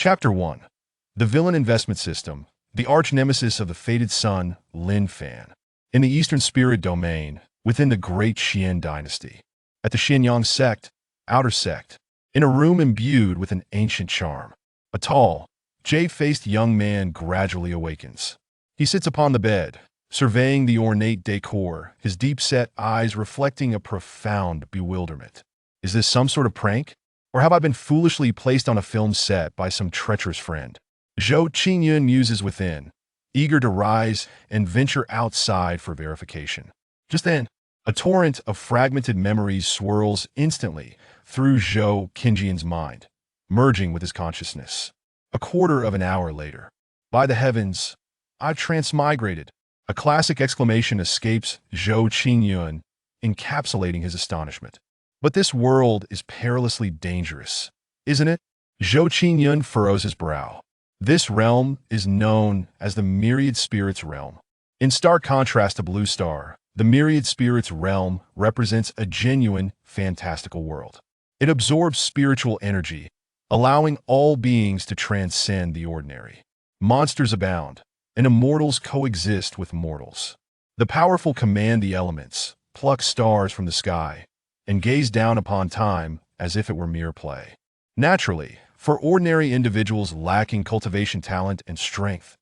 Chapter 1. The Villain Investment System, the arch-nemesis of the fated son, Lin Fan. In the Eastern Spirit Domain, within the Great Qian Dynasty. At the Xianyang Sect, Outer Sect. In a room imbued with an ancient charm. A tall, jade-faced young man gradually awakens. He sits upon the bed, surveying the ornate decor, his deep-set eyes reflecting a profound bewilderment. Is this some sort of prank? Or have I been foolishly placed on a film set by some treacherous friend? Zhou Qingyun muses within, eager to rise and venture outside for verification. Just then, a torrent of fragmented memories swirls instantly through Zhou Qingyun's mind, merging with his consciousness. A quarter of an hour later. By the heavens, I've transmigrated. A classic exclamation escapes Zhou Qingyun, encapsulating his astonishment. But this world is perilously dangerous, isn't it? Zhou Qingyun furrows his brow. This realm is known as the Myriad Spirits Realm. In stark contrast to Blue Star, the Myriad Spirits Realm represents a genuine, fantastical world. It absorbs spiritual energy, allowing all beings to transcend the ordinary. Monsters abound, and immortals coexist with mortals. The powerful command the elements, pluck stars from the sky, and gaze down upon time as if it were mere play. Naturally, for ordinary individuals lacking cultivation talent and strength,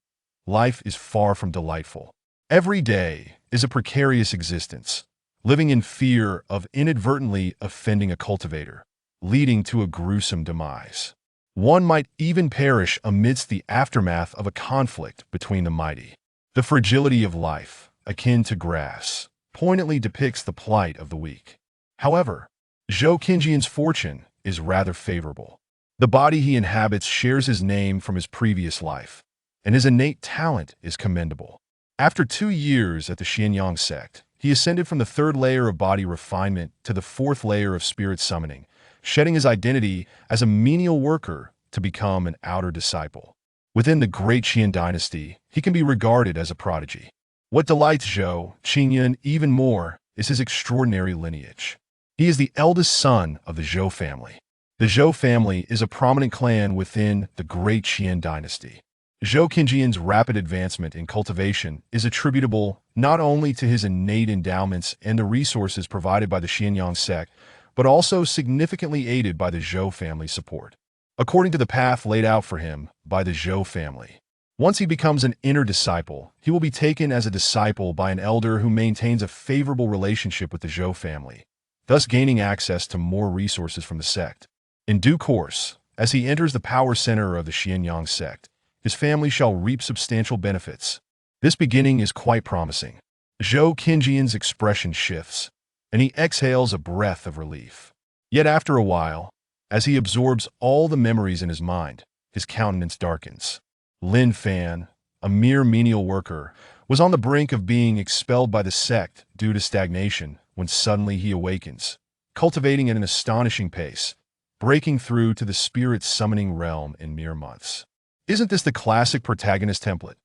life is far from delightful. Every day is a precarious existence, living in fear of inadvertently offending a cultivator, leading to a gruesome demise. One might even perish amidst the aftermath of a conflict between the mighty. The fragility of life, akin to grass, poignantly depicts the plight of the weak. However, Zhou Qingyun's fortune is rather favorable. The body he inhabits shares his name from his previous life, and his innate talent is commendable. After 2 years at the Xianyang Sect, he ascended from the 3rd layer of body refinement to the 4th layer of spirit summoning, shedding his identity as a menial worker to become an outer disciple. Within the Great Qian Dynasty, he can be regarded as a prodigy. What delights Zhou Qingyun even more is his extraordinary lineage. He is the eldest son of the Zhou family. The Zhou family is a prominent clan within the Great Qian Dynasty. Zhou Qingyun's rapid advancement in cultivation is attributable not only to his innate endowments and the resources provided by the Xianyang sect, but also significantly aided by the Zhou family's support. According to the path laid out for him by the Zhou family, once he becomes an inner disciple, he will be taken as a disciple by an elder who maintains a favorable relationship with the Zhou family, thus gaining access to more resources from the sect. In due course, as he enters the power center of the Xianyang sect, his family shall reap substantial benefits. This beginning is quite promising. Zhou Qingyun's expression shifts, and he exhales a breath of relief. Yet after a while, as he absorbs all the memories in his mind, his countenance darkens. Lin Fan, a mere menial worker, was on the brink of being expelled by the sect due to stagnation when suddenly he awakens, cultivating at an astonishing pace, breaking through to the spirit summoning realm in mere months. Isn't this the classic protagonist template?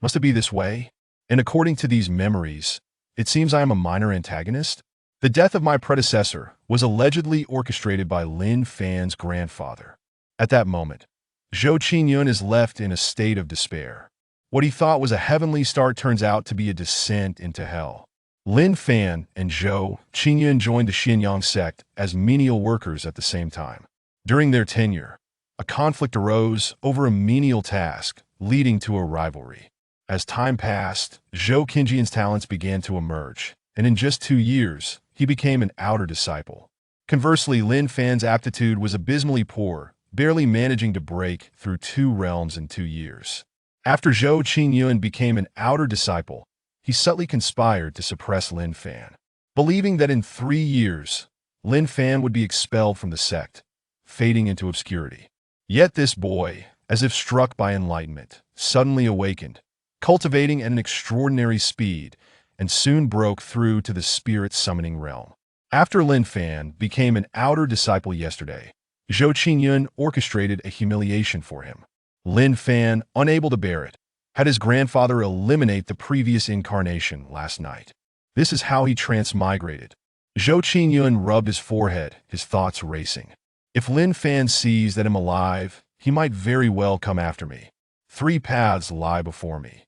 Must it be this way? And according to these memories, it seems I am a minor antagonist? The death of my predecessor was allegedly orchestrated by Lin Fan's grandfather. At that moment, Zhou Qingyun is left in a state of despair. What he thought was a heavenly start turns out to be a descent into hell. Lin Fan and Zhou Qingyun joined the Xianyang sect as menial workers at the same time. During their tenure, a conflict arose over a menial task, leading to a rivalry. As time passed, Zhou Qingyun's talents began to emerge, and in just 2 years, he became an outer disciple. Conversely, Lin Fan's aptitude was abysmally poor, barely managing to break through 2 realms in 2 years. After Zhou Qingyun became an outer disciple, he subtly conspired to suppress Lin Fan. Believing that in 3 years, Lin Fan would be expelled from the sect, fading into obscurity. Yet this boy, as if struck by enlightenment, suddenly awakened, cultivating at an extraordinary speed, and soon broke through to the spirit summoning realm. After Lin Fan became an outer disciple yesterday, Zhou Qingyun orchestrated a humiliation for him. Lin Fan, unable to bear it, had his grandfather eliminate the previous incarnation last night. This is how he transmigrated. Zhou Qingyun rubbed his forehead, his thoughts racing. If Lin Fan sees that I'm alive, he might very well come after me. 3 paths lie before me.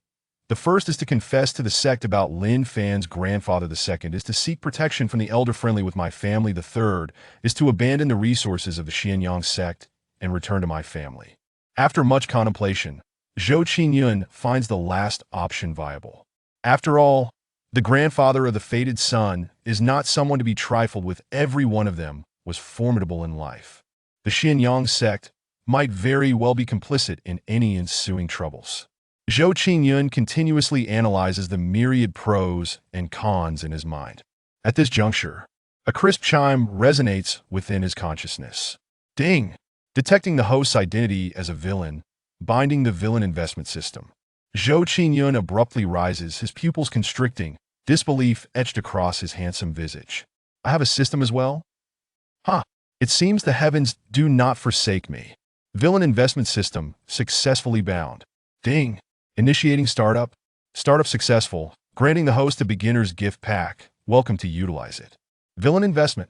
The first is to confess to the sect about Lin Fan's grandfather. The second is to seek protection from the elder friendly with my family. The third is to abandon the resources of the Xianyang sect and return to my family. After much contemplation, Zhou Qingyun finds the last option viable. After all, the grandfather of the fated son is not someone to be trifled with. Every one of them was formidable in life. The Xianyang sect might very well be complicit in any ensuing troubles. Zhou Qingyun continuously analyzes the myriad pros and cons in his mind. At this juncture, a crisp chime resonates within his consciousness. Ding! Detecting the host's identity as a villain, binding the villain investment system. Zhou Qingyun abruptly rises, his pupils constricting, disbelief etched across his handsome visage. I have a system as well? Huh. It seems the heavens do not forsake me. Villain investment system successfully bound. Ding! Initiating startup. Startup successful. Granting the host a beginner's gift pack. Welcome to utilize it. Villain investment.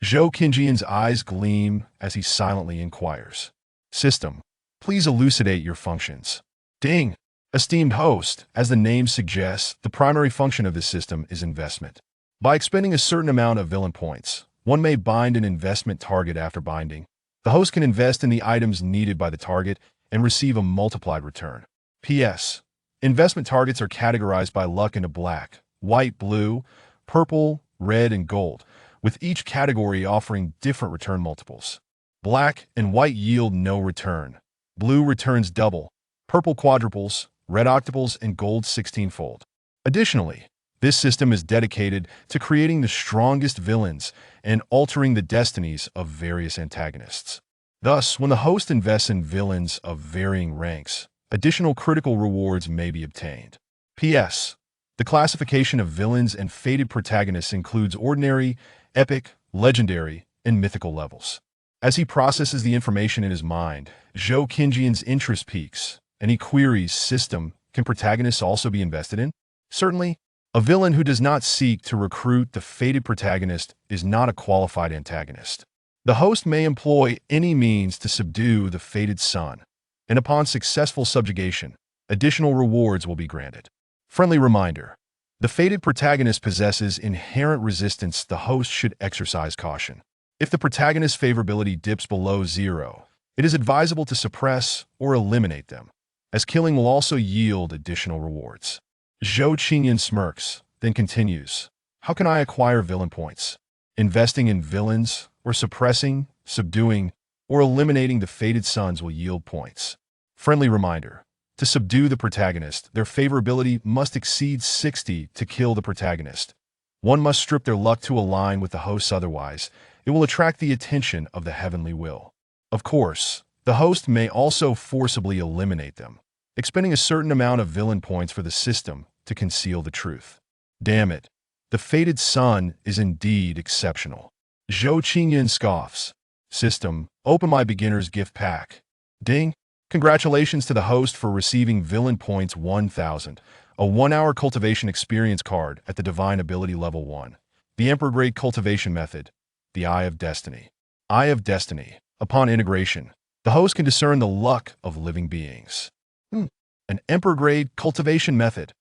Zhou Qingyun's eyes gleam as he silently inquires. System. Please elucidate your functions. Ding! Esteemed host, as the name suggests, the primary function of this system is investment. By expending a certain amount of villain points, one may bind an investment target. After binding, the host can invest in the items needed by the target and receive a multiplied return. P.S. Investment targets are categorized by luck into black, white, blue, purple, red, and gold, with each category offering different return multiples. Black and white yield no return. Blue returns double, purple quadruples, red octuples, and gold 16-fold. Additionally, this system is dedicated to creating the strongest villains and altering the destinies of various antagonists. Thus, when the host invests in villains of varying ranks, additional critical rewards may be obtained. P.S. The classification of villains and fated protagonists includes ordinary, epic, legendary, and mythical levels. As he processes the information in his mind, Zhou Qingyun's interest peaks, and he queries, system, can protagonists also be invested in? Certainly. A villain who does not seek to recruit the fated protagonist is not a qualified antagonist. The host may employ any means to subdue the fated son, and upon successful subjugation, additional rewards will be granted. Friendly reminder: the fated protagonist possesses inherent resistance. The host should exercise caution. If the protagonist's favorability dips below 0, it is advisable to suppress or eliminate them, as killing will also yield additional rewards. Zhou Qingyun smirks, then continues. How can I acquire villain points? Investing in villains, or suppressing, subduing, or eliminating the fated sons will yield points. Friendly reminder: to subdue the protagonist, their favorability must exceed 60 to kill the protagonist. One must strip their luck to align with the hosts, otherwise, it will attract the attention of the heavenly will. Of course, the host may also forcibly eliminate them, expending a certain amount of villain points for the system to conceal the truth. Damn it, the fated son is indeed exceptional. Zhou Qingyun scoffs. System, open my beginner's gift pack. Ding! Congratulations to the host for receiving villain points 1000, a 1-hour cultivation experience card at the Divine Ability Level 1. The Emperor Grade Cultivation Method, the Eye of Destiny. Eye of Destiny. Upon integration, the host can discern the luck of living beings. An Emperor Grade Cultivation Method.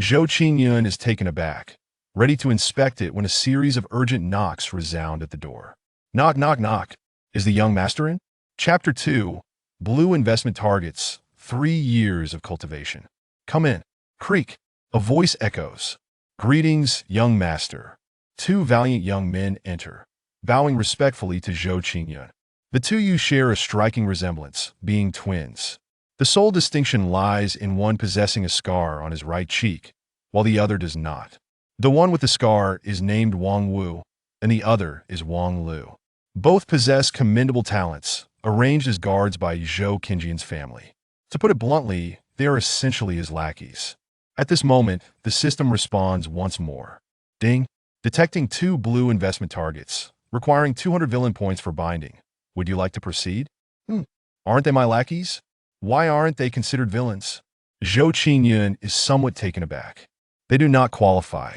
Zhou Qingyun is taken aback, ready to inspect it when a series of urgent knocks resound at the door. Knock, knock, knock. Is the young master in? Chapter 2. Blue Investment Targets. 3 years of cultivation. Come in. Creak. A voice echoes. Greetings, young master. 2 valiant young men enter, bowing respectfully to Zhou Qingyun. The two you share a striking resemblance, being twins. The sole distinction lies in one possessing a scar on his right cheek, while the other does not. The one with the scar is named Wang Wu, and the other is Wang Lu. Both possess commendable talents, arranged as guards by Zhou Qingyun's family. To put it bluntly, they are essentially his lackeys. At this moment, the system responds once more. Ding! Detecting 2 blue investment targets, requiring 200 villain points for binding. Would you like to proceed? Aren't they my lackeys? Why aren't they considered villains? Zhou Qingyun is somewhat taken aback. They do not qualify.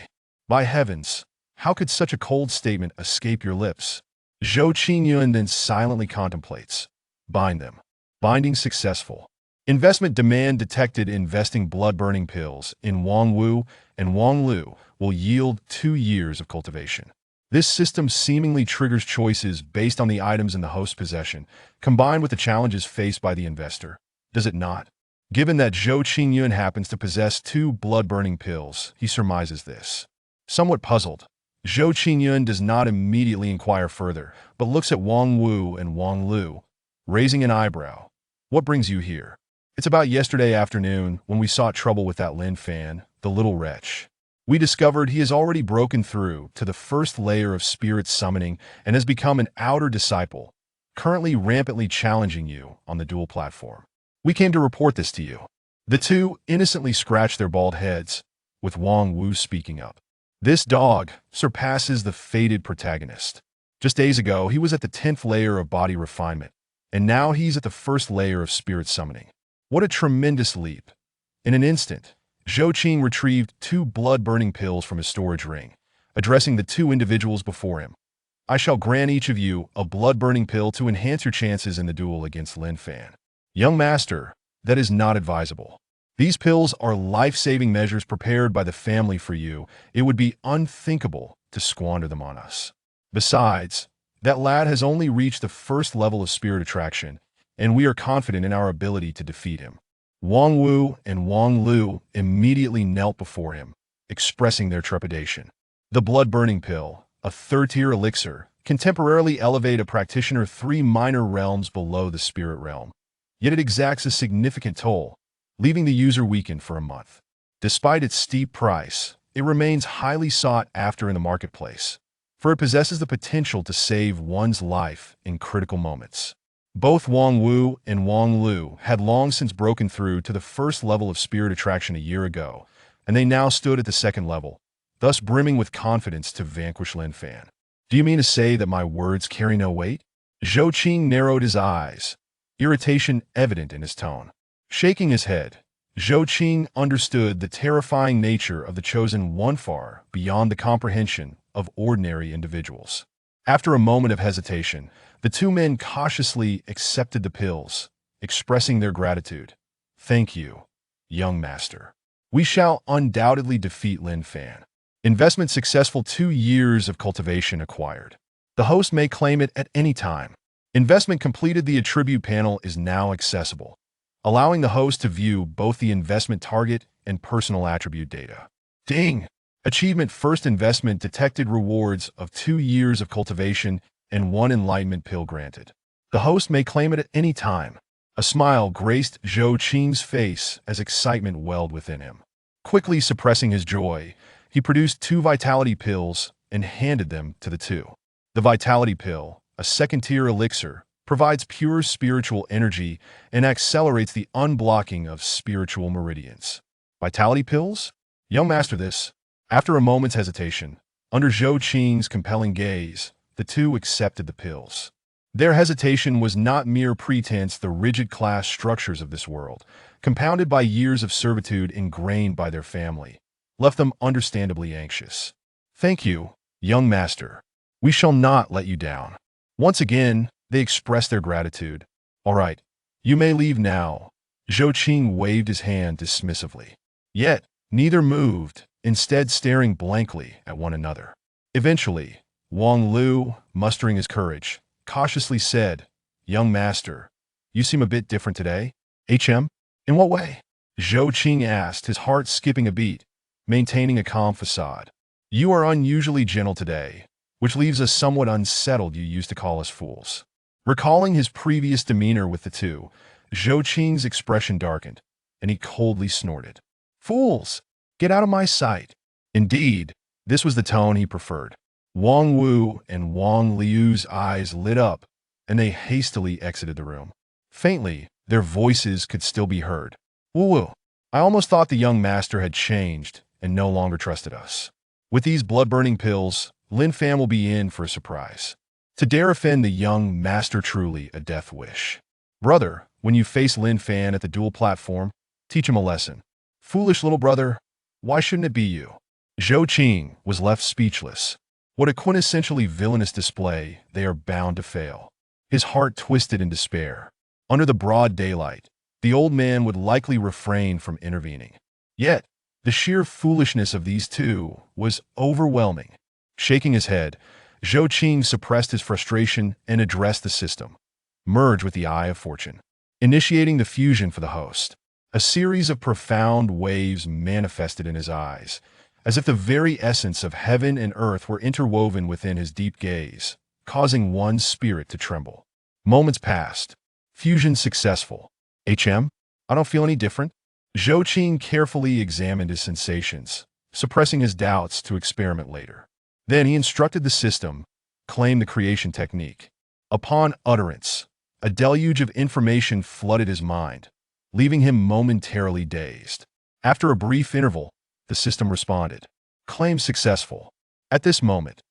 By heavens, how could such a cold statement escape your lips? Zhou Qingyun then silently contemplates. Bind them. Binding successful. Investment demand detected. Investing blood-burning pills in Wang Wu and Wang Lu will yield 2 years of cultivation. This system seemingly triggers choices based on the items in the host's possession, combined with the challenges faced by the investor. Does it not? Given that Zhou Qingyun happens to possess 2 blood-burning pills, he surmises this. Somewhat puzzled, Zhou Qingyun does not immediately inquire further, but looks at Wang Wu and Wang Lu, raising an eyebrow. What brings you here? It's about yesterday afternoon when we sought trouble with that Lin Fan, the little wretch. We discovered he has already broken through to the first layer of spirit summoning and has become an outer disciple, currently rampantly challenging you on the dual platform. We came to report this to you. The two innocently scratched their bald heads, with Wang Wu speaking up. This dog surpasses the fated protagonist. Just days ago, he was at the 10th layer of body refinement, and now he's at the first layer of spirit summoning. What a tremendous leap. In an instant, Zhou Qing retrieved 2 blood-burning pills from his storage ring, addressing the 2 individuals before him. I shall grant each of you a blood-burning pill to enhance your chances in the duel against Lin Fan. Young master, that is not advisable. These pills are life-saving measures prepared by the family for you. It would be unthinkable to squander them on us. Besides, that lad has only reached the first level of spirit attraction, and we are confident in our ability to defeat him. Wang Wu and Wang Lu immediately knelt before him, expressing their trepidation. The blood-burning pill, a 3rd-tier elixir, can temporarily elevate a practitioner 3 minor realms below the spirit realm. Yet it exacts a significant toll, leaving the user weakened for a month. Despite its steep price, it remains highly sought after in the marketplace, for it possesses the potential to save one's life in critical moments. Both Wang Wu and Wang Lu had long since broken through to the first level of spirit attraction a year ago, and they now stood at the 2nd level, thus brimming with confidence to vanquish Lin Fan. Do you mean to say that my words carry no weight? Zhou Qing narrowed his eyes, irritation evident in his tone. Shaking his head, Zhou Qing understood the terrifying nature of the chosen one far beyond the comprehension of ordinary individuals. After a moment of hesitation, the 2 men cautiously accepted the pills, expressing their gratitude. Thank you, young master. We shall undoubtedly defeat Lin Fan. Investment successful. 2 years of cultivation acquired. The host may claim it at any time. Investment completed. The attribute panel is now accessible, allowing the host to view both the investment target and personal attribute data. Ding! Achievement. First investment detected. Rewards of 2 years of cultivation and 1 enlightenment pill granted. The host may claim it at any time. A smile graced Zhou Qing's face as excitement welled within him. Quickly suppressing his joy, he produced 2 vitality pills and handed them to the 2. The vitality pill, a 2nd-tier elixir, provides pure spiritual energy and accelerates the unblocking of spiritual meridians. Vitality pills? Young master, this. After a moment's hesitation, under Zhou Qing's compelling gaze, the 2 accepted the pills. Their hesitation was not mere pretense. The rigid class structures of this world, compounded by years of servitude ingrained by their family, left them understandably anxious. Thank you, young master. We shall not let you down. Once again, they expressed their gratitude. All right, you may leave now. Zhou Qing waved his hand dismissively. Yet, neither moved, instead staring blankly at one another. Eventually, Wang Lu, mustering his courage, cautiously said, Young master, you seem a bit different today. HM? In what way? Zhou Qing asked, his heart skipping a beat, maintaining a calm facade. You are unusually gentle today, which leaves us somewhat unsettled. You used to call us fools. Recalling his previous demeanor with the 2, Zhou Qing's expression darkened, and he coldly snorted. Fools! Get out of my sight. Indeed, this was the tone he preferred. Wang Wu and Wang Liu's eyes lit up, and they hastily exited the room. Faintly, their voices could still be heard. Wu, I almost thought the young master had changed and no longer trusted us. With these blood-burning pills, Lin Fan will be in for a surprise. To dare offend the young master, truly a death wish. Brother, when you face Lin Fan at the dual platform, teach him a lesson. Foolish little brother, why shouldn't it be you? Zhou Qing was left speechless. What a quintessentially villainous display. They are bound to fail. His heart twisted in despair. Under the broad daylight, the old man would likely refrain from intervening. Yet, the sheer foolishness of these two was overwhelming. Shaking his head, Zhou Qing suppressed his frustration and addressed the system. Merge with the Eye of Fortune. Initiating the fusion for the host. A series of profound waves manifested in his eyes, as if the very essence of heaven and earth were interwoven within his deep gaze, causing one's spirit to tremble. Moments passed. Fusion successful. HM? I don't feel any different. Zhou Qing carefully examined his sensations, suppressing his doubts to experiment later. Then he instructed the system, claim the creation technique. Upon utterance, a deluge of information flooded his mind, leaving him momentarily dazed. After a brief interval, the system responded. Claim successful. At this moment,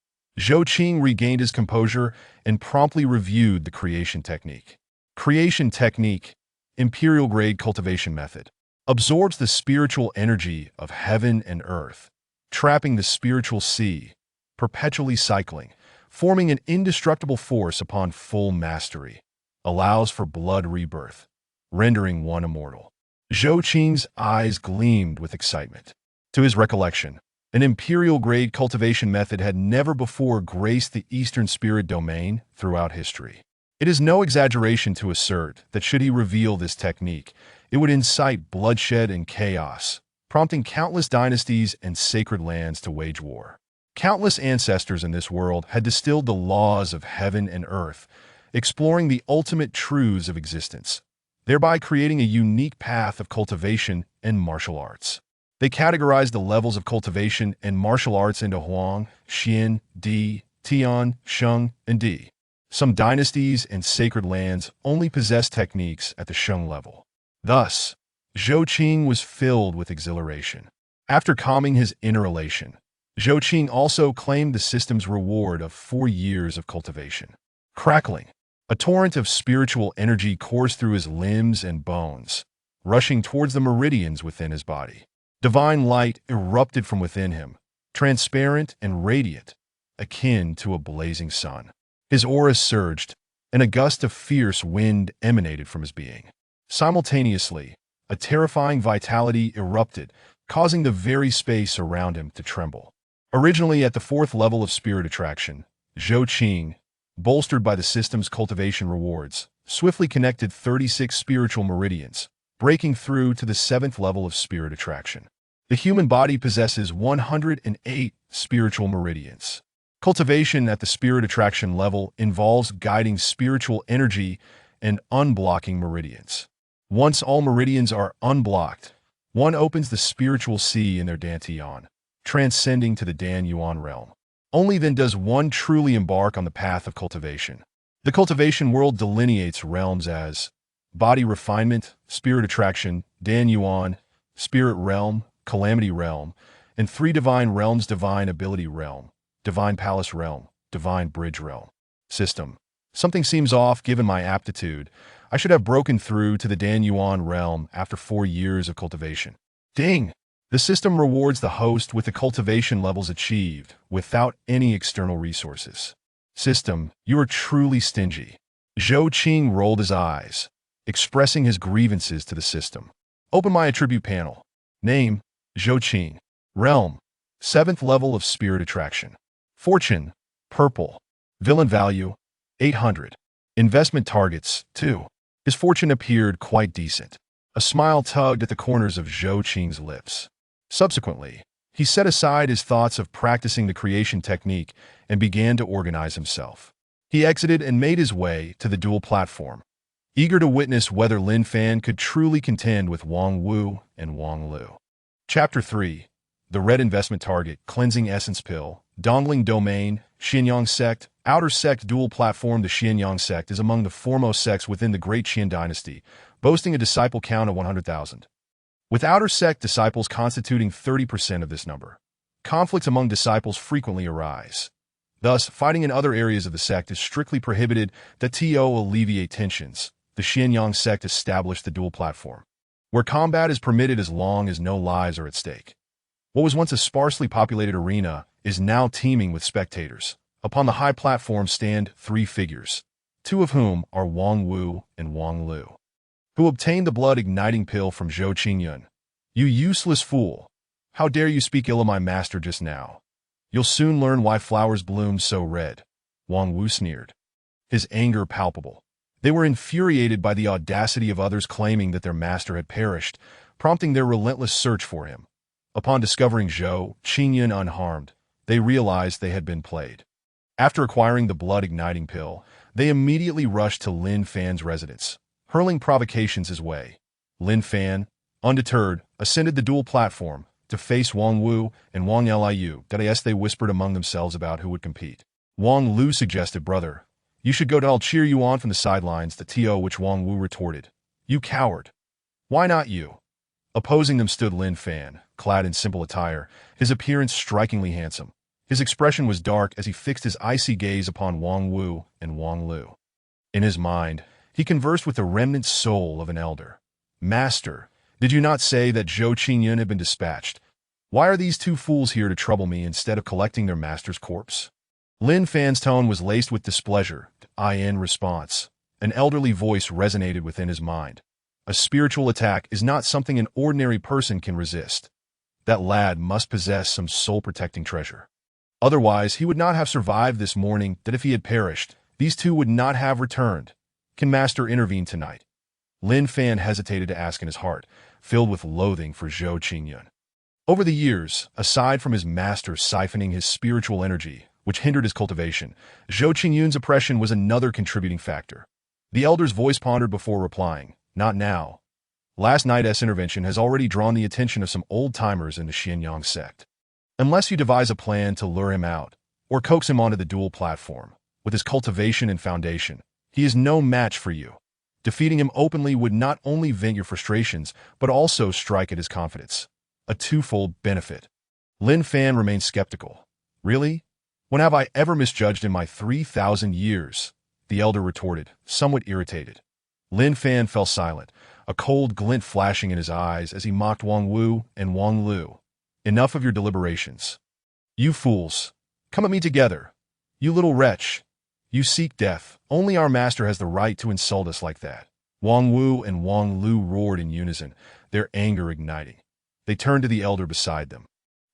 Zhou Qing regained his composure and promptly reviewed the creation technique. Creation technique, imperial-grade cultivation method, absorbs the spiritual energy of heaven and earth, trapping the spiritual sea, perpetually cycling, forming an indestructible force upon full mastery, allows for blood rebirth, rendering one immortal. Zhou Qing's eyes gleamed with excitement. To his recollection, an imperial-grade cultivation method had never before graced the Eastern Spirit domain throughout history. It is no exaggeration to assert that should he reveal this technique, it would incite bloodshed and chaos, prompting countless dynasties and sacred lands to wage war. Countless ancestors in this world had distilled the laws of heaven and earth, exploring the ultimate truths of existence, thereby creating a unique path of cultivation and martial arts. They categorized the levels of cultivation and martial arts into Huang, Xian, Di, Tian, Sheng, and Di. Some dynasties and sacred lands only possessed techniques at the Sheng level. Thus, Zhou Qing was filled with exhilaration. After calming his inner elation, Zhou Qing also claimed the system's reward of 4 years of cultivation. Crackling, a torrent of spiritual energy coursed through his limbs and bones, rushing towards the meridians within his body. Divine light erupted from within him, transparent and radiant, akin to a blazing sun. His aura surged, and a gust of fierce wind emanated from his being. Simultaneously, a terrifying vitality erupted, causing the very space around him to tremble. Originally at the 4th level of spirit attraction, Zhou Qing, bolstered by the system's cultivation rewards, swiftly connected 36 spiritual meridians, breaking through to the 7th level of spirit attraction. The human body possesses 108 spiritual meridians. Cultivation at the spirit attraction level involves guiding spiritual energy and unblocking meridians. Once all meridians are unblocked, one opens the spiritual sea in their dantian, transcending to the Dan Yuan realm. Only then does one truly embark on the path of cultivation. The cultivation world delineates realms as body refinement, spirit attraction, Dan Yuan, spirit realm, calamity realm, and 3 divine realms: divine ability realm, divine palace realm, divine bridge realm. System. Something seems off given my aptitude. I should have broken through to the Dan Yuan realm after 4 years of cultivation. Ding! The system rewards the host with the cultivation levels achieved without any external resources. System, you are truly stingy. Zhou Qing rolled his eyes, expressing his grievances to the system. Open my attribute panel. Name, Zhou Qing. Realm, 7th level of spirit attraction. Fortune, purple. Villain value, 800. Investment targets, 2. His fortune appeared quite decent. A smile tugged at the corners of Zhou Qing's lips. Subsequently, he set aside his thoughts of practicing the creation technique and began to organize himself. He exited and made his way to the dual platform, eager to witness whether Lin Fan could truly contend with Wang Wu and Wang Lu. Chapter 3. The Red Investment Target, Cleansing Essence Pill, Dongling Domain, Xianyang Sect, Outer Sect Dual Platform. The Xianyang Sect is among the foremost sects within the Great Qian Dynasty, boasting a disciple count of 100,000. With Outer Sect disciples constituting 30% of this number, conflicts among disciples frequently arise. Thus, fighting in other areas of the sect is strictly prohibited. To alleviate tensions, the Xianyang Sect established the dual platform, where combat is permitted as long as no lives are at stake. What was once a sparsely populated arena is now teeming with spectators. Upon the high platform stand 3 figures, two of whom are Wang Wu and Wang Lu, who obtained the blood-igniting pill from Zhou Qingyun. You useless fool! How dare you speak ill of my master just now? You'll soon learn why flowers bloom so red, Wang Wu sneered, his anger palpable. They were infuriated by the audacity of others claiming that their master had perished, prompting their relentless search for him. Upon discovering Zhou Qingyun unharmed, they realized they had been played. After acquiring the blood-igniting pill, they immediately rushed to Lin Fan's residence, hurling provocations his way. Lin Fan, undeterred, ascended the dual platform to face Wang Wu and Wang Liu. They whispered among themselves about who would compete. Wang Lu suggested, "Brother, you should go, I'll cheer you on from the sidelines," which Wang Wu retorted, "You coward! Why not you?" Opposing them stood Lin Fan, clad in simple attire, his appearance strikingly handsome. His expression was dark as he fixed his icy gaze upon Wang Wu and Wang Lu. In his mind, he conversed with the remnant soul of an elder. "Master, did you not say that Zhou Qingyun had been dispatched? Why are these two fools here to trouble me instead of collecting their master's corpse?" Lin Fan's tone was laced with displeasure. In response, an elderly voice resonated within his mind. A spiritual attack is not something an ordinary person can resist. That lad must possess some soul-protecting treasure. Otherwise, he would not have survived this morning. If he had perished, these two would not have returned. Can Master intervene tonight? Lin Fan hesitated to ask in his heart, filled with loathing for Zhou Qingyun. Over the years, aside from his master siphoning his spiritual energy, which hindered his cultivation, Zhou Qingyun's oppression was another contributing factor. The elder's voice pondered before replying, "Not now. Last night's intervention has already drawn the attention of some old-timers in the Xianyang sect. Unless you devise a plan to lure him out, or coax him onto the dual platform, with his cultivation and foundation, he is no match for you. Defeating him openly would not only vent your frustrations, but also strike at his confidence. A twofold benefit." Lin Fan remained skeptical. "Really? When have I ever misjudged in my 3,000 years?" the elder retorted, somewhat irritated. Lin Fan fell silent, a cold glint flashing in his eyes as he mocked Wang Wu and Wang Lu. "Enough of your deliberations. You fools, come at me together. You little wretch. You seek death. Only our master has the right to insult us like that." Wang Wu and Wang Lu roared in unison, their anger igniting. They turned to the elder beside them,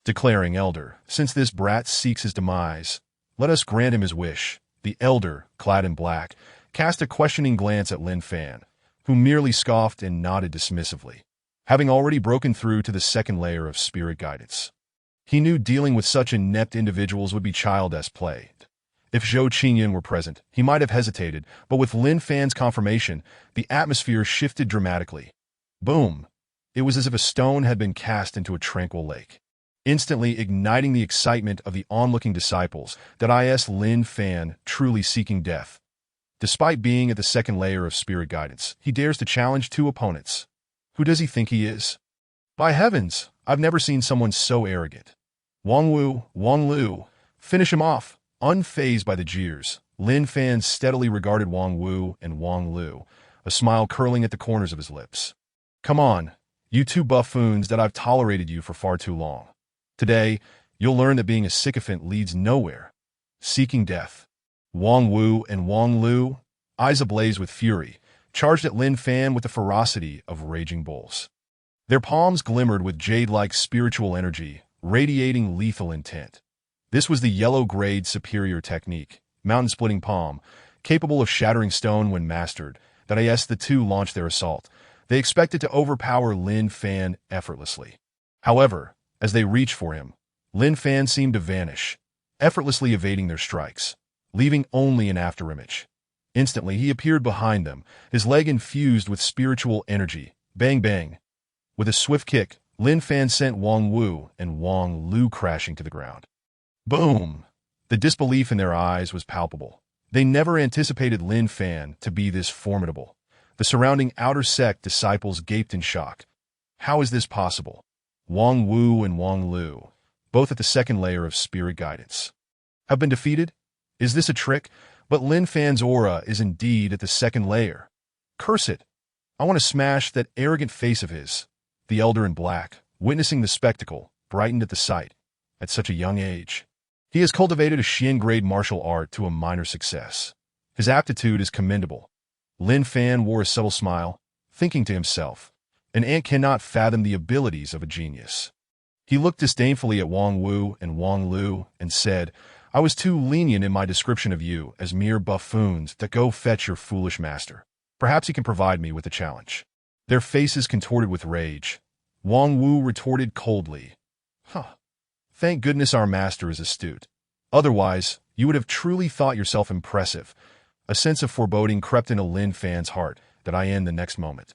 declaring, "Elder, since this brat seeks his demise, let us grant him his wish." The elder, clad in black, cast a questioning glance at Lin Fan, who merely scoffed and nodded dismissively, having already broken through to the second layer of spirit guidance. He knew dealing with such inept individuals would be child's play. If Zhou Qingyun were present, he might have hesitated, but with Lin Fan's confirmation, the atmosphere shifted dramatically. Boom! It was as if a stone had been cast into a tranquil lake, instantly igniting the excitement of the onlooking disciples. Lin Fan, truly seeking death. Despite being at the second layer of spirit guidance, he dares to challenge two opponents. Who does he think he is? By heavens, I've never seen someone so arrogant. Wang Wu, Wang Lu, finish him off. Unfazed by the jeers, Lin Fan steadily regarded Wang Wu and Wang Lu, a smile curling at the corners of his lips. "Come on, you two buffoons, I've tolerated you for far too long. Today, you'll learn that being a sycophant leads nowhere. Seeking death." Wang Wu and Wang Lu, eyes ablaze with fury, charged at Lin Fan with the ferocity of raging bulls. Their palms glimmered with jade-like spiritual energy, radiating lethal intent. This was the yellow-grade superior technique, mountain-splitting palm, capable of shattering stone when mastered. The two launched their assault. They expected to overpower Lin Fan effortlessly. However, as they reached for him, Lin Fan seemed to vanish, effortlessly evading their strikes, leaving only an afterimage. Instantly, he appeared behind them, his leg infused with spiritual energy. Bang bang! With a swift kick, Lin Fan sent Wang Wu and Wang Lu crashing to the ground. Boom! The disbelief in their eyes was palpable. They never anticipated Lin Fan to be this formidable. The surrounding outer sect disciples gaped in shock. How is this possible? Wang Wu and Wang Lu, both at the second layer of spirit guidance, have been defeated? Is this a trick? But Lin Fan's aura is indeed at the second layer. Curse it! I want to smash that arrogant face of his. The elder in black, witnessing the spectacle, brightened at the sight. At such a young age, he has cultivated a Xian grade martial art to a minor success. His aptitude is commendable. Lin Fan wore a subtle smile, thinking to himself, an ant cannot fathom the abilities of a genius. He looked disdainfully at Wang Wu and Wang Lu and said, I was too lenient in my description of you as mere buffoons that go fetch your foolish master. Perhaps he can provide me with a challenge. Their faces contorted with rage. Wang Wu retorted coldly, Thank goodness our master is astute. Otherwise, you would have truly thought yourself impressive. A sense of foreboding crept into Lin Fan's heart that I end the next moment.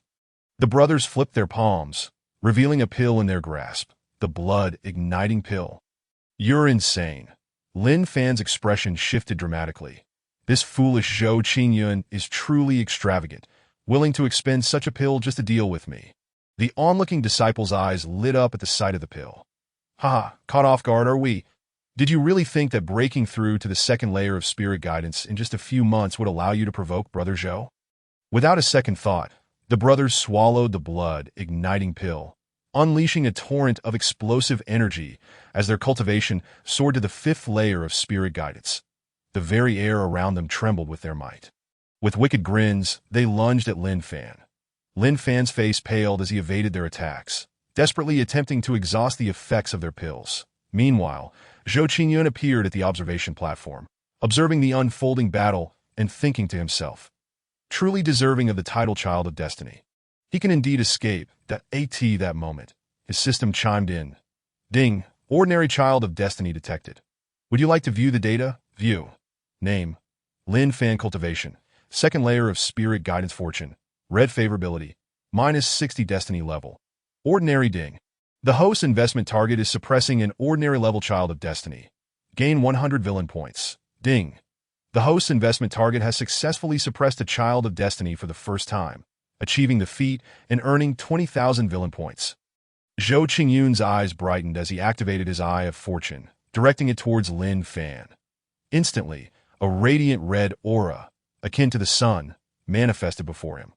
The brothers flipped their palms, revealing a pill in their grasp, the blood-igniting pill. You're insane. Lin Fan's expression shifted dramatically. This foolish Zhou Qingyun is truly extravagant, willing to expend such a pill just to deal with me. The onlooking disciple's eyes lit up at the sight of the pill. Caught off guard are we? Did you really think that breaking through to the second layer of spirit guidance in just a few months would allow you to provoke Brother Zhou? Without a second thought, the brothers swallowed the blood-igniting pill, unleashing a torrent of explosive energy as their cultivation soared to the fifth layer of spirit guidance. The very air around them trembled with their might. With wicked grins, they lunged at Lin Fan. Lin Fan's face paled as he evaded their attacks, desperately attempting to exhaust the effects of their pills. Meanwhile, Zhou Qingyun appeared at the observation platform, observing the unfolding battle and thinking to himself, truly deserving of the title Child of Destiny. He can indeed escape that moment. His system chimed in. Ding, ordinary Child of Destiny detected. Would you like to view the data? View. Name. Lin Fan Cultivation. Second layer of Spirit Guidance Fortune. Red Favorability. -60 Destiny level. Ordinary Ding. The host's investment target is suppressing an ordinary level Child of Destiny. Gain 100 villain points. Ding. The host's investment target has successfully suppressed a Child of Destiny for the first time, achieving the feat and earning 20,000 villain points. Zhou Qingyun's eyes brightened as he activated his Eye of Fortune, directing it towards Lin Fan. Instantly, a radiant red aura, akin to the sun, manifested before him.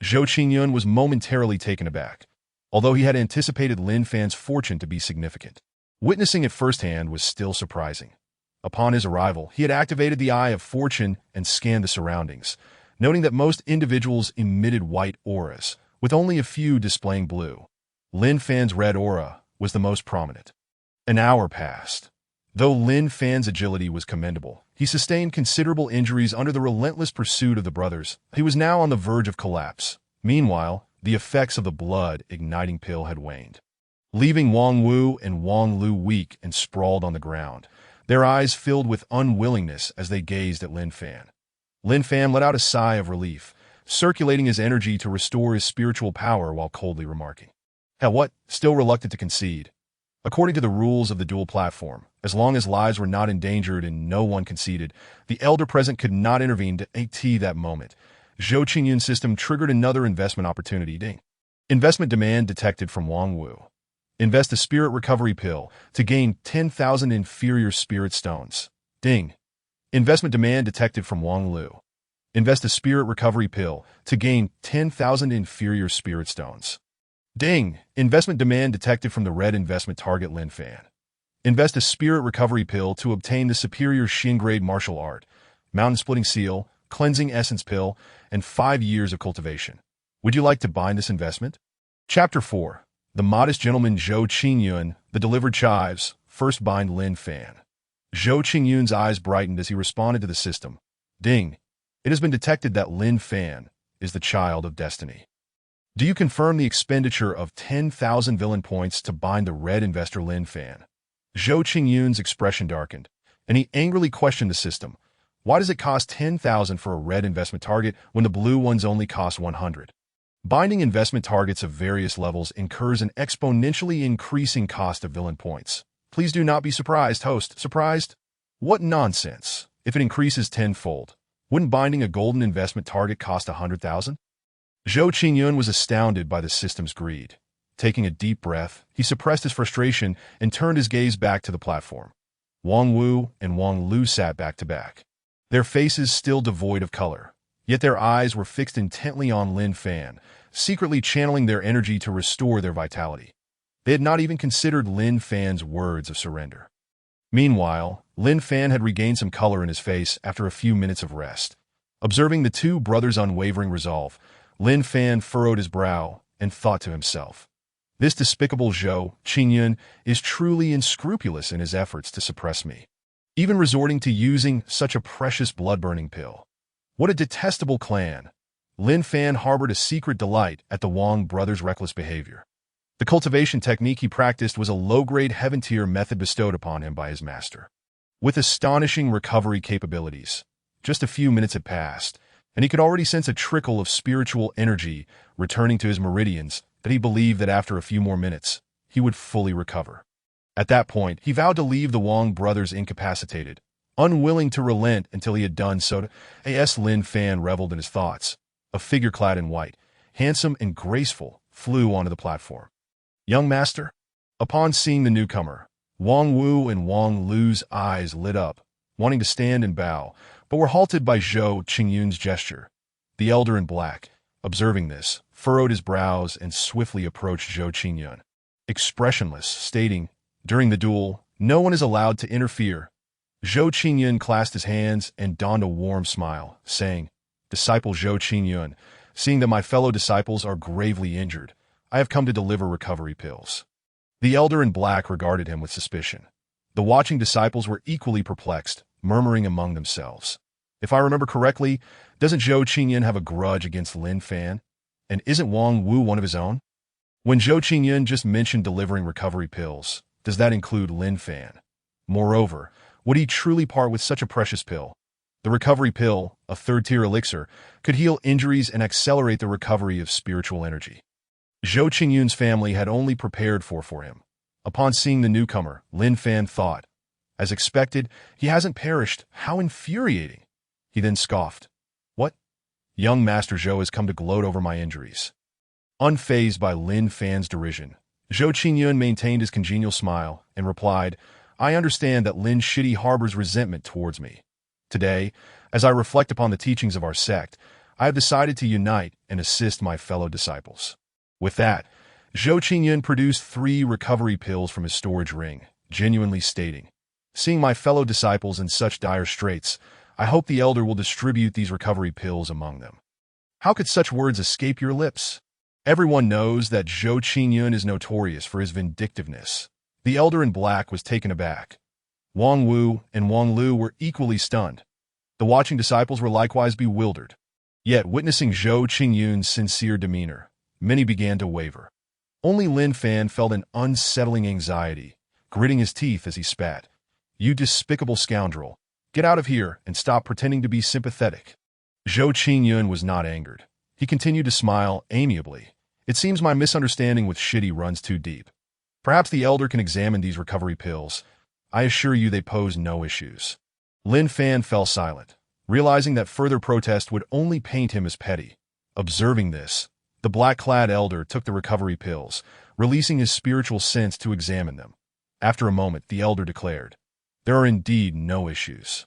Zhou Qingyun was momentarily taken aback, although he had anticipated Lin Fan's fortune to be significant. Witnessing it firsthand was still surprising. Upon his arrival, he had activated the Eye of Fortune and scanned the surroundings, noting that most individuals emitted white auras, with only a few displaying blue. Lin Fan's red aura was the most prominent. An hour passed. Though Lin Fan's agility was commendable, he sustained considerable injuries under the relentless pursuit of the brothers. He was now on the verge of collapse. Meanwhile, the effects of the blood-igniting pill had waned, leaving Wang Wu and Wang Lu weak and sprawled on the ground, their eyes filled with unwillingness as they gazed at Lin Fan. Lin Fan let out a sigh of relief, circulating his energy to restore his spiritual power while coldly remarking, Hell what? Still reluctant to concede. According to the rules of the dual platform, as long as lives were not endangered and no one conceded, the elder present could not intervene to AT that moment. Zhou Qingyun's system triggered another investment opportunity. Ding. Investment demand detected from Wang Wu. Invest a spirit recovery pill to gain 10,000 inferior spirit stones. Ding. Investment demand detected from Wang Lu. Invest a spirit recovery pill to gain 10,000 inferior spirit stones. Ding. Investment demand detected from the red investment target Lin Fan. Invest a spirit recovery pill to obtain the superior Xin grade martial art, mountain splitting seal, cleansing essence pill, and 5 years of cultivation. Would you like to bind this investment? Chapter 4. The modest gentleman Zhou Qingyun, the delivered chives, first bind Lin Fan. Zhou Qingyun's eyes brightened as he responded to the system. Ding. It has been detected that Lin Fan is the Child of Destiny. Do you confirm the expenditure of 10,000 villain points to bind the red investor Lin Fan? Zhou Qingyun's expression darkened, and he angrily questioned the system. Why does it cost 10,000 for a red investment target when the blue ones only cost 100? Binding investment targets of various levels incurs an exponentially increasing cost of villain points. Please do not be surprised, host. Surprised? What nonsense. If it increases tenfold, wouldn't binding a golden investment target cost 100,000? Zhou Qingyun was astounded by the system's greed. Taking a deep breath, he suppressed his frustration and turned his gaze back to the platform. Wang Wu and Wang Lu sat back to back, their faces still devoid of color, yet their eyes were fixed intently on Lin Fan, secretly channeling their energy to restore their vitality. They had not even considered Lin Fan's words of surrender. Meanwhile, Lin Fan had regained some color in his face after a few minutes of rest. Observing the two brothers' unwavering resolve, Lin Fan furrowed his brow and thought to himself, "This despicable Zhou Qingyun is truly unscrupulous in his efforts to suppress me, even resorting to using such a precious blood-burning pill. What a detestable clan!" Lin Fan harbored a secret delight at the Wang brothers' reckless behavior. The cultivation technique he practiced was a low-grade heaven-tier method bestowed upon him by his master. With astonishing recovery capabilities, just a few minutes had passed, and he could already sense a trickle of spiritual energy returning to his meridians that he believed that after a few more minutes, he would fully recover. At that point, he vowed to leave the Wang brothers incapacitated, unwilling to relent until he had done so. As Lin Fan reveled in his thoughts, a figure clad in white, handsome and graceful, flew onto the platform. "Young master?" Upon seeing the newcomer, Wang Wu and Wang Lu's eyes lit up, wanting to stand and bow, but were halted by Zhou Qingyun's gesture. The elder in black, observing this, furrowed his brows and swiftly approached Zhou Qingyun, expressionless, stating, "During the duel, no one is allowed to interfere." Zhou Qingyun clasped his hands and donned a warm smile, saying, "Disciple Zhou Qingyun, seeing that my fellow disciples are gravely injured, I have come to deliver recovery pills." The elder in black regarded him with suspicion. The watching disciples were equally perplexed, murmuring among themselves, "If I remember correctly, doesn't Zhou Qingyun have a grudge against Lin Fan? And isn't Wang Wu one of his own? When Zhou Qingyun just mentioned delivering recovery pills, does that include Lin Fan? Moreover, would he truly part with such a precious pill? The recovery pill, a third-tier elixir, could heal injuries and accelerate the recovery of spiritual energy. Zhou Qingyun's family had only prepared for him. Upon seeing the newcomer, Lin Fan thought, "As expected, he hasn't perished. How infuriating!" He then scoffed, "What? Young Master Zhou has come to gloat over my injuries." Unfazed by Lin Fan's derision, Zhou Qingyun maintained his congenial smile and replied, "I understand that Lin Shidi harbors resentment towards me. Today, as I reflect upon the teachings of our sect, I have decided to unite and assist my fellow disciples." With that, Zhou Qingyun produced 3 recovery pills from his storage ring, genuinely stating, "Seeing my fellow disciples in such dire straits, I hope the elder will distribute these recovery pills among them." How could such words escape your lips? Everyone knows that Zhou Qingyun is notorious for his vindictiveness. The elder in black was taken aback. Wang Wu and Wang Lu were equally stunned. The watching disciples were likewise bewildered. Yet, witnessing Zhou Qingyun's sincere demeanor, many began to waver. Only Lin Fan felt an unsettling anxiety, gritting his teeth as he spat. "You despicable scoundrel! Get out of here and stop pretending to be sympathetic." Zhou Qingyun was not angered. He continued to smile amiably. "It seems my misunderstanding with Shidi runs too deep. Perhaps the elder can examine these recovery pills. I assure you they pose no issues." Lin Fan fell silent, realizing that further protest would only paint him as petty. Observing this, the black-clad elder took the recovery pills, releasing his spiritual sense to examine them. After a moment, the elder declared, "There are indeed no issues."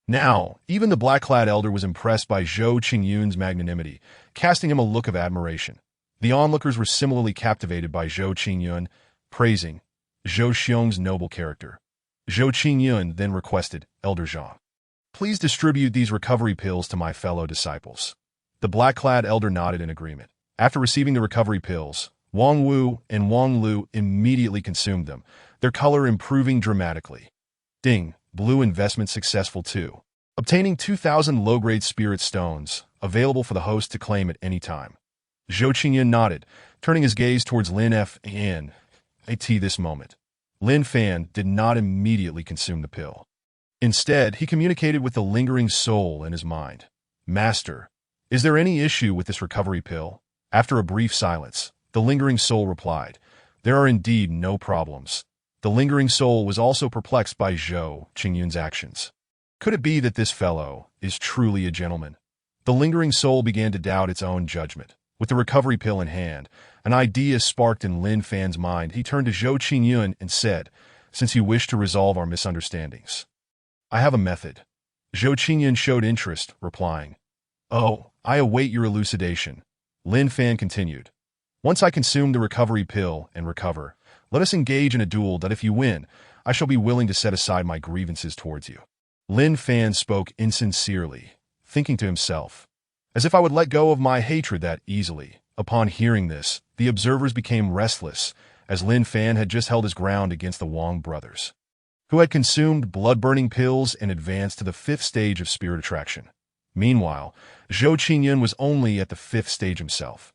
Now, even the black-clad elder was impressed by Zhou Qingyun's magnanimity, casting him a look of admiration. The onlookers were similarly captivated by Zhou Qingyun, praising Zhou Xiong's noble character. Zhou Qingyun then requested, "Elder Zhang, please distribute these recovery pills to my fellow disciples." The black-clad elder nodded in agreement. After receiving the recovery pills, Wang Wu and Wang Lu immediately consumed them, their color improving dramatically. Ding, blue investment successful too. Obtaining 2,000 low-grade spirit stones, available for the host to claim at any time. Zhou Qingyun nodded, turning his gaze towards Lin Fan. At this moment, Lin Fan did not immediately consume the pill. Instead, he communicated with the lingering soul in his mind. "Master, is there any issue with this recovery pill?" After a brief silence, the lingering soul replied, "There are indeed no problems." The lingering soul was also perplexed by Zhou Qingyun's actions. Could it be that this fellow is truly a gentleman? The lingering soul began to doubt its own judgment. With the recovery pill in hand, an idea sparked in Lin Fan's mind. He turned to Zhou Qingyun and said, "Since you wish to resolve our misunderstandings, I have a method." Zhou Qingyun showed interest, replying, "Oh, I await your elucidation." Lin Fan continued, "Once I consume the recovery pill and recover, let us engage in a duel that if you win, I shall be willing to set aside my grievances towards you." Lin Fan spoke insincerely, thinking to himself, "As if I would let go of my hatred that easily." Upon hearing this, the observers became restless, as Lin Fan had just held his ground against the Wang brothers, who had consumed blood-burning pills and advanced to the 5th stage of spirit attraction. Meanwhile, Zhou Qingyun was only at the 5th stage himself.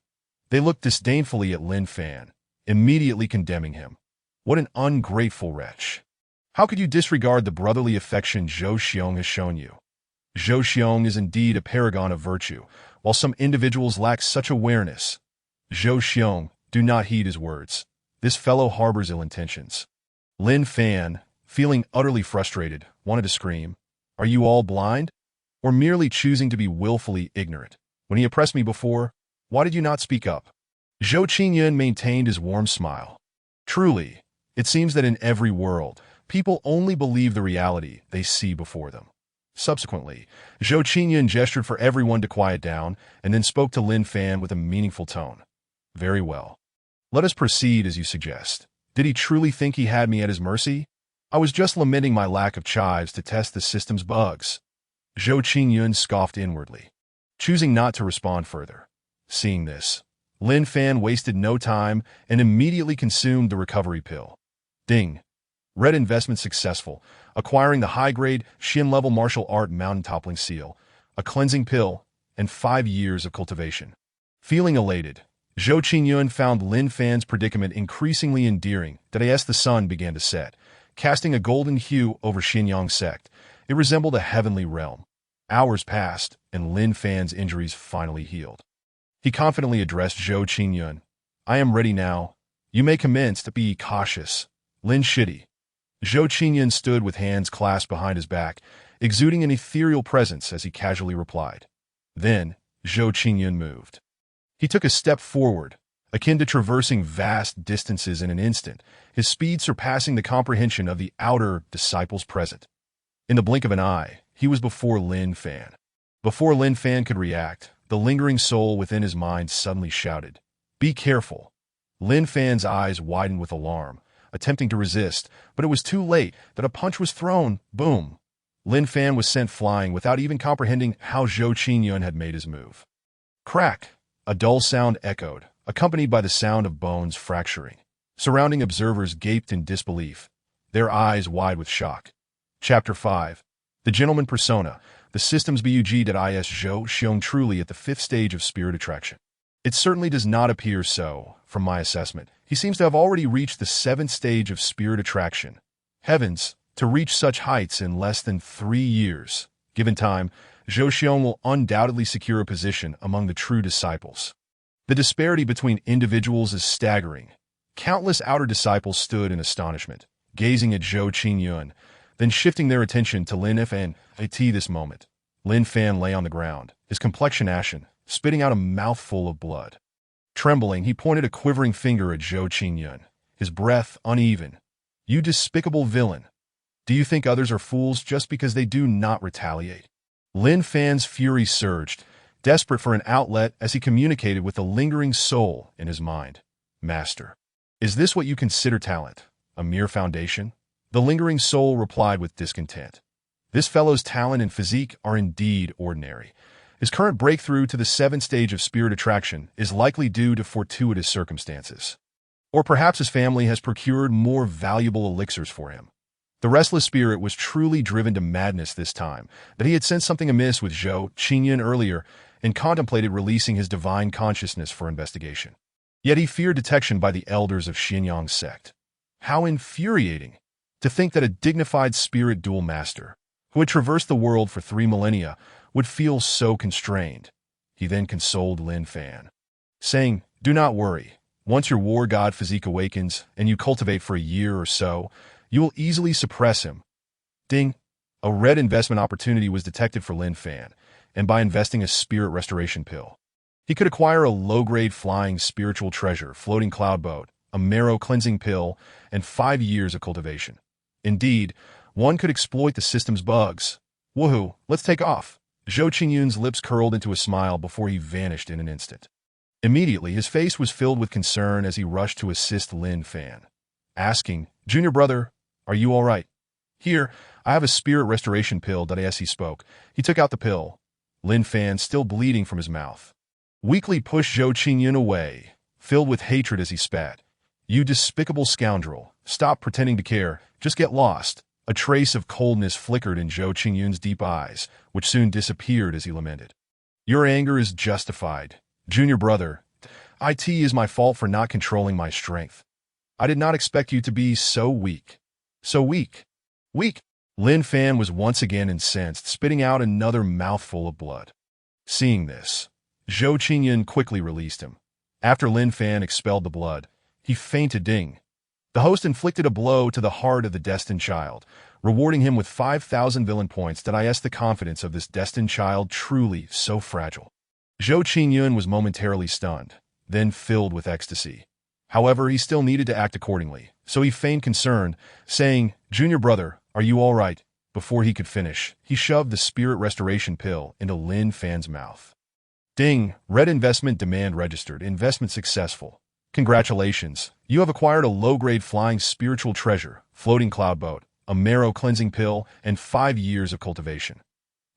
They looked disdainfully at Lin Fan, immediately condemning him. What an ungrateful wretch! How could you disregard the brotherly affection Zhou Xiong has shown you? Zhou Xiong is indeed a paragon of virtue, while some individuals lack such awareness. Zhou Xiong, do not heed his words. This fellow harbors ill intentions. Lin Fan, feeling utterly frustrated, wanted to scream, "Are you all blind? Or merely choosing to be willfully ignorant? When he oppressed me before, why did you not speak up?" Zhou Qingyun maintained his warm smile. Truly, it seems that in every world, people only believe the reality they see before them. Subsequently, Zhou Qingyun gestured for everyone to quiet down and then spoke to Lin Fan with a meaningful tone. "Very well. Let us proceed as you suggest. Did he truly think he had me at his mercy? I was just lamenting my lack of chives to test the system's bugs." Zhou Qingyun scoffed inwardly, choosing not to respond further. Seeing this, Lin Fan wasted no time and immediately consumed the recovery pill. Ding! Red investment successful, acquiring the high-grade, Shin-level martial art mountain-toppling seal, a cleansing pill, and 5 years of cultivation. Feeling elated, Zhou Qingyun found Lin Fan's predicament increasingly endearing that as the sun began to set, casting a golden hue over Xianyang sect. It resembled a heavenly realm. Hours passed, and Lin Fan's injuries finally healed. He confidently addressed Zhou Qingyun. "I am ready now. You may commence to be cautious. Lin Shidi." Zhou Qingyun stood with hands clasped behind his back, exuding an ethereal presence as he casually replied. Then, Zhou Qingyun moved. He took a step forward, akin to traversing vast distances in an instant, his speed surpassing the comprehension of the outer disciples present. In the blink of an eye, he was before Lin Fan. Before Lin Fan could react, the lingering soul within his mind suddenly shouted, "Be careful." Lin Fan's eyes widened with alarm, attempting to resist, but it was too late that a punch was thrown. Boom! Lin Fan was sent flying without even comprehending how Zhou Qingyun had made his move. Crack! A dull sound echoed, accompanied by the sound of bones fracturing. Surrounding observers gaped in disbelief, their eyes wide with shock. Chapter 5. The Gentleman Persona, the Systems Bug that is Zhou Xiong truly at the 5th stage of spirit attraction. It certainly does not appear so, from my assessment. He seems to have already reached the 7th stage of spirit attraction. Heavens, to reach such heights in less than 3 years. Given time, Zhou Xiong will undoubtedly secure a position among the true disciples. The disparity between individuals is staggering. Countless outer disciples stood in astonishment, gazing at Zhou Qingyun, then shifting their attention to Lin Fan. At this moment, Lin Fan lay on the ground, his complexion ashen, spitting out a mouthful of blood. Trembling, he pointed a quivering finger at Zhou Qingyun, his breath uneven. "You despicable villain! Do you think others are fools just because they do not retaliate?" Lin Fan's fury surged, desperate for an outlet as he communicated with the lingering soul in his mind. "Master, is this what you consider talent? A mere foundation?" The lingering soul replied with discontent. "This fellow's talent and physique are indeed ordinary. His current breakthrough to the 7th stage of spirit attraction is likely due to fortuitous circumstances. Or perhaps his family has procured more valuable elixirs for him." The restless spirit was truly driven to madness this time, that he had sensed something amiss with Zhou Qingyun earlier and contemplated releasing his divine consciousness for investigation. Yet he feared detection by the elders of Xianyang sect. How infuriating! To think that a dignified spirit dual master, who had traversed the world for 3 millennia, would feel so constrained. He then consoled Lin Fan, saying, "Do not worry. Once your war god physique awakens and you cultivate for a year or so, you will easily suppress him." Ding! A red investment opportunity was detected for Lin Fan, and by investing a spirit restoration pill, he could acquire a low-grade flying spiritual treasure, floating cloud boat, a marrow cleansing pill, and 5 years of cultivation. Indeed, one could exploit the system's bugs. Woohoo, let's take off. Zhou Qingyun's lips curled into a smile before he vanished in an instant. Immediately, his face was filled with concern as he rushed to assist Lin Fan, asking, "Junior brother, are you all right?" "Here, I have a spirit restoration pill," as he spoke. He took out the pill. Lin Fan still bleeding from his mouth. Weakly pushed Zhou Qingyun away, filled with hatred as he spat. "You despicable scoundrel, stop pretending to care, just get lost." A trace of coldness flickered in Zhou Qingyun's deep eyes, which soon disappeared as he lamented. "Your anger is justified, junior brother. It is my fault for not controlling my strength. I did not expect you to be so weak. So weak. Weak." Lin Fan was once again incensed, spitting out another mouthful of blood. Seeing this, Zhou Qingyun quickly released him. After Lin Fan expelled the blood, he fainted. Ding. The host inflicted a blow to the heart of the destined child, rewarding him with 5,000 villain points. That the confidence of this destined child truly so fragile. Zhou Qingyun was momentarily stunned, then filled with ecstasy. However, he still needed to act accordingly, so he feigned concern, saying, "Junior brother, are you all right?" Before he could finish, he shoved the spirit restoration pill into Lin Fan's mouth. Ding! Red investment demand registered. Investment successful. Congratulations, you have acquired a low-grade flying spiritual treasure, floating cloud boat, a marrow cleansing pill, and 5 years of cultivation.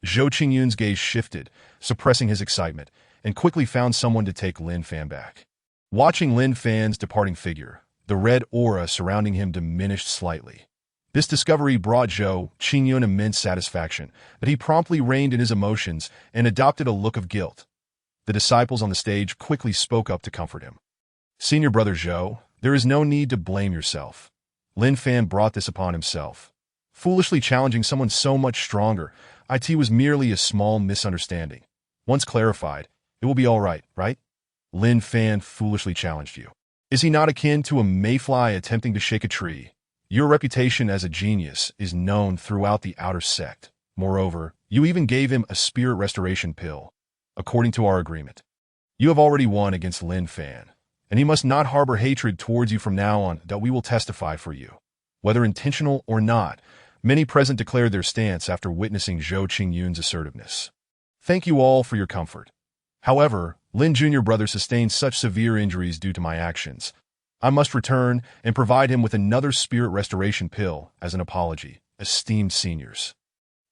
Zhou Qingyun's gaze shifted, suppressing his excitement, and quickly found someone to take Lin Fan back. Watching Lin Fan's departing figure, the red aura surrounding him diminished slightly. This discovery brought Zhou Qingyun immense satisfaction, but he promptly reined in his emotions and adopted a look of guilt. The disciples on the stage quickly spoke up to comfort him. "Senior brother Zhou, there is no need to blame yourself. Lin Fan brought this upon himself. Foolishly challenging someone so much stronger, it was merely a small misunderstanding. Once clarified, it will be all right, right? Lin Fan foolishly challenged you. Is he not akin to a mayfly attempting to shake a tree? Your reputation as a genius is known throughout the outer sect. Moreover, you even gave him a spirit restoration pill. According to our agreement, you have already won against Lin Fan, and he must not harbor hatred towards you from now on. That we will testify for you. Whether intentional or not, many present declared their stance after witnessing Zhou Qingyun's assertiveness. Thank you all for your comfort. However, Lin Jr. brother sustained such severe injuries due to my actions. I must return and provide him with another spirit restoration pill as an apology, esteemed seniors.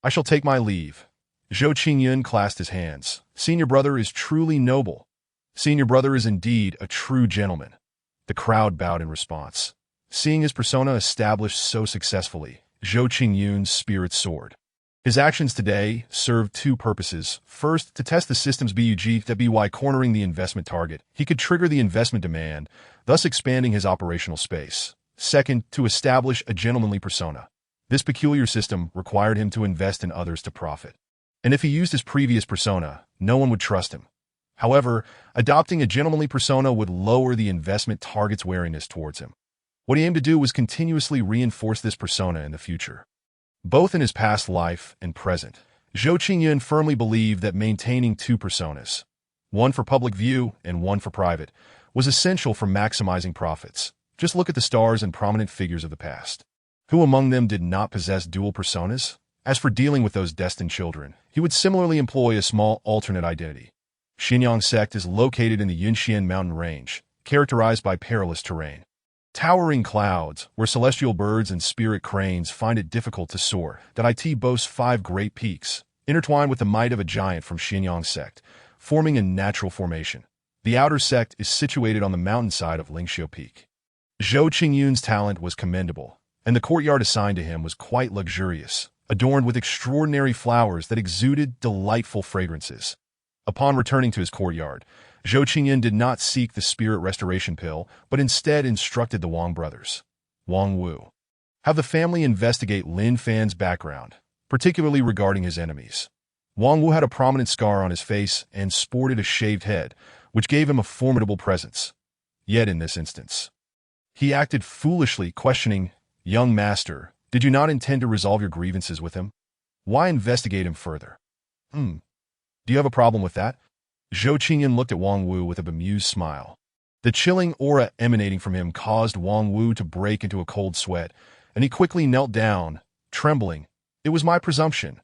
I shall take my leave." Zhou Qingyun clasped his hands. "Senior brother is truly noble. Senior brother is indeed a true gentleman." The crowd bowed in response. Seeing his persona established so successfully, Zhou Qingyun's spirit soared. His actions today served 2 purposes. First, to test the system's bug that by cornering the investment target, he could trigger the investment demand, thus expanding his operational space. Second, to establish a gentlemanly persona. This peculiar system required him to invest in others to profit. And if he used his previous persona, no one would trust him. However, adopting a gentlemanly persona would lower the investment target's wariness towards him. What he aimed to do was continuously reinforce this persona in the future. Both in his past life and present, Zhou Qingyun firmly believed that maintaining 2 personas, one for public view and one for private, was essential for maximizing profits. Just look at the stars and prominent figures of the past. Who among them did not possess dual personas? As for dealing with those destined children, he would similarly employ a small alternate identity. Xianyang sect is located in the Yunxian mountain range, characterized by perilous terrain. Towering clouds, where celestial birds and spirit cranes find it difficult to soar, that it boasts 5 great peaks, intertwined with the might of a giant from Xianyang sect, forming a natural formation. The outer sect is situated on the mountainside of Lingxiu Peak. Zhou Qingyun's talent was commendable, and the courtyard assigned to him was quite luxurious, adorned with extraordinary flowers that exuded delightful fragrances. Upon returning to his courtyard, Zhou Qingyun did not seek the spirit restoration pill, but instead instructed the Wang brothers, Wang Wu, have the family investigate Lin Fan's background, particularly regarding his enemies. Wang Wu had a prominent scar on his face and sported a shaved head, which gave him a formidable presence. Yet in this instance, he acted foolishly, questioning, "Young master, did you not intend to resolve your grievances with him? Why investigate him further? Do you have a problem with that?" Zhou Qingyun looked at Wang Wu with a bemused smile. The chilling aura emanating from him caused Wang Wu to break into a cold sweat, and he quickly knelt down, trembling. It was my presumption.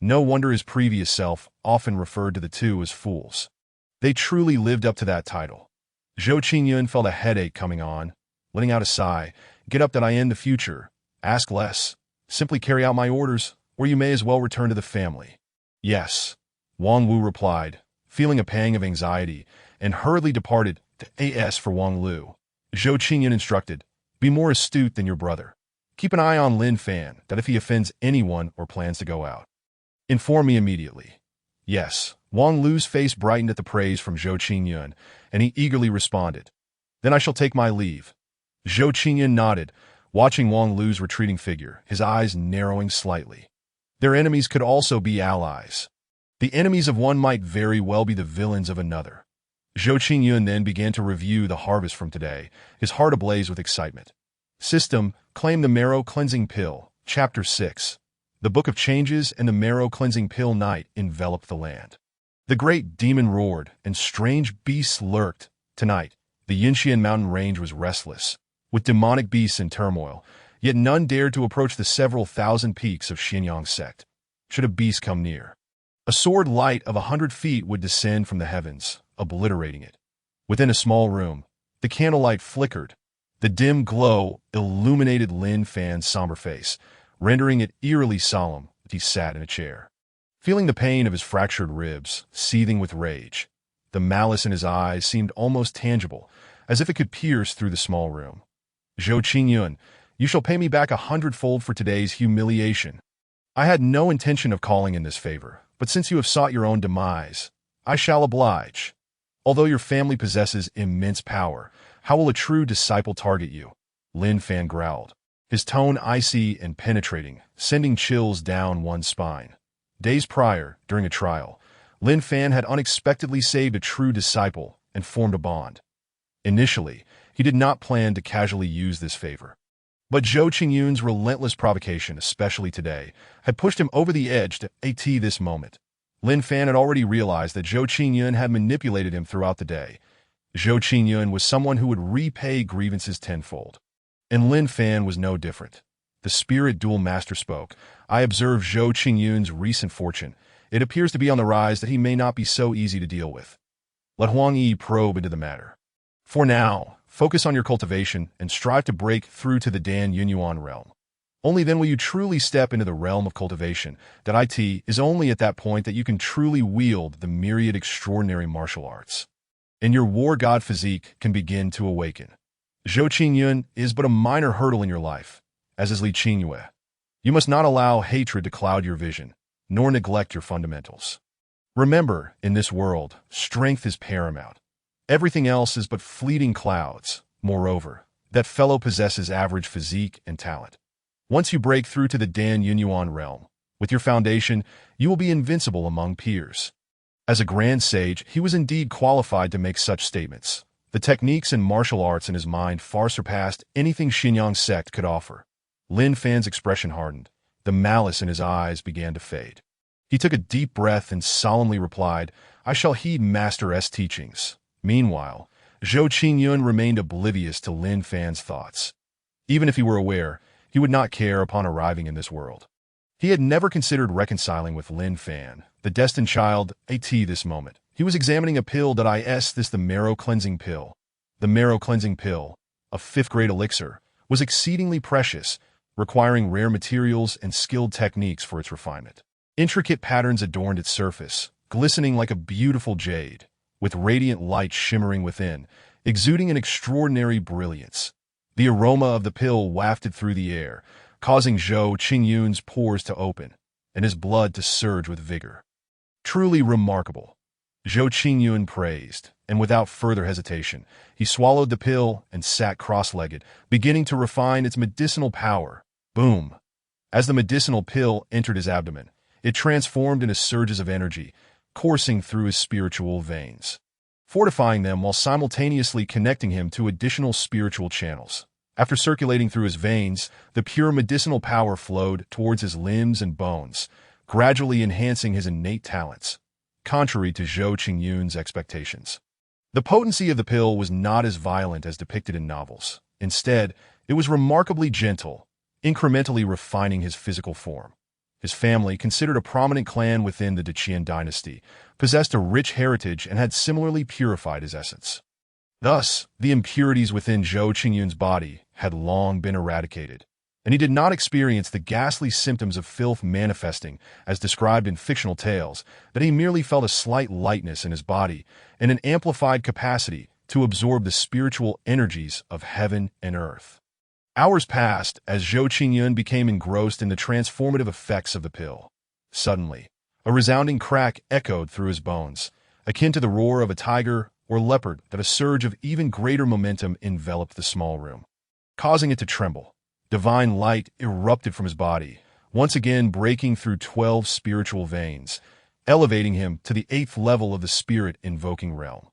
No wonder his previous self often referred to the two as fools. They truly lived up to that title. Zhou Qingyun felt a headache coming on, letting out a sigh. "Get up that I in the future. Ask less. Simply carry out my orders, or you may as well return to the family." "Yes." Wang Wu replied, feeling a pang of anxiety, and hurriedly departed to AS for Wang Lu. Zhou Qingyun instructed, "Be more astute than your brother. Keep an eye on Lin Fan, that if he offends anyone or plans to go out, inform me immediately." Yes, Wang Lu's face brightened at the praise from Zhou Qingyun, and he eagerly responded, "Then I shall take my leave." Zhou Qingyun nodded, watching Wang Lu's retreating figure, his eyes narrowing slightly. Their enemies could also be allies. The enemies of one might very well be the villains of another. Zhou Qingyun then began to review the harvest from today, his heart ablaze with excitement. System, claim the marrow cleansing pill. Chapter 6. The Book of Changes and the marrow cleansing pill night enveloped the land. The great demon roared, and strange beasts lurked. Tonight, the Yinxian mountain range was restless, with demonic beasts in turmoil, yet none dared to approach the several thousand peaks of Xianyang sect. Should a beast come near, a sword light of 100 feet would descend from the heavens, obliterating it. Within a small room, the candlelight flickered. The dim glow illuminated Lin Fan's somber face, rendering it eerily solemn as he sat in a chair. Feeling the pain of his fractured ribs, seething with rage, the malice in his eyes seemed almost tangible, as if it could pierce through the small room. "Zhou Qingyun, you shall pay me back 100-fold for today's humiliation. I had no intention of calling in this favor, but since you have sought your own demise, I shall oblige. Although your family possesses immense power, how will a true disciple target you?" Lin Fan growled, his tone icy and penetrating, sending chills down one's spine. Days prior, during a trial, Lin Fan had unexpectedly saved a true disciple and formed a bond. Initially, he did not plan to casually use this favor. But Zhou Qingyun's relentless provocation, especially today, had pushed him over the edge to AT this moment. Lin Fan had already realized that Zhou Qingyun had manipulated him throughout the day. Zhou Qingyun was someone who would repay grievances tenfold. And Lin Fan was no different. The spirit dual master spoke. "I observe Zhou Qingyun's recent fortune. It appears to be on the rise that he may not be so easy to deal with. Let Huang Yi probe into the matter. For now, focus on your cultivation and strive to break through to the Dan Yunyuan realm. Only then will you truly step into the realm of cultivation. That it is only at that point that you can truly wield the myriad extraordinary martial arts. And your war god physique can begin to awaken. Zhou Qingyun is but a minor hurdle in your life, as is Li Qingyue. You must not allow hatred to cloud your vision, nor neglect your fundamentals. Remember, in this world, strength is paramount. Everything else is but fleeting clouds. Moreover, that fellow possesses average physique and talent. Once you break through to the Dan Yunyuan realm, with your foundation, you will be invincible among peers." As a grand sage, he was indeed qualified to make such statements. The techniques and martial arts in his mind far surpassed anything Xianyang sect could offer. Lin Fan's expression hardened. The malice in his eyes began to fade. He took a deep breath and solemnly replied, "I shall heed Master S' teachings." Meanwhile, Zhou Qingyun remained oblivious to Lin Fan's thoughts. Even if he were aware, he would not care upon arriving in this world. He had never considered reconciling with Lin Fan, the destined child, this moment. He was examining a pill that this the marrow cleansing pill. The marrow cleansing pill, a 5th-grade elixir, was exceedingly precious, requiring rare materials and skilled techniques for its refinement. Intricate patterns adorned its surface, glistening like a beautiful jade, with radiant light shimmering within, exuding an extraordinary brilliance. The aroma of the pill wafted through the air, causing Zhou Qingyun's pores to open, and his blood to surge with vigor. Truly remarkable, Zhou Qingyun praised, and without further hesitation, he swallowed the pill and sat cross-legged, beginning to refine its medicinal power. Boom! As the medicinal pill entered his abdomen, it transformed into surges of energy, coursing through his spiritual veins, fortifying them while simultaneously connecting him to additional spiritual channels. After circulating through his veins, the pure medicinal power flowed towards his limbs and bones, gradually enhancing his innate talents, contrary to Zhou Qingyun's expectations. The potency of the pill was not as violent as depicted in novels. Instead, it was remarkably gentle, incrementally refining his physical form. His family, considered a prominent clan within the Deqian dynasty, possessed a rich heritage and had similarly purified his essence. Thus, the impurities within Zhou Qingyun's body had long been eradicated, and he did not experience the ghastly symptoms of filth manifesting, as described in fictional tales, that he merely felt a slight lightness in his body and an amplified capacity to absorb the spiritual energies of heaven and earth. Hours passed as Zhou Qingyun became engrossed in the transformative effects of the pill. Suddenly, a resounding crack echoed through his bones, akin to the roar of a tiger or leopard, that a surge of even greater momentum enveloped the small room, causing it to tremble. Divine light erupted from his body, once again breaking through 12 spiritual veins, elevating him to the 8th level of the spirit-invoking realm.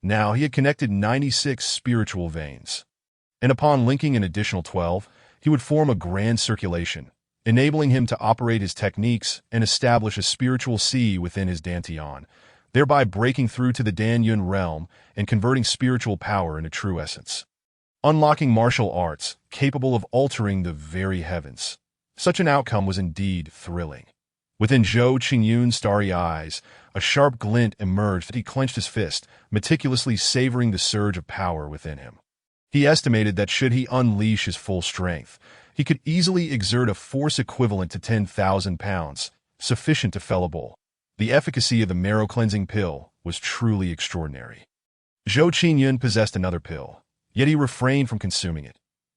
Now he had connected 96 spiritual veins, and upon linking an additional 12, he would form a grand circulation, enabling him to operate his techniques and establish a spiritual sea within his dantian, thereby breaking through to the Danyun realm and converting spiritual power into true essence, unlocking martial arts capable of altering the very heavens. Such an outcome was indeed thrilling. Within Zhou Qingyun's starry eyes, a sharp glint emerged as he clenched his fist, meticulously savoring the surge of power within him. He estimated that should he unleash his full strength, he could easily exert a force equivalent to 10,000 pounds, sufficient to fell a bull. The efficacy of the marrow-cleansing pill was truly extraordinary. Zhou Qingyun possessed another pill, yet he refrained from consuming it.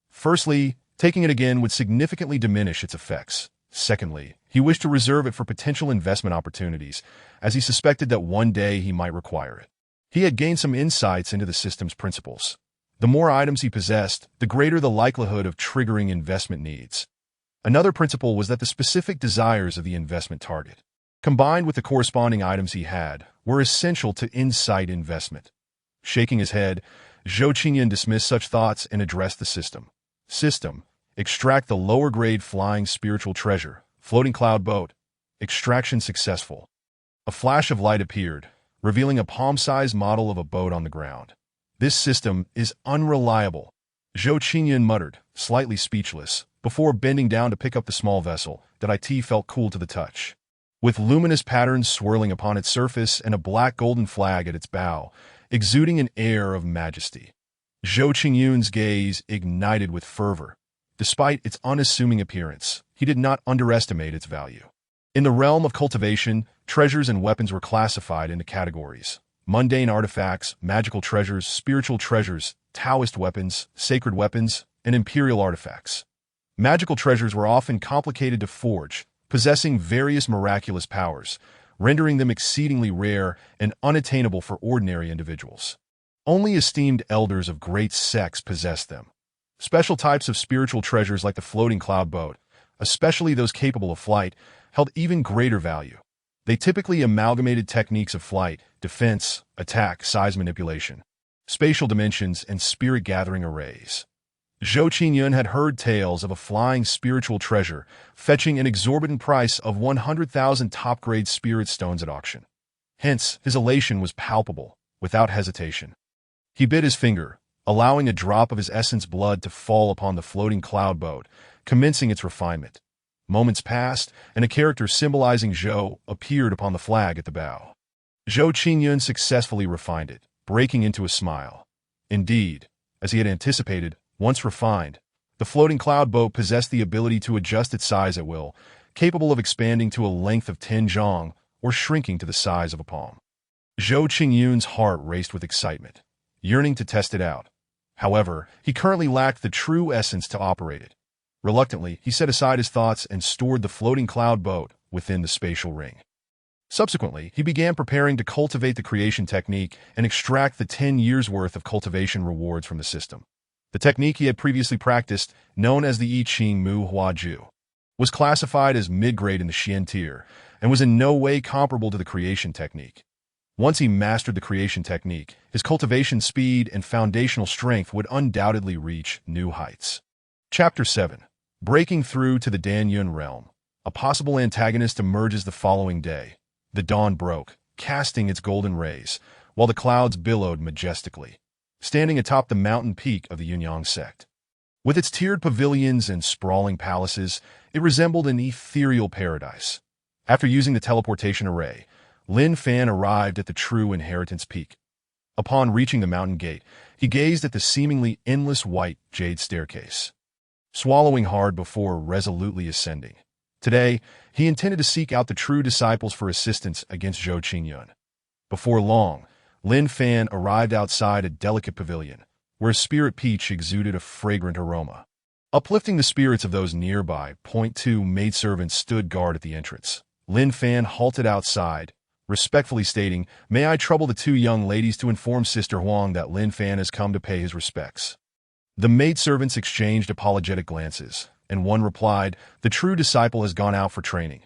Firstly, taking it again would significantly diminish its effects. Secondly, he wished to reserve it for potential investment opportunities, as he suspected that one day he might require it. He had gained some insights into the system's principles. The more items he possessed, the greater the likelihood of triggering investment needs. Another principle was that the specific desires of the investment target, combined with the corresponding items he had, were essential to insight investment. Shaking his head, Zhou Qingyun dismissed such thoughts and addressed the system. System: extract the lower-grade flying spiritual treasure, floating cloud boat. Extraction successful. A flash of light appeared, revealing a palm-sized model of a boat on the ground. This system is unreliable, Zhou Qingyun muttered, slightly speechless, before bending down to pick up the small vessel that it felt cool to the touch. With luminous patterns swirling upon its surface and a black golden flag at its bow, exuding an air of majesty. Zhou Qingyun's gaze ignited with fervor. Despite its unassuming appearance, he did not underestimate its value. In the realm of cultivation, treasures and weapons were classified into categories: mundane artifacts, magical treasures, spiritual treasures, Taoist weapons, sacred weapons, and imperial artifacts. Magical treasures were often complicated to forge, possessing various miraculous powers, rendering them exceedingly rare and unattainable for ordinary individuals. Only esteemed elders of great sects possessed them. Special types of spiritual treasures like the floating cloud boat, especially those capable of flight, held even greater value. They typically amalgamated techniques of flight, defense, attack, size manipulation, spatial dimensions, and spirit-gathering arrays. Zhou Qingyun had heard tales of a flying spiritual treasure fetching an exorbitant price of 100,000 top-grade spirit stones at auction. Hence, his elation was palpable, without hesitation. He bit his finger, allowing a drop of his essence blood to fall upon the floating cloud boat, commencing its refinement. Moments passed, and a character symbolizing Zhou appeared upon the flag at the bow. Zhou Qingyun successfully refined it, breaking into a smile. Indeed, as he had anticipated, once refined, the floating cloud boat possessed the ability to adjust its size at will, capable of expanding to a length of 10 zhang or shrinking to the size of a palm. Zhou Qingyun's heart raced with excitement, yearning to test it out. However, he currently lacked the true essence to operate it. Reluctantly, he set aside his thoughts and stored the floating cloud boat within the spatial ring. Subsequently, he began preparing to cultivate the creation technique and extract the 10 years' worth of cultivation rewards from the system. The technique he had previously practiced, known as the I Ching Mu Hua Ju, was classified as mid-grade in the Xian tier and was in no way comparable to the creation technique. Once he mastered the creation technique, his cultivation speed and foundational strength would undoubtedly reach new heights. Chapter 7. Breaking through to the Danyun realm. A possible antagonist emerges the following day. The dawn broke, casting its golden rays, while the clouds billowed majestically, standing atop the mountain peak of the Yunyang sect. With its tiered pavilions and sprawling palaces, it resembled an ethereal paradise. After using the teleportation array, Lin Fan arrived at the true inheritance peak. Upon reaching the mountain gate, he gazed at the seemingly endless white jade staircase. swallowing hard before resolutely ascending. Today, he intended to seek out the true disciples for assistance against Zhou Qingyun. Before long, Lin Fan arrived outside a delicate pavilion, where a spirit peach exuded a fragrant aroma. Uplifting the spirits of those nearby, two maidservants stood guard at the entrance. Lin Fan halted outside, respectfully stating, "May I trouble the two young ladies to inform Sister Huang that Lin Fan has come to pay his respects?" The maidservants exchanged apologetic glances, and one replied, "The true disciple has gone out for training.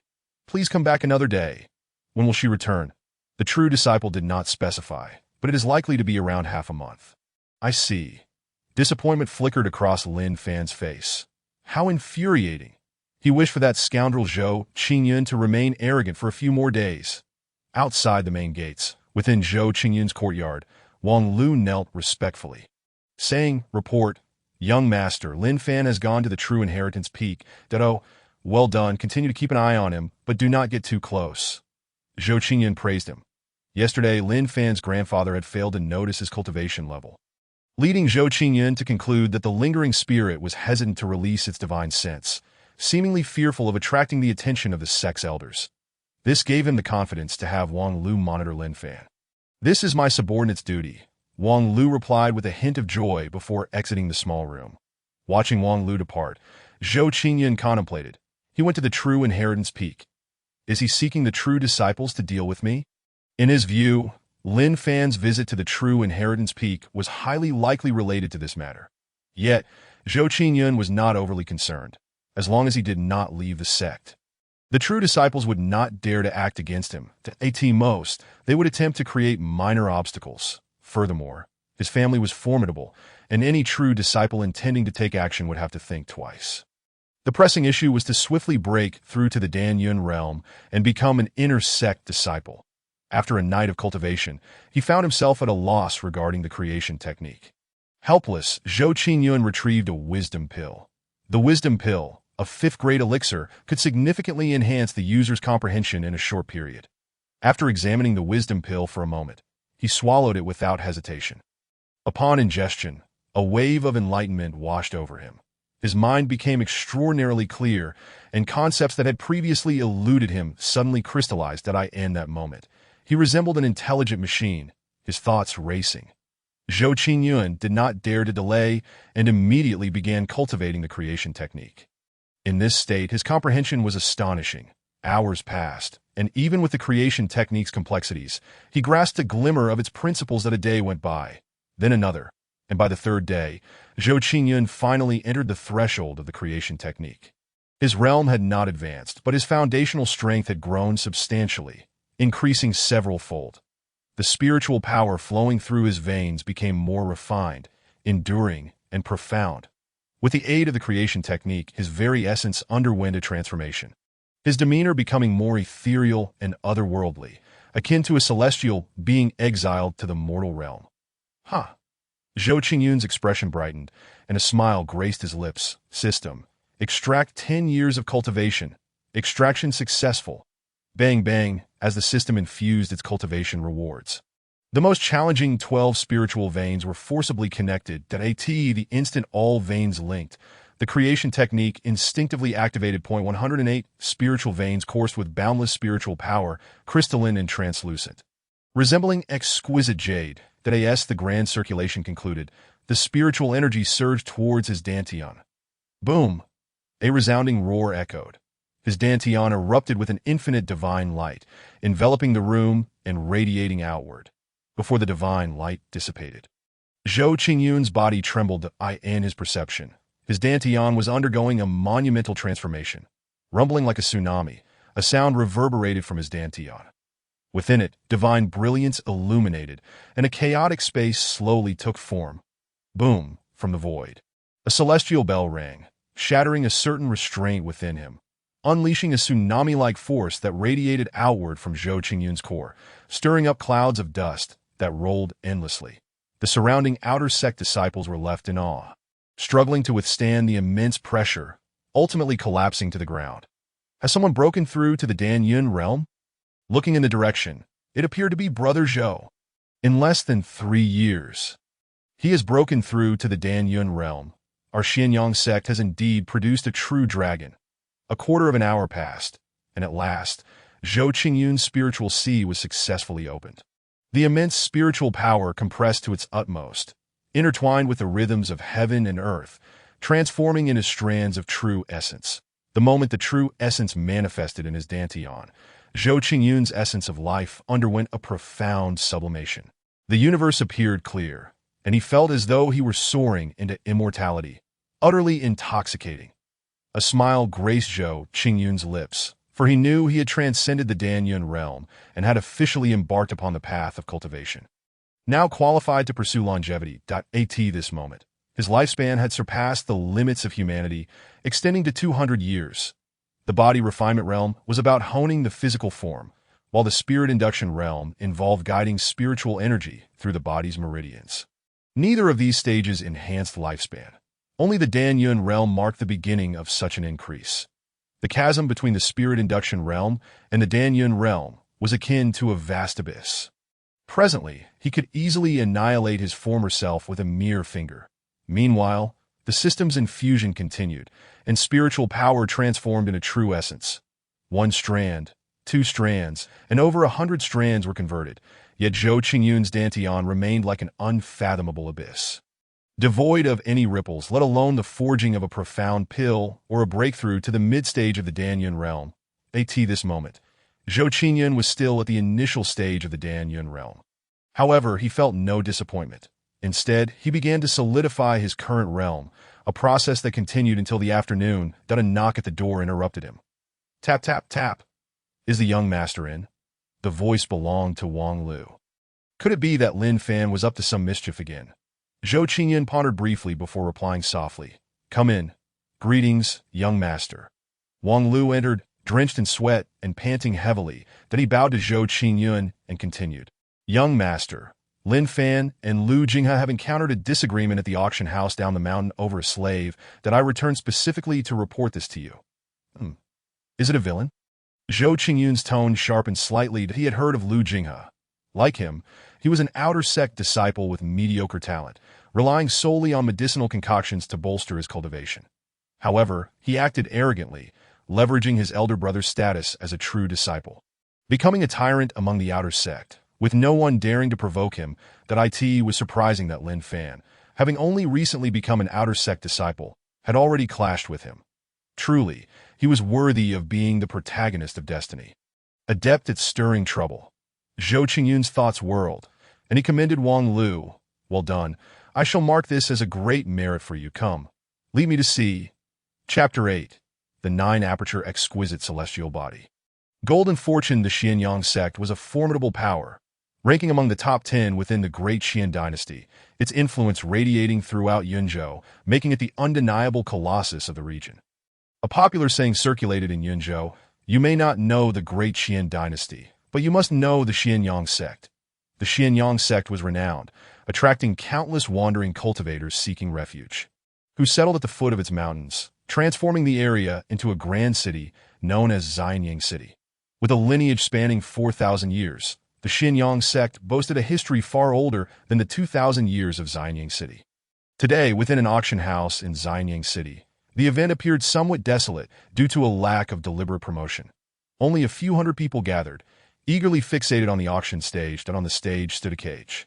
Please come back another day." "When will she return?" The true disciple did not specify, but it is likely to be around half a month. "I see." Disappointment flickered across Lin Fan's face. How infuriating. He wished for that scoundrel Zhou Qingyun to remain arrogant for a few more days. Outside the main gates, within Zhou Qingyun's courtyard, Wang Lu knelt respectfully, saying, "Report, young master, Lin Fan has gone to the True Inheritance Peak. Ditto, well done, continue to keep an eye on him, but do not get too close." Zhou Qingyun praised him. Yesterday, Lin Fan's grandfather had failed to notice his cultivation level, leading Zhou Qingyun to conclude that the lingering spirit was hesitant to release its divine sense, seemingly fearful of attracting the attention of the sect's elders. This gave him the confidence to have Wang Lu monitor Lin Fan. "This is my subordinate's duty," Wang Lu replied with a hint of joy before exiting the small room. Watching Wang Lu depart, Zhou Qingyun contemplated. He went to the True Inheritance Peak. Is he seeking the true disciples to deal with me? In his view, Lin Fan's visit to the True Inheritance Peak was highly likely related to this matter. Yet, Zhou Qingyun was not overly concerned, as long as he did not leave the sect. The true disciples would not dare to act against him. At most, they would attempt to create minor obstacles. Furthermore, his family was formidable, and any true disciple intending to take action would have to think twice. The pressing issue was to swiftly break through to the Danyun realm and become an inner sect disciple. After a night of cultivation, he found himself at a loss regarding the creation technique. Helpless, Zhou Qingyun retrieved a wisdom pill. The wisdom pill, a fifth-grade elixir, could significantly enhance the user's comprehension in a short period. After examining the wisdom pill for a moment, he swallowed it without hesitation. Upon ingestion, a wave of enlightenment washed over him. His mind became extraordinarily clear, and concepts that had previously eluded him suddenly crystallized in that moment. He resembled an intelligent machine, his thoughts racing. Zhou Qingyun did not dare to delay and immediately began cultivating the creation technique. In this state, his comprehension was astonishing. Hours passed, and even with the creation technique's complexities, he grasped a glimmer of its principles that a day went by, then another, and by the third day, Zhou Qingyun finally entered the threshold of the creation technique. His realm had not advanced, but his foundational strength had grown substantially, increasing several-fold. The spiritual power flowing through his veins became more refined, enduring, and profound. With the aid of the creation technique, his very essence underwent a transformation, his demeanor becoming more ethereal and otherworldly, akin to a celestial being exiled to the mortal realm. "Huh." Zhou Qingyun's expression brightened, and a smile graced his lips. System. Extract 10 years of cultivation. Extraction successful. Bang bang, as the system infused its cultivation rewards. The most challenging 12 spiritual veins were forcibly connected. The instant all veins linked, the creation technique instinctively activated. 108 spiritual veins coursed with boundless spiritual power, crystalline and translucent. Resembling exquisite jade, the grand circulation concluded. The spiritual energy surged towards his dantian. Boom! A resounding roar echoed. His dantian erupted with an infinite divine light, enveloping the room and radiating outward, before the divine light dissipated. Zhou Qingyun's body trembled in his perception. His dantian was undergoing a monumental transformation. Rumbling like a tsunami, a sound reverberated from his dantian. Within it, divine brilliance illuminated, and a chaotic space slowly took form. Boom! From the void, a celestial bell rang, shattering a certain restraint within him, unleashing a tsunami-like force that radiated outward from Zhou Qingyun's core, stirring up clouds of dust that rolled endlessly. The surrounding outer sect disciples were left in awe, struggling to withstand the immense pressure, ultimately collapsing to the ground. Has someone broken through to the Danyun realm? Looking in the direction, it appeared to be Brother Zhou. In less than 3 years, he has broken through to the Danyun realm. our Xianyang sect has indeed produced a true dragon. A quarter of an hour passed, and at last, Zhou Qingyun's spiritual sea was successfully opened. The immense spiritual power compressed to its utmost, intertwined with the rhythms of heaven and earth, transforming into strands of true essence. The moment the true essence manifested in his dantian, Zhou Qingyun's essence of life underwent a profound sublimation. The universe appeared clear, and he felt as though he were soaring into immortality, utterly intoxicating. A smile graced Zhou Qingyun's lips, for he knew he had transcended the Danyun realm and had officially embarked upon the path of cultivation. Now qualified to pursue longevity, at this moment, his lifespan had surpassed the limits of humanity, extending to 200 years. The body refinement realm was about honing the physical form, while the spirit induction realm involved guiding spiritual energy through the body's meridians. Neither of these stages enhanced lifespan. Only the Danyun realm marked the beginning of such an increase. The chasm between the spirit induction realm and the Danyun realm was akin to a vast abyss. Presently, he could easily annihilate his former self with a mere finger. Meanwhile, the system's infusion continued, and spiritual power transformed into true essence. 1 strand, 2 strands, and over 100 strands were converted, yet Zhou Qingyun's dantian remained like an unfathomable abyss. Devoid of any ripples, let alone the forging of a profound pill or a breakthrough to the mid-stage of the Danyun realm. At this moment, Zhou Qingyun was still at the initial stage of the Danyun realm. However, he felt no disappointment. Instead, he began to solidify his current realm, a process that continued until the afternoon that a knock at the door interrupted him. Tap, tap, tap. Is the young master in? The voice belonged to Wang Lu. Could it be that Lin Fan was up to some mischief again? Zhou Qingyun pondered briefly before replying softly. Come in. Greetings, young master. Wang Lu entered, drenched in sweat and panting heavily, then he bowed to Zhou Qingyun and continued. Young master, Lin Fan and Lu Jinghe have encountered a disagreement at the auction house down the mountain over a slave that I returned specifically to report this to you. Is it a villain? Zhou Qingyun's tone sharpened slightly that he had heard of Lu Jinghe. Like him, he was an outer sect disciple with mediocre talent, relying solely on medicinal concoctions to bolster his cultivation. However, he acted arrogantly, leveraging his elder brother's status as a true disciple. Becoming a tyrant among the outer sect, with no one daring to provoke him, that it was surprising that Lin Fan, having only recently become an outer sect disciple, had already clashed with him. Truly, he was worthy of being the protagonist of destiny. Adept at stirring trouble. Zhou Qingyun's thoughts whirled, and he commended Wang Lu. Well done. I shall mark this as a great merit for you. Come, lead me to see. Chapter 8. The 9-aperture exquisite celestial body. Golden Fortune, the Xianyang sect, was a formidable power, ranking among the top 10 within the Great Xian dynasty, its influence radiating throughout Yunzhou, making it the undeniable colossus of the region. A popular saying circulated in Yunzhou, you may not know the Great Xian dynasty, but you must know the Xianyang sect. The Xianyang sect was renowned, attracting countless wandering cultivators seeking refuge, who settled at the foot of its mountains, transforming the area into a grand city known as Xianyang City. With a lineage spanning 4,000 years, the Xianyang sect boasted a history far older than the 2,000 years of Xianyang City. Today, within an auction house in Xianyang City, the event appeared somewhat desolate due to a lack of deliberate promotion. Only a few hundred people gathered, eagerly fixated on the auction stage, and on the stage stood a cage,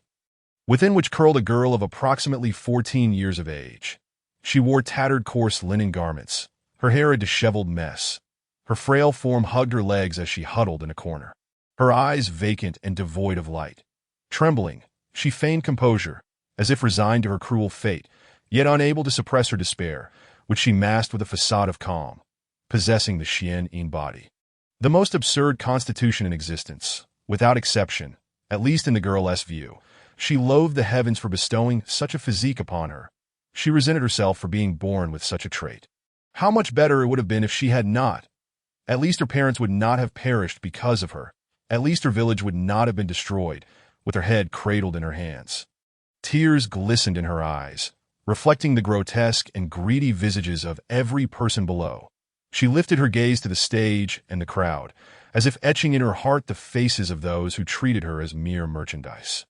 within which curled a girl of approximately 14 years of age. She wore tattered coarse linen garments, her hair a disheveled mess. Her frail form hugged her legs as she huddled in a corner, her eyes vacant and devoid of light. Trembling, she feigned composure, as if resigned to her cruel fate, yet unable to suppress her despair, which she masked with a facade of calm, possessing the Xian body. The most absurd constitution in existence, without exception, at least in the girl's view. She loathed the heavens for bestowing such a physique upon her. She resented herself for being born with such a trait. How much better it would have been if she had not. At least her parents would not have perished because of her. At least her village would not have been destroyed, with her head cradled in her hands. Tears glistened in her eyes, reflecting the grotesque and greedy visages of every person below. She lifted her gaze to the stage and the crowd, as if etching in her heart the faces of those who treated her as mere merchandise.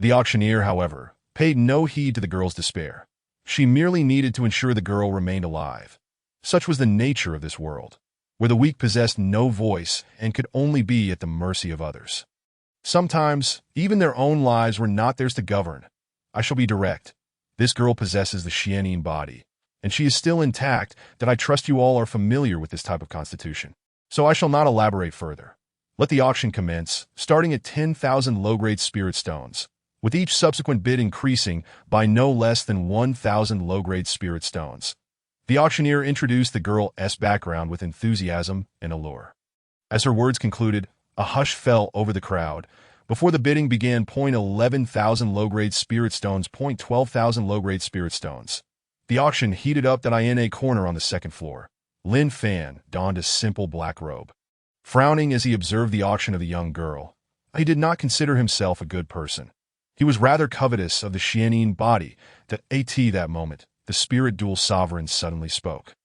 The auctioneer, however, paid no heed to the girl's despair. She merely needed to ensure the girl remained alive. Such was the nature of this world, where the weak possessed no voice and could only be at the mercy of others. Sometimes, even their own lives were not theirs to govern. I shall be direct. This girl possesses the Xianyin body, and she is still intact, that I trust you all are familiar with this type of constitution. So I shall not elaborate further. Let the auction commence, starting at 10,000 low-grade spirit stones, with each subsequent bid increasing by no less than 1,000 low-grade spirit stones. The auctioneer introduced the girl's background with enthusiasm and allure. As her words concluded, a hush fell over the crowd. Before the bidding began, 11,000 low-grade spirit stones, 12,000 low-grade spirit stones. The auction heated up that I in a corner on the second floor. Lin Fan donned a simple black robe. Frowning as he observed the auction of the young girl, he did not consider himself a good person. He was rather covetous of the Xianyin body. That moment, the spirit dual sovereign suddenly spoke.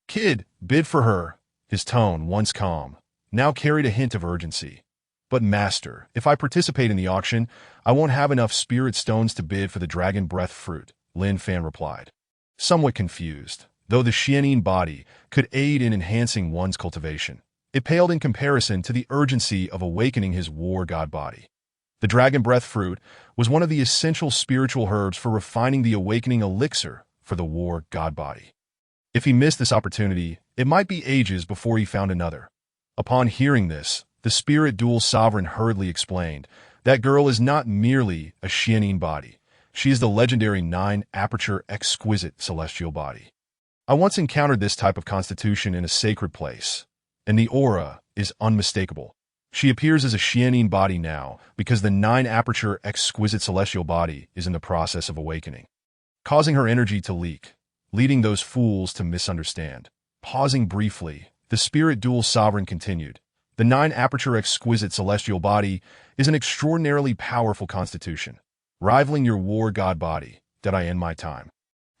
"Kid, bid for her." His tone, once calm, now carried a hint of urgency. "But master, if I participate in the auction, I won't have enough spirit stones to bid for the dragon breath fruit," Lin Fan replied. Somewhat confused, though the Xianyin body could aid in enhancing one's cultivation, it paled in comparison to the urgency of awakening his war god body. The dragon breath fruit was one of the essential spiritual herbs for refining the awakening elixir for the war god body. If he missed this opportunity, it might be ages before he found another. Upon hearing this, the spirit dual sovereign hurriedly explained, "That girl is not merely a Xianyin body. She is the legendary 9-aperture exquisite celestial body. I once encountered this type of constitution in a sacred place, and the aura is unmistakable. She appears as a Xianyin body now because the 9-aperture exquisite celestial body is in the process of awakening, causing her energy to leak, leading those fools to misunderstand." Pausing briefly, the spirit dual sovereign continued, "The 9-aperture exquisite celestial body is an extraordinarily powerful constitution, rivaling your war god body, that I end my time."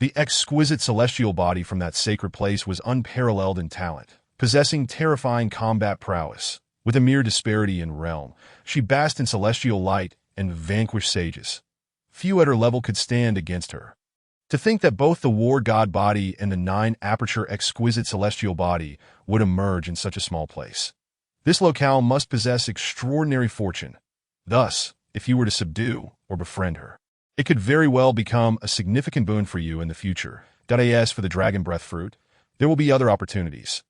The exquisite celestial body from that sacred place was unparalleled in talent, possessing terrifying combat prowess. With a mere disparity in realm, she basked in celestial light and vanquished sages. Few at her level could stand against her. To think that both the war god body and the 9-aperture exquisite celestial body would emerge in such a small place. This locale must possess extraordinary fortune. Thus, if you were to subdue or befriend her, it could very well become a significant boon for you in the future. As for the dragon breath fruit, there will be other opportunities.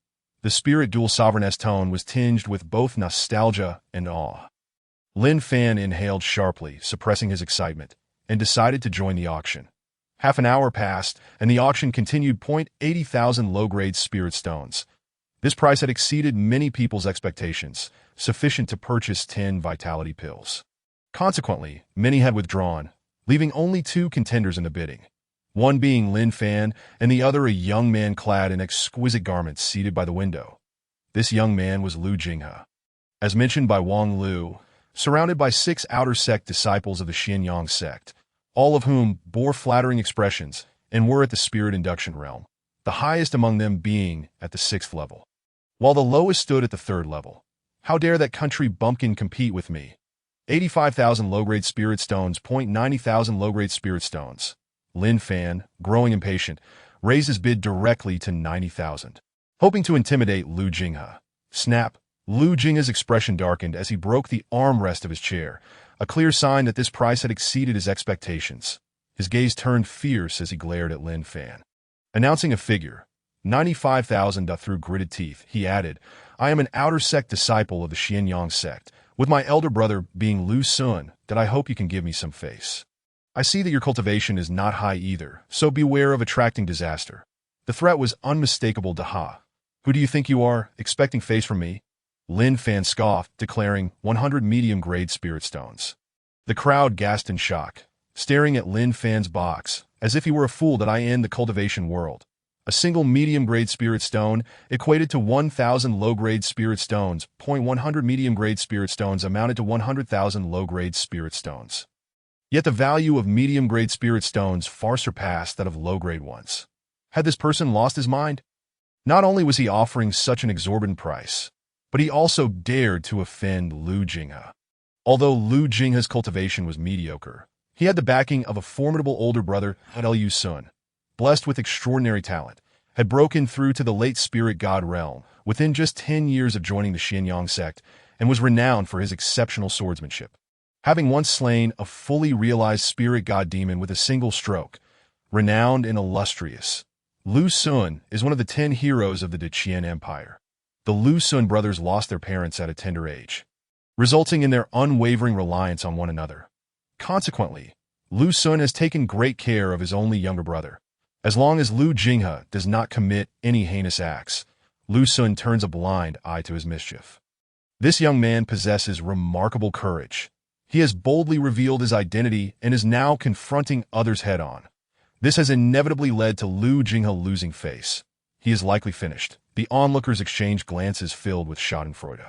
The spirit dual sovereign's tone was tinged with both nostalgia and awe. Lin Fan inhaled sharply, suppressing his excitement, and decided to join the auction. Half an hour passed, and the auction continued. 80,000 low-grade spirit stones. This price had exceeded many people's expectations, sufficient to purchase 10 vitality pills. Consequently, many had withdrawn, leaving only 2 contenders in the bidding, one being Lin Fan and the other a young man clad in exquisite garments seated by the window. This young man was Lu Jinghe. As mentioned by Wang Lu, surrounded by 6 outer sect disciples of the Xianyang sect, all of whom bore flattering expressions and were at the spirit induction realm, the highest among them being at the 6th level, while the lowest stood at the 3rd level. How dare that country bumpkin compete with me? 85,000 low-grade spirit stones, 90,000 low-grade spirit stones. Lin Fan, growing impatient, raised his bid directly to 90,000, hoping to intimidate Lu Jinghe. Snap! Lu Jinghe's expression darkened as he broke the armrest of his chair, a clear sign that this price had exceeded his expectations. His gaze turned fierce as he glared at Lin Fan. Announcing a figure, 95,000. Through gritted teeth, he added, "I am an outer sect disciple of the Xianyang sect, with my elder brother being Lu Sun, that I hope you can give me some face. I see that your cultivation is not high either, so beware of attracting disaster." The threat was unmistakable to Ha. "Who do you think you are, expecting face from me?" Lin Fan scoffed, declaring 100 medium-grade spirit stones. The crowd gasped in shock, staring at Lin Fan's box, as if he were a fool that I end the cultivation world. A single medium-grade spirit stone equated to 1,000 low-grade spirit stones. 100 medium-grade spirit stones amounted to 100,000 low-grade spirit stones. Yet the value of medium-grade spirit stones far surpassed that of low-grade ones. Had this person lost his mind? Not only was he offering such an exorbitant price, but he also dared to offend Lu Jinghe. Although Lu Jinghe's cultivation was mediocre, he had the backing of a formidable older brother, Lu Sun. blessed with extraordinary talent, had broken through to the late spirit god realm within just 10 years of joining the Xianyang sect and was renowned for his exceptional swordsmanship. Having once slain a fully realized spirit god demon with a single stroke, renowned and illustrious, Lu Xun is one of the 10 heroes of the Deqian Empire. The Lu Xun brothers lost their parents at a tender age, resulting in their unwavering reliance on one another. Consequently, Lu Xun has taken great care of his only younger brother. As long as Lu Jinghe does not commit any heinous acts, Lu Xun turns a blind eye to his mischief. This young man possesses remarkable courage. He has boldly revealed his identity and is now confronting others head-on. This has inevitably led to Lu Jinghe losing face. He is likely finished. The onlookers exchange glances filled with schadenfreude.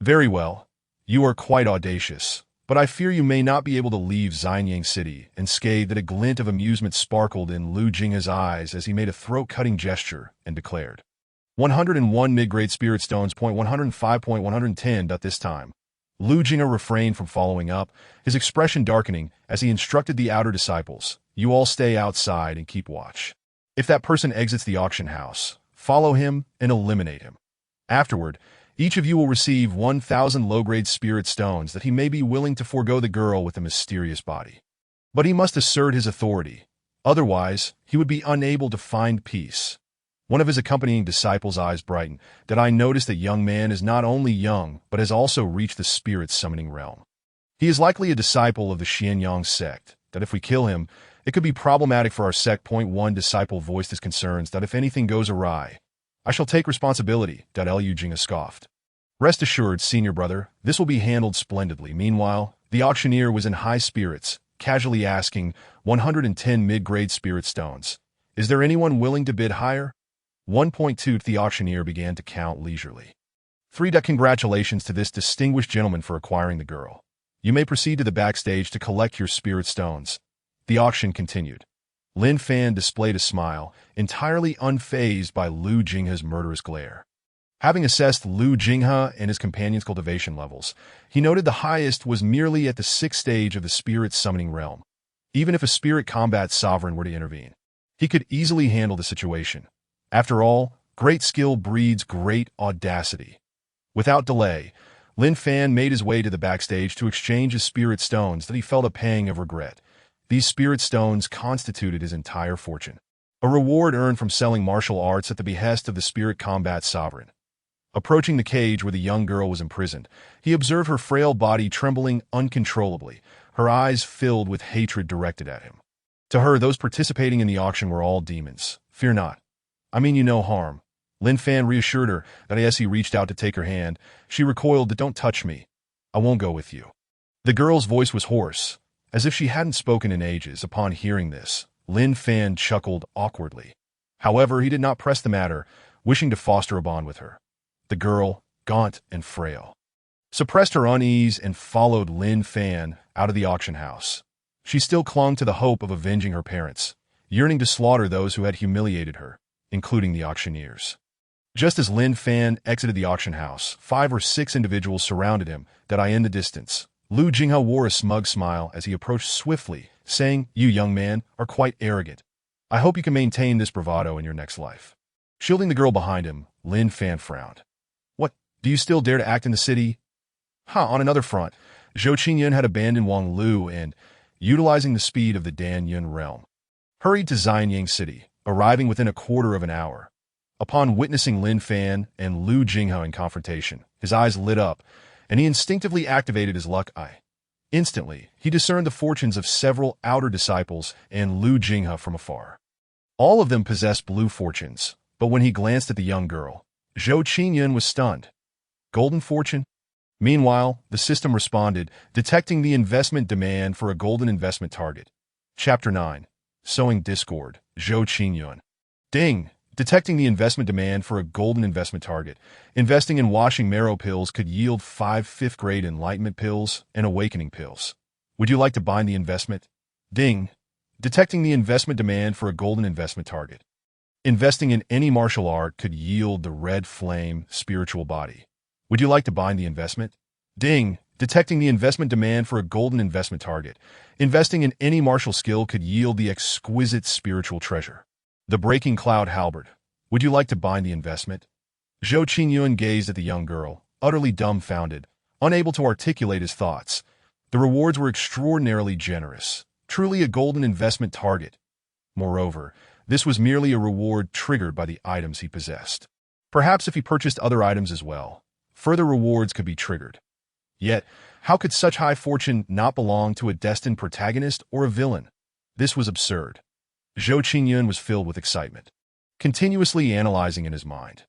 Very well. You are quite audacious, but I fear you may not be able to leave Xianyang City, unscathed. That a glint of amusement sparkled in Lu Jinghe's eyes as he made a throat-cutting gesture and declared, 101 mid-grade spirit stones, point 105.110. This time, Lu Jinghe refrained from following up, his expression darkening as he instructed the outer disciples, you all stay outside and keep watch. If that person exits the auction house, follow him and eliminate him. Afterward, each of you will receive 1,000 low-grade spirit stones that he may be willing to forego the girl with the mysterious body. But he must assert his authority. Otherwise, he would be unable to find peace. One of his accompanying disciples' eyes brightened, that I noticed that young man is not only young, but has also reached the spirit summoning realm. He is likely a disciple of the Xianyang sect, that if we kill him, it could be problematic for our sect. One disciple voiced his concerns that if anything goes awry, I shall take responsibility. Lu Jinghe scoffed. Rest assured, senior brother, this will be handled splendidly. Meanwhile, the auctioneer was in high spirits, casually asking 110 mid-grade spirit stones. Is there anyone willing to bid higher? 1.2. The auctioneer began to count leisurely. 3. Congratulations to this distinguished gentleman for acquiring the girl. You may proceed to the backstage to collect your spirit stones. The auction continued. Lin Fan displayed a smile, entirely unfazed by Lu Jinghe's murderous glare. Having assessed Lu Jinghe and his companion's cultivation levels, he noted the highest was merely at the 6th stage of the spirit summoning realm. Even if a spirit combat sovereign were to intervene, he could easily handle the situation. After all, great skill breeds great audacity. Without delay, Lin Fan made his way to the backstage to exchange his spirit stones that he felt a pang of regret. These spirit stones constituted his entire fortune, a reward earned from selling martial arts at the behest of the spirit combat sovereign. Approaching the cage where the young girl was imprisoned, he observed her frail body trembling uncontrollably, her eyes filled with hatred directed at him. To her, those participating in the auction were all demons. Fear not. I mean you no harm. Lin Fan reassured her that as he reached out to take her hand, she recoiled. Don't touch me. I won't go with you. The girl's voice was hoarse, as if she hadn't spoken in ages. Upon hearing this, Lin Fan chuckled awkwardly. However, he did not press the matter, wishing to foster a bond with her. The girl, gaunt and frail, suppressed her unease and followed Lin Fan out of the auction house. She still clung to the hope of avenging her parents, yearning to slaughter those who had humiliated her, including the auctioneers. Just as Lin Fan exited the auction house, 5 or 6 individuals surrounded him. In the distance, Lu Jinghe wore a smug smile as he approached swiftly, saying, you young man are quite arrogant. I hope you can maintain this bravado in your next life. Shielding the girl behind him, Lin Fan frowned. What, do you still dare to act in the city? On another front, Zhou Qingyun had abandoned Wang Lu and, utilizing the speed of the Dan Yun realm, hurried to Xianyang City, arriving within a quarter of an hour. Upon witnessing Lin Fan and Lu Jinghe in confrontation, his eyes lit up, and he instinctively activated his luck eye. Instantly, he discerned the fortunes of several outer disciples and Lu Jinghe from afar. All of them possessed blue fortunes, but when he glanced at the young girl, Zhou Qingyun was stunned. Golden fortune? Meanwhile, the system responded, detecting the investment demand for a golden investment target. Chapter 9. Sowing Discord, Zhou Qingyun. Ding! Detecting the investment demand for a golden investment target. Investing in washing marrow pills could yield 5 5th-grade enlightenment pills and awakening pills. Would you like to bind the investment? Ding! Detecting the investment demand for a golden investment target. Investing in any martial art could yield the red flame spiritual body. Would you like to bind the investment? Ding! Detecting the investment demand for a golden investment target. Investing in any martial skill could yield the exquisite spiritual treasure. The breaking cloud halberd. Would you like to bind the investment? Zhou Qingyun gazed at the young girl, utterly dumbfounded, unable to articulate his thoughts. The rewards were extraordinarily generous, truly a golden investment target. Moreover, this was merely a reward triggered by the items he possessed. Perhaps if he purchased other items as well, further rewards could be triggered. Yet, how could such high fortune not belong to a destined protagonist or a villain? This was absurd. Zhou Qingyun was filled with excitement, continuously analyzing in his mind.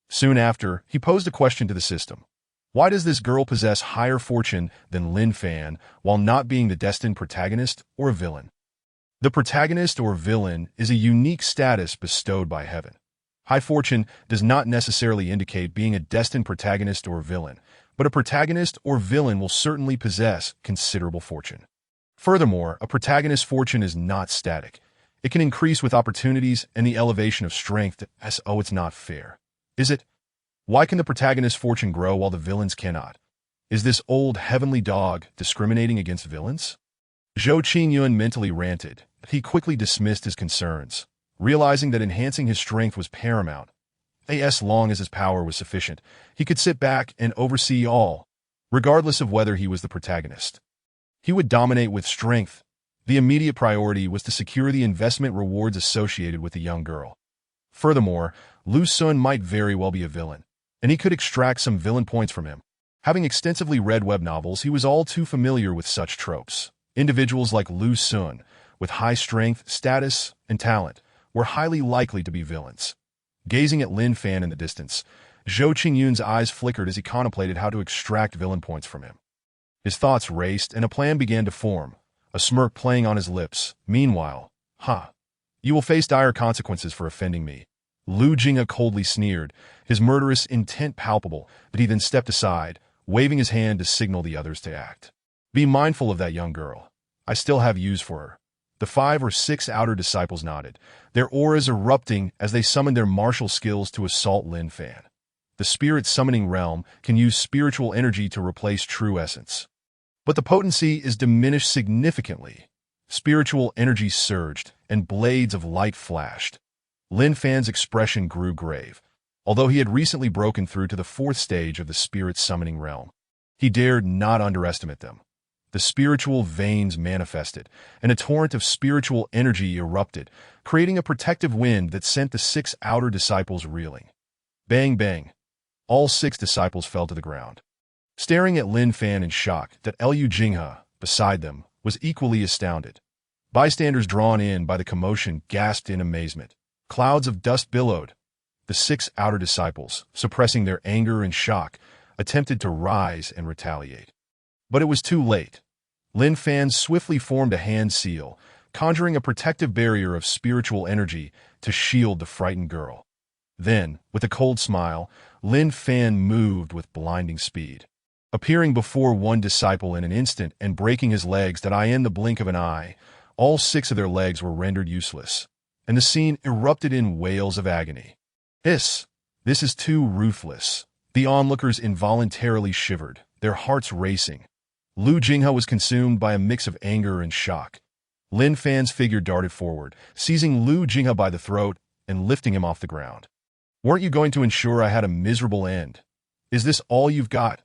Soon after, he posed a question to the system. Why does this girl possess higher fortune than Lin Fan while not being the destined protagonist or a villain? The protagonist or villain is a unique status bestowed by heaven. High fortune does not necessarily indicate being a destined protagonist or villain, but a protagonist or villain will certainly possess considerable fortune. Furthermore, a protagonist's fortune is not static. It can increase with opportunities and the elevation of strength as, oh, it's not fair. Is it? Why can the protagonist's fortune grow while the villain's cannot? Is this old heavenly dog discriminating against villains? Zhou Qingyun mentally ranted, but he quickly dismissed his concerns, realizing that enhancing his strength was paramount. As long as his power was sufficient, he could sit back and oversee all, regardless of whether he was the protagonist. He would dominate with strength. The immediate priority was to secure the investment rewards associated with the young girl. Furthermore, Lu Sun might very well be a villain, and he could extract some villain points from him. Having extensively read web novels, he was all too familiar with such tropes. Individuals like Lu Sun, with high strength, status, and talent, were highly likely to be villains. Gazing at Lin Fan in the distance, Zhou Qingyun's eyes flickered as he contemplated how to extract villain points from him. His thoughts raced, and a plan began to form, a smirk playing on his lips. Meanwhile, you will face dire consequences for offending me. Lu Jinghe coldly sneered, his murderous intent palpable, but he then stepped aside, waving his hand to signal the others to act. Be mindful of that young girl. I still have use for her. The 5 or 6 outer disciples nodded, their auras erupting as they summoned their martial skills to assault Lin Fan. The spirit summoning realm can use spiritual energy to replace true essence. But the potency is diminished significantly. Spiritual energy surged, and blades of light flashed. Lin Fan's expression grew grave. Although he had recently broken through to the 4th stage of the spirit summoning realm, he dared not underestimate them. The spiritual veins manifested, and a torrent of spiritual energy erupted, creating a protective wind that sent the 6 outer disciples reeling. Bang, bang. All 6 disciples fell to the ground. Staring at Lin Fan in shock, that Lu Jinghe, beside them, was equally astounded. Bystanders drawn in by the commotion gasped in amazement. Clouds of dust billowed. The 6 outer disciples, suppressing their anger and shock, attempted to rise and retaliate. But it was too late. Lin Fan swiftly formed a hand seal, conjuring a protective barrier of spiritual energy to shield the frightened girl. Then, with a cold smile, Lin Fan moved with blinding speed, appearing before one disciple in an instant and breaking his legs that in the blink of an eye. All 6 of their legs were rendered useless, and the scene erupted in wails of agony. This is too ruthless. The onlookers involuntarily shivered, their hearts racing. Lu Jinghe was consumed by a mix of anger and shock. Lin Fan's figure darted forward, seizing Lu Jinghe by the throat and lifting him off the ground. Weren't you going to ensure I had a miserable end? Is this all you've got?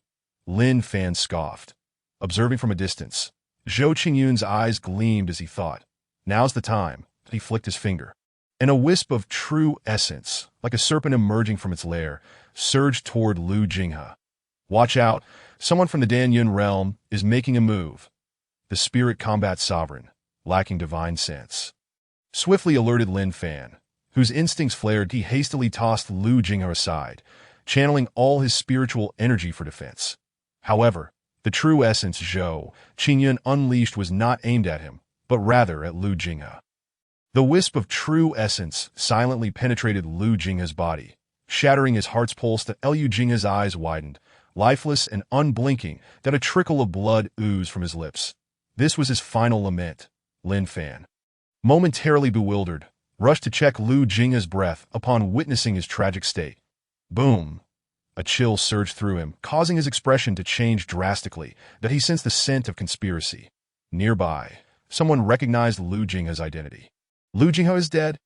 Lin Fan scoffed. Observing from a distance, Zhou Qingyun's eyes gleamed as he thought, now's the time. He flicked his finger, and a wisp of true essence, like a serpent emerging from its lair, surged toward Lu Jinghe. Watch out, someone from the Danyun realm is making a move. The spirit combat sovereign, lacking divine sense, swiftly alerted Lin Fan, whose instincts flared. He hastily tossed Lu Jinghe aside, channeling all his spiritual energy for defense. However, the true essence Zhou Qingyun unleashed was not aimed at him, but rather at Lu Jinghe. The wisp of true essence silently penetrated Lu Jinghe's body, shattering his heart's pulse. That Lu Jinghe's eyes widened, lifeless and unblinking, that a trickle of blood oozed from his lips. This was his final lament. Lin Fan, momentarily bewildered, rushed to check Lu Jinghe's breath upon witnessing his tragic state. Boom! A chill surged through him, causing his expression to change drastically, that he sensed the scent of conspiracy. Nearby, someone recognized Lu Jinghe's identity. Lu Jinghe is dead?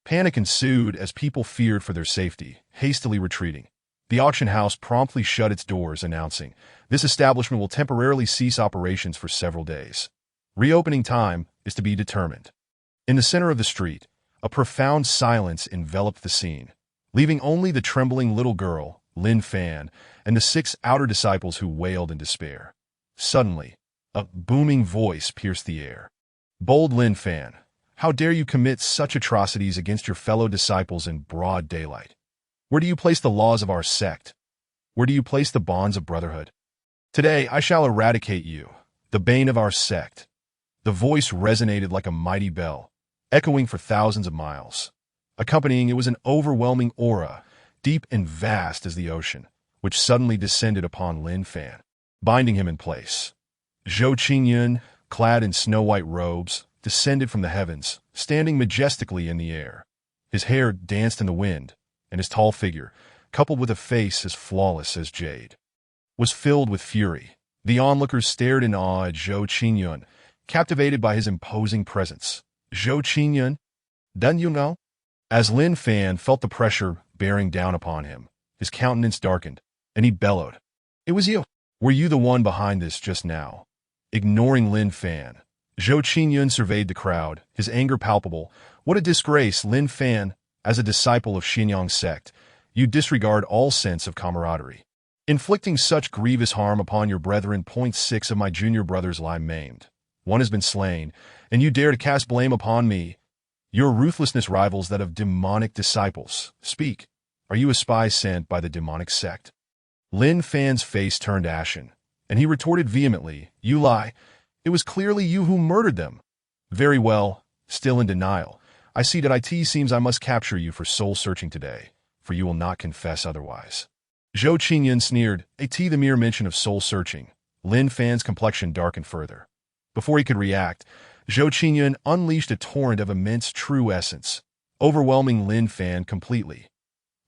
Panic ensued as people feared for their safety, hastily retreating. The auction house promptly shut its doors, announcing, "This establishment will temporarily cease operations for several days. Reopening time is to be determined." In the center of the street, a profound silence enveloped the scene, leaving only the trembling little girl, Lin Fan, and the 6 outer disciples who wailed in despair. Suddenly, a booming voice pierced the air. "Bold Lin Fan, how dare you commit such atrocities against your fellow disciples in broad daylight? Where do you place the laws of our sect? Where do you place the bonds of brotherhood? Today I shall eradicate you, the bane of our sect." The voice resonated like a mighty bell, echoing for thousands of miles. Accompanying it was an overwhelming aura, deep and vast as the ocean, which suddenly descended upon Lin Fan, binding him in place. Zhou Qingyun, clad in snow-white robes, descended from the heavens, standing majestically in the air. His hair danced in the wind, and his tall figure, coupled with a face as flawless as jade, was filled with fury. The onlookers stared in awe at Zhou Qingyun, captivated by his imposing presence. "Zhou Qingyun, don't you know?" As Lin Fan felt the pressure bearing down upon him, his countenance darkened, and he bellowed, "It was you! Were you the one behind this just now?" Ignoring Lin Fan, Zhou Qingyun surveyed the crowd, his anger palpable. "What a disgrace, Lin Fan! As a disciple of Xianyang sect, you disregard all sense of camaraderie. Inflicting such grievous harm upon your brethren. 6 of my junior brothers lie maimed. One has been slain, and you dare to cast blame upon me. Your ruthlessness rivals that of demonic disciples. Speak, are you a spy sent by the demonic sect?" Lin Fan's face turned ashen, and he retorted vehemently, "You lie. It was clearly you who murdered them." "Very well, still in denial. I see that it seems I must capture you for soul-searching today, for you will not confess otherwise." Zhou Qingyun sneered, the mere mention of soul-searching. Lin Fan's complexion darkened further. Before he could react, Zhou Qingyun unleashed a torrent of immense true essence, overwhelming Lin Fan completely.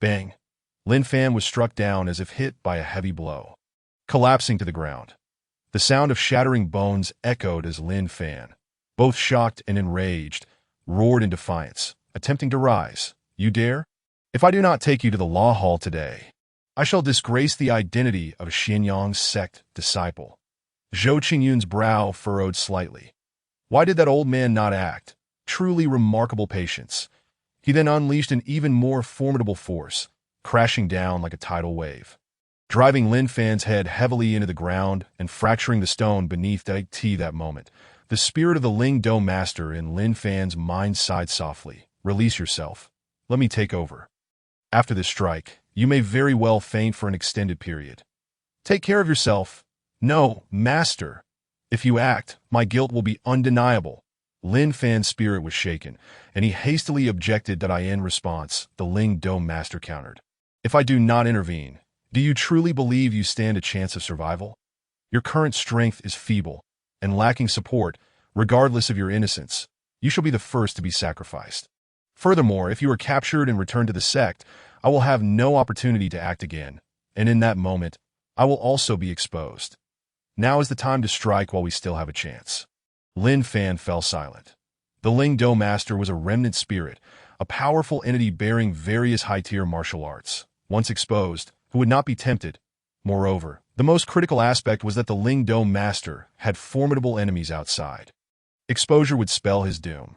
Bang! Lin Fan was struck down as if hit by a heavy blow, collapsing to the ground. The sound of shattering bones echoed as Lin Fan, both shocked and enraged, roared in defiance, attempting to rise. "You dare? If I do not take you to the law hall today, I shall disgrace the identity of a Xianyang sect disciple." Zhou Qingyun's brow furrowed slightly. Why did that old man not act? Truly remarkable patience. He then unleashed an even more formidable force, crashing down like a tidal wave, driving Lin Fan's head heavily into the ground and fracturing the stone beneath that moment. The spirit of the Ling Do master in Lin Fan's mind sighed softly. "Release yourself. Let me take over. After this strike, you may very well faint for an extended period. Take care of yourself." "No, master. If you act, my guilt will be undeniable." Lin Fan's spirit was shaken, and he hastily objected. In response, the Ling Do master countered, "If I do not intervene, do you truly believe you stand a chance of survival? Your current strength is feeble, and lacking support, regardless of your innocence. You shall be the first to be sacrificed. Furthermore, if you are captured and returned to the sect, I will have no opportunity to act again, and in that moment, I will also be exposed. Now is the time to strike while we still have a chance." Lin Fan fell silent. The Ling Do master was a remnant spirit, a powerful entity bearing various high-tier martial arts. Once exposed, who would not be tempted? Moreover, the most critical aspect was that the Ling Do master had formidable enemies outside. Exposure would spell his doom.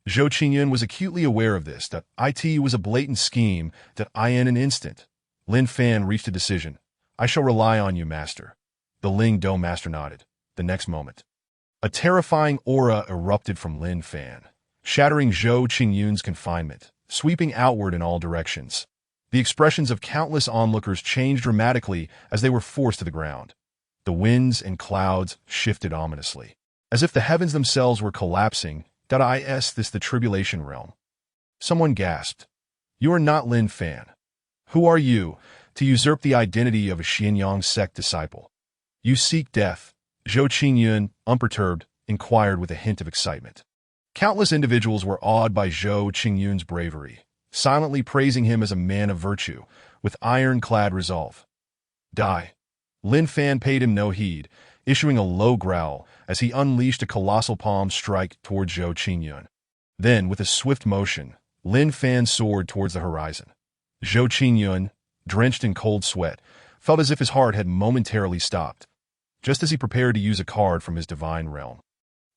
Zhou Qingyun was acutely aware of this, that it was a blatant scheme, that in an instant. Lin Fan reached a decision. "I shall rely on you, master." The Ling Do master nodded. The next moment, a terrifying aura erupted from Lin Fan, shattering Zhou Qingyun's confinement, sweeping outward in all directions. The expressions of countless onlookers changed dramatically as they were forced to the ground. The winds and clouds shifted ominously, as if the heavens themselves were collapsing. Is this the tribulation realm? Someone gasped. "You are not Lin Fan. Who are you, to usurp the identity of a Xianyang sect disciple? You seek death?" Zhou Qingyun, unperturbed, inquired with a hint of excitement. Countless individuals were awed by Zhou Qingyun's bravery, silently praising him as a man of virtue, with iron-clad resolve. "Die." Lin Fan paid him no heed, issuing a low growl as he unleashed a colossal palm strike toward Zhou Qingyun. Then, with a swift motion, Lin Fan soared towards the horizon. Zhou Qingyun, drenched in cold sweat, felt as if his heart had momentarily stopped, just as he prepared to use a card from his divine realm.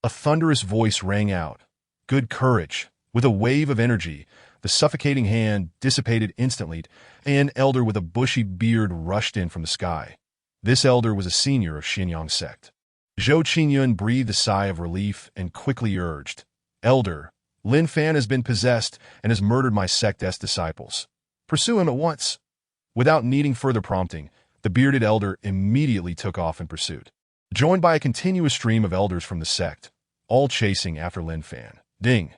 A thunderous voice rang out. Good courage. With a wave of energy, the suffocating hand dissipated instantly, and an elder with a bushy beard rushed in from the sky. This elder was a senior of Xianyang sect. Zhou Qingyun breathed a sigh of relief and quickly urged, Elder, Lin Fan has been possessed and has murdered my sect's disciples. Pursue him at once. Without needing further prompting, the bearded elder immediately took off in pursuit, joined by a continuous stream of elders from the sect, all chasing after Lin Fan. Ding!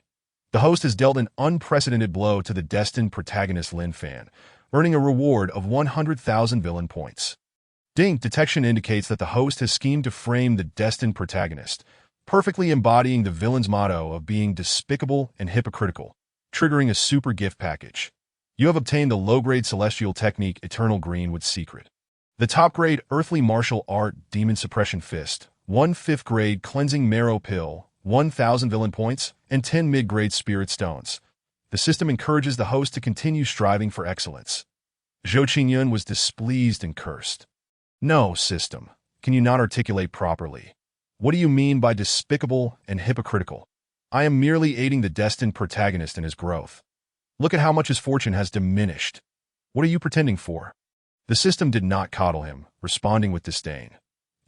The host has dealt an unprecedented blow to the destined protagonist Lin Fan, earning a reward of 100,000 villain points. Ding! Detection indicates that the host has schemed to frame the destined protagonist, perfectly embodying the villain's motto of being despicable and hypocritical, triggering a super gift package. You have obtained the low-grade celestial technique Eternal Green with Secret, the top-grade earthly martial art Demon Suppression Fist, 1 5th-grade cleansing marrow pill, 1,000 villain points, and 10 mid-grade spirit stones. The system encourages the host to continue striving for excellence. Zhou Qingyun was displeased and cursed. No, system. Can you not articulate properly? What do you mean by despicable and hypocritical? I am merely aiding the destined protagonist in his growth. Look at how much his fortune has diminished. What are you pretending for? The system did not coddle him, responding with disdain.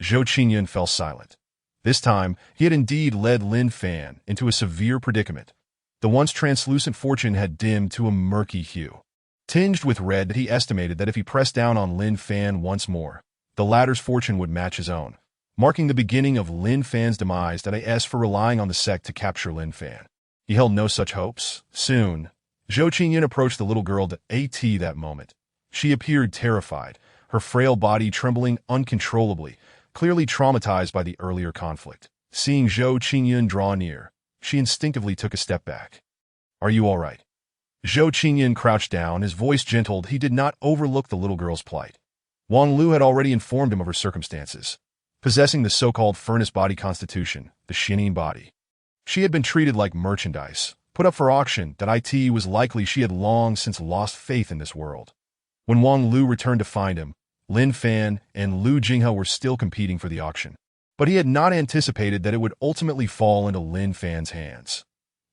Zhou Qingyun fell silent. This time, he had indeed led Lin Fan into a severe predicament. The once translucent fortune had dimmed to a murky hue, tinged with red that he estimated that if he pressed down on Lin Fan once more, the latter's fortune would match his own, marking the beginning of Lin Fan's demise for relying on the sect to capture Lin Fan. He held no such hopes. Soon, Zhou Qingyun approached the little girl that moment. She appeared terrified, her frail body trembling uncontrollably, clearly traumatized by the earlier conflict. Seeing Zhou Qingyun draw near, she instinctively took a step back. Are you all right? Zhou Qingyun crouched down, his voice gentled. He did not overlook the little girl's plight. Wang Lu had already informed him of her circumstances. Possessing the so-called furnace body constitution, the Xianying body, she had been treated like merchandise, put up for auction. It was likely she had long since lost faith in this world. When Wang Lu returned to find him, Lin Fan and Lu Jinghe were still competing for the auction. But he had not anticipated that it would ultimately fall into Lin Fan's hands.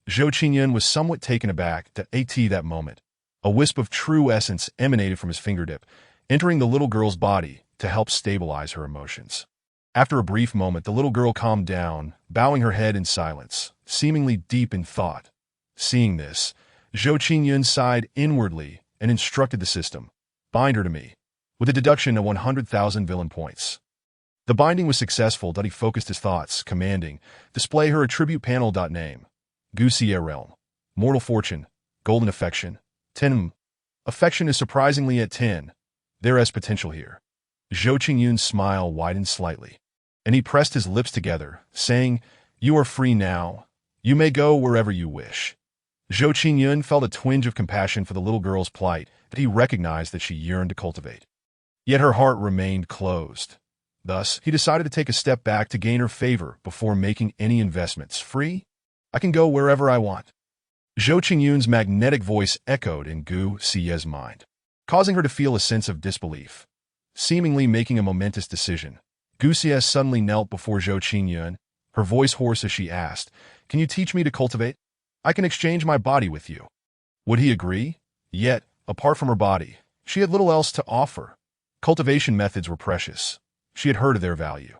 Zhou Qingyun was somewhat taken aback that moment. A wisp of true essence emanated from his fingertip, entering the little girl's body to help stabilize her emotions. After a brief moment, the little girl calmed down, bowing her head in silence, seemingly deep in thought. Seeing this, Zhou Qingyun sighed inwardly and instructed the system, bind her to me, with a deduction of 100,000 villain points. The binding was successful. He focused his thoughts, commanding, display her attribute panel. Name, Guxie Realm, Mortal Fortune, Golden Affection, 10. Affection is surprisingly at 10. There is potential here. Zhou Qingyun's smile widened slightly, and he pressed his lips together, saying, You are free now. You may go wherever you wish. Zhou Qingyun felt a twinge of compassion for the little girl's plight that he recognized that she yearned to cultivate. Yet her heart remained closed. Thus, he decided to take a step back to gain her favor before making any investments. Free? I can go wherever I want. Zhou Qingyun's magnetic voice echoed in Gu Xie's mind, causing her to feel a sense of disbelief. Seemingly making a momentous decision, Gu Xie suddenly knelt before Zhou Qingyun, her voice hoarse as she asked, Can you teach me to cultivate? I can exchange my body with you. Would he agree? Yet, apart from her body, she had little else to offer. Cultivation methods were precious. She had heard of their value.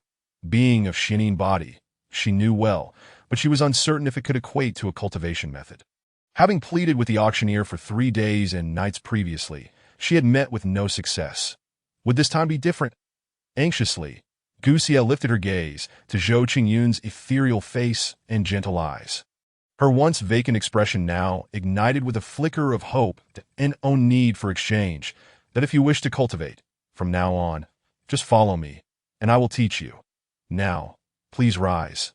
Being of Xianying body, she knew well, but she was uncertain if it could equate to a cultivation method. Having pleaded with the auctioneer for 3 days and nights previously, she had met with no success. Would this time be different? Anxiously, Gu Xie lifted her gaze to Zhou Qingyun's ethereal face and gentle eyes. Her once vacant expression now ignited with a flicker of hope and no need for exchange, that if you wish to cultivate, from now on, just follow me, and I will teach you. Now, please rise.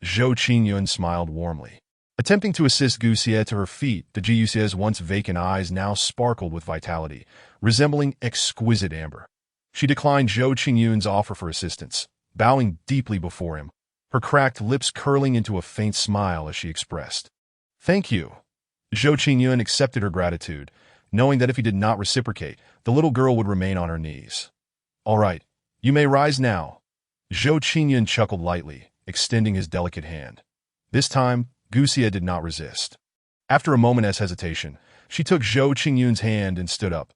Zhou Qingyun smiled warmly. Attempting to assist Gu Xie to her feet, the Gu Xie's once vacant eyes now sparkled with vitality, resembling exquisite amber. She declined Zhou Qingyun's offer for assistance, bowing deeply before him, her cracked lips curling into a faint smile as she expressed, Thank you. Zhou Qingyun accepted her gratitude, knowing that if he did not reciprocate, the little girl would remain on her knees. "All right, you may rise now." Zhou Qingyun chuckled lightly, extending his delicate hand. This time, Gu Xie did not resist. After a moment's hesitation, she took Zhou Qingyun's hand and stood up.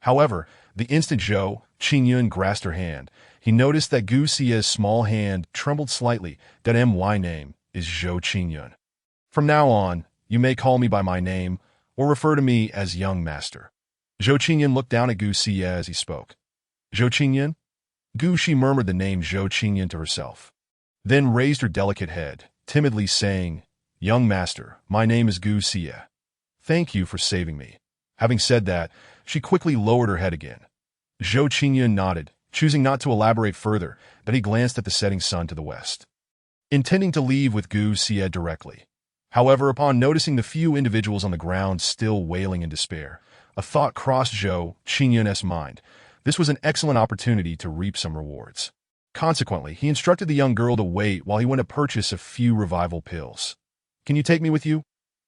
However, the instant Zhou Qingyun grasped her hand, he noticed that Gu Xie's small hand trembled slightly. That my name is Zhou Qingyun. From now on, you may call me by my name or refer to me as young master. Zhou Qingyun looked down at Gu Xie as he spoke. Zhou Qingyun? Gu Xie murmured the name Zhou Qingyun to herself, then raised her delicate head, timidly saying, "Young master, my name is Gu Xie. Thank you for saving me." Having said that, she quickly lowered her head again. Zhou Qingyun nodded, choosing not to elaborate further, but he glanced at the setting sun to the west, intending to leave with Gu Xie directly. However, upon noticing the few individuals on the ground still wailing in despair, a thought crossed Zhou Qingyun's mind. This was an excellent opportunity to reap some rewards. Consequently, he instructed the young girl to wait while he went to purchase a few revival pills. "Can you take me with you?"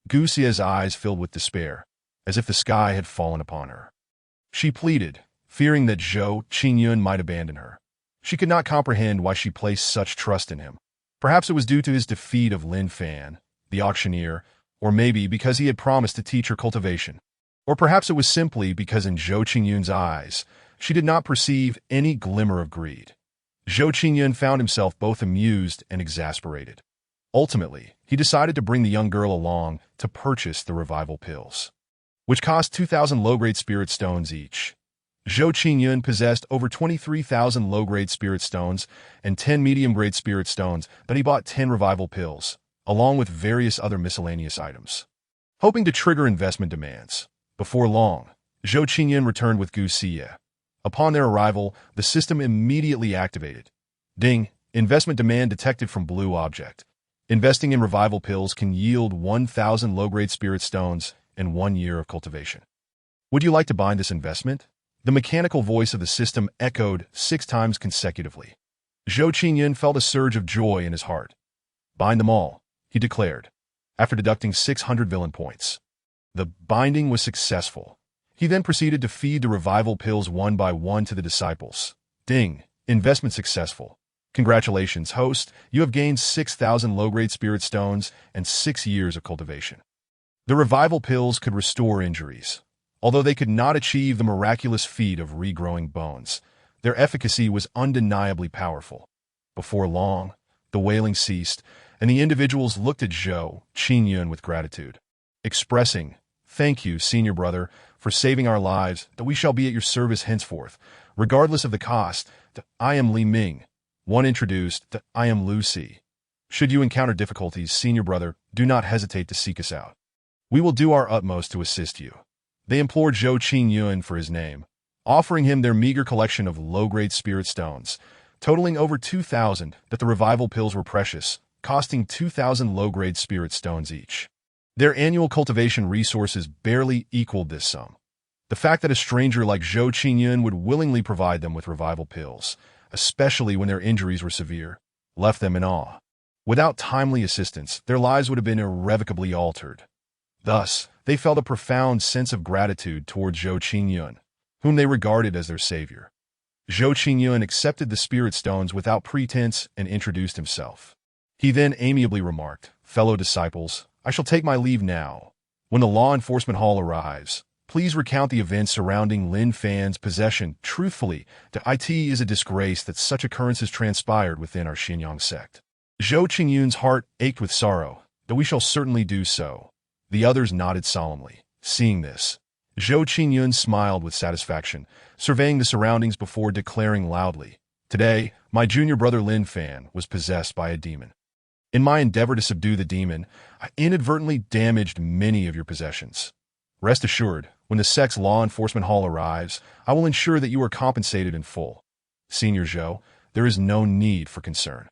Gu Xie's eyes filled with despair, as if the sky had fallen upon her. She pleaded, fearing that Zhou Qingyun might abandon her. She could not comprehend why she placed such trust in him. Perhaps it was due to his defeat of Lin Fan, the auctioneer, or maybe because he had promised to teach her cultivation. Or perhaps it was simply because in Zhou Qingyun's eyes, she did not perceive any glimmer of greed. Zhou Qingyun found himself both amused and exasperated. Ultimately, he decided to bring the young girl along to purchase the revival pills, which cost 2,000 low-grade spirit stones each. Zhou Qingyun possessed over 23,000 low-grade spirit stones and 10 medium-grade spirit stones, but he bought 10 revival pills, along with various other miscellaneous items, hoping to trigger investment demands. Before long, Zhou Qingyun returned with Gu Xie. Upon their arrival, the system immediately activated. Ding! Investment demand detected from blue object. Investing in revival pills can yield 1,000 low-grade spirit stones and 1 year of cultivation. Would you like to bind this investment? The mechanical voice of the system echoed 6 times consecutively. Zhou Qingyun felt a surge of joy in his heart. "Bind them all," he declared, after deducting 600 villain points. The binding was successful. He then proceeded to feed the revival pills one by one to the disciples. Ding! Investment successful. Congratulations, host. You have gained 6,000 low-grade spirit stones and 6 years of cultivation. The revival pills could restore injuries. Although they could not achieve the miraculous feat of regrowing bones, their efficacy was undeniably powerful. Before long, the wailing ceased, and the individuals looked at Zhou Qingyun with gratitude, expressing, "Thank you, senior brother, for saving our lives, that we shall be at your service henceforth, regardless of the cost. I am Li Ming." One introduced, "I am Lucy. Should you encounter difficulties, senior brother, do not hesitate to seek us out. We will do our utmost to assist you." They implored Zhou Qingyun for his name, offering him their meager collection of low-grade spirit stones, totaling over 2,000. That the revival pills were precious, costing 2,000 low-grade spirit stones each. Their annual cultivation resources barely equaled this sum. The fact that a stranger like Zhou Qingyun would willingly provide them with revival pills, especially when their injuries were severe, left them in awe. Without timely assistance, their lives would have been irrevocably altered. Thus, they felt a profound sense of gratitude toward Zhou Qingyun, whom they regarded as their savior. Zhou Qingyun accepted the spirit stones without pretense and introduced himself. He then amiably remarked, "Fellow disciples, I shall take my leave now. When the law enforcement hall arrives, please recount the events surrounding Lin Fan's possession truthfully. It is a disgrace that such occurrences transpired within our Xianyang sect." Zhou Qingyun's heart ached with sorrow, "That we shall certainly do so." The others nodded solemnly. Seeing this, Zhou Qingyun smiled with satisfaction, surveying the surroundings before declaring loudly, "Today, my junior brother Lin Fan was possessed by a demon. In my endeavor to subdue the demon, I inadvertently damaged many of your possessions. Rest assured, when the sect's law enforcement hall arrives, I will ensure that you are compensated in full. Senior Zhou, there is no need for concern.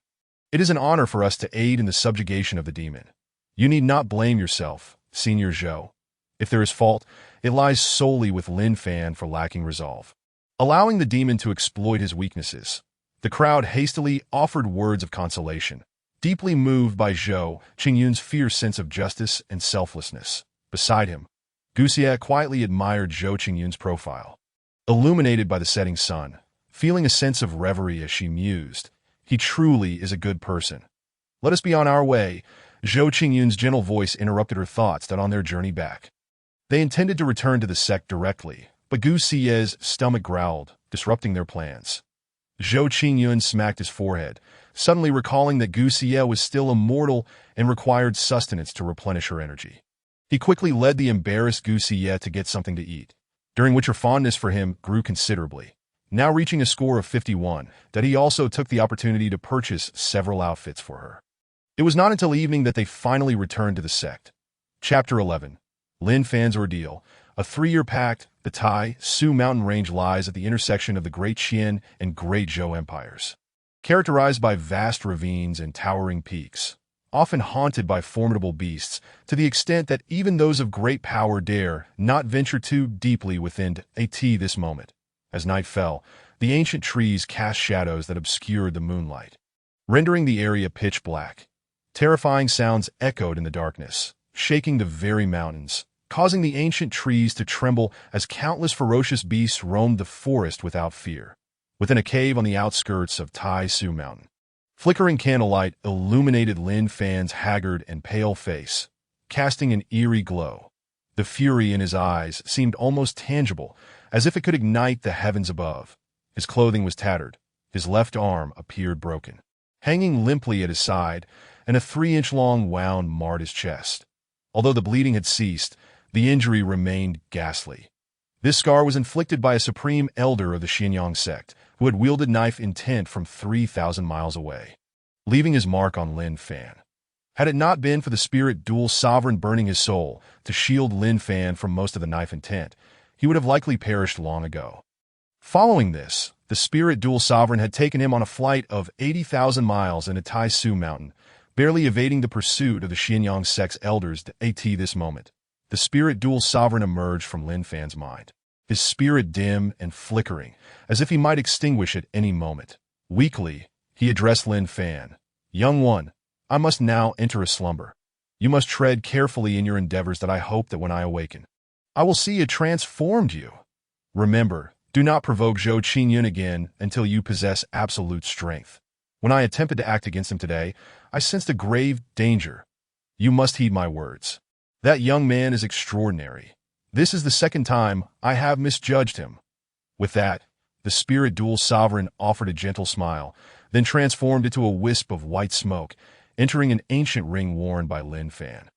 It is an honor for us to aid in the subjugation of the demon. You need not blame yourself, Senior Zhou. If there is fault, it lies solely with Lin Fan for lacking resolve, allowing the demon to exploit his weaknesses." The crowd hastily offered words of consolation, deeply moved by Zhou Qingyun's fierce sense of justice and selflessness. Beside him, Gu Xie quietly admired Zhou Qingyun's profile. Illuminated by the setting sun, feeling a sense of reverie as she mused, he truly is a good person. Let us be on our way. Zhou Qingyun's gentle voice interrupted her thoughts that on their journey back. They intended to return to the sect directly, but Gu Xie's stomach growled, disrupting their plans. Zhou Qingyun smacked his forehead, suddenly recalling that Gu Xie was still immortal and required sustenance to replenish her energy. He quickly led the embarrassed Gu Xie to get something to eat, during which her fondness for him grew considerably. Now reaching a score of 51, that he also took the opportunity to purchase several outfits for her. It was not until evening that they finally returned to the sect. Chapter 11. Lin Fan's Ordeal. A 3-year pact, the Tai Su mountain range lies at the intersection of the Great Qian and Great Zhou empires. Characterized by vast ravines and towering peaks, often haunted by formidable beasts, to the extent that even those of great power dare not venture too deeply within this moment. As night fell, the ancient trees cast shadows that obscured the moonlight, rendering the area pitch black. Terrifying sounds echoed in the darkness, shaking the very mountains, causing the ancient trees to tremble as countless ferocious beasts roamed the forest without fear. Within a cave on the outskirts of Tai Su Mountain, flickering candlelight illuminated Lin Fan's haggard and pale face, casting an eerie glow. The fury in his eyes seemed almost tangible, as if it could ignite the heavens above. His clothing was tattered, his left arm appeared broken, hanging limply at his side, and a 3-inch-long wound marred his chest. Although the bleeding had ceased, the injury remained ghastly. This scar was inflicted by a supreme elder of the Xinjiang sect, who had wielded knife intent from 3,000 miles away, leaving his mark on Lin Fan. Had it not been for the spirit dual sovereign burning his soul to shield Lin Fan from most of the knife intent, he would have likely perished long ago. Following this, the spirit dual sovereign had taken him on a flight of 80,000 miles into Tai Su Mountain, barely evading the pursuit of the Xinjiang sect's elders at this moment. The spirit dual sovereign emerged from Lin Fan's mind, his spirit dim and flickering, as if he might extinguish at any moment. Weakly, he addressed Lin Fan. "Young one, I must now enter a slumber. You must tread carefully in your endeavors, that I hope that when I awaken, I will see a transformed you. Remember, do not provoke Zhou Qingyun again until you possess absolute strength. When I attempted to act against him today, I sensed a grave danger. You must heed my words. That young man is extraordinary. This is the second time I have misjudged him." With that, the spirit dual sovereign offered a gentle smile, then transformed into a wisp of white smoke, entering an ancient ring worn by Lin Fan.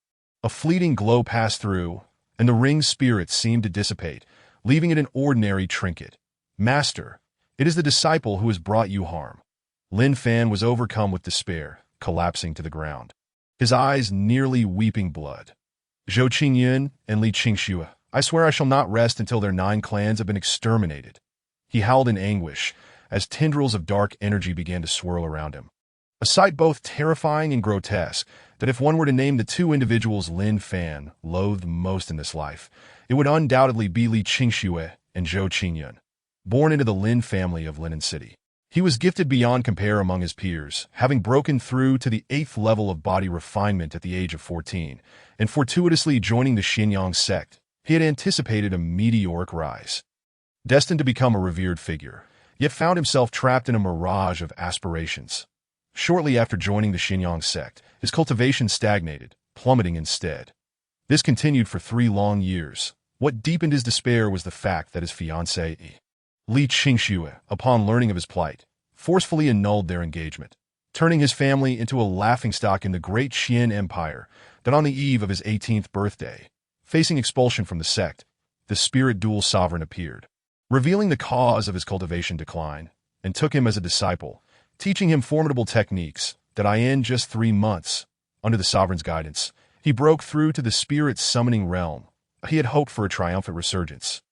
A fleeting glow passed through, and the ring's spirit seemed to dissipate, leaving it an ordinary trinket. "Master, it is the disciple who has brought you harm." Lin Fan was overcome with despair, collapsing to the ground, his eyes nearly weeping blood. "Zhou Qingyun and Li Qingxue, I swear I shall not rest until their 9 clans have been exterminated." He howled in anguish as tendrils of dark energy began to swirl around him. A sight both terrifying and grotesque, that if one were to name the 2 individuals Lin Fan loathed most in this life, it would undoubtedly be Li Qingxue and Zhou Qingyun. Born into the Lin family of Linen City, he was gifted beyond compare among his peers, having broken through to the 8th level of body refinement at the age of 14, and fortuitously joining the Xinjiang sect. He had anticipated a meteoric rise, destined to become a revered figure, yet found himself trapped in a mirage of aspirations. Shortly after joining the Xinjiang sect, his cultivation stagnated, plummeting instead. This continued for 3 long years. What deepened his despair was the fact that his fiancée, Li Qingxue, upon learning of his plight, forcefully annulled their engagement, turning his family into a laughingstock in the great Qian Empire. That on the eve of his 18th birthday, facing expulsion from the sect, the spirit dual sovereign appeared, revealing the cause of his cultivation decline, and took him as a disciple, teaching him formidable techniques that in just 3 months, under the sovereign's guidance, he broke through to the spirit summoning realm. He had hoped for a triumphant resurgence,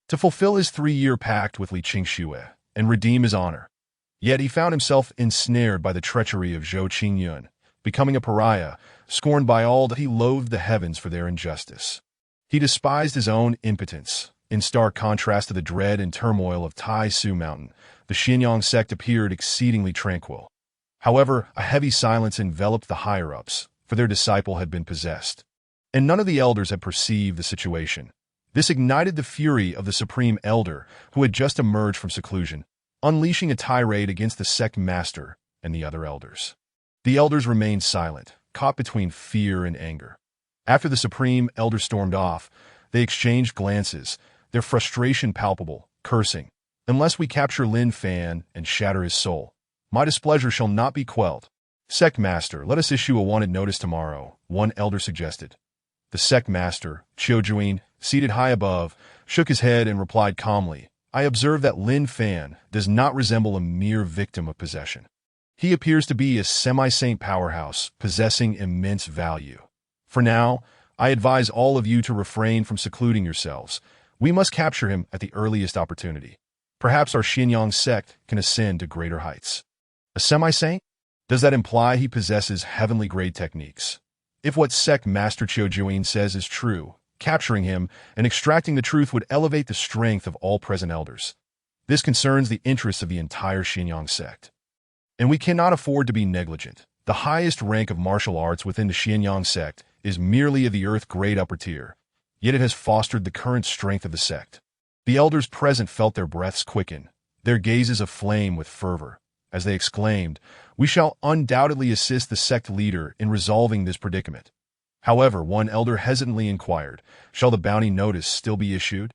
to fulfill his 3-year pact with Li Qingxue and redeem his honor. Yet he found himself ensnared by the treachery of Zhou Qingyun, becoming a pariah, scorned by all that he loathed the heavens for their injustice. He despised his own impotence. In stark contrast to the dread and turmoil of Tai Su Mountain, the Xinjiang sect appeared exceedingly tranquil. However, a heavy silence enveloped the higher-ups, for their disciple had been possessed. and none of the elders had perceived the situation. This ignited the fury of the Supreme Elder, who had just emerged from seclusion, unleashing a tirade against the sect master and the other elders. The elders remained silent, caught between fear and anger. After the Supreme Elder stormed off, they exchanged glances, their frustration palpable, cursing, "Unless we capture Lin Fan and shatter his soul, my displeasure shall not be quelled." "Sect Master, let us issue a wanted notice tomorrow," one elder suggested. The sect master, Chiu, seated high above, shook his head and replied calmly, "I observe that Lin Fan does not resemble a mere victim of possession. He appears to be a semi-saint powerhouse, possessing immense value. For now, I advise all of you to refrain from secluding yourselves. We must capture him at the earliest opportunity. Perhaps our Xianyang sect can ascend to greater heights." A semi-saint? Does that imply he possesses heavenly-grade techniques? If what sect master Chiu says is true, capturing him and extracting the truth would elevate the strength of all present elders. This concerns the interests of the entire Xianyang sect. And we cannot afford to be negligent. The highest rank of martial arts within the Xianyang sect is merely of the earth-grade upper tier, yet it has fostered the current strength of the sect. The elders present felt their breaths quicken, their gazes aflame with fervor, as they exclaimed, "We shall undoubtedly assist the sect leader in resolving this predicament." However, one elder hesitantly inquired, "Shall the bounty notice still be issued?"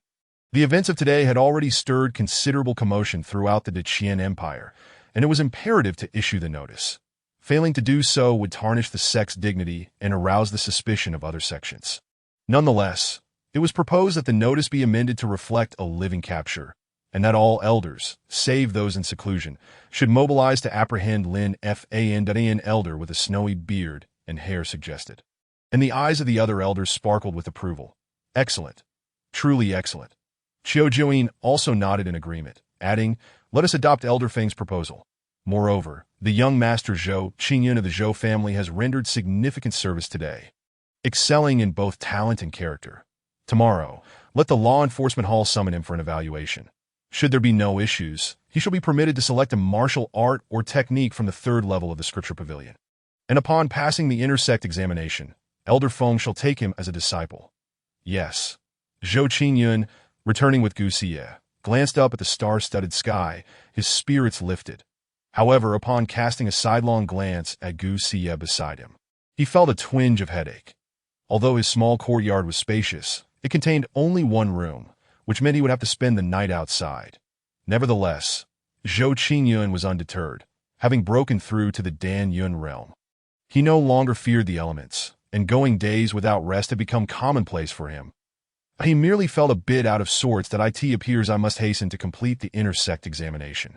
The events of today had already stirred considerable commotion throughout the Deqian Empire, and it was imperative to issue the notice. Failing to do so would tarnish the sect's dignity and arouse the suspicion of other sections. Nonetheless, it was proposed that the notice be amended to reflect a living capture, and that all elders, save those in seclusion, should mobilize to apprehend Lin Fan elder with a snowy beard and hair suggested. And the eyes of the other elders sparkled with approval. "Excellent. Truly excellent." Chiu also nodded in agreement, adding, "Let us adopt Elder Feng's proposal." Moreover, the young master Zhou Qingyun of the Zhou family has rendered significant service today, excelling in both talent and character. Tomorrow, let the law enforcement hall summon him for an evaluation. Should there be no issues, he shall be permitted to select a martial art or technique from the third level of the scripture pavilion. And upon passing the intersect examination, Elder Feng shall take him as a disciple. Yes. Zhou Qingyun, returning with Gu Xie, glanced up at the star-studded sky, his spirits lifted. However, upon casting a sidelong glance at Gu Xie beside him, he felt a twinge of headache. Although his small courtyard was spacious, it contained only one room, which meant he would have to spend the night outside. Nevertheless, Zhou Qingyun was undeterred, having broken through to the Dan Yun realm. He no longer feared the elements, and going days without rest had become commonplace for him. He merely felt a bit out of sorts that it appears I must hasten to complete the intersect examination.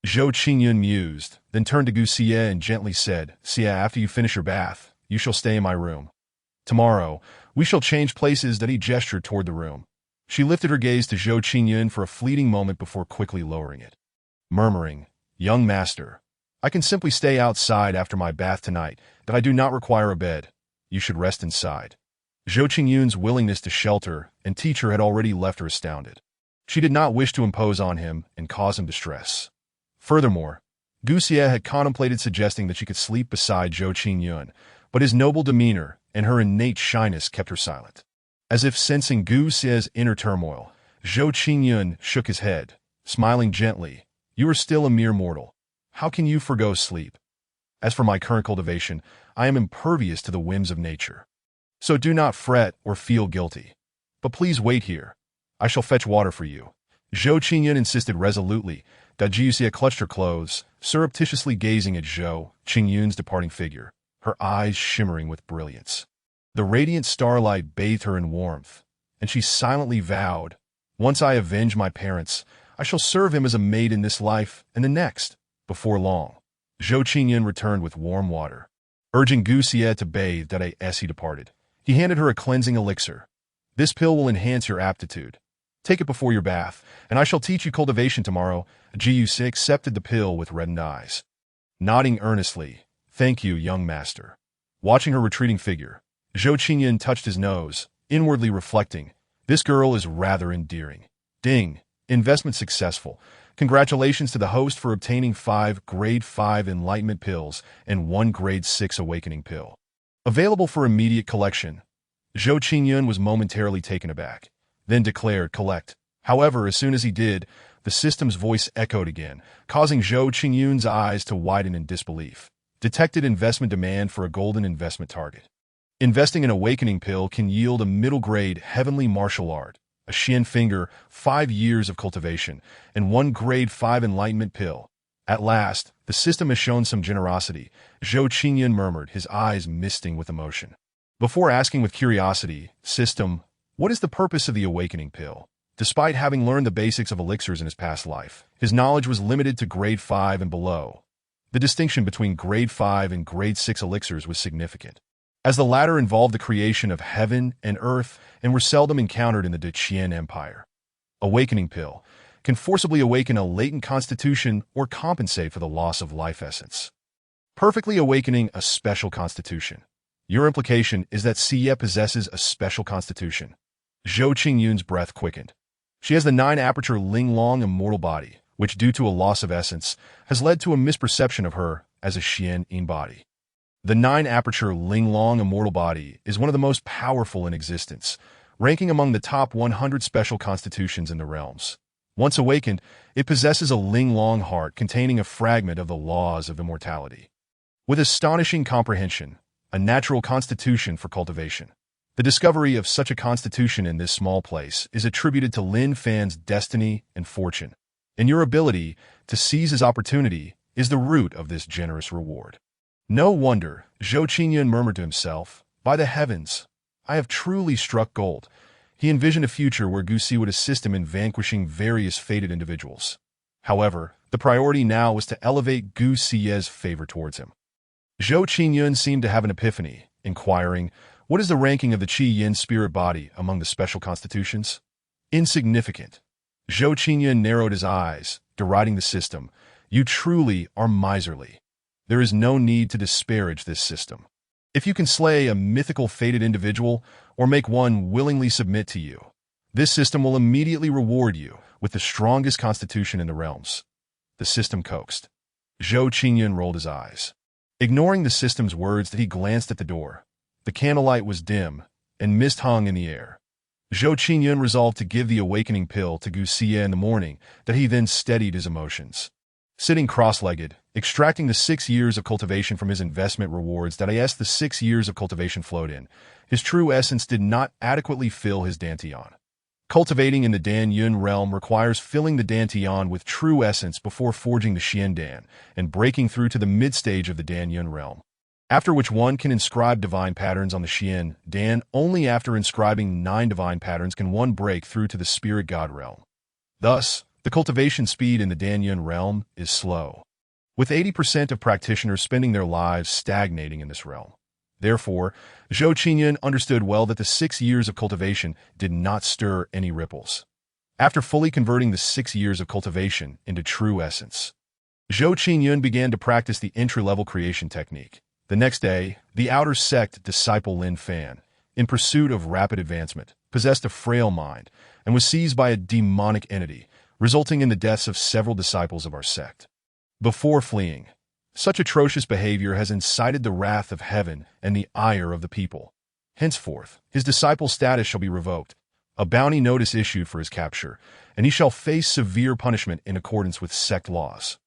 Zhou Qingyun mused, then turned to Gu Xie and gently said, "Xie, after you finish your bath, you shall stay in my room. Tomorrow, we shall change places." That he gestured toward the room. She lifted her gaze to Zhou Qingyun for a fleeting moment before quickly lowering it, murmuring, "Young master, I can simply stay outside after my bath tonight, that I do not require a bed. You should rest inside." Zhou Qingyun's willingness to shelter and teach her had already left her astounded. She did not wish to impose on him and cause him distress. Furthermore, Gu Xie had contemplated suggesting that she could sleep beside Zhou Qingyun, but his noble demeanor and her innate shyness kept her silent. As if sensing Gu Xie's inner turmoil, Zhou Qingyun shook his head, smiling gently. "You are still a mere mortal. How can you forgo sleep? As for my current cultivation, I am impervious to the whims of nature. So do not fret or feel guilty. But please wait here. I shall fetch water for you." Zhou Qingyun insisted resolutely. Gu Xie clutched her clothes, surreptitiously gazing at Zhou Qingyun's departing figure, her eyes shimmering with brilliance. The radiant starlight bathed her in warmth, and she silently vowed, "Once I avenge my parents, I shall serve him as a maid in this life and the next." Before long, Zhou Qingyun returned with warm water. Urging Gu Xie to bathe as he departed, he handed her a cleansing elixir. "This pill will enhance your aptitude. Take it before your bath, and I shall teach you cultivation tomorrow." Gu Xie accepted the pill with reddened eyes. Nodding earnestly, "Thank you, young master." Watching her retreating figure, Zhou Qingyun touched his nose, inwardly reflecting, "This girl is rather endearing." Ding! Investment successful. Congratulations to the host for obtaining 5 Grade 5 Enlightenment pills and 1 Grade 6 Awakening pill. Available for immediate collection. Zhou Qingyun was momentarily taken aback, then declared, "Collect." However, as soon as he did, the system's voice echoed again, causing Zhou Qingyun's eyes to widen in disbelief. Detected investment demand for a golden investment target. Investing in Awakening Pill can yield a middle-grade heavenly martial art, a Xian Finger, 5 years of cultivation, and 1 grade 5 enlightenment pill. At last, the system has shown some generosity, Zhou Qingyun murmured, his eyes misting with emotion. Before asking with curiosity, "System, what is the purpose of the Awakening Pill?" Despite having learned the basics of elixirs in his past life, his knowledge was limited to grade 5 and below. The distinction between grade 5 and grade 6 elixirs was significant, as the latter involved the creation of heaven and earth and were seldom encountered in the Qian Empire. Awakening Pill can forcibly awaken a latent constitution or compensate for the loss of life essence. Perfectly awakening a special constitution. Your implication is that Xie possesses a special constitution. Zhou Qingyun's breath quickened. She has the 9-aperture Linglong immortal body, which, due to a loss of essence, has led to a misperception of her as a Xian Yin body. The 9-aperture Linglong immortal body is one of the most powerful in existence, ranking among the top 100 special constitutions in the realms. Once awakened, it possesses a Linglong heart containing a fragment of the laws of immortality. With astonishing comprehension, a natural constitution for cultivation. The discovery of such a constitution in this small place is attributed to Lin Fan's destiny and fortune, and your ability to seize his opportunity is the root of this generous reward. No wonder, Zhou Qingyun murmured to himself, "By the heavens, I have truly struck gold." He envisioned a future where Gu Si would assist him in vanquishing various fated individuals. However, the priority now was to elevate Gu Sie's favor towards him. Zhou Qingyun seemed to have an epiphany, inquiring, "What is the ranking of the Qi Yin spirit body among the special constitutions?" "Insignificant." Zhou Qingyun narrowed his eyes, deriding the system. "You truly are miserly. There is no need to disparage this system. If you can slay a mythical fated individual or make one willingly submit to you, this system will immediately reward you with the strongest constitution in the realms." The system coaxed. Zhou Qingyun rolled his eyes. Ignoring the system's words, that he glanced at the door. The candlelight was dim, and mist hung in the air. Zhou Qingyun resolved to give the Awakening Pill to Gu Xie in the morning, that he then steadied his emotions. Sitting cross-legged, extracting the 6 years of cultivation from his investment rewards that the 6 years of cultivation flowed in, his true essence did not adequately fill his dantian. Cultivating in the Dan Yun realm requires filling the dantian with true essence before forging the Xian Dan and breaking through to the mid-stage of the Dan Yun realm, after which one can inscribe divine patterns on the Xian Dan. Only after inscribing 9 divine patterns can one break through to the spirit god realm. Thus, the cultivation speed in the Dan Yun realm is slow, with 80% of practitioners spending their lives stagnating in this realm. Therefore, Zhou Qingyun understood well that the 6 years of cultivation did not stir any ripples. After fully converting the 6 years of cultivation into true essence, Zhou Qingyun began to practice the entry-level creation technique. The next day, the outer sect disciple Lin Fan, in pursuit of rapid advancement, possessed a frail mind and was seized by a demonic entity, resulting in the deaths of several disciples of our sect. Before fleeing, such atrocious behavior has incited the wrath of heaven and the ire of the people. Henceforth, his disciple's status shall be revoked, a bounty notice issued for his capture, and he shall face severe punishment in accordance with sect laws.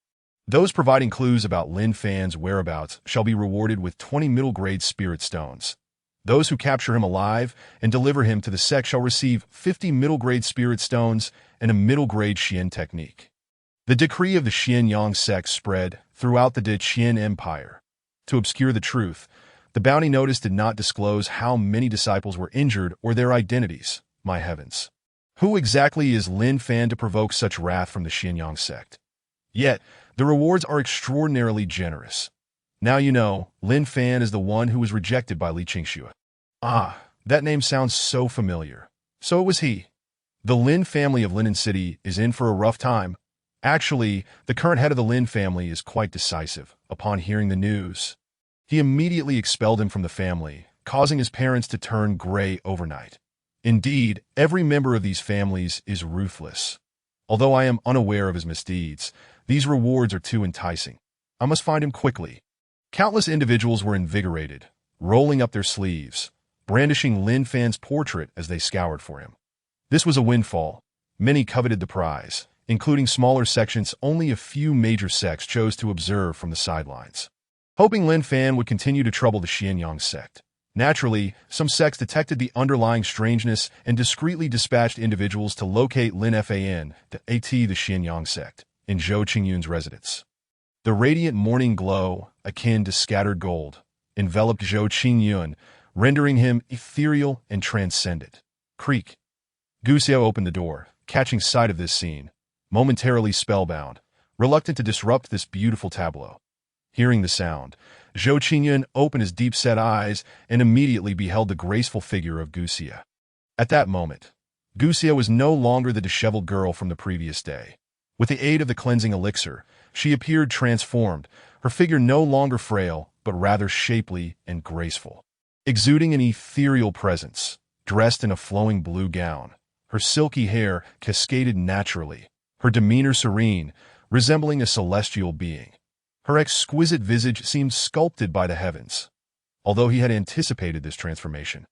Those providing clues about Lin Fan's whereabouts shall be rewarded with 20 middle-grade spirit stones. Those who capture him alive and deliver him to the sect shall receive 50 middle-grade spirit stones and a middle-grade Xian technique. The decree of the Xianyang sect spread throughout the Qian Empire. To obscure the truth, the bounty notice did not disclose how many disciples were injured or their identities. My heavens! Who exactly is Lin Fan to provoke such wrath from the Xianyang sect? Yet, the rewards are extraordinarily generous. Now you know, Lin Fan is the one who was rejected by Li Qingxue. Ah, that name sounds so familiar. So it was he. The Lin family of Linen City is in for a rough time. Actually, the current head of the Lin family is quite decisive. Upon hearing the news, he immediately expelled him from the family, causing his parents to turn gray overnight. Indeed, every member of these families is ruthless. Although I am unaware of his misdeeds, these rewards are too enticing. I must find him quickly. Countless individuals were invigorated, rolling up their sleeves, brandishing Lin Fan's portrait as they scoured for him. This was a windfall. Many coveted the prize, including smaller sections. Only a few major sects chose to observe from the sidelines, hoping Lin Fan would continue to trouble the Xianyang sect. Naturally, some sects detected the underlying strangeness and discreetly dispatched individuals to locate Lin Fan, the Xianyang sect, in Zhou Qingyun's residence. The radiant morning glow, akin to scattered gold, enveloped Zhou Qingyun, rendering him ethereal and transcendent. Creak. Gu Xiao opened the door, catching sight of this scene, momentarily spellbound, reluctant to disrupt this beautiful tableau. Hearing the sound, Zhou Qingyun opened his deep-set eyes and immediately beheld the graceful figure of Gu Xia. At that moment, Gu Xia was no longer the disheveled girl from the previous day. With the aid of the cleansing elixir, she appeared transformed, her figure no longer frail, but rather shapely and graceful. Exuding an ethereal presence, dressed in a flowing blue gown, her silky hair cascaded naturally, her demeanor serene, resembling a celestial being. Her exquisite visage seemed sculpted by the heavens. Although he had anticipated this transformation,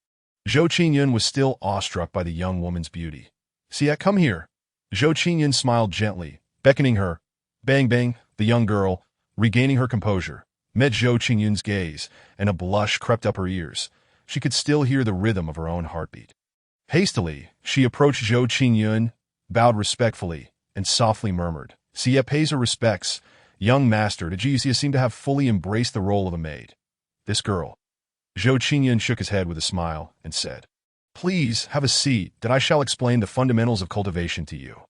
Zhou Qingyun was still awestruck by the young woman's beauty. "Xia, come here." Zhou Qingyun smiled gently, beckoning her. Bang bang, the young girl, regaining her composure, met Zhou Qingyun's gaze, and a blush crept up her ears. She could still hear the rhythm of her own heartbeat. Hastily, she approached Zhou Qingyun, bowed respectfully, and softly murmured, "Xia pays her respects." Young master, Xia seemed to have fully embraced the role of a maid. "This girl." Zhou Qingyun shook his head with a smile and said, "Please have a seat, that I shall explain the fundamentals of cultivation to you."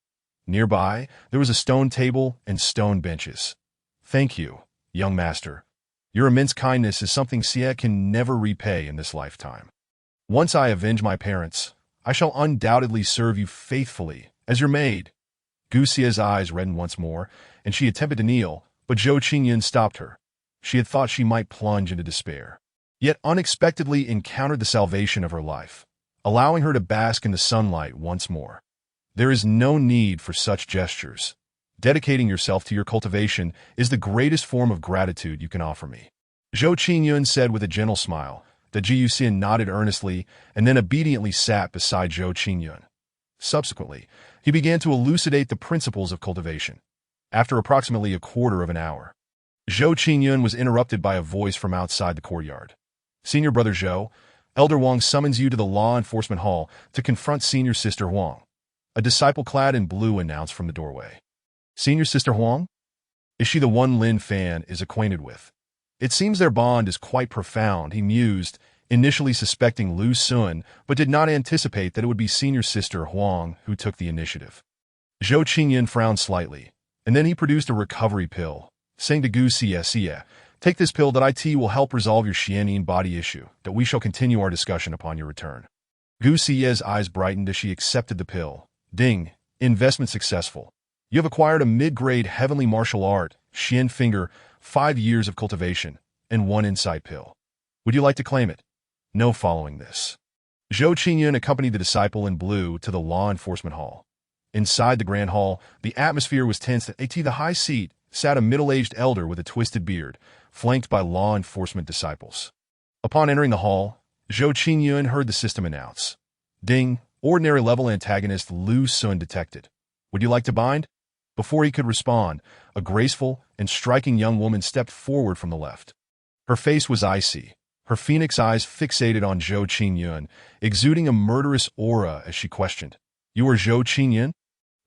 Nearby, there was a stone table and stone benches. "Thank you, young master. Your immense kindness is something Xia can never repay in this lifetime. Once I avenge my parents, I shall undoubtedly serve you faithfully as your maid." Gu Xia's eyes reddened once more, and she attempted to kneel, but Zhou Qingyun stopped her. She had thought she might plunge into despair, yet unexpectedly encountered the salvation of her life, allowing her to bask in the sunlight once more. There is no need for such gestures. Dedicating yourself to your cultivation is the greatest form of gratitude you can offer me. Zhou Qingyun said with a gentle smile. The Gu Xia nodded earnestly and then obediently sat beside Zhou Qingyun. Subsequently, he began to elucidate the principles of cultivation. After approximately a quarter of an hour, Zhou Qingyun was interrupted by a voice from outside the courtyard. "Senior Brother Zhou, Elder Huang summons you to the Law Enforcement Hall to confront Senior Sister Huang," a disciple clad in blue announced from the doorway. "Senior Sister Huang? Is she the one Lin Fan is acquainted with? It seems their bond is quite profound," he mused, initially suspecting Lu Sun, but did not anticipate that it would be Senior Sister Huang who took the initiative. Zhou Qingyun frowned slightly, and then he produced a recovery pill, saying to Gu Xia, "Take this pill that it will help resolve your Xianying body issue, that we shall continue our discussion upon your return." Gu Xia's eyes brightened as she accepted the pill. "Ding, investment successful. You have acquired a mid-grade heavenly martial art, Xian Finger, 5 years of cultivation, and 1 insight pill. Would you like to claim it?" "No following this." Zhou Qingyun accompanied the disciple in blue to the Law Enforcement Hall. Inside the Grand Hall, the atmosphere was tense. At the high seat sat a middle-aged elder with a twisted beard, flanked by law enforcement disciples. Upon entering the hall, Zhou Qingyun heard the system announce, "Ding, ordinary level antagonist Lu Sun detected. Would you like to bind?" Before he could respond, a graceful and striking young woman stepped forward from the left. Her face was icy, her phoenix eyes fixated on Zhou Qingyun, exuding a murderous aura as she questioned, "You are Zhou Qingyun?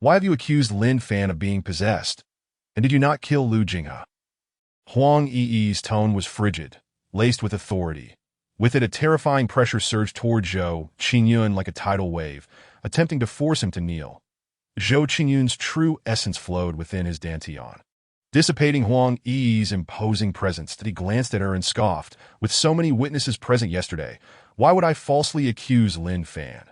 Why have you accused Lin Fan of being possessed? And did you not kill Lu Jinghe?" Huang Yi's tone was frigid, laced with authority. With it, a terrifying pressure surged toward Zhou Qingyun like a tidal wave, attempting to force him to kneel. Zhou Qingyun's true essence flowed within his dantian, dissipating Huang Yi's imposing presence that he glanced at her and scoffed. "With so many witnesses present yesterday, why would I falsely accuse Lin Fan?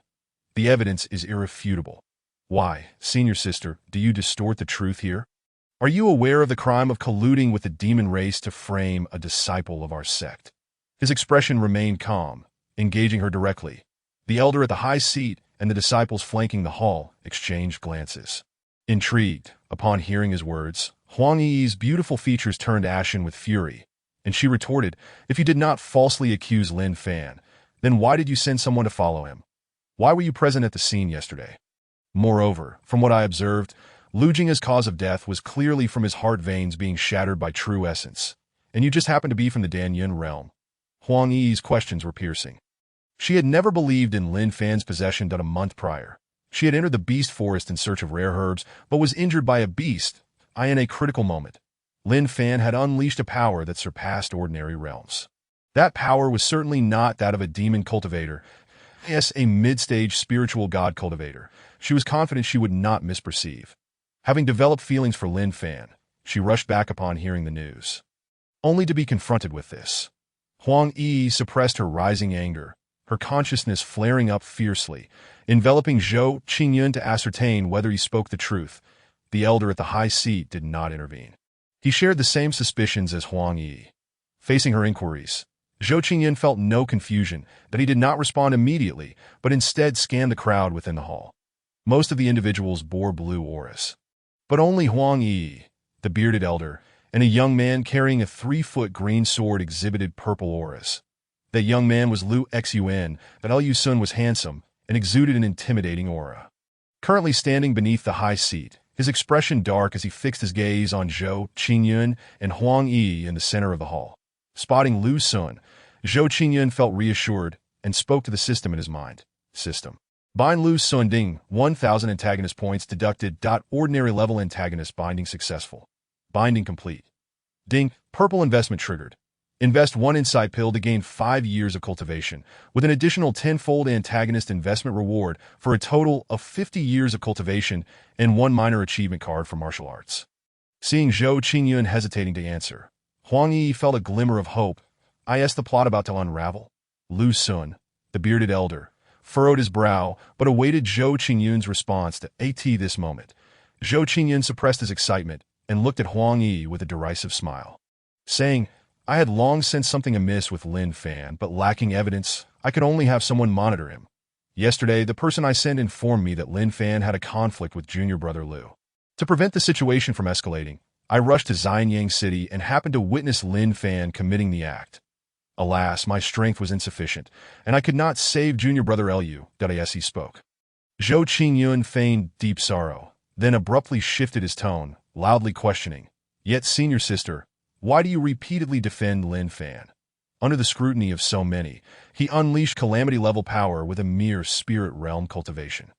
The evidence is irrefutable. Why, senior sister, do you distort the truth here? Are you aware of the crime of colluding with the demon race to frame a disciple of our sect?" His expression remained calm, engaging her directly. The elder at the high seat and the disciples flanking the hall exchanged glances. Intrigued, upon hearing his words, Huang Yi's beautiful features turned ashen with fury, and she retorted, "If you did not falsely accuse Lin Fan, Then why did you send someone to follow him? Why were you present at the scene yesterday? Moreover, from what I observed, Lu Jinghe's cause of death was clearly from his heart veins being shattered by true essence, and you just happened to be from the Danyun realm. Huang Yi's questions were piercing. She had never believed in Lin Fan's possession done a month prior. She had entered the beast forest in search of rare herbs, but was injured by a beast. In a critical moment, Lin Fan had unleashed a power that surpassed ordinary realms. That power was certainly not that of a demon cultivator. Yes, a mid-stage spiritual god cultivator. She was confident she would not misperceive. Having developed feelings for Lin Fan, she rushed back upon hearing the news, only to be confronted with this. Huang Yi suppressed her rising anger, her consciousness flaring up fiercely, enveloping Zhou Qingyun to ascertain whether he spoke the truth. The elder at the high seat did not intervene. He shared the same suspicions as Huang Yi. Facing her inquiries, Zhou Qingyun felt no confusion that he did not respond immediately, but instead scanned the crowd within the hall. Most of the individuals bore blue auras, but only Huang Yi, the bearded elder, and a young man carrying a 3-foot green sword exhibited purple auras. That young man was Lu Xun, that Lu Sun was handsome and exuded an intimidating aura. Currently standing beneath the high seat, his expression dark as he fixed his gaze on Zhou Qingyun and Huang Yi in the center of the hall. Spotting Lu Sun, Zhou Qingyun felt reassured and spoke to the system in his mind. System. Bind Lu Sun Ding, 1,000 antagonist points deducted. Ordinary level antagonist binding successful. Binding complete. Ding, purple investment triggered. Invest 1 insight pill to gain 5 years of cultivation, with an additional 10-fold antagonist investment reward for a total of 50 years of cultivation and 1 minor achievement card for martial arts. Seeing Zhou Qingyun hesitating to answer, Huang Yi felt a glimmer of hope. Is the plot about to unravel? Lu Sun, the bearded elder, furrowed his brow, but awaited Zhou Qingyun's response to this moment. Zhou Qingyun suppressed his excitement and looked at Huang Yi with a derisive smile, saying, I had long sensed something amiss with Lin Fan, but lacking evidence, I could only have someone monitor him. Yesterday, the person I sent informed me that Lin Fan had a conflict with junior brother Lu. To prevent the situation from escalating, I rushed to Xianyang City and happened to witness Lin Fan committing the act. Alas, my strength was insufficient, and I could not save junior brother Lu. He spoke. Zhou Qingyun feigned deep sorrow, then abruptly shifted his tone, loudly questioning, Yet, senior sister, why do you repeatedly defend Lin Fan? Under the scrutiny of so many, he unleashed calamity-level power with a mere spirit realm cultivation.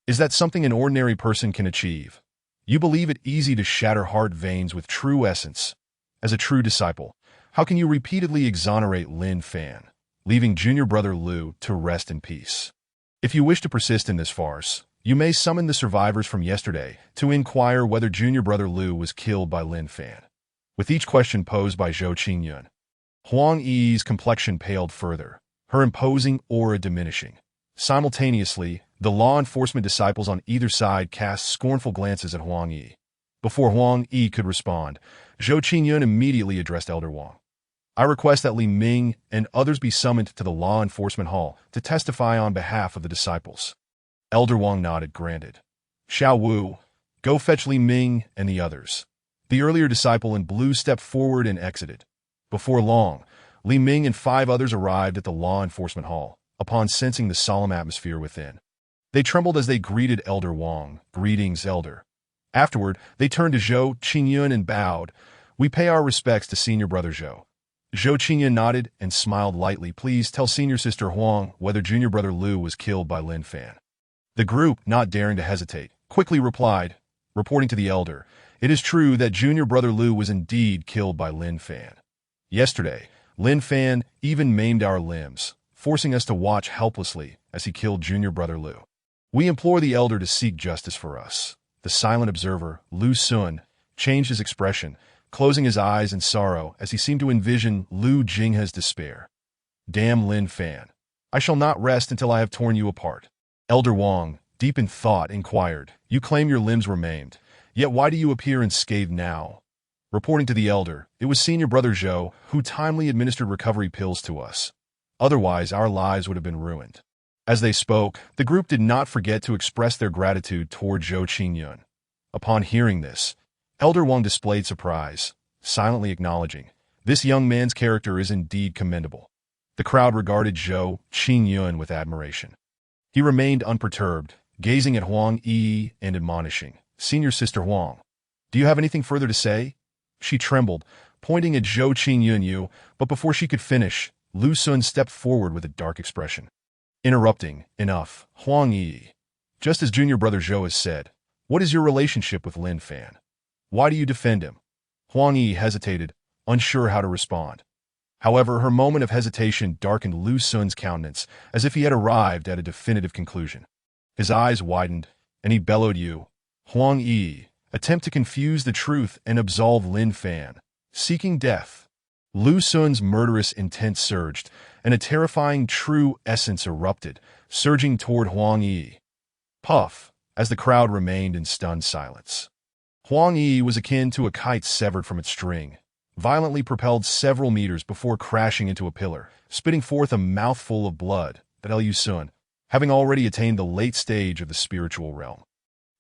Is that something an ordinary person can achieve? You believe it easy to shatter heart veins with true essence. As a true disciple, how can you repeatedly exonerate Lin Fan, leaving junior brother Lu to rest in peace? If you wish to persist in this farce, you may summon the survivors from yesterday to inquire whether junior brother Lu was killed by Lin Fan. With each question posed by Zhou Qingyun, Huang Yi's complexion paled further, her imposing aura diminishing. Simultaneously, the law enforcement disciples on either side cast scornful glances at Huang Yi. Before Huang Yi could respond, Zhou Qingyun immediately addressed Elder Wang. I request that Li Ming and others be summoned to the law enforcement hall to testify on behalf of the disciples. Elder Wang nodded, granted. Xiao Wu, go fetch Li Ming and the others. The earlier disciple in blue stepped forward and exited. Before long, Li Ming and 5 others arrived at the law enforcement hall, upon sensing the solemn atmosphere within. They trembled as they greeted Elder Wang. Greetings, Elder. Afterward, they turned to Zhou Qingyun and bowed. We pay our respects to senior brother Zhou. Zhou Qingyun nodded and smiled lightly. Please tell senior sister Huang whether junior brother Lu was killed by Lin Fan. The group, not daring to hesitate, quickly replied, reporting to the elder, It is true that junior brother Lu was indeed killed by Lin Fan. Yesterday, Lin Fan even maimed our limbs, forcing us to watch helplessly as he killed junior brother Lu. We implore the elder to seek justice for us. The silent observer, Lu Sun, changed his expression, closing his eyes in sorrow as he seemed to envision Lu Jinghe's despair. Damn Lin Fan. I shall not rest until I have torn you apart. Elder Wang, deep in thought, inquired, You claim your limbs were maimed, yet why do you appear unscathed now? Reporting to the elder, it was senior brother Zhou who timely administered recovery pills to us. Otherwise, our lives would have been ruined. As they spoke, the group did not forget to express their gratitude toward Zhou Qingyun. Upon hearing this, Elder Wang displayed surprise, silently acknowledging, This young man's character is indeed commendable. The crowd regarded Zhou Qingyun with admiration. He remained unperturbed, gazing at Huang Yi and admonishing, "Senior Sister Huang, do you have anything further to say?" She trembled, pointing at Zhou Qingyun, but before she could finish, Lu Sun stepped forward with a dark expression. Interrupting, "Enough, Huang Yi. Just as junior brother Zhou has said, what is your relationship with Lin Fan? Why do you defend him?" Huang Yi hesitated, unsure how to respond. However, her moment of hesitation darkened Lu Sun's countenance, as if he had arrived at a definitive conclusion. His eyes widened, and he bellowed, "You, Huang Yi, attempt to confuse the truth and absolve Lin Fan, seeking death." Lu Sun's murderous intent surged, and a terrifying true essence erupted, surging toward Huang Yi. Puff, as the crowd remained in stunned silence. Huang Yi was akin to a kite severed from its string, violently propelled several meters before crashing into a pillar, spitting forth a mouthful of blood that Lu Sun, having already attained the late stage of the spiritual realm,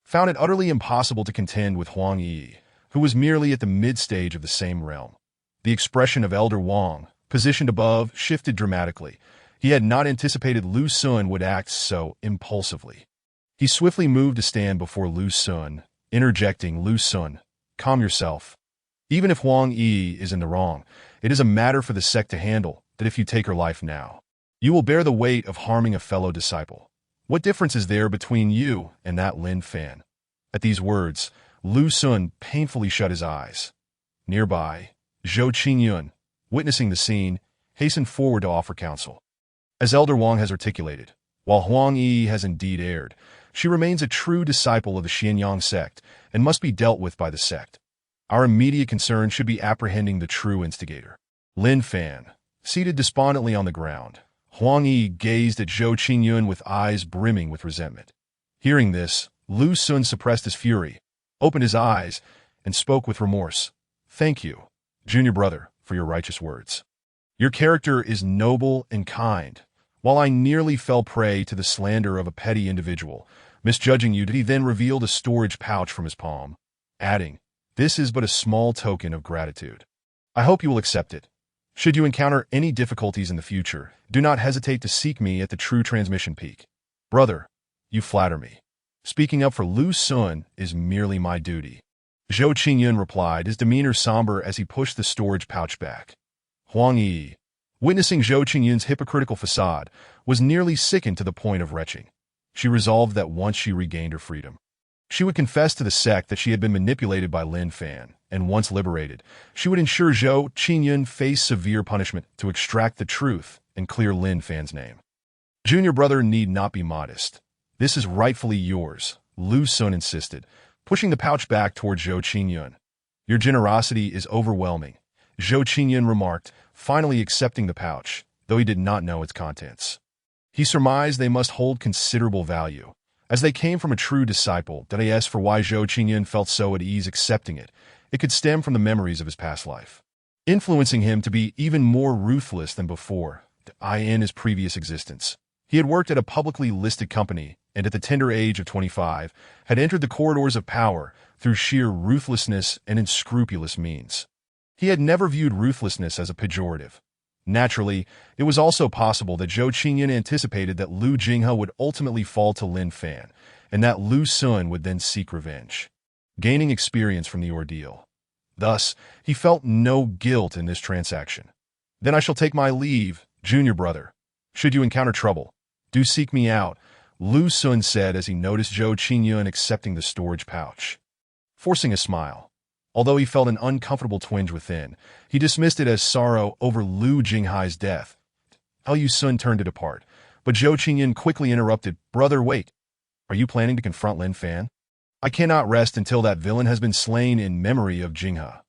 found it utterly impossible to contend with Huang Yi, who was merely at the mid-stage of the same realm. The expression of Elder Wang, positioned above, shifted dramatically. He had not anticipated Lu Sun would act so impulsively. He swiftly moved to stand before Lu Sun, interjecting, "Lu Sun, calm yourself. Even if Huang Yi is in the wrong, it is a matter for the sect to handle, that if you take her life now, you will bear the weight of harming a fellow disciple. What difference is there between you and that Lin Fan?" At these words, Lu Sun painfully shut his eyes. Nearby, Zhou Qingyun, witnessing the scene, hastened forward to offer counsel. As Elder Wang has articulated, while Huang Yi has indeed erred, she remains a true disciple of the Xianyang sect and must be dealt with by the sect. Our immediate concern should be apprehending the true instigator. Lin Fan, seated despondently on the ground, Huang Yi gazed at Zhou Qingyun with eyes brimming with resentment. Hearing this, Lu Sun suppressed his fury, opened his eyes, and spoke with remorse. "Thank you, junior brother, for your righteous words. Your character is noble and kind. While I nearly fell prey to the slander of a petty individual, misjudging you, he then revealed a storage pouch from his palm, adding, 'This is but a small token of gratitude. I hope you will accept it. Should you encounter any difficulties in the future, do not hesitate to seek me at the True Transmission Peak. Brother, you flatter me. Speaking up for Lu Sun is merely my duty.'" Zhou Qingyun replied, his demeanor somber as he pushed the storage pouch back. Huang Yi, witnessing Zhou Qingyun's hypocritical facade, was nearly sickened to the point of retching. She resolved that once she regained her freedom, she would confess to the sect that she had been manipulated by Lin Fan, and once liberated, she would ensure Zhou Qingyun face severe punishment to extract the truth and clear Lin Fan's name. "Junior brother need not be modest. This is rightfully yours," Lu Sun insisted, pushing the pouch back toward Zhou Qingyun. "Your generosity is overwhelming," Zhou Qingyun remarked, finally accepting the pouch, though he did not know its contents. He surmised they must hold considerable value, as they came from a true disciple. As for why Zhou Qingyun felt so at ease accepting it, it could stem from the memories of his past life, influencing him to be even more ruthless than before. In his previous existence, he had worked at a publicly listed company, and at the tender age of 25, had entered the corridors of power through sheer ruthlessness and unscrupulous means. He had never viewed ruthlessness as a pejorative. Naturally, it was also possible that Zhou Qingyun anticipated that Lu Jinghe would ultimately fall to Lin Fan, and that Lu Sun would then seek revenge, gaining experience from the ordeal. Thus, he felt no guilt in this transaction. "Then I shall take my leave, junior brother. Should you encounter trouble, do seek me out," Lu Sun said as he noticed Zhou Qingyun accepting the storage pouch. Forcing a smile, although he felt an uncomfortable twinge within, he dismissed it as sorrow over Lu Jinghe's death. Lu Sun turned to depart, but Zhou Qingyun quickly interrupted. "Brother, wait. Are you planning to confront Lin Fan?" "I cannot rest until that villain has been slain in memory of Jinghe,"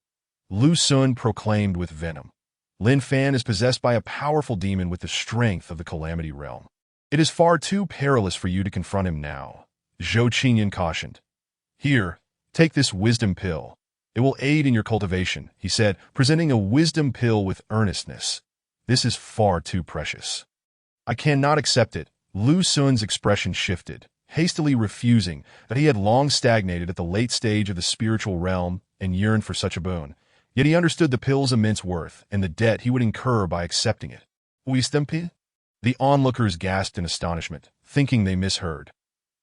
Lu Sun proclaimed with venom. "Lin Fan is possessed by a powerful demon with the strength of the Calamity Realm. It is far too perilous for you to confront him now," Zhou Qingyun cautioned. "Here, take this wisdom pill. It will aid in your cultivation," he said, presenting a wisdom pill with earnestness. "This is far too precious." "I cannot accept it." Lu Sun's expression shifted, hastily refusing that he had long stagnated at the late stage of the spiritual realm and yearned for such a boon. Yet he understood the pill's immense worth and the debt he would incur by accepting it. Wisdom? The onlookers gasped in astonishment, thinking they misheard.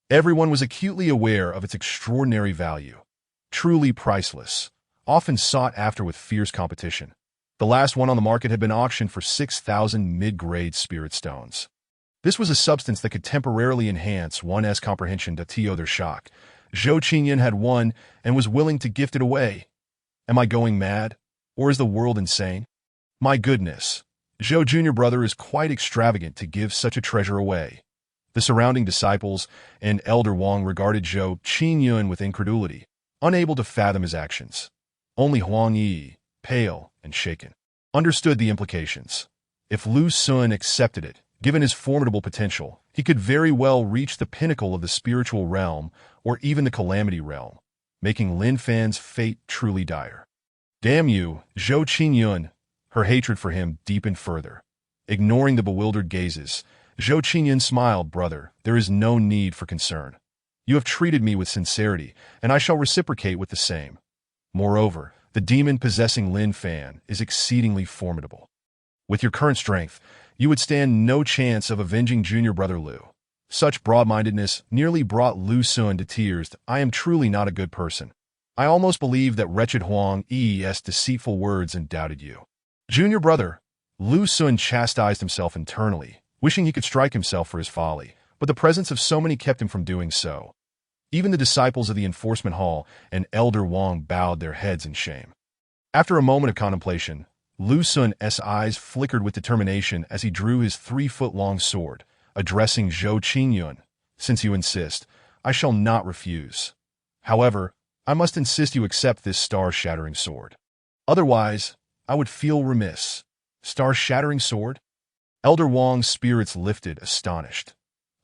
Everyone was acutely aware of its extraordinary value. Truly priceless, often sought after with fierce competition. The last one on the market had been auctioned for 6,000 mid-grade spirit stones. This was a substance that could temporarily enhance one's comprehension to their shock. Zhou Qingyun had won and was willing to gift it away. Am I going mad? Or is the world insane? My goodness, Zhou Jr. brother is quite extravagant to give such a treasure away. The surrounding disciples and Elder Wang regarded Zhou Qingyun with incredulity, unable to fathom his actions. Only Huang Yi, pale and shaken, understood the implications. If Lu Sun accepted it, given his formidable potential, he could very well reach the pinnacle of the spiritual realm or even the calamity realm, making Lin Fan's fate truly dire. Damn you, Zhou Qingyun! Her hatred for him deepened further. Ignoring the bewildered gazes, Zhou Qingyun smiled. Brother, there is no need for concern. You have treated me with sincerity, and I shall reciprocate with the same. Moreover, the demon possessing Lin Fan is exceedingly formidable. With your current strength, you would stand no chance of avenging junior brother Lu. Such broad-mindedness nearly brought Lu Sun to tears. I am truly not a good person. I almost believed that wretched Huang Yi's deceitful words and doubted you. Junior brother, Lu Sun chastised himself internally, wishing he could strike himself for his folly, but the presence of so many kept him from doing so. Even the disciples of the enforcement hall and Elder Wang bowed their heads in shame. After a moment of contemplation, Lu Sun's eyes flickered with determination as he drew his 3-foot-long sword, addressing Zhou Qingyun. Since you insist, I shall not refuse. However, I must insist you accept this star-shattering sword. Otherwise, I would feel remiss. Star-shattering sword? Elder Wang's spirits lifted, astonished.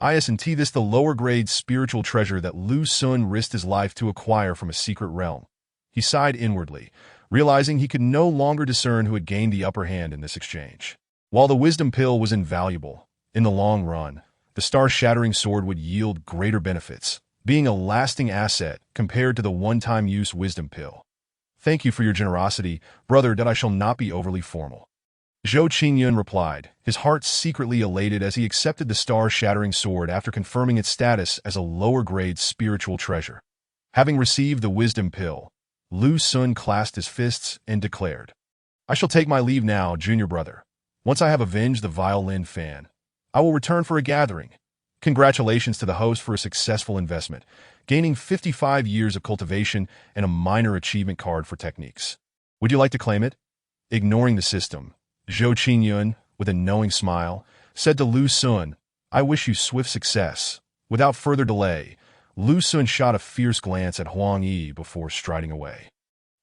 Isn't this the lower-grade spiritual treasure that Lu Sun risked his life to acquire from a secret realm? He sighed inwardly, realizing he could no longer discern who had gained the upper hand in this exchange. While the wisdom pill was invaluable, in the long run, the star-shattering sword would yield greater benefits, being a lasting asset compared to the one-time use wisdom pill. Thank you for your generosity, brother, that I shall not be overly formal. Zhou Qingyun replied, his heart secretly elated as he accepted the star-shattering sword after confirming its status as a lower-grade spiritual treasure. Having received the wisdom pill, Lu Sun clasped his fists and declared, I shall take my leave now, junior brother. Once I have avenged the vile Lin Fan, I will return for a gathering. Congratulations to the host for a successful investment, gaining 55 years of cultivation and a minor achievement card for techniques. Would you like to claim it? Ignoring the system, Zhou Qingyun, with a knowing smile, said to Lu Sun, I wish you swift success. Without further delay, Lu Sun shot a fierce glance at Huang Yi before striding away.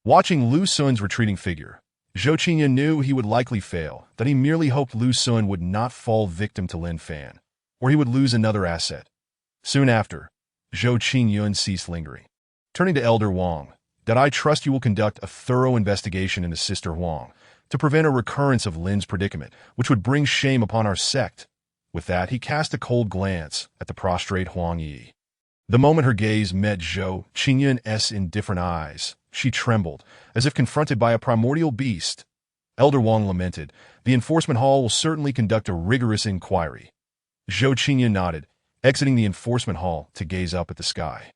Watching Lu Sun's retreating figure, Zhou Qingyun knew he would likely fail, that he merely hoped Lu Sun would not fall victim to Lin Fan, or he would lose another asset. Soon after, Zhou Qingyun ceased lingering. Turning to Elder Wang, that I trust you will conduct a thorough investigation into Sister Huang to prevent a recurrence of Lin's predicament, which would bring shame upon our sect. With that, he cast a cold glance at the prostrate Huang Yi. The moment her gaze met Zhou Qingyun's indifferent eyes, she trembled, as if confronted by a primordial beast. Elder Wang lamented, the enforcement hall will certainly conduct a rigorous inquiry. Zhou Qingyun nodded, exiting the enforcement hall to gaze up at the sky.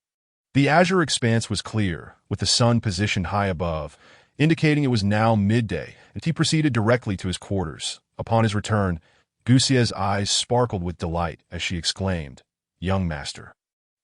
The azure expanse was clear, with the sun positioned high above, indicating it was now midday, and he proceeded directly to his quarters. Upon his return, Guxia's eyes sparkled with delight as she exclaimed, Young master,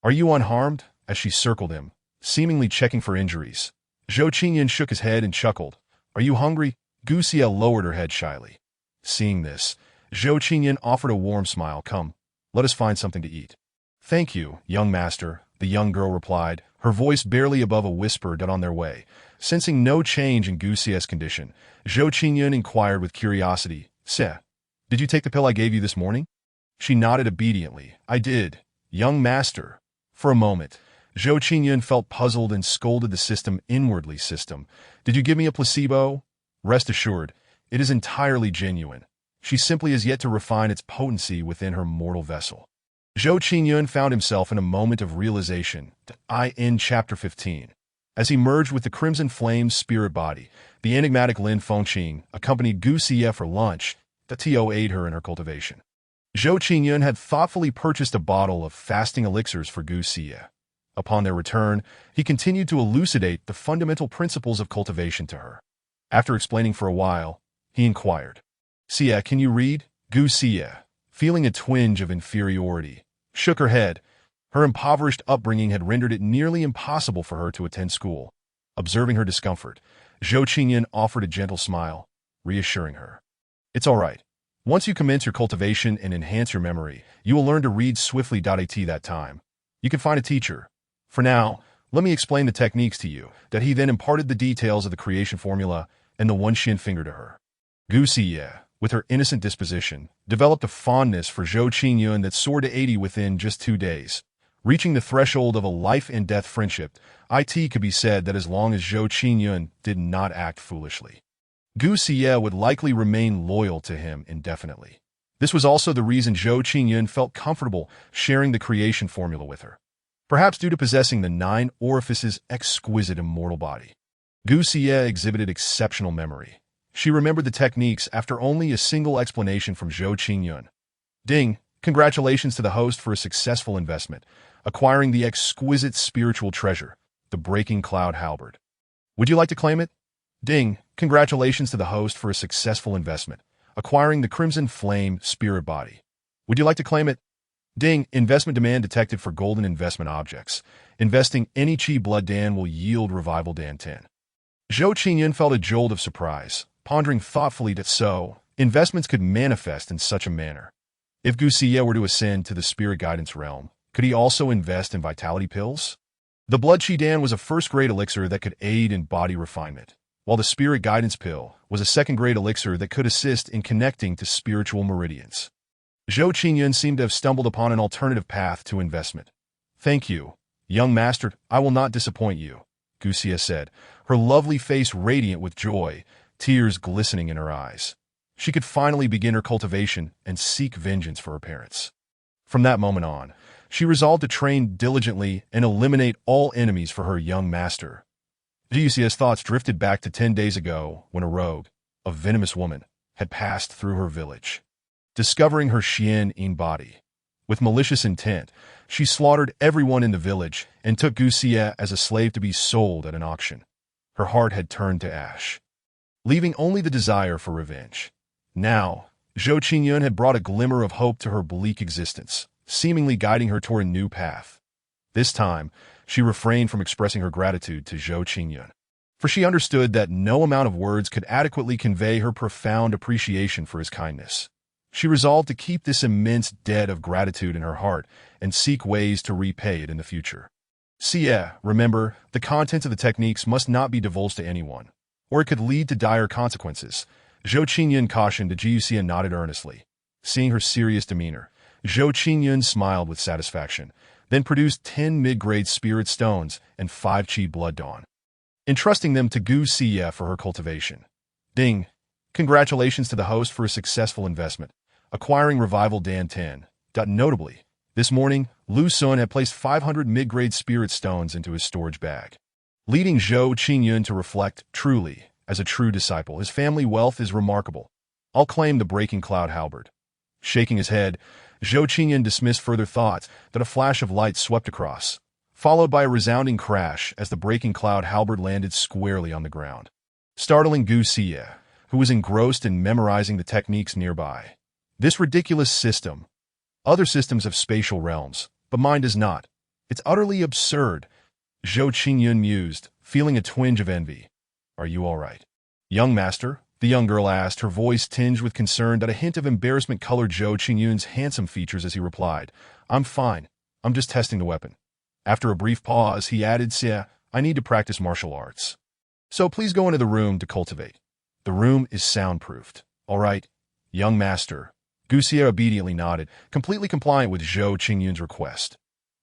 are you unharmed? As she circled him, seemingly checking for injuries. Zhou Qingyun shook his head and chuckled. Are you hungry? Guxia lowered her head shyly. Seeing this, Zhou Qingyun offered a warm smile. Come, let us find something to eat. Thank you, young master, the young girl replied, her voice barely above a whisper. On their way, sensing no change in Guxia's condition, Zhou Qingyun inquired with curiosity, Se, did you take the pill I gave you this morning? She nodded obediently. I did, young master. For a moment, Zhou Qingyun felt puzzled and scolded the system inwardly. System, did you give me a placebo? Rest assured, it is entirely genuine. She simply has yet to refine its potency within her mortal vessel. Zhou Qingyun found himself in a moment of realization. In Chapter 15. As he merged with the Crimson Flame's spirit body, the enigmatic Lin Fengqing accompanied Guxia for lunch. to aid her in her cultivation. Zhou Qingyun had thoughtfully purchased a bottle of fasting elixirs for Gu Xie. Upon their return, he continued to elucidate the fundamental principles of cultivation to her. After explaining for a while, he inquired, "Xie, can you read?" Gu Xie, feeling a twinge of inferiority, shook her head. Her impoverished upbringing had rendered it nearly impossible for her to attend school. Observing her discomfort, Zhou Qingyun offered a gentle smile, reassuring her. "It's all right. Once you commence your cultivation and enhance your memory, you will learn to read swiftly. At that time, you can find a teacher. For now, let me explain the techniques to you." That he then imparted the details of the creation formula and the one Xian finger to her. Gu Xie, with her innocent disposition, developed a fondness for Zhou Qingyun that soared to 80 within just 2 days. Reaching the threshold of a life-and-death friendship, it could be said that as long as Zhou Qingyun did not act foolishly, Gu Xie would likely remain loyal to him indefinitely. This was also the reason Zhou Qingyun felt comfortable sharing the creation formula with her. Perhaps due to possessing the 9 orifices exquisite immortal body, Gu Xie exhibited exceptional memory. She remembered the techniques after only a single explanation from Zhou Qingyun. "Ding, congratulations to the host for a successful investment, acquiring the exquisite spiritual treasure, the Breaking Cloud Halberd. Would you like to claim it?" "Ding, congratulations to the host for a successful investment, acquiring the Crimson Flame spirit body. Would you like to claim it?" "Ding, investment demand detected for golden investment objects. Investing any Qi Blood Dan will yield Revival Dan 10. Zhou Qingyun felt a jolt of surprise, pondering thoughtfully that investments could manifest in such a manner. If Gu Xie were to ascend to the spirit guidance realm, could he also invest in vitality pills? The Blood Qi Dan was a first-grade elixir that could aid in body refinement, while the spirit guidance pill was a second-grade elixir that could assist in connecting to spiritual meridians. Zhou Qingyun seemed to have stumbled upon an alternative path to investment. "Thank you, young master, I will not disappoint you," Gu Xie said, her lovely face radiant with joy, tears glistening in her eyes. She could finally begin her cultivation and seek vengeance for her parents. From that moment on, she resolved to train diligently and eliminate all enemies for her young master. Gu Xie's thoughts drifted back to 10 days ago when a rogue, a venomous woman, had passed through her village. Discovering her Xian body, with malicious intent, she slaughtered everyone in the village and took Gu Xie as a slave to be sold at an auction. Her heart had turned to ash, leaving only the desire for revenge. Now, Zhou Qingyun had brought a glimmer of hope to her bleak existence, seemingly guiding her toward a new path. This time, she refrained from expressing her gratitude to Zhou Qingyun, for she understood that no amount of words could adequately convey her profound appreciation for his kindness. She resolved to keep this immense debt of gratitude in her heart and seek ways to repay it in the future. "Xie, remember, the contents of the techniques must not be divulged to anyone, or it could lead to dire consequences," Zhou Qingyun cautioned. Gu Xie nodded earnestly. Seeing her serious demeanor, Zhou Qingyun smiled with satisfaction, then produced 10 mid-grade spirit stones and 5 Qi Blood Dawn, entrusting them to Gu Xie for her cultivation. "Ding, congratulations to the host for a successful investment, acquiring Revival Dan 10. Notably, this morning, Lu Sun had placed 500 mid-grade spirit stones into his storage bag, leading Zhou Qingyun to reflect, truly, as a true disciple, his family wealth is remarkable. I'll claim the Breaking Cloud Halberd." Shaking his head, Zhou Qingyun dismissed further thoughts that a flash of light swept across, followed by a resounding crash as the Breaking Cloud Halberd landed squarely on the ground, startling Gu Xie, who was engrossed in memorizing the techniques nearby. This ridiculous system. Other systems have spatial realms, but mine does not. It's utterly absurd, Zhou Qingyun mused, feeling a twinge of envy. "Are you all right, young master?" the young girl asked, her voice tinged with concern that a hint of embarrassment colored Zhou Qingyun's handsome features as he replied, "I'm fine. I'm just testing the weapon." After a brief pause, he added, "Xie, I need to practice martial arts. So please go into the room to cultivate. The room is soundproofed. All right, young master." Gu Xie obediently nodded, completely compliant with Zhou Qingyun's request.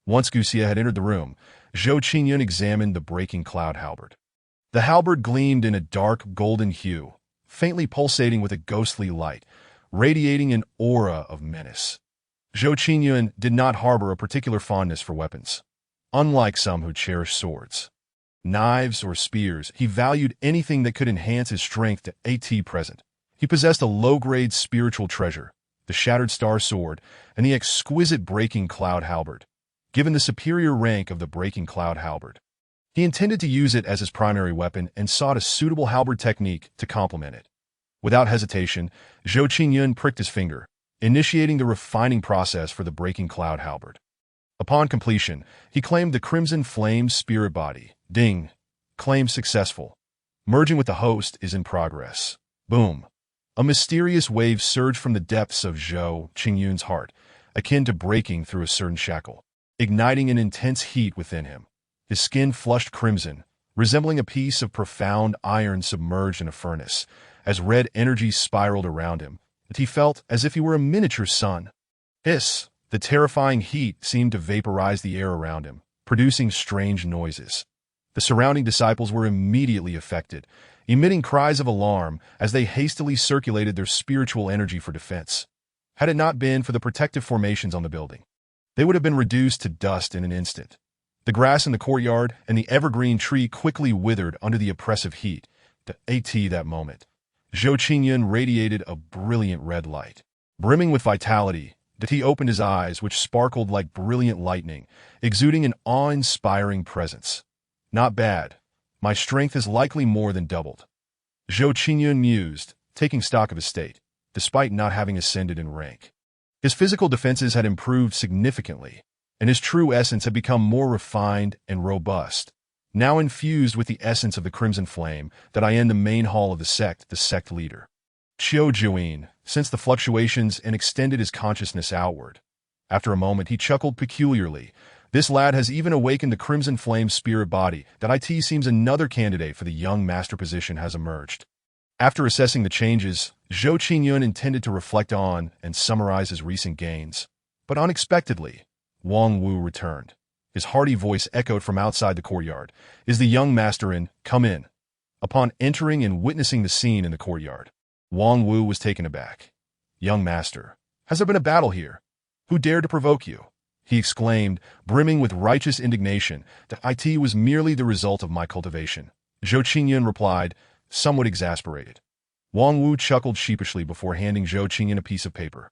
Once Gu Xie had entered the room, Zhou Qingyun examined the Breaking Cloud Halberd. The halberd gleamed in a dark golden hue, faintly pulsating with a ghostly light, radiating an aura of menace. Zhou Qingyun did not harbor a particular fondness for weapons. Unlike some who cherish swords, knives, or spears, he valued anything that could enhance his strength to present. He possessed a low-grade spiritual treasure, the Shattered Star Sword, and the exquisite Breaking Cloud Halberd. Given the superior rank of the Breaking Cloud Halberd, he intended to use it as his primary weapon and sought a suitable halberd technique to complement it. Without hesitation, Zhou Qingyun pricked his finger, initiating the refining process for the Breaking Cloud Halberd. Upon completion, he claimed the Crimson Flame Spirit Body. Ding. Claim successful. Merging with the host is in progress. Boom. A mysterious wave surged from the depths of Zhou Qingyun's heart, akin to breaking through a certain shackle, igniting an intense heat within him. His skin flushed crimson, resembling a piece of profound iron submerged in a furnace, as red energy spiraled around him, and he felt as if he were a miniature sun. Hiss! The terrifying heat seemed to vaporize the air around him, producing strange noises. The surrounding disciples were immediately affected, emitting cries of alarm as they hastily circulated their spiritual energy for defense. Had it not been for the protective formations on the building, they would have been reduced to dust in an instant. The grass in the courtyard and the evergreen tree quickly withered under the oppressive heat. That moment, Zhou Qingyun radiated a brilliant red light. Brimming with vitality, he opened his eyes, which sparkled like brilliant lightning, exuding an awe-inspiring presence. Not bad. My strength has likely more than doubled. Zhou Qingyun mused, taking stock of his state, despite not having ascended in rank. His physical defenses had improved significantly, and his true essence had become more refined and robust, now infused with the essence of the Crimson Flame that I am the main hall of the sect leader. Qiu Juin sensed the fluctuations and extended his consciousness outward. After a moment, he chuckled peculiarly. This lad has even awakened the Crimson Flame spirit body. That seems another candidate for the young master position has emerged. After assessing the changes, Zhou Qingyun intended to reflect on and summarize his recent gains. But unexpectedly, Wang Wu returned. His hearty voice echoed from outside the courtyard. "Is the young master in? Come in." Upon entering and witnessing the scene in the courtyard, Wang Wu was taken aback. "Young master, has there been a battle here? Who dared to provoke you?" he exclaimed, brimming with righteous indignation. "It was merely the result of my cultivation," Zhou Qingyun replied, somewhat exasperated. Wang Wu chuckled sheepishly before handing Zhou Qingyun a piece of paper,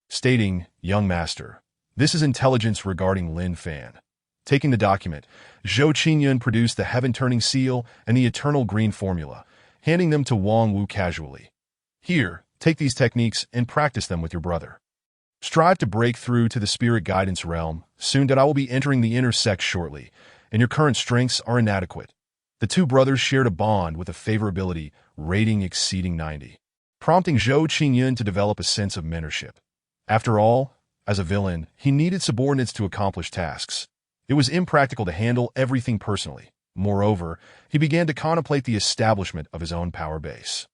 stating, "Young master, this is intelligence regarding Lin Fan." Taking the document, Zhou Qingyun produced the heaven-turning seal and the eternal green formula, handing them to Wang Wu casually. "Here, take these techniques and practice them with your brother. Strive to break through to the spirit guidance realm. Soon I will be entering the inner sect shortly, and your current strengths are inadequate." The two brothers shared a bond with a favorability rating exceeding 90, prompting Zhou Qingyun to develop a sense of mentorship. After all, as a villain, he needed subordinates to accomplish tasks. It was impractical to handle everything personally. Moreover, he began to contemplate the establishment of his own power base.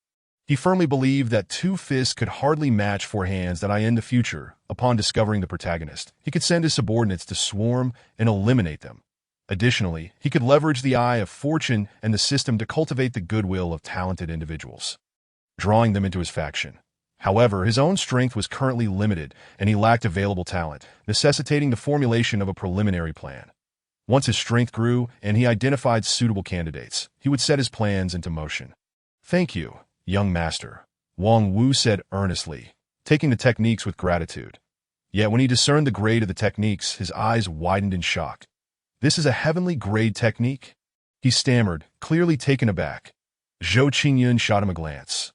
He firmly believed that two fists could hardly match four hands. In the future, upon discovering the protagonist, he could send his subordinates to swarm and eliminate them. Additionally, he could leverage the Eye of Fortune and the system to cultivate the goodwill of talented individuals, drawing them into his faction. However, his own strength was currently limited, and he lacked available talent, necessitating the formulation of a preliminary plan. Once his strength grew and he identified suitable candidates, he would set his plans into motion. "Thank you, young master," Wang Wu said earnestly, taking the techniques with gratitude. Yet when he discerned the grade of the techniques, his eyes widened in shock. "This is a heavenly grade technique?" he stammered, clearly taken aback. Zhou Qingyun shot him a glance,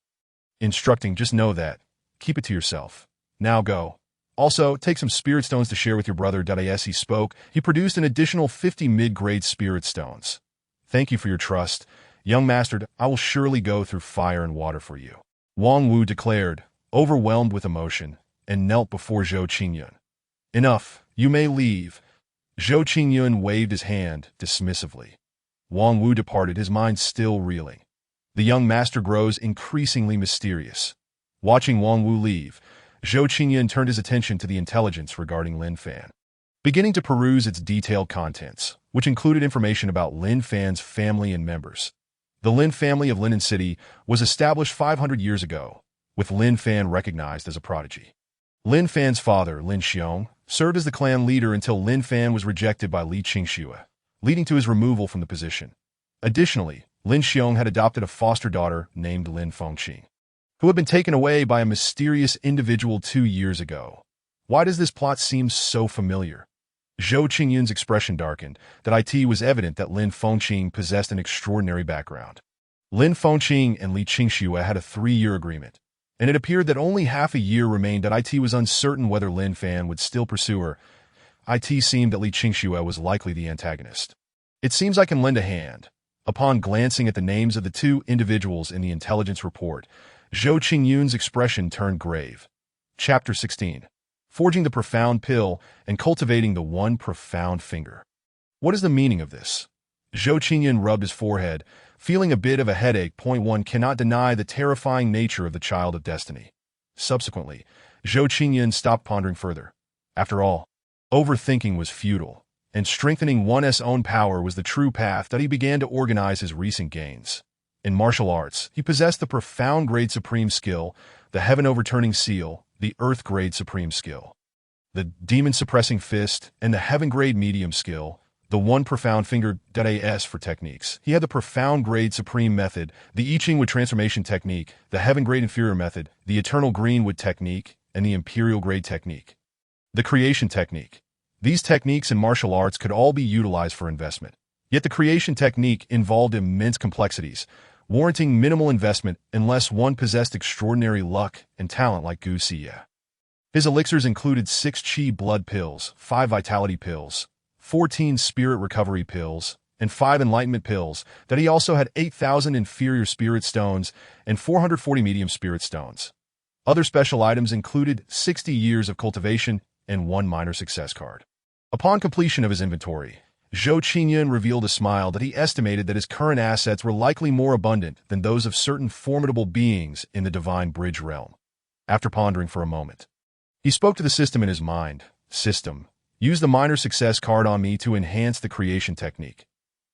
instructing, "Just know that. Keep it to yourself. Now go. Also, take some spirit stones to share with your brother." As he spoke, he produced an additional 50 mid-grade spirit stones. "Thank you for your trust. Young master, I will surely go through fire and water for you," Wang Wu declared, overwhelmed with emotion, and knelt before Zhou Qingyun. "Enough. You may leave." Zhou Qingyun waved his hand dismissively. Wang Wu departed, his mind still reeling. The young master grows increasingly mysterious. Watching Wang Wu leave, Zhou Qingyun turned his attention to the intelligence regarding Lin Fan, beginning to peruse its detailed contents, which included information about Lin Fan's family and members. The Lin family of Linen City was established 500 years ago, with Lin Fan recognized as a prodigy. Lin Fan's father, Lin Xiong, served as the clan leader until Lin Fan was rejected by Li Qingxue, leading to his removal from the position. Additionally, Lin Xiong had adopted a foster daughter named Lin Fengqing, who had been taken away by a mysterious individual 2 years ago. Why does this plot seem so familiar? Zhou Qingyun's expression darkened. That it was evident that Lin Fengqing possessed an extraordinary background. Lin Fengqing and Li Qingxue had a 3-year agreement, and it appeared that only half a year remained. That it was uncertain whether Lin Fan would still pursue her. It seemed that Li Qingxue was likely the antagonist. It seems I can lend a hand. Upon glancing at the names of the two individuals in the intelligence report, Zhou Qingyun's expression turned grave. Chapter 16. Forging the profound pill and cultivating the one profound finger. What is the meaning of this? Zhou Qingyun rubbed his forehead, feeling a bit of a headache. One cannot deny the terrifying nature of the child of destiny. Subsequently, Zhou Qingyun stopped pondering further. After all, overthinking was futile, and strengthening one's own power was the true path. That he began to organize his recent gains. In martial arts, he possessed the profound grade supreme skill, the heaven-overturning seal, the earth-grade supreme skill, the demon-suppressing fist, and the heaven-grade medium skill, the one profound finger. As for techniques, he had the profound grade supreme method, the I Ching Wood transformation technique, the heaven-grade inferior method, the eternal greenwood technique, and the imperial grade technique. The creation technique. These techniques in martial arts could all be utilized for investment. Yet the creation technique involved immense complexities, warranting minimal investment unless one possessed extraordinary luck and talent like Gu Xie. His elixirs included 6 Qi blood pills, 5 vitality pills, 14 spirit recovery pills, and 5 enlightenment pills. That he also had 8,000 inferior spirit stones and 440 medium spirit stones. Other special items included 60 years of cultivation and 1 minor success card. Upon completion of his inventory, Zhou Qingyun revealed a smile. That he estimated that his current assets were likely more abundant than those of certain formidable beings in the Divine Bridge realm. After pondering for a moment, he spoke to the system in his mind. System, use the minor success card on me to enhance the creation technique.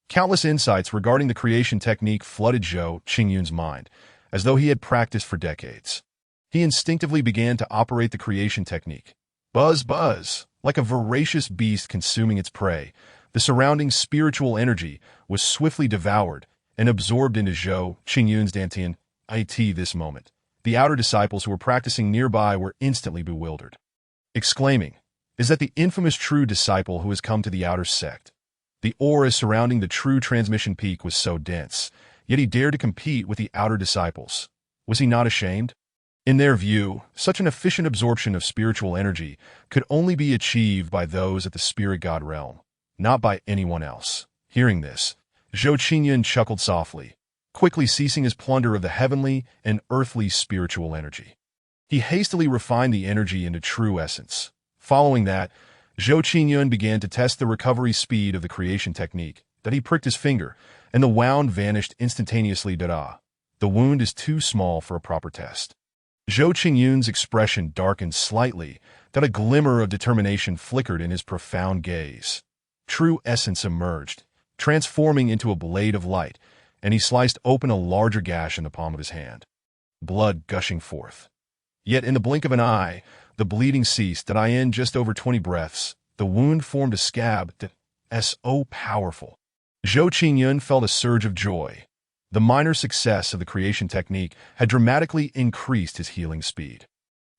Countless insights regarding the creation technique flooded Zhou Qingyun's mind, as though he had practiced for decades. He instinctively began to operate the creation technique. Buzz, buzz, like a voracious beast consuming its prey. The surrounding spiritual energy was swiftly devoured and absorbed into Zhou Qingyun's dantian. This moment, the outer disciples who were practicing nearby were instantly bewildered, exclaiming, "Is that the infamous true disciple who has come to the outer sect?" The aura surrounding the true transmission peak was so dense, yet he dared to compete with the outer disciples. Was he not ashamed? In their view, such an efficient absorption of spiritual energy could only be achieved by those at the spirit god realm, not by anyone else. Hearing this, Zhou Qingyun chuckled softly, quickly ceasing his plunder of the heavenly and earthly spiritual energy. He hastily refined the energy into true essence. Following that, Zhou Qingyun began to test the recovery speed of the creation technique. That he pricked his finger, and the wound vanished instantaneously. The wound is too small for a proper test. Zhou Qingyun's expression darkened slightly. That a glimmer of determination flickered in his profound gaze. True essence emerged, transforming into a blade of light, and he sliced open a larger gash in the palm of his hand, blood gushing forth. Yet in the blink of an eye, the bleeding ceased. In just over 20 breaths, the wound formed a scab so powerful. Zhou Qingyun felt a surge of joy. The minor success of the creation technique had dramatically increased his healing speed.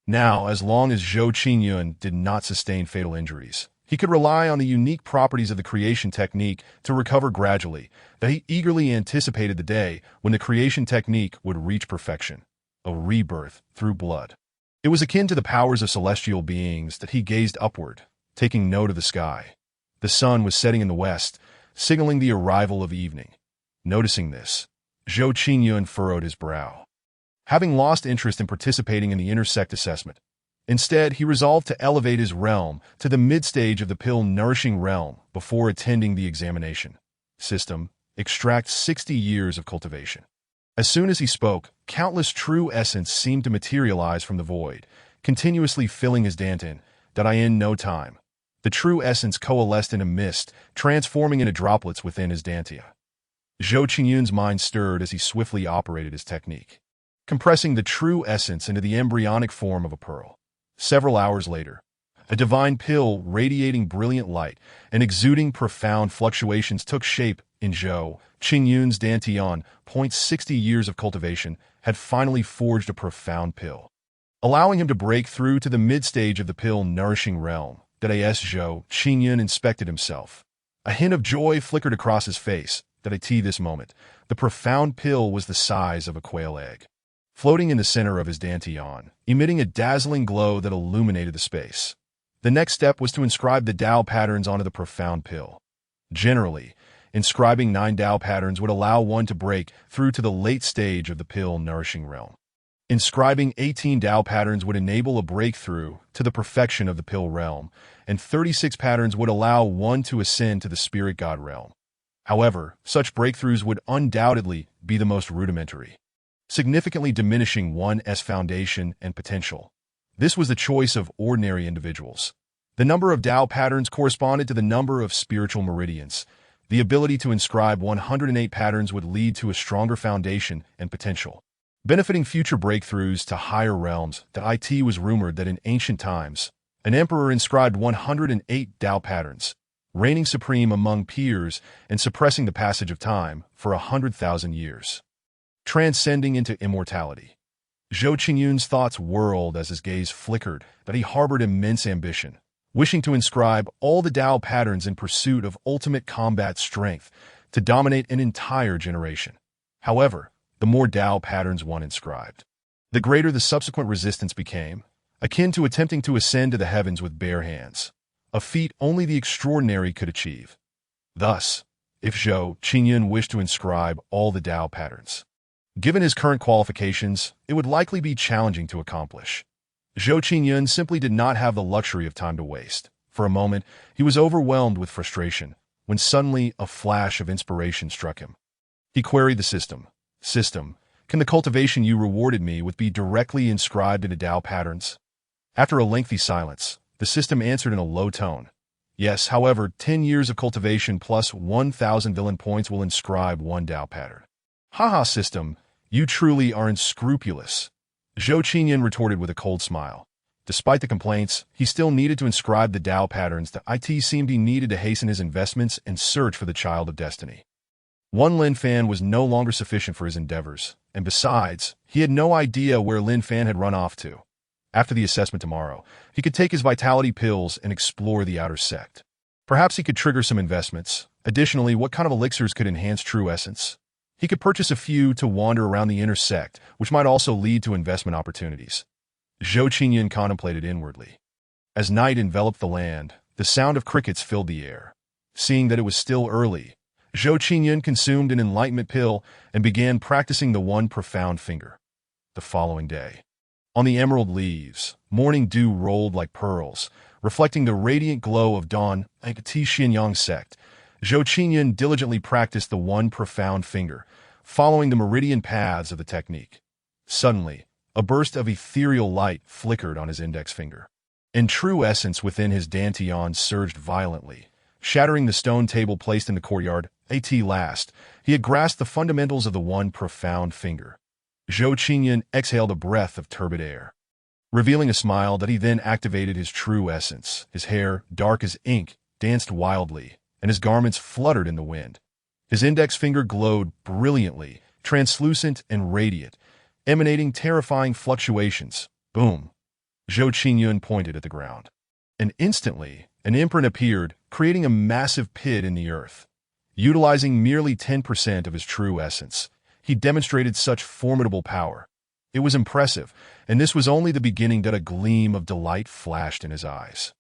Now, as long as Zhou Qingyun did not sustain fatal injuries, he could rely on the unique properties of the creation technique to recover gradually. That he eagerly anticipated the day when the creation technique would reach perfection, a rebirth through blood. It was akin to the powers of celestial beings. That he gazed upward, taking note of the sky. The sun was setting in the west, signaling the arrival of evening. Noticing this, Zhou Qingyun furrowed his brow. Having lost interest in participating in the intersect assessment, instead, he resolved to elevate his realm to the mid-stage of the pill-nourishing realm before attending the examination. System, extract 60 years of cultivation. As soon as he spoke, countless true essence seemed to materialize from the void, continuously filling his dantian. In no time, the true essence coalesced in a mist, transforming into droplets within his dantia. Zhou Qingyun's mind stirred as he swiftly operated his technique, compressing the true essence into the embryonic form of a pearl. Several hours later, A divine pill radiating brilliant light and exuding profound fluctuations took shape in Zhou Qingyun's Dantian. 60 years of cultivation had finally forged a profound pill, allowing him to break through to the mid-stage of the pill-nourishing realm. As Zhou Qingyun inspected himself, a hint of joy flickered across his face. This moment, the profound pill was the size of a quail egg, floating in the center of his Dantian, emitting a dazzling glow that illuminated the space. The next step was to inscribe the Tao patterns onto the profound pill. Generally, inscribing 9 Tao patterns would allow one to break through to the late stage of the pill-nourishing realm. Inscribing 18 Tao patterns would enable a breakthrough to the perfection of the pill realm, and 36 patterns would allow one to ascend to the spirit god realm. However, such breakthroughs would undoubtedly be the most rudimentary, significantly diminishing one's foundation and potential. This was the choice of ordinary individuals. The number of Tao patterns corresponded to the number of spiritual meridians. The ability to inscribe 108 patterns would lead to a stronger foundation and potential, benefiting future breakthroughs to higher realms. It was rumored that in ancient times, an emperor inscribed 108 Tao patterns, reigning supreme among peers and suppressing the passage of time for 100,000 years, transcending into immortality. Zhou Qingyun's thoughts whirled as his gaze flickered, that he harbored immense ambition, wishing to inscribe all the Tao patterns in pursuit of ultimate combat strength to dominate an entire generation. However, the more Tao patterns one inscribed, the greater the subsequent resistance became, akin to attempting to ascend to the heavens with bare hands, a feat only the extraordinary could achieve. Thus, if Zhou Qingyun wished to inscribe all the Tao patterns, given his current qualifications, it would likely be challenging to accomplish. Zhou Qingyun simply did not have the luxury of time to waste. For a moment, he was overwhelmed with frustration, when suddenly a flash of inspiration struck him. He queried the system. System, can the cultivation you rewarded me with be directly inscribed into Tao patterns? After a lengthy silence, the system answered in a low tone. Yes, however, 10 years of cultivation plus 1,000 villain points will inscribe 1 Tao pattern. Haha, system, you truly are unscrupulous. Zhou Qingyun retorted with a cold smile. Despite the complaints, he still needed to inscribe the Tao patterns. It seemed he needed to hasten his investments and search for the child of destiny. 1 Lin Fan was no longer sufficient for his endeavors, and besides, he had no idea where Lin Fan had run off to. After the assessment tomorrow, he could take his vitality pills and explore the outer sect. Perhaps he could trigger some investments. Additionally, what kind of elixirs could enhance true essence? He could purchase a few to wander around the inner sect, which might also lead to investment opportunities. Zhou Qingyun contemplated inwardly. As night enveloped the land, the sound of crickets filled the air. Seeing that it was still early, Zhou Qingyun consumed an enlightenment pill and began practicing the 1 profound finger. The following day, on the emerald leaves, morning dew rolled like pearls, reflecting the radiant glow of dawn. Like the Xianyang sect, Zhou Qingyun diligently practiced the 1 profound finger, following the meridian paths of the technique. Suddenly, a burst of ethereal light flickered on his index finger, and true essence within his Dantian surged violently, shattering the stone table placed in the courtyard. At last, he had grasped the fundamentals of the 1 profound finger. Zhou Qingyun exhaled a breath of turbid air, revealing a smile that he then activated his true essence. His hair, dark as ink, danced wildly, and his garments fluttered in the wind. His index finger glowed brilliantly, translucent and radiant, emanating terrifying fluctuations. Boom! Zhou Qingyun pointed at the ground, and instantly, an imprint appeared, creating a massive pit in the earth. Utilizing merely 10% of his true essence, he demonstrated such formidable power. It was impressive, and this was only the beginning. A gleam of delight flashed in his eyes.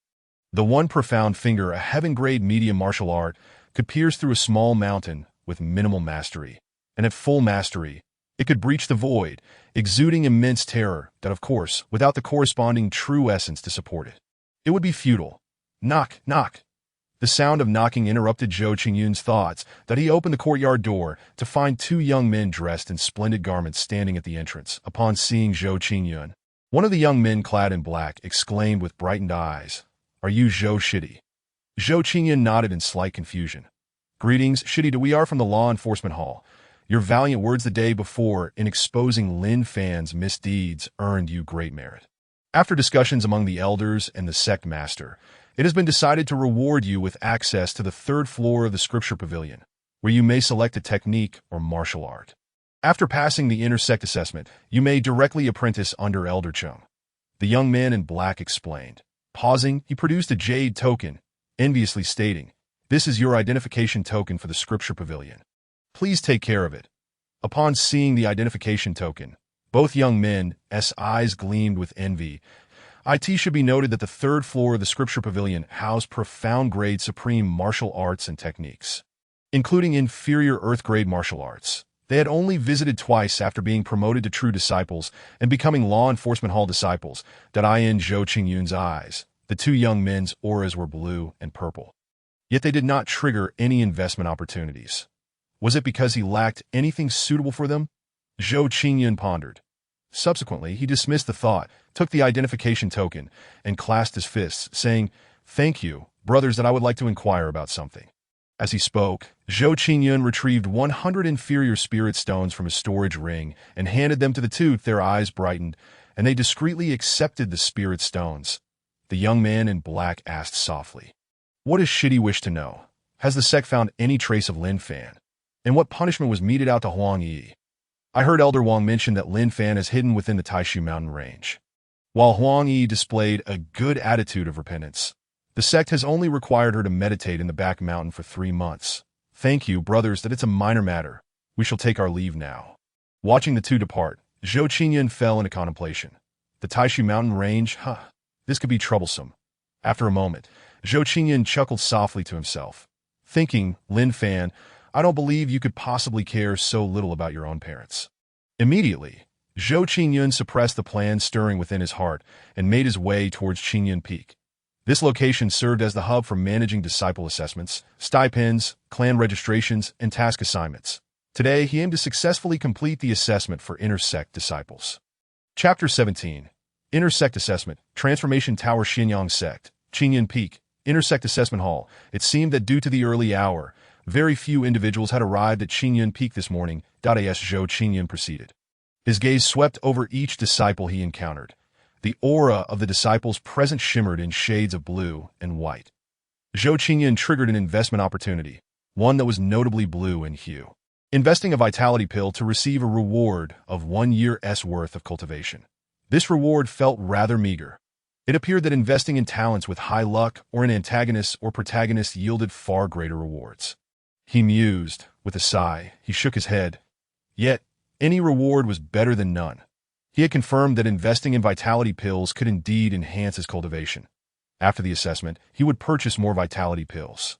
The 1 profound finger, a heaven-grade medium martial art, could pierce through a small mountain with minimal mastery, and at full mastery, it could breach the void, exuding immense terror that, of course, without the corresponding true essence to support it, it would be futile. Knock, knock. The sound of knocking interrupted Zhou Qingyun's thoughts. He opened the courtyard door to find 2 young men dressed in splendid garments standing at the entrance. Upon seeing Zhou Qingyun, one of the young men clad in black exclaimed with brightened eyes, "Are you Zhou Shidi?" Zhou Qingyun nodded in slight confusion. "Greetings, Shidi. We are from the Law Enforcement Hall. Your valiant words the day before in exposing Lin Fan's misdeeds earned you great merit." After discussions among the elders and the sect master, it has been decided to reward you with access to the third floor of the Scripture Pavilion, where you may select a technique or martial art. After passing the intersect assessment, you may directly apprentice under Elder Chung. The young man in black explained. Pausing, he produced a jade token, enviously stating, "This is your identification token for the Scripture Pavilion. Please take care of it." Upon seeing the identification token, both young men's eyes gleamed with envy. It should be noted that the third floor of the Scripture Pavilion housed profound-grade supreme martial arts and techniques, including inferior earth-grade martial arts. They had only visited twice after being promoted to true disciples and becoming law enforcement hall disciples. In Zhou Qingyun's eyes, the two young men's auras were blue and purple. Yet they did not trigger any investment opportunities. Was it because he lacked anything suitable for them? Zhou Qingyun pondered. Subsequently, he dismissed the thought, took the identification token, and clasped his fists, saying, "Thank you, brothers, that I would like to inquire about something." As he spoke, Zhou Qingyun retrieved 100 inferior spirit stones from his storage ring and handed them to the two. Their eyes brightened, and they discreetly accepted the spirit stones. The young man in black asked softly, "What does Shidi wish to know? Has the sect found any trace of Lin Fan? And what punishment was meted out to Huang Yi?" I heard Elder Wang mention that Lin Fan is hidden within the Taishu mountain range. While Huang Yi displayed a good attitude of repentance, the sect has only required her to meditate in the back mountain for 3 months. "Thank you, brothers, that it's a minor matter. We shall take our leave now." Watching the two depart, Zhou Qingyun fell into contemplation. The Taishu mountain range? This could be troublesome. After a moment, Zhou Qingyun chuckled softly to himself, thinking, "Lin Fan, I don't believe you could possibly care so little about your own parents." Immediately, Zhou Qingyun suppressed the plan stirring within his heart and made his way towards Qingyun Peak. This location served as the hub for managing disciple assessments, stipends, clan registrations, and task assignments. Today, he aimed to successfully complete the assessment for intersect disciples. Chapter 17. Intersect Assessment, Transformation Tower Xianyang Sect, Qingyun Peak, Intersect Assessment Hall. It seemed that due to the early hour, very few individuals had arrived at Qingyun Peak this morning. As Zhou Qingyun proceeded, his gaze swept over each disciple he encountered. The aura of the disciples present shimmered in shades of blue and white. Zhou Qingyun triggered an investment opportunity, one that was notably blue in hue. Investing a vitality pill to receive a reward of 1 year's worth of cultivation. This reward felt rather meager. It appeared that investing in talents with high luck or in antagonists or protagonists yielded far greater rewards. He mused. With a sigh, he shook his head. Yet, any reward was better than none. He had confirmed that investing in vitality pills could indeed enhance his cultivation. After the assessment, he would purchase more vitality pills,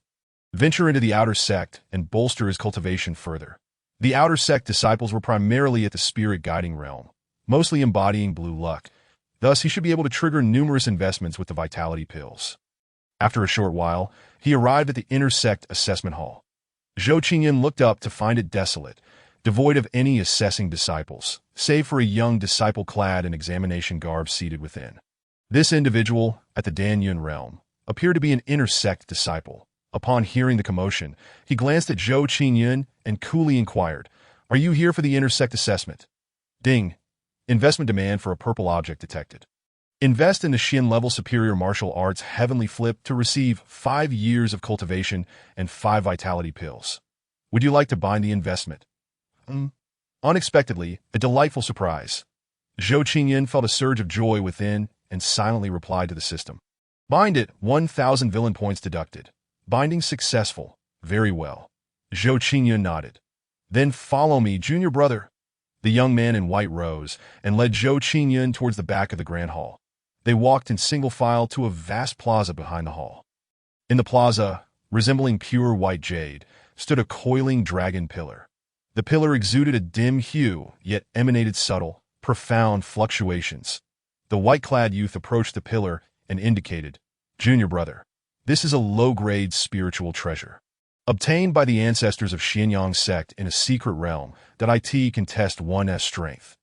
venture into the outer sect, and bolster his cultivation further. The outer sect disciples were primarily at the spirit guiding realm, mostly embodying blue luck. Thus, he should be able to trigger numerous investments with the vitality pills. After a short while, he arrived at the intersect assessment hall. Zhou Qingyun looked up to find it desolate, devoid of any assessing disciples, save for a young disciple clad in examination garb seated within. This individual, at the Danyun realm, appeared to be an intersect disciple. Upon hearing the commotion, he glanced at Zhou Qingyun and coolly inquired, "Are you here for the intersect assessment?" Ding. Investment demand for a purple object detected. Invest in the Xian level Superior Martial Arts Heavenly Flip to receive 5 years of cultivation and 5 vitality pills. Would you like to bind the investment? Unexpectedly, a delightful surprise. Zhou Qingyun felt a surge of joy within and silently replied to the system. Bind it, 1,000 villain points deducted. Binding successful. Very well. Zhou Qingyun nodded. Then follow me, junior brother. The young man in white rose and led Zhou Qingyun towards the back of the grand hall. They walked in single file to a vast plaza behind the hall. In the plaza, resembling pure white jade, stood a coiling dragon pillar. The pillar exuded a dim hue, yet emanated subtle, profound fluctuations. The white-clad youth approached the pillar and indicated, "Junior brother, this is a low-grade spiritual treasure, obtained by the ancestors of Xianyang sect in a secret realm that can test one's strength.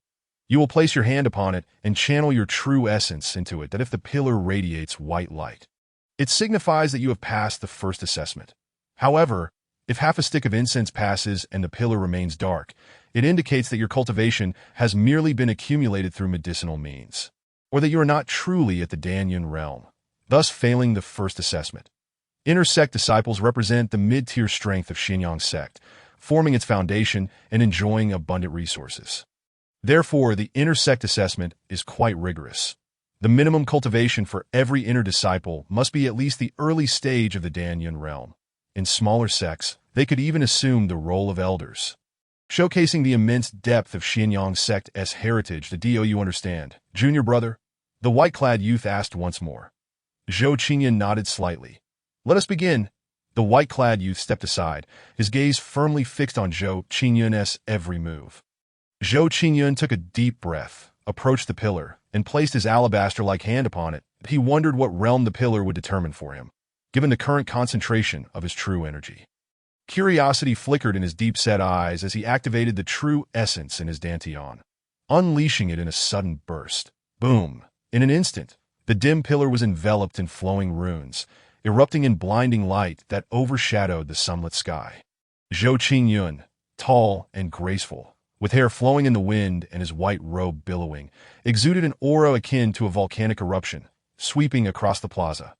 You will place your hand upon it and channel your true essence into it. That if the pillar radiates white light, it signifies that you have passed the first assessment. However, if half a stick of incense passes and the pillar remains dark, it indicates that your cultivation has merely been accumulated through medicinal means. or that you are not truly at the Danyun realm, thus failing the first assessment. Inner sect disciples represent the mid-tier strength of Xinyang sect, forming its foundation and enjoying abundant resources. Therefore, the inner sect assessment is quite rigorous. The minimum cultivation for every inner disciple must be at least the early stage of the Danyun realm. In smaller sects, they could even assume the role of elders. Showcasing the immense depth of Xinyang sect's heritage, the Do you understand, junior brother? The white-clad youth asked once more. Zhou Qingyun nodded slightly. Let us begin. The white-clad youth stepped aside, his gaze firmly fixed on Zhou Qingyun's every move. Zhou Qingyun took a deep breath, approached the pillar, and placed his alabaster-like hand upon it. He wondered what realm the pillar would determine for him, given the current concentration of his true energy. Curiosity flickered in his deep-set eyes as he activated the true essence in his dantian, unleashing it in a sudden burst. Boom! In an instant, the dim pillar was enveloped in flowing runes, erupting in blinding light that overshadowed the sunlit sky. Zhou Qingyun, tall and graceful, with hair flowing in the wind and his white robe billowing, exuded an aura akin to a volcanic eruption, sweeping across the plaza.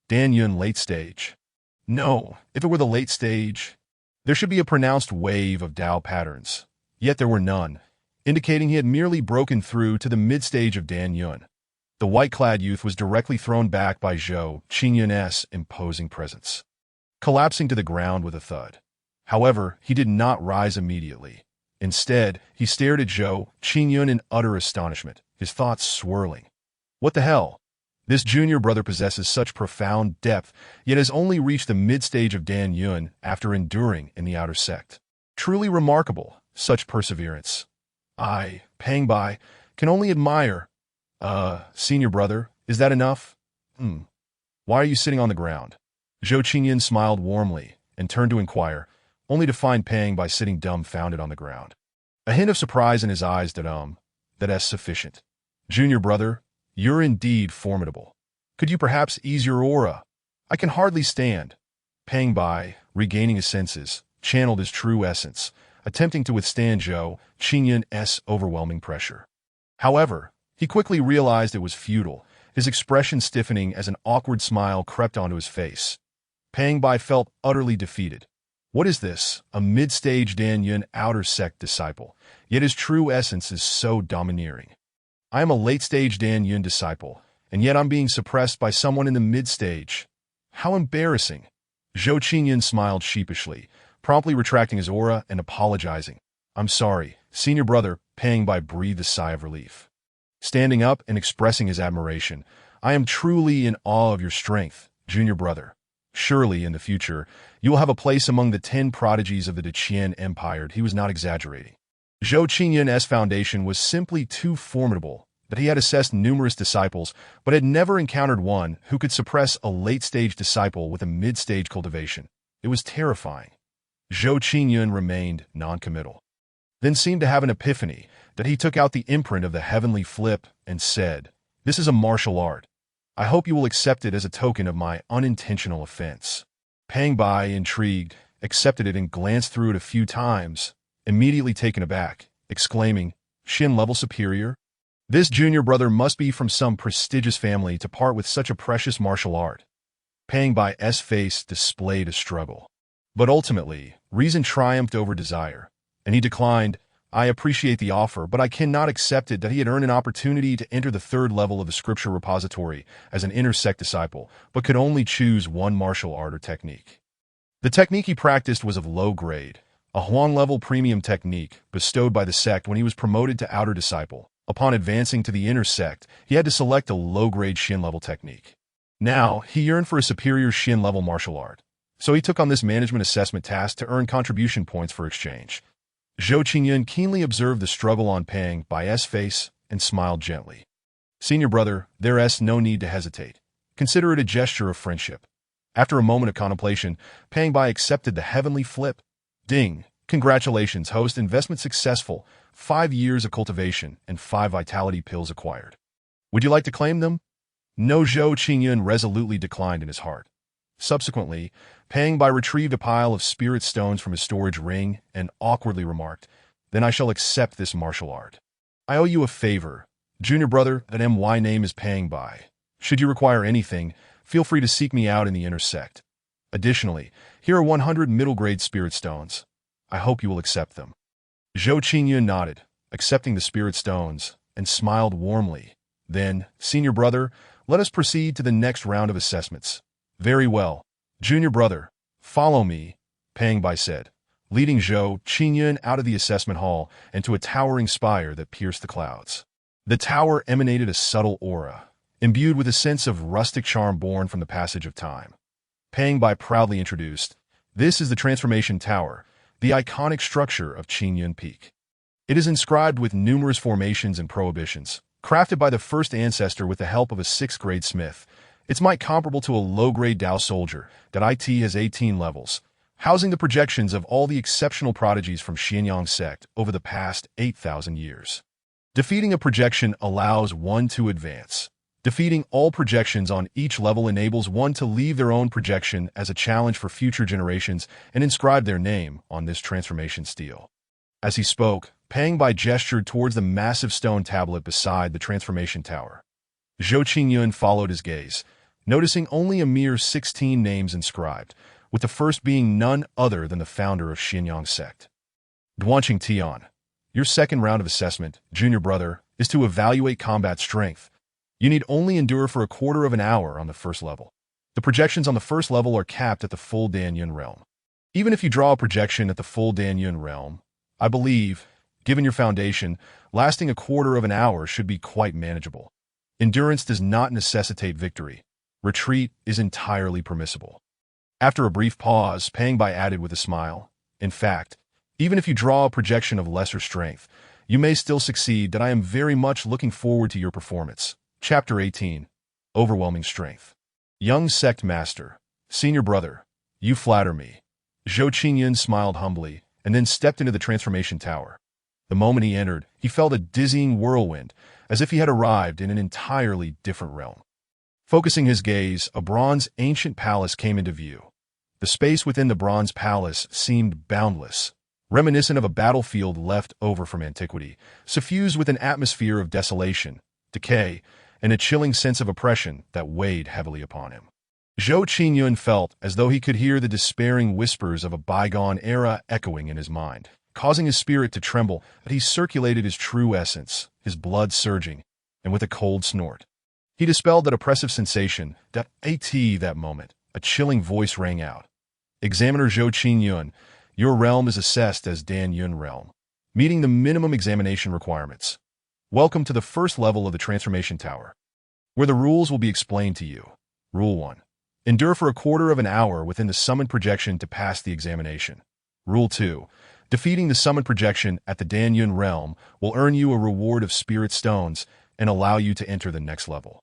Danyun late stage. No, if it were the late stage, there should be a pronounced wave of Dao patterns. Yet there were none, indicating he had merely broken through to the mid-stage of Danyun. The white-clad youth was directly thrown back by Zhou Qingyun's imposing presence, collapsing to the ground with a thud. However, he did not rise immediately. Instead, he stared at Zhou Qingyun in utter astonishment, his thoughts swirling. What the hell? This junior brother possesses such profound depth, yet has only reached the mid-stage of Danyun after enduring in the outer sect. Truly remarkable, such perseverance. I, Pang Bai, can only admire. Senior brother, is that enough? Why are you sitting on the ground? Zhou Qingyun smiled warmly and turned to inquire, only to find Pang Bai sitting dumbfounded on the ground. A hint of surprise in his eyes that's sufficient. Junior brother, you're indeed formidable. Could you perhaps ease your aura? I can hardly stand. Pang Bai, regaining his senses, channeled his true essence, attempting to withstand Zhou Qingyun's overwhelming pressure. However, he quickly realized it was futile, his expression stiffening as an awkward smile crept onto his face. Pang Bai felt utterly defeated. What is this? A mid-stage Danyun outer sect disciple, yet his true essence is so domineering. I am a late-stage Danyun disciple, and yet I'm being suppressed by someone in the mid-stage. How embarrassing. Zhou Qingyun smiled sheepishly, promptly retracting his aura and apologizing. I'm sorry, senior brother. Pang Bai breathed a sigh of relief. Standing up and expressing his admiration, I am truly in awe of your strength, junior brother. Surely, in the future, you will have a place among the 10 prodigies of the Deqian Empire. He was not exaggerating. Zhou Qingyun's foundation was simply too formidable that he had assessed numerous disciples, but had never encountered one who could suppress a late-stage disciple with a mid-stage cultivation. It was terrifying. Zhou Qingyun remained non-committal, then seemed to have an epiphany that he took out the imprint of the heavenly flip and said, "This is a martial art. I hope you will accept it as a token of my unintentional offense." Pang Bai, intrigued, accepted it and glanced through it a few times, immediately taken aback, exclaiming, "Shin level superior? This junior brother must be from some prestigious family to part with such a precious martial art." Pang Bai's face displayed a struggle. But ultimately, reason triumphed over desire, and he declined, "I appreciate the offer, but I cannot accept it." That he had earned an opportunity to enter the 3rd level of the scripture repository as an inner sect disciple, but could only choose one martial art or technique. The technique he practiced was of low grade, a Huang-level premium technique bestowed by the sect when he was promoted to outer disciple. Upon advancing to the inner sect, he had to select a low-grade Shin-level technique. Now, he yearned for a superior Shin-level martial art, so he took on this management assessment task to earn contribution points for exchange. Zhou Qingyun keenly observed the struggle on Pang Bai's face and smiled gently. "Senior brother, there's no need to hesitate. Consider it a gesture of friendship." After a moment of contemplation, Pang Bai accepted the heavenly flip. Ding! Congratulations, host. Investment successful. 5 years of cultivation and 5 vitality pills acquired. Would you like to claim them? No, Zhou Qingyun resolutely declined in his heart. Subsequently, Pang Bai retrieved a pile of spirit stones from his storage ring and awkwardly remarked, "Then I shall accept this martial art. I owe you a favor. Junior brother, that MY name is paying by. Should you require anything, feel free to seek me out in the inner sect. Additionally, here are 100 middle-grade spirit stones. I hope you will accept them. Zhou Qingyun nodded, accepting the spirit stones, and smiled warmly. Then, senior brother, let us proceed to the next round of assessments. Very well. Junior brother, follow me, Pang Bai said, leading Zhou Qingyun out of the assessment hall and to a towering spire that pierced the clouds. The tower emanated a subtle aura, imbued with a sense of rustic charm born from the passage of time. Pang Bai proudly introduced, "This is the Transformation Tower, the iconic structure of Qingyun Peak. It is inscribed with numerous formations and prohibitions, crafted by the first ancestor with the help of a 6th-grade smith. Its might comparable to a low-grade Dao soldier, that IT has 18 levels, housing the projections of all the exceptional prodigies from Xianyang sect over the past 8,000 years. Defeating a projection allows one to advance. Defeating all projections on each level enables one to leave their own projection as a challenge for future generations and inscribe their name on this transformation stele." As he spoke, Pang Bai gestured towards the massive stone tablet beside the transformation tower. Zhou Qingyun followed his gaze, noticing only a mere 16 names inscribed, with the first being none other than the founder of Xianyang sect. Duanqing Tian, your second round of assessment, junior brother, is to evaluate combat strength. You need only endure for a quarter of an hour on the first level. The projections on the first level are capped at the full Danyun realm. Even if you draw a projection at the full Danyun realm, I believe, given your foundation, lasting a quarter of an hour should be quite manageable. Endurance does not necessitate victory. Retreat is entirely permissible. After a brief pause, Pang Bai added with a smile, "In fact, even if you draw a projection of lesser strength, you may still succeed. That I am very much looking forward to your performance." Chapter 18. Overwhelming Strength. Young Sect Master, Senior Brother, you flatter me. Zhou Qingyun smiled humbly, and then stepped into the transformation tower. The moment he entered, he felt a dizzying whirlwind, as if he had arrived in an entirely different realm. Focusing his gaze, a bronze ancient palace came into view. The space within the bronze palace seemed boundless, reminiscent of a battlefield left over from antiquity, suffused with an atmosphere of desolation, decay, and a chilling sense of oppression that weighed heavily upon him. Zhou Qingyun felt as though he could hear the despairing whispers of a bygone era echoing in his mind, causing his spirit to tremble. That he circulated his true essence, his blood surging, and with a cold snort, he dispelled that oppressive sensation. That moment, a chilling voice rang out. "Examiner Zhou Qingyun, your realm is assessed as Danyun realm, meeting the minimum examination requirements. Welcome to the first level of the Transformation Tower, where the rules will be explained to you. Rule 1. Endure for a quarter of an hour within the summoned projection to pass the examination. Rule 2. Defeating the summoned projection at the Danyun realm will earn you a reward of spirit stones and allow you to enter the next level.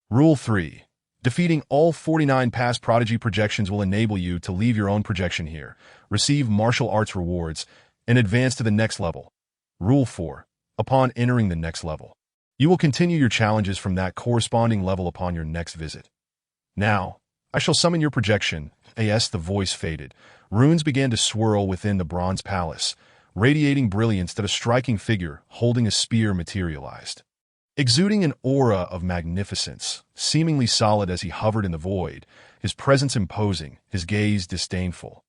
Rule 3. Defeating all 49 past prodigy projections will enable you to leave your own projection here, receive martial arts rewards, and advance to the next level. Rule 4. Upon entering the next level, you will continue your challenges from that corresponding level upon your next visit. Now, I shall summon your projection." As the voice faded, runes began to swirl within the bronze palace, radiating brilliance that a striking figure holding a spear materialized. Exuding an aura of magnificence, seemingly solid as he hovered in the void, his presence imposing, his gaze disdainful.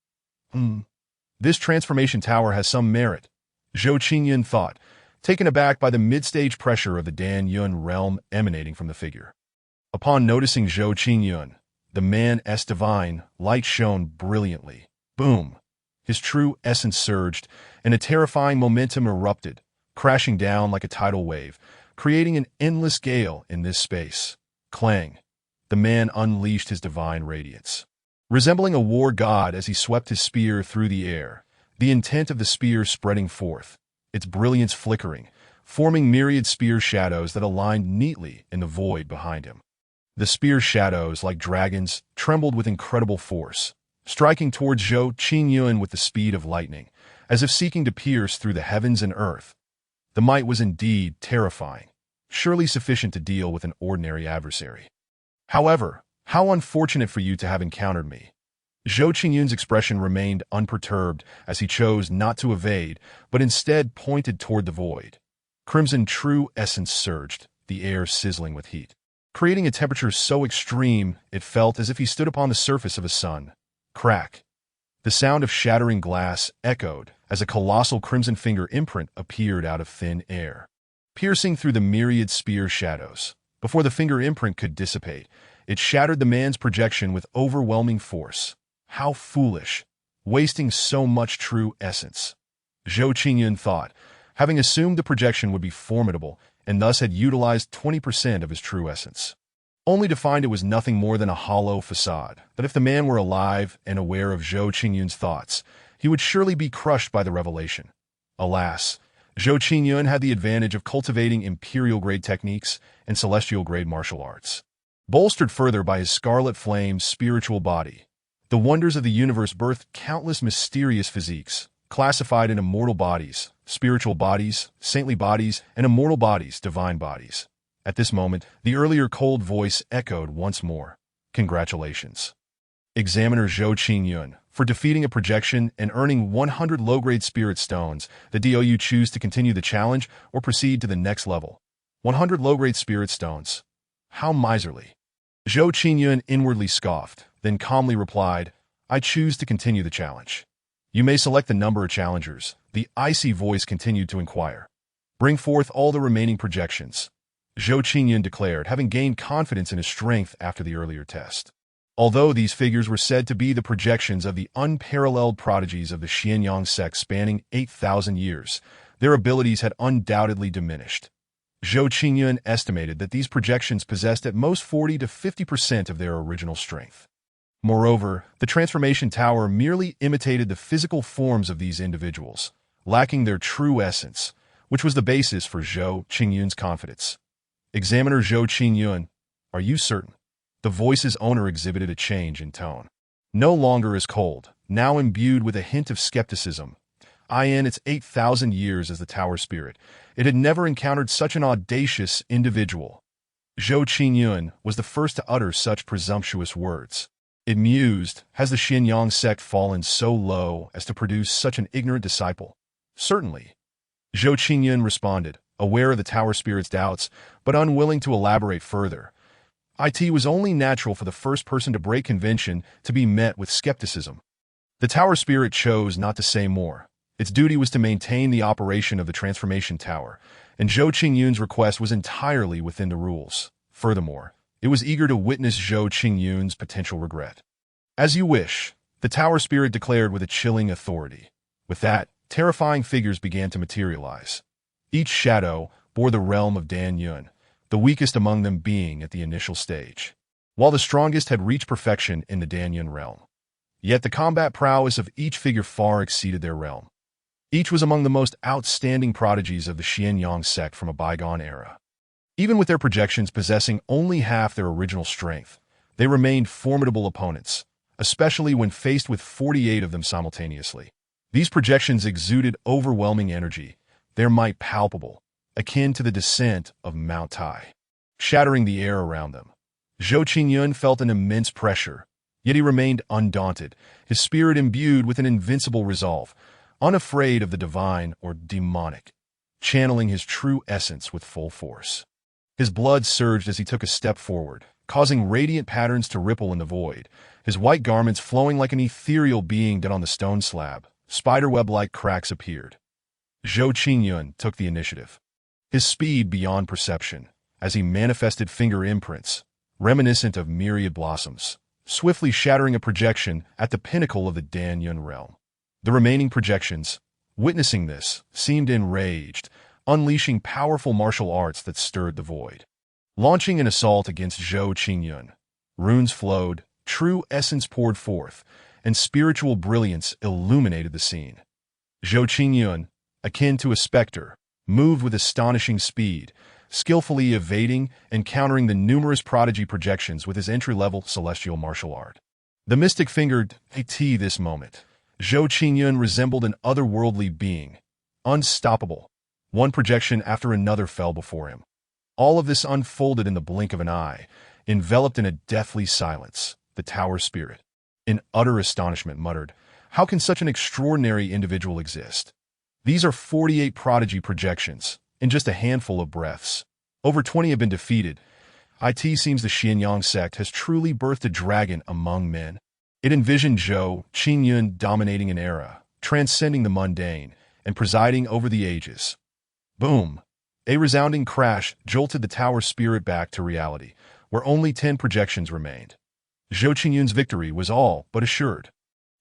This transformation tower has some merit," Zhou Qingyun thought, taken aback by the mid-stage pressure of the Danyun realm emanating from the figure. Upon noticing Zhou Qingyun, the man's divine light shone brilliantly. Boom! His true essence surged, and a terrifying momentum erupted, crashing down like a tidal wave, creating an endless gale in this space. Clang! The man unleashed his divine radiance. Resembling a war god as he swept his spear through the air, the intent of the spear spreading forth, its brilliance flickering, forming myriad spear shadows that aligned neatly in the void behind him. The spear shadows, like dragons, trembled with incredible force, striking towards Zhou Qingyun with the speed of lightning, as if seeking to pierce through the heavens and earth. The might was indeed terrifying, surely sufficient to deal with an ordinary adversary. However, how unfortunate for you to have encountered me. Zhou Qingyun's expression remained unperturbed as he chose not to evade, but instead pointed toward the void. Crimson true essence surged, the air sizzling with heat, creating a temperature so extreme it felt as if he stood upon the surface of a sun. Crack! The sound of shattering glass echoed as a colossal crimson finger imprint appeared out of thin air, piercing through the myriad spear shadows. Before the finger imprint could dissipate, it shattered the man's projection with overwhelming force. How foolish, wasting so much true essence. Zhou Qingyun thought, having assumed the projection would be formidable and thus had utilized 20% of his true essence, only to find it was nothing more than a hollow facade, that if the man were alive and aware of Zhou Qingyun's thoughts, he would surely be crushed by the revelation. Alas, Zhou Qingyun had the advantage of cultivating imperial-grade techniques and celestial-grade martial arts, bolstered further by his scarlet flame's spiritual body. The wonders of the universe birthed countless mysterious physiques, classified in immortal bodies, spiritual bodies, saintly bodies, and immortal bodies, divine bodies. At this moment, the earlier cold voice echoed once more. Congratulations, Examiner Zhou Qingyun, for defeating a projection and earning 100 low-grade spirit stones. Do you choose to continue the challenge or proceed to the next level? 100 low-grade spirit stones. How miserly. Zhou Qingyun inwardly scoffed, then calmly replied, I choose to continue the challenge. You may select the number of challengers. The icy voice continued to inquire. Bring forth all the remaining projections, Zhou Qingyun declared, having gained confidence in his strength after the earlier test. Although these figures were said to be the projections of the unparalleled prodigies of the Xianyang sect spanning 8,000 years, their abilities had undoubtedly diminished. Zhou Qingyun estimated that these projections possessed at most 40 to 50% of their original strength. Moreover, the transformation tower merely imitated the physical forms of these individuals, lacking their true essence, which was the basis for Zhou Qingyun's confidence. Examiner Zhou Qingyun, are you certain? The voice's owner exhibited a change in tone. No longer as cold, now imbued with a hint of skepticism. In its 8,000 years as the tower spirit, it had never encountered such an audacious individual. Zhou Qingyun was the first to utter such presumptuous words. It mused, has the Xianyang sect fallen so low as to produce such an ignorant disciple? Certainly. Zhou Qingyun responded, aware of the tower spirit's doubts, but unwilling to elaborate further. It was only natural for the first person to break convention to be met with skepticism. The tower spirit chose not to say more. Its duty was to maintain the operation of the transformation tower, and Zhou Qingyun's request was entirely within the rules. Furthermore, it was eager to witness Zhou Qingyun's potential regret. As you wish, the tower spirit declared with a chilling authority. With that, terrifying figures began to materialize. Each shadow bore the realm of Dan Yun, the weakest among them being at the initial stage, while the strongest had reached perfection in the Dan Yun realm. Yet the combat prowess of each figure far exceeded their realm. Each was among the most outstanding prodigies of the Xianyang sect from a bygone era. Even with their projections possessing only half their original strength, they remained formidable opponents, especially when faced with 48 of them simultaneously. These projections exuded overwhelming energy, their might palpable, akin to the descent of Mount Tai, shattering the air around them. Zhou Qingyun felt an immense pressure, yet he remained undaunted, his spirit imbued with an invincible resolve, unafraid of the divine or demonic, channeling his true essence with full force. His blood surged as he took a step forward, causing radiant patterns to ripple in the void, his white garments flowing like an ethereal being dead on the stone slab. Spiderweb-like cracks appeared. Zhou Qingyun took the initiative, his speed beyond perception, as he manifested finger imprints, reminiscent of myriad blossoms, swiftly shattering a projection at the pinnacle of the Dan Yun realm. The remaining projections, witnessing this, seemed enraged, unleashing powerful martial arts that stirred the void. Launching an assault against Zhou Qingyun, runes flowed, true essence poured forth, and spiritual brilliance illuminated the scene. Zhou Qingyun, akin to a specter, moved with astonishing speed, skillfully evading and countering the numerous prodigy projections with his entry-level celestial martial art. The mystic fingered this moment. Zhou Qingyun resembled an otherworldly being, unstoppable. One projection after another fell before him. All of this unfolded in the blink of an eye, enveloped in a deathly silence. The tower spirit, in utter astonishment, muttered, "How can such an extraordinary individual exist? These are 48 prodigy projections, in just a handful of breaths." Over 20 have been defeated. It seems the Xianyang sect has truly birthed a dragon among men. It envisioned Zhou Qingyun dominating an era, transcending the mundane, and presiding over the ages. Boom! A resounding crash jolted the tower spirit back to reality, where only 10 projections remained. Zhou Qingyun's victory was all but assured.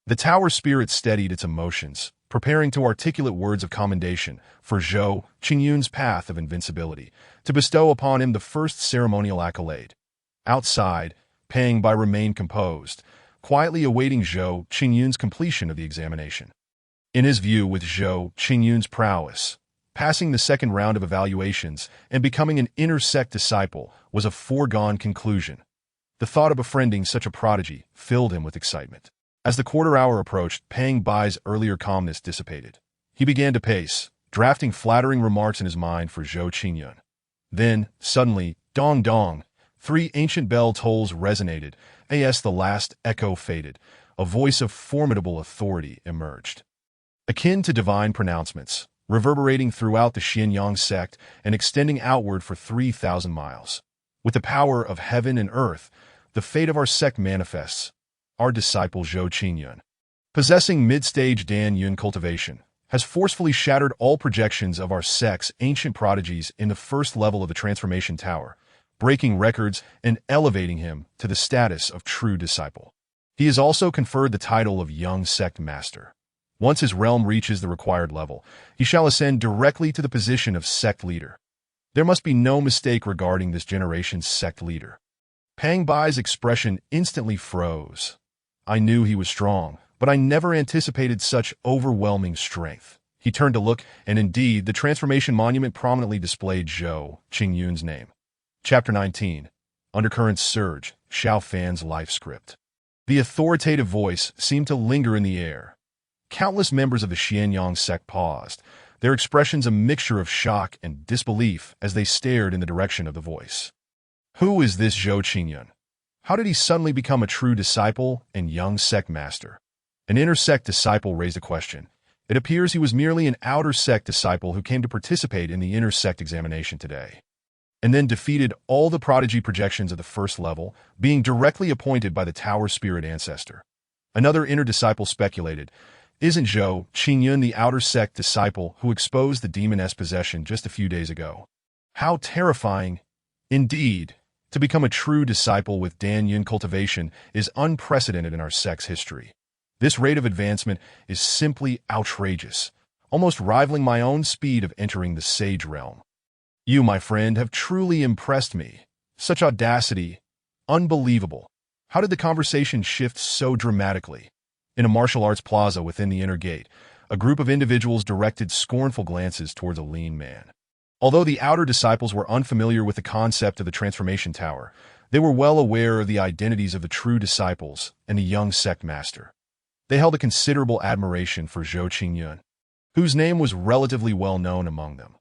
The tower spirit steadied its emotions, preparing to articulate words of commendation for Zhou Qingyun's path of invincibility, to bestow upon him the first ceremonial accolade. Outside, Pang Bai remained composed, quietly awaiting Zhou Qingyun's completion of the examination. In his view, with Zhou Qingyun's prowess, passing the second round of evaluations and becoming an inner sect disciple was a foregone conclusion. The thought of befriending such a prodigy filled him with excitement. As the quarter hour approached, Pang Bai's earlier calmness dissipated. He began to pace, drafting flattering remarks in his mind for Zhou Qingyun. Then, suddenly, dong dong, 3 ancient bell tolls resonated, as the last echo faded. A voice of formidable authority emerged. Akin to divine pronouncements, reverberating throughout the Xianyang sect and extending outward for 3,000 miles. With the power of heaven and earth, the fate of our sect manifests. Our disciple Zhou Qingyun, possessing mid-stage Dan Yun cultivation, has forcefully shattered all projections of our sect's ancient prodigies in the first level of the Transformation Tower, breaking records and elevating him to the status of true disciple. He has also conferred the title of Young Sect Master. Once his realm reaches the required level, he shall ascend directly to the position of sect leader. There must be no mistake regarding this generation's sect leader. Pang Bai's expression instantly froze. I knew he was strong, but I never anticipated such overwhelming strength. He turned to look, and indeed, the transformation monument prominently displayed Zhou Qingyun's name. Chapter 19. Undercurrents Surge, Xiao Fan's Life Script. The authoritative voice seemed to linger in the air. Countless members of the Xianyang sect paused, their expressions a mixture of shock and disbelief as they stared in the direction of the voice. Who is this Zhou Qingyun? How did he suddenly become a true disciple and young sect master? An inner sect disciple raised a question. It appears he was merely an outer sect disciple who came to participate in the inner sect examination today, and then defeated all the prodigy projections of the first level, being directly appointed by the tower spirit ancestor. Another inner disciple speculated, isn't Zhou Qingyun the outer sect disciple who exposed the demon-esque possession just a few days ago? How terrifying! Indeed, to become a true disciple with Dan Yun cultivation is unprecedented in our sect's history. This rate of advancement is simply outrageous, almost rivaling my own speed of entering the sage realm. You, my friend, have truly impressed me. Such audacity. Unbelievable. How did the conversation shift so dramatically? In a martial arts plaza within the inner gate, a group of individuals directed scornful glances towards a lean man. Although the outer disciples were unfamiliar with the concept of the Transformation Tower, they were well aware of the identities of the true disciples and the young sect master. They held a considerable admiration for Zhou Qingyun, whose name was relatively well known among them.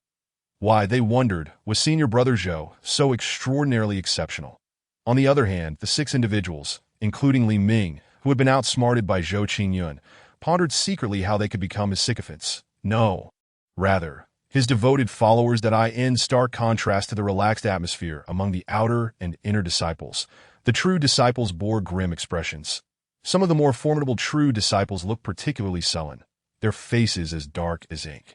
Why, they wondered, was senior brother Zhou so extraordinarily exceptional? On the other hand, the 6 individuals, including Li Ming, who had been outsmarted by Zhou Qingyun, pondered secretly how they could become his sycophants. No, rather, his devoted followers that in stark contrast to the relaxed atmosphere among the outer and inner disciples. The true disciples bore grim expressions. Some of the more formidable true disciples looked particularly sullen, their faces as dark as ink.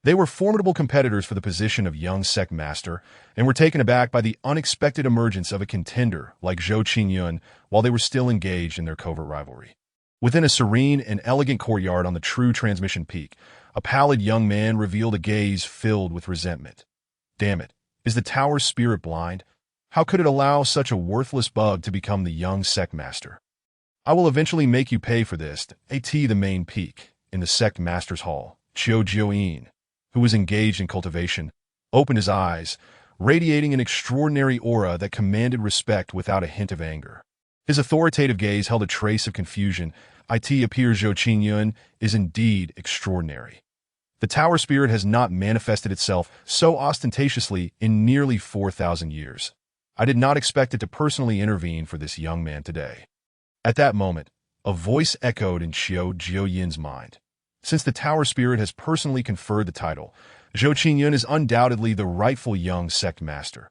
They were formidable competitors for the position of young sect master and were taken aback by the unexpected emergence of a contender like Zhou Qingyun while they were still engaged in their covert rivalry. Within a serene and elegant courtyard on the true transmission peak, a pallid young man revealed a gaze filled with resentment. Damn it, is the tower's spirit blind? How could it allow such a worthless bug to become the young sect master? I will eventually make you pay for this. The main peak, in the sect master's hall, Qiu Jiuyin, who was engaged in cultivation, opened his eyes, radiating an extraordinary aura that commanded respect without a hint of anger. His authoritative gaze held a trace of confusion. It appears Zhou Qingyun is indeed extraordinary. The tower spirit has not manifested itself so ostentatiously in nearly 4,000 years. I did not expect it to personally intervene for this young man today. At that moment, a voice echoed in Qiu Jiuyin's mind. Since the tower spirit has personally conferred the title, Zhou Qingyun is undoubtedly the rightful young sect master.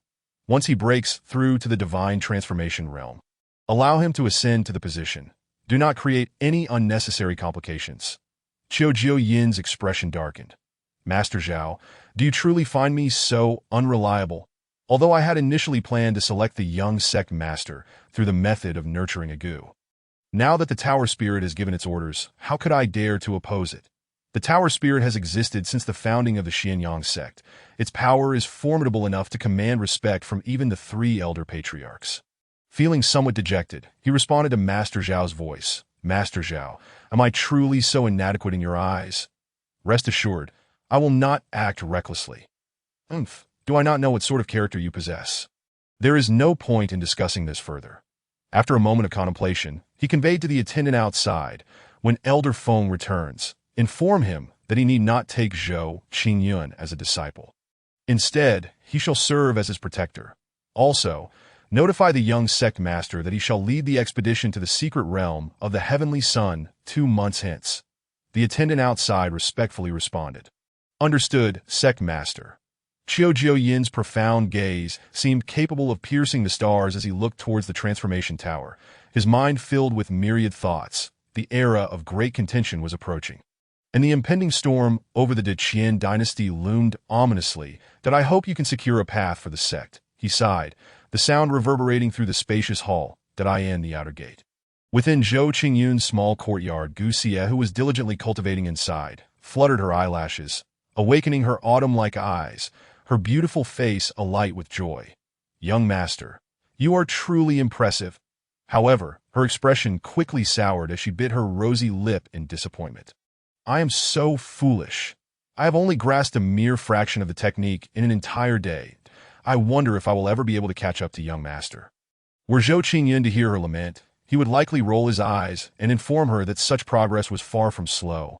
Once he breaks through to the divine transformation realm, allow him to ascend to the position. Do not create any unnecessary complications. Qiu Jiu Yin's expression darkened. Master Zhao, do you truly find me so unreliable? Although I had initially planned to select the young sect master through the method of nurturing a gu. Now that the Tower Spirit has given its orders, how could I dare to oppose it? The Tower Spirit has existed since the founding of the Xianyang sect. Its power is formidable enough to command respect from even the 3 elder patriarchs. Feeling somewhat dejected, he responded to Master Zhao's voice. Master Zhao, am I truly so inadequate in your eyes? Rest assured, I will not act recklessly. Do I not know what sort of character you possess? There is no point in discussing this further. After a moment of contemplation, he conveyed to the attendant outside, when Elder Feng returns, inform him that he need not take Zhou Qingyun as a disciple. Instead, he shall serve as his protector. Also, notify the young sect master that he shall lead the expedition to the secret realm of the Heavenly Sun 2 months hence. The attendant outside respectfully responded. Understood, sect master. Qiu Jiu Yin's profound gaze seemed capable of piercing the stars as he looked towards the transformation tower, his mind filled with myriad thoughts. The era of great contention was approaching, and the impending storm over the Deqian dynasty loomed ominously. That I hope you can secure a path for the sect, he sighed, the sound reverberating through the spacious hall, that I in the outer gate. Within Zhou Qingyun's small courtyard, Gu Xie, who was diligently cultivating inside, fluttered her eyelashes, awakening her autumn-like eyes, her beautiful face alight with joy. Young master, you are truly impressive. However, her expression quickly soured as she bit her rosy lip in disappointment. I am so foolish. I have only grasped a mere fraction of the technique in an entire day. I wonder if I will ever be able to catch up to young master. Were Zhou Qingyun to hear her lament, he would likely roll his eyes and inform her that such progress was far from slow.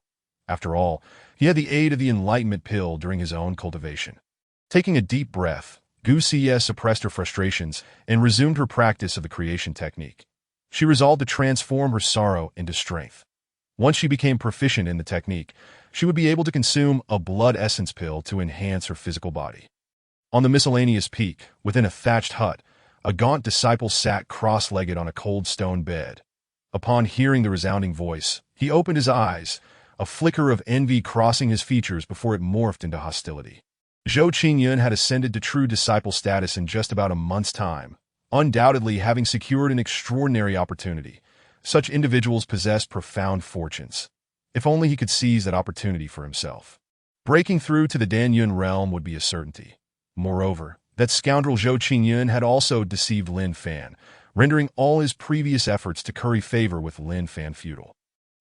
After all, he had the aid of the enlightenment pill during his own cultivation. Taking a deep breath, Gu Xie suppressed her frustrations and resumed her practice of the creation technique. She resolved to transform her sorrow into strength. Once she became proficient in the technique, she would be able to consume a blood essence pill to enhance her physical body. On the miscellaneous peak, within a thatched hut, a gaunt disciple sat cross-legged on a cold stone bed. Upon hearing the resounding voice, he opened his eyes, a flicker of envy crossing his features before it morphed into hostility. Zhou Qingyun had ascended to true disciple status in just about a month's time, undoubtedly having secured an extraordinary opportunity. Such individuals possess profound fortunes. If only he could seize that opportunity for himself. Breaking through to the Danyun realm would be a certainty. Moreover, that scoundrel Zhou Qingyun had also deceived Lin Fan, rendering all his previous efforts to curry favor with Lin Fan futile.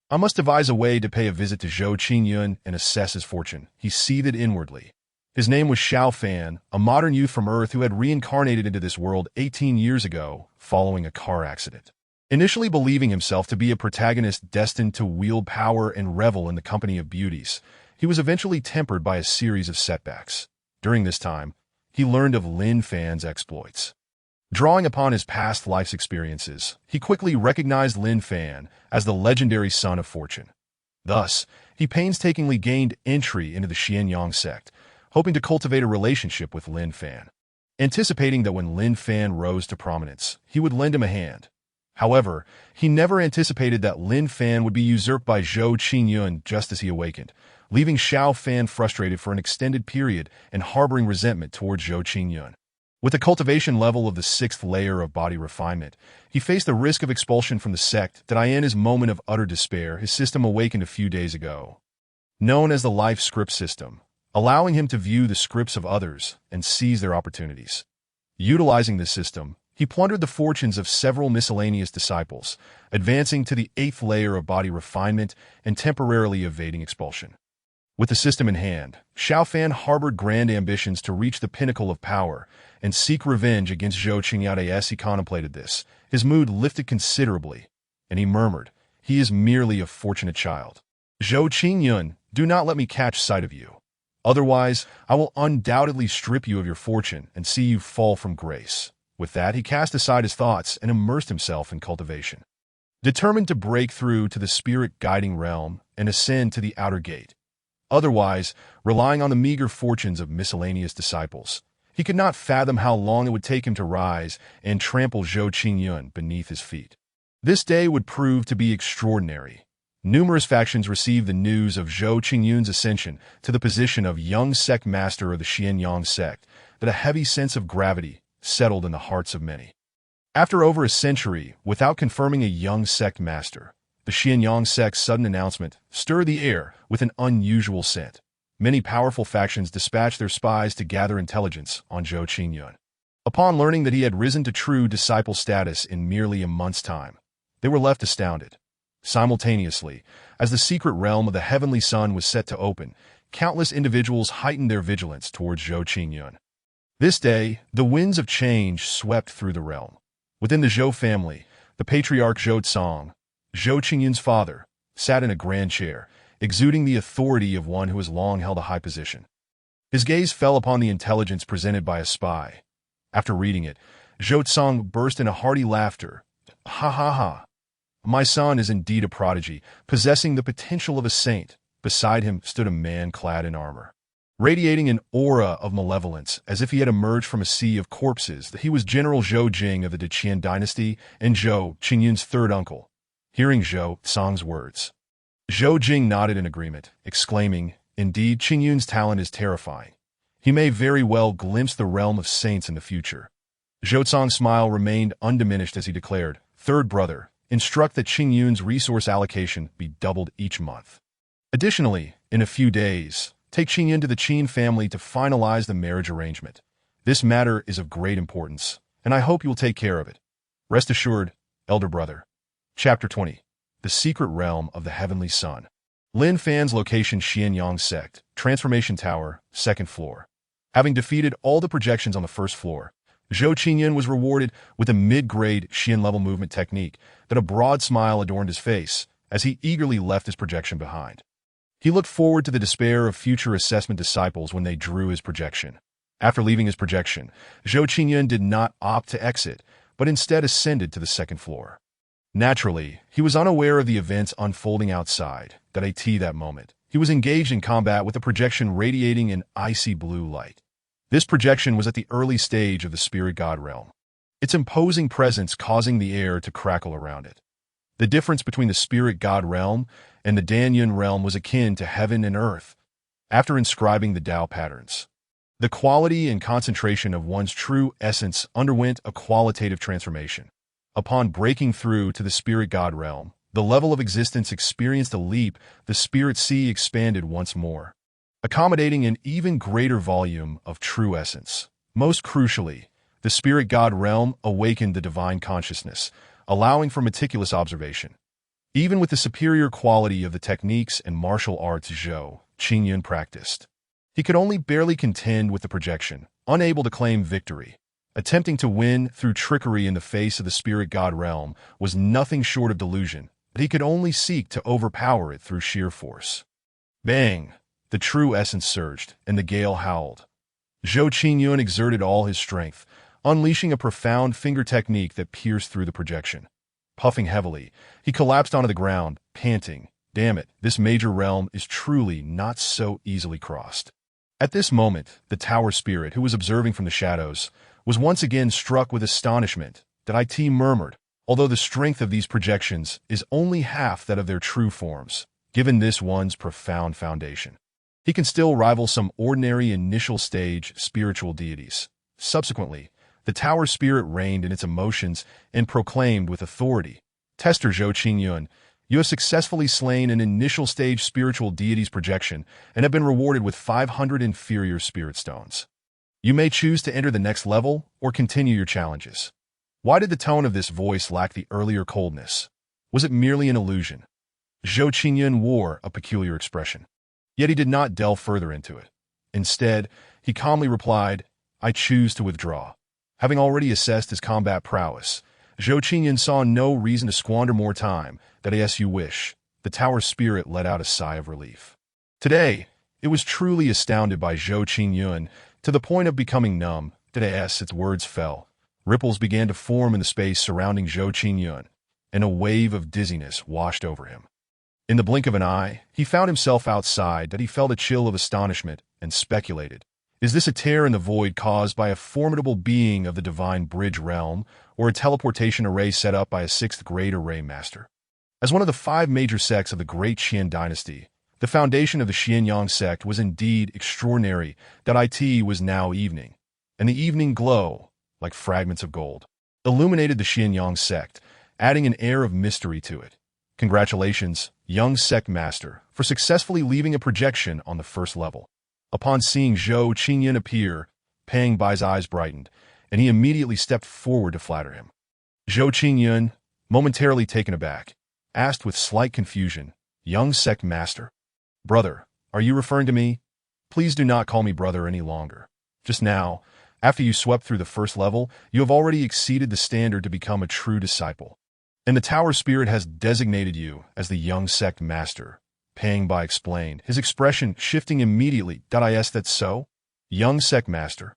I must devise a way to pay a visit to Zhou Qingyun and assess his fortune, he seethed inwardly. His name was Xiao Fan, a modern youth from Earth who had reincarnated into this world 18 years ago following a car accident. Initially believing himself to be a protagonist destined to wield power and revel in the company of beauties, he was eventually tempered by a series of setbacks. During this time, he learned of Lin Fan's exploits. Drawing upon his past life's experiences, he quickly recognized Lin Fan as the legendary son of fortune. Thus, he painstakingly gained entry into the Xianyang sect, hoping to cultivate a relationship with Lin Fan. Anticipating that when Lin Fan rose to prominence, he would lend him a hand. However, he never anticipated that Lin Fan would be usurped by Zhou Qingyun just as he awakened, leaving Xiao Fan frustrated for an extended period and harboring resentment towards Zhou Qingyun. With the cultivation level of the 6th layer of body refinement, he faced the risk of expulsion from the sect that in his moment of utter despair his system awakened a few days ago. Known as the life script system, allowing him to view the scripts of others and seize their opportunities. Utilizing this system, he plundered the fortunes of several miscellaneous disciples, advancing to the 8th layer of body refinement and temporarily evading expulsion. With the system in hand, Xiao Fan harbored grand ambitions to reach the pinnacle of power and seek revenge against Zhou Qingyun. As he contemplated this, his mood lifted considerably, and he murmured, "He is merely a fortunate child. Zhou Qingyun, do not let me catch sight of you. Otherwise, I will undoubtedly strip you of your fortune and see you fall from grace." With that, he cast aside his thoughts and immersed himself in cultivation. Determined to break through to the spirit-guiding realm and ascend to the outer gate, otherwise relying on the meager fortunes of miscellaneous disciples. He could not fathom how long it would take him to rise and trample Zhou Qingyun beneath his feet. This day would prove to be extraordinary. Numerous factions received the news of Zhou Qingyun's ascension to the position of young sect master of the Xianyang sect, that a heavy sense of gravity settled in the hearts of many. After over a century without confirming a young sect master, the Xianyang sect's sudden announcement stirred the air with an unusual scent. Many powerful factions dispatched their spies to gather intelligence on Zhou Qingyun. Upon learning that he had risen to true disciple status in merely a month's time, they were left astounded. Simultaneously, as the secret realm of the Heavenly Sun was set to open, countless individuals heightened their vigilance towards Zhou Qingyun. This day, the winds of change swept through the realm. Within the Zhou family, the patriarch Zhou Tsang, Zhou Qingyun's father, sat in a grand chair, exuding the authority of one who has long held a high position. His gaze fell upon the intelligence presented by a spy. After reading it, Zhou Tsang burst into hearty laughter. Ha ha ha! My son is indeed a prodigy, possessing the potential of a saint. Beside him stood a man clad in armor, radiating an aura of malevolence as if he had emerged from a sea of corpses. He was General Zhou Jing of the Deqian dynasty and Zhou Qingyun's third uncle. Hearing Zhou Tsang's words, Zhou Jing nodded in agreement, exclaiming, "Indeed, Qingyun's talent is terrifying. He may very well glimpse the realm of saints in the future." Zhou Tsang's smile remained undiminished as he declared, "Third brother, instruct that Qingyun's resource allocation be doubled each month. Additionally, in a few days, take Qingyun to the Qin family to finalize the marriage arrangement. This matter is of great importance, and I hope you will take care of it. Rest assured, elder brother." Chapter 20. The Secret Realm of the Heavenly Sun. Lin Fan's location: Xianyang sect, Transformation Tower, 2nd floor. Having defeated all the projections on the 1st floor, Zhou Qingyun was rewarded with a mid-grade Xian-level movement technique that a broad smile adorned his face as he eagerly left his projection behind. He looked forward to the despair of future assessment disciples when they drew his projection. After leaving his projection, Zhou Qingyun did not opt to exit, but instead ascended to the 2nd floor. Naturally, he was unaware of the events unfolding outside. That moment, he was engaged in combat with a projection radiating an icy blue light. This projection was at the early stage of the spirit god realm, its imposing presence causing the air to crackle around it. The difference between the spirit god realm and the Danyun realm was akin to heaven and earth. After inscribing the Tao patterns, the quality and concentration of one's true essence underwent a qualitative transformation. Upon breaking through to the spirit god realm, the level of existence experienced a leap. The spirit sea expanded once more, accommodating an even greater volume of true essence. Most crucially, the spirit god realm awakened the divine consciousness, allowing for meticulous observation. Even with the superior quality of the techniques and martial arts Zhou Qingyun practiced, he could only barely contend with the projection, unable to claim victory. Attempting to win through trickery in the face of the spirit god realm was nothing short of delusion, but he could only seek to overpower it through sheer force. Bang! The true essence surged, and the gale howled. Zhou Qingyun exerted all his strength, unleashing a profound finger technique that pierced through the projection. Puffing heavily, he collapsed onto the ground, panting, "Damn it, this major realm is truly not so easily crossed." At this moment, the tower spirit, who was observing from the shadows, was once again struck with astonishment. It murmured, "Although the strength of these projections is only half that of their true forms, given this one's profound foundation, he can still rival some ordinary initial stage spiritual deities." Subsequently, the tower spirit reigned in its emotions and proclaimed with authority, "Tester Zhou Qingyun, you have successfully slain an initial stage spiritual deity's projection and have been rewarded with 500 inferior spirit stones. You may choose to enter the next level or continue your challenges." Why did the tone of this voice lack the earlier coldness? Was it merely an illusion? Zhou Qingyun wore a peculiar expression. Yet he did not delve further into it. Instead, he calmly replied, "I choose to withdraw." Having already assessed his combat prowess, Zhou Qingyun saw no reason to squander more time. "As you wish." The tower spirit let out a sigh of relief. Today, it was truly astounded by Zhou Qingyun, to the point of becoming numb. As its words fell, ripples began to form in the space surrounding Zhou Qingyun, and a wave of dizziness washed over him. In the blink of an eye, he found himself outside that he felt a chill of astonishment and speculated. Is this a tear in the void caused by a formidable being of the divine bridge realm, or a teleportation array set up by a 6th grade array master? As one of the 5 major sects of the Great Qian dynasty, the foundation of the Xianyang sect was indeed extraordinary that it was now evening, and the evening glow, like fragments of gold, illuminated the Xianyang sect, adding an air of mystery to it. Congratulations, young sect master, for successfully leaving a projection on the first level. Upon seeing Zhou Qingyan appear, Pang Bai's eyes brightened, and he immediately stepped forward to flatter him. Zhou Qingyan, momentarily taken aback, asked with slight confusion, "Young sect master? Brother, are you referring to me? Please do not call me brother any longer. Just now, after you swept through the first level, you have already exceeded the standard to become a true disciple. And the Tower Spirit has designated you as the young sect master," Pang Bai explained, his expression shifting immediately. "Is that so? Young sect master?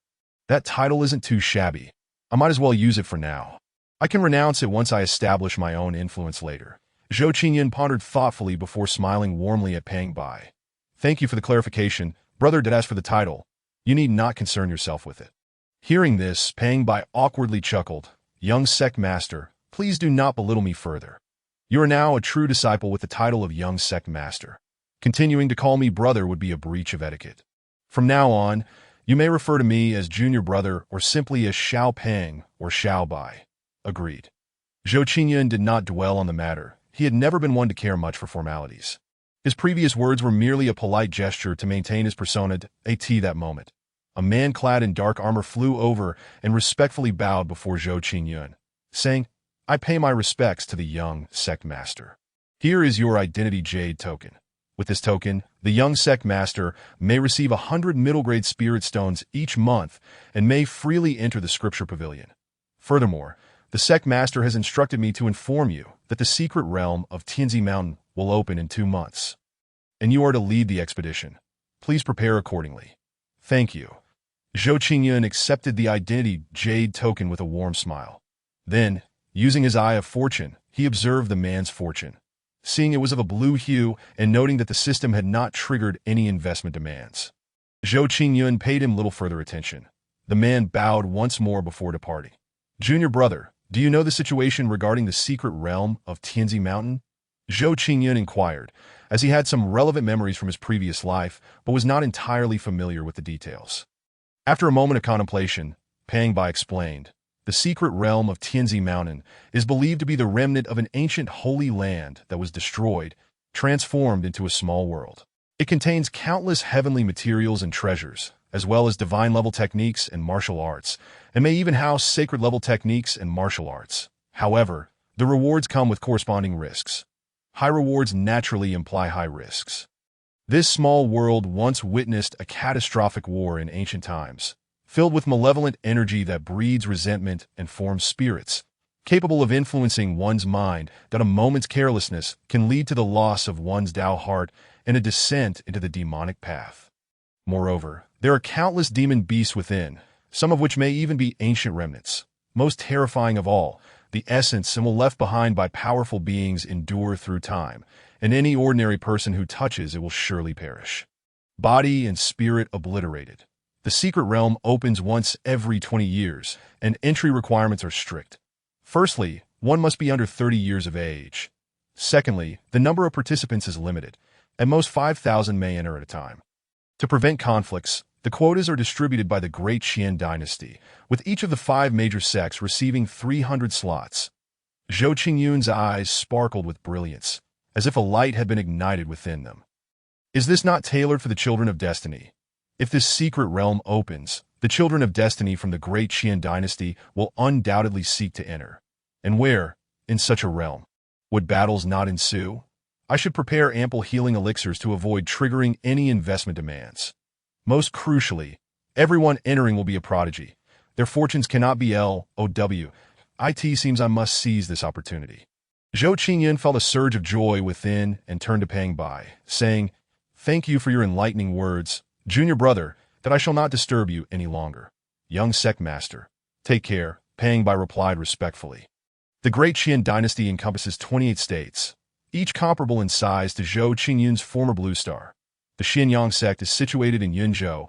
That title isn't too shabby. I might as well use it for now. I can renounce it once I establish my own influence later." Zhou Qingyan pondered thoughtfully before smiling warmly at Pang Bai. "Thank you for the clarification, brother. As for the title, you need not concern yourself with it." Hearing this, Pang Bai awkwardly chuckled. "Young sect master, please do not belittle me further. You are now a true disciple with the title of young sect master. Continuing to call me brother would be a breach of etiquette. From now on, you may refer to me as junior brother or simply as Xiao Pang or Xiao Bai." Agreed. Zhou Qingyan did not dwell on the matter. He had never been one to care much for formalities. His previous words were merely a polite gesture to maintain his persona at that moment. A man clad in dark armor flew over and respectfully bowed before Zhou Qingyan, saying, "I pay my respects to the young sect master. Here is your identity jade token. With this token, the young sect master may receive 100 middle-grade spirit stones each month and may freely enter the scripture pavilion. Furthermore, the sect master has instructed me to inform you that the secret realm of Tianzi Mountain will open in 2 months, and you are to lead the expedition. Please prepare accordingly." "Thank you." Zhou Qingyan accepted the identity jade token with a warm smile. Then, using his eye of fortune, he observed the man's fortune. Seeing it was of a blue hue and noting that the system had not triggered any investment demands, Zhou Qingyan paid him little further attention. The man bowed once more before departing. "Junior brother, do you know the situation regarding the secret realm of Tianzi Mountain?" Zhou Qingyan inquired, as he had some relevant memories from his previous life, but was not entirely familiar with the details. After a moment of contemplation, Pang Bai explained, "The secret realm of Tianzi Mountain is believed to be the remnant of an ancient holy land that was destroyed, transformed into a small world. It contains countless heavenly materials and treasures, as well as divine-level techniques and martial arts, and may even house sacred-level techniques and martial arts. However, the rewards come with corresponding risks. High rewards naturally imply high risks. This small world once witnessed a catastrophic war in ancient times, filled with malevolent energy that breeds resentment and forms spirits, capable of influencing one's mind that a moment's carelessness can lead to the loss of one's Tao heart and a descent into the demonic path. Moreover, there are countless demon beasts within, some of which may even be ancient remnants. Most terrifying of all, the essence and will left behind by powerful beings endure through time, and any ordinary person who touches it will surely perish. Body and spirit obliterated. The secret realm opens once every 20 years, and entry requirements are strict. Firstly, one must be under 30 years of age. Secondly, the number of participants is limited. At most 5,000 may enter at a time. To prevent conflicts, the quotas are distributed by the Great Qian dynasty, with each of the 5 major sects receiving 300 slots. Zhou Qingyan's eyes sparkled with brilliance, as if a light had been ignited within them. Is this not tailored for the children of destiny? If this secret realm opens, the children of destiny from the Great Qian dynasty will undoubtedly seek to enter. And where, in such a realm, would battles not ensue? I should prepare ample healing elixirs to avoid triggering any investment demands. Most crucially, everyone entering will be a prodigy. Their fortunes cannot be LOW. It seems I must seize this opportunity." Zhou Qingyan felt a surge of joy within and turned to Pang Bai, saying, "Thank you for your enlightening words, junior brother, that I shall not disturb you any longer. Young sect master, take care," Pang Bai replied respectfully. The Great Qian dynasty encompasses 28 states. each comparable in size to Zhou Qingyun's former Blue Star. The Xianyang sect is situated in Yunzhou,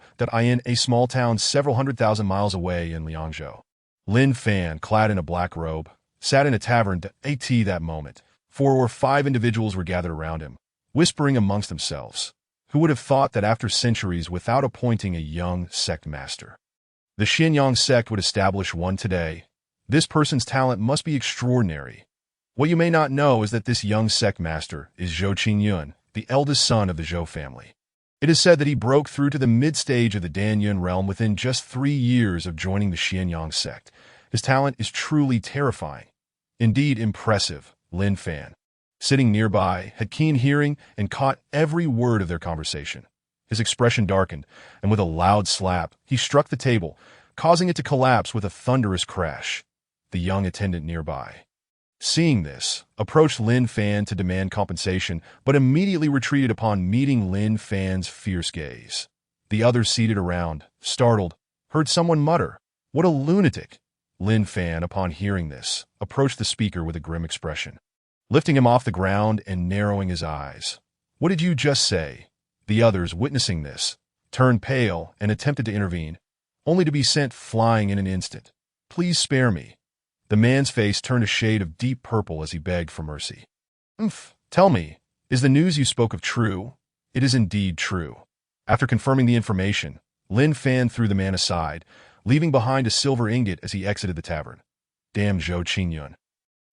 a small town several 100,000 miles away in Liangzhou. Lin Fan, clad in a black robe, sat in a tavern at that moment. 4 or 5 individuals were gathered around him, whispering amongst themselves. Who would have thought that after centuries without appointing a young sect master, the Xianyang sect would establish one today? This person's talent must be extraordinary. What you may not know is that this young sect master is Zhou Qingyun, the eldest son of the Zhou family. It is said that he broke through to the mid-stage of the Danyun realm within just 3 years of joining the Xianyang sect. His talent is truly terrifying. Indeed impressive, Lin Fan, sitting nearby, had keen hearing and caught every word of their conversation. His expression darkened, and with a loud slap, he struck the table, causing it to collapse with a thunderous crash. The young attendant nearby, seeing this, approached Lin Fan to demand compensation, but immediately retreated upon meeting Lin Fan's fierce gaze. The others seated around, startled, heard someone mutter, "What a lunatic!" Lin Fan, upon hearing this, approached the speaker with a grim expression, lifting him off the ground and narrowing his eyes. "What did you just say?" The others, witnessing this, turned pale and attempted to intervene, only to be sent flying in an instant. "Please spare me." The man's face turned a shade of deep purple as he begged for mercy. Tell me, is the news you spoke of true?" "It is indeed true." After confirming the information, Lin Fan threw the man aside, leaving behind a silver ingot as he exited the tavern. Damn Zhou Qingyun.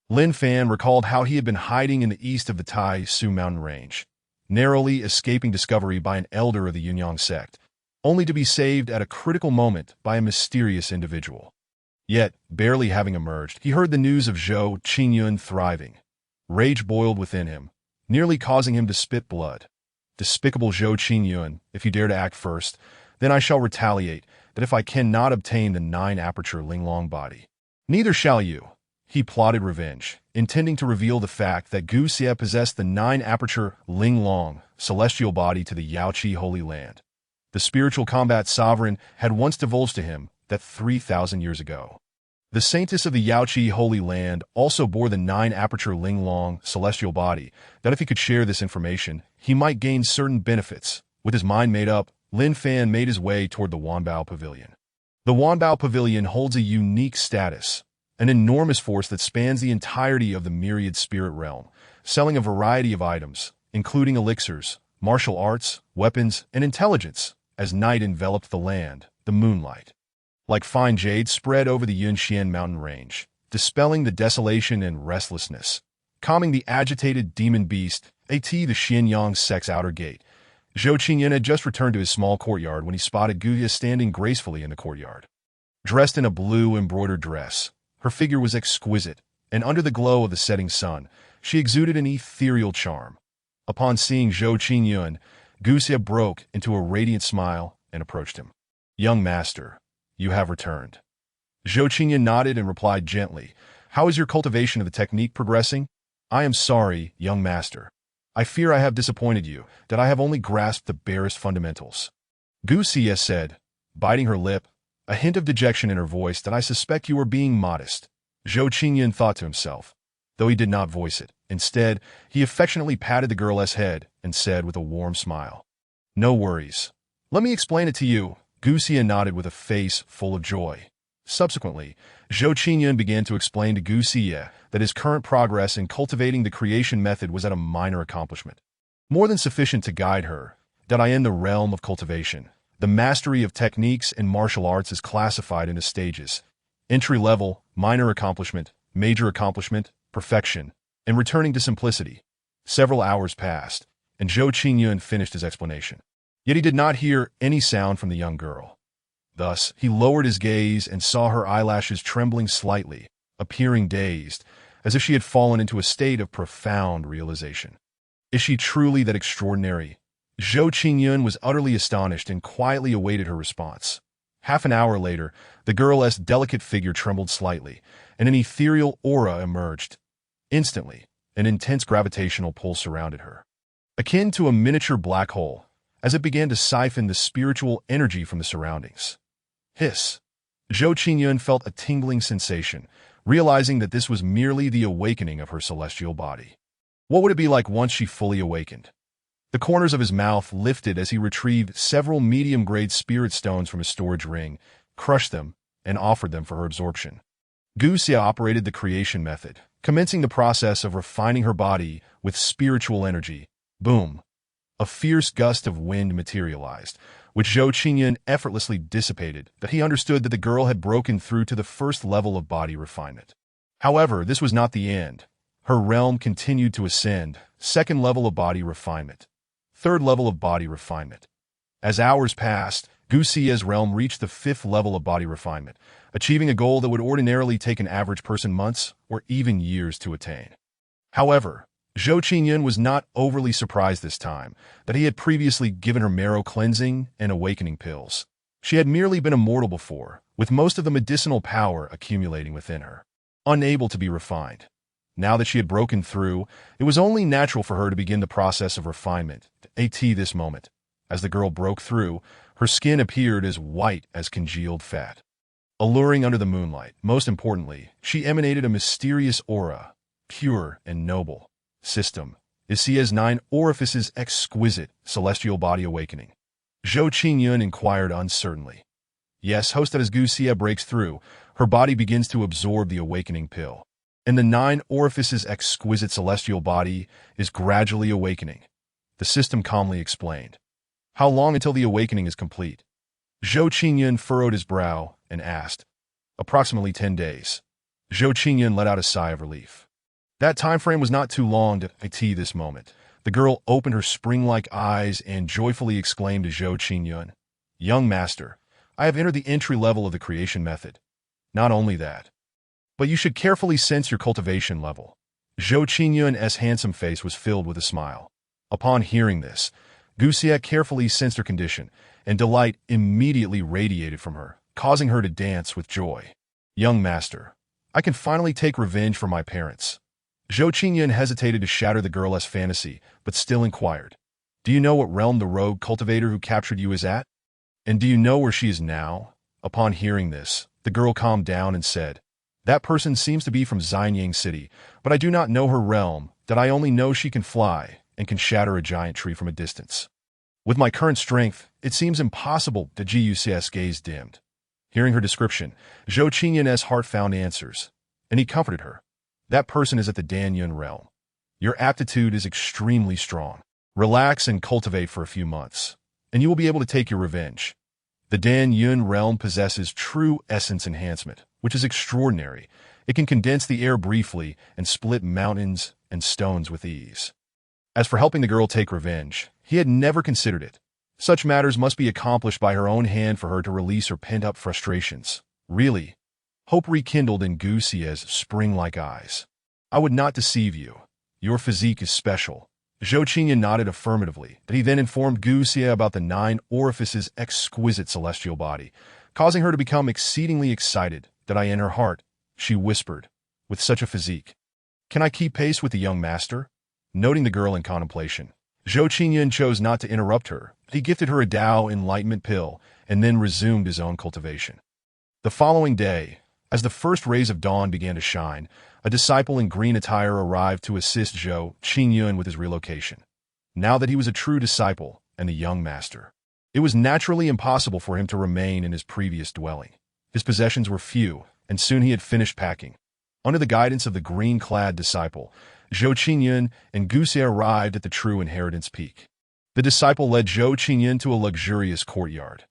Lin Fan recalled how he had been hiding in the east of the Tai Su mountain range, narrowly escaping discovery by an elder of the Yunyang sect, only to be saved at a critical moment by a mysterious individual. Yet, barely having emerged, he heard the news of Zhou Qingyun thriving. Rage boiled within him, nearly causing him to spit blood. "Despicable Zhou Qingyun, if you dare to act first, then I shall retaliate, that if I cannot obtain the 9-aperture Linglong body, neither shall you." He plotted revenge, intending to reveal the fact that Gu Xie possessed the 9-aperture Linglong celestial body to the Yaoqi Holy Land. The spiritual combat sovereign had once divulged to him that 3,000 years ago, the saintess of the Yaoqi Holy Land also bore the 9-aperture Linglong celestial body, that if he could share this information, he might gain certain benefits. With his mind made up, Lin Fan made his way toward the Wanbao Pavilion. The Wanbao Pavilion holds a unique status, an enormous force that spans the entirety of the myriad spirit realm, selling a variety of items, including elixirs, martial arts, weapons, and intelligence. As night enveloped the land, the moonlight, like fine jade, spread over the Yunxian mountain range, dispelling the desolation and restlessness, calming the agitated demon beast, the Xianyang sect's outer gate. Zhou Qingyun had just returned to his small courtyard when he spotted Gu Xie standing gracefully in the courtyard. Dressed in a blue embroidered dress, her figure was exquisite, and under the glow of the setting sun, she exuded an ethereal charm. Upon seeing Zhou Qingyun, Gu Xie broke into a radiant smile and approached him. "Young master, you have returned." Zhou Qingyun nodded and replied gently, "How is your cultivation of the technique progressing?" "I am sorry, young master. I fear I have disappointed you, that I have only grasped the barest fundamentals." Gu Xie said, biting her lip, a hint of dejection in her voice, "that I suspect you are being modest." Zhou Qingyun thought to himself, though he did not voice it. Instead, he affectionately patted the girl's head and said with a warm smile, "No worries. Let me explain it to you." Gu Xie nodded with a face full of joy. Subsequently, Zhou Qingyun began to explain to Gu Xie that his current progress in cultivating the creation method was at a minor accomplishment, more than sufficient to guide her, that in the realm of cultivation, the mastery of techniques and martial arts is classified into stages: entry level, minor accomplishment, major accomplishment, perfection, and returning to simplicity. Several hours passed, and Zhou Qingyun finished his explanation. Yet he did not hear any sound from the young girl. Thus, he lowered his gaze and saw her eyelashes trembling slightly, appearing dazed, as if she had fallen into a state of profound realization. Is she truly that extraordinary? Zhou Qingyun was utterly astonished and quietly awaited her response. Half an hour later, the girl's delicate figure trembled slightly, and an ethereal aura emerged. Instantly, an intense gravitational pull surrounded her, akin to a miniature black hole, as it began to siphon the spiritual energy from the surroundings. Hiss! Zhou Qingyun felt a tingling sensation, realizing that this was merely the awakening of her celestial body. What would it be like once she fully awakened? The corners of his mouth lifted as he retrieved several medium-grade spirit stones from his storage ring, crushed them, and offered them for her absorption. Gu Xia operated the creation method, commencing the process of refining her body with spiritual energy. Boom! A fierce gust of wind materialized, which Zhou Qingyun effortlessly dissipated, that he understood that the girl had broken through to the first level of body refinement. However, this was not the end. Her realm continued to ascend, second level of body refinement, third level of body refinement. As hours passed, Gu Xia's realm reached the fifth level of body refinement, achieving a goal that would ordinarily take an average person months or even years to attain. However, Zhou Qingyun was not overly surprised this time that he had previously given her marrow cleansing and awakening pills. She had merely been immortal before, with most of the medicinal power accumulating within her, unable to be refined. Now that she had broken through, it was only natural for her to begin the process of refinement. At this moment, as the girl broke through, her skin appeared as white as congealed fat. Alluring under the moonlight, most importantly, she emanated a mysterious aura, pure and noble. System is Xia's 9 orifices exquisite celestial body awakening. Zhou Qingyun inquired uncertainly. Yes, host, as Gu Xia breaks through, her body begins to absorb the awakening pill, and the 9 orifices exquisite celestial body is gradually awakening. The system calmly explained. How long until the awakening is complete? Zhou Qingyun furrowed his brow and asked. Approximately 10 days. Zhou Qingyun let out a sigh of relief. That time frame was not too long to this moment. The girl opened her spring-like eyes and joyfully exclaimed to Zhou Qingyun, Young master, I have entered the entry level of the creation method. Not only that, but you should carefully sense your cultivation level. Zhou Qingyun's handsome face was filled with a smile. Upon hearing this, Gu Xia carefully sensed her condition, and delight immediately radiated from her, causing her to dance with joy. Young master, I can finally take revenge for my parents. Zhou Qingyun hesitated to shatter the girl's fantasy, but still inquired. Do you know what realm the rogue cultivator who captured you is at? And do you know where she is now? Upon hearing this, the girl calmed down and said, That person seems to be from Xianyang City, but I do not know her realm, that I only know she can fly and can shatter a giant tree from a distance. With my current strength, it seems impossible that Ji Yu's gaze dimmed. Hearing her description, Zhou Qingyun's heart found answers, and he comforted her. That person is at the Dan Yun realm. Your aptitude is extremely strong. Relax and cultivate for a few months, and you will be able to take your revenge. The Dan Yun realm possesses true essence enhancement, which is extraordinary. It can condense the air briefly and split mountains and stones with ease. As for helping the girl take revenge, he had never considered it. Such matters must be accomplished by her own hand for her to release her pent-up frustrations. Really? Hope rekindled in Gu Xia's spring-like eyes. I would not deceive you. Your physique is special. Zhou Qingyun nodded affirmatively, but he then informed Gu Xia about the 9 orifices exquisite celestial body, causing her to become exceedingly excited. That I in her heart, she whispered, with such a physique. Can I keep pace with the young master? Noting the girl in contemplation, Zhou Qingyun chose not to interrupt her, but he gifted her a Tao enlightenment pill and then resumed his own cultivation. The following day, as the first rays of dawn began to shine, a disciple in green attire arrived to assist Zhou Qingyun with his relocation. Now that he was a true disciple and a young master, it was naturally impossible for him to remain in his previous dwelling. His possessions were few, and soon he had finished packing. Under the guidance of the green-clad disciple, Zhou Qingyun and Gu Xia arrived at the true inheritance peak. The disciple led Zhou Qingyun to a luxurious courtyard.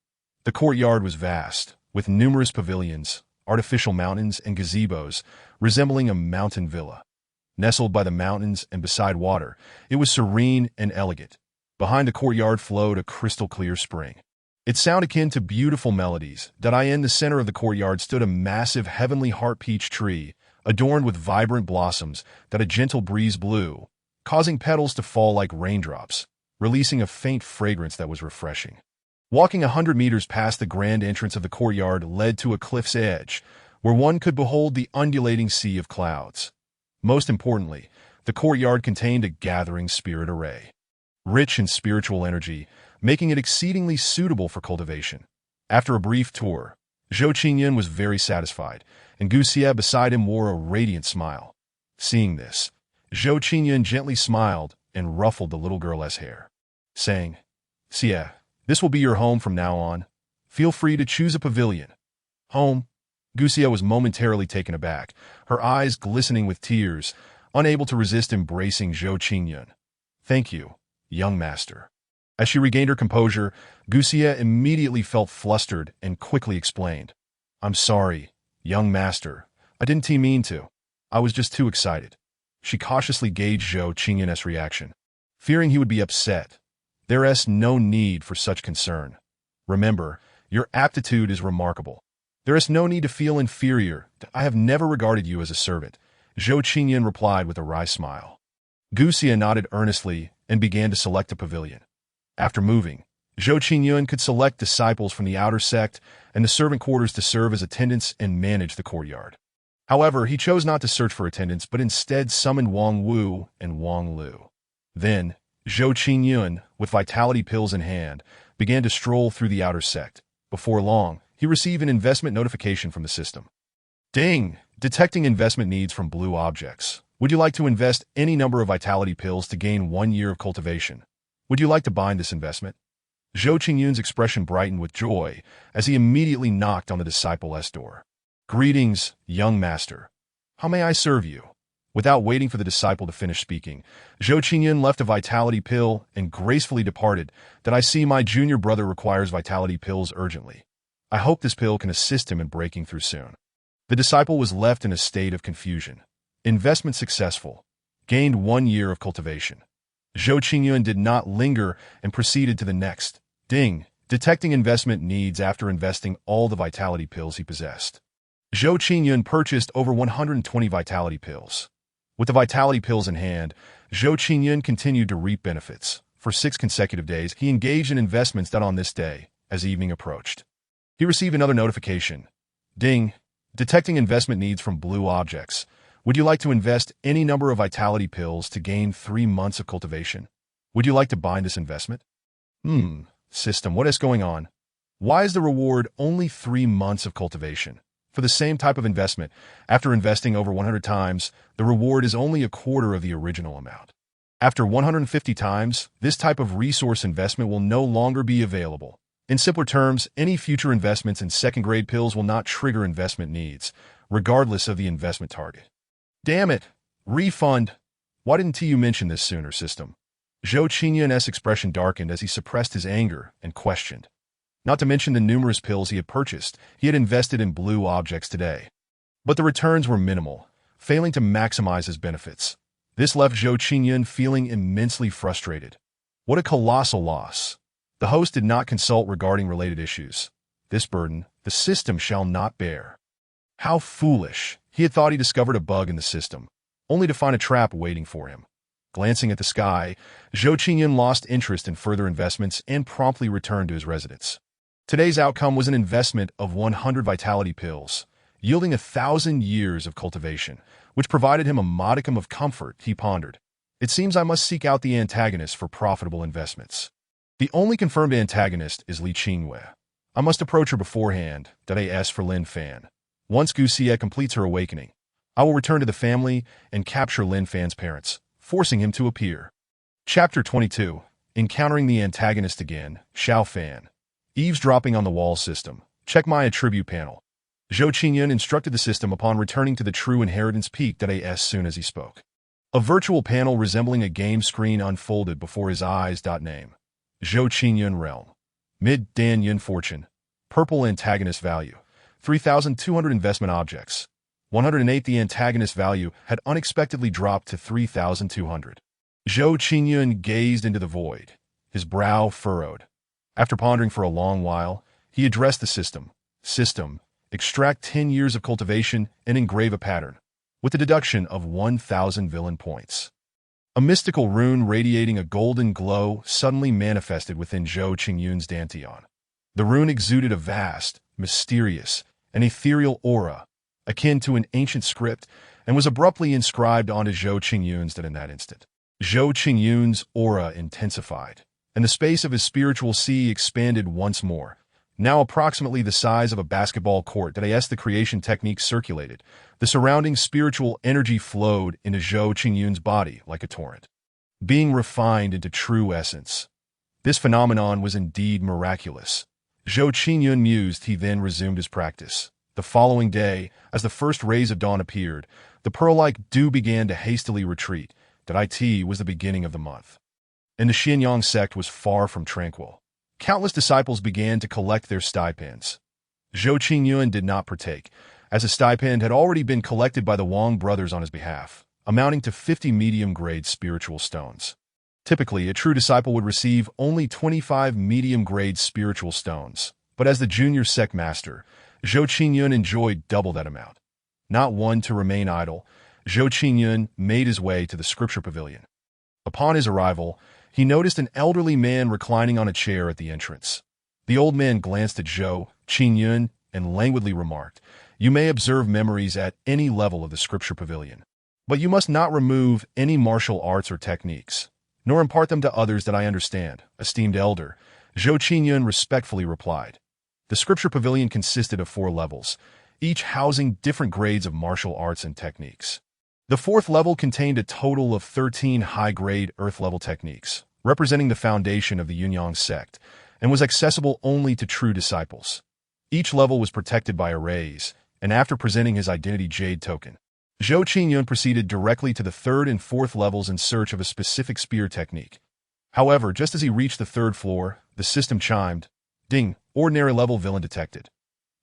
The courtyard was vast, with numerous pavilions, artificial mountains, and gazebos, resembling a mountain villa. Nestled by the mountains and beside water, it was serene and elegant. Behind the courtyard flowed a crystal-clear spring. Its sound akin to beautiful melodies. In the center of the courtyard stood a massive heavenly heart peach tree, adorned with vibrant blossoms that a gentle breeze blew, causing petals to fall like raindrops, releasing a faint fragrance that was refreshing. Walking 100 meters past the grand entrance of the courtyard led to a cliff's edge, where one could behold the undulating sea of clouds. Most importantly, the courtyard contained a gathering spirit array, rich in spiritual energy, making it exceedingly suitable for cultivation. After a brief tour, Zhou Qingyun was very satisfied, and Gu Xia beside him wore a radiant smile. Seeing this, Zhou Qingyun gently smiled and ruffled the little girl's hair, saying, "Xie, this will be your home from now on. Feel free to choose a pavilion." Home? Guxia was momentarily taken aback, her eyes glistening with tears, unable to resist embracing Zhou Qingyun. "Thank you, young master." As she regained her composure, Guxia immediately felt flustered and quickly explained, "I'm sorry, young master. I didn't mean to. I was just too excited." She cautiously gauged Zhou Qingyun's reaction, fearing he would be upset. There's no need for such concern. Remember, your aptitude is remarkable. There is no need to feel inferior. I have never regarded you as a servant," Zhou Qingyun replied with a wry smile. Guxia nodded earnestly and began to select a pavilion. After moving, Zhou Qingyun could select disciples from the outer sect and the servant quarters to serve as attendants and manage the courtyard. However, he chose not to search for attendants, but instead summoned Wang Wu and Wang Lu. Then, Zhou Qingyun, with vitality pills in hand, began to stroll through the outer sect. Before long, he received an investment notification from the system. Ding! Detecting investment needs from blue objects. Would you like to invest any number of vitality pills to gain 1 year of cultivation? Would you like to bind this investment? Zhou Qingyun's expression brightened with joy as he immediately knocked on the disciple's door. "Greetings, young master. How may I serve you?" Without waiting for the disciple to finish speaking, Zhou Qingyun left a vitality pill and gracefully departed. "That I see my junior brother requires vitality pills urgently. I hope this pill can assist him in breaking through soon." The disciple was left in a state of confusion. Investment successful. Gained 1 year of cultivation. Zhou Qingyun did not linger and proceeded to the next. Ding! Detecting investment needs after investing all the vitality pills he possessed. Zhou Qingyun purchased over 120 vitality pills. With the vitality pills in hand, Zhou Qingyun continued to reap benefits. For 6 consecutive days, he engaged in investments that on this day, as evening approached, he received another notification. Ding! Detecting investment needs from blue objects. Would you like to invest any number of vitality pills to gain 3 months of cultivation? Would you like to bind this investment? System, what is going on? Why is the reward only 3 months of cultivation? For the same type of investment, after investing over 100 times, the reward is only a quarter of the original amount. After 150 times, this type of resource investment will no longer be available. In simpler terms, any future investments in second-grade pills will not trigger investment needs, regardless of the investment target. Damn it! Refund! Why didn't you mention this sooner, system? Zhou Qingyun's expression darkened as he suppressed his anger and questioned. Not to mention the numerous pills he had purchased, he had invested in blue objects today. But the returns were minimal, failing to maximize his benefits. This left Zhou Qingyun feeling immensely frustrated. What a colossal loss. The host did not consult regarding related issues. This burden, the system shall not bear. How foolish. He had thought he discovered a bug in the system, only to find a trap waiting for him. Glancing at the sky, Zhou Qingyun lost interest in further investments and promptly returned to his residence. Today's outcome was an investment of 100 vitality pills, yielding 1,000 years of cultivation, which provided him a modicum of comfort. He pondered. It seems I must seek out the antagonist for profitable investments. The only confirmed antagonist is Li Qingwei. I must approach her beforehand. As for Lin Fan. Once Guxia completes her awakening, I will return to the family and capture Lin Fan's parents, forcing him to appear. Chapter 22. Encountering the antagonist again, Xiao Fan. Eavesdropping on the wall system. Check my attribute panel. Zhou Qingyun instructed the system upon returning to the True Inheritance Peak as soon as he spoke. A virtual panel resembling a game screen unfolded before his eyes. Name. Zhou Qingyun Realm. Mid-Dan Yin Fortune. Purple antagonist value. 3,200 investment objects. 108. The antagonist value had unexpectedly dropped to 3,200. Zhou Qingyun gazed into the void, his brow furrowed. After pondering for a long while, he addressed the system. System, extract 10 years of cultivation and engrave a pattern, with a deduction of 1,000 villain points. A mystical rune radiating a golden glow suddenly manifested within Zhou Qingyun's dantian. The rune exuded a vast, mysterious, and ethereal aura, akin to an ancient script, and was abruptly inscribed onto Zhou Qingyun's in that instant. Zhou Qingyun's aura intensified, and the space of his spiritual sea expanded once more, now approximately the size of a basketball court that as the creation technique circulated, the surrounding spiritual energy flowed into Zhou Qingyun's body like a torrent, being refined into true essence. This phenomenon was indeed miraculous. Zhou Qingyun mused. He then resumed his practice. The following day, as the first rays of dawn appeared, the pearl-like dew began to hastily retreat. That it was the beginning of the month. And the Xianyang sect was far from tranquil. Countless disciples began to collect their stipends. Zhou Qingyun did not partake, as a stipend had already been collected by the Wang brothers on his behalf, amounting to 50 medium-grade spiritual stones. Typically, a true disciple would receive only 25 medium-grade spiritual stones, but as the junior sect master, Zhou Qingyun enjoyed double that amount. Not one to remain idle, Zhou Qingyun made his way to the scripture pavilion. Upon his arrival, he noticed an elderly man reclining on a chair at the entrance. The old man glanced at Zhou Qingyun and languidly remarked, "You may observe memories at any level of the scripture pavilion, but you must not remove any martial arts or techniques, nor impart them to others that I understand, esteemed elder," Zhou Qingyun respectfully replied. The scripture pavilion consisted of 4 levels, each housing different grades of martial arts and techniques. The 4th level contained a total of 13 high-grade earth-level techniques, representing the foundation of the Yunyang sect, and was accessible only to true disciples. Each level was protected by arrays, and after presenting his identity jade token, Zhou Qingyun proceeded directly to the 3rd and 4th levels in search of a specific spear technique. However, just as he reached the 3rd floor, the system chimed, "Ding, ordinary level villain detected.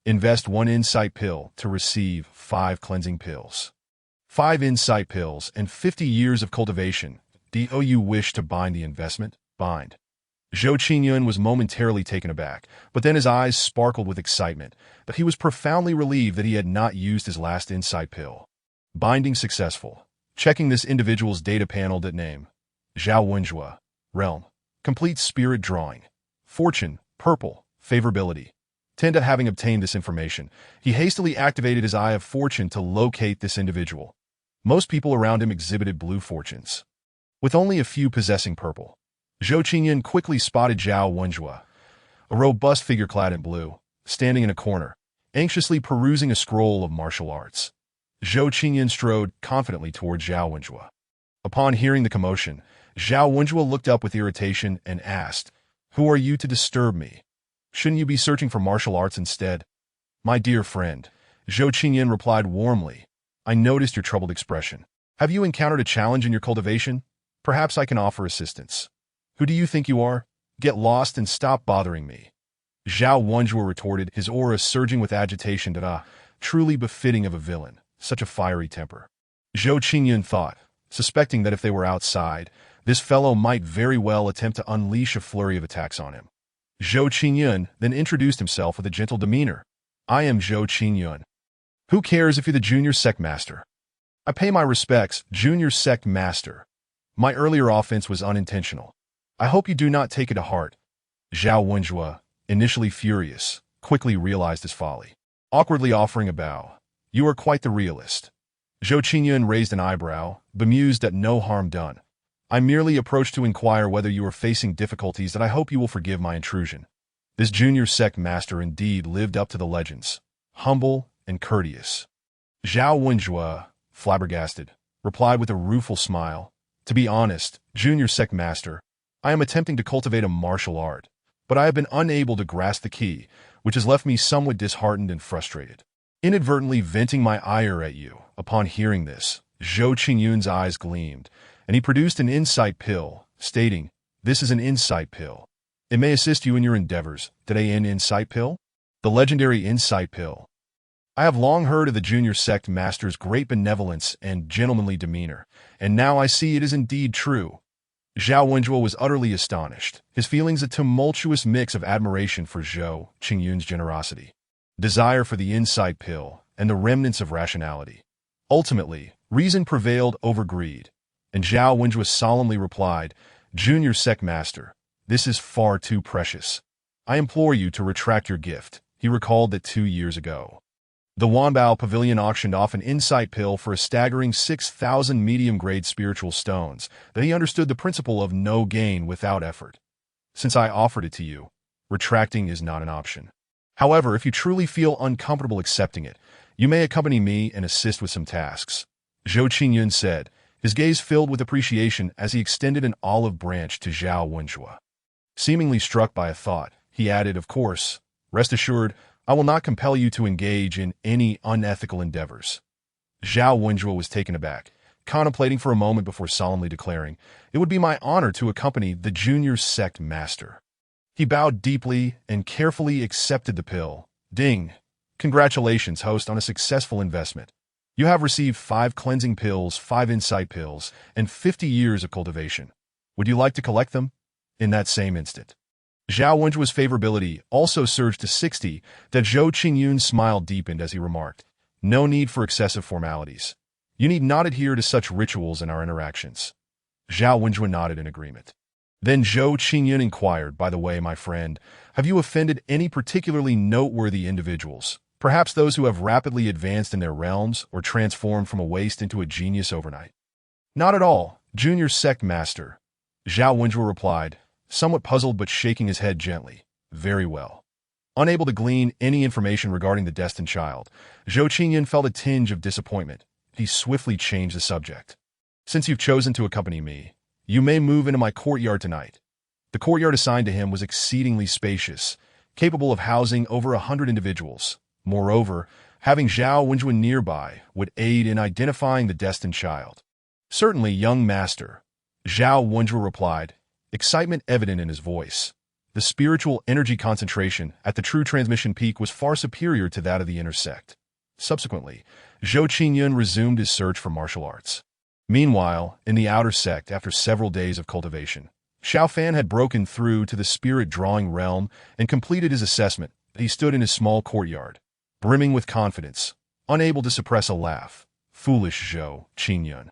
Invest 1 insight pill to receive 5 cleansing pills. 5 insight pills and 50 years of cultivation. Do you wish to bind the investment? Bind." Zhou Qingyun was momentarily taken aback, but then his eyes sparkled with excitement, but he was profoundly relieved that he had not used his last insight pill. Binding successful. Checking this individual's data panel. Name: Zhao Wenjue. Realm: complete spirit drawing. Fortune: purple. Favorability: 10. Having obtained this information, he hastily activated his Eye of Fortune to locate this individual. Most people around him exhibited blue fortunes, with only a few possessing purple. Zhou Qingyun quickly spotted Zhao Wenjue, a robust figure clad in blue, standing in a corner, anxiously perusing a scroll of martial arts. Zhou Qingyun strode confidently toward Zhao Wenjue. Upon hearing the commotion, Zhao Wenjue looked up with irritation and asked, "Who are you to disturb me? Shouldn't you be searching for martial arts instead?" "My dear friend," Zhou Qingyun replied warmly, "I noticed your troubled expression. Have you encountered a challenge in your cultivation? Perhaps I can offer assistance." "Who do you think you are? Get lost and stop bothering me," Zhao Wenjue retorted, his aura surging with agitation. Truly befitting of a villain, such a fiery temper. Zhou Qingyun thought, suspecting that if they were outside, this fellow might very well attempt to unleash a flurry of attacks on him. Zhou Qingyun then introduced himself with a gentle demeanor. "I am Zhou Qingyun. Who cares if you're the junior sect master? I pay my respects, junior sect master. My earlier offense was unintentional. I hope you do not take it to heart." Zhao Wenjue, initially furious, quickly realized his folly, awkwardly offering a bow. "You are quite the realist." Zhou Qingyun raised an eyebrow, bemused at no harm done. "I merely approached to inquire whether you are facing difficulties that I hope you will forgive my intrusion." This junior sect master indeed lived up to the legends, humble and courteous. Zhao Wenjue, flabbergasted, replied with a rueful smile, "To be honest, junior sect master, I am attempting to cultivate a martial art, but I have been unable to grasp the key, which has left me somewhat disheartened and frustrated." Inadvertently venting my ire at you. Upon hearing this, Zhou Qingyun's eyes gleamed, and he produced an insight pill, stating, "This is an insight pill. It may assist you in your endeavors." An insight pill? The legendary insight pill. I have long heard of the junior sect master's great benevolence and gentlemanly demeanor, and now I see it is indeed true. Zhao Wenjue was utterly astonished, his feelings a tumultuous mix of admiration for Zhou Qingyun's generosity, desire for the insight pill, and the remnants of rationality. Ultimately, reason prevailed over greed, and Zhao Wenjue solemnly replied, "Junior sect master, this is far too precious. I implore you to retract your gift." He recalled that 2 years ago, the Wanbao Pavilion auctioned off an insight pill for a staggering 6,000 medium-grade spiritual stones, that he understood the principle of no gain without effort. "Since I offered it to you, retracting is not an option." However, if you truly feel uncomfortable accepting it, you may accompany me and assist with some tasks. Zhou Qingyun said, his gaze filled with appreciation as he extended an olive branch to Zhao Wenjue. Seemingly struck by a thought, he added, of course, rest assured, I will not compel you to engage in any unethical endeavors. Zhao Wenjue was taken aback, contemplating for a moment before solemnly declaring, it would be my honor to accompany the junior sect master. He bowed deeply and carefully accepted the pill. Ding! Congratulations, host, on a successful investment. You have received 5 cleansing pills, 5 insight pills, and 50 years of cultivation. Would you like to collect them? In that same instant, Zhao Wenjue's favorability also surged to 60, that Zhou Qingyun's smile deepened as he remarked, no need for excessive formalities. You need not adhere to such rituals in our interactions. Zhao Wenjue nodded in agreement. Then Zhou Qingyun inquired, by the way, my friend, have you offended any particularly noteworthy individuals? Perhaps those who have rapidly advanced in their realms or transformed from a waste into a genius overnight? Not at all, junior sect master. Zhao Wenjue replied, somewhat puzzled but shaking his head gently. Very well. Unable to glean any information regarding the destined child, Zhou Qingyun felt a tinge of disappointment. He swiftly changed the subject. Since you've chosen to accompany me, you may move into my courtyard tonight. The courtyard assigned to him was exceedingly spacious, capable of housing over 100 individuals. Moreover, having Zhao Wenjue nearby would aid in identifying the destined child. Certainly, young master, Zhao Wenjue replied, excitement evident in his voice. The spiritual energy concentration at the true transmission peak was far superior to that of the inner sect. Subsequently, Zhou Qingyun resumed his search for martial arts. Meanwhile, in the outer sect, after several days of cultivation, Xiao Fan had broken through to the spirit-drawing realm and completed his assessment. He stood in his small courtyard, brimming with confidence, unable to suppress a laugh. Foolish Zhou Qingyun.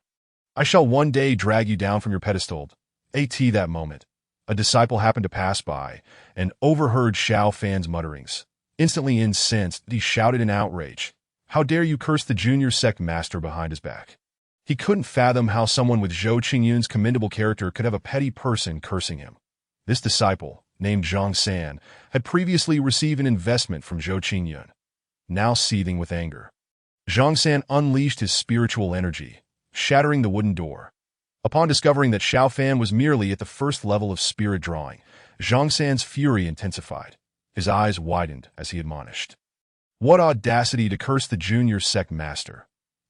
I shall one day drag you down from your pedestal. At that moment, a disciple happened to pass by and overheard Xiao Fan's mutterings. Instantly incensed, he shouted in outrage, how dare you curse the junior sect master behind his back? He couldn't fathom how someone with Zhou Qingyun's commendable character could have a petty person cursing him. This disciple, named Zhang San, had previously received an investment from Zhou Qingyun. Now seething with anger, Zhang San unleashed his spiritual energy, shattering the wooden door. Upon discovering that Xiao Fan was merely at the first level of spirit drawing, Zhang San's fury intensified. His eyes widened as he admonished. What audacity to curse the junior sect master!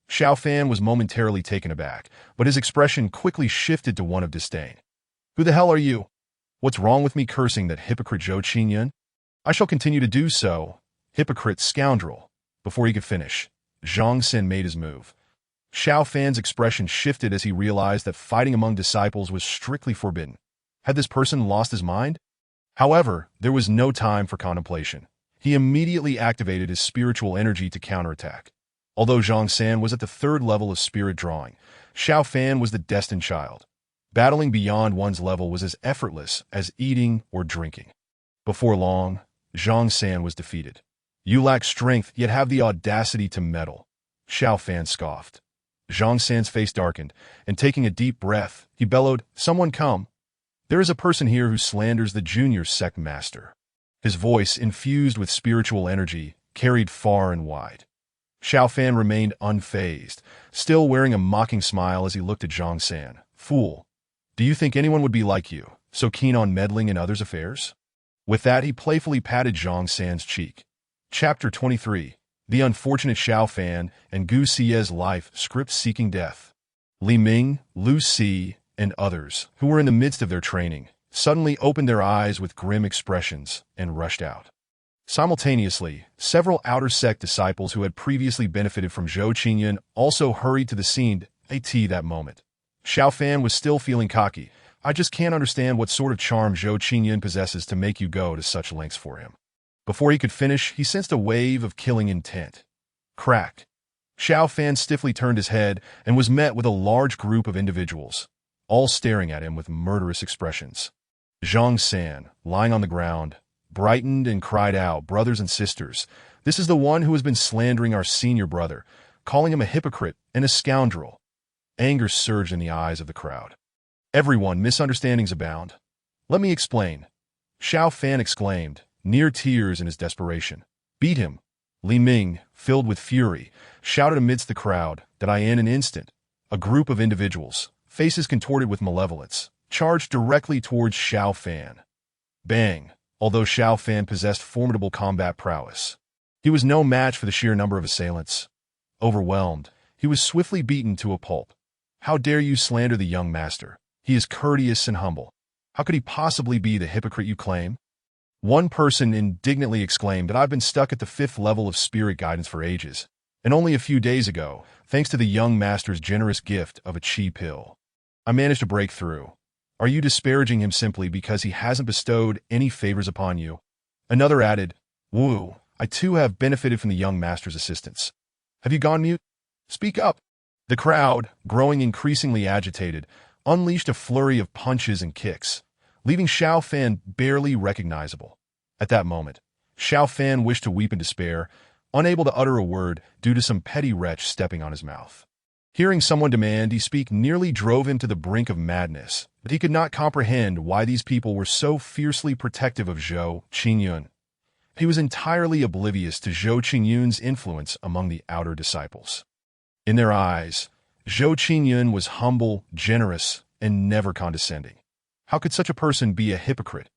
Xiao Fan was momentarily taken aback, but his expression quickly shifted to one of disdain. Who the hell are you? What's wrong with me cursing that hypocrite Zhou Qingyun? I shall continue to do so. Hypocrite scoundrel. Before he could finish, Zhang San made his move. Xiao Fan's expression shifted as he realized that fighting among disciples was strictly forbidden. Had this person lost his mind? However, there was no time for contemplation. He immediately activated his spiritual energy to counterattack. Although Zhang San was at the 3rd level of spirit drawing, Xiao Fan was the destined child. Battling beyond one's level was as effortless as eating or drinking. Before long, Zhang San was defeated. You lack strength, yet have the audacity to meddle. Xiao Fan scoffed. Zhang San's face darkened, and taking a deep breath, he bellowed, someone come. There is a person here who slanders the junior sect master. His voice, infused with spiritual energy, carried far and wide. Xiao Fan remained unfazed, still wearing a mocking smile as he looked at Zhang San. Fool! Do you think anyone would be like you, so keen on meddling in others' affairs? With that, he playfully patted Zhang San's cheek. Chapter 23. The Unfortunate Xiao Fan and Gu Xie's Life, Script Seeking Death. Li Ming, Lu Si, and others, who were in the midst of their training, suddenly opened their eyes with grim expressions and rushed out. Simultaneously, several outer sect disciples who had previously benefited from Zhou Qingyun also hurried to the scene at that moment. Xiao Fan was still feeling cocky. I just can't understand what sort of charm Zhou Qingyun possesses to make you go to such lengths for him. Before he could finish, he sensed a wave of killing intent. Crack. Xiao Fan stiffly turned his head and was met with a large group of individuals, all staring at him with murderous expressions. Zhang San, lying on the ground, brightened and cried out, brothers and sisters, this is the one who has been slandering our senior brother, calling him a hypocrite and a scoundrel. Anger surged in the eyes of the crowd. Everyone, misunderstandings abound. Let me explain. Xiao Fan exclaimed, near tears in his desperation. Beat him. Li Ming, filled with fury, shouted amidst the crowd that in an instant, a group of individuals, faces contorted with malevolence, charged directly towards Xiao Fan. Bang! Although Xiao Fan possessed formidable combat prowess, he was no match for the sheer number of assailants. Overwhelmed, he was swiftly beaten to a pulp. How dare you slander the young master? He is courteous and humble. How could he possibly be the hypocrite you claim? One person indignantly exclaimed that I've been stuck at the 5th level of spirit guidance for ages, and only a few days ago, thanks to the young master's generous gift of a chi pill, I managed to break through. Are you disparaging him simply because he hasn't bestowed any favors upon you? Another added, Woo, I too have benefited from the young master's assistance. Have you gone mute? Speak up. The crowd, growing increasingly agitated, unleashed a flurry of punches and kicks, leaving Xiao Fan barely recognizable. At that moment, Xiao Fan wished to weep in despair, unable to utter a word due to some petty wretch stepping on his mouth. Hearing someone demand he speak nearly drove him to the brink of madness, but he could not comprehend why these people were so fiercely protective of Zhou Qingyun. He was entirely oblivious to Zhou Qingyun's influence among the outer disciples. In their eyes, Zhou Qingyun was humble, generous, and never condescending. How could such a person be a hypocrite?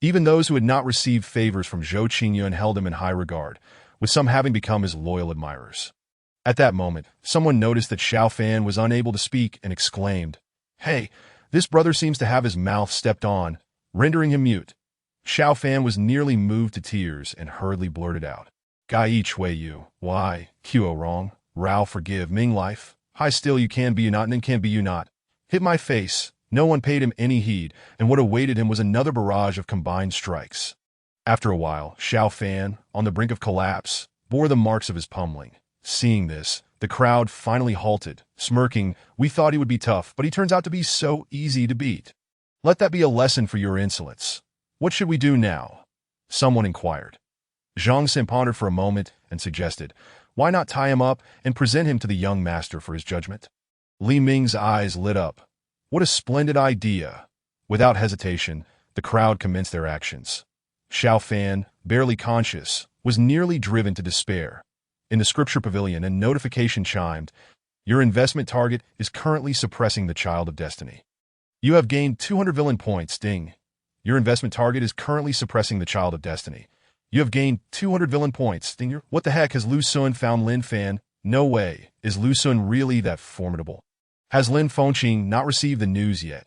Even those who had not received favors from Zhou Qingyun held him in high regard, with some having become his loyal admirers. At that moment, someone noticed that Xiao Fan was unable to speak and exclaimed, Hey, this brother seems to have his mouth stepped on, rendering him mute. Xiao Fan was nearly moved to tears and hurriedly blurted out, Gai Chui you, why, Qo wrong, Rao forgive, Ming life, hi still you can be you not and then can be you not. Hit my face. No one paid him any heed, and what awaited him was another barrage of combined strikes. After a while, Xiao Fan, on the brink of collapse, bore the marks of his pummeling. Seeing this, the crowd finally halted, smirking, We thought he would be tough, but he turns out to be so easy to beat. Let that be a lesson for your insolence. What should we do now? Someone inquired. Zhang Sen pondered for a moment and suggested, Why not tie him up and present him to the young master for his judgment? Li Ming's eyes lit up. What a splendid idea! Without hesitation, the crowd commenced their actions. Xiao Fan, barely conscious, was nearly driven to despair. In the scripture pavilion, a notification chimed, Your investment target is currently suppressing the child of destiny. You have gained 200 villain points, ding. Your investment target is currently suppressing the child of destiny. You have gained 200 villain points, ding. What the heck, has Lu Sun found Lin Fan? No way. Is Lu Sun really that formidable? Has Lin Fengqing not received the news yet?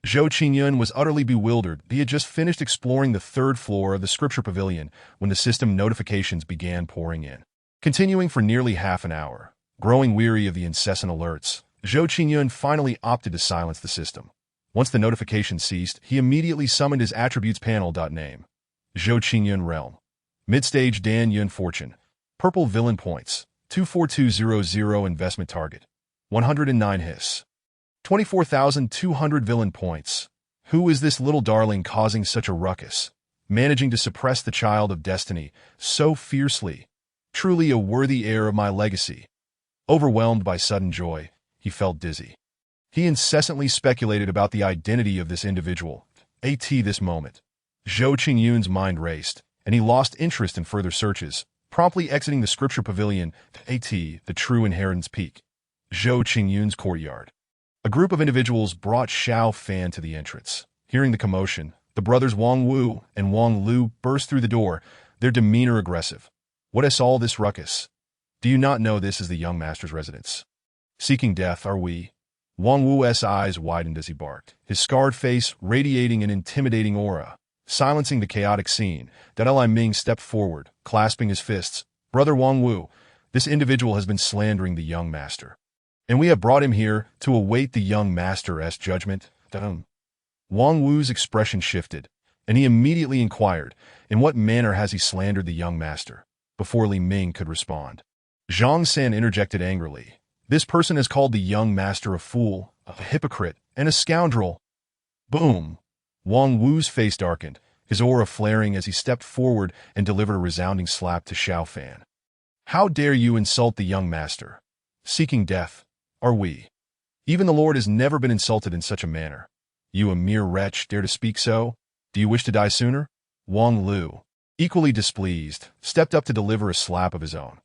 Zhou Qingyun was utterly bewildered. He had just finished exploring the 3rd floor of the scripture pavilion when the system notifications began pouring in. Continuing for nearly half an hour, growing weary of the incessant alerts, Zhou Qingyun finally opted to silence the system. Once the notification ceased, he immediately summoned his attributes panel. Name: Zhou Qingyun Realm. Midstage Dan Yun Fortune. Purple Villain Points. 24200 Investment Target. 109 His. 24,200 villain points. Who is this little darling causing such a ruckus, managing to suppress the child of destiny so fiercely? Truly a worthy heir of my legacy. Overwhelmed by sudden joy, he felt dizzy. He incessantly speculated about the identity of this individual. This moment. Zhou Qingyun's mind raced, and he lost interest in further searches, promptly exiting the scripture pavilion. The true inheritance peak. Zhou Qingyun's courtyard. A group of individuals brought Xiao Fan to the entrance. Hearing the commotion, the brothers Wang Wu and Wang Lu burst through the door, their demeanor aggressive. What is all this ruckus? Do you not know this is the young master's residence? Seeking death, are we? Wang Wu's eyes widened as he barked, his scarred face radiating an intimidating aura. Silencing the chaotic scene, Dalai Ming stepped forward, clasping his fists. Brother Wang Wu, this individual has been slandering the young master, and we have brought him here to await the young master's judgment. Wang Wu's expression shifted, and he immediately inquired, in what manner has he slandered the young master? Before Li Ming could respond, Zhang San interjected angrily. This person has called the young master a fool, a hypocrite, and a scoundrel. Boom! Wang Wu's face darkened, his aura flaring as he stepped forward and delivered a resounding slap to Xiao Fan. How dare you insult the young master? Seeking death, are we? Even the Lord has never been insulted in such a manner. You, a mere wretch, dare to speak so? Do you wish to die sooner? Wang Lu. equally displeased, stepped up to deliver a slap of his own.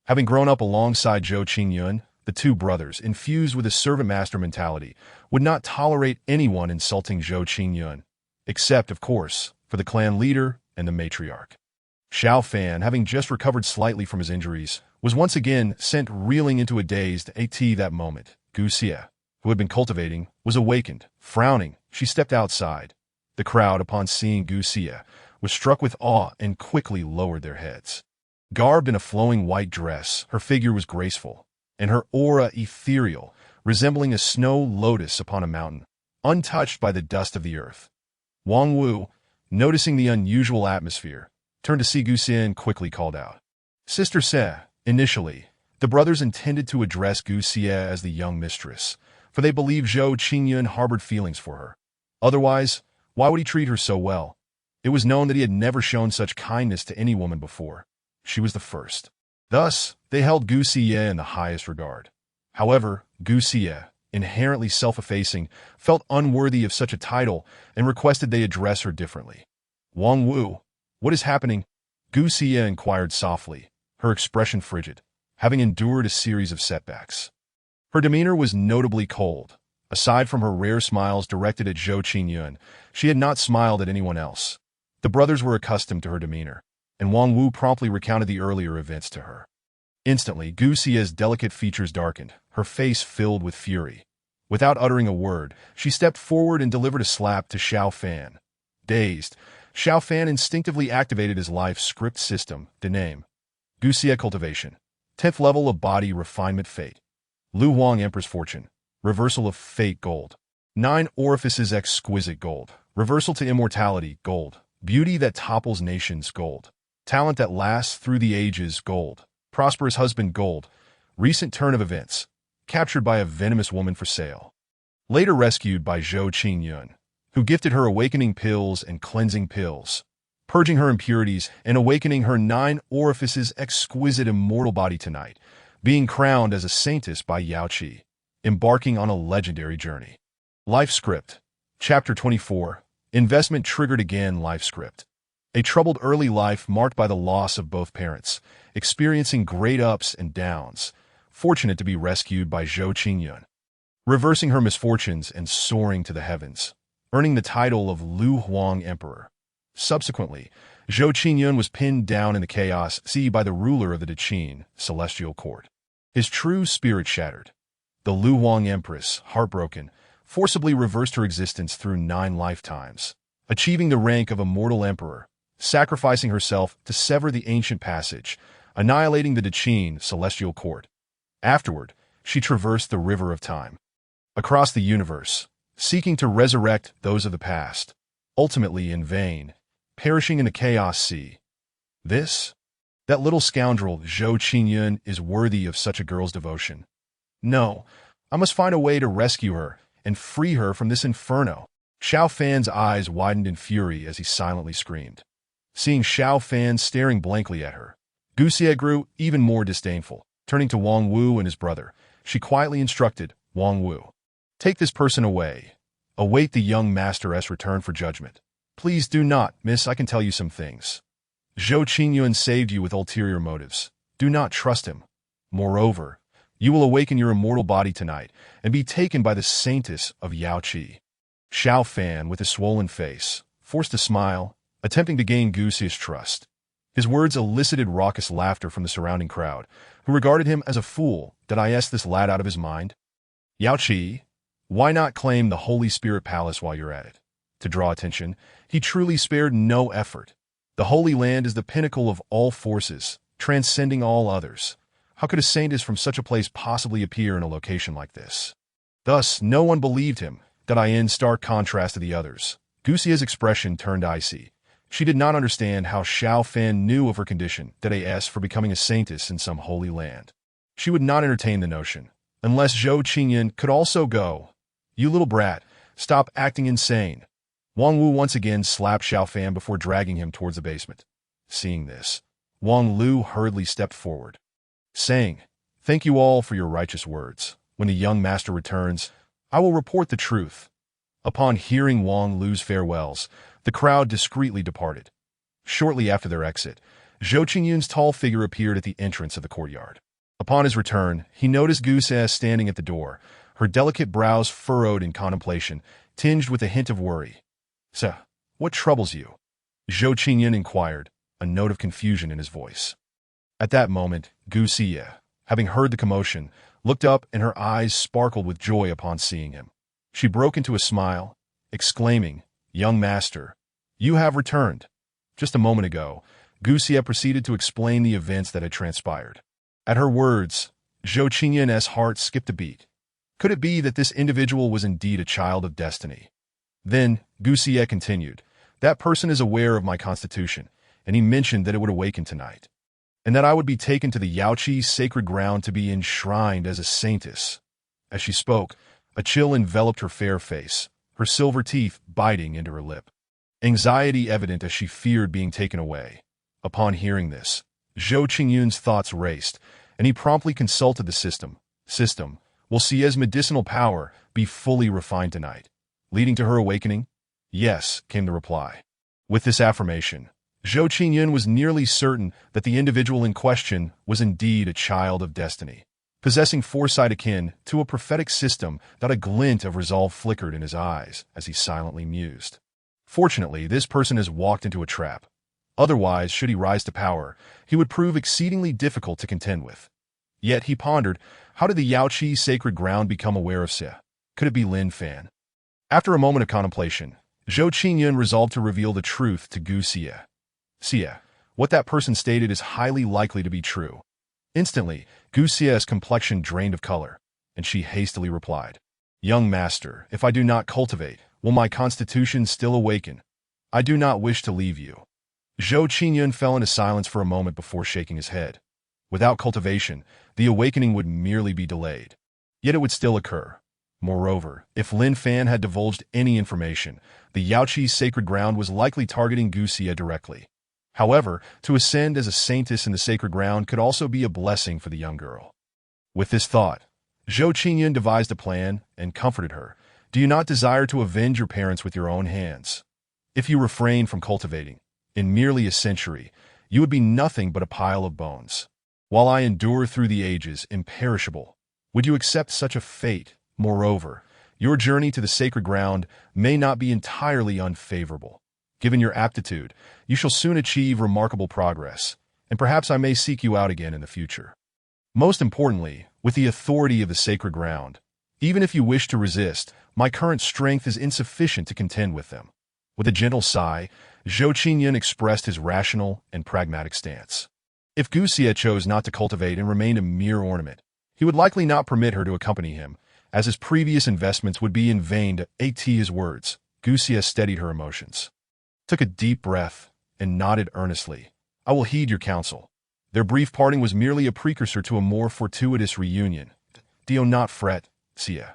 Having grown up alongside Zhou Qingyun, the two brothers, infused with a servant-master mentality, would not tolerate anyone insulting Zhou Qingyun, except, of course, for the clan leader and the matriarch. Xiao Fan, having just recovered slightly from his injuries, was once again sent reeling into a dazed AT that moment. Gu Xie, who had been cultivating, was awakened. Frowning, she stepped outside. The crowd, upon seeing Gu Xie, was struck with awe and quickly lowered their heads. Garbed in a flowing white dress, her figure was graceful, and her aura ethereal, resembling a snow lotus upon a mountain, untouched by the dust of the earth. Wang Wu, noticing the unusual atmosphere, turned to see Gu Xie and quickly called out, "Sister Se." Initially, the brothers intended to address Gu Xie as the young mistress, for they believed Zhou Qingyun harbored feelings for her. Otherwise, why would he treat her so well? It was known that he had never shown such kindness to any woman before. She was the first. Thus, they held Gu Xie in the highest regard. However, Gu Xie, inherently self-effacing, felt unworthy of such a title and requested they address her differently. "Wang Wu, what is happening?" Gu Xie inquired softly, her expression frigid, having endured a series of setbacks. Her demeanor was notably cold. Aside from her rare smiles directed at Zhou Qingyun, she had not smiled at anyone else. The brothers were accustomed to her demeanor, and Wang Wu promptly recounted the earlier events to her. Instantly, Gu Xie's delicate features darkened, her face filled with fury. Without uttering a word, she stepped forward and delivered a slap to Xiao Fan. Dazed, Xiao Fan instinctively activated his life script system, the name. Gu Xie Cultivation. 10th level of Body Refinement Fate. Lu Huang Emperor's Fortune. Reversal of Fate Gold. 9 Orifices Exquisite Gold. Reversal to Immortality Gold. Beauty that topples nations Gold. Talent that lasts through the ages Gold. Prosperous Husband Gold. Recent turn of events. Captured by a venomous woman for sale. Later rescued by Zhou Qingyun, who gifted her awakening pills and cleansing pills, purging her impurities and awakening her 9 Orifices Exquisite Immortal Body tonight, being crowned as a saintess by Yao Qi, embarking on a legendary journey. Life Script. Chapter 24. Investment Triggered Again. Life Script. A troubled early life marked by the loss of both parents, experiencing great ups and downs, fortunate to be rescued by Zhou Qingyun, reversing her misfortunes and soaring to the heavens, earning the title of Lu Huang Emperor. Subsequently, Zhou Qingyun was pinned down in the chaos sea by the ruler of the Daqin celestial court. His true spirit shattered. The Lu Huang Empress, heartbroken, forcibly reversed her existence through 9 lifetimes, achieving the rank of immortal emperor, sacrificing herself to sever the ancient passage, annihilating the Daqin celestial court. Afterward, she traversed the river of time, across the universe, seeking to resurrect those of the past, ultimately in vain, perishing in the chaos sea. That little scoundrel Zhou Qingyun is worthy of such a girl's devotion. No, I must find a way to rescue her and free her from this inferno. Xiao Fan's eyes widened in fury as he silently screamed. Seeing Xiao Fan staring blankly at her, Gu Xie grew even more disdainful. Turning to Wang Wu and his brother, she quietly instructed, "Wang Wu, take this person away. Await the young master's return for judgment. Please do not, miss, I can tell you some things. Zhou Qingyun saved you with ulterior motives. Do not trust him. Moreover, you will awaken your immortal body tonight and be taken by the saintess of Yao Qi." Xiao Fan, with his swollen face, forced a smile, attempting to gain Gu Xie's trust. His words elicited raucous laughter from the surrounding crowd, who regarded him as a fool. Did I ask this lad out of his mind? Yao Qi, why not claim the Holy Spirit Palace while you're at it? To draw attention, he truly spared no effort. The Holy Land is the pinnacle of all forces, transcending all others. How could a saintess from such a place possibly appear in a location like this? Thus, no one believed him. That I in stark contrast to the others. Gu Xie's expression turned icy. She did not understand how Xiao Fan knew of her condition, that as for becoming a saintess in some holy land. She would not entertain the notion, unless Zhou Qingyun could also go. You little brat, stop acting insane. Wang Wu once again slapped Xiao Fan before dragging him towards the basement. Seeing this, Wang Lu hurriedly stepped forward, saying, "Thank you all for your righteous words. When the young master returns, I will report the truth." Upon hearing Wang Lu's farewells, the crowd discreetly departed. Shortly after their exit, Zhou Qingyun's tall figure appeared at the entrance of the courtyard. Upon his return, he noticed Gu Xie standing at the door, her delicate brows furrowed in contemplation, tinged with a hint of worry. "Sir, what troubles you?" Zhou Qingyun inquired, a note of confusion in his voice. At that moment, Gu Xie, having heard the commotion, looked up and her eyes sparkled with joy upon seeing him. She broke into a smile, exclaiming, "Young master, you have returned." Just a moment ago, Gu Xie proceeded to explain the events that had transpired. At her words, Zhou Qingyun's heart skipped a beat. Could it be that this individual was indeed a child of destiny? Then, Gu Xie continued, "That person is aware of my constitution, and he mentioned that it would awaken tonight, and that I would be taken to the Yaoqi sacred ground to be enshrined as a saintess." As she spoke, a chill enveloped her fair face, her silver teeth biting into her lip. Anxiety evident as she feared being taken away. Upon hearing this, Zhou Qingyun's thoughts raced, and he promptly consulted the system. "Will Xie's medicinal power be fully refined tonight, leading to her awakening?" "Yes," came the reply. With this affirmation, Zhou Qingyun was nearly certain that the individual in question was indeed a child of destiny, possessing foresight akin to a prophetic system. That a glint of resolve flickered in his eyes as he silently mused. Fortunately, this person has walked into a trap. Otherwise, should he rise to power, he would prove exceedingly difficult to contend with. Yet he pondered, how did the Yaoqi sacred ground become aware of Xie? Could it be Lin Fan? After a moment of contemplation, Zhou Qingyun resolved to reveal the truth to Gu Xie. "Xie, what that person stated is highly likely to be true." Instantly, Gu Xie's complexion drained of color, and she hastily replied, "Young master, if I do not cultivate, will my constitution still awaken? I do not wish to leave you." Zhou Qingyun fell into silence for a moment before shaking his head. Without cultivation, the awakening would merely be delayed. Yet it would still occur. Moreover, if Lin Fan had divulged any information, the Yaoqi sacred ground was likely targeting Gu Xie directly. However, to ascend as a saintess in the sacred ground could also be a blessing for the young girl. With this thought, Zhou Qingyun devised a plan and comforted her. "Do you not desire to avenge your parents with your own hands? If you refrain from cultivating, in merely a century, you would be nothing but a pile of bones. While I endure through the ages, imperishable, would you accept such a fate? Moreover, your journey to the sacred ground may not be entirely unfavorable. Given your aptitude, you shall soon achieve remarkable progress, and perhaps I may seek you out again in the future. Most importantly, with the authority of the sacred ground, even if you wish to resist, my current strength is insufficient to contend with them." With a gentle sigh, Zhou Qingyun expressed his rational and pragmatic stance. If Gu Xie chose not to cultivate and remained a mere ornament, he would likely not permit her to accompany him, as his previous investments would be in vain. To at his words, Gu Xie steadied her emotions, took a deep breath, and nodded earnestly. "I will heed your counsel." Their brief parting was merely a precursor to a more fortuitous reunion. "Do not fret, Xie.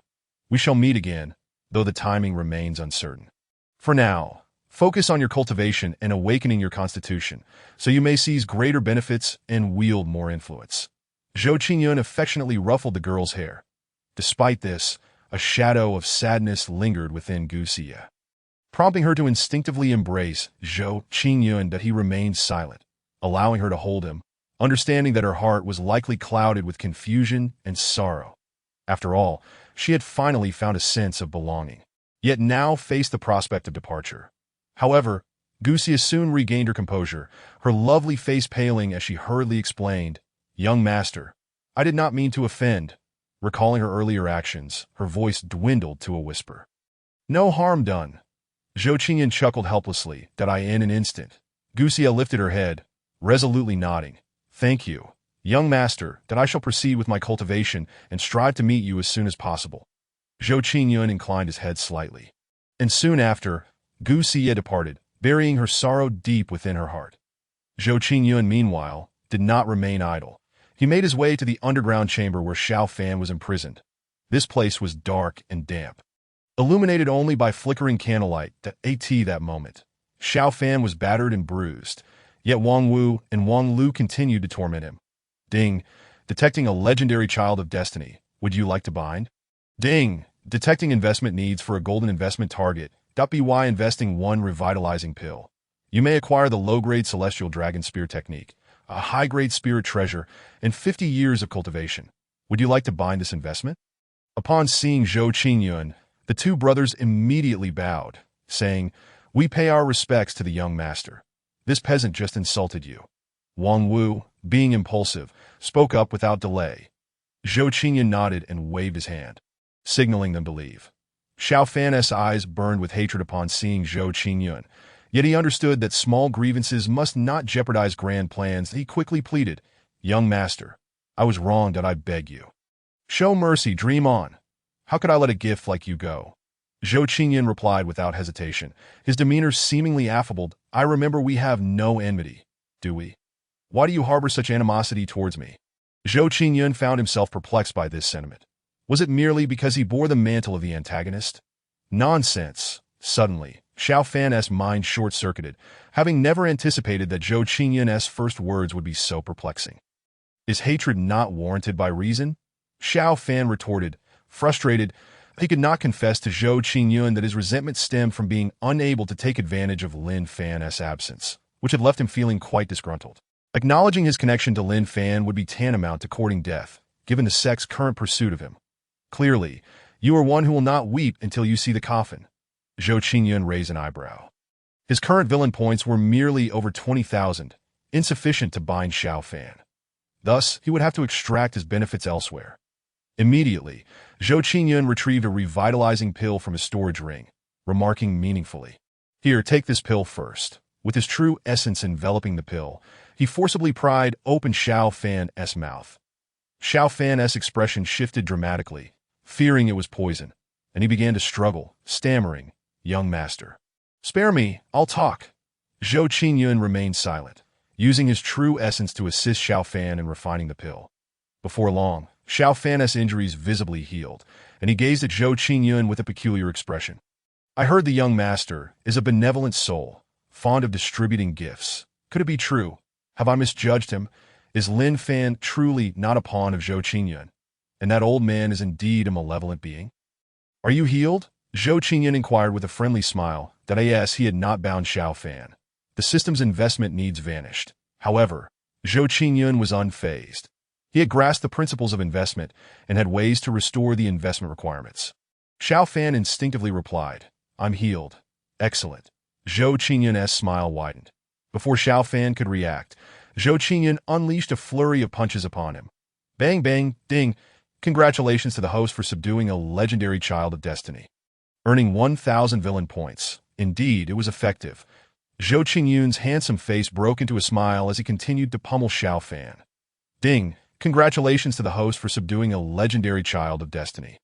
We shall meet again, though the timing remains uncertain. For now, focus on your cultivation and awakening your constitution, so you may seize greater benefits and wield more influence." Zhou Qingyun affectionately ruffled the girl's hair. Despite this, a shadow of sadness lingered within Gu Xie, prompting her to instinctively embrace Zhou Qingyun. That he remained silent, allowing her to hold him, understanding that her heart was likely clouded with confusion and sorrow. After all, she had finally found a sense of belonging, yet now faced the prospect of departure. However, Gu Xie soon regained her composure, her lovely face paling as she hurriedly explained, "Young master, I did not mean to offend." Recalling her earlier actions, her voice dwindled to a whisper. "No harm done." Zhou Qingyun chuckled helplessly. "That I in an instant." Gu Xie lifted her head, resolutely nodding. "Thank you, young master, that I shall proceed with my cultivation and strive to meet you as soon as possible." Zhou Qingyun inclined his head slightly. And soon after, Gu Xie departed, burying her sorrow deep within her heart. Zhou Qingyun, meanwhile, did not remain idle. He made his way to the underground chamber where Xiao Fan was imprisoned. This place was dark and damp, illuminated only by flickering candlelight. That moment, Xiao Fan was battered and bruised, yet Wang Wu and Wang Lu continued to torment him. Ding, detecting a legendary child of destiny. Would you like to bind? Ding, detecting investment needs for a golden investment target. By investing one revitalizing pill. You may acquire the low-grade Celestial Dragon Spear technique, a high-grade spirit treasure, and 50 years of cultivation. Would you like to bind this investment? Upon seeing Zhou Qingyun, the two brothers immediately bowed, saying, "We pay our respects to the young master. This peasant just insulted you." Wang Wu, being impulsive, spoke up without delay. Zhou Qingyun nodded and waved his hand, signaling them to leave. Xiao Fan's eyes burned with hatred upon seeing Zhou Qingyun, yet he understood that small grievances must not jeopardize grand plans. He quickly pleaded, "Young master, I was wronged and I beg you. Show mercy, dream on. How could I let a gift like you go?" Zhou Qingyun replied without hesitation, his demeanor seemingly affable. "I remember we have no enmity, do we? Why do you harbor such animosity towards me?" Zhou Qingyun found himself perplexed by this sentiment. Was it merely because he bore the mantle of the antagonist? Nonsense. Suddenly, Xiao Fan's mind short-circuited, having never anticipated that Zhou Qingyun's first words would be so perplexing. Is hatred not warranted by reason? Xiao Fan retorted, frustrated. He could not confess to Zhou Qingyun that his resentment stemmed from being unable to take advantage of Lin Fan's absence, which had left him feeling quite disgruntled. Acknowledging his connection to Lin Fan would be tantamount to courting death, given the sect's current pursuit of him. Clearly, you are one who will not weep until you see the coffin. Zhou Qingyun raised an eyebrow. His current villain points were merely over 20,000, insufficient to bind Xiao Fan. Thus, he would have to extract his benefits elsewhere. Immediately, Zhou Qingyun retrieved a revitalizing pill from his storage ring, remarking meaningfully, "Here, take this pill first." With his true essence enveloping the pill, he forcibly pried open Xiao Fan's mouth. Xiao Fan's expression shifted dramatically, fearing it was poison, and he began to struggle, stammering, "Young master, spare me, I'll talk." Zhou Qingyun remained silent, using his true essence to assist Xiao Fan in refining the pill. Before long, Xiao Fan's injuries visibly healed, and he gazed at Zhou Qingyun with a peculiar expression. "I heard the young master is a benevolent soul, fond of distributing gifts. Could it be true? Have I misjudged him? Is Lin Fan truly not a pawn of Zhou Qingyun? And that old man is indeed a malevolent being?" "Are you healed?" Zhou Qingyun inquired with a friendly smile. That yes, he had not bound Xiao Fan. The system's investment needs vanished. However, Zhou Qingyun was unfazed. He had grasped the principles of investment and had ways to restore the investment requirements. Xiao Fan instinctively replied, "I'm healed." "Excellent." Zhou Qingyun's smile widened. Before Xiao Fan could react, Zhou Qingyun unleashed a flurry of punches upon him. Bang, bang, ding. Congratulations to the host for subduing a legendary child of destiny. Earning 1,000 villain points. Indeed, it was effective. Zhou Qingyun's handsome face broke into a smile as he continued to pummel Xiao Fan. Ding. Congratulations to the host for subduing a legendary child of destiny.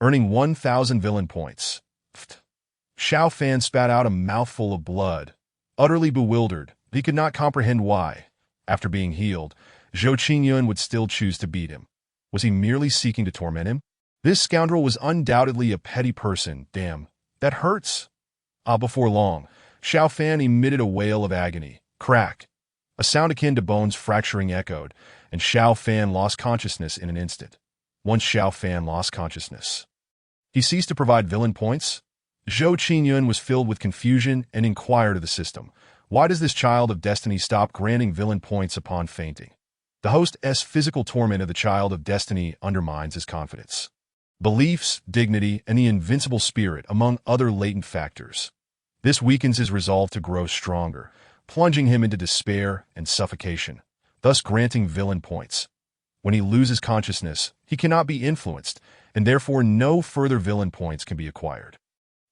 Earning 1,000 villain points. Pfft. Xiao Fan spat out a mouthful of blood. Utterly bewildered, he could not comprehend why, after being healed, Zhou Qingyun would still choose to beat him. Was he merely seeking to torment him? This scoundrel was undoubtedly a petty person. Damn, that hurts. Before long, Xiao Fan emitted a wail of agony. Crack. A sound akin to bones fracturing echoed, and Xiao Fan lost consciousness in an instant. Once Xiao Fan lost consciousness, he ceased to provide villain points. Zhou Qingyun was filled with confusion and inquired of the system, "Why does this child of destiny stop granting villain points upon fainting?" The host's physical torment of the child of destiny undermines his confidence, beliefs, dignity, and the invincible spirit, among other latent factors. This weakens his resolve to grow stronger, plunging him into despair and suffocation, thus granting villain points. When he loses consciousness, he cannot be influenced, and therefore no further villain points can be acquired.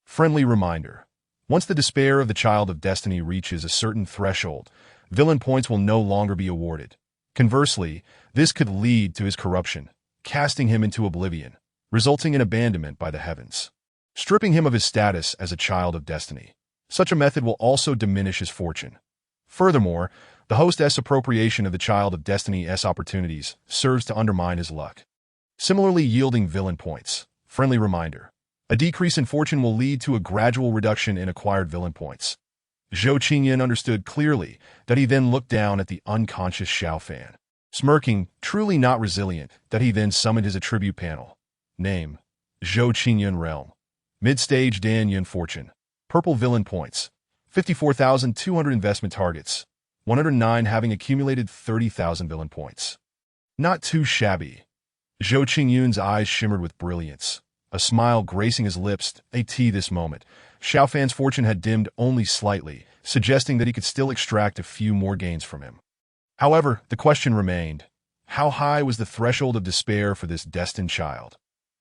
Friendly reminder. Once the despair of the child of destiny reaches a certain threshold, villain points will no longer be awarded. Conversely, this could lead to his corruption, casting him into oblivion, resulting in abandonment by the heavens, stripping him of his status as a child of destiny. Such a method will also diminish his fortune. Furthermore, the host's appropriation of the child of destiny's opportunities serves to undermine his luck, similarly yielding villain points. Friendly reminder. A decrease in fortune will lead to a gradual reduction in acquired villain points. Zhou Qingyun understood clearly that he then looked down at the unconscious Xiao Fan. Smirking, truly not resilient, that he then summoned his attribute panel. Name: Zhou Qingyun Realm. Mid-stage Dan Yun Fortune. Purple villain points. 54,200 investment targets, 109 having accumulated 30,000 villain points. Not too shabby. Zhou Qingyun's eyes shimmered with brilliance, a smile gracing his lips. This moment, Xiao Fan's fortune had dimmed only slightly, suggesting that he could still extract a few more gains from him. However, the question remained, how high was the threshold of despair for this destined child?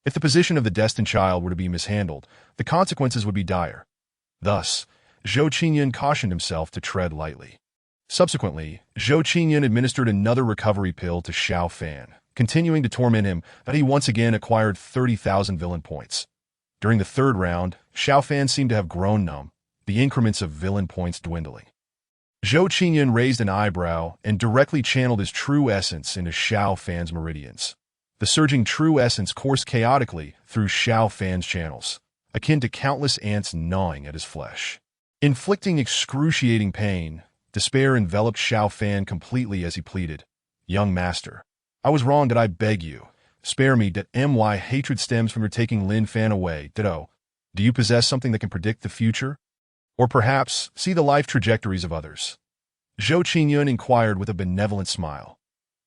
If the position of the destined child were to be mishandled, the consequences would be dire. Thus, Zhou Qingyun cautioned himself to tread lightly. Subsequently, Zhou Qingyun administered another recovery pill to Xiao Fan, continuing to torment him that he once again acquired 30,000 villain points. During the third round, Xiao Fan seemed to have grown numb, the increments of villain points dwindling. Zhou Qingyun raised an eyebrow and directly channeled his true essence into Xiao Fan's meridians. The surging true essence coursed chaotically through Xiao Fan's channels, akin to countless ants gnawing at his flesh. Inflicting excruciating pain, despair enveloped Xiao Fan completely as he pleaded, "Young master, I was wrong. Did I beg you? Spare me. That my hatred stems from your taking Lin Fan away. Do you possess something that can predict the future? Or perhaps see the life trajectories of others?" Zhou Qingyun inquired with a benevolent smile.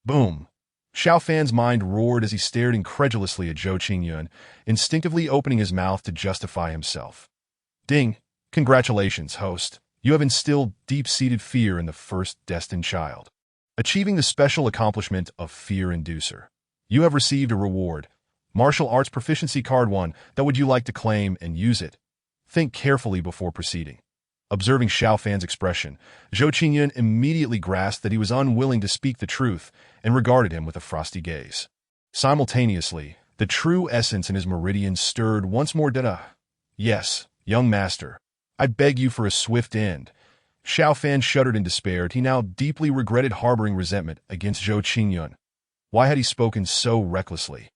Boom! Xiao Fan's mind roared as he stared incredulously at Zhou Qingyun, instinctively opening his mouth to justify himself. Ding! Congratulations, host. You have instilled deep-seated fear in the first destined child, achieving the special accomplishment of Fear Inducer. You have received a reward, Martial Arts Proficiency Card 1, that would you like to claim and use it? Think carefully before proceeding. Observing Xiao Fan's expression, Zhou Qingyun immediately grasped that he was unwilling to speak the truth and regarded him with a frosty gaze. Simultaneously, the true essence in his meridians stirred once more. Yes, young master, I beg you for a swift end. Xiao Fan shuddered in despair. He now deeply regretted harboring resentment against Zhou Qingyun. Why had he spoken so recklessly?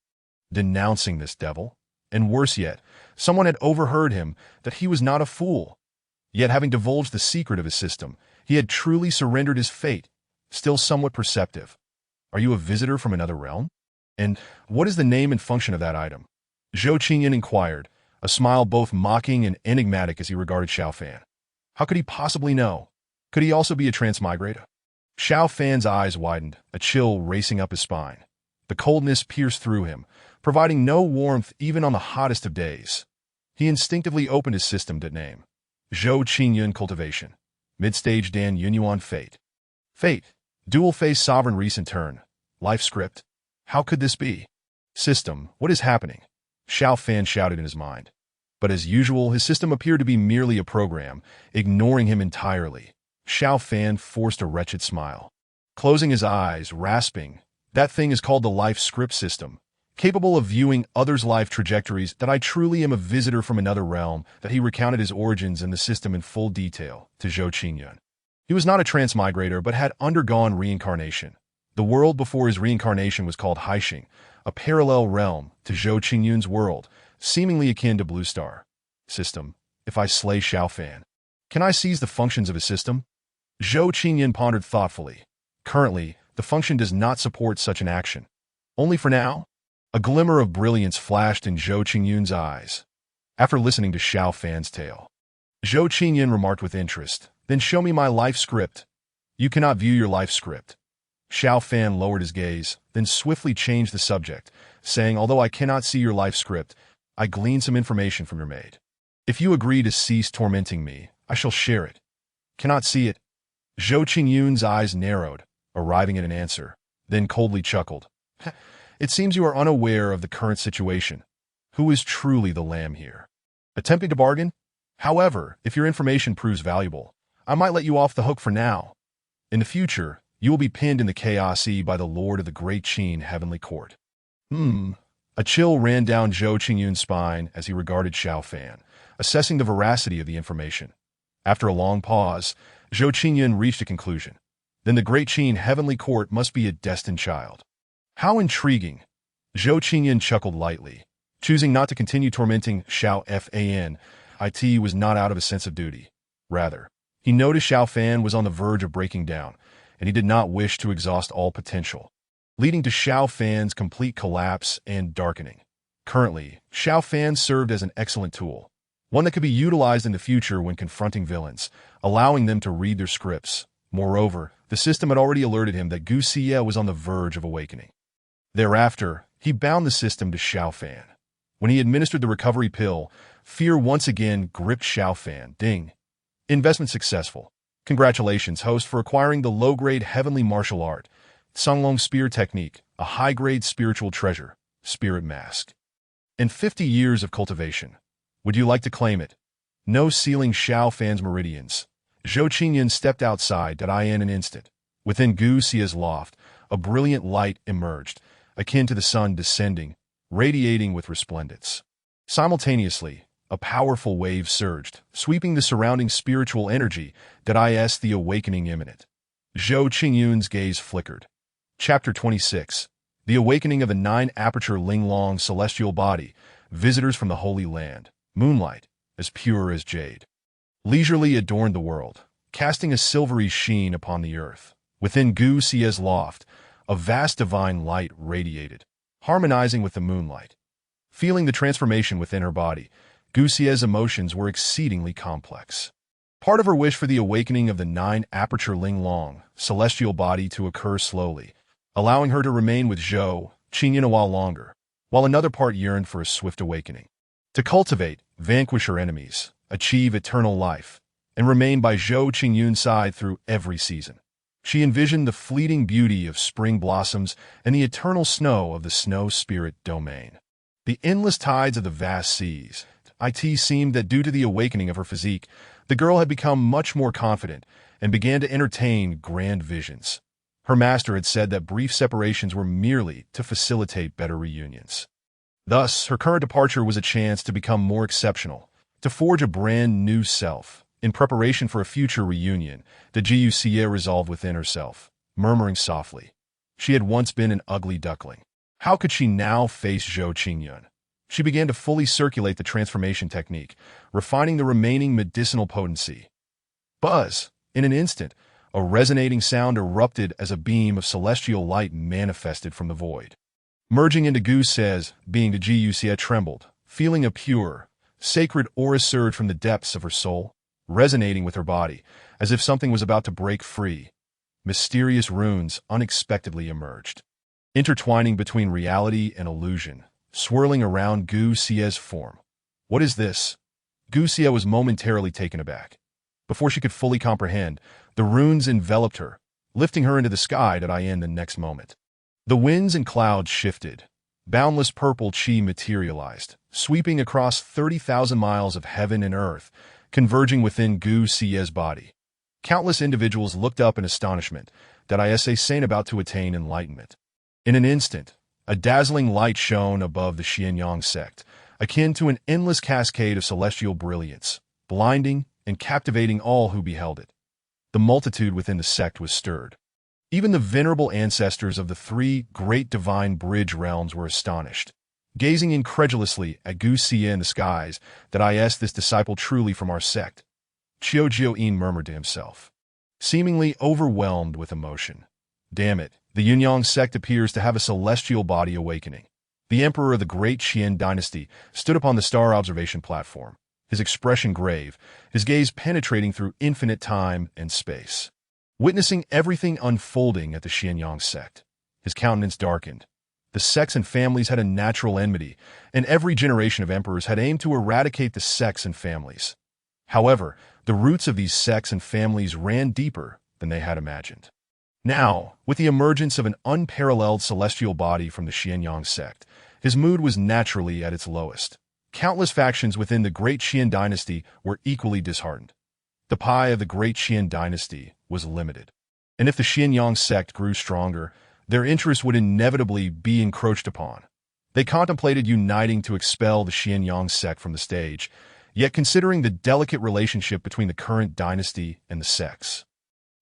Denouncing this devil? And worse yet, someone had overheard him that he was not a fool. Yet having divulged the secret of his system, he had truly surrendered his fate, still somewhat perceptive. Are you a visitor from another realm? And what is the name and function of that item? Zhou Qingyun inquired, a smile both mocking and enigmatic as he regarded Xiao Fan. How could he possibly know? Could he also be a transmigrator? Xiao Fan's eyes widened, a chill racing up his spine. The coldness pierced through him, providing no warmth even on the hottest of days. He instinctively opened his system to name. Zhou Qingyun Cultivation. Mid-stage Dan Yunyuan Fate. Fate. Dual-phase Sovereign Recent Turn. Life Script. How could this be? System. What is happening? Xiao Fan shouted in his mind. But as usual, his system appeared to be merely a program, ignoring him entirely. Xiao Fan forced a wretched smile. Closing his eyes, rasping, "That thing is called the Life Script System, capable of viewing others' life trajectories. That I truly am a visitor from another realm." That he recounted his origins and the system in full detail to Zhou Qingyun. He was not a transmigrator, but had undergone reincarnation. The world before his reincarnation was called Haixing, a parallel realm to Zhou Qingyun's world, seemingly akin to Blue Star. System. If I slay Xiao Fan, can I seize the functions of his system? Zhou Qingyun pondered thoughtfully. Currently, the function does not support such an action. Only for now? A glimmer of brilliance flashed in Zhou Qingyun's eyes. After listening to Xiao Fan's tale, Zhou Qingyun remarked with interest, "Then show me my life script." "You cannot view your life script." Xiao Fan lowered his gaze, then swiftly changed the subject, saying, "Although I cannot see your life script, I gleaned some information from your maid. If you agree to cease tormenting me, I shall share it." "Cannot see it." Zhou Qingyun's eyes narrowed, arriving at an answer, then coldly chuckled. "It seems you are unaware of the current situation. Who is truly the lamb here? Attempting to bargain? However, if your information proves valuable, I might let you off the hook for now. In the future, you will be pinned in the Chaos E by the Lord of the Great Qin Heavenly Court." A chill ran down Zhou Qingyun's spine as he regarded Xiao Fan, assessing the veracity of the information. After a long pause, Zhou Qingyun reached a conclusion. Then the Great Qin Heavenly Court must be a destined child. How intriguing! Zhou Qingyun chuckled lightly. Choosing not to continue tormenting Xiao Fan, it was not out of a sense of duty. Rather, he noticed Xiao Fan was on the verge of breaking down, and he did not wish to exhaust all potential, leading to Xiao Fan's complete collapse and darkening. Currently, Xiao Fan served as an excellent tool, one that could be utilized in the future when confronting villains, allowing them to read their scripts. Moreover, the system had already alerted him that Gu Xie was on the verge of awakening. Thereafter, he bound the system to Xiaofan. When he administered the recovery pill, fear once again gripped Xiaofan. Ding. Investment successful. Congratulations, host, for acquiring the low-grade heavenly martial art, Songlong Spear Technique, a high-grade spiritual treasure, Spirit Mask. In 50 years of cultivation, would you like to claim it? No sealing Xiaofan's meridians. Zhou Qingyun stepped outside in an instant. Within Gu Xie's loft, a brilliant light emerged, akin to the sun descending, radiating with resplendence. Simultaneously, a powerful wave surged, sweeping the surrounding spiritual energy the awakening imminent. Zhou Qingyun's gaze flickered. Chapter 26. The Awakening of the Nine-Aperture Linglong Celestial Body, Visitors from the Holy Land. Moonlight, as pure as jade, leisurely adorned the world, casting a silvery sheen upon the earth. Within Gu Xie's loft, a vast divine light radiated, harmonizing with the moonlight. Feeling the transformation within her body, Gu Xie's emotions were exceedingly complex. Part of her wish for the awakening of the Nine-Aperture Linglong celestial body to occur slowly, allowing her to remain with Zhou Qingyun a while longer, while another part yearned for a swift awakening. To cultivate, vanquish her enemies, achieve eternal life, and remain by Zhou Qingyun's side through every season. She envisioned the fleeting beauty of spring blossoms and the eternal snow of the snow spirit domain. The endless tides of the vast seas. It seemed that due to the awakening of her physique, the girl had become much more confident and began to entertain grand visions. Her master had said that brief separations were merely to facilitate better reunions. Thus, her current departure was a chance to become more exceptional, to forge a brand new self. In preparation for a future reunion, the Gu Xie resolved within herself, murmuring softly. She had once been an ugly duckling. How could she now face Zhou Qingyun? She began to fully circulate the transformation technique, refining the remaining medicinal potency. Buzz! In an instant, a resonating sound erupted as a beam of celestial light manifested from the void. Merging into Gu Xie's being, the Gu Xie trembled, feeling a pure, sacred aura surge from the depths of her soul, resonating with her body, as if something was about to break free. Mysterious runes unexpectedly emerged, intertwining between reality and illusion, swirling around Gu Xie's form. What is this? Gu Xie was momentarily taken aback. Before she could fully comprehend, the runes enveloped her, lifting her into the sky the next moment. The winds and clouds shifted. Boundless purple chi materialized, sweeping across 30,000 miles of heaven and earth, converging within Gu Xie's body. Countless individuals looked up in astonishment saying about to attain enlightenment. In an instant, a dazzling light shone above the Xianyang sect, akin to an endless cascade of celestial brilliance, blinding and captivating all who beheld it. The multitude within the sect was stirred. Even the venerable ancestors of the three great divine bridge realms were astonished, gazing incredulously at Gu Xie in the skies. This disciple truly from our sect? Qiu Jiuyin murmured to himself, seemingly overwhelmed with emotion. Damn it, the Yunyang sect appears to have a celestial body awakening. The emperor of the great Qian dynasty stood upon the star observation platform, his expression grave, his gaze penetrating through infinite time and space. Witnessing everything unfolding at the Xianyang sect, his countenance darkened. The sects and families had a natural enmity, and every generation of emperors had aimed to eradicate the sects and families. However, the roots of these sects and families ran deeper than they had imagined. Now, with the emergence of an unparalleled celestial body from the Xianyang sect, his mood was naturally at its lowest. Countless factions within the great Qian dynasty were equally disheartened. The pie of the great Qian dynasty was limited, and if the Xianyang sect grew stronger, their interests would inevitably be encroached upon. They contemplated uniting to expel the Xianyang sect from the stage, yet considering the delicate relationship between the current dynasty and the sects,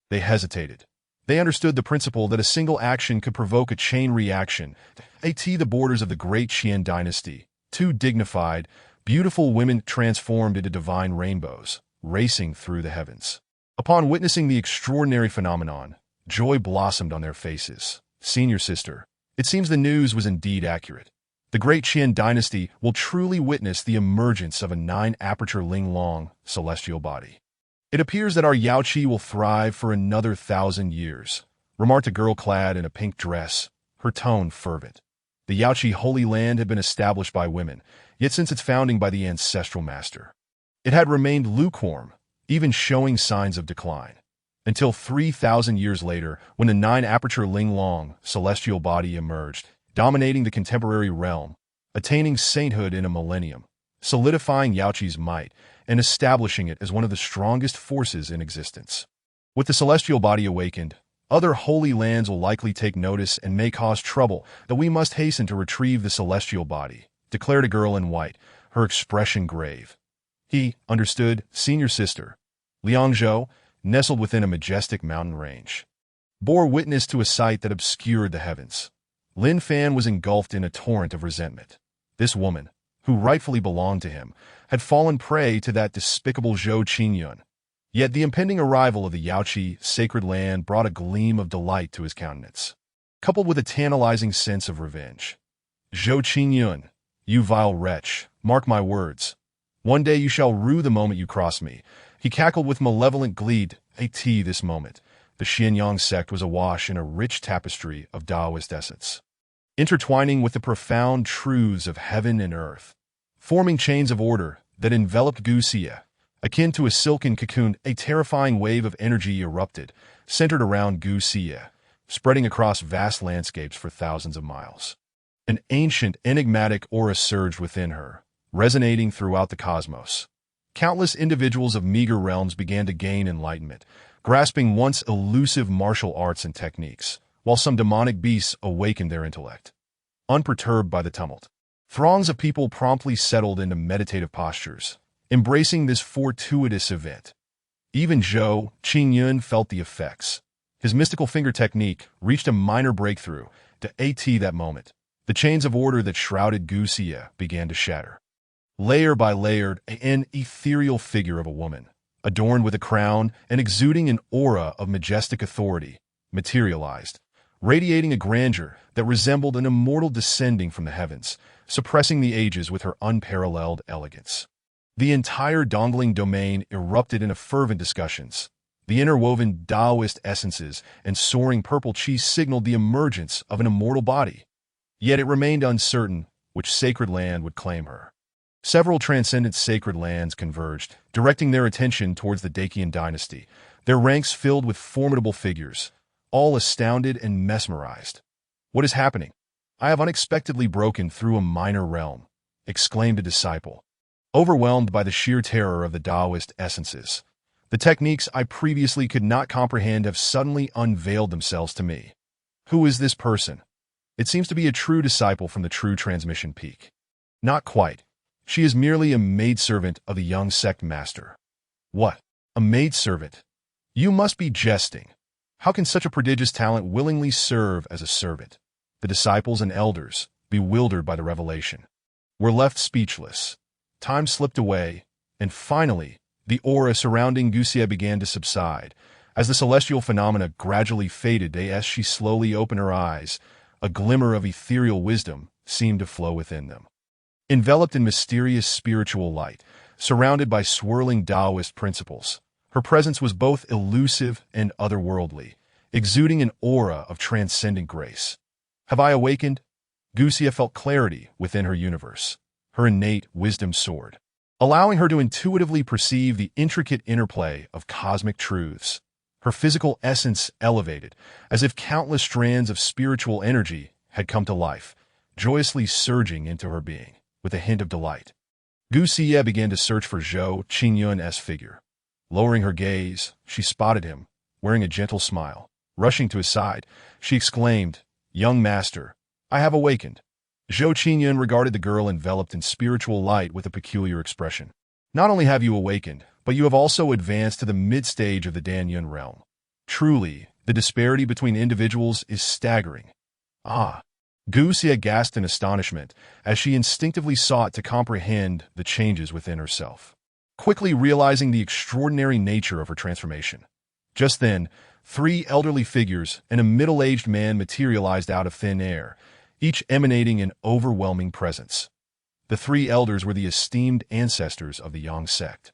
they hesitated. They understood the principle that a single action could provoke a chain reaction. The borders of the great Qian dynasty, two dignified, beautiful women transformed into divine rainbows, racing through the heavens. Upon witnessing the extraordinary phenomenon, joy blossomed on their faces. Senior sister, it seems the news was indeed accurate. The Great Qin dynasty will truly witness the emergence of a 9-aperture Ling-Long celestial body. It appears that our Yaoqi will thrive for another 1,000 years, remarked a girl clad in a pink dress, her tone fervent. The Yaoqi Holy Land had been established by women, yet since its founding by the ancestral master, it had remained lukewarm, even showing signs of decline. Until 3,000 years later, when the 9-aperture Ling-Long celestial body emerged, dominating the contemporary realm, attaining sainthood in a millennium, solidifying Yaoqi's might, and establishing it as one of the strongest forces in existence. With the celestial body awakened, other holy lands will likely take notice and may cause trouble, though we must hasten to retrieve the celestial body, declared a girl in white, her expression grave. He understood, senior sister, Liangzhou, nestled within a majestic mountain range, bore witness to a sight that obscured the heavens. Lin Fan was engulfed in a torrent of resentment. This woman, who rightfully belonged to him, had fallen prey to that despicable Zhou Qingyun. Yet the impending arrival of the Yaoqi sacred land brought a gleam of delight to his countenance, coupled with a tantalizing sense of revenge. Zhou Qingyun, you vile wretch, mark my words. One day you shall rue the moment you cross me. He cackled with malevolent glee. This moment, the Xianyang sect was awash in a rich tapestry of Taoist essence, intertwining with the profound truths of heaven and earth, forming chains of order that enveloped Gu Xie. Akin to a silken cocoon, a terrifying wave of energy erupted, centered around Gu Xie, spreading across vast landscapes for thousands of miles. An ancient, enigmatic aura surged within her, resonating throughout the cosmos. Countless individuals of meager realms began to gain enlightenment, grasping once elusive martial arts and techniques, while some demonic beasts awakened their intellect. Unperturbed by the tumult, throngs of people promptly settled into meditative postures, embracing this fortuitous event. Even Zhou Qingyun felt the effects. His mystical finger technique reached a minor breakthrough. That moment, the chains of order that shrouded Gu Xie began to shatter. Layer by layer, an ethereal figure of a woman, adorned with a crown and exuding an aura of majestic authority, materialized, radiating a grandeur that resembled an immortal descending from the heavens, suppressing the ages with her unparalleled elegance. The entire Dongling domain erupted into fervent discussions. The interwoven Taoist essences and soaring purple qi signaled the emergence of an immortal body. Yet it remained uncertain which sacred land would claim her. Several transcendent sacred lands converged, directing their attention towards the Dacian dynasty, their ranks filled with formidable figures, all astounded and mesmerized. "What is happening? I have unexpectedly broken through a minor realm," exclaimed a disciple, overwhelmed by the sheer terror of the Taoist essences. "The techniques I previously could not comprehend have suddenly unveiled themselves to me. Who is this person? It seems to be a true disciple from the true transmission peak." "Not quite. She is merely a maidservant of the young sect master." "What? A maidservant? You must be jesting. How can such a prodigious talent willingly serve as a servant?" The disciples and elders, bewildered by the revelation, were left speechless. Time slipped away, and finally, the aura surrounding Gu Xie began to subside. As the celestial phenomena gradually faded as she slowly opened her eyes, a glimmer of ethereal wisdom seemed to flow within them. Enveloped in mysterious spiritual light, surrounded by swirling Taoist principles, her presence was both elusive and otherworldly, exuding an aura of transcendent grace. "Have I awakened?" Gu Xie felt clarity within her universe. Her innate wisdom soared, allowing her to intuitively perceive the intricate interplay of cosmic truths. Her physical essence elevated, as if countless strands of spiritual energy had come to life, joyously surging into her being. With a hint of delight, Gu Xie began to search for Zhou Qingyun's figure. Lowering her gaze, she spotted him, wearing a gentle smile. Rushing to his side, she exclaimed, "Young master, I have awakened." Zhou Qingyun regarded the girl enveloped in spiritual light with a peculiar expression. "Not only have you awakened, but you have also advanced to the mid-stage of the Danyun realm. Truly, the disparity between individuals is staggering." "Ah!" Gu Xie gasped in astonishment as she instinctively sought to comprehend the changes within herself, quickly realizing the extraordinary nature of her transformation. Just then, 3 elderly figures and a middle-aged man materialized out of thin air, each emanating an overwhelming presence. The three elders were the esteemed ancestors of the Yang sect,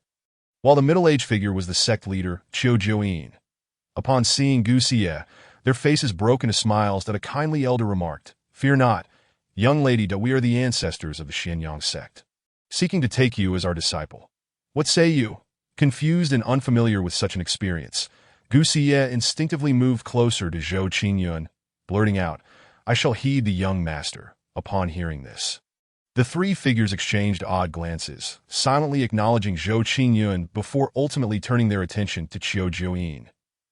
while the middle-aged figure was the sect leader, Qiu Jiuyin. Upon seeing Gu Xie, their faces broke into smiles that a kindly elder remarked, "Fear not, young lady, that we are the ancestors of the Xianyang sect, seeking to take you as our disciple. What say you?" Confused and unfamiliar with such an experience, Gu Xie instinctively moved closer to Zhou Qingyun, blurting out, "I shall heed the young master." Upon hearing this, the three figures exchanged odd glances, silently acknowledging Zhou Qingyun before ultimately turning their attention to Qiu Jiuyin.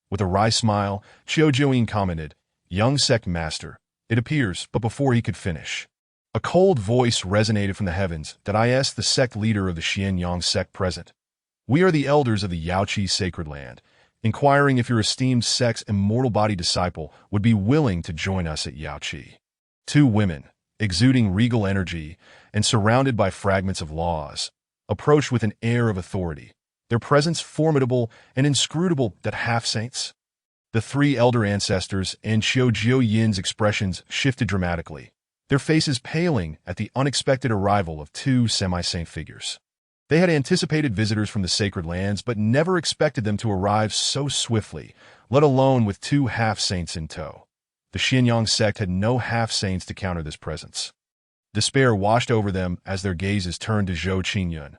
With a wry smile, Qiu Jiuyin commented, "Young sect master, it appears," but before he could finish, a cold voice resonated from the heavens that I asked the sect leader of the Xianyang sect present. "We are the elders of the Yaoqi sacred land, inquiring if your esteemed sect's immortal body disciple would be willing to join us at Yaoqi." Two women, exuding regal energy and surrounded by fragments of laws, approached with an air of authority, their presence formidable and inscrutable that half-saints. The three elder ancestors and Qiu Jiuyin's expressions shifted dramatically, their faces paling at the unexpected arrival of two semi-saint figures. They had anticipated visitors from the sacred lands, but never expected them to arrive so swiftly, let alone with two half-saints in tow. The Xianyang sect had no half-saints to counter this presence. Despair washed over them as their gazes turned to Zhou Qingyun.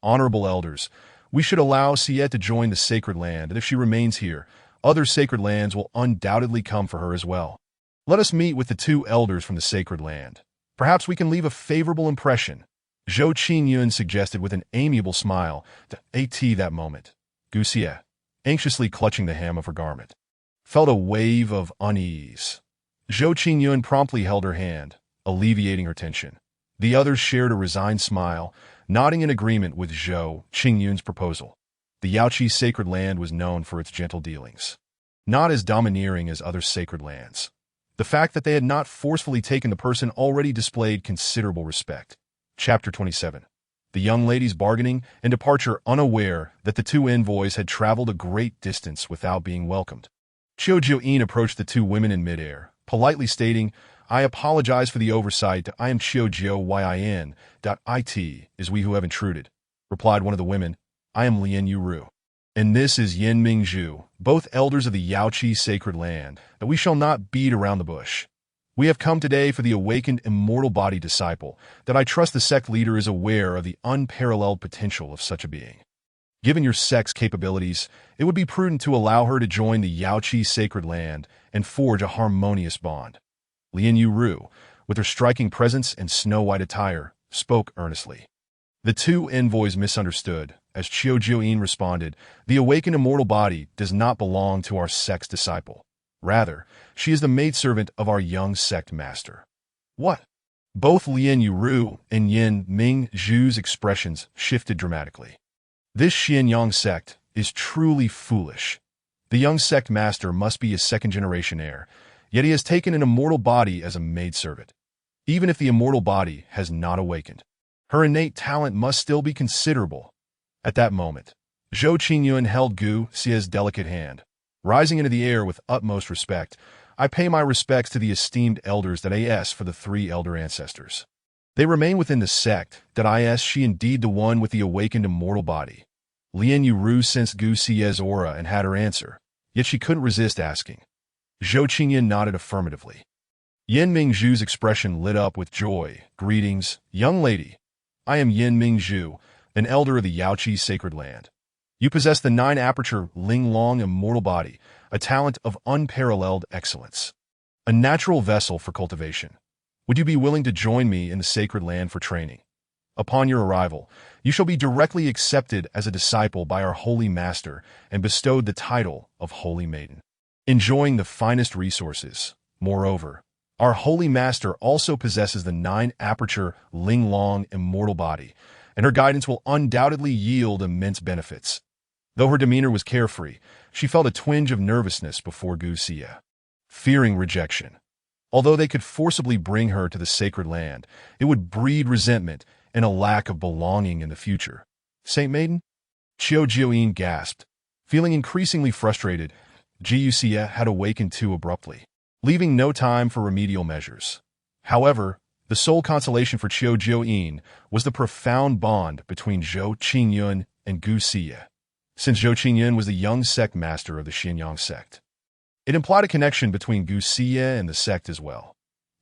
"Honorable elders, we should allow Xie to join the sacred land, and if she remains here, other sacred lands will undoubtedly come for her as well. Let us meet with the two elders from the sacred land. Perhaps we can leave a favorable impression," Zhou Qingyun suggested with an amiable smile to at that moment. Gu Xie, anxiously clutching the hem of her garment, felt a wave of unease. Zhou Qingyun promptly held her hand, alleviating her tension. The others shared a resigned smile, nodding in agreement with Zhou Qingyun's proposal. The Yaoqi sacred land was known for its gentle dealings, not as domineering as other sacred lands. The fact that they had not forcefully taken the person already displayed considerable respect. Chapter 27. The young lady's bargaining and departure, unaware that the two envoys had traveled a great distance without being welcomed. Qiu Jiuyin approached the two women in midair, politely stating, "I apologize for the oversight. I am Qiu Jiuyin. It is we who have intruded," replied one of the women. "I am Lian Yuru, and this is Yin Mingzhu, both elders of the Yaoqi sacred land, that we shall not beat around the bush. We have come today for the awakened immortal body disciple, that I trust the sect leader is aware of the unparalleled potential of such a being. Given your sect's capabilities, it would be prudent to allow her to join the Yaoqi sacred land and forge a harmonious bond." Lian Yuru, with her striking presence and snow-white attire, spoke earnestly. The two envoys misunderstood, as Qiu Jiuyin responded, "The awakened immortal body does not belong to our sect's disciple. Rather, she is the maidservant of our young sect master." "What?" Both Lian Yuru and Yin Mingzhu's expressions shifted dramatically. This Xianyang sect is truly foolish. The young sect master must be a second-generation heir, yet he has taken an immortal body as a maidservant. Even if the immortal body has not awakened, her innate talent must still be considerable. At that moment, Zhou Qingyun held Gu Xie's delicate hand. Rising into the air with utmost respect, "I pay my respects to the esteemed elders that I ask for the three elder ancestors. They remain within the sect that I ask she indeed the one with the awakened immortal body." Lian Yuru sensed Gu Xie's aura and had her answer, yet she couldn't resist asking. Zhou Qingyun nodded affirmatively. Yin Mingzhu's expression lit up with joy. "Greetings, young lady. I am Yin Mingzhu, an elder of the Yaoqi sacred land. You possess the 9-aperture Linglong immortal body, a talent of unparalleled excellence, a natural vessel for cultivation. Would you be willing to join me in the sacred land for training? Upon your arrival, you shall be directly accepted as a disciple by our holy master and bestowed the title of Holy Maiden, enjoying the finest resources. Moreover, our holy master also possesses the 9-aperture Linglong immortal body, and her guidance will undoubtedly yield immense benefits." Though her demeanor was carefree, she felt a twinge of nervousness before Gu Xie, fearing rejection. Although they could forcibly bring her to the sacred land, it would breed resentment and a lack of belonging in the future. "Saint Maiden?" Qiu Jiuyin gasped. Feeling increasingly frustrated, Gu Xie had awakened too abruptly, leaving no time for remedial measures. However, the sole consolation for Qiu Jiuyin was the profound bond between Zhou Qingyun and Gu Xie, since Zhou Qingyun was the young sect master of the Xianyang sect. It implied a connection between Gu Xie and the sect as well.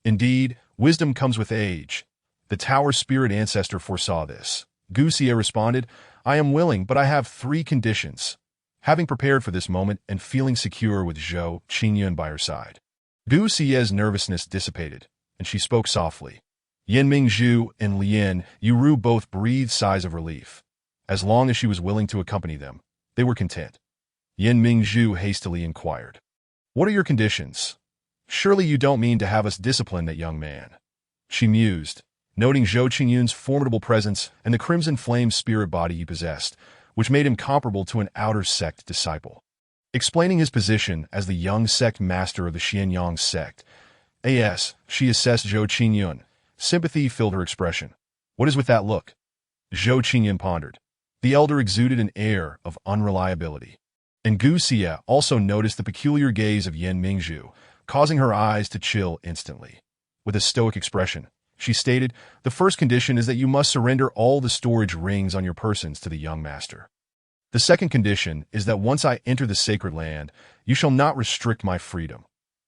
Indeed, wisdom comes with age. The tower spirit ancestor foresaw this. Gu Xie responded, I am willing, but I have 3 conditions. Having prepared for this moment and feeling secure with Zhou Qingyun by her side, Gu Xie's nervousness dissipated, and she spoke softly. Yan Mingzhu and Lian Yuru both breathed sighs of relief. As long as she was willing to accompany them, they were content. Yan Mingzhu hastily inquired, What are your conditions? Surely you don't mean to have us discipline that young man. She mused, noting Zhou Qingyun's formidable presence and the crimson flame spirit body he possessed, which made him comparable to an outer sect disciple. Explaining his position as the young sect master of the Xianyang sect, she assessed Zhou Qingyun. Sympathy filled her expression. What is with that look? Zhou Qingyun pondered. The elder exuded an air of unreliability. And Gu Xie also noticed the peculiar gaze of Yan Mingzhu, causing her eyes to chill instantly. With a stoic expression, she stated, The first condition is that you must surrender all the storage rings on your persons to the young master. The second condition is that once I enter the sacred land, you shall not restrict my freedom.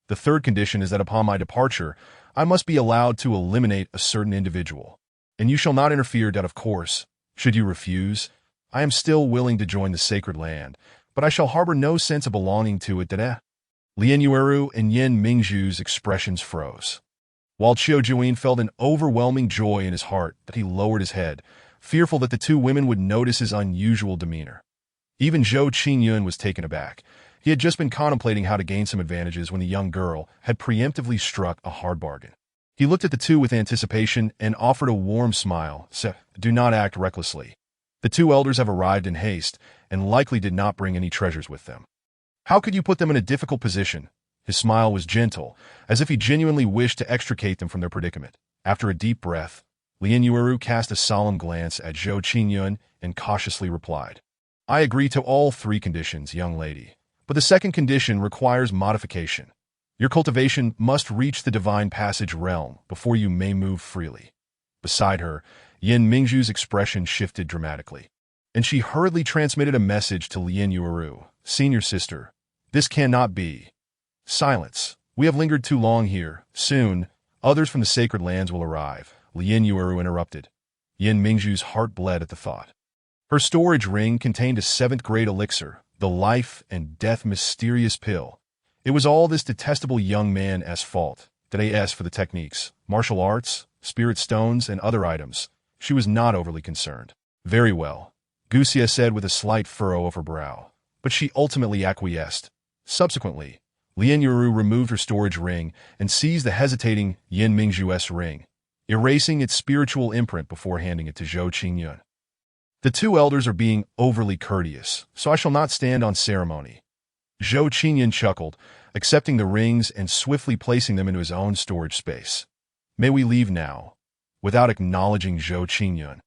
The third condition is that upon my departure, I must be allowed to eliminate a certain individual. And you shall not interfere that, of course, should you refuse, I am still willing to join the sacred land, but I shall harbor no sense of belonging to it that Lian Yueru and Yan Mingzhu's expressions froze. While Qiu Jiuyin felt an overwhelming joy in his heart that he lowered his head, fearful that the 2 women would notice his unusual demeanor. Even Zhou Qingyun was taken aback. He had just been contemplating how to gain some advantages when the young girl had preemptively struck a hard bargain. He looked at the 2 with anticipation and offered a warm smile, said, Do not act recklessly. The 2 elders have arrived in haste and likely did not bring any treasures with them. How could you put them in a difficult position? His smile was gentle, as if he genuinely wished to extricate them from their predicament. After a deep breath, Lian Yueru cast a solemn glance at Zhou Qingyun and cautiously replied, I agree to all 3 conditions, young lady. But the second condition requires modification. Your cultivation must reach the divine passage realm before you may move freely. Beside her, Yan Mingzhu's expression shifted dramatically, and she hurriedly transmitted a message to Lian Yueru, Senior sister, this cannot be. Silence. We have lingered too long here. Soon, others from the sacred lands will arrive. Lian Yueru interrupted. Yan Mingzhu's heart bled at the thought. Her storage ring contained a 7th-grade elixir, the life and death mysterious pill. It was all this detestable young man's fault. Did I ask for the techniques, martial arts, spirit stones, and other items? She was not overly concerned. Very well, Gu Xie said with a slight furrow of her brow. But she ultimately acquiesced. Subsequently, Lian Yueru removed her storage ring and seized the hesitating Yan Mingzhu's ring, erasing its spiritual imprint before handing it to Zhou Qingyun. The 2 elders are being overly courteous, so I shall not stand on ceremony. Zhou Qingyun chuckled, accepting the rings and swiftly placing them into his own storage space. May we leave now? Without acknowledging Zhou Qingyun,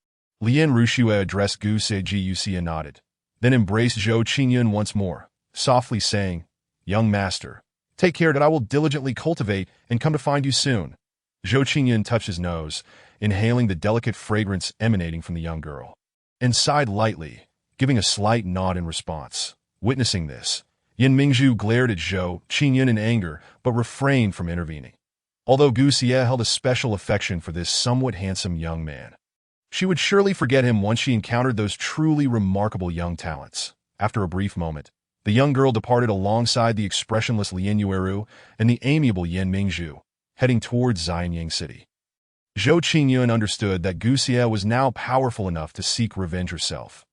Lian Ruxue addressed Gu Xie and nodded, then embraced Zhou Qingyun once more, softly saying, Young master, take care that I will diligently cultivate and come to find you soon. Zhou Qingyun touched his nose, inhaling the delicate fragrance emanating from the young girl, and sighed lightly, giving a slight nod in response. Witnessing this, Yan Mingzhu glared at Zhou Qingyun in anger, but refrained from intervening. Although Gu Xie held a special affection for this somewhat handsome young man, she would surely forget him once she encountered those truly remarkable young talents. After a brief moment, the young girl departed alongside the expressionless Lian Yueru and the amiable Yan Mingzhu, heading towards Xianyang City. Zhou Qingyun understood that Gu Xie was now powerful enough to seek revenge herself.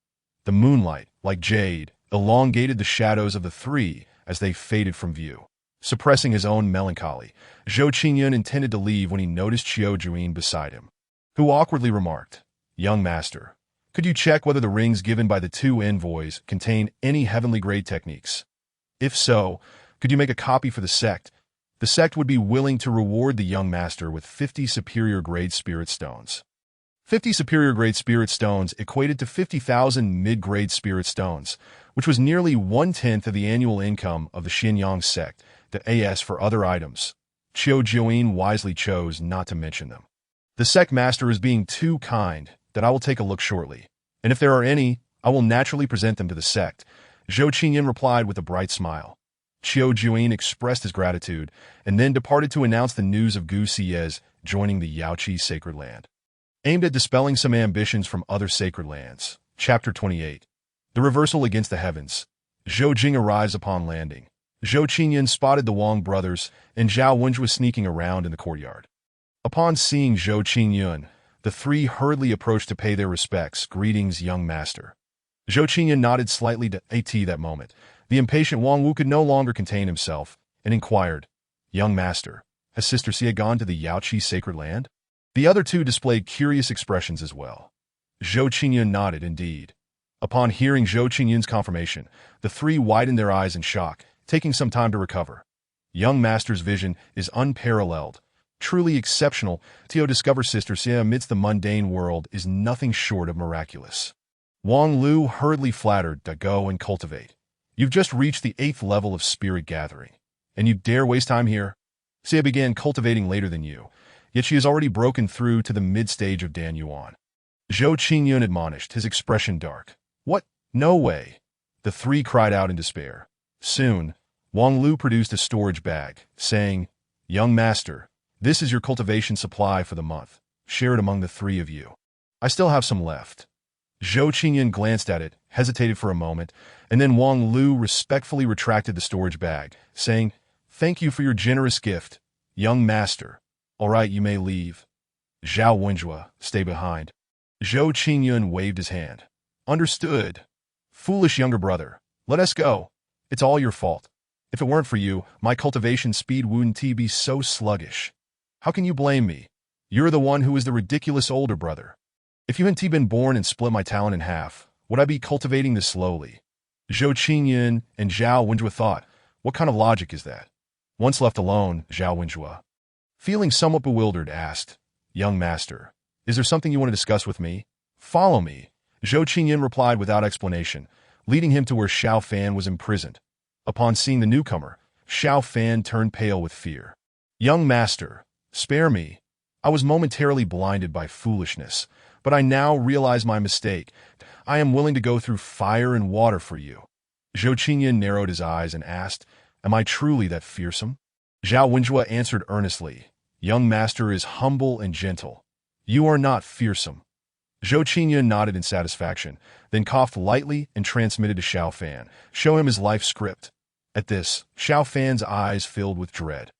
The moonlight, like jade, elongated the shadows of the 3 as they faded from view. Suppressing his own melancholy, Zhou Qingyun intended to leave when he noticed Qiu Jiuyin beside him, who awkwardly remarked, Young master, could you check whether the rings given by the 2 envoys contain any heavenly grade techniques? If so, could you make a copy for the sect? The sect would be willing to reward the young master with 50 superior grade spirit stones. 50 superior grade spirit stones equated to 50,000 mid-grade spirit stones, which was nearly 1/10 of the annual income of the Xianyang sect, the AS for other items. Qiu Jiuyin wisely chose not to mention them. The sect master is being too kind that I will take a look shortly, and if there are any, I will naturally present them to the sect. Zhou Qingyan replied with a bright smile. Qiu Jiuyin expressed his gratitude and then departed to announce the news of Gu Siyez joining the Yaoqi sacred land. Aimed at dispelling some ambitions from other sacred lands. Chapter 28. The Reversal Against the Heavens. Zhou Jing arrives upon landing. Zhou Qingyan spotted the Wang brothers, and Zhao Wenjue was sneaking around in the courtyard. Upon seeing Zhou Qingyun, the three hurriedly approached to pay their respects. Greetings, young master. Zhou Qingyun nodded slightly to AT that moment. The impatient Wang Wu could no longer contain himself, and inquired, Young master, has Sister Xia gone to the Yaoqi sacred land? The other two displayed curious expressions as well. Zhou Qingyun nodded indeed. Upon hearing Zhou Qingyun's confirmation, the three widened their eyes in shock, taking some time to recover. Young master's vision is unparalleled. Truly exceptional. To discover Sister Xia amidst the mundane world is nothing short of miraculous. Wang Lu hurriedly flattered to go and cultivate. You've just reached the 8th level of spirit gathering, and you dare waste time here? Xia began cultivating later than you, yet she has already broken through to the mid-stage of Dan Yuan. Zhou Qingyun admonished, his expression dark. What? No way. The three cried out in despair. Soon, Wang Lu produced a storage bag, saying, Young master, this is your cultivation supply for the month. Share it among the three of you. I still have some left. Zhou Qingyun glanced at it, hesitated for a moment, and then Wang Lu respectfully retracted the storage bag, saying, Thank you for your generous gift, young master. All right, you may leave. Zhao Wenjue, stay behind. Zhou Qingyun waved his hand. Understood. Foolish younger brother, let us go. It's all your fault. If it weren't for you, my cultivation speed wouldn't be so sluggish. How can you blame me? You're the one who is the ridiculous older brother. If you hadn't been born and split my talent in half, would I be cultivating this slowly? Zhou Qingyun and Zhao Wenjue thought, what kind of logic is that? Once left alone, Zhao Wenjue, feeling somewhat bewildered, asked, Young master, is there something you want to discuss with me? Follow me. Zhou Qingyun replied without explanation, leading him to where Xiao Fan was imprisoned. Upon seeing the newcomer, Xiao Fan turned pale with fear. Young master, spare me. I was momentarily blinded by foolishness, but I now realize my mistake. I am willing to go through fire and water for you. Zhou Qingyun narrowed his eyes and asked, Am I truly that fearsome? Zhao Wenjue answered earnestly, Young master is humble and gentle. You are not fearsome. Zhou Qingyun nodded in satisfaction, then coughed lightly and transmitted to Xiao Fan, show him his life script. At this, Xiao Fan's eyes filled with dread.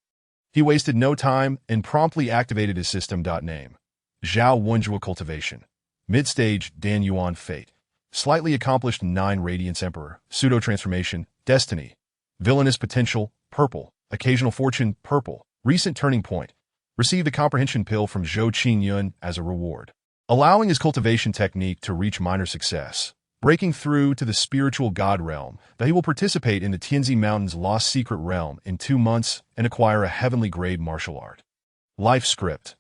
He wasted no time and promptly activated his system. Name. Zhao Wenjue Cultivation. Mid-stage Dan Yuan Fate. Slightly accomplished 9 Radiance Emperor. Pseudo-transformation. Destiny. Villainous potential. Purple. Occasional fortune. Purple. Recent turning point. Received a comprehension pill from Zhou Qingyun as a reward, allowing his cultivation technique to reach minor success, breaking through to the spiritual god realm, that he will participate in the Tianzi Mountains Lost Secret Realm in 2 months and acquire a heavenly grade martial art. Life script.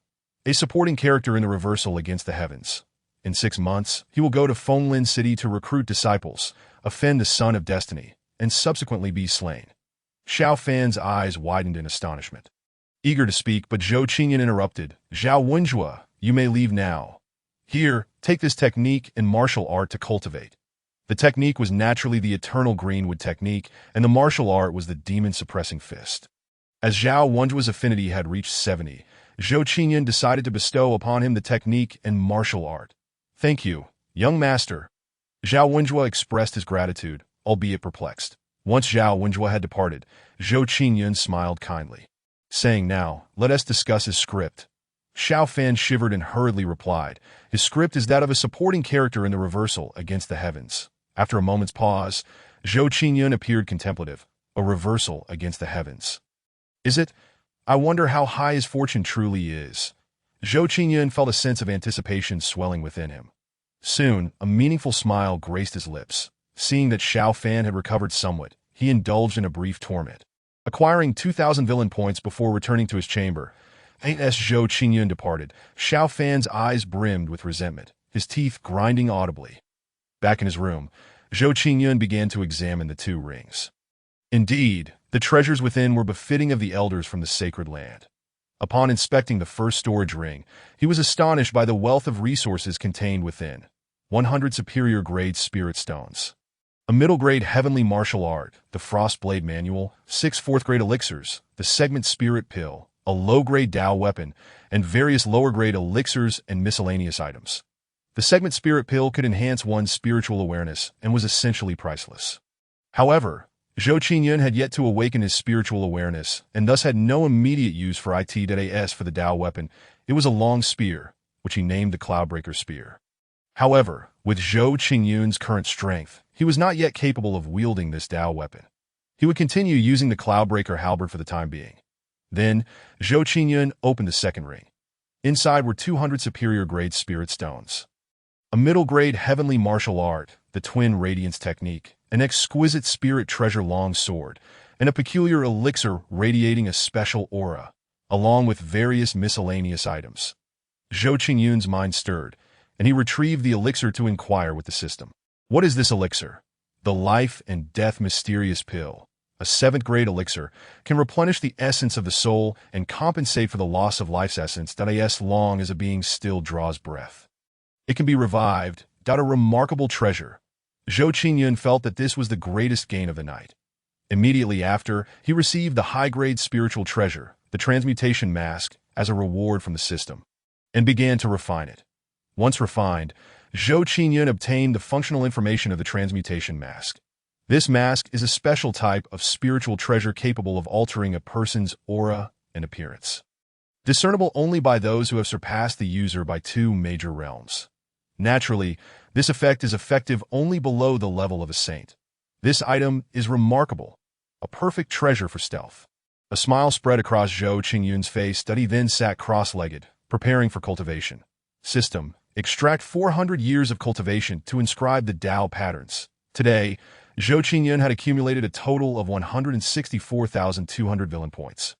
A supporting character in the Reversal Against the Heavens. In 6 months, he will go to Fenglin City to recruit disciples, offend the Son of Destiny, and subsequently be slain. Xiao Fan's eyes widened in astonishment. Eager to speak, but Zhou Qingyun interrupted. Zhao Wenjue, you may leave now. Here, take this technique and martial art to cultivate. The technique was naturally the Eternal Greenwood technique, and the martial art was the Demon-Suppressing Fist. As Zhao Wenjue's affinity had reached 70, Zhou Qingyun decided to bestow upon him the technique and martial art. Thank you, young master. Zhao Wenjue expressed his gratitude, albeit perplexed. Once Zhao Wenjue had departed, Zhou Qingyun smiled kindly, saying, Now, let us discuss his script. Xiao Fan shivered and hurriedly replied, His script is that of a supporting character in the Reversal Against the Heavens. After a moment's pause, Zhou Qingyun appeared contemplative. A reversal against the heavens. Is it? I wonder how high his fortune truly is. Zhou Qingyun felt a sense of anticipation swelling within him. Soon, a meaningful smile graced his lips. Seeing that Xiao Fan had recovered somewhat, he indulged in a brief torment. Acquiring 2,000 villain points before returning to his chamber, as Zhou Qingyun departed, Xiao Fan's eyes brimmed with resentment, his teeth grinding audibly. Back in his room, Zhou Qingyun began to examine the 2 rings. Indeed, The treasures within were befitting of the elders from the sacred land. Upon inspecting the first storage ring, he was astonished by the wealth of resources contained within. 100 superior-grade spirit stones. A middle-grade heavenly martial art, the Frostblade Manual, 6 fourth-grade elixirs, the Segment Spirit Pill, a low-grade Tao weapon, and various lower-grade elixirs and miscellaneous items. The Segment Spirit Pill could enhance one's spiritual awareness and was essentially priceless. However, Zhou Qingyun had yet to awaken his spiritual awareness and thus had no immediate use for it.as for the Tao weapon. It was a long spear, which he named the Cloudbreaker Spear. However, with Zhou Qingyun's current strength, he was not yet capable of wielding this Tao weapon. He would continue using the Cloudbreaker halberd for the time being. Then, Zhou Qingyun opened the second ring. Inside were 200 superior-grade spirit stones. A middle-grade heavenly martial art, the Twin Radiance Technique, an exquisite spirit treasure long sword, and a peculiar elixir radiating a special aura, along with various miscellaneous items. Zhou Qingyun's mind stirred, and he retrieved the elixir to inquire with the system. What is this elixir? The Life and Death Mysterious Pill, a 7th-grade elixir, can replenish the essence of the soul and compensate for the loss of life's essence as long as a being still draws breath. It can be revived, a remarkable treasure. Zhou Qingyun felt that this was the greatest gain of the night. Immediately after, he received the high-grade spiritual treasure, the Transmutation Mask, as a reward from the system, and began to refine it. Once refined, Zhou Qingyun obtained the functional information of the Transmutation Mask. This mask is a special type of spiritual treasure capable of altering a person's aura and appearance. Discernible only by those who have surpassed the user by 2 major realms. Naturally, this effect is effective only below the level of a saint. This item is remarkable, a perfect treasure for stealth. A smile spread across Zhou Qingyun's face that he then sat cross-legged, preparing for cultivation. System. Extract 400 years of cultivation to inscribe the Tao patterns. Today, Zhou Qingyun had accumulated a total of 164,200 villain points.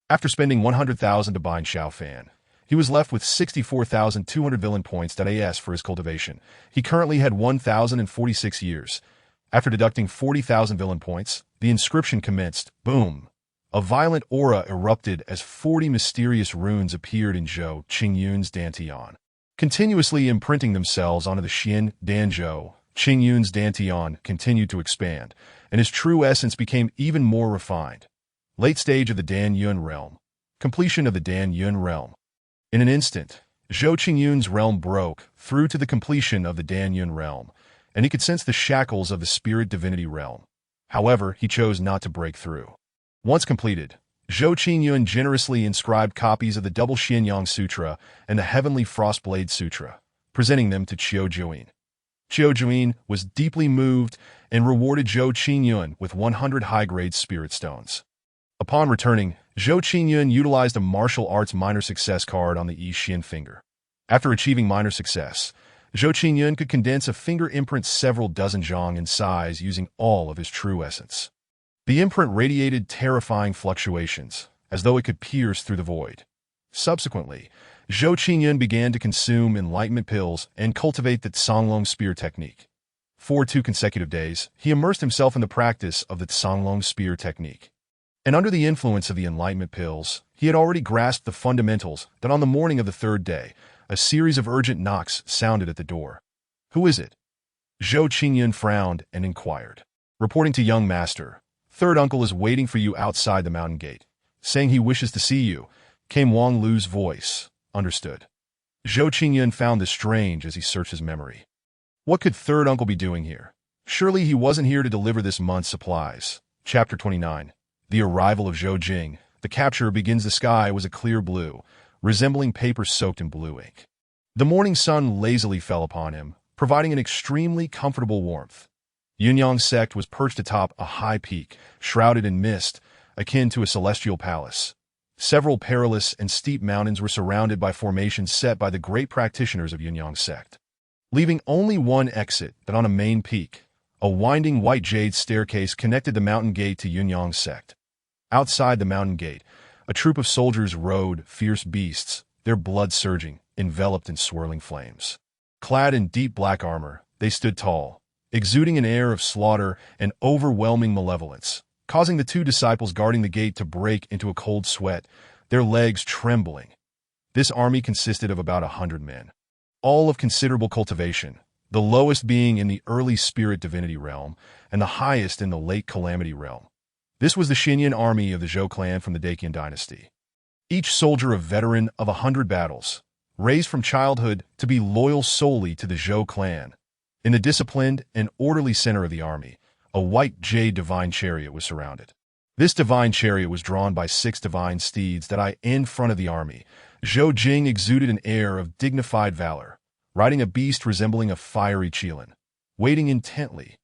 After spending 100,000 to bind Xiao Fan, he was left with 64,200 villain points.as for his cultivation. He currently had 1,046 years. After deducting 40,000 villain points, the inscription commenced. Boom! A violent aura erupted as 40 mysterious runes appeared in Zhou Qingyun's dantian, continuously imprinting themselves onto the Xian Danzhou. Qingyun's dantian continued to expand, and his true essence became even more refined. Late stage of the Dan Yun realm. Completion of the Dan Yun realm. In an instant, Zhou Qingyun's realm broke through to the completion of the Dan Yun realm, and he could sense the shackles of the spirit divinity realm. However, he chose not to break through. Once completed, Zhou Qingyun generously inscribed copies of the Double Xianyang Sutra and the Heavenly Frostblade Sutra, presenting them to Qiu Juyin. Qiu Juyin was deeply moved and rewarded Zhou Qingyun with 100 high-grade spirit stones. Upon returning, Zhou Qingyun utilized a martial arts minor success card on the Yi Xian finger. After achieving minor success, Zhou Qingyun could condense a finger imprint several dozen zhang in size using all of his true essence. The imprint radiated terrifying fluctuations, as though it could pierce through the void. Subsequently, Zhou Qingyun began to consume enlightenment pills and cultivate the Tsanglong Spear technique. For 2 consecutive days, he immersed himself in the practice of the Tsanglong Spear technique. And under the influence of the enlightenment pills, he had already grasped the fundamentals that on the morning of the 3rd day, a series of urgent knocks sounded at the door. Who is it? Zhou Qingyun frowned and inquired. Reporting to young master, 3rd uncle is waiting for you outside the mountain gate, saying he wishes to see you, came Wang Lu's voice. Understood. Zhou Qingyun found this strange as he searched his memory. What could 3rd uncle be doing here? Surely he wasn't here to deliver this month's supplies. Chapter 29. The arrival of Zhou Jing. The capture begins. The sky was a clear blue, resembling paper soaked in blue ink. The morning sun lazily fell upon him, providing an extremely comfortable warmth. Yunyang sect was perched atop a high peak, shrouded in mist, akin to a celestial palace. Several perilous and steep mountains were surrounded by formations set by the great practitioners of Yunyang sect, leaving only one exit that on a main peak. A winding white jade staircase connected the mountain gate to Yunyang sect. Outside the mountain gate, a troop of soldiers rode fierce beasts, their blood surging, enveloped in swirling flames. Clad in deep black armor, they stood tall, exuding an air of slaughter and overwhelming malevolence. causing the two disciples guarding the gate to break into a cold sweat, their legs trembling. This army consisted of about 100 men, all of considerable cultivation, the lowest being in the early spirit divinity realm and the highest in the late calamity realm. This was the Xinyan army of the Zhou clan from the Daqian dynasty. Each soldier a veteran of 100 battles, raised from childhood to be loyal solely to the Zhou clan. In the disciplined and orderly center of the army, a white jade divine chariot was surrounded. This divine chariot was drawn by 6 divine steeds that in front of the army. Zhou Jing exuded an air of dignified valor, riding a beast resembling a fiery qilin. Waiting intently,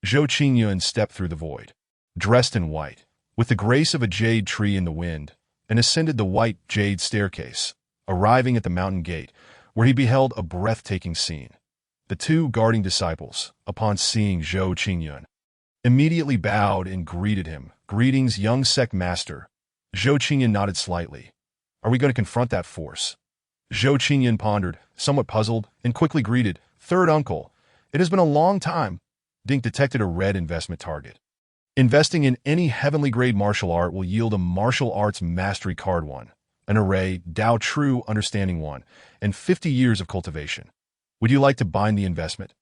Zhou Qingyun stepped through the void, dressed in white, with the grace of a jade tree in the wind, and ascended the white jade staircase, arriving at the mountain gate, where he beheld a breathtaking scene. The 2 guarding disciples, upon seeing Zhou Qingyun, immediately bowed and greeted him. "Greetings, young sect master." Zhou Qingyun nodded slightly. "Are we going to confront that force?" Zhou Qingyun pondered, somewhat puzzled, and quickly greeted, "Third uncle, it has been a long time." Dink detected a red investment target. Investing in any heavenly grade martial art will yield a martial arts mastery card 1, an array, Dao True Understanding 1, and 50 years of cultivation. Would you like to bind the investment?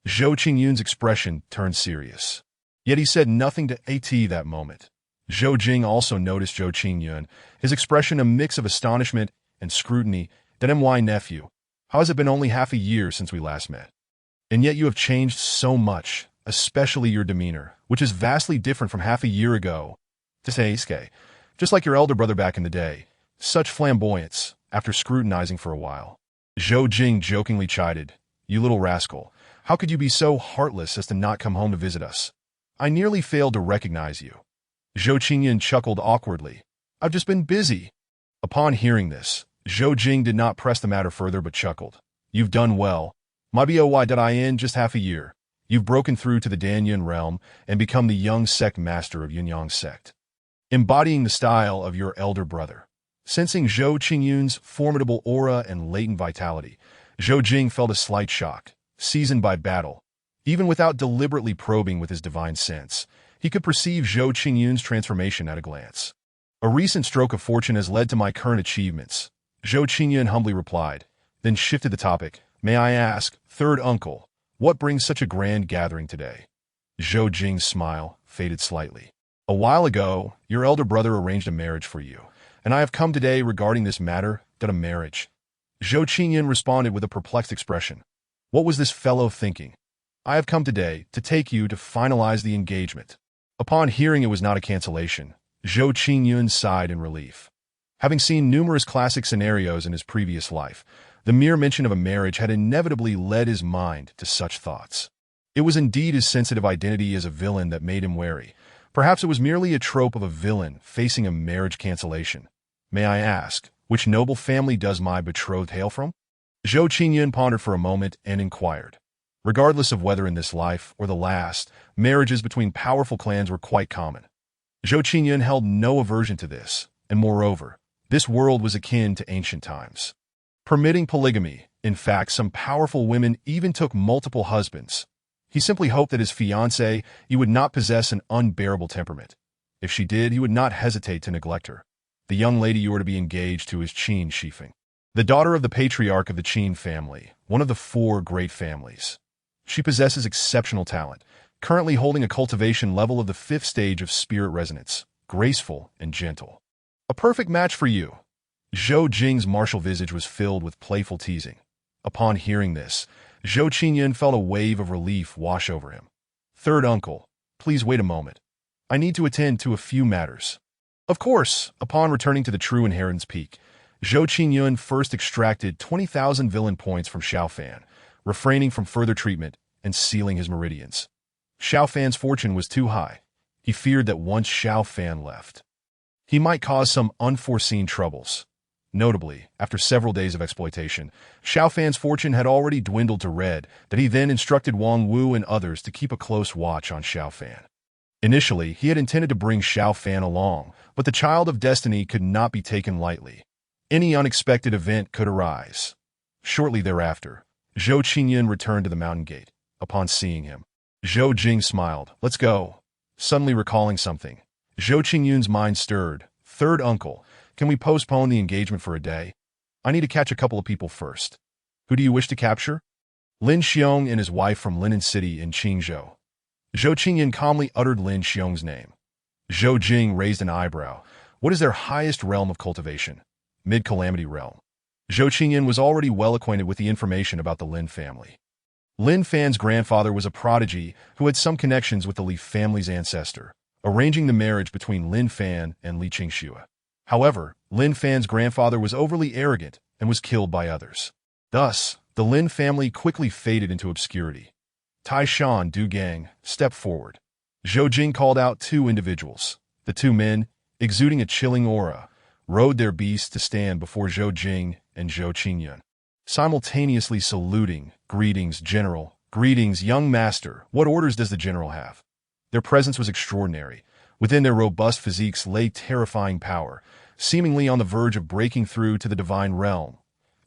Zhou Qingyun's expression turned serious. Yet he said nothing to AT that moment. Zhou Jing also noticed Zhou Qingyun, his expression a mix of astonishment and scrutiny. "That my nephew, how has it been only half a year since we last met? And yet you have changed so much, especially your demeanor, which is vastly different from half a year ago. Just like your elder brother back in the day. Such flamboyance," after scrutinizing for a while. Zhou Jing jokingly chided, "You little rascal, how could you be so heartless as to not come home to visit us? I nearly failed to recognize you." Zhou Qingyun chuckled awkwardly. "I've just been busy." Upon hearing this, Zhou Jing did not press the matter further but chuckled. "You've done well. My boy, just half a year. You've broken through to the Danyun realm and become the young sect master of Yunyang sect, embodying the style of your elder brother." Sensing Zhou Qingyun's formidable aura and latent vitality, Zhou Jing felt a slight shock. Seasoned by battle, even without deliberately probing with his divine sense, he could perceive Zhou Qingyun's transformation at a glance. "A recent stroke of fortune has led to my current achievements," Zhou Qingyun humbly replied, then shifted the topic. "May I ask, third uncle, what brings such a grand gathering today?" Zhou Jing's smile faded slightly. "A while ago, your elder brother arranged a marriage for you, and I have come today regarding this matter, that a marriage." Zhou Qingyun responded with a perplexed expression. What was this fellow thinking? "I have come today to take you to finalize the engagement." Upon hearing it was not a cancellation, Zhou Qingyun sighed in relief. Having seen numerous classic scenarios in his previous life, the mere mention of a marriage had inevitably led his mind to such thoughts. It was indeed his sensitive identity as a villain that made him wary. Perhaps it was merely a trope of a villain facing a marriage cancellation. "May I ask, which noble family does my betrothed hail from?" Zhou Qingyun pondered for a moment and inquired. Regardless of whether in this life or the last, marriages between powerful clans were quite common. Zhou Qingyun held no aversion to this, and moreover, this world was akin to ancient times, permitting polygamy. In fact, some powerful women even took multiple husbands. He simply hoped that his fiancée would not possess an unbearable temperament. If she did, he would not hesitate to neglect her. The young lady you are to be engaged to is Qin Shifeng, the daughter of the patriarch of the Qin family, one of the 4 great families. She possesses exceptional talent, currently holding a cultivation level of the 5th stage of spirit resonance, graceful and gentle. A perfect match for you. Zhou Jing's martial visage was filled with playful teasing. Upon hearing this, Zhou Qingyun felt a wave of relief wash over him. "Third uncle, please wait a moment. I need to attend to a few matters." Of course, upon returning to the True Inheritance Peak, Zhou Qingyun first extracted 20,000 villain points from Xiaofan, refraining from further treatment and sealing his meridians. Xiaofan's fortune was too high. He feared that once Xiaofan left, he might cause some unforeseen troubles. Notably, after several days of exploitation, Xiaofan's fortune had already dwindled to red, that he then instructed Wang Wu and others to keep a close watch on Xiaofan. Initially, he had intended to bring Xiaofan along, but the Child of Destiny could not be taken lightly. Any unexpected event could arise. Shortly thereafter, Zhou Qingyun returned to the mountain gate. Upon seeing him, Zhou Jing smiled. "Let's go." Suddenly recalling something, Zhou Qingyun's mind stirred. Third uncle, can we postpone the engagement for a day? I need to catch a couple of people first. Who do you wish to capture? Lin Xiong and his wife from Linen City in Qingzhou. Zhou Qingyun calmly uttered Lin Xiong's name. Zhou Jing raised an eyebrow. What is their highest realm of cultivation? Mid-Calamity realm. Zhou Qingyun was already well acquainted with the information about the Lin family. Lin Fan's grandfather was a prodigy who had some connections with the Li family's ancestor, arranging the marriage between Lin Fan and Li Qingxue. However, Lin Fan's grandfather was overly arrogant and was killed by others. Thus, the Lin family quickly faded into obscurity. Tai Shan Du Gang stepped forward. Zhou Jing called out two individuals. The two men, exuding a chilling aura, rode their beasts to stand before Zhou Jing and Zhou Qingyun, simultaneously saluting. Greetings, General. Greetings, young master. What orders does the General have? Their presence was extraordinary. Within their robust physiques lay terrifying power, seemingly on the verge of breaking through to the divine realm.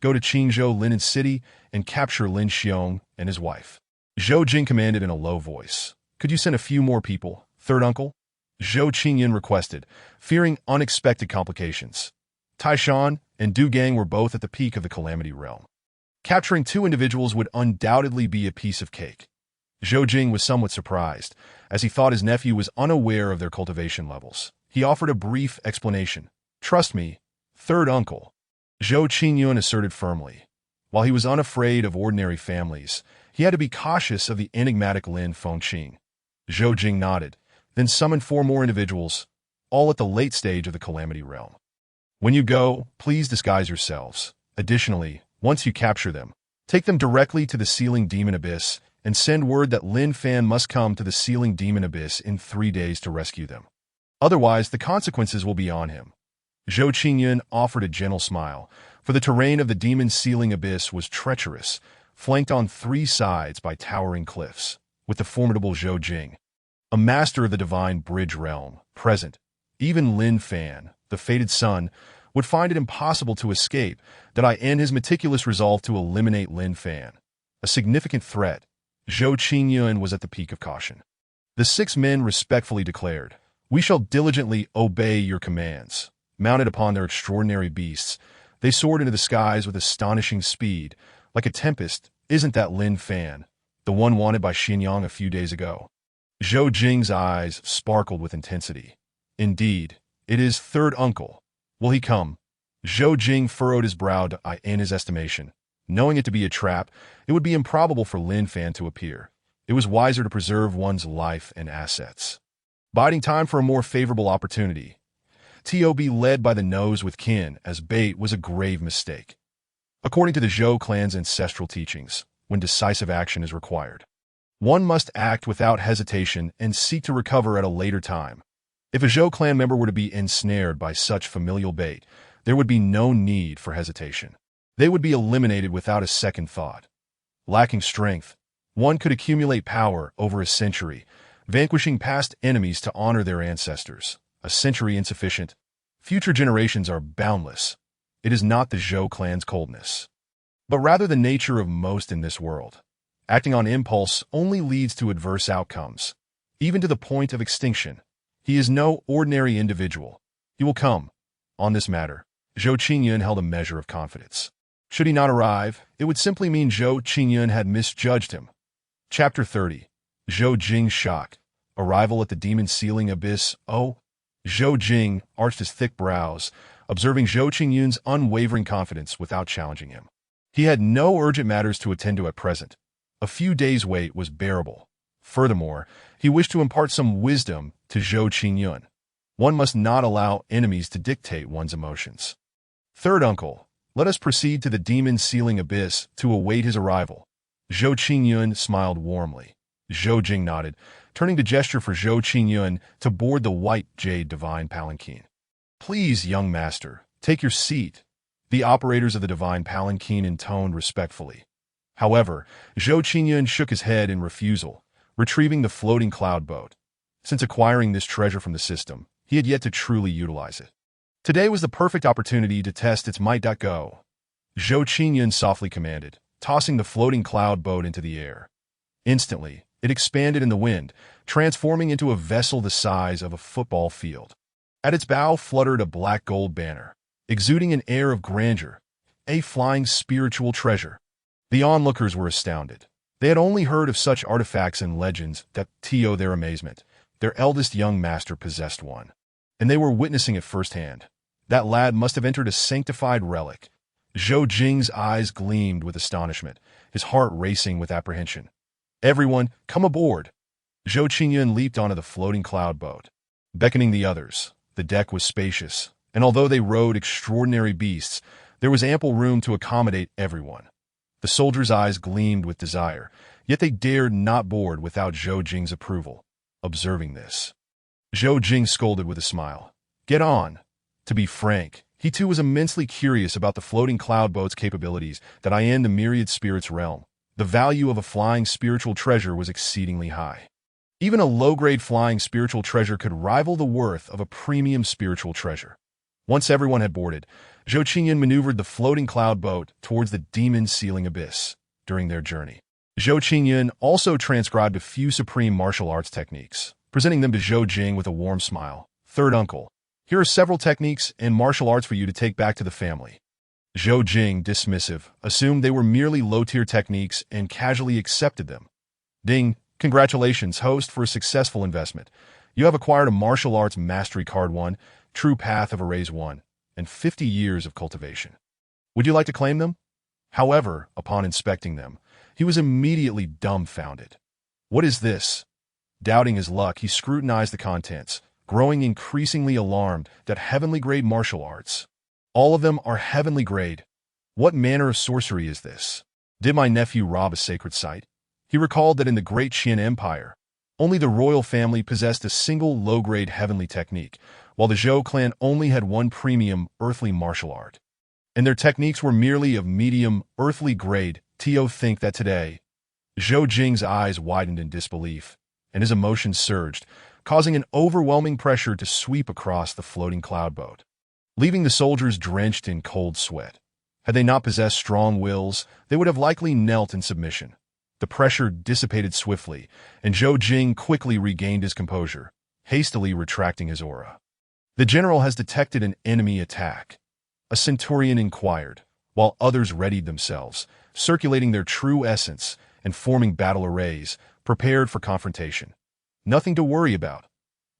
Go to Qingzhou Linen City and capture Lin Xiong and his wife. Zhou Jing commanded in a low voice. Could you send a few more people, third uncle? Zhou Qingyun requested, fearing unexpected complications. Tai Shan and Du Gang were both at the peak of the Calamity realm. Capturing two individuals would undoubtedly be a piece of cake. Zhou Jing was somewhat surprised, as he thought his nephew was unaware of their cultivation levels. He offered a brief explanation. Trust me, third uncle. Zhou Qingyun asserted firmly. While he was unafraid of ordinary families, he had to be cautious of the enigmatic Lin Fengqing. Zhou Jing nodded, then summoned four more individuals, all at the late stage of the Calamity realm. When you go, please disguise yourselves. Additionally, once you capture them, take them directly to the Sealing Demon Abyss and send word that Lin Fan must come to the Sealing Demon Abyss in 3 days to rescue them. Otherwise, the consequences will be on him. Zhou Qingyun offered a gentle smile, for the terrain of the Demon Sealing Abyss was treacherous, flanked on 3 sides by towering cliffs, with the formidable Zhou Jing, a master of the Divine Bridge realm, present. Even Lin Fan, the fated son, would find it impossible to escape, and his meticulous resolve to eliminate Lin Fan. A significant threat, Zhou Qingyun was at the peak of caution. The 6 men respectfully declared, "We shall diligently obey your commands." Mounted upon their extraordinary beasts, they soared into the skies with astonishing speed, like a tempest. Isn't that Lin Fan, the one wanted by Xianyang a few days ago? Zhou Jing's eyes sparkled with intensity. Indeed, it is third uncle. Will he come? Zhou Jing furrowed his brow in his estimation. Knowing it to be a trap, it would be improbable for Lin Fan to appear. It was wiser to preserve one's life and assets. Biding time for a more favorable opportunity, TOB led by the nose with kin as bait was a grave mistake. According to the Zhou clan's ancestral teachings, when decisive action is required, one must act without hesitation and seek to recover at a later time. If a Zhou clan member were to be ensnared by such familial bait, there would be no need for hesitation. They would be eliminated without a second thought. Lacking strength, one could accumulate power over a century, vanquishing past enemies to honor their ancestors. A century insufficient. Future generations are boundless. It is not the Zhou clan's coldness, but rather the nature of most in this world. Acting on impulse only leads to adverse outcomes, even to the point of extinction. He is no ordinary individual. He will come. On this matter, Zhou Qingyun held a measure of confidence. Should he not arrive, it would simply mean Zhou Qingyun had misjudged him. Chapter 30. Zhou Jing's shock. Arrival at the Demon Sealing Abyss. Oh! Zhou Jing arched his thick brows, observing Zhou Qingyun's unwavering confidence without challenging him. He had no urgent matters to attend to at present. A few days' wait was bearable. Furthermore, he wished to impart some wisdom to Zhou Qingyun. One must not allow enemies to dictate one's emotions. Third uncle, let us proceed to the Demon Sealing Abyss to await his arrival. Zhou Qingyun smiled warmly. Zhou Jing nodded, turning to gesture for Zhou Qingyun to board the white jade divine palanquin. Please, young master, take your seat. The operators of the divine palanquin intoned respectfully. However, Zhou Qingyun shook his head in refusal, retrieving the floating cloud boat. Since acquiring this treasure from the system, he had yet to truly utilize it. Today was the perfect opportunity to test its might. Go. Zhou Qingyun softly commanded, tossing the floating cloud boat into the air. Instantly, It expanded in the wind, transforming into a vessel the size of a football field. At its bow fluttered a black-gold banner, exuding an air of grandeur, a flying spiritual treasure. The onlookers were astounded. They had only heard of such artifacts and legends that, to their amazement, their eldest young master possessed one. And they were witnessing it firsthand. That lad must have entered a sanctified relic. Zhou Jing's eyes gleamed with astonishment, his heart racing with apprehension. "Everyone, come aboard!" Zhou Qingyun leaped onto the floating cloud boat. Beckoning the others, the deck was spacious, and although they rode extraordinary beasts, there was ample room to accommodate everyone. The soldiers' eyes gleamed with desire, yet they dared not board without Zhou Jing's approval. Observing this, Zhou Jing scolded with a smile. "Get on!" To be frank, he too was immensely curious about the floating cloud boat's capabilities that in the myriad spirits realm. The value of a flying spiritual treasure was exceedingly high. Even a low-grade flying spiritual treasure could rival the worth of a premium spiritual treasure. Once everyone had boarded, Zhou Qingyun maneuvered the floating cloud boat towards the demon-sealing abyss. During their journey, Zhou Qingyun also transcribed a few supreme martial arts techniques, presenting them to Zhou Jing with a warm smile. "Third uncle, here are several techniques and martial arts for you to take back to the family." Zhou Jing, dismissive, assumed they were merely low-tier techniques and casually accepted them. "Ding, congratulations, host, for a successful investment. You have acquired a martial arts mastery card 1, True Path of Arrays 1, and 50 years of cultivation. Would you like to claim them?" However, upon inspecting them, he was immediately dumbfounded. "What is this?" Doubting his luck, he scrutinized the contents, growing increasingly alarmed that heavenly-grade martial arts. All of them are heavenly grade. What manner of sorcery is this? Did my nephew rob a sacred site? He recalled that in the great Qian Empire, only the royal family possessed a single low-grade heavenly technique, while the Zhou clan only had one premium earthly martial art. And their techniques were merely of medium earthly grade. To think that today. Zhou Jing's eyes widened in disbelief, and his emotions surged, causing an overwhelming pressure to sweep across the floating cloud boat, leaving the soldiers drenched in cold sweat. Had they not possessed strong wills, they would have likely knelt in submission. The pressure dissipated swiftly, and Zhou Jing quickly regained his composure, hastily retracting his aura. "The general has detected an enemy attack," a centurion inquired, while others readied themselves, circulating their true essence and forming battle arrays, prepared for confrontation. "Nothing to worry about."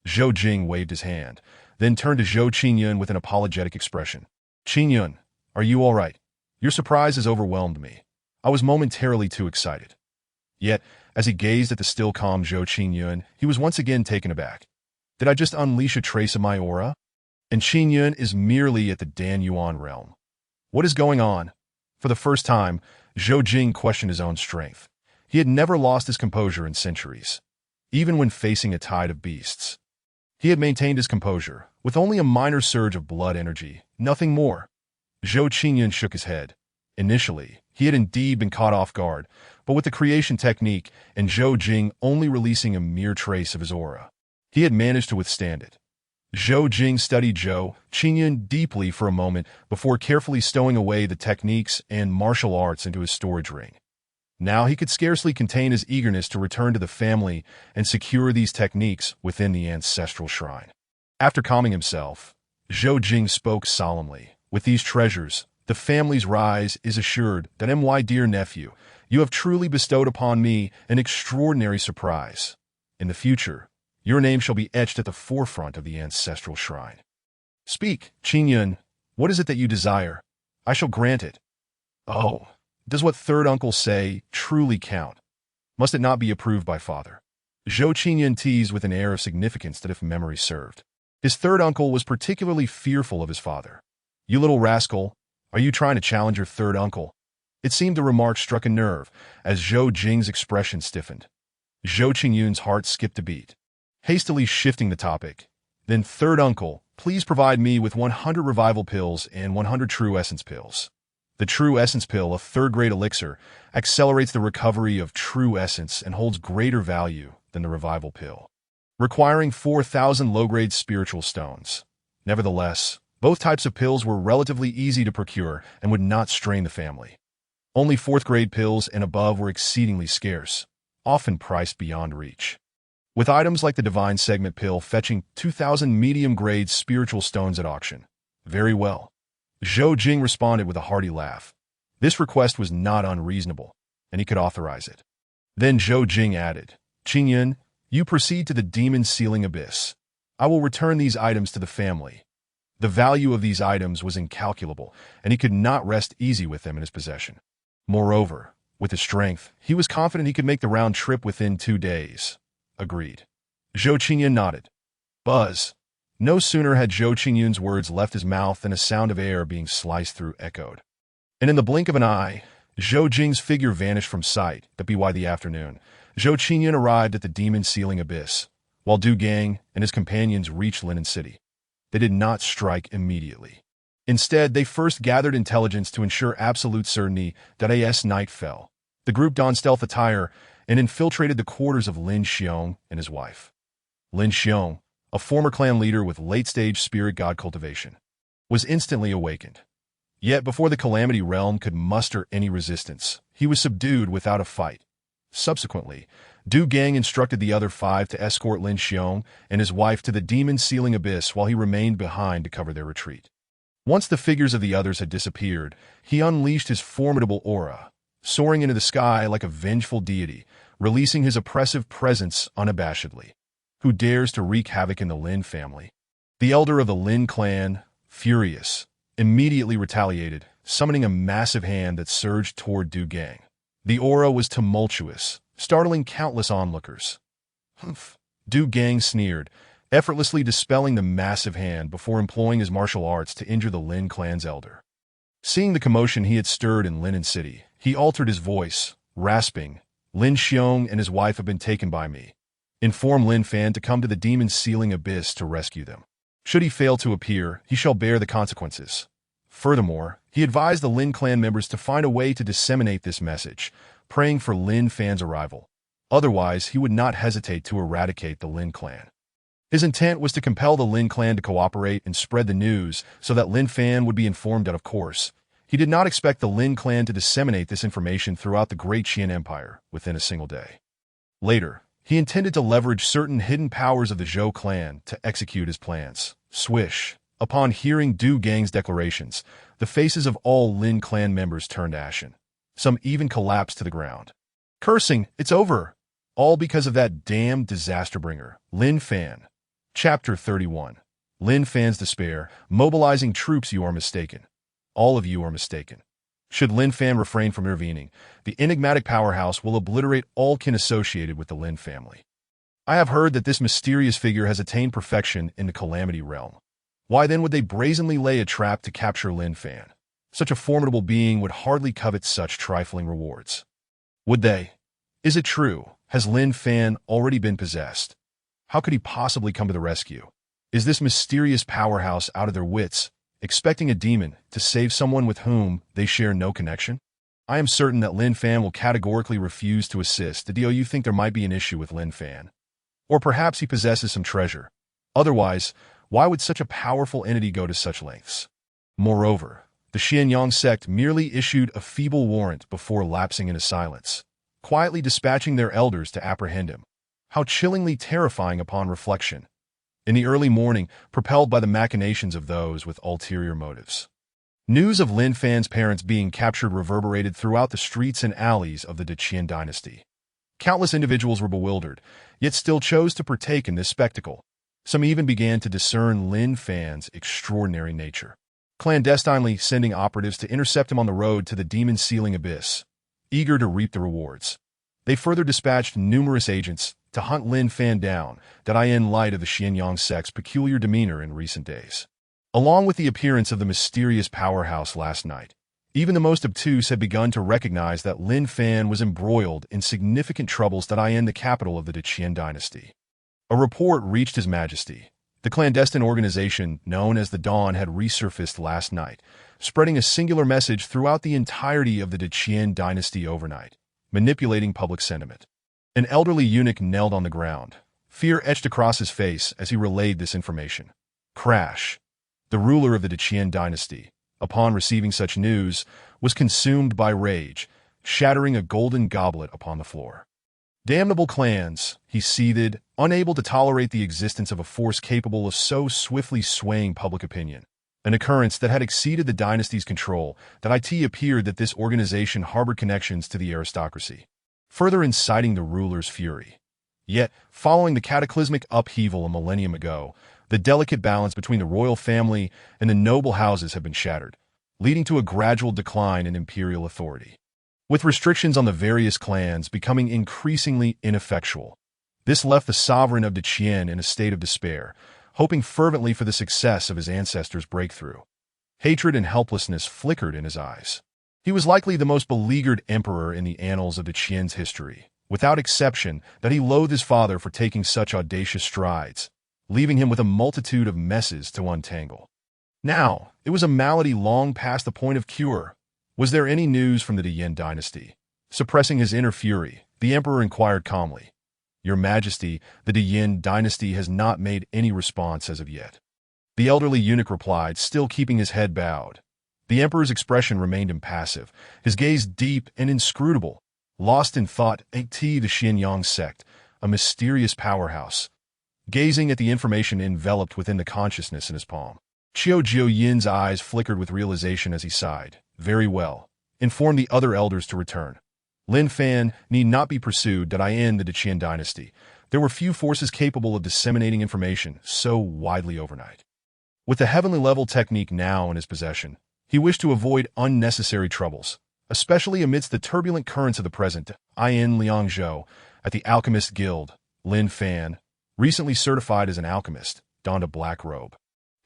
Zhou Jing waved his hand, then turned to Zhou Qingyun with an apologetic expression. "Qingyun, are you all right? Your surprise has overwhelmed me. I was momentarily too excited." Yet, as he gazed at the still calm Zhou Qingyun, he was once again taken aback. "Did I just unleash a trace of my aura? And Qingyun is merely at the Dan Yuan realm. What is going on?" For the first time, Zhou Jing questioned his own strength. He had never lost his composure in centuries, even when facing a tide of beasts. He had maintained his composure, with only a minor surge of blood energy, nothing more. Zhou Qingyun shook his head. Initially, he had indeed been caught off guard, but with the creation technique and Zhou Jing only releasing a mere trace of his aura, he had managed to withstand it. Zhou Jing studied Zhou Qingyun deeply for a moment before carefully stowing away the techniques and martial arts into his storage ring. Now he could scarcely contain his eagerness to return to the family and secure these techniques within the ancestral shrine. After calming himself, Zhou Jing spoke solemnly. "With these treasures, the family's rise is assured. That my dear nephew, you have truly bestowed upon me an extraordinary surprise. In the future, your name shall be etched at the forefront of the ancestral shrine. Speak, Qingyun, what is it that you desire? I shall grant it." "Oh, does what third uncle say truly count? Must it not be approved by father?" Zhou Qingyun teased with an air of significance that if memory served, his third uncle was particularly fearful of his father. "You little rascal, are you trying to challenge your third uncle?" It seemed the remark struck a nerve, as Zhou Jing's expression stiffened. Zhou Qingyun's heart skipped a beat, hastily shifting the topic. "Then, third uncle, please provide me with 100 revival pills and 100 true essence pills." The True Essence Pill, a third-grade elixir, accelerates the recovery of true essence and holds greater value than the Revival Pill, requiring 4,000 low-grade spiritual stones. Nevertheless, both types of pills were relatively easy to procure and would not strain the family. Only fourth-grade pills and above were exceedingly scarce. often priced beyond reach. With items like the Divine Segment Pill fetching 2,000 medium-grade spiritual stones at auction. Very well. Zhou Jing responded with a hearty laugh. This request was not unreasonable, and he could authorize it. Then Zhou Jing added, Qingyun, you proceed to the demon-sealing abyss. I will return these items to the family. The value of these items was incalculable, and he could not rest easy with them in his possession. Moreover, with his strength, he was confident he could make the round trip within 2 days. Agreed. Zhou Qingyun nodded. Buzz. No sooner had Zhou Qingyun's words left his mouth than a sound of air being sliced through echoed. And in the blink of an eye, Zhou Jing's figure vanished from sight. By the afternoon, Zhou Qingyun arrived at the demon-sealing abyss, while Du Gang and his companions reached Linen City. They did not strike immediately. Instead, they first gathered intelligence to ensure absolute certainty that as night fell. The group donned stealth attire and infiltrated the quarters of Lin Xiong and his wife. Lin Xiong, a former clan leader with late-stage spirit god cultivation, was instantly awakened. Yet before the Calamity Realm could muster any resistance, he was subdued without a fight. Subsequently, Du Gang instructed the other 5 to escort Lin Xiong and his wife to the demon-sealing abyss while he remained behind to cover their retreat. Once the figures of the others had disappeared, he unleashed his formidable aura, soaring into the sky like a vengeful deity, releasing his oppressive presence unabashedly. Who dares to wreak havoc in the Lin family? The elder of the Lin clan, furious, immediately retaliated, summoning a massive hand that surged toward Du Gang. The aura was tumultuous, startling countless onlookers. Humph. Du Gang sneered, effortlessly dispelling the massive hand before employing his martial arts to injure the Lin clan's elder. Seeing the commotion he had stirred in Linen City, he altered his voice, rasping, Lin Xiong and his wife have been taken by me. Inform Lin Fan to come to the demon-sealing abyss to rescue them. Should he fail to appear, he shall bear the consequences. Furthermore, he advised the Lin clan members to find a way to disseminate this message, praying for Lin Fan's arrival. Otherwise, he would not hesitate to eradicate the Lin clan. His intent was to compel the Lin clan to cooperate and spread the news so that Lin Fan would be informed that, of course, he did not expect the Lin clan to disseminate this information throughout the Great Qian Empire within a single day. Later, he intended to leverage certain hidden powers of the Zhou clan to execute his plans. Swish. Upon hearing Du Gang's declarations, the faces of all Lin clan members turned ashen. Some even collapsed to the ground. Cursing, it's over. All because of that damned disaster bringer, Lin Fan. Chapter 31. Lin Fan's despair. Mobilizing troops, you are mistaken. All of you are mistaken. Should Lin Fan refrain from intervening, the enigmatic powerhouse will obliterate all kin associated with the Lin family. I have heard that this mysterious figure has attained perfection in the Calamity Realm. Why then would they brazenly lay a trap to capture Lin Fan? Such a formidable being would hardly covet such trifling rewards. Would they? Is it true? Has Lin Fan already been possessed? How could he possibly come to the rescue? Is this mysterious powerhouse out of their wits, expecting a demon to save someone with whom they share no connection? I am certain that Lin Fan will categorically refuse to assist. Do you think there might be an issue with Lin Fan? Or perhaps he possesses some treasure. Otherwise, why would such a powerful entity go to such lengths? Moreover, the Xianyang sect merely issued a feeble warrant before lapsing into silence, quietly dispatching their elders to apprehend him. How chillingly terrifying upon reflection. In the early morning, propelled by the machinations of those with ulterior motives. News of Lin Fan's parents being captured reverberated throughout the streets and alleys of the Deqian dynasty. Countless individuals were bewildered, yet still chose to partake in this spectacle. Some even began to discern Lin Fan's extraordinary nature, clandestinely sending operatives to intercept him on the road to the demon-sealing abyss, eager to reap the rewards. They further dispatched numerous agents to hunt Lin Fan down, in light of the Xianyang sect's peculiar demeanor in recent days. Along with the appearance of the mysterious powerhouse last night, even the most obtuse had begun to recognize that Lin Fan was embroiled in significant troubles in the capital of the Deqian dynasty. A report reached His Majesty. The clandestine organization known as the Dawn had resurfaced last night, spreading a singular message throughout the entirety of the Deqian dynasty overnight, manipulating public sentiment. An elderly eunuch knelt on the ground, fear etched across his face as he relayed this information. Crash. The ruler of the Deqian dynasty, upon receiving such news, was consumed by rage, shattering a golden goblet upon the floor. Damnable clans, he seethed, unable to tolerate the existence of a force capable of so swiftly swaying public opinion. An occurrence that had exceeded the dynasty's control, that it appeared that this organization harbored connections to the aristocracy, further inciting the ruler's fury. Yet, following the cataclysmic upheaval a millennium ago, the delicate balance between the royal family and the noble houses had been shattered, leading to a gradual decline in imperial authority. With restrictions on the various clans becoming increasingly ineffectual, this left the sovereign of the Qian in a state of despair, hoping fervently for the success of his ancestors' breakthrough. Hatred and helplessness flickered in his eyes. He was likely the most beleaguered emperor in the annals of the Qian's history, without exception that he loathed his father for taking such audacious strides, leaving him with a multitude of messes to untangle. Now, it was a malady long past the point of cure. Was there any news from the Yan dynasty? Suppressing his inner fury, the emperor inquired calmly. Your Majesty, the Yan dynasty has not made any response as of yet. The elderly eunuch replied, still keeping his head bowed. The emperor's expression remained impassive, his gaze deep and inscrutable, lost in thought. The Xianyang sect, a mysterious powerhouse, gazing at the information enveloped within the consciousness in his palm. Qiu Jiuyin's eyes flickered with realization as he sighed. Very well. Inform the other elders to return. Lin Fan need not be pursued. I end the Qian dynasty. There were few forces capable of disseminating information so widely overnight. With the heavenly level technique now in his possession, he wished to avoid unnecessary troubles, especially amidst the turbulent currents of the present. In Liangzhou, at the Alchemist Guild, Lin Fan, recently certified as an alchemist, donned a black robe.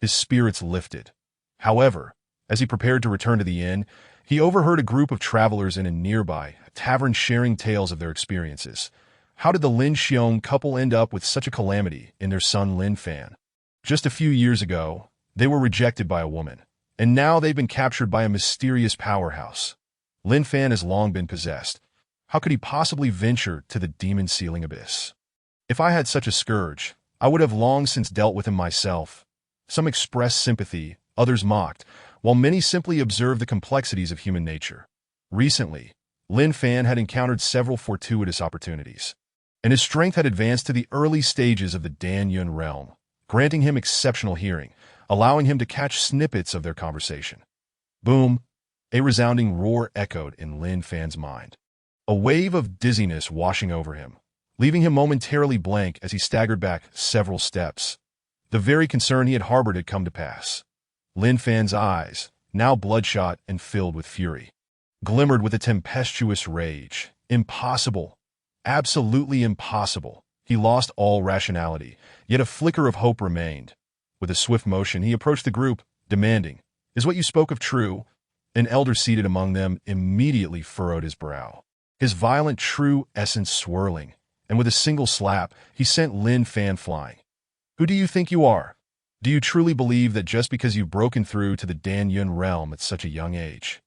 His spirits lifted. However, as he prepared to return to the inn, he overheard a group of travelers in a nearby tavern sharing tales of their experiences. How did the Lin Xiong couple end up with such a calamity in their son Lin Fan? Just a few years ago, they were rejected by a woman, and now they've been captured by a mysterious powerhouse. Lin Fan has long been possessed. How could he possibly venture to the demon-sealing abyss? If I had such a scourge, I would have long since dealt with him myself. Some expressed sympathy, others mocked, while many simply observed the complexities of human nature. Recently, Lin Fan had encountered several fortuitous opportunities, and his strength had advanced to the early stages of the Dan Yun realm, granting him exceptional hearing, allowing him to catch snippets of their conversation. Boom! A resounding roar echoed in Lin Fan's mind. A wave of dizziness washing over him, leaving him momentarily blank as he staggered back several steps. The very concern he had harbored had come to pass. Lin Fan's eyes, now bloodshot and filled with fury, glimmered with a tempestuous rage. Impossible. Absolutely impossible. He lost all rationality, yet a flicker of hope remained. With a swift motion, he approached the group, demanding, "Is what you spoke of true?" An elder seated among them immediately furrowed his brow, his violent true essence swirling, and with a single slap, he sent Lin Fan flying. "Who do you think you are? Do you truly believe that just because you've broken through to the Dan Yun realm at such a young age,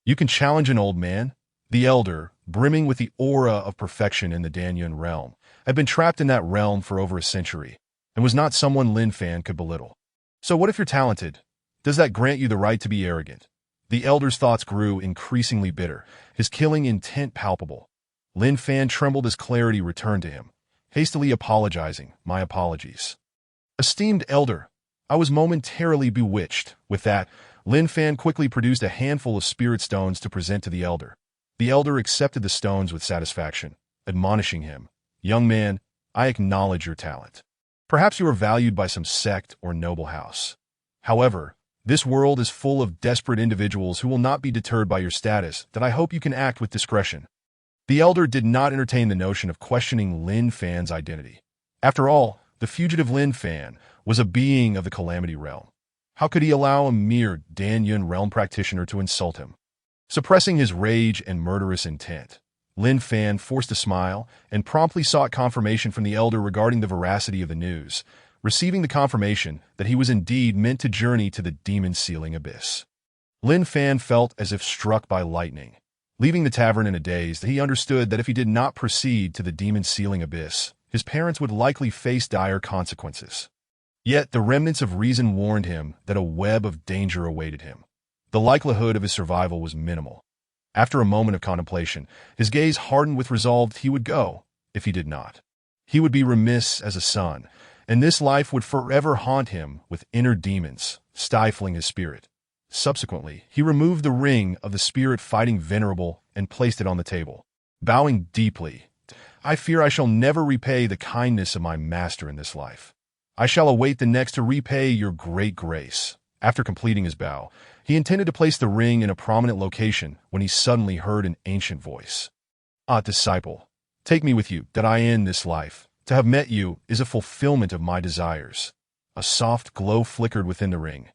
you can challenge an old man?" The elder, brimming with the aura of perfection in the Dan Yun realm, had been trapped in that realm for over a century, and was not someone Lin Fan could belittle. So what if you're talented? Does that grant you the right to be arrogant? The elder's thoughts grew increasingly bitter, his killing intent palpable. Lin Fan trembled as clarity returned to him, hastily apologizing. "My apologies. Esteemed elder, I was momentarily bewitched." With that, Lin Fan quickly produced a handful of spirit stones to present to the elder. The elder accepted the stones with satisfaction, admonishing him, "Young man, I acknowledge your talent. Perhaps you are valued by some sect or noble house. However, this world is full of desperate individuals who will not be deterred by your status. I hope you can act with discretion." The elder did not entertain the notion of questioning Lin Fan's identity. After all, the fugitive Lin Fan was a being of the Calamity Realm. How could he allow a mere Dan Yun realm practitioner to insult him? Suppressing his rage and murderous intent, Lin Fan forced a smile and promptly sought confirmation from the elder regarding the veracity of the news, receiving the confirmation that he was indeed meant to journey to the demon-sealing abyss. Lin Fan felt as if struck by lightning. Leaving the tavern in a daze, he understood that if he did not proceed to the demon-sealing abyss, his parents would likely face dire consequences. Yet the remnants of reason warned him that a web of danger awaited him. The likelihood of his survival was minimal. After a moment of contemplation, his gaze hardened with resolve. He would go, if he did not. He would be remiss as a son, and this life would forever haunt him with inner demons, stifling his spirit. Subsequently, he removed the ring of the spirit-fighting venerable and placed it on the table. Bowing deeply, "I fear I shall never repay the kindness of my master in this life. I shall await the next to repay your great grace." After completing his bow, he intended to place the ring in a prominent location when he suddenly heard an ancient voice. "Ah, disciple, take me with you, that I end this life. To have met you is a fulfillment of my desires." A soft glow flickered within the ring.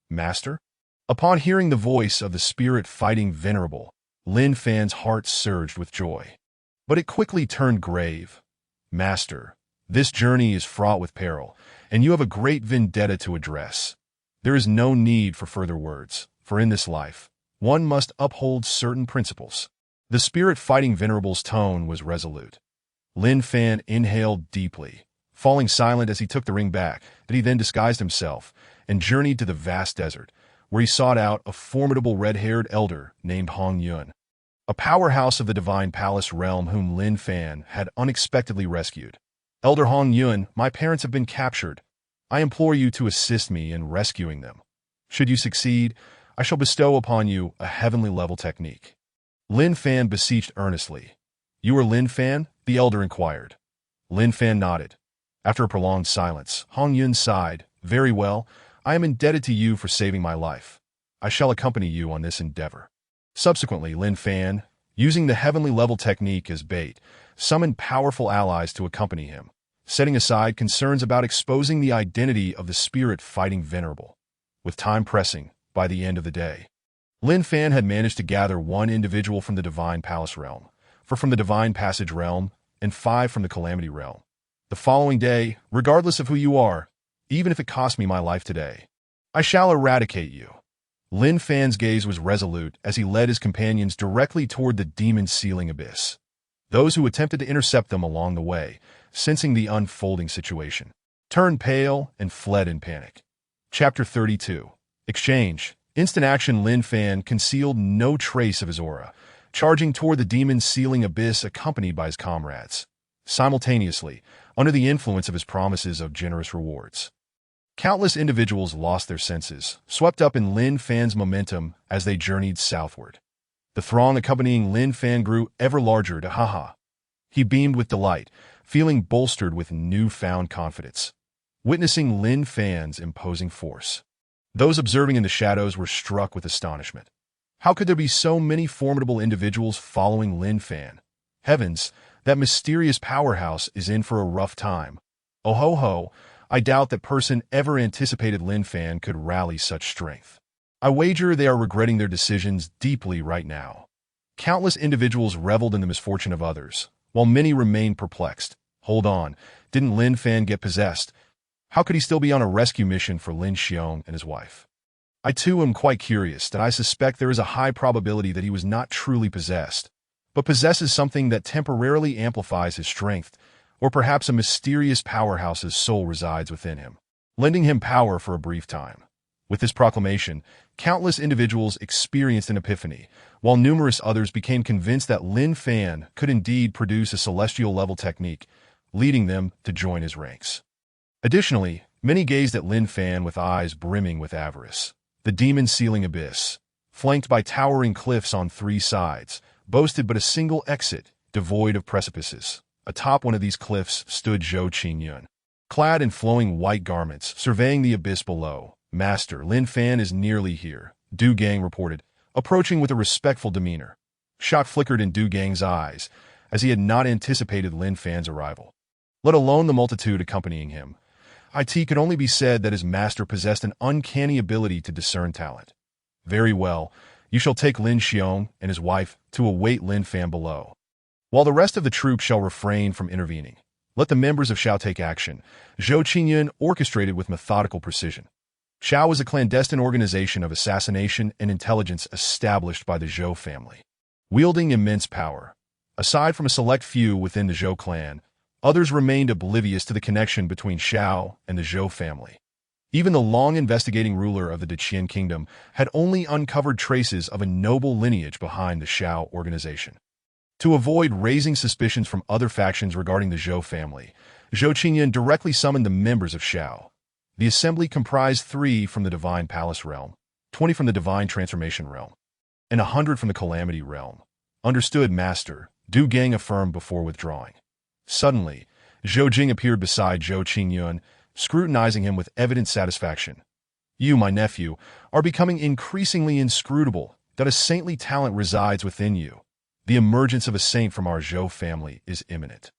"Master?" Upon hearing the voice of the spirit-fighting venerable, Lin Fan's heart surged with joy. But it quickly turned grave. "Master, this journey is fraught with peril, and you have a great vendetta to address. There is no need for further words, for in this life, one must uphold certain principles." The spirit-fighting venerable's tone was resolute. Lin Fan inhaled deeply, falling silent as he took the ring back, that he then disguised himself and journeyed to the vast desert, where he sought out a formidable red-haired elder named Hong Yun, a powerhouse of the Divine Palace realm whom Lin Fan had unexpectedly rescued. "Elder Hong Yun, my parents have been captured. I implore you to assist me in rescuing them. Should you succeed, I shall bestow upon you a heavenly level technique." Lin Fan beseeched earnestly. "You are Lin Fan?" the elder inquired. Lin Fan nodded. After a prolonged silence, Hong Yun sighed. "Very well. I am indebted to you for saving my life. I shall accompany you on this endeavor." Subsequently, Lin Fan, using the heavenly level technique as bait, summoned powerful allies to accompany him, setting aside concerns about exposing the identity of the spirit-fighting venerable. With time pressing, by the end of the day, Lin Fan had managed to gather 1 individual from the Divine Palace realm, 4 from the Divine Passage realm, and 5 from the Calamity realm. The following day, regardless of who you are, even if it costs me my life today, I shall eradicate you. Lin Fan's gaze was resolute as he led his companions directly toward the demon-sealing abyss. Those who attempted to intercept them along the way, sensing the unfolding situation, turned pale and fled in panic. Chapter 32. Exchange. Instant action. Lin Fan concealed no trace of his aura, charging toward the demon-sealing abyss accompanied by his comrades, simultaneously, under the influence of his promises of generous rewards. Countless individuals lost their senses, swept up in Lin Fan's momentum as they journeyed southward. The throng accompanying Lin Fan grew ever larger. He beamed with delight, feeling bolstered with newfound confidence, witnessing Lin Fan's imposing force. Those observing in the shadows were struck with astonishment. How could there be so many formidable individuals following Lin Fan? Heavens, that mysterious powerhouse is in for a rough time. Oh ho ho, I doubt that person ever anticipated Lin Fan could rally such strength. I wager they are regretting their decisions deeply right now. Countless individuals reveled in the misfortune of others, while many remained perplexed. Hold on, didn't Lin Fan get possessed? How could he still be on a rescue mission for Lin Xiong and his wife? I too am quite curious, that I suspect there is a high probability that he was not truly possessed, but possesses something that temporarily amplifies his strength, or perhaps a mysterious powerhouse's soul resides within him, lending him power for a brief time. With this proclamation, countless individuals experienced an epiphany, while numerous others became convinced that Lin Fan could indeed produce a celestial-level technique, leading them to join his ranks. Additionally, many gazed at Lin Fan with eyes brimming with avarice. The demon-sealing abyss, flanked by towering cliffs on 3 sides, boasted but a single exit, devoid of precipices. Atop one of these cliffs stood Zhou Qingyun, clad in flowing white garments, surveying the abyss below. "Master, Lin Fan is nearly here," Du Gang reported, approaching with a respectful demeanor. Shock flickered in Du Gang's eyes, as he had not anticipated Lin Fan's arrival, let alone the multitude accompanying him. It could only be said that his master possessed an uncanny ability to discern talent. "Very well, you shall take Lin Xiong and his wife to await Lin Fan below, while the rest of the troop shall refrain from intervening. Let the members of Xiao take action." Zhou Qingyun orchestrated with methodical precision. Xiao was a clandestine organization of assassination and intelligence established by the Zhou family, wielding immense power. Aside from a select few within the Zhou clan, others remained oblivious to the connection between Xiao and the Zhou family. Even the long-investigating ruler of the Deqian kingdom had only uncovered traces of a noble lineage behind the Xiao organization. To avoid raising suspicions from other factions regarding the Zhou family, Zhou Qingyun directly summoned the members of Shao. The assembly comprised 3 from the Divine Palace realm, 20 from the Divine Transformation realm, and 100 from the Calamity realm. Understood, Master, Du Gang affirmed before withdrawing. Suddenly, Zhou Jing appeared beside Zhou Qingyun, scrutinizing him with evident satisfaction. You, my nephew, are becoming increasingly inscrutable. That a saintly talent resides within you. The emergence of a saint from our Zhou family is imminent.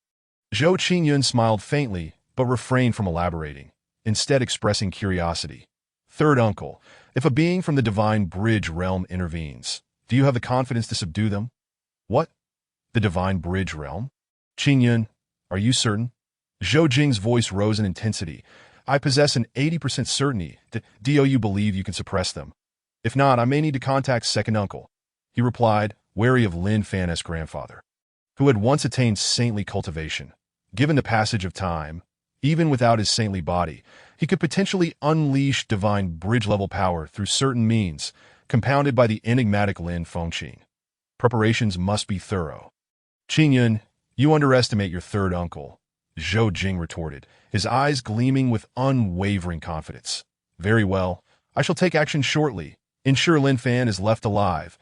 Zhou Qingyun smiled faintly, but refrained from elaborating, instead expressing curiosity. Third uncle, if a being from the Divine Bridge realm intervenes, do you have the confidence to subdue them? What? The Divine Bridge realm? Qingyun, are you certain? Zhou Jing's voice rose in intensity. I possess an 80% certainty that do you believe you can suppress them. If not, I may need to contact second uncle, he replied, wary of Lin Fan's grandfather, who had once attained saintly cultivation. Given the passage of time, even without his saintly body, he could potentially unleash divine bridge-level power through certain means, compounded by the enigmatic Lin Fengqin. Preparations must be thorough. Qingyun, you underestimate your third uncle, Zhou Jing retorted, his eyes gleaming with unwavering confidence. Very well, I shall take action shortly. Ensure Lin Fan is left alive.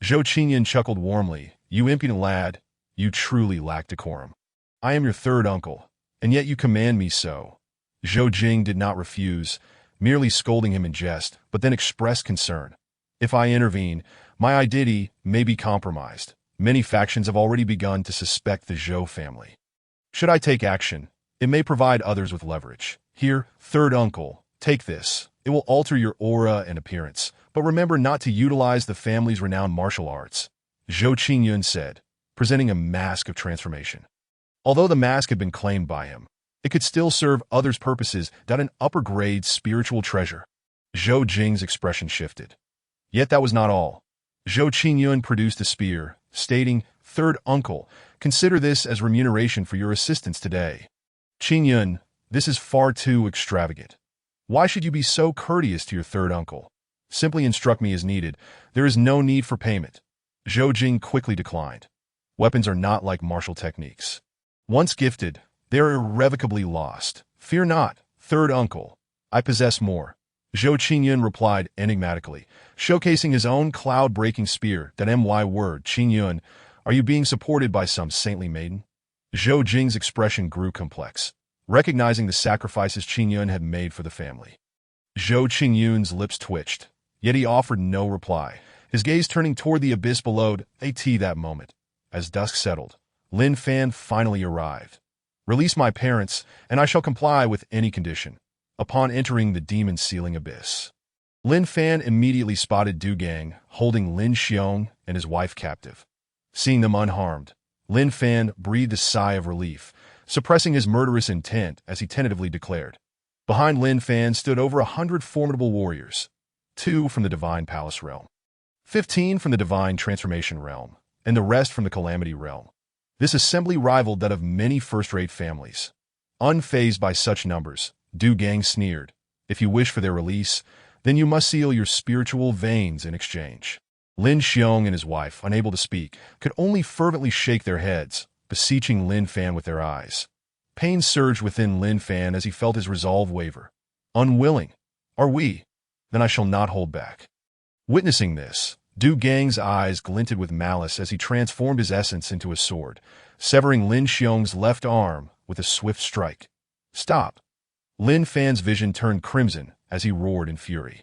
Zhou Qingyun chuckled warmly. You impudent lad, you truly lack decorum. I am your third uncle, and yet you command me so. Zhou Jing did not refuse, merely scolding him in jest, but then expressed concern. If I intervene, my identity may be compromised. Many factions have already begun to suspect the Zhou family. Should I take action, it may provide others with leverage. Here, third uncle, take this. It will alter your aura and appearance, but remember not to utilize the family's renowned martial arts, Zhou Qingyun said, presenting a mask of transformation. Although the mask had been claimed by him, it could still serve others' purposes. An upper-grade spiritual treasure. Zhou Jing's expression shifted. Yet that was not all. Zhou Qingyun produced a spear, stating, Third uncle, consider this as remuneration for your assistance today. Qingyun, this is far too extravagant. Why should you be so courteous to your third uncle? Simply instruct me as needed. There is no need for payment. Zhou Jing quickly declined. Weapons are not like martial techniques. Once gifted, they are irrevocably lost. Fear not, third uncle. I possess more. Zhou Qingyun replied enigmatically, showcasing his own cloud-breaking spear. My word, Qingyun, are you being supported by some saintly maiden? Zhou Jing's expression grew complex, recognizing the sacrifices Qingyun had made for the family. Zhou Qingyun's lips twitched, yet he offered no reply, his gaze turning toward the abyss below. That moment, as dusk settled, Lin Fan finally arrived. Release my parents, and I shall comply with any condition. Upon entering the demon-sealing abyss, Lin Fan immediately spotted Du Gang, holding Lin Xiong and his wife captive. Seeing them unharmed, Lin Fan breathed a sigh of relief, suppressing his murderous intent as he tentatively declared. Behind Lin Fan stood over 100 formidable warriors, 2 from the Divine Palace realm, 15 from the Divine Transformation realm, and the rest from the Calamity realm. This assembly rivaled that of many first-rate families. Unfazed by such numbers, Du Gang sneered. If you wish for their release, then you must seal your spiritual veins in exchange. Lin Xiong and his wife, unable to speak, could only fervently shake their heads, beseeching Lin Fan with their eyes. Pain surged within Lin Fan as he felt his resolve waver. Unwilling? Are we? Then I shall not hold back. Witnessing this, Du Gang's eyes glinted with malice as he transformed his essence into a sword, severing Lin Xiong's left arm with a swift strike. Stop! Lin Fan's vision turned crimson as he roared in fury.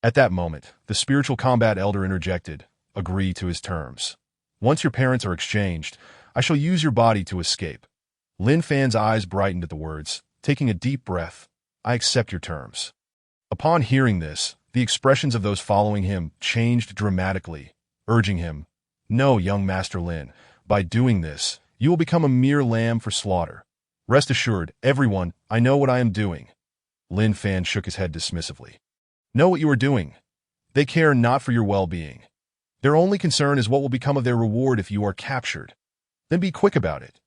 At that moment, the spiritual combat elder interjected, agree to his terms. Once your parents are exchanged, I shall use your body to escape. Lin Fan's eyes brightened at the words, taking a deep breath. I accept your terms. Upon hearing this, the expressions of those following him changed dramatically, urging him, no, young Master Lin, by doing this, you will become a mere lamb for slaughter. Rest assured, everyone, I know what I am doing. Lin Fan shook his head dismissively. Know what you are doing. They care not for your well-being. Their only concern is what will become of their reward if you are captured. Then be quick about it.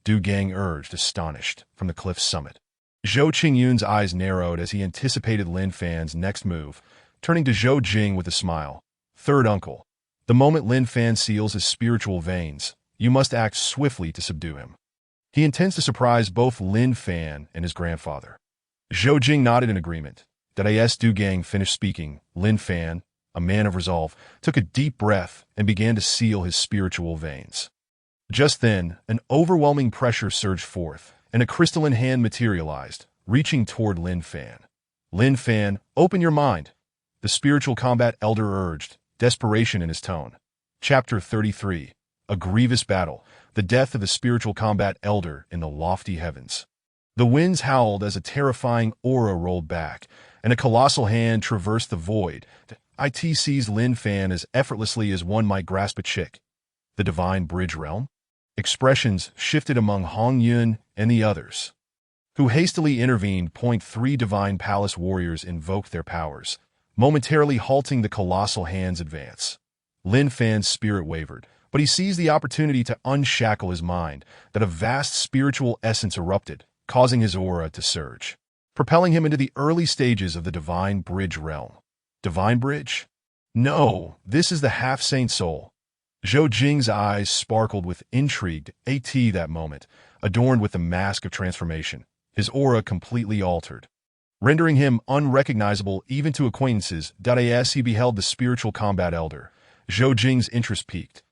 Du Gang urged, astonished, from the cliff's summit. Zhou Qingyun's eyes narrowed as he anticipated Lin Fan's next move, turning to Zhou Jing with a smile. Third uncle. The moment Lin Fan seals his spiritual veins, you must act swiftly to subdue him. He intends to surprise both Lin Fan and his grandfather. Zhou Jing nodded in agreement. As Du Gang finished speaking, Lin Fan, a man of resolve, took a deep breath and began to seal his spiritual veins. Just then, an overwhelming pressure surged forth, and a crystalline hand materialized, reaching toward Lin Fan. Lin Fan, open your mind, the spiritual combat elder urged, desperation in his tone. Chapter 33. A grievous battle, the death of the spiritual combat elder in the lofty heavens. The winds howled as a terrifying aura rolled back, and a colossal hand traversed the void. It seized Lin Fan as effortlessly as one might grasp a chick. The divine bridge realm? Expressions shifted among Hong Yun and the others, who hastily intervened. 3 divine palace warriors invoked their powers, momentarily halting the colossal hand's advance. Lin Fan's spirit wavered, but he seized the opportunity to unshackle his mind. That a vast spiritual essence erupted, causing his aura to surge, propelling him into the early stages of the divine bridge realm. Divine bridge? No, this is the half-saint soul. Zhou Jing's eyes sparkled with intrigue. That moment, adorned with the mask of transformation, his aura completely altered, rendering him unrecognizable even to acquaintances. As he beheld the spiritual combat elder, Zhou Jing's interest peaked.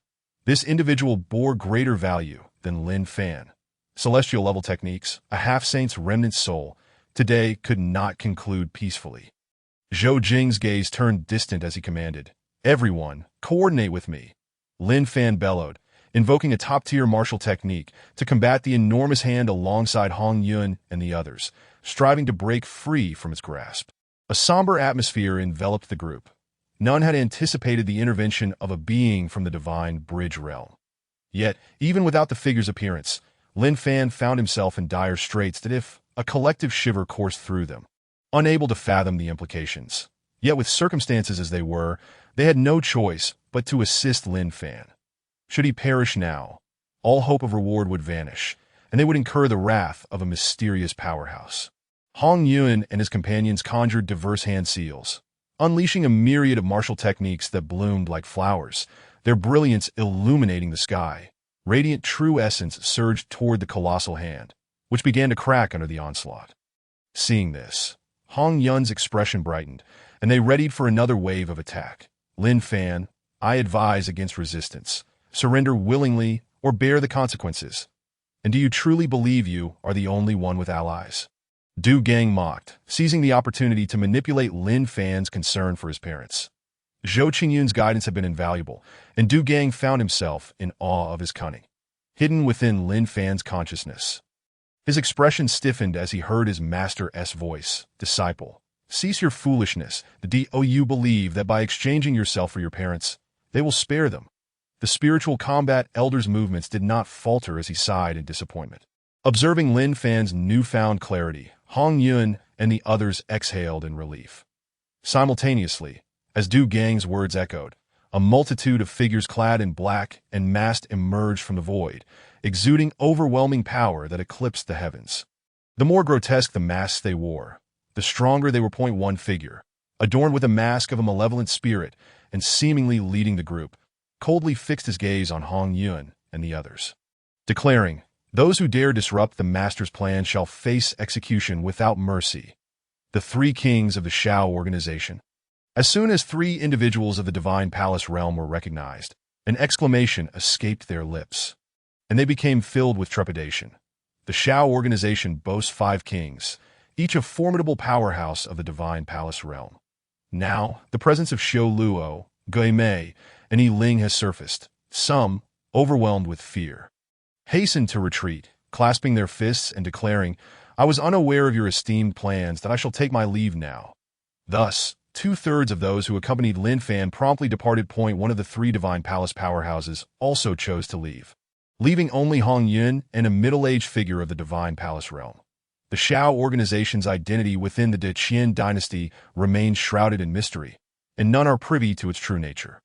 This individual bore greater value than Lin Fan. Celestial level techniques, a half-saint's remnant soul, today could not conclude peacefully. Zhou Jing's gaze turned distant as he commanded, "Everyone, coordinate with me." Lin Fan bellowed, invoking a top-tier martial technique to combat the enormous hand alongside Hong Yun and the others, striving to break free from its grasp. A somber atmosphere enveloped the group. None had anticipated the intervention of a being from the divine bridge realm. Yet, even without the figure's appearance, Lin Fan found himself in dire straits. That if a collective shiver coursed through them, unable to fathom the implications. Yet with circumstances as they were, they had no choice but to assist Lin Fan. Should he perish now, all hope of reward would vanish, and they would incur the wrath of a mysterious powerhouse. Hong Yun and his companions conjured diverse hand seals, unleashing a myriad of martial techniques that bloomed like flowers, their brilliance illuminating the sky. Radiant true essence surged toward the colossal hand, which began to crack under the onslaught. Seeing this, Hong Yun's expression brightened, and they readied for another wave of attack. Lin Fan, I advise against resistance. Surrender willingly or bear the consequences. And do you truly believe you are the only one with allies? Du Gang mocked, seizing the opportunity to manipulate Lin Fan's concern for his parents. Zhou Qingyun's guidance had been invaluable, and Du Gang found himself in awe of his cunning, hidden within Lin Fan's consciousness. His expression stiffened as he heard his master's voice. Disciple, cease your foolishness. You believe that by exchanging yourself for your parents, they will spare them. The spiritual combat elder's movements did not falter as he sighed in disappointment. Observing Lin Fan's newfound clarity, Hong Yun and the others exhaled in relief. Simultaneously, as Du Gang's words echoed, a multitude of figures clad in black and masked emerged from the void, exuding overwhelming power that eclipsed the heavens. The more grotesque the masks they wore, the stronger they were. One figure, adorned with a mask of a malevolent spirit and seemingly leading the group, coldly fixed his gaze on Hong Yun and the others, declaring, "Those who dare disrupt the master's plan shall face execution without mercy." The 3 kings of the Shao organization. As soon as 3 individuals of the divine palace realm were recognized, an exclamation escaped their lips, and they became filled with trepidation. The Shao organization boasts 5 kings, each a formidable powerhouse of the divine palace realm. Now, the presence of Xiu Luo, Gui Mei, and Yi Ling has surfaced. Some, overwhelmed with fear, hastened to retreat, clasping their fists and declaring, "I was unaware of your esteemed plans, that I shall take my leave now." Thus, 2/3 of those who accompanied Lin Fan promptly departed. One of the 3 divine palace powerhouses also chose to leave, leaving only Hong Yun and a middle-aged figure of the divine palace realm. The Shao organization's identity within the Qin dynasty remains shrouded in mystery, and none are privy to its true nature.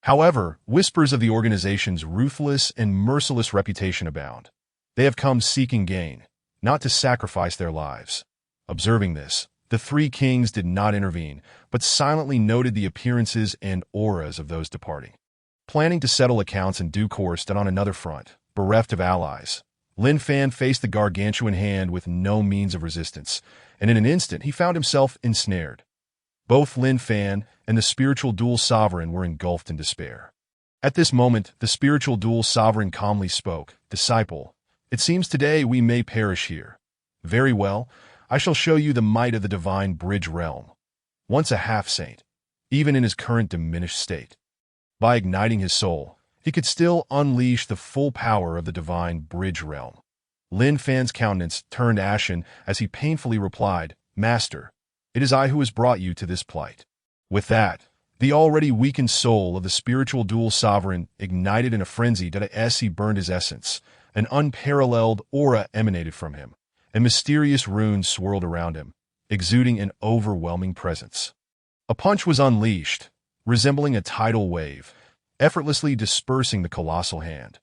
However, whispers of the organization's ruthless and merciless reputation abound. They have come seeking gain, not to sacrifice their lives. Observing this, the 3 kings did not intervene, but silently noted the appearances and auras of those departing. Planning to settle accounts in due course, that on another front, bereft of allies, Lin Fan faced the gargantuan hand with no means of resistance, and in an instant he found himself ensnared. Both Lin Fan and the spiritual dual sovereign were engulfed in despair. At this moment, the spiritual dual sovereign calmly spoke, "Disciple, it seems today we may perish here. Very well, I shall show you the might of the divine bridge realm." Once a half-saint, even in his current diminished state, by igniting his soul, he could still unleash the full power of the divine bridge realm. Lin Fan's countenance turned ashen as he painfully replied, "Master, it is I who has brought you to this plight." With that, the already weakened soul of the spiritual dual sovereign ignited in a frenzy that as he burned his essence, an unparalleled aura emanated from him, and mysterious runes swirled around him, exuding an overwhelming presence. A punch was unleashed, resembling a tidal wave, effortlessly dispersing the colossal hand.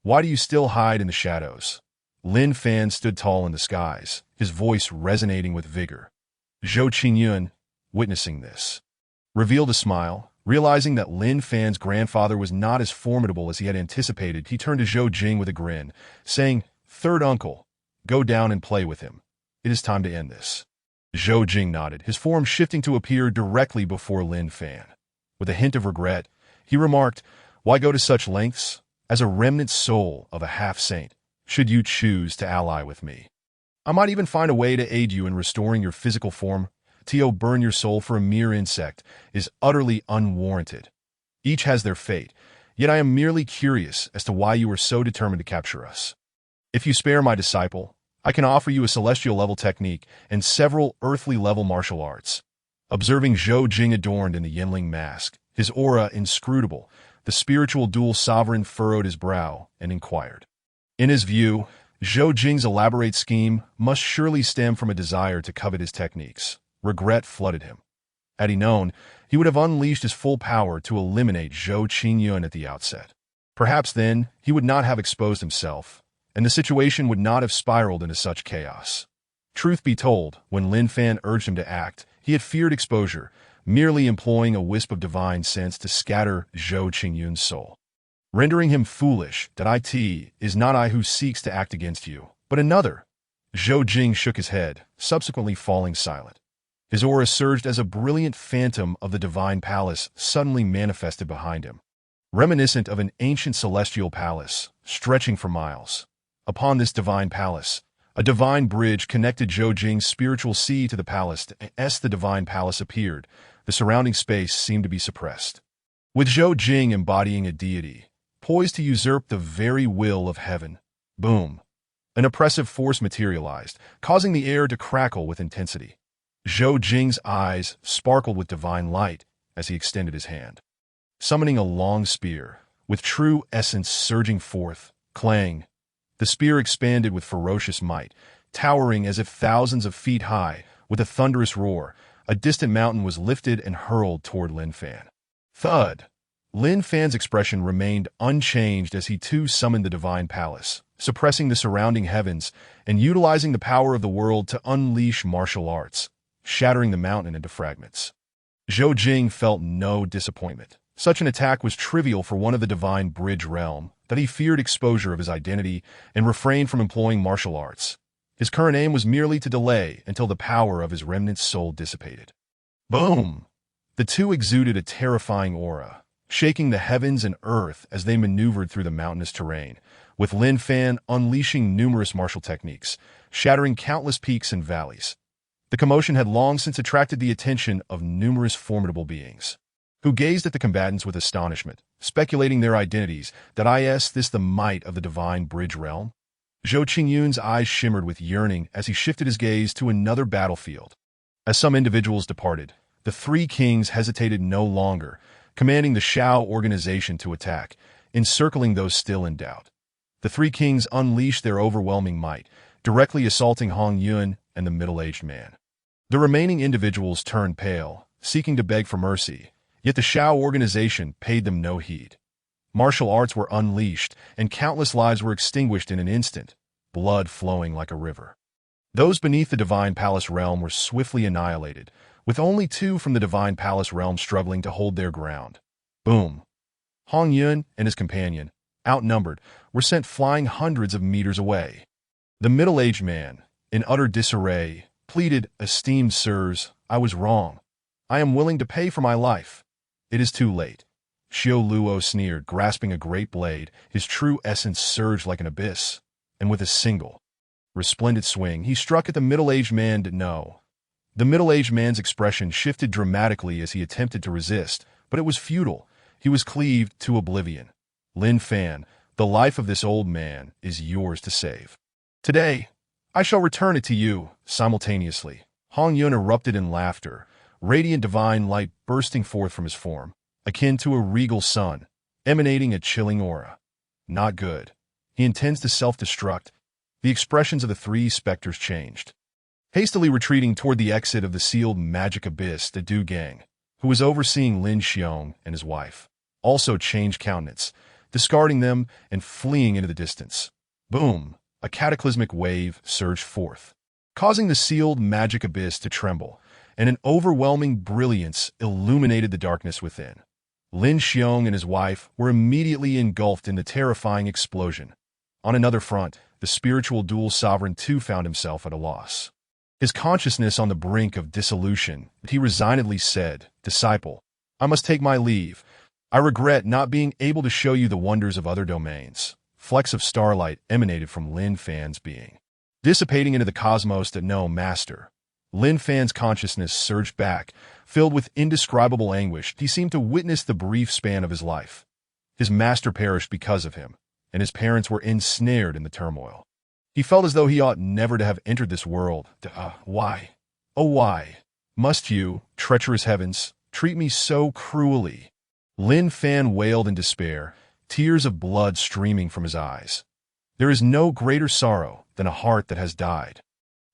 "Why do you still hide in the shadows?" Lin Fan stood tall in the skies, his voice resonating with vigor. Zhou Qingyun, witnessing this, revealed a smile. Realizing that Lin Fan's grandfather was not as formidable as he had anticipated, he turned to Zhou Jing with a grin, saying, "Third uncle, go down and play with him. It is time to end this." Zhou Jing nodded, his form shifting to appear directly before Lin Fan. With a hint of regret, he remarked, "Why go to such lengths? As a remnant soul of a half-saint, should you choose to ally with me, I might even find a way to aid you in restoring your physical form. To burn your soul for a mere insect is utterly unwarranted. Each has their fate, yet I am merely curious as to why you are so determined to capture us. If you spare my disciple, I can offer you a celestial-level technique and several earthly-level martial arts." Observing Zhou Jing adorned in the Yinling mask, his aura inscrutable, the spiritual dual sovereign furrowed his brow and inquired. In his view, Zhou Jing's elaborate scheme must surely stem from a desire to covet his techniques. Regret flooded him. Had he known, he would have unleashed his full power to eliminate Zhou Qingyun at the outset. Perhaps then, he would not have exposed himself, and the situation would not have spiraled into such chaos. Truth be told, when Lin Fan urged him to act, he had feared exposure, merely employing a wisp of divine sense to scatter Zhou Qingyun's soul, rendering him foolish. That it is not I who seeks to act against you, but another. Zhou Jing shook his head, subsequently falling silent. His aura surged as a brilliant phantom of the divine palace suddenly manifested behind him, reminiscent of an ancient celestial palace, stretching for miles. Upon this divine palace, a divine bridge connected Zhou Jing's spiritual sea to the palace. As the divine palace appeared, the surrounding space seemed to be suppressed, with Zhou Jing embodying a deity, poised to usurp the very will of heaven. Boom! An oppressive force materialized, causing the air to crackle with intensity. Zhou Jing's eyes sparkled with divine light as he extended his hand, summoning a long spear, with true essence surging forth. Clang! The spear expanded with ferocious might, towering as if thousands of feet high. With a thunderous roar, a distant mountain was lifted and hurled toward Lin Fan. Thud! Lin Fan's expression remained unchanged as he too summoned the divine palace, suppressing the surrounding heavens and utilizing the power of the world to unleash martial arts, shattering the mountain into fragments. Zhou Jing felt no disappointment. Such an attack was trivial for one of the divine bridge realm, that he feared exposure of his identity and refrained from employing martial arts. His current aim was merely to delay until the power of his remnant soul dissipated. Boom! The two exuded a terrifying aura, shaking the heavens and earth as they maneuvered through the mountainous terrain, with Lin Fan unleashing numerous martial techniques, shattering countless peaks and valleys. The commotion had long since attracted the attention of numerous formidable beings, who gazed at the combatants with astonishment, speculating their identities. That is this the might of the divine bridge realm? Zhou Qingyun's eyes shimmered with yearning as he shifted his gaze to another battlefield. As some individuals departed, the three kings hesitated no longer, commanding the Shao organization to attack, encircling those still in doubt. The three kings unleashed their overwhelming might, directly assaulting Hong Yun and the middle-aged man. The remaining individuals turned pale, seeking to beg for mercy, yet the Shao organization paid them no heed. Martial arts were unleashed, and countless lives were extinguished in an instant, blood flowing like a river. Those beneath the Divine Palace realm were swiftly annihilated, with only two from the Divine Palace realm struggling to hold their ground. Boom! Hong Yun and his companion, outnumbered, were sent flying hundreds of meters away. The middle-aged man, in utter disarray, pleaded, "Esteemed sirs, I was wrong. I am willing to pay for my life." "It is too late." Xiao Luo sneered, grasping a great blade. His true essence surged like an abyss, and with a single, resplendent swing, he struck at the middle-aged man. No. The middle-aged man's expression shifted dramatically as he attempted to resist, but it was futile. He was cleaved to oblivion. "Lin Fan, the life of this old man is yours to save. Today, I shall return it to you." Simultaneously, Hong Yun erupted in laughter, radiant divine light bursting forth from his form, akin to a regal sun, emanating a chilling aura. "Not good. He intends to self-destruct." The expressions of the three specters changed. Hastily retreating toward the exit of the sealed magic abyss, the Du Gang, who was overseeing Lin Xiong and his wife, also changed countenance, discarding them and fleeing into the distance. Boom! A cataclysmic wave surged forth, causing the sealed magic abyss to tremble, and an overwhelming brilliance illuminated the darkness within. Lin Xiong and his wife were immediately engulfed in the terrifying explosion. On another front, the spiritual dual sovereign too found himself at a loss. His consciousness on the brink of dissolution, he resignedly said, "Disciple, I must take my leave. I regret not being able to show you the wonders of other domains." Flecks of starlight emanated from Lin Fan's being, dissipating into the cosmos. No, master. Lin Fan's consciousness surged back, filled with indescribable anguish. He seemed to witness the brief span of his life. His master perished because of him, and his parents were ensnared in the turmoil. He felt as though he ought never to have entered this world. Why? Oh, why must you, treacherous heavens, treat me so cruelly? Lin Fan wailed in despair, tears of blood streaming from his eyes. There is no greater sorrow than a heart that has died.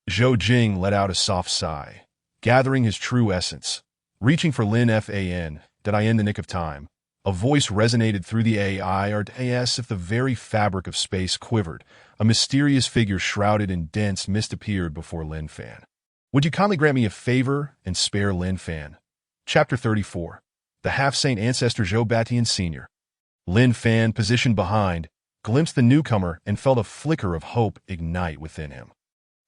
Zhou Jing let out a soft sigh, gathering his true essence. Reaching for Lin Fan, "Did I in the nick of time?" A voice resonated through the AI, or as if the very fabric of space quivered. A mysterious figure shrouded in dense mist appeared before Lin Fan. "Would you kindly grant me a favor and spare Lin Fan?" Chapter 34. The Half-Saint Ancestor Zhou Batian Sr. Lin Fan, positioned behind, glimpsed the newcomer and felt a flicker of hope ignite within him.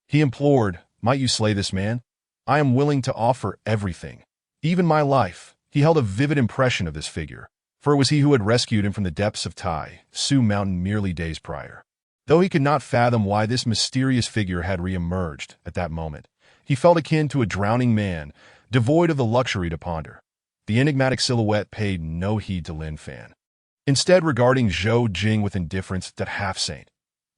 He implored, "Might you slay this man? I am willing to offer everything, even my life." He held a vivid impression of this figure, for it was he who had rescued him from the depths of Tai Su Mountain merely days prior. Though he could not fathom why this mysterious figure had re-emerged at that moment, he felt akin to a drowning man, devoid of the luxury to ponder. The enigmatic silhouette paid no heed to Lin Fan, instead regarding Zhou Jing with indifference. That half-saint.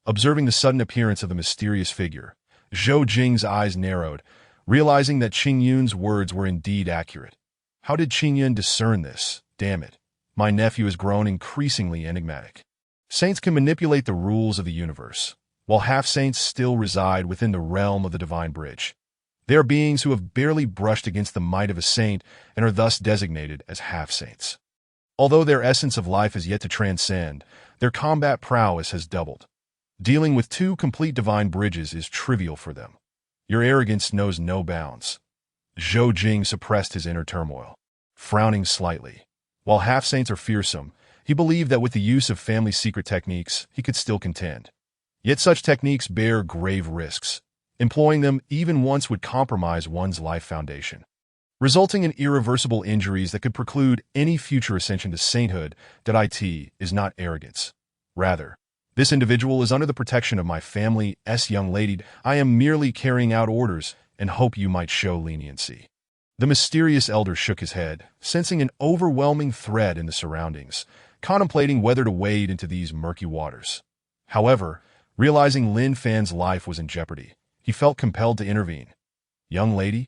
Observing the sudden appearance of the mysterious figure, Zhou Jing's eyes narrowed, realizing that Qing Yun's words were indeed accurate. How did Qing Yun discern this? Damn it. My nephew has grown increasingly enigmatic. Saints can manipulate the rules of the universe, while half-saints still reside within the realm of the divine bridge. They are beings who have barely brushed against the might of a saint and are thus designated as half-saints. Although their essence of life is yet to transcend, their combat prowess has doubled. Dealing with two complete divine bridges is trivial for them. Your arrogance knows no bounds. Zhou Jing suppressed his inner turmoil, frowning slightly. While half-saints are fearsome, he believed that with the use of family secret techniques, he could still contend. Yet such techniques bear grave risks. Employing them even once would compromise one's life foundation, resulting in irreversible injuries that could preclude any future ascension to sainthood. It is not arrogance. Rather, this individual is under the protection of my family's young lady. I am merely carrying out orders and hope you might show leniency. The mysterious elder shook his head, sensing an overwhelming threat in the surroundings, contemplating whether to wade into these murky waters. However, realizing Lin Fan's life was in jeopardy, he felt compelled to intervene. "Young lady?"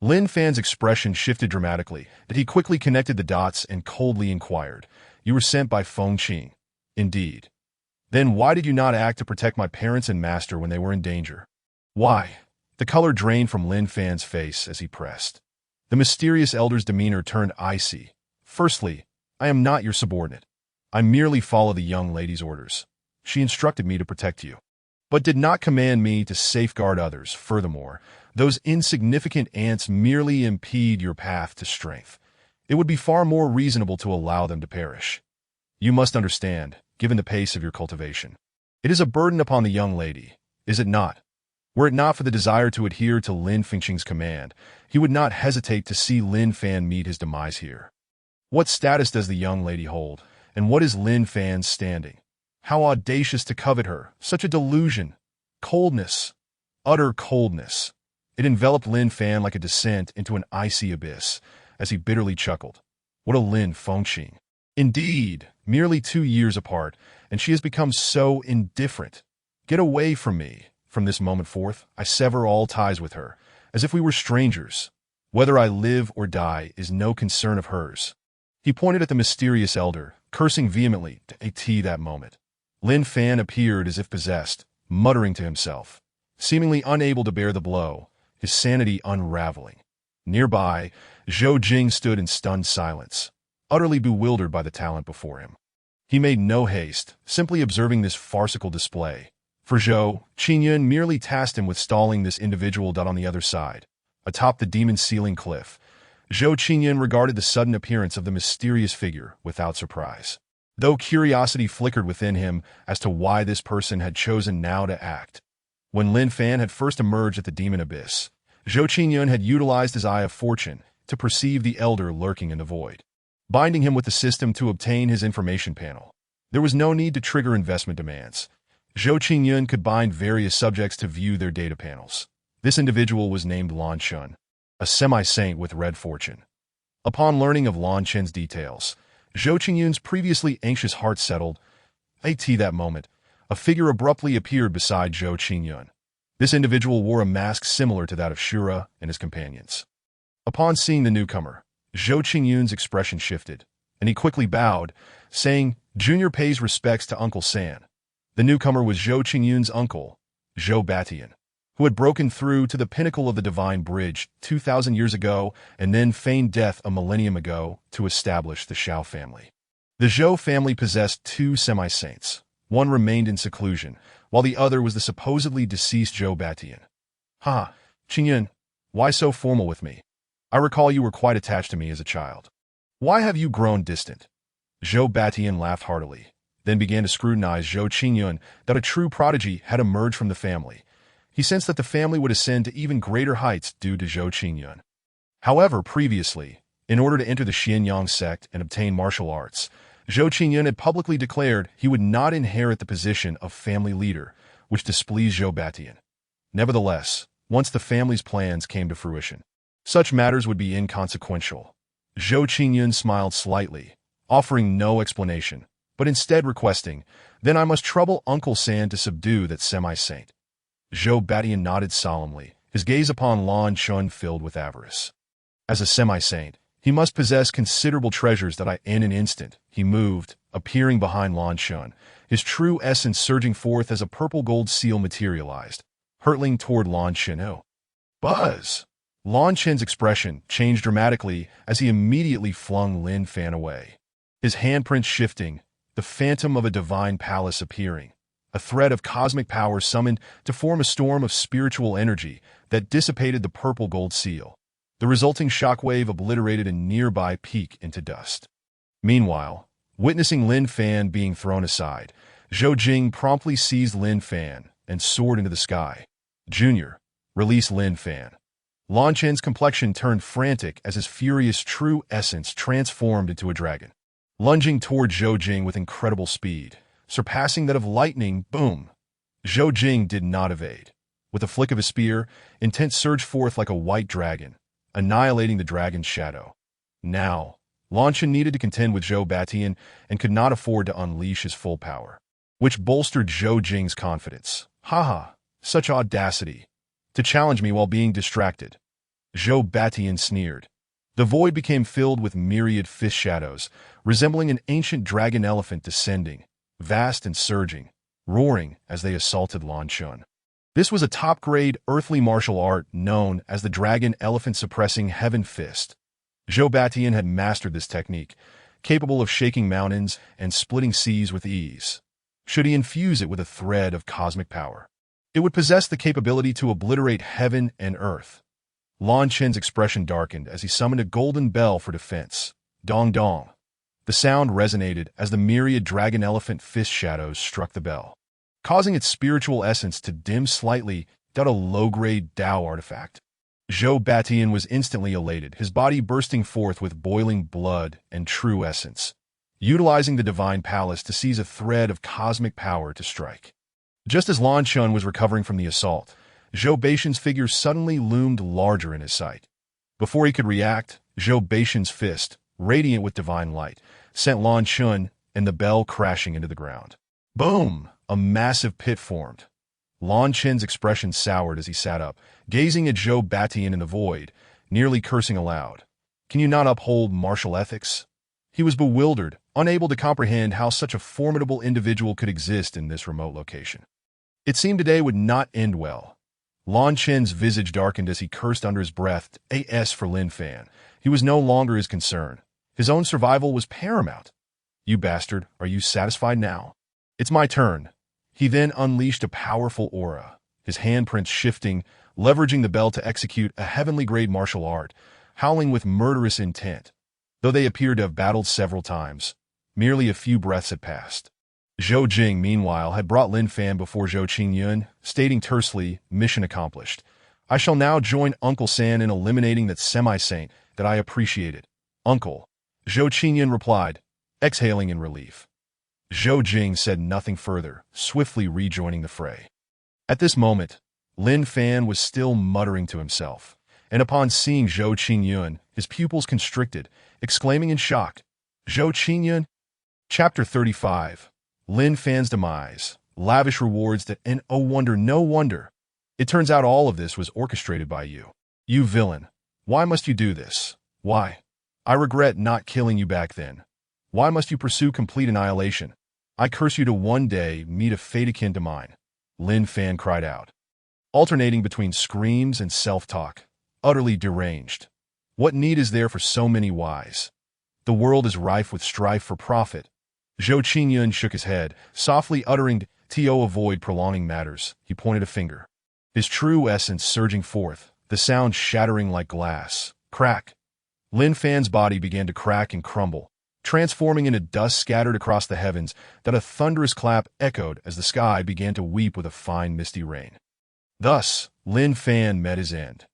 Lin Fan's expression shifted dramatically, but he quickly connected the dots and coldly inquired, "You were sent by Feng Qing." "Indeed. Then why did you not act to protect my parents and master when they were in danger?" "Why?" The color drained from Lin Fan's face as he pressed. The mysterious elder's demeanor turned icy. "Firstly, I am not your subordinate. I merely follow the young lady's orders. She instructed me to protect you, but did not command me to safeguard others. Furthermore, those insignificant ants merely impede your path to strength. It would be far more reasonable to allow them to perish." You must understand, given the pace of your cultivation. It is a burden upon the young lady, is it not? Were it not for the desire to adhere to Lin Fengqing's command, he would not hesitate to see Lin Fan meet his demise here. What status does the young lady hold, and what is Lin Fan's standing? How audacious to covet her, such a delusion! Coldness, utter coldness. It enveloped Lin Fan like a descent into an icy abyss, as he bitterly chuckled. What a Lin Fengqing! Indeed, merely 2 years apart, and she has become so indifferent. Get away from me. From this moment forth, I sever all ties with her, as if we were strangers. Whether I live or die is no concern of hers. He pointed at the mysterious elder, cursing vehemently at that moment. Lin Fan appeared as if possessed, muttering to himself, seemingly unable to bear the blow, his sanity unraveling. Nearby, Zhou Jing stood in stunned silence, utterly bewildered by the talent before him. He made no haste, simply observing this farcical display. For Zhou, Qingyun merely tasked him with stalling this individual on the other side. Atop the demon-ceiling cliff, Zhou Qingyun regarded the sudden appearance of the mysterious figure without surprise, though curiosity flickered within him as to why this person had chosen now to act. When Lin Fan had first emerged at the demon abyss, Zhou Qingyun had utilized his eye of fortune to perceive the elder lurking in the void, binding him with the system to obtain his information panel. There was no need to trigger investment demands. Zhou Qingyun could bind various subjects to view their data panels. This individual was named Lan Shun, a semi-saint with red fortune. Upon learning of Lan Chen's details, Zhou Qingyun's previously anxious heart settled. At that moment, a figure abruptly appeared beside Zhou Qingyun. This individual wore a mask similar to that of Shura and his companions. Upon seeing the newcomer, Zhou Qingyun's expression shifted, and he quickly bowed, saying, "Junior pays respects to Uncle San." The newcomer was Zhou Qingyun's uncle, Zhou Batian, who had broken through to the pinnacle of the Divine Bridge 2,000 years ago and then feigned death a millennium ago to establish the Shao family. The Zhou family possessed 2 semi-saints. One remained in seclusion, while the other was the supposedly deceased Zhou Batian. "Ha, Qingyun, why so formal with me? I recall you were quite attached to me as a child. Why have you grown distant?" Zhou Batian laughed heartily, then began to scrutinize Zhou Qingyun that a true prodigy had emerged from the family. He sensed that the family would ascend to even greater heights due to Zhou Qingyun. However, previously, in order to enter the Xianyang sect and obtain martial arts, Zhou Qingyun had publicly declared he would not inherit the position of family leader, which displeased Zhou Batian. Nevertheless, once the family's plans came to fruition, such matters would be inconsequential. Zhou Qingyun smiled slightly, offering no explanation, but instead requesting, "Then I must trouble Uncle San to subdue that semi-saint." Zhou Batian nodded solemnly, his gaze upon Lan Shun filled with avarice. As a semi-saint, he must possess considerable treasures that in an instant, he moved, appearing behind Lan Shun, his true essence surging forth as a purple gold seal materialized, hurtling toward Lan Shun. Oh. Buzz! Lan Chen's expression changed dramatically as he immediately flung Lin Fan away. His handprints shifting, the phantom of a divine palace appearing, a thread of cosmic power summoned to form a storm of spiritual energy that dissipated the purple gold seal. The resulting shockwave obliterated a nearby peak into dust. Meanwhile, witnessing Lin Fan being thrown aside, Zhou Jing promptly seized Lin Fan and soared into the sky. "Junior, release Lin Fan." Lan Chen's complexion turned frantic as his furious true essence transformed into a dragon, lunging toward Zhou Jing with incredible speed, surpassing that of lightning. Boom! Zhou Jing did not evade. With a flick of his spear, intent surged forth like a white dragon, annihilating the dragon's shadow. Now, Lan Chen needed to contend with Zhou Batian and could not afford to unleash his full power, which bolstered Zhou Jing's confidence. "Haha, such audacity! To challenge me while being distracted." Zhou Batian sneered. The void became filled with myriad fist shadows, resembling an ancient dragon elephant descending, vast and surging, roaring as they assaulted Lan Shun. This was a top-grade earthly martial art known as the Dragon Elephant Suppressing Heaven Fist. Zhou Batian had mastered this technique, capable of shaking mountains and splitting seas with ease. Should he infuse it with a thread of cosmic power, it would possess the capability to obliterate heaven and earth. Lan Chen's expression darkened as he summoned a golden bell for defense. Dong dong. The sound resonated as the myriad dragon-elephant fist shadows struck the bell, causing its spiritual essence to dim slightly without a low-grade Tao artifact. Zhou Batian was instantly elated, his body bursting forth with boiling blood and true essence, utilizing the divine palace to seize a thread of cosmic power to strike. Just as Lan Chun was recovering from the assault, Zhou Batian's figure suddenly loomed larger in his sight. Before he could react, Zhou Batian's fist, radiant with divine light, sent Lan Chun and the bell crashing into the ground. Boom! A massive pit formed. Lan Chun's expression soured as he sat up, gazing at Zhou Batian in the void, nearly cursing aloud. Can you not uphold martial ethics? He was bewildered, unable to comprehend how such a formidable individual could exist in this remote location. It seemed today would not end well. Lan Chun's visage darkened as he cursed under his breath, "AS for Lin Fan." He was no longer his concern. His own survival was paramount. "You bastard, are you satisfied now? It's my turn." He then unleashed a powerful aura, his handprints shifting, leveraging the bell to execute a heavenly-grade martial art, howling with murderous intent. Though they appeared to have battled several times, merely a few breaths had passed. Zhou Jing, meanwhile, had brought Lin Fan before Zhou Qingyun, stating tersely, "Mission accomplished. I shall now join Uncle San in eliminating that semi-saint that I appreciated." "Uncle," Zhou Qingyun replied, exhaling in relief. Zhou Jing said nothing further, swiftly rejoining the fray. At this moment, Lin Fan was still muttering to himself, and upon seeing Zhou Qingyun, his pupils constricted, exclaiming in shock, "Zhou Qingyun?" Chapter 35. Lin Fan's demise. Lavish rewards that, and oh wonder, no wonder. It turns out all of this was orchestrated by you. You villain. Why must you do this? Why? I regret not killing you back then. Why must you pursue complete annihilation? I curse you to one day meet a fate akin to mine. Lin Fan cried out, alternating between screams and self-talk, utterly deranged. What need is there for so many whys? The world is rife with strife for profit. Zhou Qingyun shook his head, softly uttering, "To avoid prolonging matters," he pointed a finger. His true essence surging forth, the sound shattering like glass. Crack! Lin Fan's body began to crack and crumble, transforming into dust scattered across the heavens that a thunderous clap echoed as the sky began to weep with a fine misty rain. Thus, Lin Fan met his end.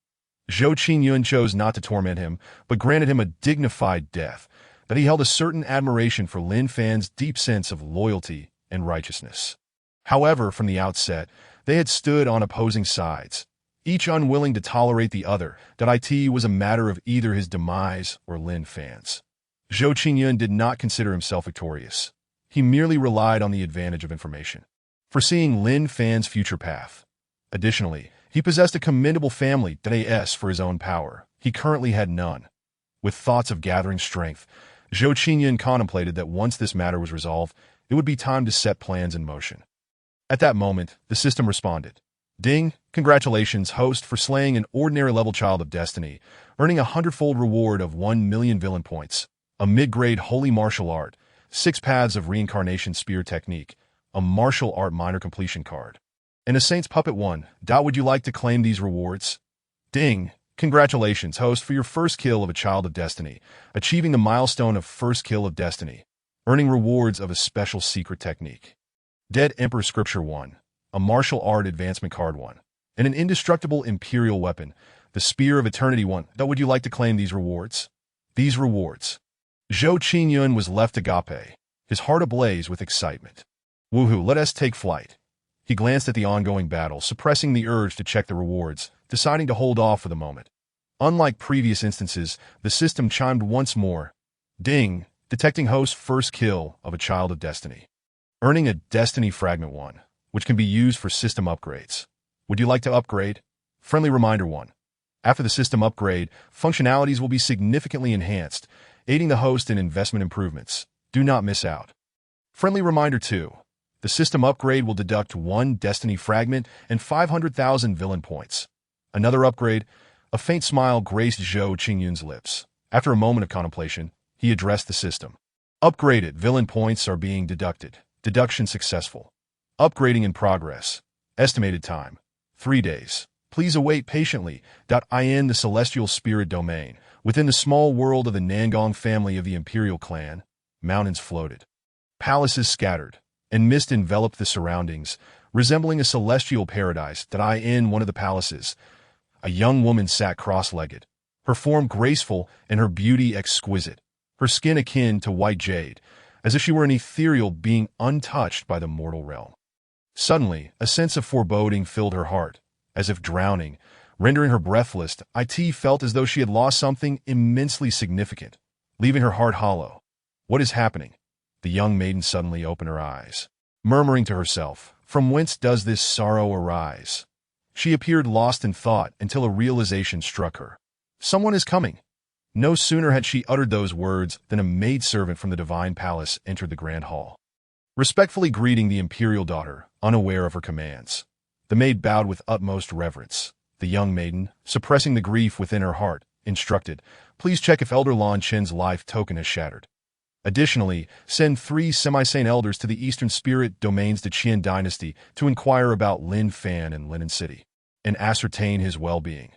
Zhou Qingyun chose not to torment him, but granted him a dignified death, that he held a certain admiration for Lin Fan's deep sense of loyalty and righteousness. However, from the outset, they had stood on opposing sides, each unwilling to tolerate the other, that it was a matter of either his demise or Lin Fan's. Zhou Qingyun did not consider himself victorious. He merely relied on the advantage of information, foreseeing Lin Fan's future path. Additionally, he possessed a commendable family that for his own power. He currently had none. With thoughts of gathering strength, Zhou Qingyun contemplated that once this matter was resolved, it would be time to set plans in motion. At that moment, the system responded. "Ding, congratulations, host, for slaying an ordinary-level child of destiny, earning a 100-fold reward of 1,000,000 villain points, a mid-grade holy martial art, 6 paths of reincarnation spear technique, a martial art minor completion card, and a Saint's Puppet 1. Would you like to claim these rewards?" "Ding! Congratulations, host, for your first kill of a child of destiny, achieving the milestone of first kill of destiny, earning rewards of a special secret technique. Dead Emperor Scripture 1, a martial art advancement card 1, and an indestructible imperial weapon, the Spear of Eternity 1. Would you like to claim these rewards?" These rewards. Zhou Qingyun was left agape, his heart ablaze with excitement. "Woohoo, let us take flight." He glanced at the ongoing battle, suppressing the urge to check the rewards, deciding to hold off for the moment. Unlike previous instances, the system chimed once more. Ding, detecting host's first kill of a child of destiny. Earning a Destiny Fragment 1, which can be used for system upgrades. Would you like to upgrade? Friendly reminder 1. After the system upgrade, functionalities will be significantly enhanced, aiding the host in investment improvements. Do not miss out. Friendly reminder 2. The system upgrade will deduct 1 Destiny Fragment and 500,000 villain points. Another upgrade. A faint smile graced Zhou Qingyun's lips. After a moment of contemplation, he addressed the system. Upgraded villain points are being deducted. Deduction successful. Upgrading in progress. Estimated time: 3 days. Please await patiently. In the Celestial Spirit Domain, within the small world of the Nangong family of the Imperial Clan, mountains floated. Palaces scattered, and mist enveloped the surroundings, resembling a celestial paradise. In one of the palaces, a young woman sat cross-legged, her form graceful and her beauty exquisite, her skin akin to white jade, as if she were an ethereal being untouched by the mortal realm. Suddenly, a sense of foreboding filled her heart, as if drowning, rendering her breathless. It felt as though she had lost something immensely significant, leaving her heart hollow. What is happening? The young maiden suddenly opened her eyes, murmuring to herself, "From whence does this sorrow arise?" She appeared lost in thought until a realization struck her. Someone is coming. No sooner had she uttered those words than a maidservant from the divine palace entered the grand hall, respectfully greeting the imperial daughter, unaware of her commands. The maid bowed with utmost reverence. The young maiden, suppressing the grief within her heart, instructed, "Please check if Elder Lan Chen's life token has shattered. Additionally, send 3 semi-saint elders to the Eastern Spirit domains the Qian dynasty to inquire about Lin Fan in Linen City and ascertain his well-being."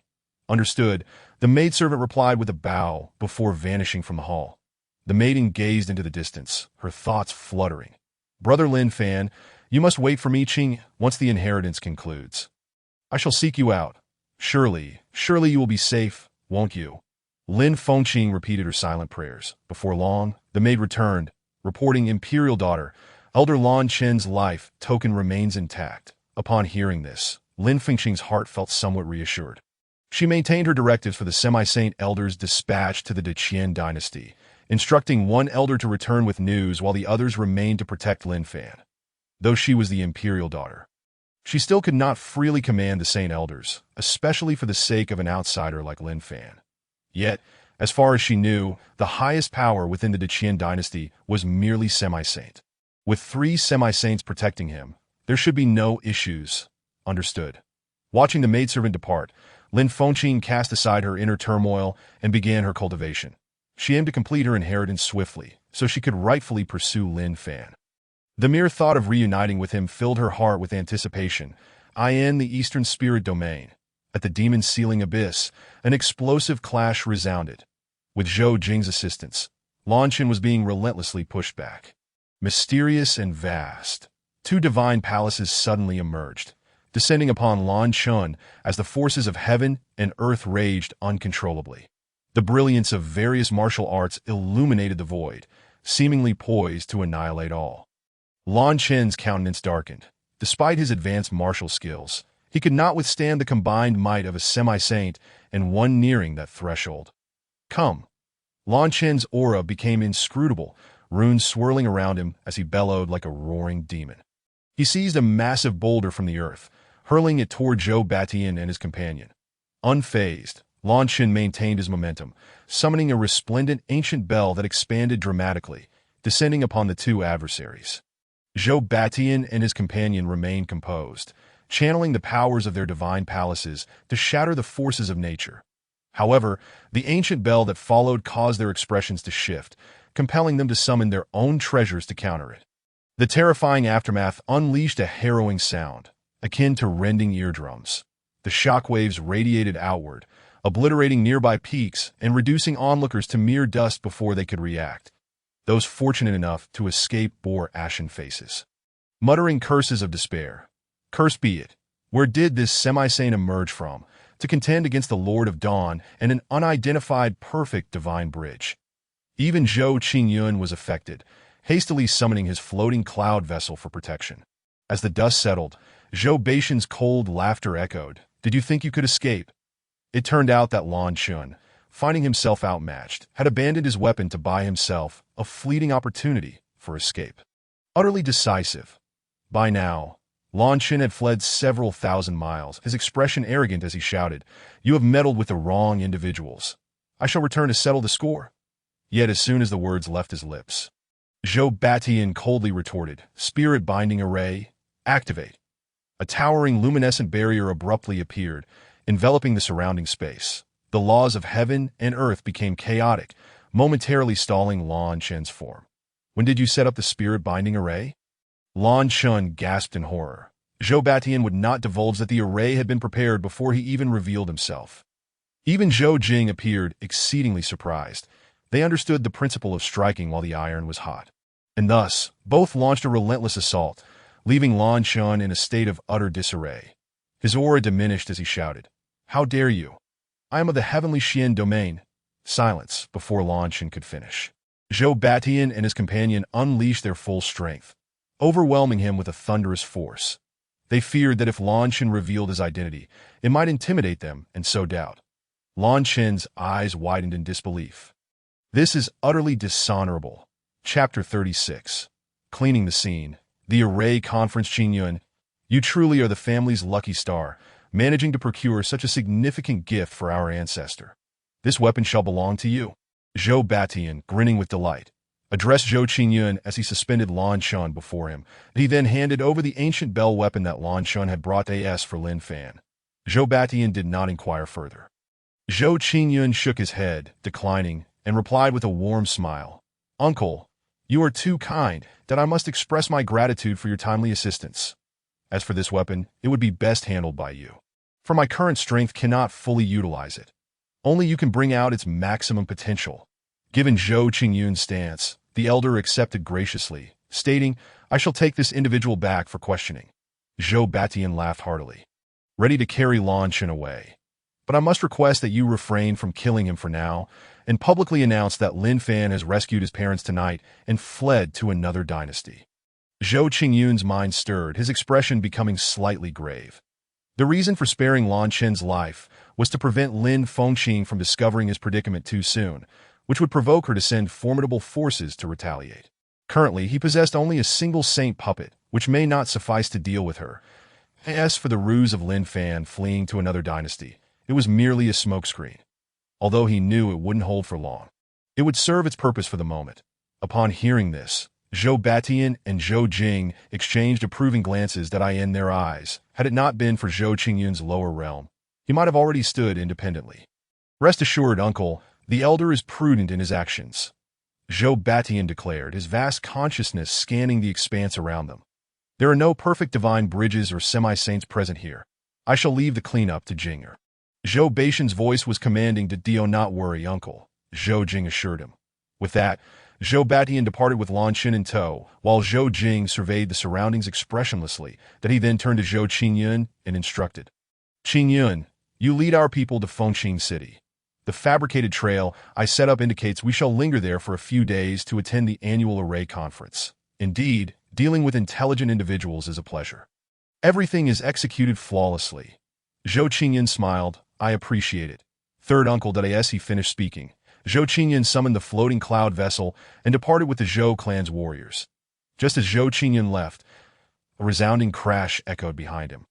Understood, the maidservant replied with a bow before vanishing from the hall. The maiden gazed into the distance, her thoughts fluttering. "Brother Lin Fan, you must wait for me, Qing, once the inheritance concludes. I shall seek you out. Surely you will be safe, won't you?" Lin Fengqing repeated her silent prayers. Before long, the maid returned, reporting, "Imperial daughter, Elder Lan Chen's life token remains intact." Upon hearing this, Lin Fengqing's heart felt somewhat reassured. She maintained her directives for the semi-saint elders dispatched to the Qian dynasty, instructing one elder to return with news while the others remained to protect Lin Fan. Though she was the imperial daughter, she still could not freely command the saint elders, especially for the sake of an outsider like Lin Fan. Yet, as far as she knew, the highest power within the Qian dynasty was merely semi-saint. With 3 semi-saints protecting him, there should be no issues. Understood. Watching the maidservant depart, Lin Fengqing cast aside her inner turmoil and began her cultivation. She aimed to complete her inheritance swiftly, so she could rightfully pursue Lin Fan. The mere thought of reuniting with him filled her heart with anticipation. In the Eastern Spirit domain, at the Demon Sealing Abyss, an explosive clash resounded. With Zhou Jing's assistance, Lan Chen was being relentlessly pushed back. Mysterious and vast, 2 divine palaces suddenly emerged, descending upon Lan Chen as the forces of heaven and earth raged uncontrollably. The brilliance of various martial arts illuminated the void, seemingly poised to annihilate all. Lan Chen's countenance darkened. Despite his advanced martial skills, he could not withstand the combined might of a semi-saint and one nearing that threshold. "Come." Lan Chen's aura became inscrutable, runes swirling around him as he bellowed like a roaring demon. He seized a massive boulder from the earth, hurling it toward Zhou Batian and his companion. Unfazed, Lan Chen maintained his momentum, summoning a resplendent ancient bell that expanded dramatically, descending upon the 2 adversaries. Zhou Batian and his companion remained composed, channeling the powers of their divine palaces to shatter the forces of nature. However, the ancient bell that followed caused their expressions to shift, compelling them to summon their own treasures to counter it. The terrifying aftermath unleashed a harrowing sound, akin to rending eardrums. The shockwaves radiated outward, obliterating nearby peaks and reducing onlookers to mere dust before they could react. Those fortunate enough to escape bore ashen faces, muttering curses of despair. "Cursed be it! Where did this semi-saint emerge from, to contend against the Lord of Dawn and an unidentified perfect divine bridge?" Even Zhou Qingyun was affected, hastily summoning his floating cloud vessel for protection. As the dust settled, Zhou Baishan's cold laughter echoed. "Did you think you could escape?" It turned out that Lan Chen, finding himself outmatched, had abandoned his weapon to buy himself a fleeting opportunity for escape. Utterly decisive. By now, Lan Chen had fled several thousand miles, his expression arrogant as he shouted, "You have meddled with the wrong individuals. I shall return to settle the score." Yet as soon as the words left his lips, Zhou Batian coldly retorted, "Spirit Binding Array, activate." A towering luminescent barrier abruptly appeared, enveloping the surrounding space. The laws of heaven and earth became chaotic, momentarily stalling Lan Chen's form. "When did you set up the Spirit Binding Array?" Lan Chen gasped in horror. Zhou Batian would not divulge that the array had been prepared before he even revealed himself. Even Zhou Jing appeared exceedingly surprised. They understood the principle of striking while the iron was hot. And thus, both launched a relentless assault, leaving Lan Xun in a state of utter disarray. His aura diminished as he shouted, "How dare you? I am of the heavenly Xian domain." Silence before Lan Xun could finish. Zhou Batian and his companion unleashed their full strength, overwhelming him with a thunderous force. They feared that if Lan Xun revealed his identity, it might intimidate them and sow doubt. Lan Xun's eyes widened in disbelief. This is utterly dishonorable. Chapter 36. Cleaning the scene. The Array Conference. Qingyun, you truly are the family's lucky star, managing to procure such a significant gift for our ancestor. This weapon shall belong to you. Zhou Batian, grinning with delight, addressed Zhou Qingyun as he suspended Lan Xun before him. He then handed over the ancient bell weapon that Lan Xun had brought as for Lin Fan. Zhou Batian did not inquire further. Zhou Qingyun shook his head, declining, and replied with a warm smile. "Uncle, you are too kind that I must express my gratitude for your timely assistance. As for this weapon, it would be best handled by you, for my current strength cannot fully utilize it. Only you can bring out its maximum potential." Given Zhou Qingyun's stance, the elder accepted graciously, stating, "I shall take this individual back for questioning." Zhou Batian laughed heartily, ready to carry Lan Xun away. "But I must request that you refrain from killing him for now, and publicly announce that Lin Fan has rescued his parents tonight and fled to another dynasty." Zhou Qingyun's mind stirred, his expression becoming slightly grave. The reason for sparing Lan Xun's life was to prevent Lin Fengqing from discovering his predicament too soon, which would provoke her to send formidable forces to retaliate. Currently, he possessed only a single saint puppet, which may not suffice to deal with her. As for the ruse of Lin Fan fleeing to another dynasty, it was merely a smokescreen. Although he knew it wouldn't hold for long, it would serve its purpose for the moment. Upon hearing this, Zhou Batian and Zhou Jing exchanged approving glances that in their eyes. Had it not been for Zhou Qingyun's lower realm, he might have already stood independently. "Rest assured, uncle, the elder is prudent in his actions," Zhou Batian declared, his vast consciousness scanning the expanse around them. "There are no perfect divine bridges or semi-saints present here. I shall leave the cleanup to Jinger." Zhou Batian's voice was commanding. "Do not worry, uncle," Zhou Jing assured him. With that, Zhou Batian departed with Lan Xun in tow, while Zhou Jing surveyed the surroundings expressionlessly. That he then turned to Zhou Qingyun and instructed, "Qingyun, you lead our people to Fengqing City. The fabricated trail I set up indicates we shall linger there for a few days to attend the annual Array Conference. Indeed, dealing with intelligent individuals is a pleasure. Everything is executed flawlessly." Zhou Qingyun smiled. "I appreciate it." Third uncle. As he finished speaking, Zhou Qingyun summoned the floating cloud vessel and departed with the Zhou clan's warriors. Just as Zhou Qingyun left, a resounding crash echoed behind him.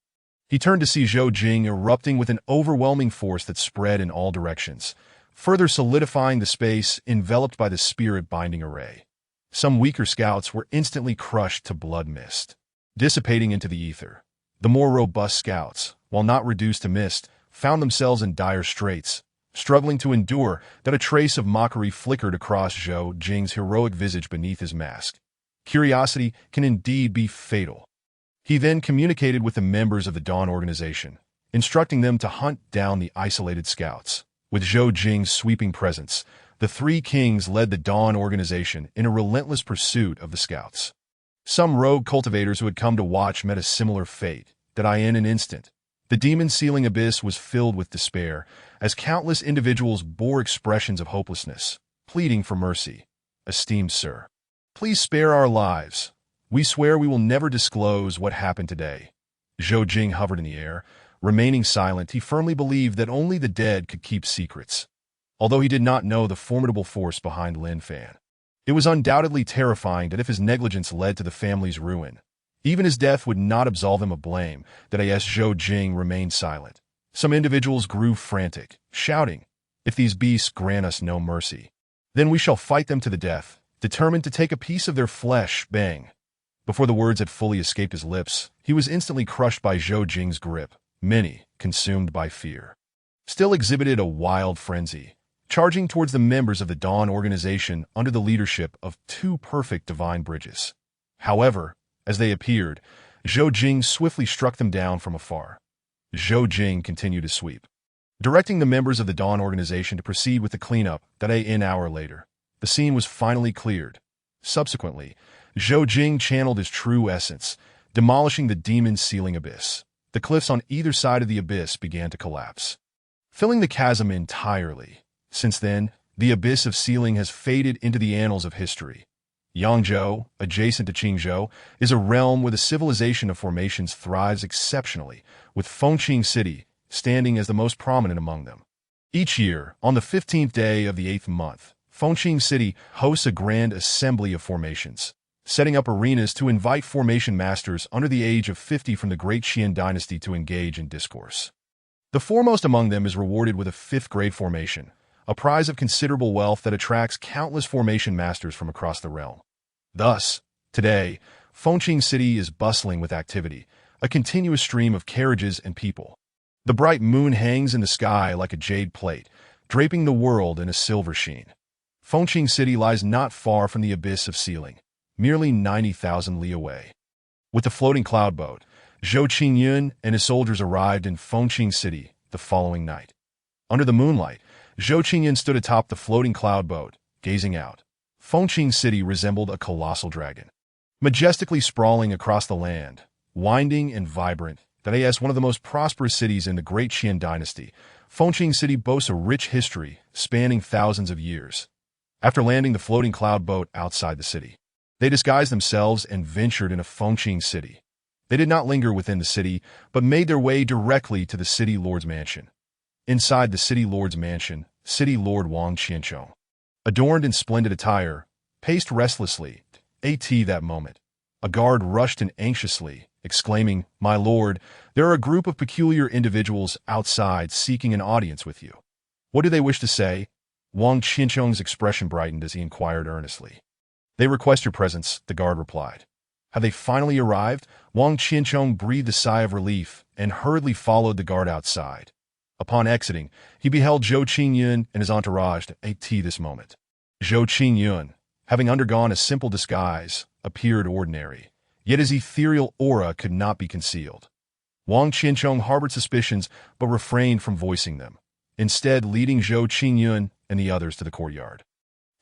He turned to see Zhou Jing erupting with an overwhelming force that spread in all directions, further solidifying the space enveloped by the spirit-binding array. Some weaker scouts were instantly crushed to blood mist, dissipating into the ether. The more robust scouts, while not reduced to mist, found themselves in dire straits, struggling to endure. That a trace of mockery flickered across Zhou Jing's heroic visage beneath his mask. Curiosity can indeed be fatal. He then communicated with the members of the Dawn organization, instructing them to hunt down the isolated scouts. With Zhou Jing's sweeping presence, the three kings led the Dawn organization in a relentless pursuit of the scouts. Some rogue cultivators who had come to watch met a similar fate. In an instant, the demon-sealing abyss was filled with despair, as countless individuals bore expressions of hopelessness, pleading for mercy. "Esteemed sir, please spare our lives. We swear we will never disclose what happened today." Zhou Jing hovered in the air, remaining silent. He firmly believed that only the dead could keep secrets. Although he did not know the formidable force behind Lin Fan, it was undoubtedly terrifying that if his negligence led to the family's ruin, even his death would not absolve him of blame. Zhou Jing remained silent. Some individuals grew frantic, shouting, "If these beasts grant us no mercy, then we shall fight them to the death," determined to take a piece of their flesh. Bang! Before the words had fully escaped his lips, he was instantly crushed by Zhou Jing's grip. Many, consumed by fear, still exhibited a wild frenzy, charging towards the members of the Dawn organization under the leadership of two perfect divine bridges. However, as they appeared, Zhou Jing swiftly struck them down from afar. Zhou Jing continued to sweep, directing the members of the Dawn organization to proceed with the cleanup. That an hour later, the scene was finally cleared. Subsequently, Zhou Jing channeled his true essence, demolishing the demon's sealing abyss. The cliffs on either side of the abyss began to collapse, filling the chasm entirely. Since then, the abyss of sealing has faded into the annals of history. Yangzhou, adjacent to Qingzhou, is a realm where the civilization of formations thrives exceptionally, with Fengqing City standing as the most prominent among them. Each year, on the 15th day of the 8th month, Fengqing City hosts a grand assembly of formations, setting up arenas to invite formation masters under the age of 50 from the Great Qian dynasty to engage in discourse. The foremost among them is rewarded with a 5th-grade formation, a prize of considerable wealth that attracts countless formation masters from across the realm. Thus, today, Fengqing City is bustling with activity, a continuous stream of carriages and people. The bright moon hangs in the sky like a jade plate, draping the world in a silver sheen. Fengqing City lies not far from the abyss of sealing, merely 90,000 li away. With the floating cloud boat, Zhou Qingyun and his soldiers arrived in Fengqing City the following night. Under the moonlight, Zhou Qingyun stood atop the floating cloud boat, gazing out. Fengqing City resembled a colossal dragon, majestically sprawling across the land, winding and vibrant. That is one of the most prosperous cities in the Great Qian dynasty. Fengqing City boasts a rich history spanning thousands of years. After landing the floating cloud boat outside the city, they disguised themselves and ventured into Fengqing City. They did not linger within the city, but made their way directly to the city lord's mansion. Inside the city lord's mansion, City Lord Wang Qianchong, adorned in splendid attire, paced restlessly. That moment, a guard rushed in anxiously, exclaiming, "My lord, there are a group of peculiar individuals outside seeking an audience with you." "What do they wish to say?" Wang Qianchong's expression brightened as he inquired earnestly. "They request your presence," the guard replied. Have they finally arrived? Wang Qianchong breathed a sigh of relief and hurriedly followed the guard outside. Upon exiting, he beheld Zhou Qingyun and his entourage at this moment. Zhou Qingyun, having undergone a simple disguise, appeared ordinary, yet his ethereal aura could not be concealed. Wang Qianchong harbored suspicions but refrained from voicing them, instead leading Zhou Qingyun and the others to the courtyard.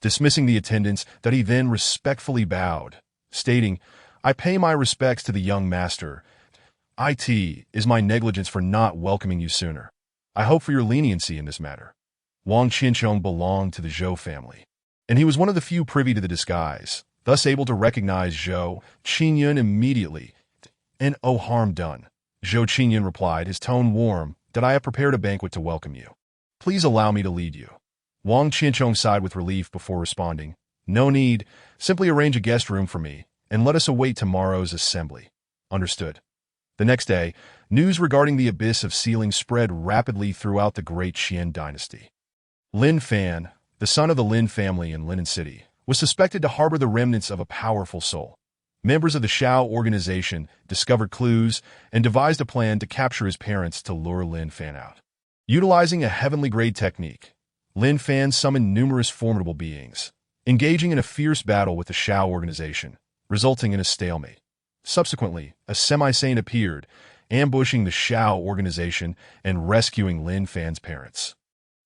Dismissing the attendants, that he then respectfully bowed, stating, "I pay my respects to the young master. It is my negligence for not welcoming you sooner. I hope for your leniency in this matter." Wang Qianchong belonged to the Zhou family, and he was one of the few privy to the disguise, thus able to recognize Zhou Qingyun immediately. "And oh harm done," Zhou Qingyun replied, his tone warm, "that I have prepared a banquet to welcome you. Please allow me to lead you." Wang Qianchong sighed with relief before responding, "No need, simply arrange a guest room for me, and let us await tomorrow's assembly." "Understood." The next day, news regarding the abyss of sealing spread rapidly throughout the Great Qian dynasty. Lin Fan, the son of the Lin family in Linen City, was suspected to harbor the remnants of a powerful soul. Members of the Shao organization discovered clues and devised a plan to capture his parents to lure Lin Fan out. Utilizing a heavenly-grade technique, Lin Fan summoned numerous formidable beings, engaging in a fierce battle with the Shao organization, resulting in a stalemate. Subsequently, a semi-saint appeared, ambushing the Shao organization and rescuing Lin Fan's parents,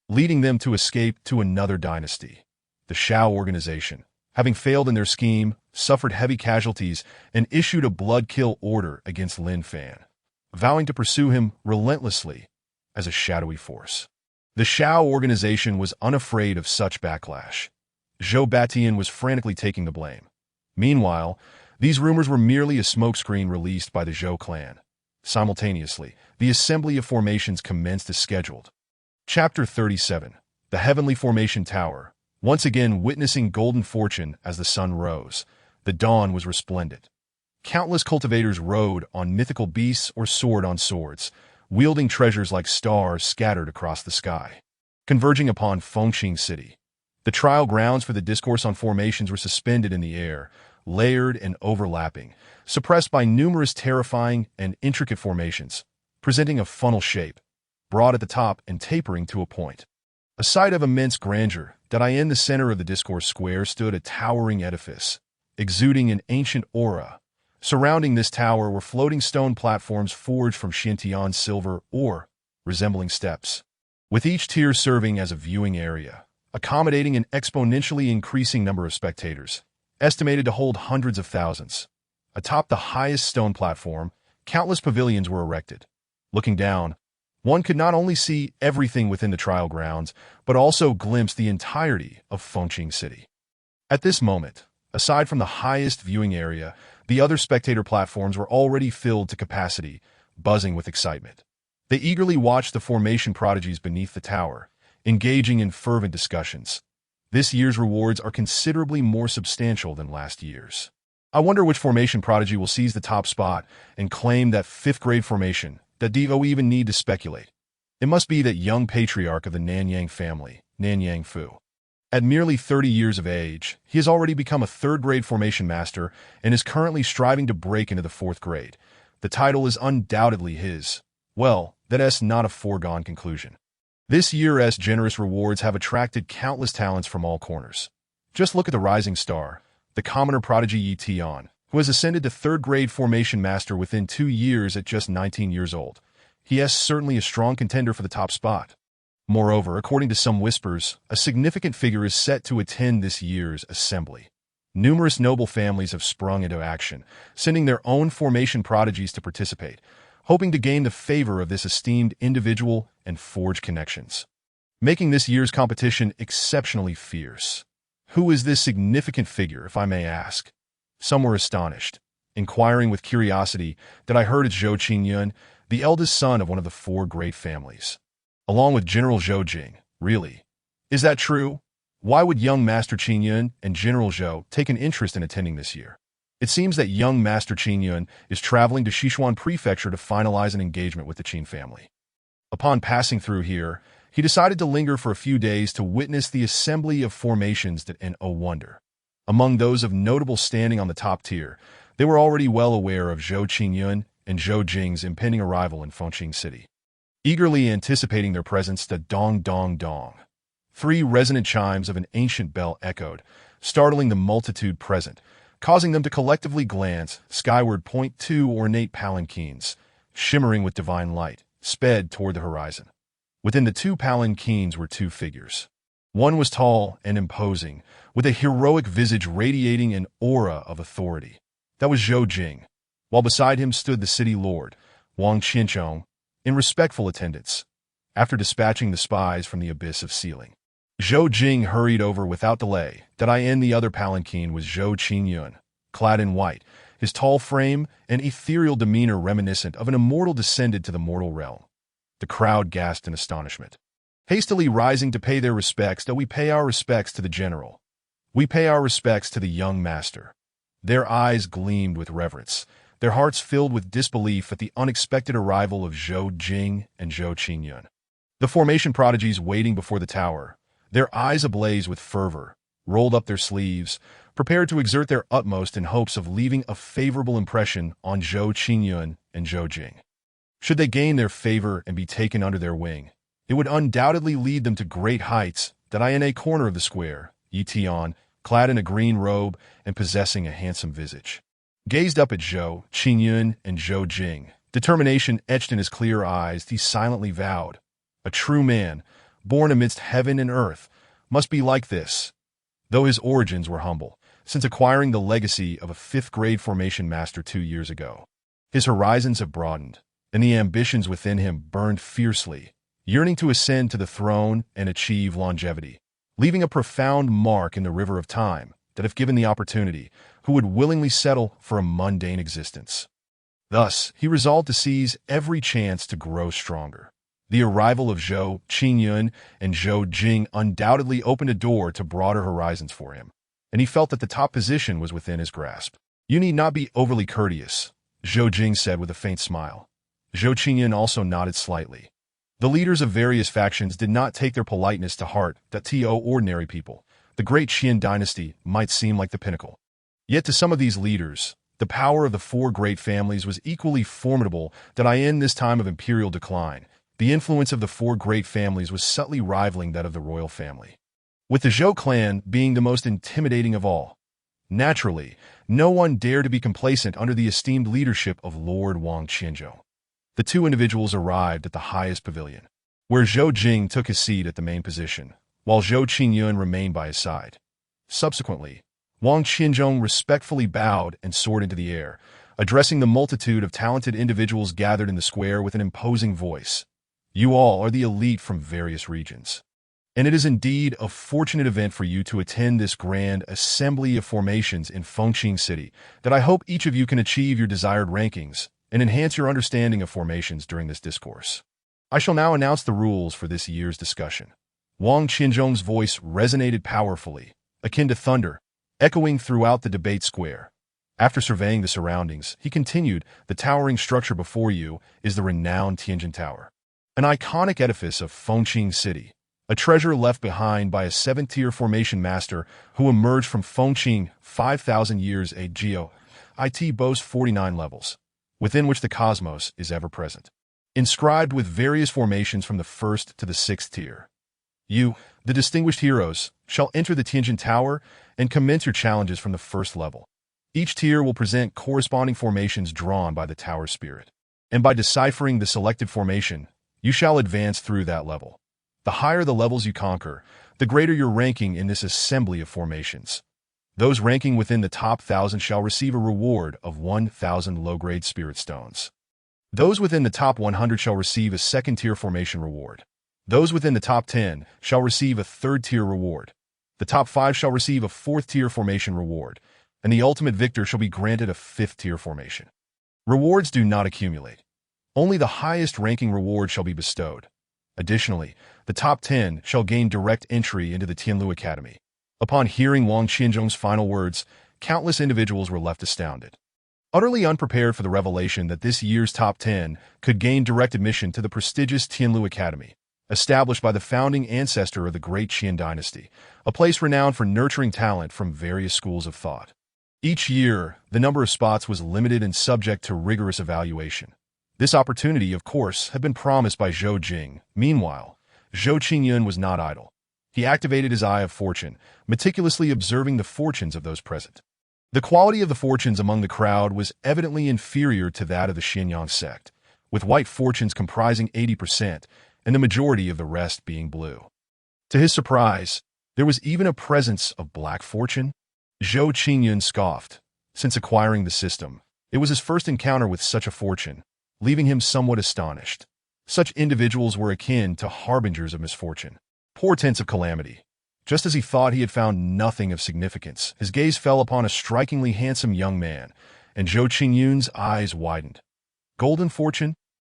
leading them to escape to another dynasty. The Shao organization, having failed in their scheme, suffered heavy casualties and issued a blood-kill order against Lin Fan, vowing to pursue him relentlessly as a shadowy force. The Shao organization was unafraid of such backlash. Zhou Batian was frantically taking the blame. Meanwhile, these rumors were merely a smokescreen released by the Zhou clan. Simultaneously, the assembly of formations commenced as scheduled. Chapter 37. The Heavenly Formation Tower. Once again witnessing golden fortune as the sun rose, the dawn was resplendent. Countless cultivators rode on mythical beasts or soared on swords, wielding treasures like stars scattered across the sky. Converging upon Fengqing City, the trial grounds for the discourse on formations were suspended in the air, layered and overlapping, suppressed by numerous terrifying and intricate formations, presenting a funnel shape, broad at the top and tapering to a point. A sight of immense grandeur, that in the center of the discourse square stood a towering edifice, exuding an ancient aura. Surrounding this tower were floating stone platforms forged from Xintian silver or resembling steps. with each tier serving as a viewing area, accommodating an exponentially increasing number of spectators, estimated to hold hundreds of thousands. Atop the highest stone platform, countless pavilions were erected. Looking down, one could not only see everything within the trial grounds, but also glimpse the entirety of Fengqing City. At this moment, aside from the highest viewing area, the other spectator platforms were already filled to capacity, buzzing with excitement. They eagerly watched the formation prodigies beneath the tower, engaging in fervent discussions. This year's rewards are considerably more substantial than last year's. I wonder which formation prodigy will seize the top spot and claim that fifth-grade formation. That Devo even need to speculate. It must be that young patriarch of the Nanyang family, Nanyang Fu. At merely 30 years of age, he has already become a third-grade formation master and is currently striving to break into the fourth grade. The title is undoubtedly his. Well, that's not a foregone conclusion. This year's generous rewards have attracted countless talents from all corners. Just look at the rising star, the commoner prodigy Yi Tian, who has ascended to third-grade formation master within 2 years at just 19 years old. He is certainly a strong contender for the top spot. Moreover, according to some whispers, a significant figure is set to attend this year's assembly. Numerous noble families have sprung into action, sending their own formation prodigies to participate, hoping to gain the favor of this esteemed individual and forge connections, making this year's competition exceptionally fierce. Who is this significant figure, if I may ask? Some were astonished, inquiring with curiosity that I heard it's Zhou Qingyun, the eldest son of one of the 4 great families, along with General Zhou Jing. Really? Is that true? Why would young Master Qingyun and General Zhou take an interest in attending this year? It seems that young Master Qingyun is traveling to Sichuan Prefecture to finalize an engagement with the Qin family. Upon passing through here, he decided to linger for a few days to witness the assembly of formations and oh wonder. Among those of notable standing on the top tier, they were already well aware of Zhou Qingyun and Zhou Jing's impending arrival in Fengqing City. Eagerly anticipating their presence, the dong dong dong. 3 resonant chimes of an ancient bell echoed, startling the multitude present, causing them to collectively glance skyward. 2 ornate palanquins, shimmering with divine light, sped toward the horizon. Within the 2 palanquins were 2 figures. One was tall and imposing, with a heroic visage radiating an aura of authority. That was Zhou Jing, while beside him stood the city lord, Wang Qianchong, in respectful attendance. After dispatching the spies from the abyss of ceiling, Zhou Jing hurried over without delay. The other palanquin was Zhou Qingyun, clad in white, his tall frame and ethereal demeanor reminiscent of an immortal descended to the mortal realm. The crowd gasped in astonishment. Hastily rising to pay their respects, we pay our respects to the general. We pay our respects to the young master. Their eyes gleamed with reverence, their hearts filled with disbelief at the unexpected arrival of Zhou Jing and Zhou Qingyun. The formation prodigies waiting before the tower, their eyes ablaze with fervor, rolled up their sleeves, prepared to exert their utmost in hopes of leaving a favorable impression on Zhou Qingyun and Zhou Jing. Should they gain their favor and be taken under their wing, it would undoubtedly lead them to great heights. In a corner of the square, Yi Tian, clad in a green robe and possessing a handsome visage, gazed up at Zhou Qingyun and Zhou Jing. Determination etched in his clear eyes, he silently vowed, "A true man, born amidst heaven and earth, must be like this." Though his origins were humble, since acquiring the legacy of a 5th-grade formation master 2 years ago, his horizons have broadened, and the ambitions within him burned fiercely, yearning to ascend to the throne and achieve longevity, leaving a profound mark in the river of time that, if given the opportunity, who would willingly settle for a mundane existence. Thus, he resolved to seize every chance to grow stronger. The arrival of Zhou Qingyun and Zhou Jing undoubtedly opened a door to broader horizons for him, and he felt that the top position was within his grasp. "You need not be overly courteous," Zhou Jing said with a faint smile. Zhou Qingyun also nodded slightly. The leaders of various factions did not take their politeness to heart. To ordinary people, the great Qian dynasty might seem like the pinnacle. Yet to some of these leaders, the power of the 4 great families was equally formidable. In this time of imperial decline, the influence of the 4 great families was subtly rivaling that of the royal family, with the Zhou clan being the most intimidating of all. Naturally, no one dared to be complacent under the esteemed leadership of Lord Wang Qianzhou. The 2 individuals arrived at the highest pavilion. where Zhou Jing took his seat at the main position, while Zhou Qingyun remained by his side. Subsequently, Wang Qinzhong respectfully bowed and soared into the air, addressing the multitude of talented individuals gathered in the square with an imposing voice. You all are the elite from various regions. And it is indeed a fortunate event for you to attend this grand assembly of formations in Fengqing City that I hope each of you can achieve your desired rankings and enhance your understanding of formations during this discourse. I shall now announce the rules for this year's discussion. Wang Qinzhong's voice resonated powerfully, akin to thunder, echoing throughout the debate square. After surveying the surroundings, he continued, the towering structure before you is the renowned Tianjin Tower, an iconic edifice of Fengqing City, a treasure left behind by a 7th-tier formation master who emerged from Fengqing 5,000 years ago. It boasts 49 levels, within which the cosmos is ever present, inscribed with various formations from the 1st to the 6th tier. You, the distinguished heroes, shall enter the Tianjin Tower and commence your challenges from the 1st level. Each tier will present corresponding formations drawn by the tower spirit, and by deciphering the selected formation, you shall advance through that level. The higher the levels you conquer, the greater your ranking in this assembly of formations. Those ranking within the top 1,000 shall receive a reward of 1,000 low-grade spirit stones. Those within the top 100 shall receive a 2nd-tier formation reward. Those within the top 10 shall receive a 3rd-tier reward. The top 5 shall receive a 4th-tier formation reward, and the ultimate victor shall be granted a 5th-tier formation. Rewards do not accumulate. Only the highest ranking reward shall be bestowed. Additionally, the top 10 shall gain direct entry into the Tianlu Academy. Upon hearing Wang Qinzhong's final words, countless individuals were left astounded, utterly unprepared for the revelation that this year's top 10 could gain direct admission to the prestigious Tianlu Academy, established by the founding ancestor of the great Qian dynasty, a place renowned for nurturing talent from various schools of thought. Each year, the number of spots was limited and subject to rigorous evaluation. This opportunity, of course, had been promised by Zhou Jing. Meanwhile, Zhou Qingyun was not idle. He activated his eye of fortune, meticulously observing the fortunes of those present. The quality of the fortunes among the crowd was evidently inferior to that of the Xianyang sect, with white fortunes comprising 80% and the majority of the rest being blue. To his surprise, there was even a presence of black fortune. Zhou Qingyun scoffed. Since acquiring the system, it was his first encounter with such a fortune, leaving him somewhat astonished. Such individuals were akin to harbingers of misfortune, portents of calamity. Just as he thought he had found nothing of significance, his gaze fell upon a strikingly handsome young man, and Zhou Qingyun's eyes widened. Golden Fortune?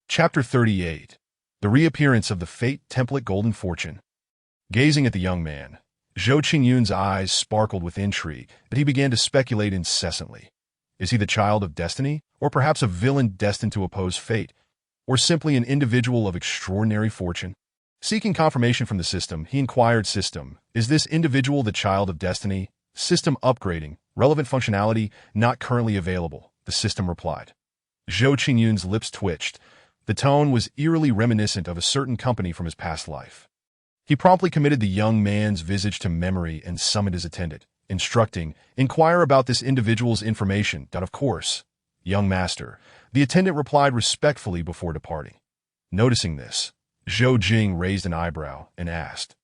Chapter 38. The Reappearance of the Fate Template Golden Fortune. Gazing at the young man, Zhou Qingyun's eyes sparkled with intrigue, but he began to speculate incessantly. Is he the child of destiny, or perhaps a villain destined to oppose fate, or simply an individual of extraordinary fortune? Seeking confirmation from the system, he inquired, System, is this individual the child of destiny? System upgrading, relevant functionality not currently available, the system replied. Zhou Qingyun's lips twitched. The tone was eerily reminiscent of a certain company from his past life. He promptly committed the young man's visage to memory and summoned his attendant, instructing, inquire about this individual's information. Of course, young master, the attendant replied respectfully before departing. Noticing this, Zhou Jing raised an eyebrow and asked,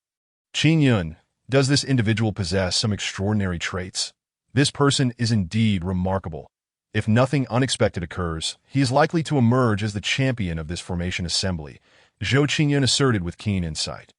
Qingyun, does this individual possess some extraordinary traits? This person is indeed remarkable. If nothing unexpected occurs, he is likely to emerge as the champion of this formation assembly, Zhou Qingyun asserted with keen insight.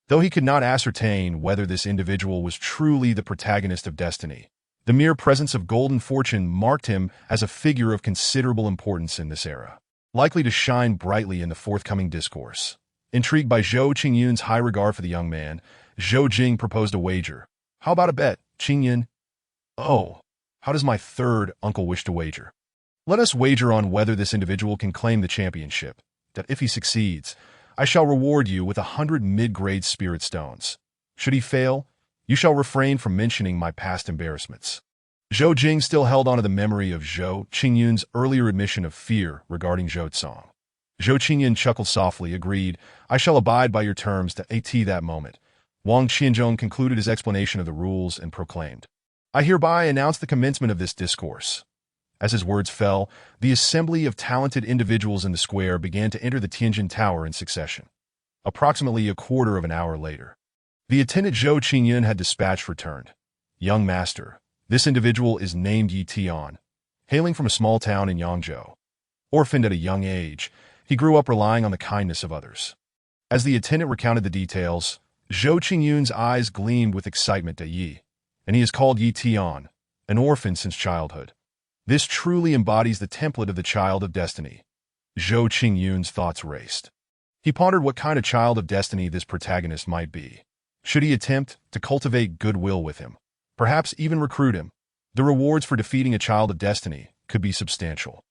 Though he could not ascertain whether this individual was truly the protagonist of destiny, the mere presence of golden fortune marked him as a figure of considerable importance in this era, likely to shine brightly in the forthcoming discourse. Intrigued by Zhou Qingyun's high regard for the young man, Zhou Jing proposed a wager. How about a bet, Qingyun? Oh, how does my third uncle wish to wager? Let us wager on whether this individual can claim the championship, that if he succeeds, I shall reward you with 100 mid-grade spirit stones. Should he fail, you shall refrain from mentioning my past embarrassments. Zhou Jing still held onto the memory of Zhou Qingyun's earlier admission of fear regarding Zhou Tsong. Zhou Qingyun chuckled softly, agreed, I shall abide by your terms to that moment. Wang Qinzhong concluded his explanation of the rules and proclaimed, I hereby announce the commencement of this discourse. As his words fell, the assembly of talented individuals in the square began to enter the Tianjin Tower in succession. Approximately a quarter of an hour later, the attendant Zhou Qingyun had dispatched returned. Young master, this individual is named Yi Tian, hailing from a small town in Yangzhou. Orphaned at a young age, he grew up relying on the kindness of others. As the attendant recounted the details, Zhou Qingyun's eyes gleamed with excitement at Yi, and he is called Yi Tian, an orphan since childhood. This truly embodies the template of the child of destiny. Zhou Qingyun's thoughts raced. He pondered what kind of child of destiny this protagonist might be. Should he attempt to cultivate goodwill with him, perhaps even recruit him? The rewards for defeating a child of destiny could be substantial.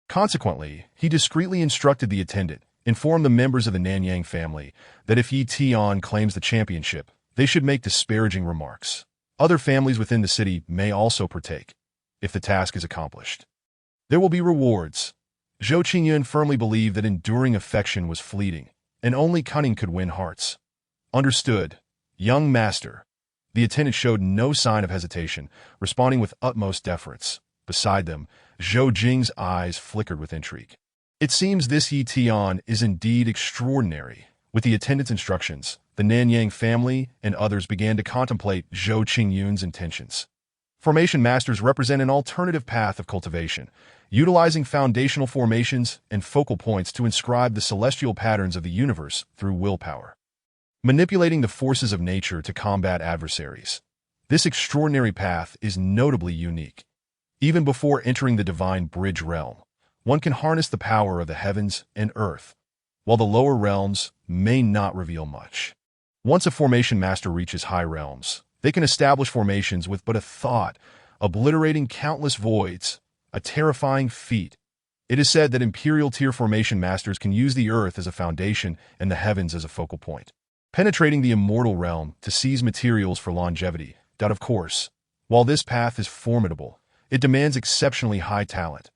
Consequently, he discreetly instructed the attendant, informed the members of the Nanyang family, that if Yi Tian claims the championship, they should make disparaging remarks. Other families within the city may also partake, if the task is accomplished. There will be rewards. Zhou Qingyun firmly believed that enduring affection was fleeting, and only cunning could win hearts. Understood, young master. The attendant showed no sign of hesitation, responding with utmost deference. Beside them, Zhou Jing's eyes flickered with intrigue. It seems this Yi Tian is indeed extraordinary. With the attendant's instructions, the Nanyang family and others began to contemplate Zhou Qingyun's intentions. Formation masters represent an alternative path of cultivation, utilizing foundational formations and focal points to inscribe the celestial patterns of the universe through willpower, manipulating the forces of nature to combat adversaries. This extraordinary path is notably unique. Even before entering the divine bridge realm, one can harness the power of the heavens and earth, while the lower realms may not reveal much. Once a formation master reaches high realms, they can establish formations with but a thought, obliterating countless voids, a terrifying feat. It is said that Imperial tier formation masters can use the earth as a foundation and the heavens as a focal point, penetrating the immortal realm to seize materials for longevity. Of course, while this path is formidable, it demands exceptionally high talent.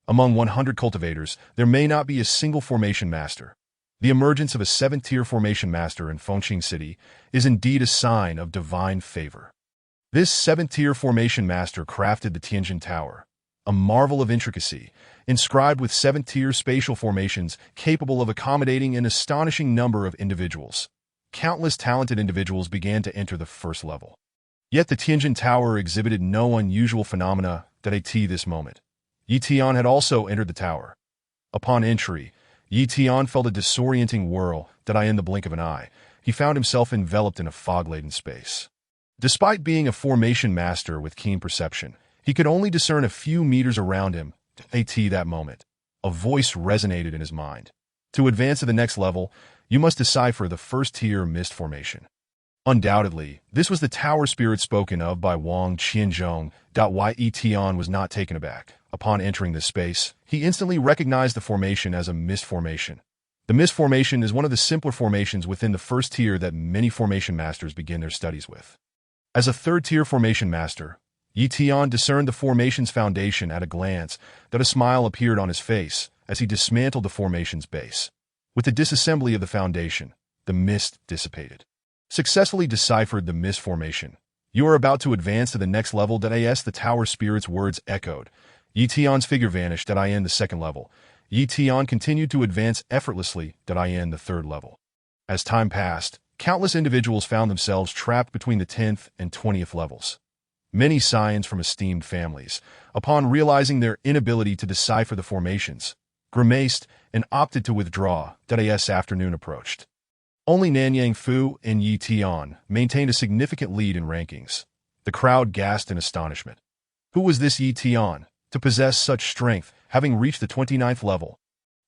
Among 100 cultivators, there may not be a single formation master. The emergence of a 7th-tier formation master in Fengqing City is indeed a sign of divine favor. This 7th-tier formation master crafted the Tianjin Tower, a marvel of intricacy, inscribed with 7th-tier spatial formations capable of accommodating an astonishing number of individuals. Countless talented individuals began to enter the first level. Yet the Tianjin Tower exhibited no unusual phenomena at this moment. Yi Tian had also entered the tower. Upon entry, Yi Tian felt a disorienting whirl in the blink of an eye. He found himself enveloped in a fog-laden space. Despite being a formation master with keen perception, he could only discern a few meters around him. That moment, a voice resonated in his mind. To advance to the next level, you must decipher the first-tier mist formation. Undoubtedly, this was the tower spirit spoken of by Wang Qianzhong. Yi Tian was not taken aback. Upon entering this space, he instantly recognized the formation as a mist formation. The mist formation is one of the simpler formations within the first tier that many formation masters begin their studies with. As a 3rd-tier formation master, Yi Tian discerned the formation's foundation at a glance. A smile appeared on his face as he dismantled the formation's base. With the disassembly of the foundation, the mist dissipated. Successfully deciphered the mist formation. You are about to advance to the next level. The tower spirit's words echoed. Yi Tian's figure vanished. In the 2nd level. Yi Tian continued to advance effortlessly. In the 3rd level. As time passed, countless individuals found themselves trapped between the 10th and 20th levels. Many scions from esteemed families, upon realizing their inability to decipher the formations, grimaced and opted to withdraw. As afternoon approached, only Nanyang Fu and Yi Tian maintained a significant lead in rankings. The crowd gasped in astonishment. Who was this Yi Tian, to possess such strength, having reached the 29th level?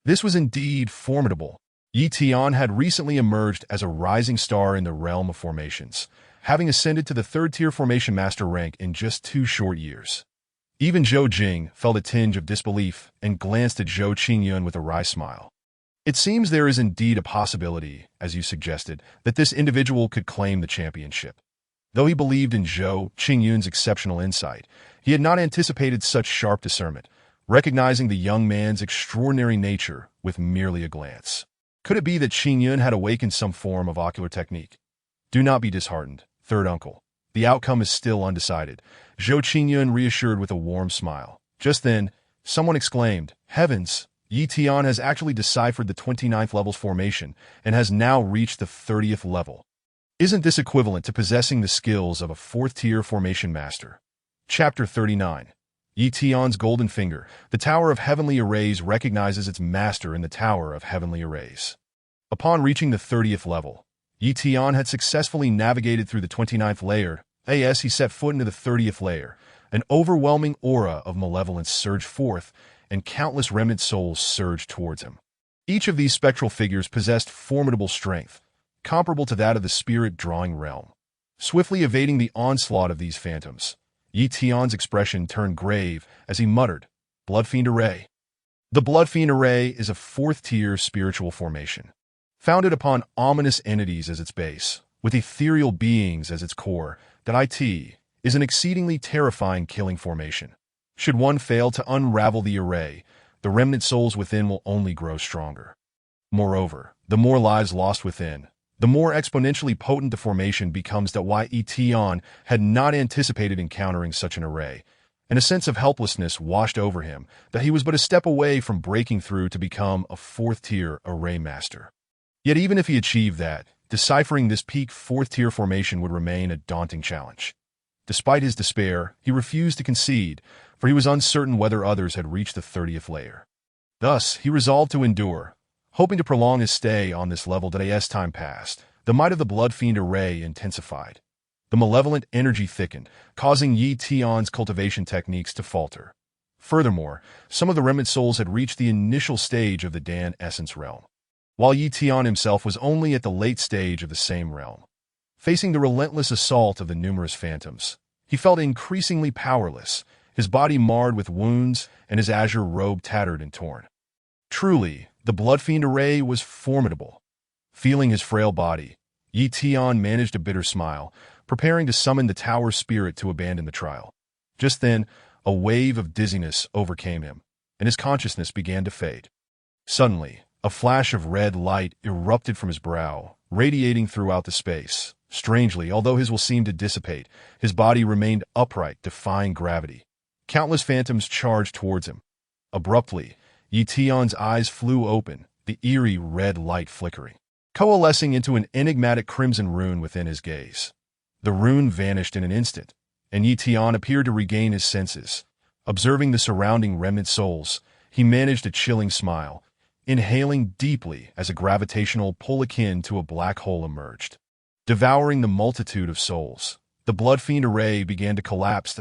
This was indeed formidable. Yi Tian had recently emerged as a rising star in the realm of formations, having ascended to the 3rd-tier formation master rank in just 2 short years. Even Zhou Jing felt a tinge of disbelief and glanced at Zhou Qingyun with a wry smile. It seems there is indeed a possibility, as you suggested, that this individual could claim the championship. Though he believed in Zhou Qingyun's exceptional insight, he had not anticipated such sharp discernment, recognizing the young man's extraordinary nature with merely a glance. Could it be that Qingyun had awakened some form of ocular technique? Do not be disheartened, third uncle. The outcome is still undecided. Zhou Qingyun reassured with a warm smile. Just then, someone exclaimed, "Heavens, Yi Tian has actually deciphered the 29th level's formation and has now reached the 30th level. Isn't this equivalent to possessing the skills of a 4th-tier formation master? Chapter 39. Yi Tian's Golden Finger. The Tower of Heavenly Arrays recognizes its master in the Tower of Heavenly Arrays. Upon reaching the 30th level, Yi Tian had successfully navigated through the 29th layer. As he set foot into the 30th layer, an overwhelming aura of malevolence surged forth, and countless remnant souls surged towards him. Each of these spectral figures possessed formidable strength, comparable to that of the spirit-drawing realm. Swiftly evading the onslaught of these phantoms, Yi Tian's expression turned grave as he muttered, "Bloodfiend Array." The Bloodfiend Array is a 4th-tier spiritual formation, founded upon ominous entities as its base, with ethereal beings as its core. That is an exceedingly terrifying killing formation. Should one fail to unravel the array, the remnant souls within will only grow stronger. Moreover, the more lives lost within, the more exponentially potent the formation becomes. Yi Tian had not anticipated encountering such an array, and a sense of helplessness washed over him that he was but a step away from breaking through to become a 4th-tier array master. Yet even if he achieved that, deciphering this peak 4th-tier formation would remain a daunting challenge. Despite his despair, he refused to concede, for he was uncertain whether others had reached the 30th layer. Thus, he resolved to endure, hoping to prolong his stay on this level. As time passed, the might of the Bloodfiend Array intensified. The malevolent energy thickened, causing Yi Tian's cultivation techniques to falter. Furthermore, some of the remnant souls had reached the initial stage of the Dan Essence realm, while Yi Tian himself was only at the late stage of the same realm. Facing the relentless assault of the numerous phantoms, he felt increasingly powerless, his body marred with wounds and his azure robe tattered and torn. Truly, the Bloodfiend Array was formidable. Feeling his frail body, Yi Tian managed a bitter smile, preparing to summon the tower spirit to abandon the trial. Just then, a wave of dizziness overcame him, and his consciousness began to fade. Suddenly, a flash of red light erupted from his brow, radiating throughout the space. Strangely, although his will seemed to dissipate, his body remained upright, defying gravity. Countless phantoms charged towards him. Abruptly, Yi Tian's eyes flew open, the eerie red light flickering, coalescing into an enigmatic crimson rune within his gaze. The rune vanished in an instant, and Yi Tian appeared to regain his senses. Observing the surrounding remnant souls, he managed a chilling smile, inhaling deeply as a gravitational pull akin to a black hole emerged, devouring the multitude of souls. The Bloodfiend Array began to collapse.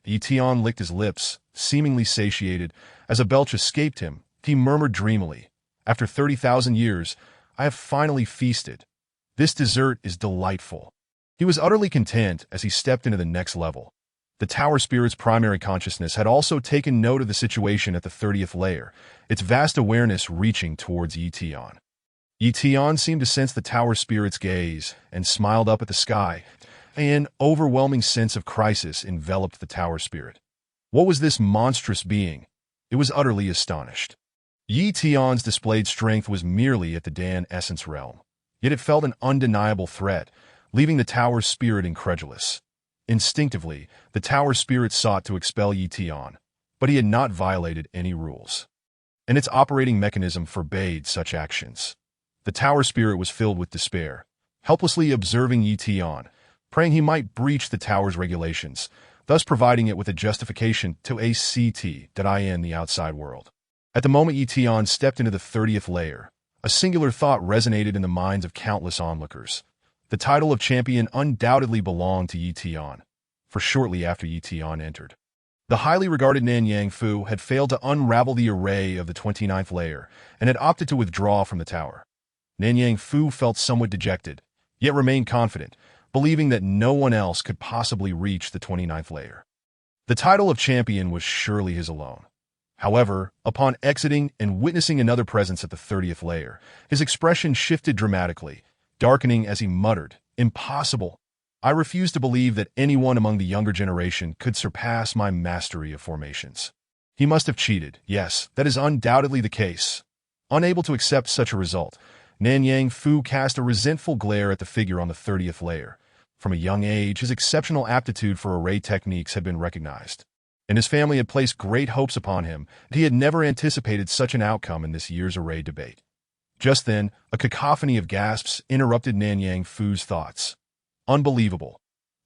Yi Tian licked his lips, seemingly satiated. As a belch escaped him, he murmured dreamily, "After 30,000 years, I have finally feasted. This dessert is delightful." He was utterly content as he stepped into the next level. The Tower Spirit's primary consciousness had also taken note of the situation at the 30th layer, its vast awareness reaching towards Yi Tian. Yi Tian seemed to sense the Tower Spirit's gaze and smiled up at the sky. An overwhelming sense of crisis enveloped the Tower Spirit. What was this monstrous being? It was utterly astonished. Yi Tian's displayed strength was merely at the Dan Essence realm, yet it felt an undeniable threat, leaving the Tower Spirit incredulous. Instinctively, the Tower Spirit sought to expel Yi Tian, but he had not violated any rules, and its operating mechanism forbade such actions. The Tower Spirit was filled with despair, helplessly observing Yi Tian, praying he might breach the Tower's regulations, thus providing it with a justification to act in the outside world. At the moment Yi Tian stepped into the 30th layer, a singular thought resonated in the minds of countless onlookers. The title of champion undoubtedly belonged to Yi Tian, for shortly after Yi Tian entered, the highly regarded Nanyang Fu had failed to unravel the array of the 29th layer and had opted to withdraw from the tower. Nanyang Fu felt somewhat dejected, yet remained confident, believing that no one else could possibly reach the 29th layer. The title of champion was surely his alone. However, upon exiting and witnessing another presence at the 30th layer, his expression shifted dramatically, darkening as he muttered, "Impossible! I refuse to believe that anyone among the younger generation could surpass my mastery of formations. He must have cheated. Yes, that is undoubtedly the case." Unable to accept such a result, Nanyang Fu cast a resentful glare at the figure on the 30th layer. From a young age, his exceptional aptitude for array techniques had been recognized. and his family had placed great hopes upon him, and he had never anticipated such an outcome in this year's array debate. Just then, a cacophony of gasps interrupted Nanyang Fu's thoughts. Unbelievable.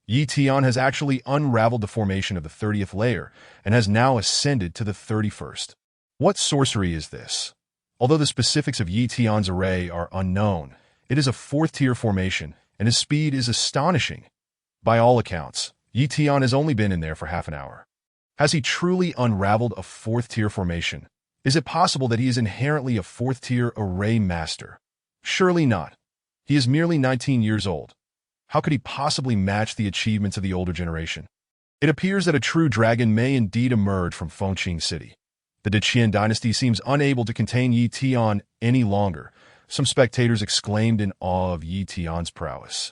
Yi Tian has actually unraveled the formation of the 30th layer and has now ascended to the 31st. What sorcery is this? Although the specifics of Yi Tian's array are unknown, it is a 4th-tier formation, and his speed is astonishing. By all accounts, Yi Tian has only been in there for half an hour. Has he truly unraveled a 4th-tier formation? Is it possible that he is inherently a 4th-tier array master? Surely not. He is merely 19 years old. How could he possibly match the achievements of the older generation? It appears that a true dragon may indeed emerge from Fengqing City. The Deqian dynasty seems unable to contain Yi Tian any longer. Some spectators exclaimed in awe of Yi Tian's prowess.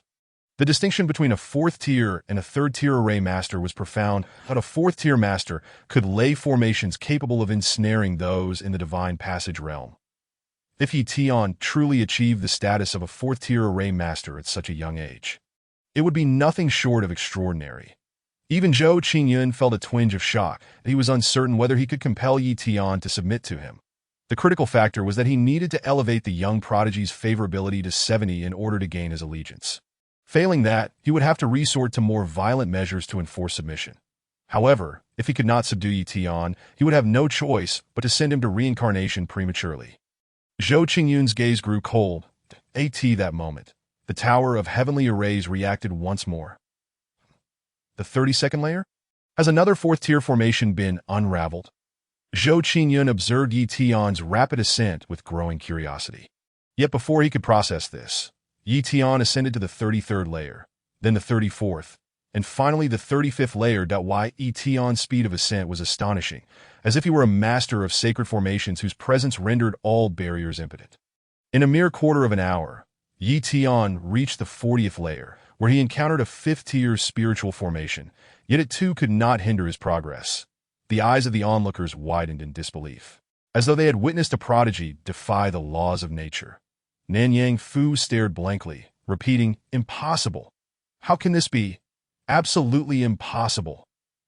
The distinction between a 4th-tier and a 3rd-tier array master was profound, but a 4th-tier master could lay formations capable of ensnaring those in the divine passage realm. If Yi Tian truly achieved the status of a 4th-tier array master at such a young age, it would be nothing short of extraordinary. Even Zhou Qingyun felt a twinge of shock. He was uncertain whether he could compel Yi Tian to submit to him. The critical factor was that he needed to elevate the young prodigy's favorability to 70 in order to gain his allegiance. Failing that, he would have to resort to more violent measures to enforce submission. However, if he could not subdue Yi Tian, he would have no choice but to send him to reincarnation prematurely. Zhou Qingyun's gaze grew cold. At that moment, the Tower of Heavenly Arrays reacted once more. The 32nd layer? Has another 4th-tier formation been unraveled? Zhou Qingyun observed Yi Tian's rapid ascent with growing curiosity. Yet before he could process this, Yi Tian ascended to the 33rd layer, then the 34th, and finally the 35th layer. Yi Tian's speed of ascent was astonishing, as if he were a master of sacred formations whose presence rendered all barriers impotent. In a mere quarter of an hour, Yi Tian reached the 40th layer, where he encountered a 5th-tier spiritual formation, yet it too could not hinder his progress. The eyes of the onlookers widened in disbelief, as though they had witnessed a prodigy defy the laws of nature. Nanyang Fu stared blankly, repeating, "Impossible. How can this be? Absolutely impossible."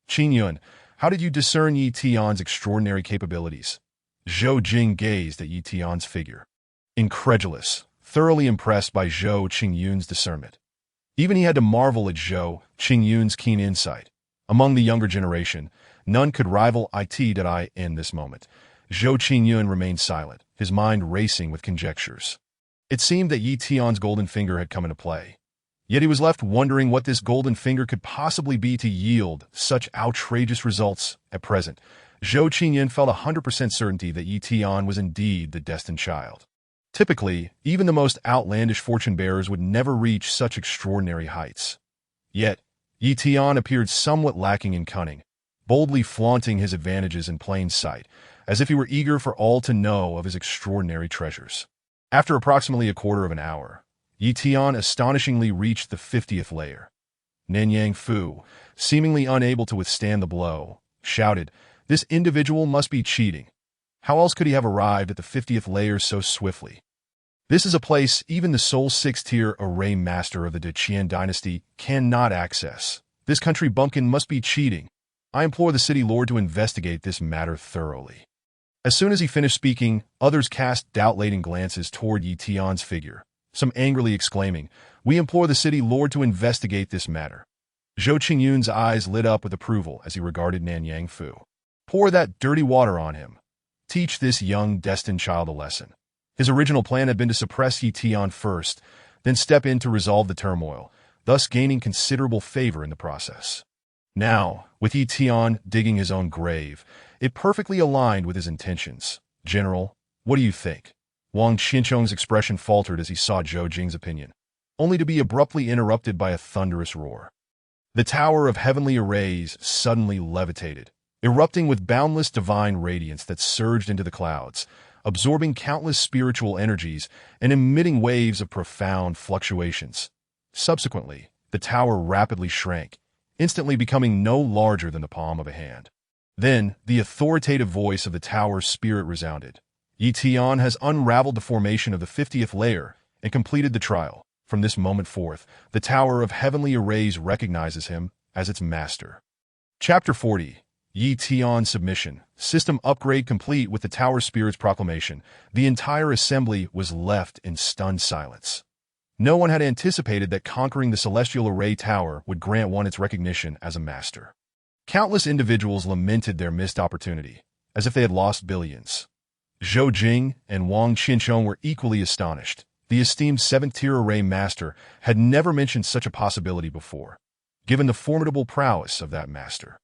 Qingyun, how did you discern Yi Tian's extraordinary capabilities? Zhou Jing gazed at Yi Tian's figure, incredulous, thoroughly impressed by Zhou Qingyun's discernment. Even he had to marvel at Zhou Qingyun's keen insight. Among the younger generation, none could rival it in this moment. Zhou Qingyun remained silent, his mind racing with conjectures. It seemed that Yi Tian's golden finger had come into play. Yet he was left wondering what this golden finger could possibly be to yield such outrageous results. At present, Zhou Qingyun felt 100% certainty that Yi Tian was indeed the destined child. Typically, even the most outlandish fortune-bearers would never reach such extraordinary heights. Yet, Yi Tian appeared somewhat lacking in cunning, boldly flaunting his advantages in plain sight, as if he were eager for all to know of his extraordinary treasures. After approximately a quarter of an hour, Yi Tian astonishingly reached the 50th layer. Nanyang Fu, seemingly unable to withstand the blow, shouted, "This individual must be cheating. How else could he have arrived at the 50th layer so swiftly? This is a place even the sole 6th-tier array master of the Deqian dynasty cannot access. This country bumpkin must be cheating. I implore the city lord to investigate this matter thoroughly." As soon as he finished speaking, others cast doubt-laden glances toward Yi Tian's figure, some angrily exclaiming, "We implore the city lord to investigate this matter." Zhou Qingyun's eyes lit up with approval as he regarded Nanyang Fu. Pour that dirty water on him. Teach this young, destined child a lesson. His original plan had been to suppress Yi Tian first, then step in to resolve the turmoil, thus gaining considerable favor in the process. Now, with Yi Tian digging his own grave, it perfectly aligned with his intentions. "General, what do you think?" Wang Qinchong's expression faltered as he saw Zhou Jing's opinion, only to be abruptly interrupted by a thunderous roar. The Tower of Heavenly Arrays suddenly levitated, erupting with boundless divine radiance that surged into the clouds, absorbing countless spiritual energies and emitting waves of profound fluctuations. Subsequently, the tower rapidly shrank, instantly becoming no larger than the palm of a hand. Then, the authoritative voice of the tower's spirit resounded. "Yi Tian has unraveled the formation of the 50th layer and completed the trial. From this moment forth, the Tower of Heavenly Arrays recognizes him as its master." Chapter 40. Yi Tian submission. System upgrade complete with the Tower Spirit's proclamation. The entire assembly was left in stunned silence. No one had anticipated that conquering the Celestial Array Tower would grant one its recognition as a master. Countless individuals lamented their missed opportunity, as if they had lost billions. Zhou Jing and Wang Qinsheng were equally astonished. The esteemed 7th-tier array master had never mentioned such a possibility before, given the formidable prowess of that master.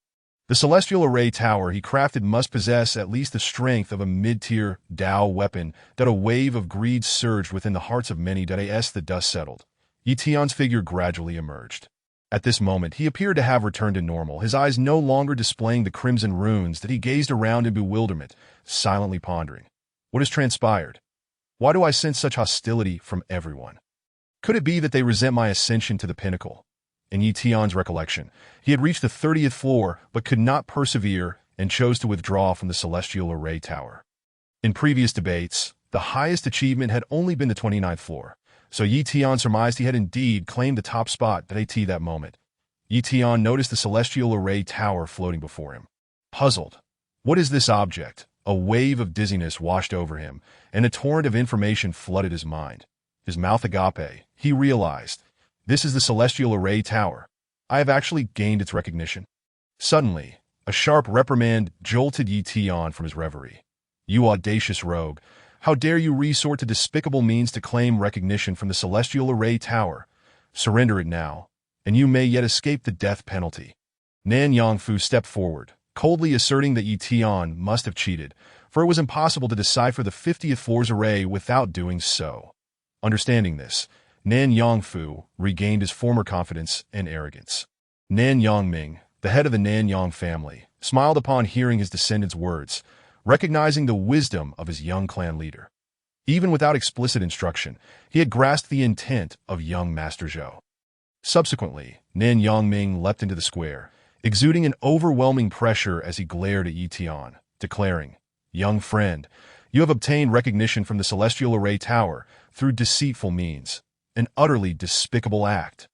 The Celestial Array Tower he crafted must possess at least the strength of a mid-tier Dao weapon. That a wave of greed surged within the hearts of many. As the dust settled, Yi Tian's figure gradually emerged. At this moment, he appeared to have returned to normal, his eyes no longer displaying the crimson runes. That he gazed around in bewilderment, silently pondering. What has transpired? Why do I sense such hostility from everyone? Could it be that they resent my ascension to the pinnacle? In Yi Tian's recollection, he had reached the 30th floor but could not persevere and chose to withdraw from the Celestial Array Tower. In previous debates, the highest achievement had only been the 29th floor, so Yi Tian surmised he had indeed claimed the top spot at that moment. Yi Tian noticed the Celestial Array Tower floating before him. Puzzled. What is this object? A wave of dizziness washed over him, and a torrent of information flooded his mind. His mouth agape, he realized. This is the Celestial Array Tower. I have actually gained its recognition. Suddenly, a sharp reprimand jolted Yi Tian from his reverie. You audacious rogue! How dare you resort to despicable means to claim recognition from the Celestial Array Tower? Surrender it now, and you may yet escape the death penalty. Nan Yangfu stepped forward, coldly asserting that Yi Tian must have cheated, for it was impossible to decipher the 50th floor's array without doing so. Understanding this, Nan Yangfu regained his former confidence and arrogance. Nan Yangming, the head of the Nanyang family, smiled upon hearing his descendant's words, recognizing the wisdom of his young clan leader. Even without explicit instruction, he had grasped the intent of young Master Zhou. Subsequently, Nan Yangming leapt into the square, exuding an overwhelming pressure as he glared at Yi Tian, declaring, Young friend, you have obtained recognition from the Celestial Array Tower through deceitful means. An utterly despicable act.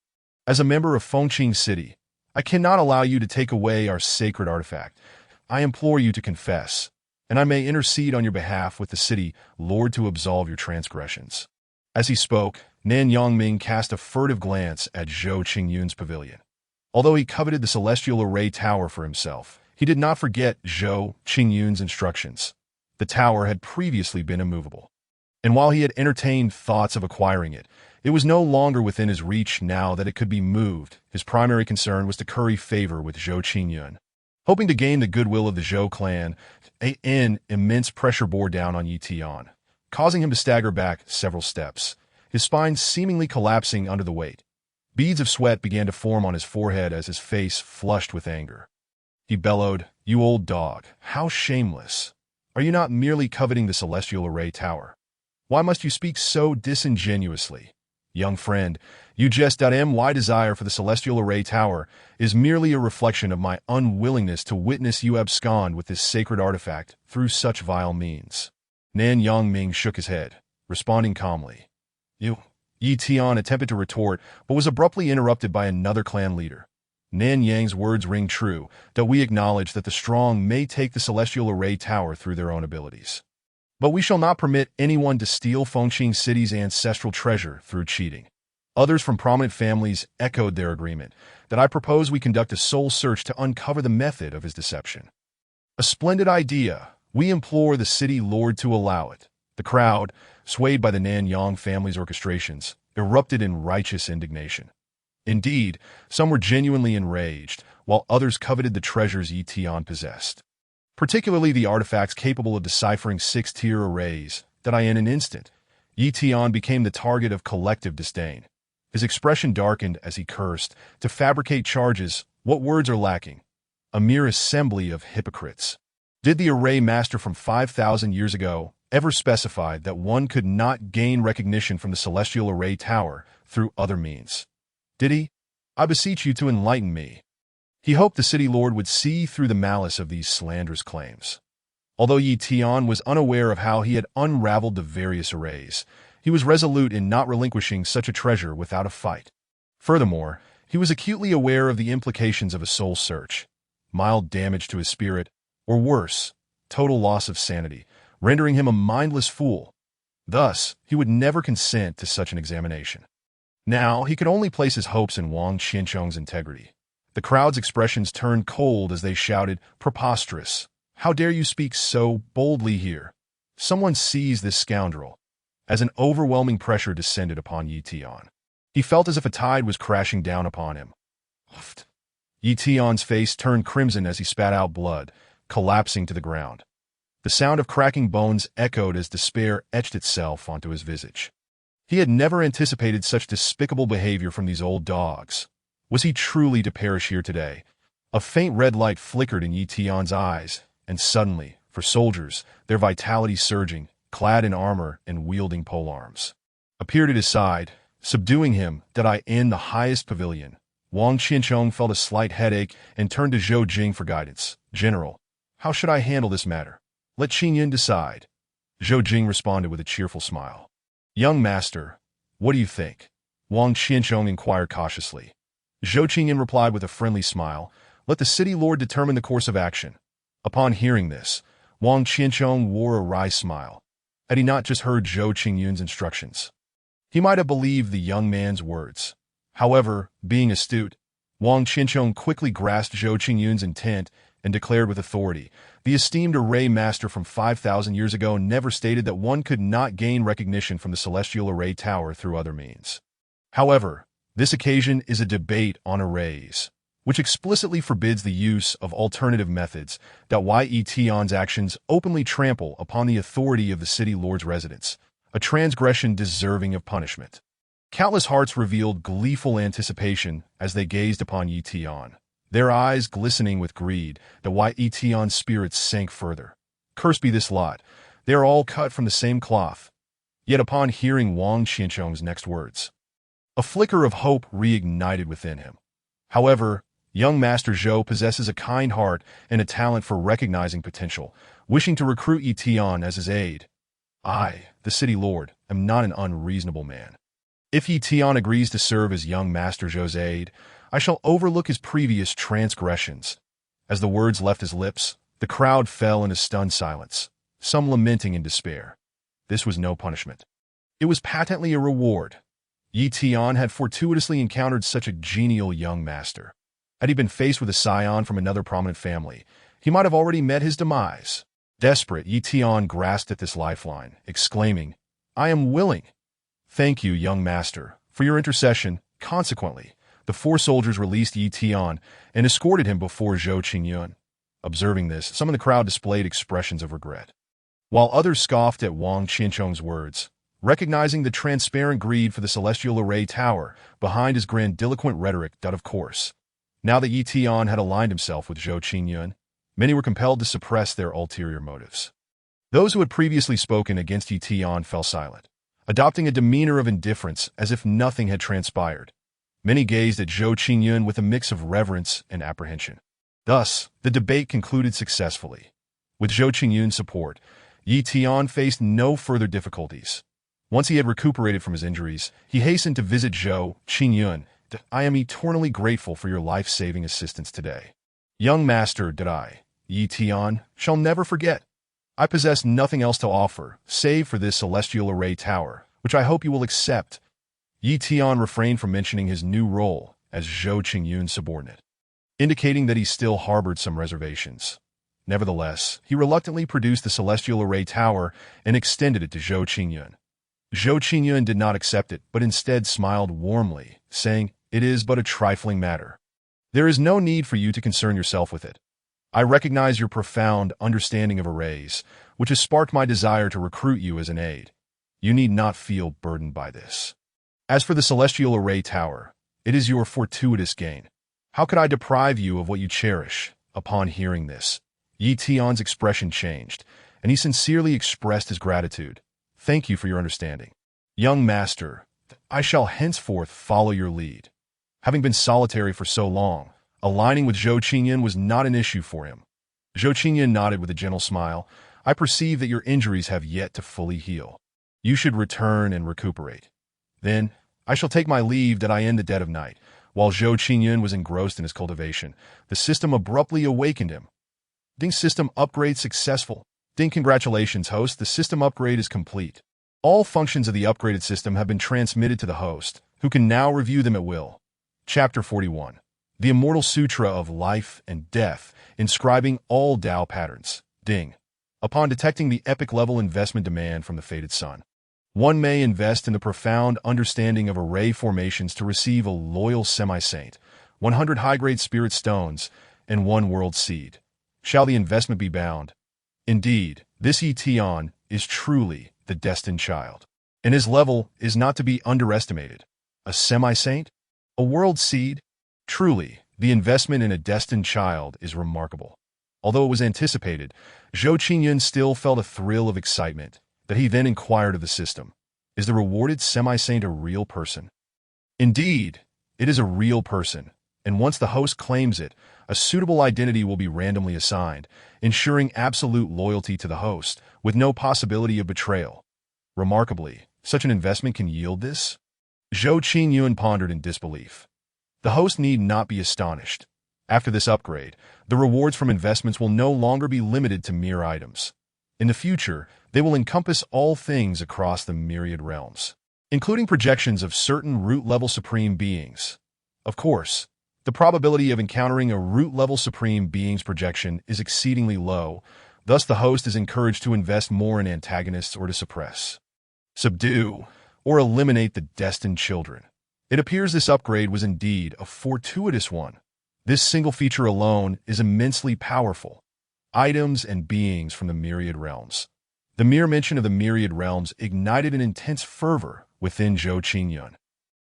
As a member of Fengqing City, I cannot allow you to take away our sacred artifact. I implore you to confess, and I may intercede on your behalf with the city lord to absolve your transgressions. As he spoke, Nan Yangming cast a furtive glance at Zhou Qingyun's pavilion. Although he coveted the Celestial Array Tower for himself, he did not forget Zhou Qingyun's instructions. The tower had previously been immovable, and while he had entertained thoughts of acquiring it, it was no longer within his reach now that it could be moved. His primary concern was to curry favor with Zhou Qingyun. Hoping to gain the goodwill of the Zhou clan, immense pressure bore down on Yi Tian, causing him to stagger back several steps, his spine seemingly collapsing under the weight. Beads of sweat began to form on his forehead as his face flushed with anger. He bellowed, You old dog, how shameless! Are you not merely coveting the Celestial Array Tower? Why must you speak so disingenuously? Young friend, you jest. My desire for the Celestial Array Tower is merely a reflection of my unwillingness to witness you abscond with this sacred artifact through such vile means. Nan Yangming shook his head, responding calmly. Yi Tian attempted to retort, but was abruptly interrupted by another clan leader. Nan Yang's words ring true, that we acknowledge that the strong may take the Celestial Array Tower through their own abilities. But we shall not permit anyone to steal Fengqing City's ancestral treasure through cheating. Others from prominent families echoed their agreement that I propose we conduct a soul search to uncover the method of his deception. A splendid idea. We implore the city lord to allow it. The crowd, swayed by the Nanyang family's orchestrations, erupted in righteous indignation. Indeed, some were genuinely enraged, while others coveted the treasures Yi Tian possessed. Particularly the artifacts capable of deciphering 6th-tier arrays, that in an instant, Yi Tian became the target of collective disdain. His expression darkened as he cursed. To fabricate charges, what words are lacking? A mere assembly of hypocrites. Did the array master from 5,000 years ago ever specify that one could not gain recognition from the Celestial Array Tower through other means? Did he? I beseech you to enlighten me. He hoped the city lord would see through the malice of these slanderous claims. Although Yi Tian was unaware of how he had unraveled the various arrays, he was resolute in not relinquishing such a treasure without a fight. Furthermore, he was acutely aware of the implications of a soul search. mild damage to his spirit, or worse, total loss of sanity, rendering him a mindless fool. Thus, he would never consent to such an examination. Now, he could only place his hopes in Wang Qiancheng's integrity. The crowd's expressions turned cold as they shouted, "Preposterous! How dare you speak so boldly here? Someone seize this scoundrel!" As an overwhelming pressure descended upon Yi Tian, he felt as if a tide was crashing down upon him. Yi Tian's face turned crimson as he spat out blood, collapsing to the ground. The sound of cracking bones echoed as despair etched itself onto his visage. He had never anticipated such despicable behavior from these old dogs. Was he truly to perish here today? A faint red light flickered in Yi Tian's eyes, and suddenly, for soldiers, their vitality surging, clad in armor and wielding polearms, appeared at his side, subduing him. Did I in the highest pavilion? Wang Qiancheng felt a slight headache and turned to Zhou Jing for guidance. "General, how should I handle this matter? Let Qin Yun decide." Zhou Jing responded with a cheerful smile. "Young master, what do you think?" Wang Qiancheng inquired cautiously. Zhou Qingyan replied with a friendly smile, "Let the city lord determine the course of action." Upon hearing this, Wang Qiancheng wore a wry smile. Had he not just heard Zhou Qingyun's instructions? He might have believed the young man's words. However, being astute, Wang Qiancheng quickly grasped Zhou Qingyun's intent and declared with authority, "The esteemed array master from 5,000 years ago never stated that one could not gain recognition from the celestial array tower through other means. However, this occasion is a debate on arrays, which explicitly forbids the use of alternative methods. Ye Tian's actions openly trample upon the authority of the city lord's residence, a transgression deserving of punishment." Countless hearts revealed gleeful anticipation as they gazed upon Yi Tian, their eyes glistening with greed. Yi Tian's spirits sank further. Cursed be this lot, they are all cut from the same cloth. Yet upon hearing Wang Qiancheng's next words, a flicker of hope reignited within him. However, young Master Zhou possesses a kind heart and a talent for recognizing potential, wishing to recruit Yi Tian as his aide. "I, the city lord, am not an unreasonable man. If Yi Tian agrees to serve as young Master Zhou's aide, I shall overlook his previous transgressions." As the words left his lips, the crowd fell into stunned silence, some lamenting in despair. This was no punishment. It was patently a reward. Yi Tian had fortuitously encountered such a genial young master. Had he been faced with a scion from another prominent family, he might have already met his demise. Desperate, Yi Tian grasped at this lifeline, exclaiming, "I am willing." "Thank you, young master, for your intercession." Consequently, the four soldiers released Yi Tian and escorted him before Zhou Qingyun. Observing this, some of the crowd displayed expressions of regret, while others scoffed at Wang Qiancheng's words, recognizing the transparent greed for the celestial array tower behind his grandiloquent rhetoric. Of course, now that Yi Tian had aligned himself with Zhou Qingyun, many were compelled to suppress their ulterior motives. Those who had previously spoken against Yi Tian fell silent, adopting a demeanor of indifference as if nothing had transpired. Many gazed at Zhou Qingyun with a mix of reverence and apprehension. Thus, the debate concluded successfully. With Zhou Qingyun's support, Yi Tian faced no further difficulties. Once he had recuperated from his injuries, he hastened to visit Zhou Qingyun. "I am eternally grateful for your life-saving assistance today. Young master, Yi Tian, shall never forget. I possess nothing else to offer, save for this celestial array tower, which I hope you will accept." Yi Tian refrained from mentioning his new role as Zhou Qingyun's subordinate, indicating that he still harbored some reservations. Nevertheless, he reluctantly produced the celestial array tower and extended it to Zhou Qingyun. Zhou Qingyun did not accept it, but instead smiled warmly, saying, "It is but a trifling matter. There is no need for you to concern yourself with it. I recognize your profound understanding of arrays, which has sparked my desire to recruit you as an aide. You need not feel burdened by this. As for the celestial array tower, it is your fortuitous gain. How could I deprive you of what you cherish?" Upon hearing this, Yi Tian's expression changed, and he sincerely expressed his gratitude. "Thank you for your understanding. Young master, I shall henceforth follow your lead." Having been solitary for so long, aligning with Zhou Qingyun was not an issue for him. Zhou Qingyun nodded with a gentle smile. "I perceive that your injuries have yet to fully heal. You should return and recuperate. Then, I shall take my leave in the dead of night. While Zhou Qingyun was engrossed in his cultivation, the system abruptly awakened him. Ding, system upgrade successful. Ding, congratulations, host. The system upgrade is complete. All functions of the upgraded system have been transmitted to the host, who can now review them at will. Chapter 41. The Immortal Sutra of Life and Death, inscribing all Tao patterns. Ding. Upon detecting the epic-level investment demand from the fated sun, one may invest in the profound understanding of array formations to receive a loyal semi-saint, 100 high-grade spirit stones, and 1 world seed. Shall the investment be bound? Indeed, this Yi is truly the destined child, and his level is not to be underestimated. A semi-saint? A world seed? Truly, the investment in a destined child is remarkable. Although it was anticipated, Zhou Qingyun still felt a thrill of excitement that he then inquired of the system. Is the rewarded semi-saint a real person? Indeed, it is a real person, and once the host claims it, a suitable identity will be randomly assigned, ensuring absolute loyalty to the host, with no possibility of betrayal. Remarkably, such an investment can yield this? Zhou Qingyun pondered in disbelief. The host need not be astonished. After this upgrade, the rewards from investments will no longer be limited to mere items. In the future, they will encompass all things across the myriad realms, including projections of certain root-level supreme beings. Of course, the probability of encountering a root-level supreme being's projection is exceedingly low, thus the host is encouraged to invest more in antagonists or to suppress, subdue, or eliminate the destined children. It appears this upgrade was indeed a fortuitous one. This single feature alone is immensely powerful. Items and beings from the myriad realms. The mere mention of the myriad realms ignited an intense fervor within Zhou Qingyun.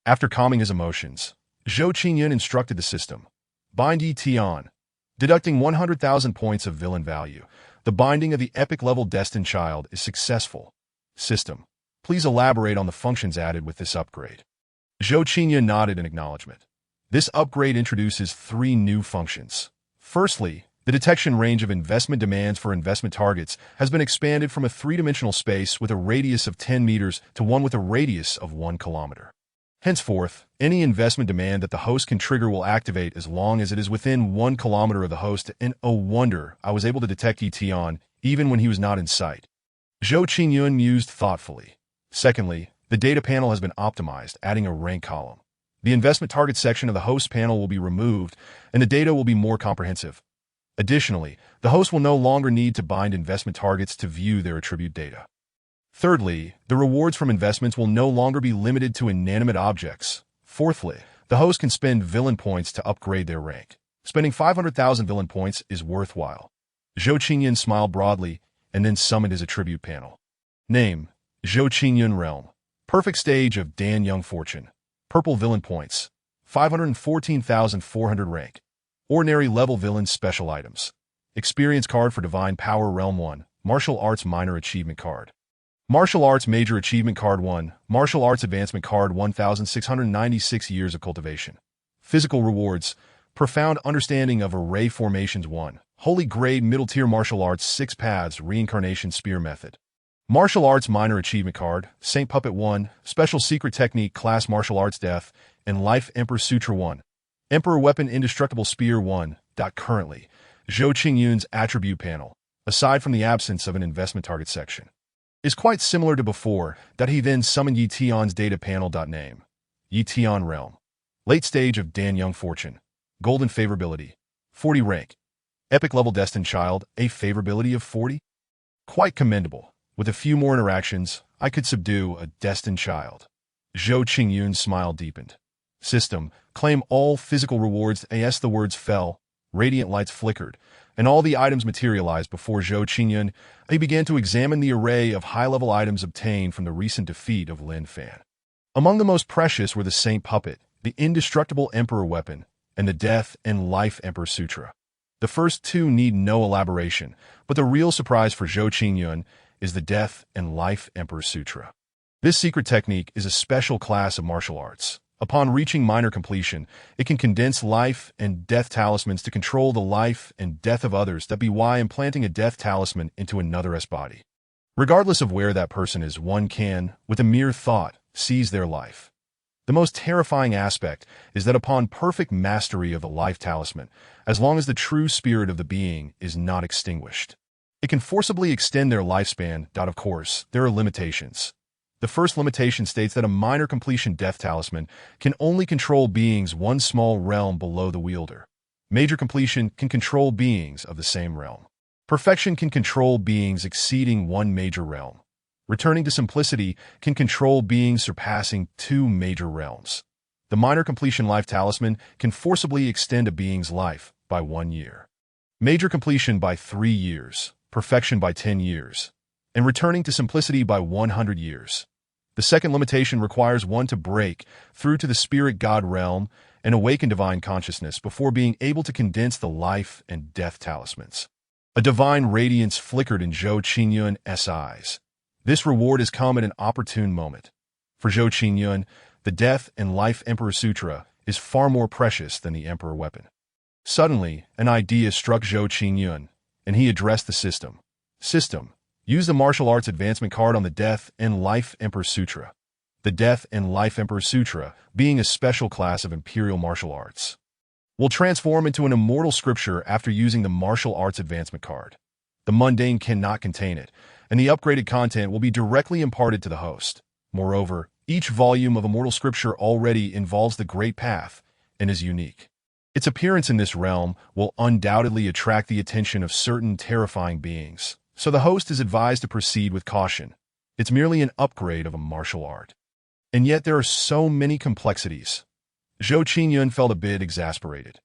After calming his emotions, Zhou Qingyun instructed the system. Bind Yi Tian. Deducting 100,000 points of villain value, the binding of the epic-level destined child is successful. System, please elaborate on the functions added with this upgrade. Zhou Qingyun nodded in acknowledgement. This upgrade introduces 3 new functions. Firstly, the detection range of investment demands for investment targets has been expanded from a 3-dimensional space with a radius of 10 meters to one with a radius of 1 kilometer. Henceforth, any investment demand that the host can trigger will activate as long as it is within 1 kilometer of the host, and oh wonder, I was able to detect Yi Tian even when he was not in sight. Zhou Qingyun mused thoughtfully. Secondly, the data panel has been optimized, adding a rank column. The investment target section of the host panel will be removed, and the data will be more comprehensive. Additionally, the host will no longer need to bind investment targets to view their attribute data. Thirdly, the rewards from investments will no longer be limited to inanimate objects. Fourthly, the host can spend villain points to upgrade their rank. Spending 500,000 villain points is worthwhile. Zhou Qingyun smiled broadly and then summoned his attribute panel. Name, Zhou Qingyun Realm. Perfect stage of Dan Young Fortune. Purple villain points. 514,400 rank. Ordinary level villain special items. Experience card for Divine Power Realm 1. Martial Arts Minor Achievement Card. Martial Arts Major Achievement Card 1. Martial Arts Advancement Card 1,696 Years of Cultivation. Physical Rewards. Profound Understanding of Array Formations 1. Holy Grade Middle Tier Martial Arts 6 Paths Reincarnation Spear Method. Martial Arts Minor Achievement Card. Saint Puppet 1. Special Secret Technique Class Martial Arts Death and Life Emperor Sutra 1. Emperor Weapon Indestructible Spear 1. Currently, Zhou Qingyun's attribute panel, aside from the absence of an investment target section, is quite similar to before that he then summoned Yi Tian's data panel. Name, Yi Tian Realm. Late stage of Dan Young Fortune. Golden Favorability. 40 rank. Epic level Destined Child, a favorability of 40? Quite commendable. With a few more interactions, I could subdue a destined child. Zhou Qingyun's smile deepened. System, claim all physical rewards. As the words fell, radiant lights flickered, and all the items materialized before Zhou Qingyun. He began to examine the array of high-level items obtained from the recent defeat of Lin Fan. Among the most precious were the Saint Puppet, the Indestructible Emperor Weapon, and the Death and Life Emperor Sutra. The first 2 need no elaboration, but the real surprise for Zhou Qingyun is the Death and Life Emperor Sutra. This secret technique is a special class of martial arts. Upon reaching minor completion, it can condense life and death talismans to control the life and death of others. That be why implanting a death talisman into another's body, regardless of where that person is, one can, with a mere thought, seize their life. The most terrifying aspect is that upon perfect mastery of the life talisman, as long as the true spirit of the being is not extinguished, it can forcibly extend their lifespan. Of course, there are limitations. The first limitation states that a minor completion death talisman can only control beings one small realm below the wielder. Major completion can control beings of the same realm. Perfection can control beings exceeding one major realm. Returning to simplicity can control beings surpassing two major realms. The minor completion life talisman can forcibly extend a being's life by 1 year. Major completion by 3 years, perfection by 10 years, and returning to simplicity by 100 years. The second limitation requires one to break through to the spirit God realm and awaken divine consciousness before being able to condense the life and death talismans. A divine radiance flickered in Zhou Qingyun's eyes. This reward has come at an opportune moment. For Zhou Qingyun, the Death and Life Emperor Sutra is far more precious than the Emperor weapon. Suddenly, an idea struck Zhou Qingyun, and he addressed the system. System, use the martial arts advancement card on the Death and Life Emperor Sutra. The Death and Life Emperor Sutra, being a special class of imperial martial arts, will transform into an immortal scripture after using the martial arts advancement card. The mundane cannot contain it, and the upgraded content will be directly imparted to the host. Moreover, each volume of immortal scripture already involves the Great Path and is unique. Its appearance in this realm will undoubtedly attract the attention of certain terrifying beings, so the host is advised to proceed with caution. It's merely an upgrade of a martial art. And yet there are so many complexities. Zhou Qingyun felt a bit exasperated.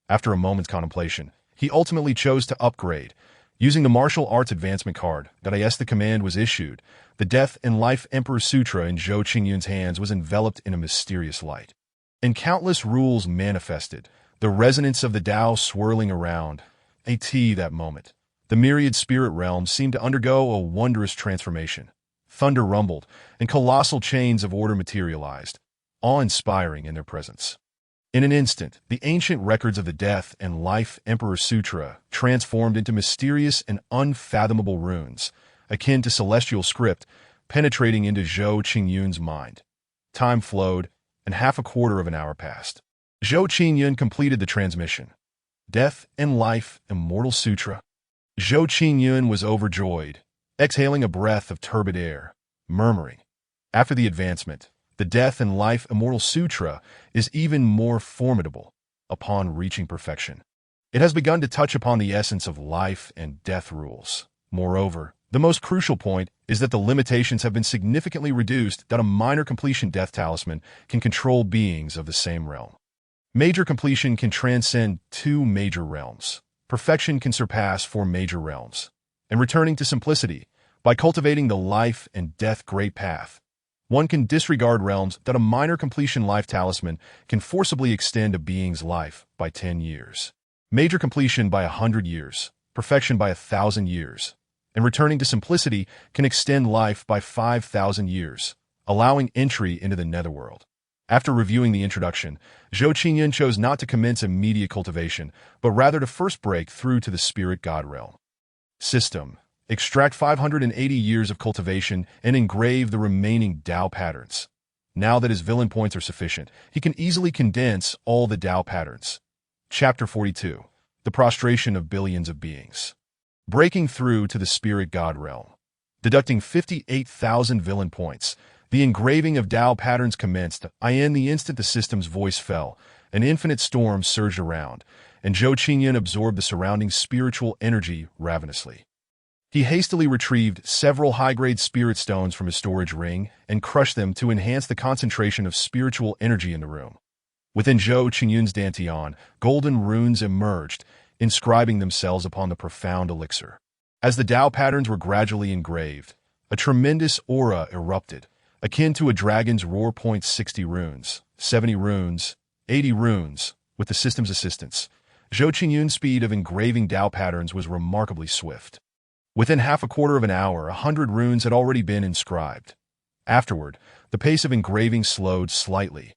After a moment's contemplation, he ultimately chose to upgrade. Using the martial arts advancement card, the command was issued. The Death and Life Emperor Sutra in Zhou Qingyun's hands was enveloped in a mysterious light. And countless rules manifested, the resonance of the Tao swirling around. That moment, the myriad spirit realms seemed to undergo a wondrous transformation. Thunder rumbled, and colossal chains of order materialized, awe-inspiring in their presence. In an instant, the ancient records of the Death and Life Emperor Sutra transformed into mysterious and unfathomable runes, akin to celestial script, penetrating into Zhou Qingyun's mind. Time flowed, and half a quarter of an hour passed. Zhou Qingyun completed the transmission. Death and Life Immortal Sutra. Zhou Qingyun was overjoyed, exhaling a breath of turbid air, murmuring, after the advancement, the Death and Life Immortal Sutra is even more formidable upon reaching perfection. It has begun to touch upon the essence of life and death rules. Moreover, the most crucial point is that the limitations have been significantly reduced, that a minor completion death talisman can control beings of the same realm. Major completion can transcend 2 major realms. Perfection can surpass 4 major realms. And returning to simplicity, by cultivating the life and death great path, one can disregard realms. That a minor completion life talisman can forcibly extend a being's life by 10 years. Major completion by 100 years, perfection by 1,000 years, and returning to simplicity can extend life by 5,000 years, allowing entry into the netherworld. After reviewing the introduction, Zhou Qingyun chose not to commence immediate cultivation, but rather to first break through to the spirit God realm. System. Extract 580 years of cultivation and engrave the remaining Tao patterns. Now that his villain points are sufficient, he can easily condense all the Tao patterns. Chapter 42. The Prostration of Billions of Beings. Breaking through to the spirit God realm. Deducting 58,000 villain points, the engraving of Tao patterns commenced. In the instant the system's voice fell, an infinite storm surged around, and Zhou Qingyun absorbed the surrounding spiritual energy ravenously. He hastily retrieved several high-grade spirit stones from his storage ring and crushed them to enhance the concentration of spiritual energy in the room. Within Zhou Qingyun's dantian, golden runes emerged, inscribing themselves upon the profound elixir. As the Tao patterns were gradually engraved, a tremendous aura erupted, akin to a dragon's roar. 60 runes, 70 runes, 80 runes. With the system's assistance, Zhou Qingyun's speed of engraving Tao patterns was remarkably swift. Within half a quarter of an hour, 100 runes had already been inscribed. Afterward, the pace of engraving slowed slightly.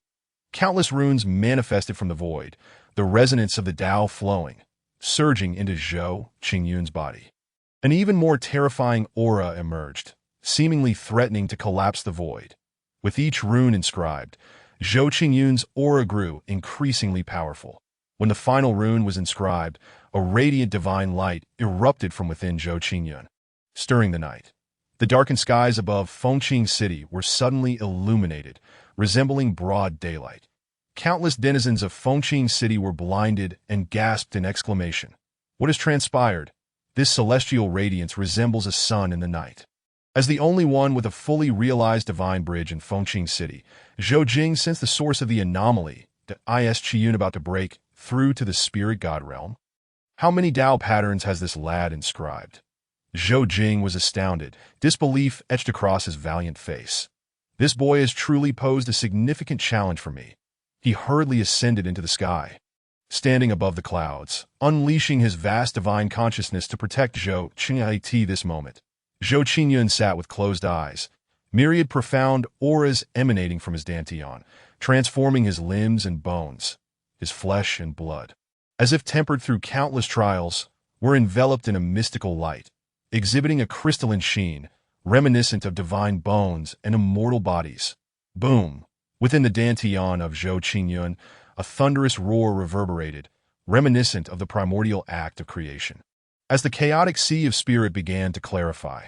Countless runes manifested from the void, the resonance of the Tao flowing, surging into Zhou Qingyun's body. An even more terrifying aura emerged, seemingly threatening to collapse the void. With each rune inscribed, Zhou Qingyun's aura grew increasingly powerful. When the final rune was inscribed, a radiant divine light erupted from within Zhou Qingyun, stirring the night. The darkened skies above Fengqing City were suddenly illuminated, resembling broad daylight. Countless denizens of Fengqing City were blinded and gasped in exclamation. What has transpired? This celestial radiance resembles a sun in the night. As the only one with a fully realized divine bridge in Fengqing City, Zhou Jing sensed the source of the anomaly that is Qiyun about to break through to the spirit god realm. How many Dao patterns has this lad inscribed? Zhou Jing was astounded, disbelief etched across his valiant face. This boy has truly posed a significant challenge for me. He hurriedly ascended into the sky, standing above the clouds, unleashing his vast divine consciousness to protect Zhou Qingyun this moment. Zhou Qingyun sat with closed eyes, myriad profound auras emanating from his dantian, transforming his limbs and bones, his flesh and blood. As if tempered through countless trials, were enveloped in a mystical light, exhibiting a crystalline sheen, reminiscent of divine bones and immortal bodies. Boom! Within the dantian of Zhou Qingyun, a thunderous roar reverberated, reminiscent of the primordial act of creation. As the chaotic sea of spirit began to clarify,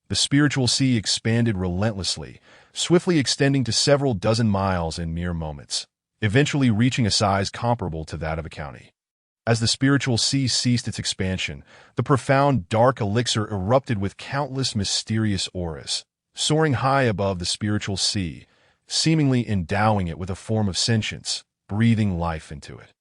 the spiritual sea expanded relentlessly, swiftly extending to several dozen miles in mere moments, eventually reaching a size comparable to that of a county. As the spiritual sea ceased its expansion, the profound dark elixir erupted with countless mysterious auras, soaring high above the spiritual sea, seemingly endowing it with a form of sentience, breathing life into it.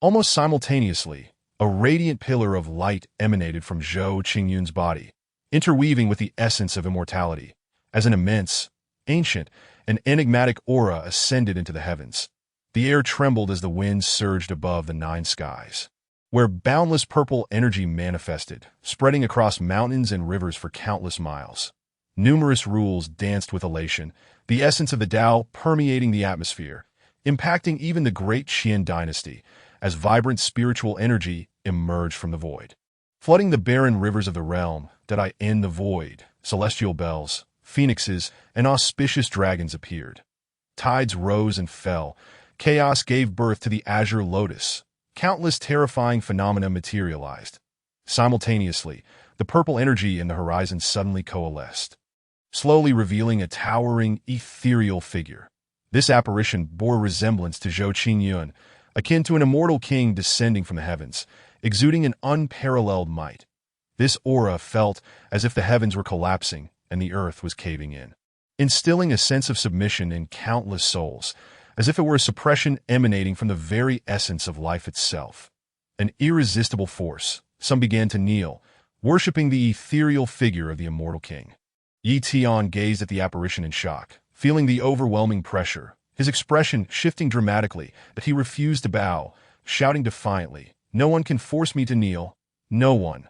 Almost simultaneously, a radiant pillar of light emanated from Zhou Qingyun's body, interweaving with the essence of immortality, as an immense, ancient, and enigmatic aura ascended into the heavens. The air trembled as the winds surged above the nine skies, where boundless purple energy manifested, spreading across mountains and rivers for countless miles. Numerous rules danced with elation, the essence of the Tao permeating the atmosphere, impacting even the great Qian dynasty, as vibrant spiritual energy emerged from the void. Flooding the barren rivers of the realm, that I end the void, celestial bells, phoenixes, and auspicious dragons appeared. Tides rose and fell. Chaos gave birth to the azure lotus. Countless terrifying phenomena materialized. Simultaneously, the purple energy in the horizon suddenly coalesced, slowly revealing a towering, ethereal figure. This apparition bore resemblance to Zhou Qingyun, akin to an immortal king descending from the heavens, exuding an unparalleled might. This aura felt as if the heavens were collapsing and the earth was caving in, instilling a sense of submission in countless souls, as if it were a suppression emanating from the very essence of life itself. An irresistible force, some began to kneel, worshipping the ethereal figure of the immortal king. Yi Tian gazed at the apparition in shock, feeling the overwhelming pressure, his expression shifting dramatically, but he refused to bow, shouting defiantly, "No one can force me to kneel. No one."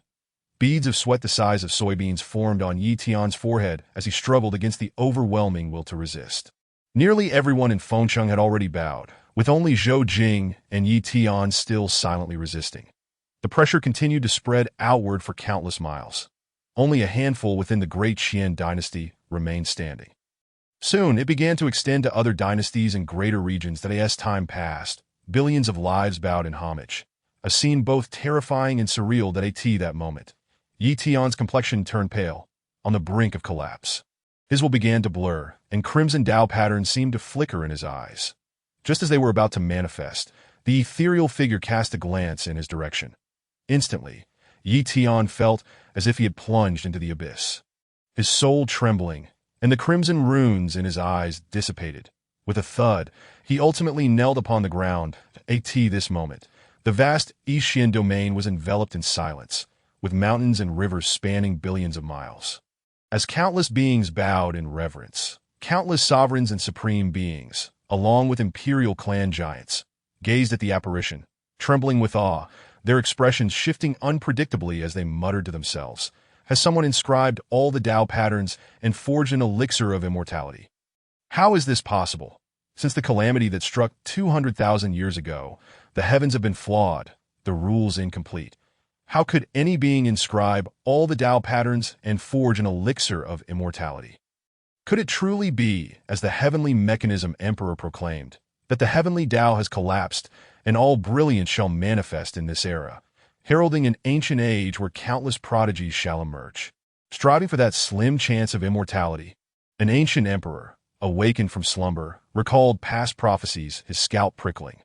Beads of sweat the size of soybeans formed on Yi Tian's forehead as he struggled against the overwhelming will to resist. Nearly everyone in Fengcheng had already bowed, with only Zhou Jing and Yi Tian still silently resisting. The pressure continued to spread outward for countless miles. Only a handful within the great Qian dynasty remained standing. Soon, it began to extend to other dynasties and greater regions that as time passed, billions of lives bowed in homage, a scene both terrifying and surreal that moment. Yi Tian's complexion turned pale, on the brink of collapse. His will began to blur, and crimson Tao patterns seemed to flicker in his eyes. Just as they were about to manifest, the ethereal figure cast a glance in his direction. Instantly, Yi Tian felt as if he had plunged into the abyss. His soul trembling, and the crimson runes in his eyes dissipated. With a thud, he ultimately knelt upon the ground. At this moment, the vast Xian domain was enveloped in silence, with mountains and rivers spanning billions of miles. As countless beings bowed in reverence, countless sovereigns and supreme beings, along with imperial clan giants, gazed at the apparition, trembling with awe, their expressions shifting unpredictably as they muttered to themselves. Has someone inscribed all the Tao patterns and forged an elixir of immortality? How is this possible? Since the calamity that struck 200,000 years ago, the heavens have been flawed, the rules incomplete. How could any being inscribe all the Tao patterns and forge an elixir of immortality? Could it truly be, as the heavenly mechanism emperor proclaimed, that the heavenly Tao has collapsed, and all brilliance shall manifest in this era, heralding an ancient age where countless prodigies shall emerge. Striving for that slim chance of immortality, an ancient emperor, awakened from slumber, recalled past prophecies, his scalp prickling.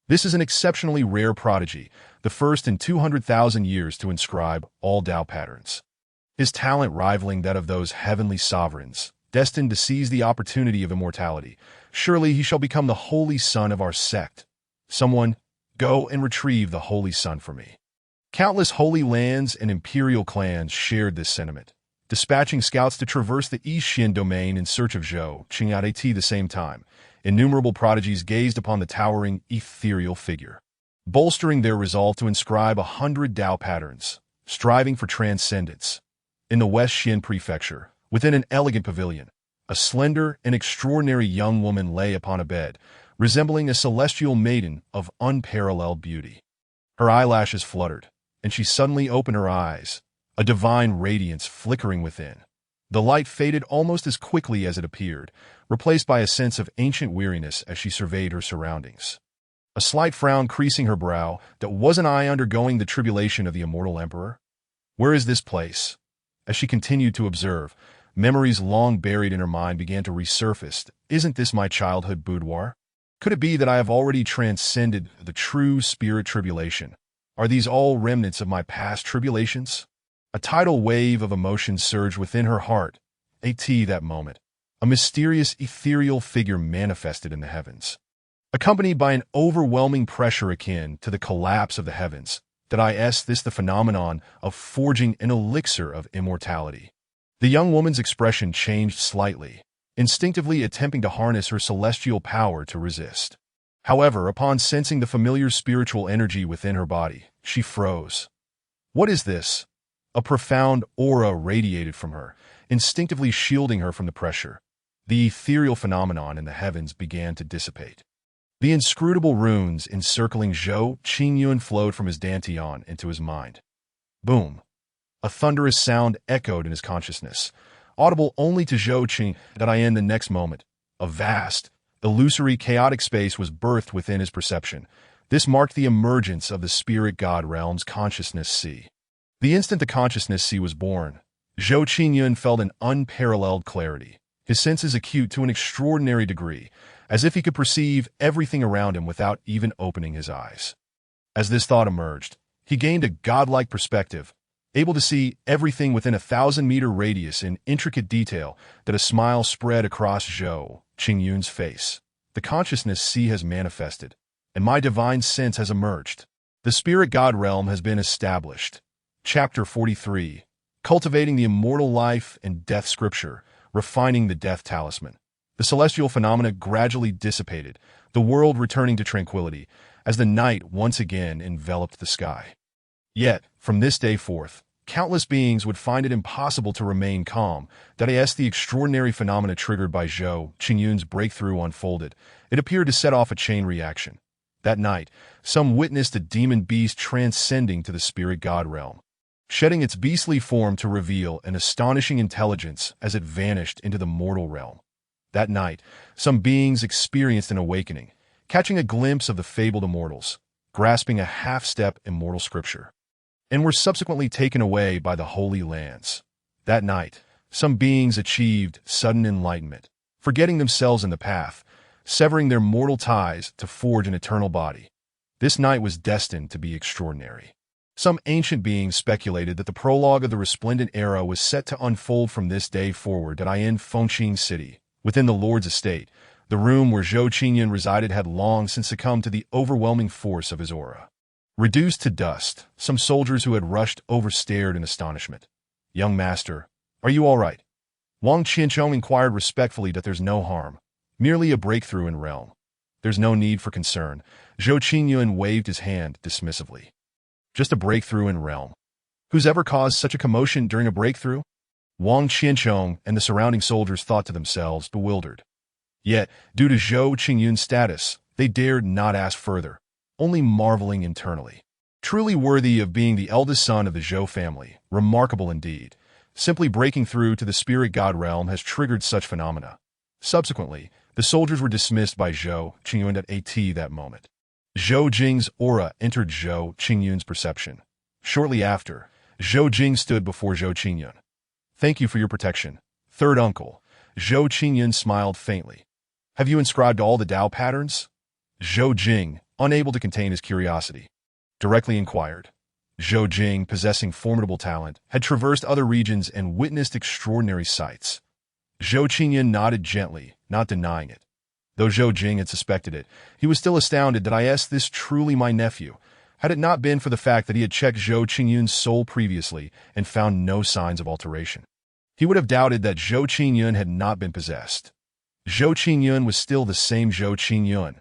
This is an exceptionally rare prodigy, the first in 200,000 years to inscribe all Tao patterns. His talent rivaling that of those heavenly sovereigns, destined to seize the opportunity of immortality. Surely he shall become the holy son of our sect. Someone, go and retrieve the holy son for me. Countless holy lands and imperial clans shared this sentiment, dispatching scouts to traverse the East Xian domain in search of Zhou Qingyat at the same time. Innumerable prodigies gazed upon the towering, ethereal figure, bolstering their resolve to inscribe 100 Tao patterns, striving for transcendence. In the West Xian prefecture, within an elegant pavilion, a slender and extraordinary young woman lay upon a bed, resembling a celestial maiden of unparalleled beauty. Her eyelashes fluttered, and she suddenly opened her eyes, a divine radiance flickering within. The light faded almost as quickly as it appeared, replaced by a sense of ancient weariness as she surveyed her surroundings. A slight frown creasing her brow, that wasn't I undergoing the tribulation of the immortal emperor? Where is this place? As she continued to observe, memories long buried in her mind began to resurface. Isn't this my childhood boudoir? Could it be that I have already transcended the true spirit tribulation? Are these all remnants of my past tribulations? A tidal wave of emotion surged within her heart. That moment, a mysterious ethereal figure manifested in the heavens, accompanied by an overwhelming pressure akin to the collapse of the heavens. This the phenomenon of forging an elixir of immortality. The young woman's expression changed slightly, instinctively attempting to harness her celestial power to resist. However, upon sensing the familiar spiritual energy within her body, she froze. What is this? A profound aura radiated from her, instinctively shielding her from the pressure. The ethereal phenomenon in the heavens began to dissipate. The inscrutable runes encircling Zhou Qingyun flowed from his dantian into his mind. Boom! A thunderous sound echoed in his consciousness, audible only to Zhou Qingyun. The next moment, a vast, illusory, chaotic space was birthed within his perception. This marked the emergence of the spirit god realm's consciousness sea. The instant the consciousness sea was born, Zhou Qingyun felt an unparalleled clarity, his senses acute to an extraordinary degree, as if he could perceive everything around him without even opening his eyes. As this thought emerged, he gained a godlike perspective, able to see everything within a 1,000-meter radius in intricate detail. That a smile spread across Zhou Qingyun's face. The consciousness sea has manifested, and my divine sense has emerged. The spirit god realm has been established. Chapter 43. Cultivating the immortal life and death scripture, refining the death talisman. The celestial phenomena gradually dissipated, the world returning to tranquility, as the night once again enveloped the sky. Yet, from this day forth, countless beings would find it impossible to remain calm. The extraordinary phenomena triggered by Zhou Qingyun's breakthrough unfolded. It appeared to set off a chain reaction. That night, some witnessed a demon beast transcending to the spirit god realm, shedding its beastly form to reveal an astonishing intelligence as it vanished into the mortal realm. That night, some beings experienced an awakening, catching a glimpse of the fabled immortals, grasping a half-step immortal scripture, and were subsequently taken away by the holy lands. That night, some beings achieved sudden enlightenment, forgetting themselves in the path, severing their mortal ties to forge an eternal body. This night was destined to be extraordinary. Some ancient beings speculated that the prologue of the resplendent era was set to unfold from this day forward. In Fengqing City, within the Lord's estate, the room where Zhou Qingyun resided had long since succumbed to the overwhelming force of his aura. Reduced to dust, some soldiers who had rushed over stared in astonishment. "Young master, are you all right?" Wang Qianchong inquired respectfully. "There's no harm. Merely a breakthrough in realm. There's no need for concern." Zhou Qingyun waved his hand dismissively. "Just a breakthrough in realm. Who's ever caused such a commotion during a breakthrough?" Wang Qianchong and the surrounding soldiers thought to themselves, bewildered. Yet, due to Zhou Qingyun's status, they dared not ask further, only marveling internally. Truly worthy of being the eldest son of the Zhou family, remarkable indeed. Simply breaking through to the spirit god realm has triggered such phenomena. Subsequently, The soldiers were dismissed by Zhou Qingyun at that moment. Zhou Jing's aura entered Zhou Qingyun's perception. Shortly after, Zhou Jing stood before Zhou Qingyun. "Thank you for your protection, third uncle." Zhou Qingyun smiled faintly. "Have you inscribed all the Dao patterns?" Zhou Jing, unable to contain his curiosity, directly inquired. Zhou Jing, possessing formidable talent, had traversed other regions and witnessed extraordinary sights. Zhou Qingyun nodded gently, not denying it. Though Zhou Jing had suspected it, he was still astounded that this truly my nephew, had it not been for the fact that he had checked Zhou Qingyun's soul previously and found no signs of alteration. He would have doubted that Zhou Qingyun had not been possessed. Zhou Qingyun was still the same Zhou Qingyun.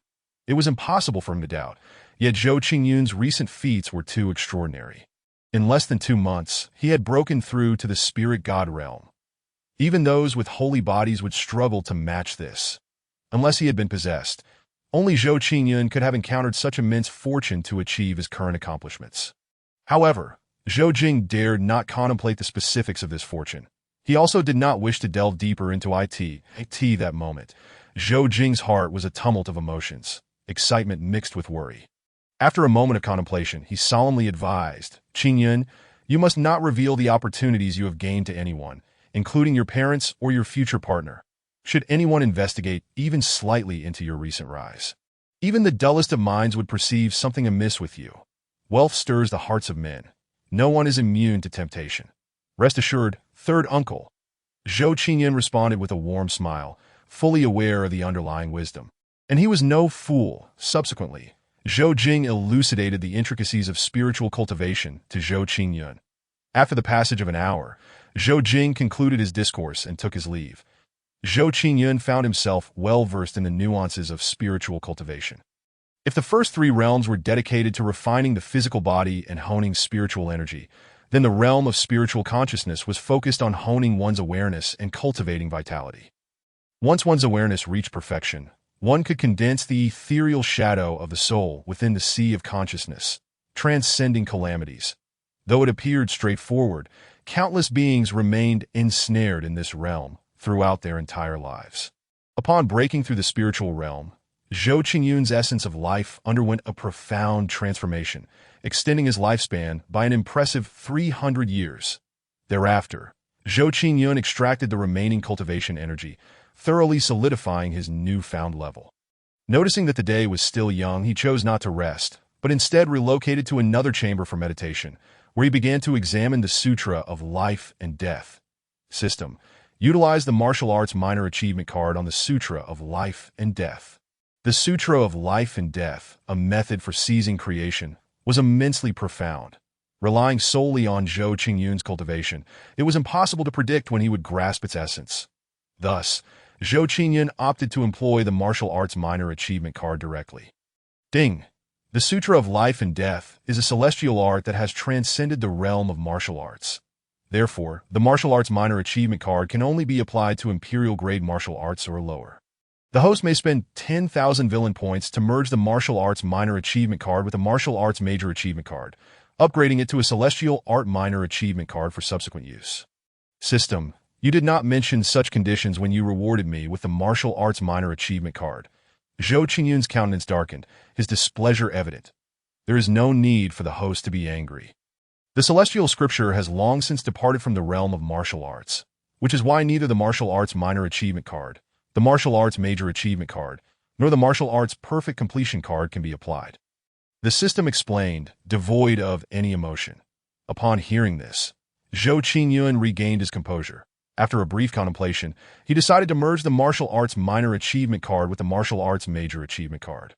It was impossible for him to doubt, yet Zhou Qingyun's recent feats were too extraordinary. In less than 2 months, he had broken through to the spirit god realm. Even those with holy bodies would struggle to match this. Unless he had been possessed, only Zhou Qingyun could have encountered such immense fortune to achieve his current accomplishments. However, Zhou Jing dared not contemplate the specifics of this fortune. He also did not wish to delve deeper into that moment. Zhou Jing's heart was a tumult of emotions, excitement mixed with worry. After a moment of contemplation, he solemnly advised, "Qingyun, you must not reveal the opportunities you have gained to anyone, including your parents or your future partner. Should anyone investigate even slightly into your recent rise, even the dullest of minds would perceive something amiss with you. Wealth stirs the hearts of men. No one is immune to temptation. Rest assured, third uncle." Zhou Qingyun responded with a warm smile, fully aware of the underlying wisdom. And he was no fool. Subsequently, Zhou Jing elucidated the intricacies of spiritual cultivation to Zhou Qingyun. After the passage of an hour, Zhou Jing concluded his discourse and took his leave. Zhou Qingyun found himself well-versed in the nuances of spiritual cultivation. If the first 3 realms were dedicated to refining the physical body and honing spiritual energy, then the realm of spiritual consciousness was focused on honing one's awareness and cultivating vitality. Once one's awareness reached perfection, one could condense the ethereal shadow of the soul within the sea of consciousness, transcending calamities. Though it appeared straightforward, countless beings remained ensnared in this realm throughout their entire lives. Upon breaking through the spiritual realm, Zhou Qingyun's essence of life underwent a profound transformation, extending his lifespan by an impressive 300 years. Thereafter, Zhou Qingyun extracted the remaining cultivation energy, thoroughly solidifying his newfound level. Noticing that the day was still young, he chose not to rest, but instead relocated to another chamber for meditation, where he began to examine the Sutra of Life and Death. System: utilize the martial arts minor achievement card on the Sutra of Life and Death. The Sutra of Life and Death, a method for seizing creation, was immensely profound. Relying solely on Zhou Qingyun's cultivation, it was impossible to predict when he would grasp its essence. Thus, Zhou Qingyun opted to employ the martial arts minor achievement card directly. Ding! The Sutra of Life and Death is a celestial art that has transcended the realm of martial arts. Therefore, the martial arts minor achievement card can only be applied to imperial-grade martial arts or lower. The host may spend 10,000 villain points to merge the martial arts minor achievement card with the martial arts major achievement card, upgrading it to a celestial art minor achievement card for subsequent use. System: you did not mention such conditions when you rewarded me with the martial arts minor achievement card. Zhou Qingyun's countenance darkened, his displeasure evident. There is no need for the host to be angry. The celestial scripture has long since departed from the realm of martial arts, which is why neither the martial arts minor achievement card, the martial arts major achievement card, nor the martial arts perfect completion card can be applied. The system explained, devoid of any emotion. Upon hearing this, Zhou Qingyun regained his composure. After a brief contemplation, he decided to merge the martial arts minor achievement card with the martial arts major achievement card.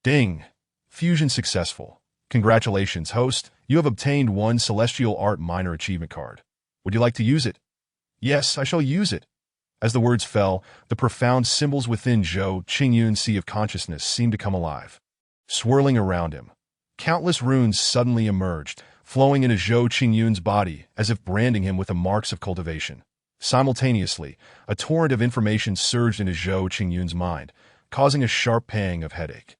Ding! Fusion successful. Congratulations, host. You have obtained 1 celestial art minor achievement card. Would you like to use it? Yes, I shall use it. As the words fell, the profound symbols within Zhou Qingyun's sea of consciousness seemed to come alive. Swirling around him, countless runes suddenly emerged, flowing into Zhou Qingyun's body as if branding him with the marks of cultivation. Simultaneously, a torrent of information surged into Zhou Qingyun's mind, causing a sharp pang of headache.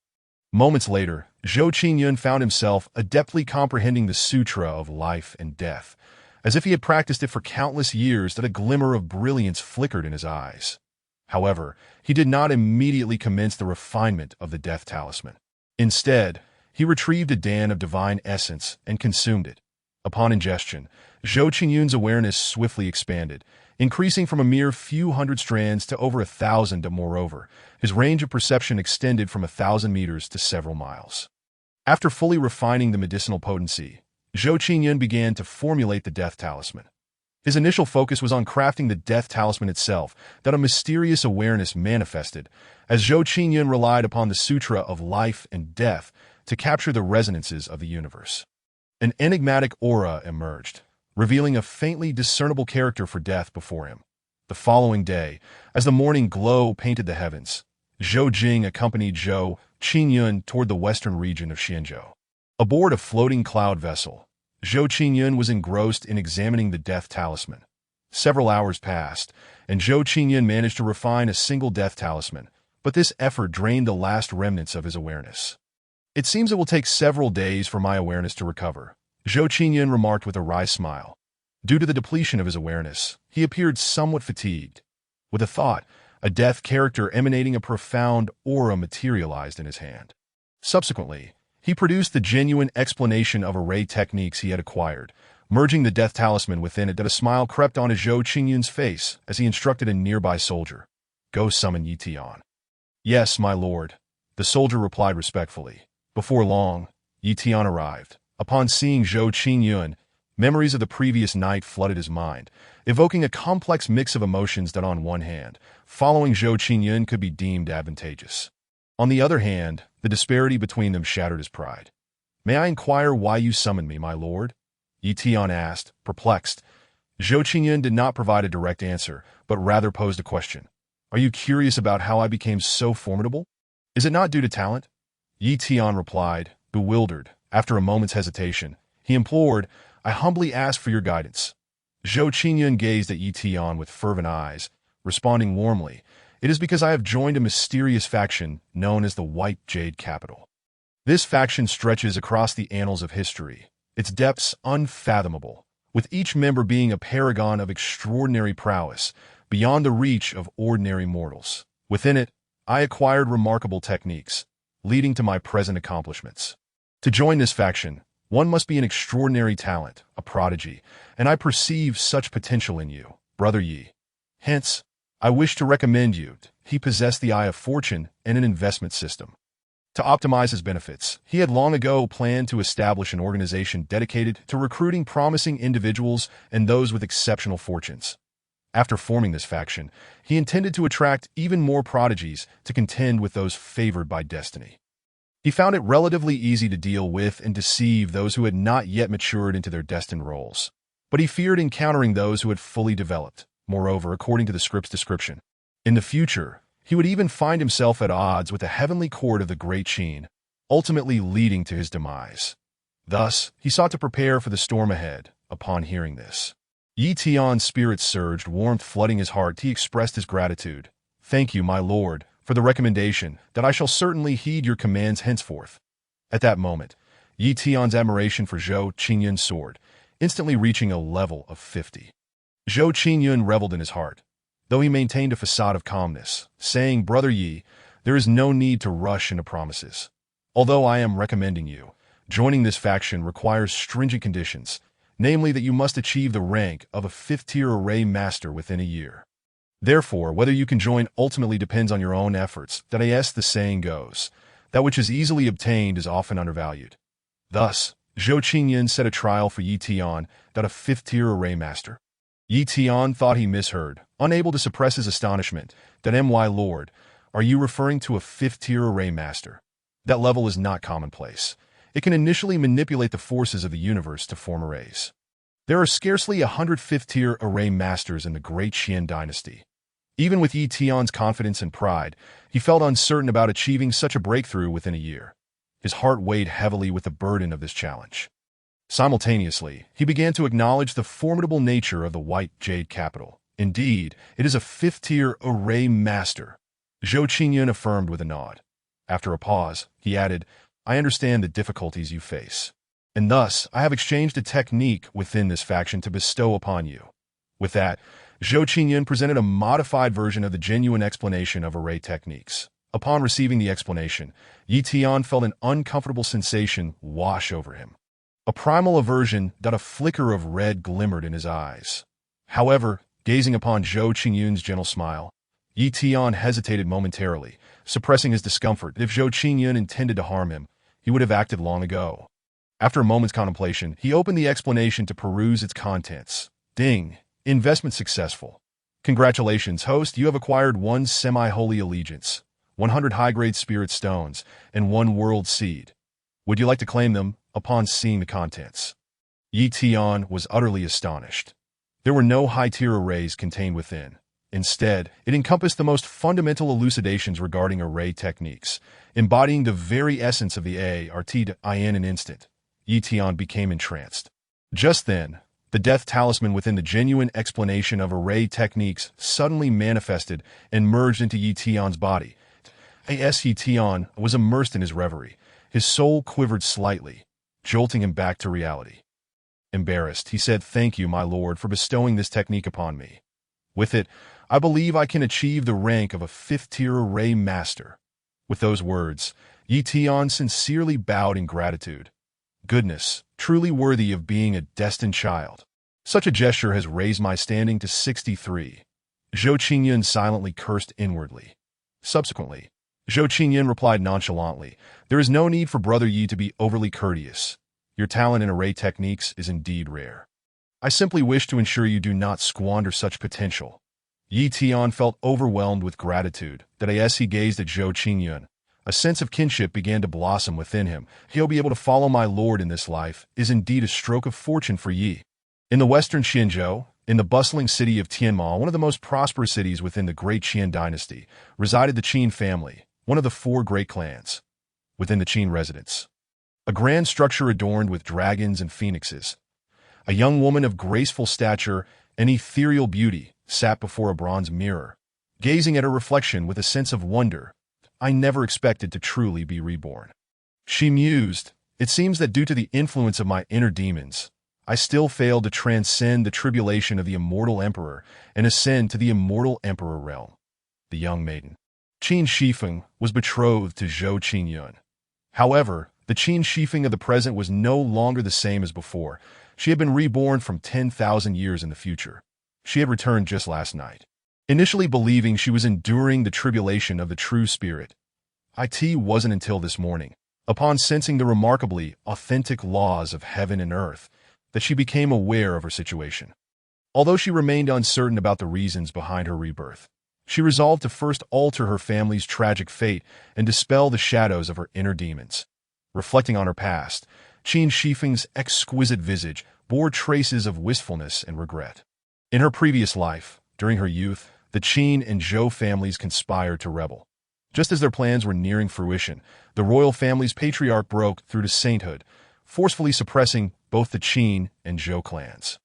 Moments later, Zhou Qingyun found himself adeptly comprehending the Sutra of Life and Death, as if he had practiced it for countless years. That a glimmer of brilliance flickered in his eyes. However, he did not immediately commence the refinement of the death talisman. Instead, he retrieved a dan of divine essence and consumed it. Upon ingestion, Zhou Qingyun's awareness swiftly expanded, increasing from a mere few hundred strands to over 1,000, and moreover, his range of perception extended from 1,000 meters to several miles. After fully refining the medicinal potency, Zhou Qingyun began to formulate the death talisman. His initial focus was on crafting the death talisman itself, that a mysterious awareness manifested, as Zhou Qingyun relied upon the Sutra of Life and Death to capture the resonances of the universe. An enigmatic aura emerged, revealing a faintly discernible character for death before him. The following day, as the morning glow painted the heavens, Zhou Jing accompanied Zhou Qingyun toward the western region of Xianzhou. Aboard a floating cloud vessel, Zhou Qingyun was engrossed in examining the death talisman. Several hours passed, and Zhou Qingyun managed to refine a single death talisman, but this effort drained the last remnants of his awareness. "It seems it will take several days for my awareness to recover," Zhou Qingyun remarked with a wry smile. Due to the depletion of his awareness, he appeared somewhat fatigued. With a thought, a death character emanating a profound aura materialized in his hand. Subsequently, he produced the genuine explanation of array techniques he had acquired, merging the death talisman within it. That a smile crept onto Zhou Qingyun's face as he instructed a nearby soldier, "Go summon Yi Tian." "Yes, my lord," the soldier replied respectfully. Before long, Yi Tian arrived. Upon seeing Zhou Qingyun, memories of the previous night flooded his mind, evoking a complex mix of emotions that on one hand, following Zhou Qingyun could be deemed advantageous. On the other hand, the disparity between them shattered his pride. "May I inquire why you summoned me, my lord?" Yi Tian asked, perplexed. Zhou Qingyun did not provide a direct answer, but rather posed a question. "Are you curious about how I became so formidable? Is it not due to talent?" Yi Tian replied, bewildered. After a moment's hesitation, he implored, "I humbly ask for your guidance." Zhou Qingyun gazed at Yi Tian with fervent eyes, responding warmly, "It is because I have joined a mysterious faction known as the White Jade Capital. This faction stretches across the annals of history, its depths unfathomable, with each member being a paragon of extraordinary prowess, beyond the reach of ordinary mortals. Within it, I acquired remarkable techniques, leading to my present accomplishments. To join this faction, one must be an extraordinary talent, a prodigy, and I perceive such potential in you, Brother Yi. Hence, I wish to recommend you." He possessed the eye of fortune and an investment system. To optimize his benefits, he had long ago planned to establish an organization dedicated to recruiting promising individuals and those with exceptional fortunes. After forming this faction, he intended to attract even more prodigies to contend with those favored by destiny. He found it relatively easy to deal with and deceive those who had not yet matured into their destined roles, but he feared encountering those who had fully developed. Moreover, according to the script's description, in the future, he would even find himself at odds with the heavenly court of the Great Qin, ultimately leading to his demise. Thus, he sought to prepare for the storm ahead. Upon hearing this, Yi Tian's spirit surged, warmth flooding his heart. He expressed his gratitude. "Thank you, my lord, for the recommendation, that I shall certainly heed your commands henceforth." At that moment, Yi Tian's admiration for Zhou Qingyun soared, instantly reaching a level of 50. Zhou Qingyun reveled in his heart, though he maintained a facade of calmness, saying, "Brother Yi, there is no need to rush into promises. Although I am recommending you, joining this faction requires stringent conditions, namely that you must achieve the rank of a 5th-tier array master within a year. Therefore, whether you can join ultimately depends on your own efforts. That as the saying goes, that which is easily obtained is often undervalued." Thus, Zhou Qingyun set a trial for Yi Tian, that a 5th-tier array master. Yi Tian thought he misheard, unable to suppress his astonishment. "That my lord, are you referring to a 5th-tier array master? That level is not commonplace. It can initially manipulate the forces of the universe to form arrays. There are scarcely 100 5th-tier array masters in the Great Qian dynasty." Even with Yi Tian's confidence and pride, he felt uncertain about achieving such a breakthrough within a year. His heart weighed heavily with the burden of this challenge. Simultaneously, he began to acknowledge the formidable nature of the White Jade Capital. "Indeed, it is a 5th-tier array master," Zhou Qingyun affirmed with a nod. After a pause, he added, "I understand the difficulties you face, and thus I have exchanged a technique within this faction to bestow upon you." With that, Zhou Qingyun presented a modified version of the genuine explanation of array techniques. Upon receiving the explanation, Yi Tian felt an uncomfortable sensation wash over him. A primal aversion that a flicker of red glimmered in his eyes. However, gazing upon Zhou Qingyun's gentle smile, Yi Tian hesitated momentarily, suppressing his discomfort. If Zhou Qingyun intended to harm him, he would have acted long ago. After a moment's contemplation, he opened the explanation to peruse its contents. Ding! Investment successful. Congratulations, host, you have acquired 1 semi-holy allegiance, 100 high-grade spirit stones, and 1 world seed. Would you like to claim them upon seeing the contents? Yi Tian was utterly astonished. There were no high-tier arrays contained within. Instead, it encompassed the most fundamental elucidations regarding array techniques, embodying the very essence of the ART in an instant. Yi Tian became entranced. Just then, the death talisman within the genuine explanation of array techniques suddenly manifested and merged into Yi Tian's body. As Yi Tian was immersed in his reverie, his soul quivered slightly, jolting him back to reality. Embarrassed, he said, "Thank you, my lord, for bestowing this technique upon me. With it, I believe I can achieve the rank of a 5th-tier array master." With those words, Yi Tian sincerely bowed in gratitude. Goodness, truly worthy of being a destined child. Such a gesture has raised my standing to 63. Zhou Qingyun silently cursed inwardly. Subsequently, Zhou Qingyun replied nonchalantly, "There is no need for Brother Yi to be overly courteous. Your talent in array techniques is indeed rare. I simply wish to ensure you do not squander such potential." Yi Tian felt overwhelmed with gratitude that as he gazed at Zhou Qingyun, a sense of kinship began to blossom within him. He'll be able to follow my lord in this life is indeed a stroke of fortune for Yi. In the western Xinzhou, in the bustling city of Tianma, one of the most prosperous cities within the great Qian dynasty, resided the Qin family, one of the 4 great clans. Within the Qin residence, a grand structure adorned with dragons and phoenixes, a young woman of graceful stature and ethereal beauty sat before a bronze mirror, gazing at her reflection with a sense of wonder. "I never expected to truly be reborn," she mused. "It seems that due to the influence of my inner demons, I still failed to transcend the tribulation of the immortal emperor and ascend to the immortal emperor realm." The young maiden, Qin Shifeng, was betrothed to Zhou Qingyun. However, the Qin Shifeng of the present was no longer the same as before. She had been reborn from 10,000 years in the future. She had returned just last night. Initially believing she was enduring the tribulation of the true spirit, it wasn't until this morning, upon sensing the remarkably authentic laws of heaven and earth, that she became aware of her situation. Although she remained uncertain about the reasons behind her rebirth, she resolved to first alter her family's tragic fate and dispel the shadows of her inner demons. Reflecting on her past, Qin Shifeng's exquisite visage bore traces of wistfulness and regret. In her previous life, during her youth, the Qin and Zhou families conspired to rebel. Just as their plans were nearing fruition, the royal family's patriarch broke through to sainthood, forcefully suppressing both the Qin and Zhou clans.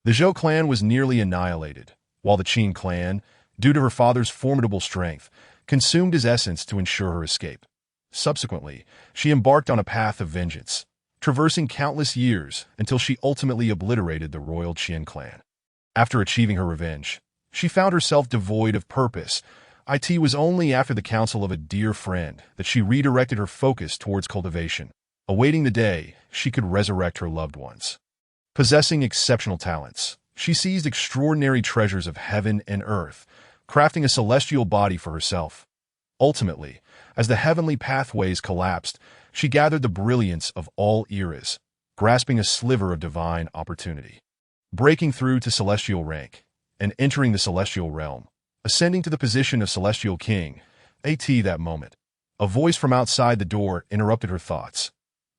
The Zhou clan was nearly annihilated, while the Qin clan, due to her father's formidable strength, consumed his essence to ensure her escape. Subsequently, she embarked on a path of vengeance, traversing countless years until she ultimately obliterated the royal Qin clan. After achieving her revenge, she found herself devoid of purpose. It was only after the counsel of a dear friend that she redirected her focus towards cultivation, awaiting the day she could resurrect her loved ones. Possessing exceptional talents, she seized extraordinary treasures of heaven and earth, crafting a celestial body for herself. Ultimately, as the heavenly pathways collapsed, she gathered the brilliance of all eras, grasping a sliver of divine opportunity. Breaking through to celestial rank, and entering the celestial realm, ascending to the position of celestial king, that moment, a voice from outside the door interrupted her thoughts.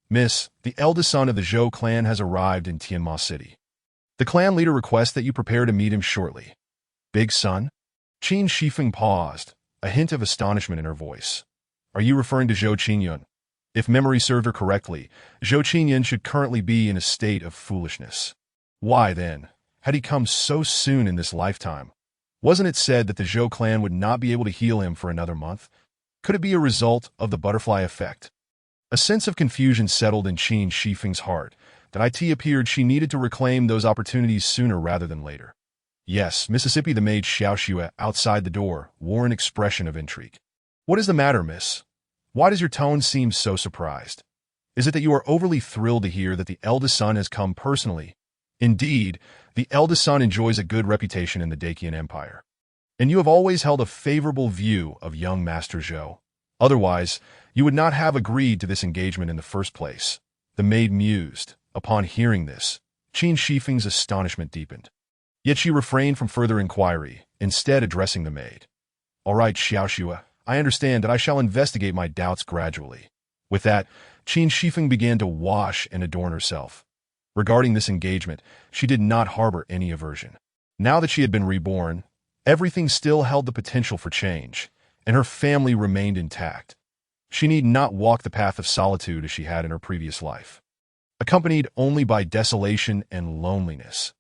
"Miss, the eldest son of the Zhou clan has arrived in Tianma City. The clan leader requests that you prepare to meet him shortly." "Big son?" Qin Shifeng paused, a hint of astonishment in her voice. "Are you referring to Zhou Qingyun?" If memory served her correctly, Zhou Qingyun should currently be in a state of foolishness. Why, then, had he come so soon in this lifetime? Wasn't it said that the Zhou clan would not be able to heal him for another month? Could it be a result of the butterfly effect? A sense of confusion settled in Qin Shifeng's heart, that it appeared she needed to reclaim those opportunities sooner rather than later. Yes, Mississippi, the maid Xiaoxue outside the door wore an expression of intrigue. What is the matter, miss? Why does your tone seem so surprised? Is it that you are overly thrilled to hear that the eldest son has come personally? Indeed, the eldest son enjoys a good reputation in the Dacian Empire. And you have always held a favorable view of young Master Zhou. Otherwise, you would not have agreed to this engagement in the first place. The maid mused. Upon hearing this, Qin Shifeng's astonishment deepened. Yet she refrained from further inquiry, instead addressing the maid. All right, Xiaoxue, I understand that I shall investigate my doubts gradually. With that, Qin Shifeng began to wash and adorn herself. Regarding this engagement, she did not harbor any aversion. Now that she had been reborn, everything still held the potential for change, and her family remained intact. She need not walk the path of solitude as she had in her previous life, accompanied only by desolation and loneliness.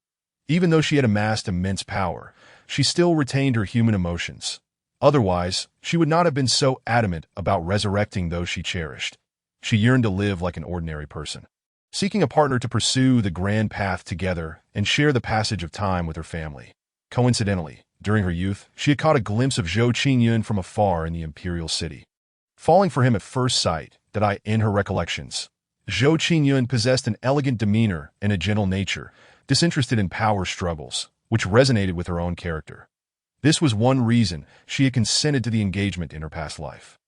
Even though she had amassed immense power, she still retained her human emotions. Otherwise, she would not have been so adamant about resurrecting those she cherished. She yearned to live like an ordinary person, seeking a partner to pursue the grand path together and share the passage of time with her family. Coincidentally, during her youth, she had caught a glimpse of Zhou Qingyun from afar in the imperial city. Falling for him at first sight, in her recollections, Zhou Qingyun possessed an elegant demeanor and a gentle nature, disinterested in power struggles, which resonated with her own character. This was one reason she had consented to the engagement in her past life.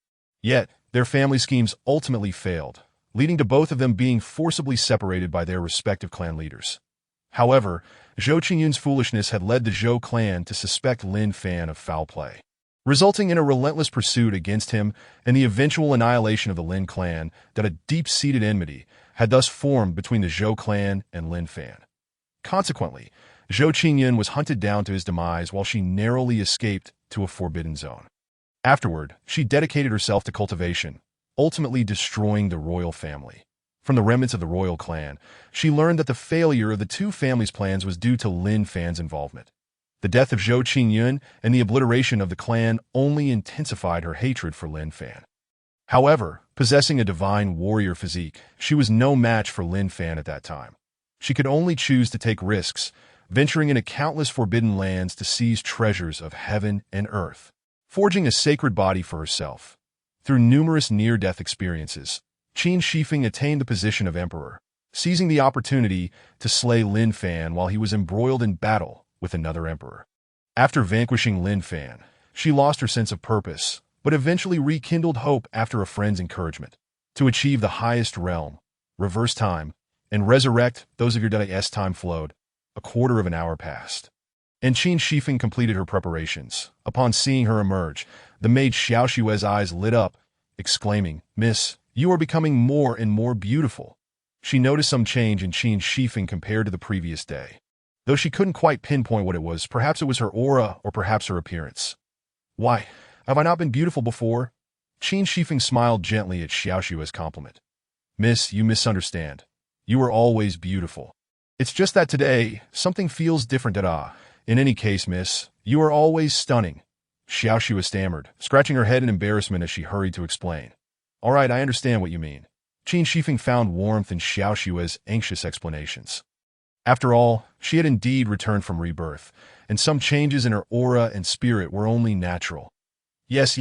Yet, their family schemes ultimately failed, leading to both of them being forcibly separated by their respective clan leaders. However, Zhou Qingyun's foolishness had led the Zhou clan to suspect Lin Fan of foul play, resulting in a relentless pursuit against him and the eventual annihilation of the Lin clan. That a deep-seated enmity had thus formed between the Zhou clan and Lin Fan. Consequently, Zhou Qingyun was hunted down to his demise while she narrowly escaped to a forbidden zone. Afterward, she dedicated herself to cultivation, ultimately destroying the royal family. From the remnants of the royal clan, she learned that the failure of the two families' plans was due to Lin Fan's involvement. The death of Zhou Qingyun and the obliteration of the clan only intensified her hatred for Lin Fan. However, possessing a divine warrior physique, she was no match for Lin Fan at that time. She could only choose to take risks, venturing into countless forbidden lands to seize treasures of heaven and earth, forging a sacred body for herself. Through numerous near-death experiences, Qin Shifeng attained the position of emperor, seizing the opportunity to slay Lin Fan while he was embroiled in battle with another emperor. After vanquishing Lin Fan, she lost her sense of purpose, but eventually rekindled hope after a friend's encouragement. To achieve the highest realm, reverse time, and resurrect those of your as time flowed, a quarter of an hour passed. And Qin Shifeng completed her preparations. Upon seeing her emerge, the maid Xiaoxue's eyes lit up, exclaiming, "Miss, you are becoming more and more beautiful." She noticed some change in Qin Shifeng compared to the previous day. Though she couldn't quite pinpoint what it was, perhaps it was her aura or perhaps her appearance. "Why, have I not been beautiful before?" Qin Shifeng smiled gently at Xiaoxue's compliment. "Miss, you misunderstand. You are always beautiful. It's just that today, something feels different. In any case, miss, you are always stunning." Xiaoxue stammered, scratching her head in embarrassment as she hurried to explain. "All right, I understand what you mean." Qin Shifeng found warmth in Xiaoxue's anxious explanations. After all, she had indeed returned from rebirth, and some changes in her aura and spirit were only natural. Yes,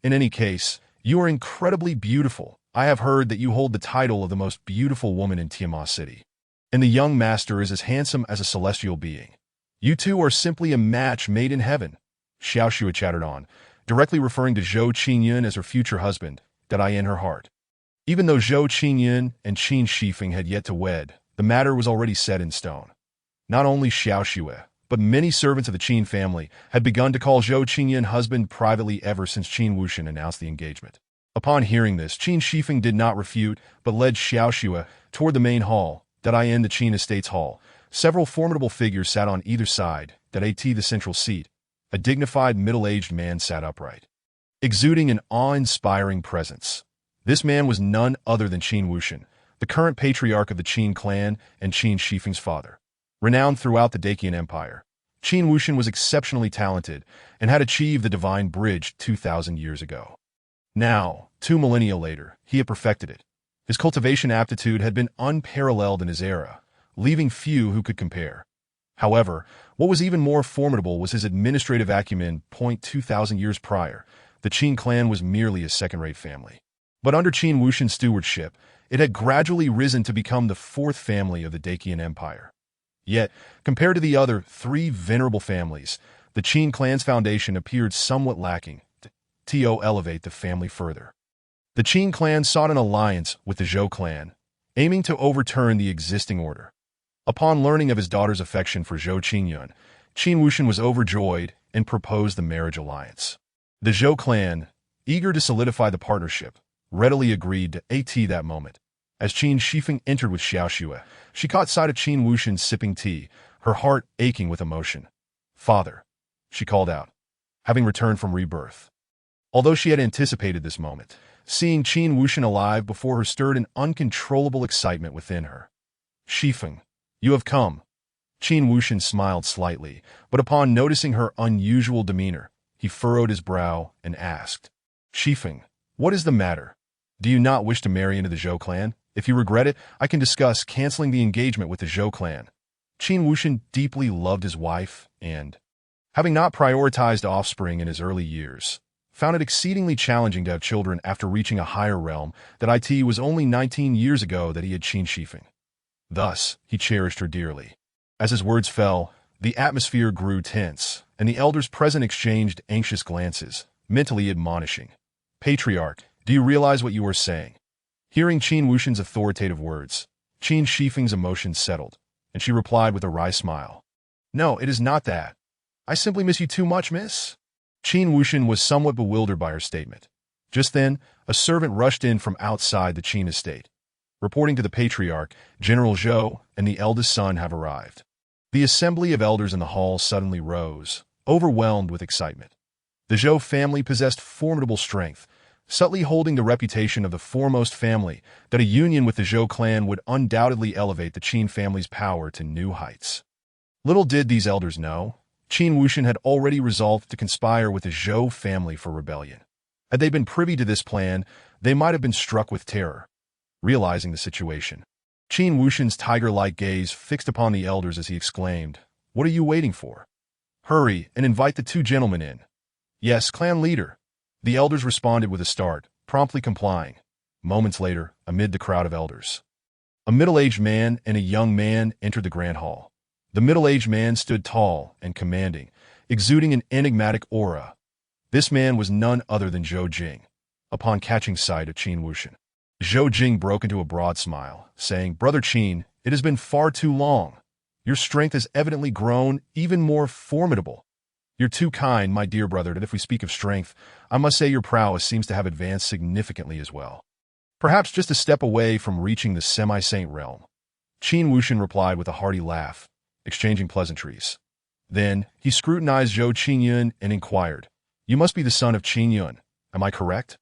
in any case, you are incredibly beautiful. I have heard that you hold the title of the most beautiful woman in Tiamat City. And the young master is as handsome as a celestial being. You two are simply a match made in heaven." Xiaoxue chattered on, directly referring to Zhou Qingyun as her future husband, in her heart. Even though Zhou Qingyun and Qin Shifeng had yet to wed, the matter was already set in stone. Not only Xiaoxue, but many servants of the Qin family had begun to call Zhou Qingyun husband privately ever since Qin Wuxian announced the engagement. Upon hearing this, Qin Shifeng did not refute, but led Xiaoxue toward the main hall, the Qin Estates Hall. Several formidable figures sat on either side, the central seat. A dignified middle-aged man sat upright, exuding an awe-inspiring presence. This man was none other than Qin Wuxian, the current patriarch of the Qin clan and Qin Shifeng's father. Renowned throughout the Dacian Empire, Qin Wuxian was exceptionally talented and had achieved the divine bridge 2,000 years ago. Now, 2 millennia later, he had perfected it. His cultivation aptitude had been unparalleled in his era, leaving few who could compare. However, what was even more formidable was his administrative acumen. 2,000 years prior, the Qin clan was merely a second-rate family. But under Qin Wushan's stewardship, it had gradually risen to become the fourth family of the Dacian Empire. Yet, compared to the other three venerable families, the Qin clan's foundation appeared somewhat lacking to elevate the family further. The Qin clan sought an alliance with the Zhou clan, aiming to overturn the existing order. Upon learning of his daughter's affection for Zhou Qingyun, Qin Wushan was overjoyed and proposed the marriage alliance. The Zhou clan, eager to solidify the partnership, readily agreed to that moment. As Qin Shifeng entered with Xiaoxue, she caught sight of Qin Wushan sipping tea, her heart aching with emotion. "Father," she called out, having returned from rebirth. Although she had anticipated this moment, seeing Qin Wushan alive before her stirred an uncontrollable excitement within her. "Shifeng, you have come." Qin Wushan smiled slightly, but upon noticing her unusual demeanor, he furrowed his brow and asked, "Shifeng, what is the matter? Do you not wish to marry into the Zhou clan? If you regret it, I can discuss canceling the engagement with the Zhou clan." Qin Wushan deeply loved his wife and, having not prioritized offspring in his early years, found it exceedingly challenging to have children after reaching a higher realm that it was only 19 years ago that he had Qin Shifeng. Thus, he cherished her dearly. As his words fell, the atmosphere grew tense, and the elders present exchanged anxious glances, mentally admonishing, "Patriarch, do you realize what you are saying?" Hearing Qin Wushan's authoritative words, Qin Shifeng's emotions settled, and she replied with a wry smile, "No, it is not that. I simply miss you too much, miss." Qin Wushan was somewhat bewildered by her statement. Just then, a servant rushed in from outside the Qin estate, reporting to the patriarch, "General Zhou and the eldest son have arrived." The assembly of elders in the hall suddenly rose, overwhelmed with excitement. The Zhou family possessed formidable strength, subtly holding the reputation of the foremost family that a union with the Zhou clan would undoubtedly elevate the Qin family's power to new heights. Little did these elders know, Qin Wushan had already resolved to conspire with the Zhou family for rebellion. Had they been privy to this plan, they might have been struck with terror. Realizing the situation, Qin Wushan's tiger-like gaze fixed upon the elders as he exclaimed, "What are you waiting for? Hurry and invite the two gentlemen in." "Yes, clan leader." The elders responded with a start, promptly complying. Moments later, amid the crowd of elders, a middle-aged man and a young man entered the grand hall. The middle-aged man stood tall and commanding, exuding an enigmatic aura. This man was none other than Zhou Jing. Upon catching sight of Qin Wushan, Zhou Jing broke into a broad smile, saying, "Brother Qin, it has been far too long. Your strength has evidently grown even more formidable. You're too kind, my dear brother, that if we speak of strength, I must say your prowess seems to have advanced significantly as well. Perhaps just a step away from reaching the semi-saint realm." Qin Wushan replied with a hearty laugh, exchanging pleasantries. Then, he scrutinized Zhou Qingyun and inquired, "You must be the son of Qingyun, am I correct?"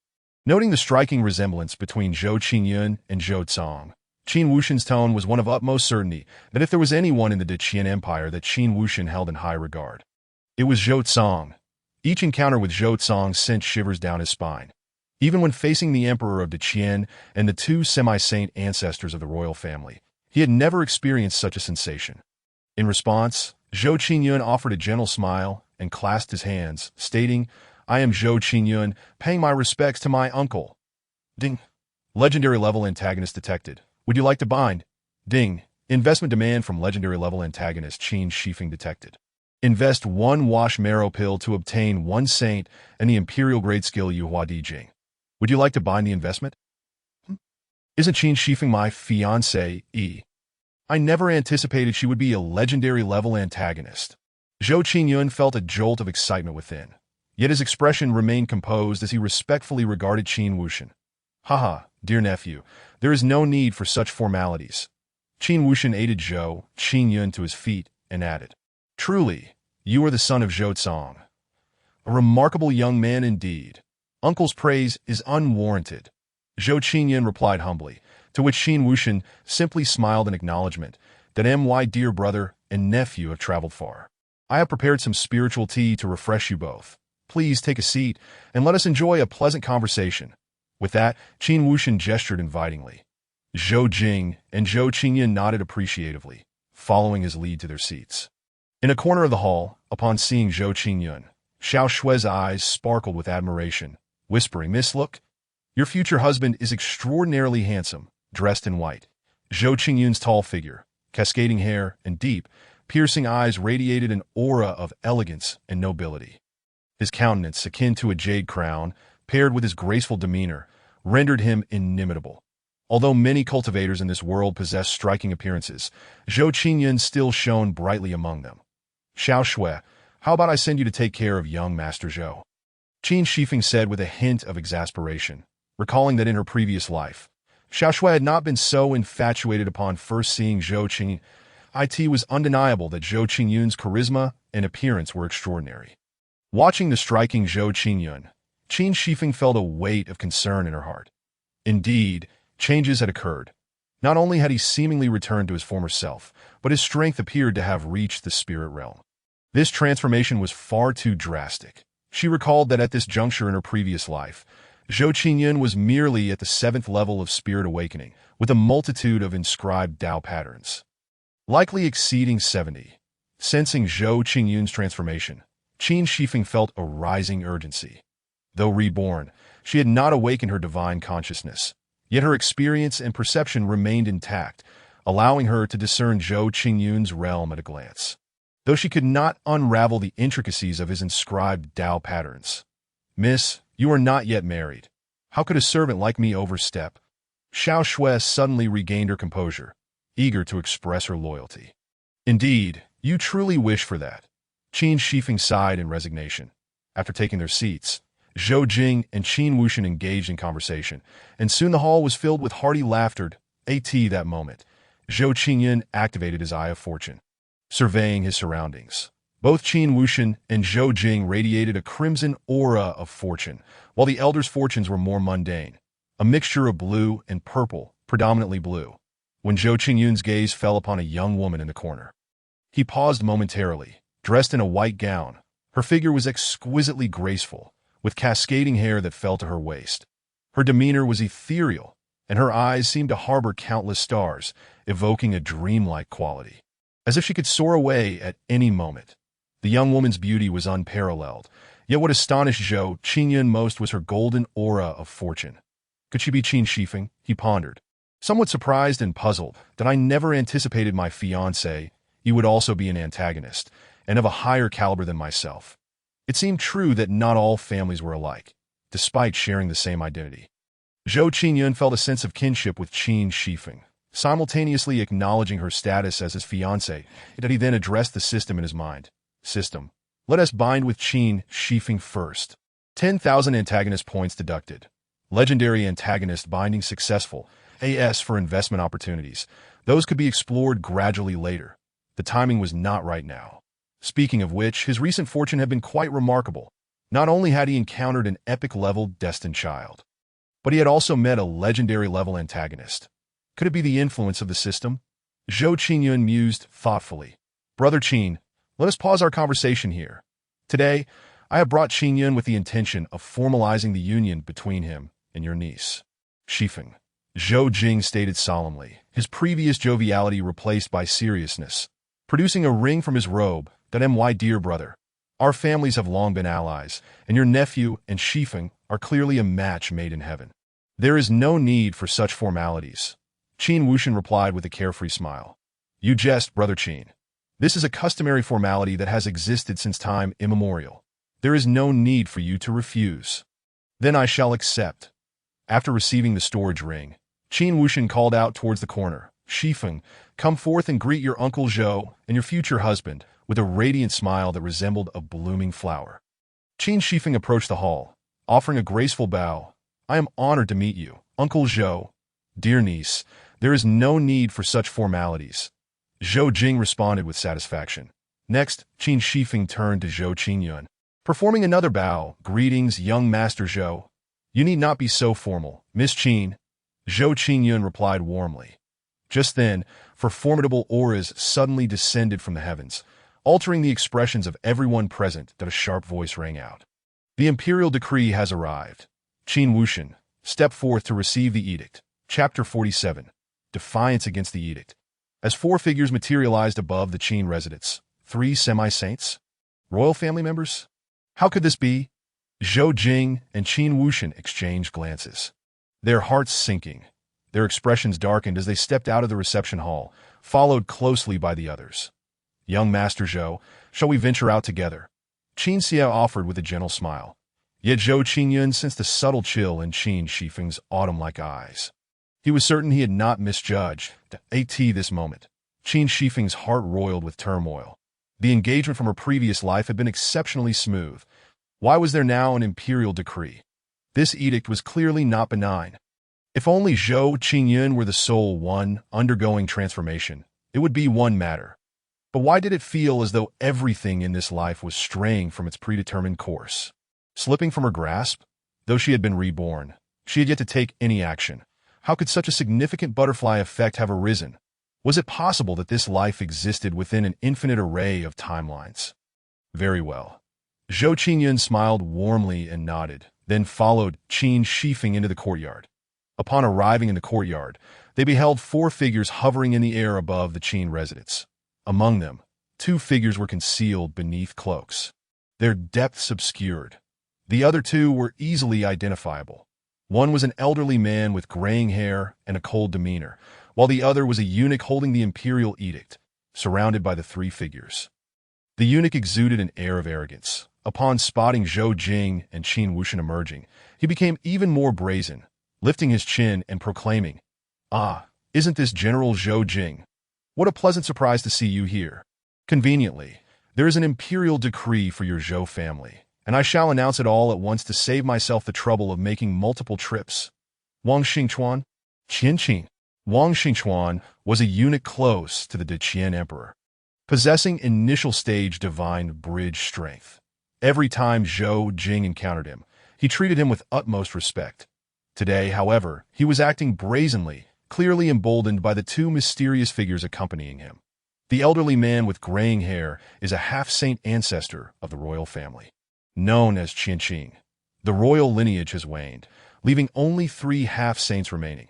Noting the striking resemblance between Zhou Qingyun and Zhou Cong, Qin Wushan's tone was one of utmost certainty that if there was anyone in the Dacian Empire that Qin Wushan held in high regard, it was Zhou Cong. Each encounter with Zhou Cong sent shivers down his spine. Even when facing the emperor of Dacian and the two semi-saint ancestors of the royal family, he had never experienced such a sensation. In response, Zhou Qingyun offered a gentle smile and clasped his hands, stating, "I am Zhou Qingyun, paying my respects to my uncle." Ding. Legendary level antagonist detected. Would you like to bind? Ding. Investment demand from legendary level antagonist Qin Shifeng detected. Invest 1 wash marrow pill to obtain 1 saint and the imperial grade skill Yuhua Di Jing. Would you like to bind the investment? Isn't Qin Shifeng my fiancée? I never anticipated she would be a legendary level antagonist. Zhou Qingyun felt a jolt of excitement within, yet his expression remained composed as he respectfully regarded Qin Wushan. "Haha, dear nephew, there is no need for such formalities." Qin Wushan aided Zhou Qingyun to his feet and added, "Truly, you are the son of Zhou Cong. A remarkable young man indeed. Uncle's praise is unwarranted." Zhou Qingyun replied humbly, to which Qin Wushan simply smiled in acknowledgement that my dear brother and nephew have traveled far. "I have prepared some spiritual tea to refresh you both. Please take a seat and let us enjoy a pleasant conversation." With that, Qin Wushan gestured invitingly. Zhou Jing and Zhou Qingyun nodded appreciatively, following his lead to their seats. In a corner of the hall, upon seeing Zhou Qingyun, Xiao Shui's eyes sparkled with admiration, whispering, "Miss, look, your future husband is extraordinarily handsome, dressed in white." Zhou Qingyun's tall figure, cascading hair, and deep, piercing eyes radiated an aura of elegance and nobility. His countenance, akin to a jade crown, paired with his graceful demeanor, rendered him inimitable. Although many cultivators in this world possess striking appearances, Zhou Qingyun still shone brightly among them. "Xiao Shui, how about I send you to take care of young Master Zhou?" Qin Shifeng said with a hint of exasperation, recalling that in her previous life, Xiao Shui had not been so infatuated upon first seeing Zhou Qingyun. It was undeniable that Zhou Qingyun's charisma and appearance were extraordinary. Watching the striking Zhou Qingyun, Qin Shifeng felt a weight of concern in her heart. Indeed, changes had occurred. Not only had he seemingly returned to his former self, but his strength appeared to have reached the spirit realm. This transformation was far too drastic. She recalled that at this juncture in her previous life, Zhou Qingyun was merely at the 7th level of spirit awakening, with a multitude of inscribed Tao patterns, likely exceeding 70. Sensing Zhou Qingyun's transformation, Qin Shifeng felt a rising urgency. Though reborn, she had not awakened her divine consciousness, yet her experience and perception remained intact, allowing her to discern Zhou Qingyun's realm at a glance. Though she could not unravel the intricacies of his inscribed Tao patterns. "Miss, you are not yet married. How could a servant like me overstep?" Xiao Shui suddenly regained her composure, eager to express her loyalty. "Indeed, you truly wish for that." Qin Shifeng sighed in resignation. After taking their seats, Zhou Jing and Qin Wuxian engaged in conversation, and soon the hall was filled with hearty laughter. That moment, Zhou Qingyun activated his Eye of Fortune. Surveying his surroundings, both Qin Wuxian and Zhou Jing radiated a crimson aura of fortune, while the elders' fortunes were more mundane, a mixture of blue and purple, predominantly blue. When Zhou Qingyun's gaze fell upon a young woman in the corner, he paused momentarily. Dressed in a white gown, her figure was exquisitely graceful, with cascading hair that fell to her waist. Her demeanor was ethereal, and her eyes seemed to harbor countless stars, evoking a dreamlike quality, as if she could soar away at any moment. The young woman's beauty was unparalleled, yet what astonished Zhou Qingyun most was her golden aura of fortune. Could she be Qin Shifeng? He pondered, somewhat surprised and puzzled that I never anticipated my fiancé. He would also be an antagonist, and of a higher caliber than myself. It seemed true that not all families were alike, despite sharing the same identity. Zhou Qingyun felt a sense of kinship with Qin Shifeng, simultaneously acknowledging her status as his fiancé, that he then addressed the system in his mind. "System, let us bind with Qin Shifeng first." 10,000 antagonist points deducted. Legendary antagonist binding successful. AS for investment opportunities. Those could be explored gradually later. The timing was not right now. Speaking of which, his recent fortune had been quite remarkable. Not only had he encountered an epic-level destined child, but he had also met a legendary-level antagonist. Could it be the influence of the system? Zhou Qingyun mused thoughtfully. "Brother Qin, let us pause our conversation here. Today, I have brought Qingyun with the intention of formalizing the union between him and your niece, Shifeng." Zhou Jing stated solemnly, his previous joviality replaced by seriousness, producing a ring from his robe. "That my dear brother, our families have long been allies, and your nephew and Shifeng are clearly a match made in heaven. There is no need for such formalities." Qin Wuxian replied with a carefree smile. "You jest, Brother Qin. This is a customary formality that has existed since time immemorial. There is no need for you to refuse." "Then I shall accept." After receiving the storage ring, Qin Wuxian called out towards the corner, "Shifeng, come forth and greet your Uncle Zhou and your future husband," with a radiant smile that resembled a blooming flower. Qin Shifeng approached the hall, offering a graceful bow. "I am honored to meet you, Uncle Zhou. Dear niece, there is no need for such formalities." Zhou Jing responded with satisfaction. Next, Qin Shifeng turned to Zhou Qingyun, performing another bow. "Greetings, young Master Zhou. You need not be so formal, Miss Qin." Zhou Qingyun replied warmly. Just then, formidable auras suddenly descended from the heavens, altering the expressions of everyone present. That a sharp voice rang out. "The imperial decree has arrived. Qin Wuxian, step forth to receive the edict." Chapter 47. Defiance against the edict. As 4 figures materialized above the Qin residence, 3 semi-saints? Royal family members? How could this be? Zhou Jing and Qin Wushan exchanged glances, their hearts sinking. Their expressions darkened as they stepped out of the reception hall, followed closely by the others. Young Master Zhou, shall we venture out together? Qin Xia offered with a gentle smile. Yet Zhou Qingyun sensed the subtle chill in Qin Shifeng's autumn-like eyes. He was certain he had not misjudged this moment. Qin Shifeng's heart roiled with turmoil. The engagement from her previous life had been exceptionally smooth. Why was there now an imperial decree? This edict was clearly not benign. If only Zhou Qingyun were the sole one undergoing transformation, it would be one matter. But why did it feel as though everything in this life was straying from its predetermined course? Slipping from her grasp? Though she had been reborn, she had yet to take any action. How could such a significant butterfly effect have arisen? Was it possible that this life existed within an infinite array of timelines? Very well. Zhou Qingyun smiled warmly and nodded, then followed Qin Shifeng into the courtyard. Upon arriving in the courtyard, they beheld 4 figures hovering in the air above the Qin residence. Among them, 2 figures were concealed beneath cloaks, their depths obscured. The other 2 were easily identifiable. One was an elderly man with graying hair and a cold demeanor, while the other was a eunuch holding the imperial edict, surrounded by the 3 figures. The eunuch exuded an air of arrogance. Upon spotting Zhou Jing and Qin Wushan emerging, he became even more brazen, lifting his chin and proclaiming, "Ah, isn't this General Zhou Jing? What a pleasant surprise to see you here. Conveniently, there is an imperial decree for your Zhou family, and I shall announce it all at once to save myself the trouble of making multiple trips." Wang Xingchuan? Qianqing. Wang Xingchuan was a eunuch close to the Deqian emperor, possessing initial stage divine bridge strength. Every time Zhou Jing encountered him, he treated him with utmost respect. Today, however, he was acting brazenly, clearly emboldened by the 2 mysterious figures accompanying him. The elderly man with graying hair is a half-saint ancestor of the royal family, known as Qianqing. The royal lineage has waned, leaving only 3 half-saints remaining.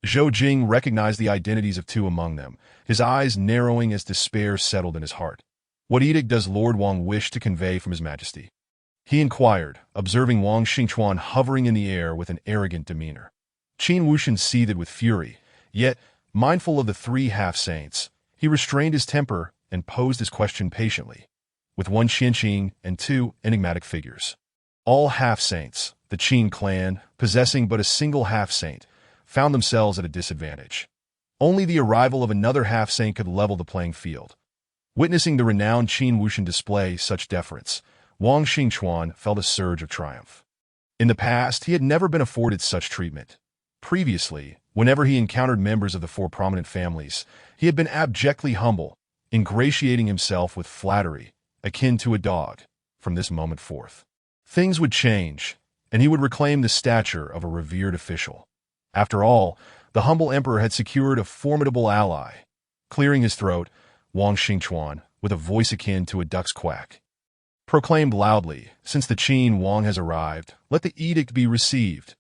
Zhou Jing recognized the identities of 2 among them, his eyes narrowing as despair settled in his heart. What edict does Lord Wang wish to convey from His Majesty? He inquired, observing Wang Xingchuan hovering in the air with an arrogant demeanor. Qin Wushan seethed with fury, yet, mindful of the 3 half-saints, he restrained his temper and posed his question patiently, with 1 Qianqing and 2 enigmatic figures. All half-saints, the Qin clan, possessing but a single half-saint, found themselves at a disadvantage. Only the arrival of another half-saint could level the playing field. Witnessing the renowned Qin Wushan display such deference, Wang Xingchuan felt a surge of triumph. In the past, he had never been afforded such treatment. Previously, whenever he encountered members of the 4 prominent families, he had been abjectly humble, ingratiating himself with flattery, akin to a dog. From this moment forth, things would change, and he would reclaim the stature of a revered official. After all, the humble emperor had secured a formidable ally. Clearing his throat, Wang Xingchuan, with a voice akin to a duck's quack, proclaimed loudly, "Since the Qin Wang has arrived, let the edict be received."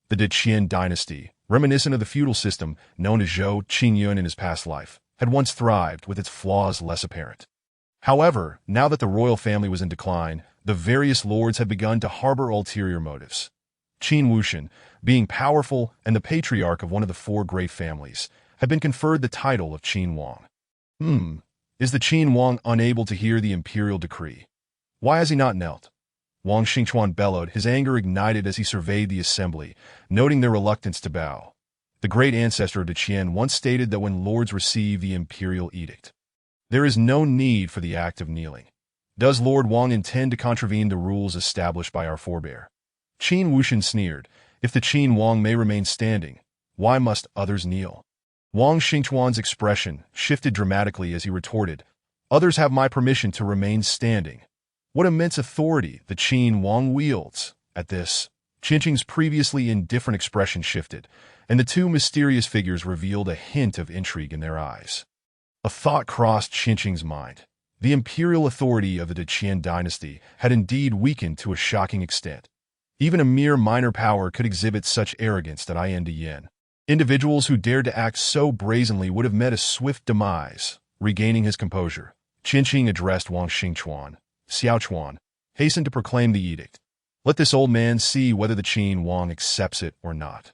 The Deqian dynasty, reminiscent of the feudal system known as Zhou Qingyun in his past life, had once thrived with its flaws less apparent. However, now that the royal family was in decline, the various lords had begun to harbor ulterior motives. Qin Wushan, being powerful and the patriarch of one of the 4 great families, had been conferred the title of Qin Wang. Is the Qin Wang unable to hear the imperial decree? Why has he not knelt? Wang Xingchuan bellowed, his anger ignited as he surveyed the assembly, noting their reluctance to bow. The great ancestor of Deqian once stated that when lords receive the imperial edict, there is no need for the act of kneeling. Does Lord Wang intend to contravene the rules established by our forebear? Qin Wushan sneered, "If the Qin Wang may remain standing, why must others kneel?" Wang Xingchuan's expression shifted dramatically as he retorted, "Others have my permission to remain standing." What immense authority the Qin Wang wields! At this, Qianqing's previously indifferent expression shifted, and the 2 mysterious figures revealed a hint of intrigue in their eyes. A thought crossed Qianqing's mind. The imperial authority of the Deqian dynasty had indeed weakened to a shocking extent. Even a mere minor power could exhibit such arrogance at Yin. Individuals who dared to act so brazenly would have met a swift demise. Regaining his composure, Qinqing addressed Wang Xingchuan. Xiaochuan hastened to proclaim the edict. Let this old man see whether the Qin Wang accepts it or not.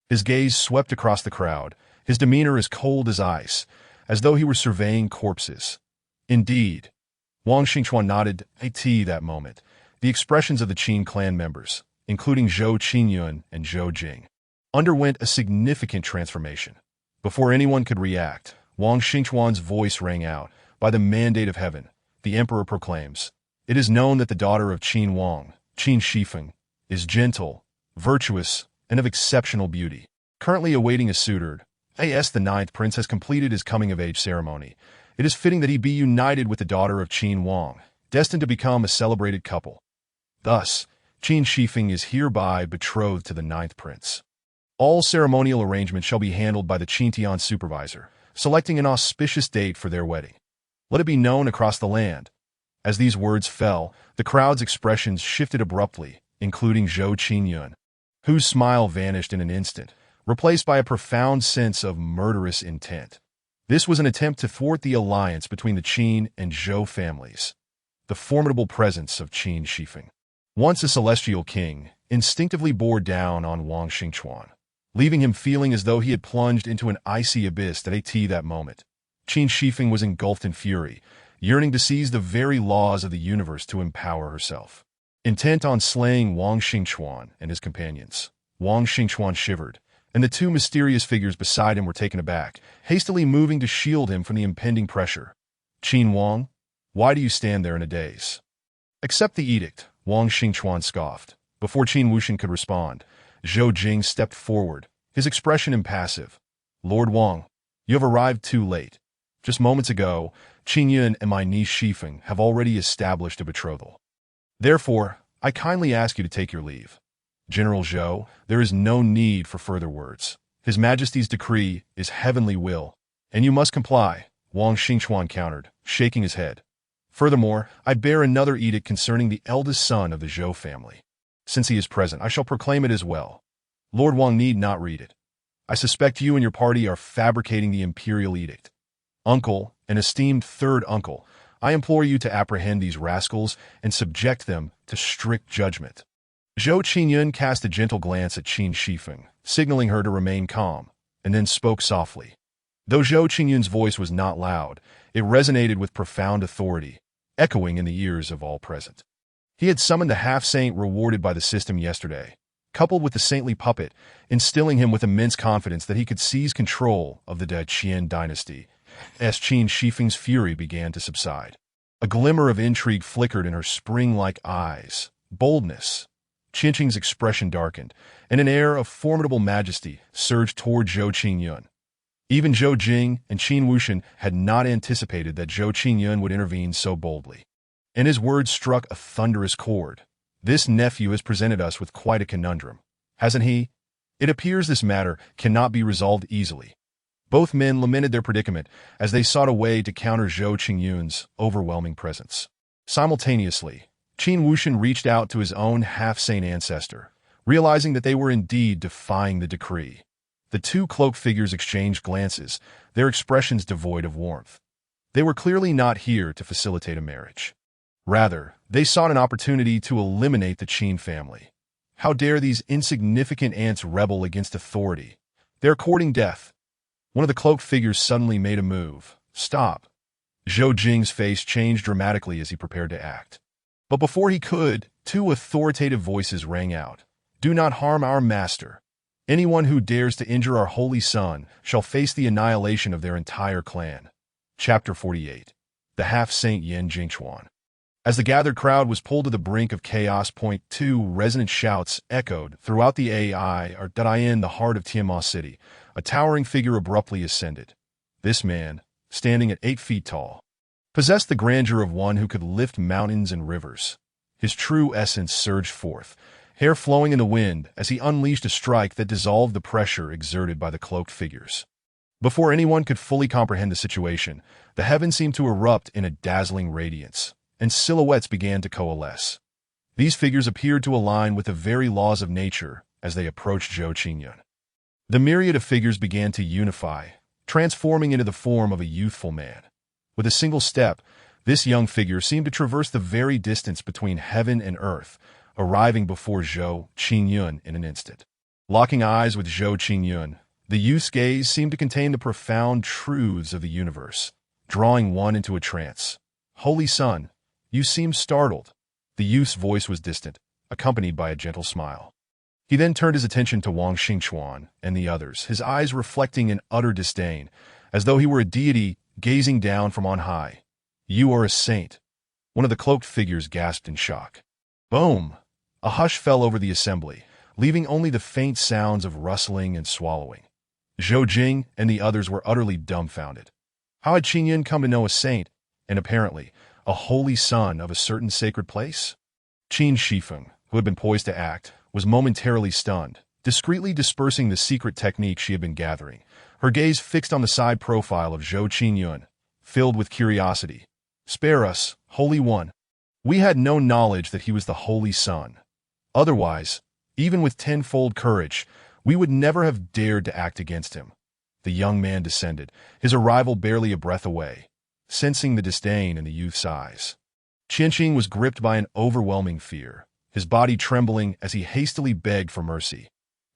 His gaze swept across the crowd, his demeanor as cold as ice, as though he were surveying corpses. Indeed, Wang Xingchuan nodded at that moment. The expressions of the Qin clan members, including Zhou Qingyun and Zhou Jing, underwent a significant transformation. Before anyone could react, Wang Xingchuan's voice rang out. By the mandate of heaven, the emperor proclaims, it is known that the daughter of Qin Wang, Qin Shifeng, is gentle, virtuous, and of exceptional beauty. Currently awaiting a suitor, the ninth prince has completed his coming-of-age ceremony. It is fitting that he be united with the daughter of Qin Wang, destined to become a celebrated couple. Thus, Qin Shifeng is hereby betrothed to the ninth prince. All ceremonial arrangements shall be handled by the Qintian supervisor, selecting an auspicious date for their wedding. Let it be known across the land. As these words fell, the crowd's expressions shifted abruptly, including Zhou Qingyun, whose smile vanished in an instant, replaced by a profound sense of murderous intent. This was an attempt to thwart the alliance between the Qin and Zhou families. The formidable presence of Qin Shifeng, once a celestial king, instinctively bore down on Wang Xingchuan, leaving him feeling as though he had plunged into an icy abyss that moment. Qin Shifeng was engulfed in fury, yearning to seize the very laws of the universe to empower herself. Intent on slaying Wang Xingchuan and his companions, Wang Xingchuan shivered, and the two mysterious figures beside him were taken aback, hastily moving to shield him from the impending pressure. Qin Wang, why do you stand there in a daze? Accept the edict, Wang Xingchuan scoffed. Before Qin Wuxian could respond, Zhou Jing stepped forward, his expression impassive. Lord Wang, you have arrived too late. Just moments ago, Qin Yun and my niece Shifeng have already established a betrothal. Therefore, I kindly ask you to take your leave. General Zhou, there is no need for further words. His Majesty's decree is heavenly will, and you must comply, Wang Xingchuan countered, shaking his head. Furthermore, I bear another edict concerning the eldest son of the Zhou family. Since he is present, I shall proclaim it as well. Lord Wang need not read it. I suspect you and your party are fabricating the imperial edict. Uncle, an esteemed third uncle, I implore you to apprehend these rascals and subject them to strict judgment. Zhou Qingyun cast a gentle glance at Qin Shifeng, signaling her to remain calm, and then spoke softly. Though Zhou Qingyun's voice was not loud, it resonated with profound authority, echoing in the ears of all present. He had summoned the half-saint rewarded by the system yesterday, coupled with the saintly puppet, instilling him with immense confidence that he could seize control of the Qian dynasty. As Qin Shifeng's fury began to subside, a glimmer of intrigue flickered in her spring-like eyes. Boldness. Qinqing's expression darkened, and an air of formidable majesty surged toward Zhou Qingyun. Even Zhou Jing and Qin Wuxian had not anticipated that Zhou Qingyun would intervene so boldly. And his words struck a thunderous chord. This nephew has presented us with quite a conundrum, hasn't he? It appears this matter cannot be resolved easily. Both men lamented their predicament as they sought a way to counter Zhou Qingyun's overwhelming presence. Simultaneously, Qin Wuxian reached out to his own half-saint ancestor, realizing that they were indeed defying the decree. The two cloaked figures exchanged glances, their expressions devoid of warmth. They were clearly not here to facilitate a marriage. Rather, they sought an opportunity to eliminate the Qin family. How dare these insignificant ants rebel against authority? They're courting death. One of the cloaked figures suddenly made a move. Stop. Zhou Jing's face changed dramatically as he prepared to act. But before he could, two authoritative voices rang out. Do not harm our master. Anyone who dares to injure our holy son shall face the annihilation of their entire clan. Chapter 48. The Half-Saint Yan Jingchuan. As the gathered crowd was pulled to the brink of chaos, two resonant shouts echoed throughout the in the heart of Tianma City. A towering figure abruptly ascended. This man, standing at 8 feet tall, possessed the grandeur of one who could lift mountains and rivers. His true essence surged forth, hair flowing in the wind as he unleashed a strike that dissolved the pressure exerted by the cloaked figures. Before anyone could fully comprehend the situation, the heavens seemed to erupt in a dazzling radiance, and silhouettes began to coalesce. These figures appeared to align with the very laws of nature as they approached Zhou Qingyun. The myriad of figures began to unify, transforming into the form of a youthful man. With a single step, This young figure seemed to traverse the very distance between heaven and earth, arriving before Zhou Qingyun in an instant. Locking eyes with Zhou Qingyun, the youth's gaze seemed to contain the profound truths of the universe, drawing one into a trance. "Holy Son, you seem startled." The youth's voice was distant, accompanied by a gentle smile. He then turned his attention to Wang Xingchuan and the others, his eyes reflecting in utter disdain, as though he were a deity gazing down from on high. "You are a saint." One of the cloaked figures gasped in shock. Boom! A hush fell over the assembly, leaving only the faint sounds of rustling and swallowing. Zhou Jing and the others were utterly dumbfounded. How had Qingyun come to know a saint, and apparently, a holy son of a certain sacred place? Qin Shifeng, who had been poised to act, was momentarily stunned, discreetly dispersing the secret technique she had been gathering, her gaze fixed on the side profile of Zhou Qingyun, filled with curiosity. "Spare us, Holy One. We had no knowledge that he was the Holy Son. Otherwise, even with tenfold courage, we would never have dared to act against him." The young man descended, his arrival barely a breath away, sensing the disdain in the youth's eyes. Qianqing was gripped by an overwhelming fear, his body trembling as he hastily begged for mercy.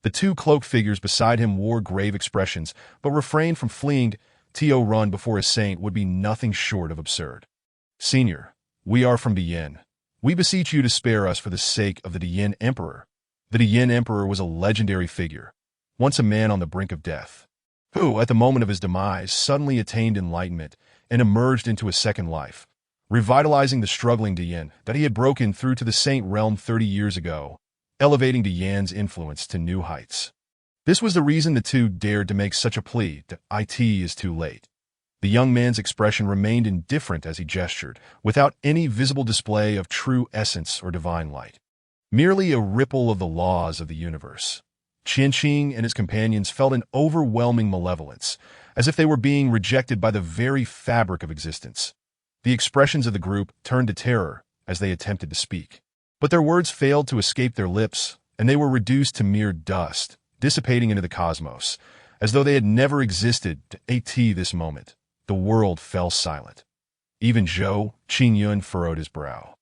The two cloaked figures beside him wore grave expressions, but refrained from fleeing. To run before a saint would be nothing short of absurd. "Senior, we are from Diyin. We beseech you to spare us for the sake of the Diyin Emperor." The Diyin Emperor was a legendary figure, once a man on the brink of death, who, at the moment of his demise, suddenly attained enlightenment and emerged into a second life, revitalizing the struggling Diyin that he had broken through to the saint realm 30 years ago, elevating Diyan's influence to new heights. This was the reason the two dared to make such a plea that it is too late. The young man's expression remained indifferent as he gestured, without any visible display of true essence or divine light. Merely a ripple of the laws of the universe. Qianqing and his companions felt an overwhelming malevolence, as if they were being rejected by the very fabric of existence. The expressions of the group turned to terror as they attempted to speak. But their words failed to escape their lips, and they were reduced to mere dust, dissipating into the cosmos, as though they had never existed. At this moment, the world fell silent. Even Zhou Qingyun furrowed his brow,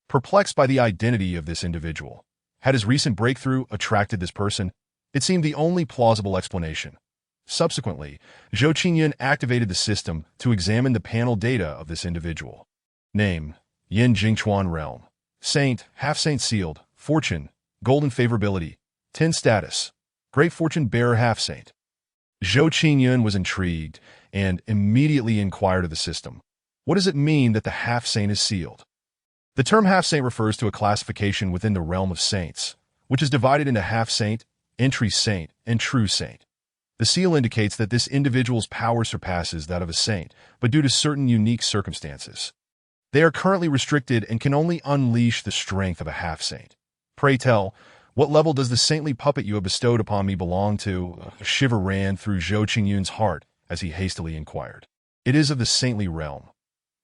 perplexed by the identity of this individual. Had his recent breakthrough attracted this person? It seemed the only plausible explanation. Subsequently, Zhou Qingyun activated the system to examine the panel data of this individual. Name: Yin Jingchuan Realm. Saint, half-saint sealed. Fortune, golden favorability. 10 status, great fortune bearer half-saint. Zhou Qingyun was intrigued and immediately inquired of the system. What does it mean that the half-saint is sealed? The term half-saint refers to a classification within the realm of saints, which is divided into half-saint, entry saint, and true saint. The seal indicates that this individual's power surpasses that of a saint, but due to certain unique circumstances. They are currently restricted and can only unleash the strength of a half-saint. Pray tell, what level does the saintly puppet you have bestowed upon me belong to? A shiver ran through Zhou Qingyun's heart as he hastily inquired. It is of the saintly realm.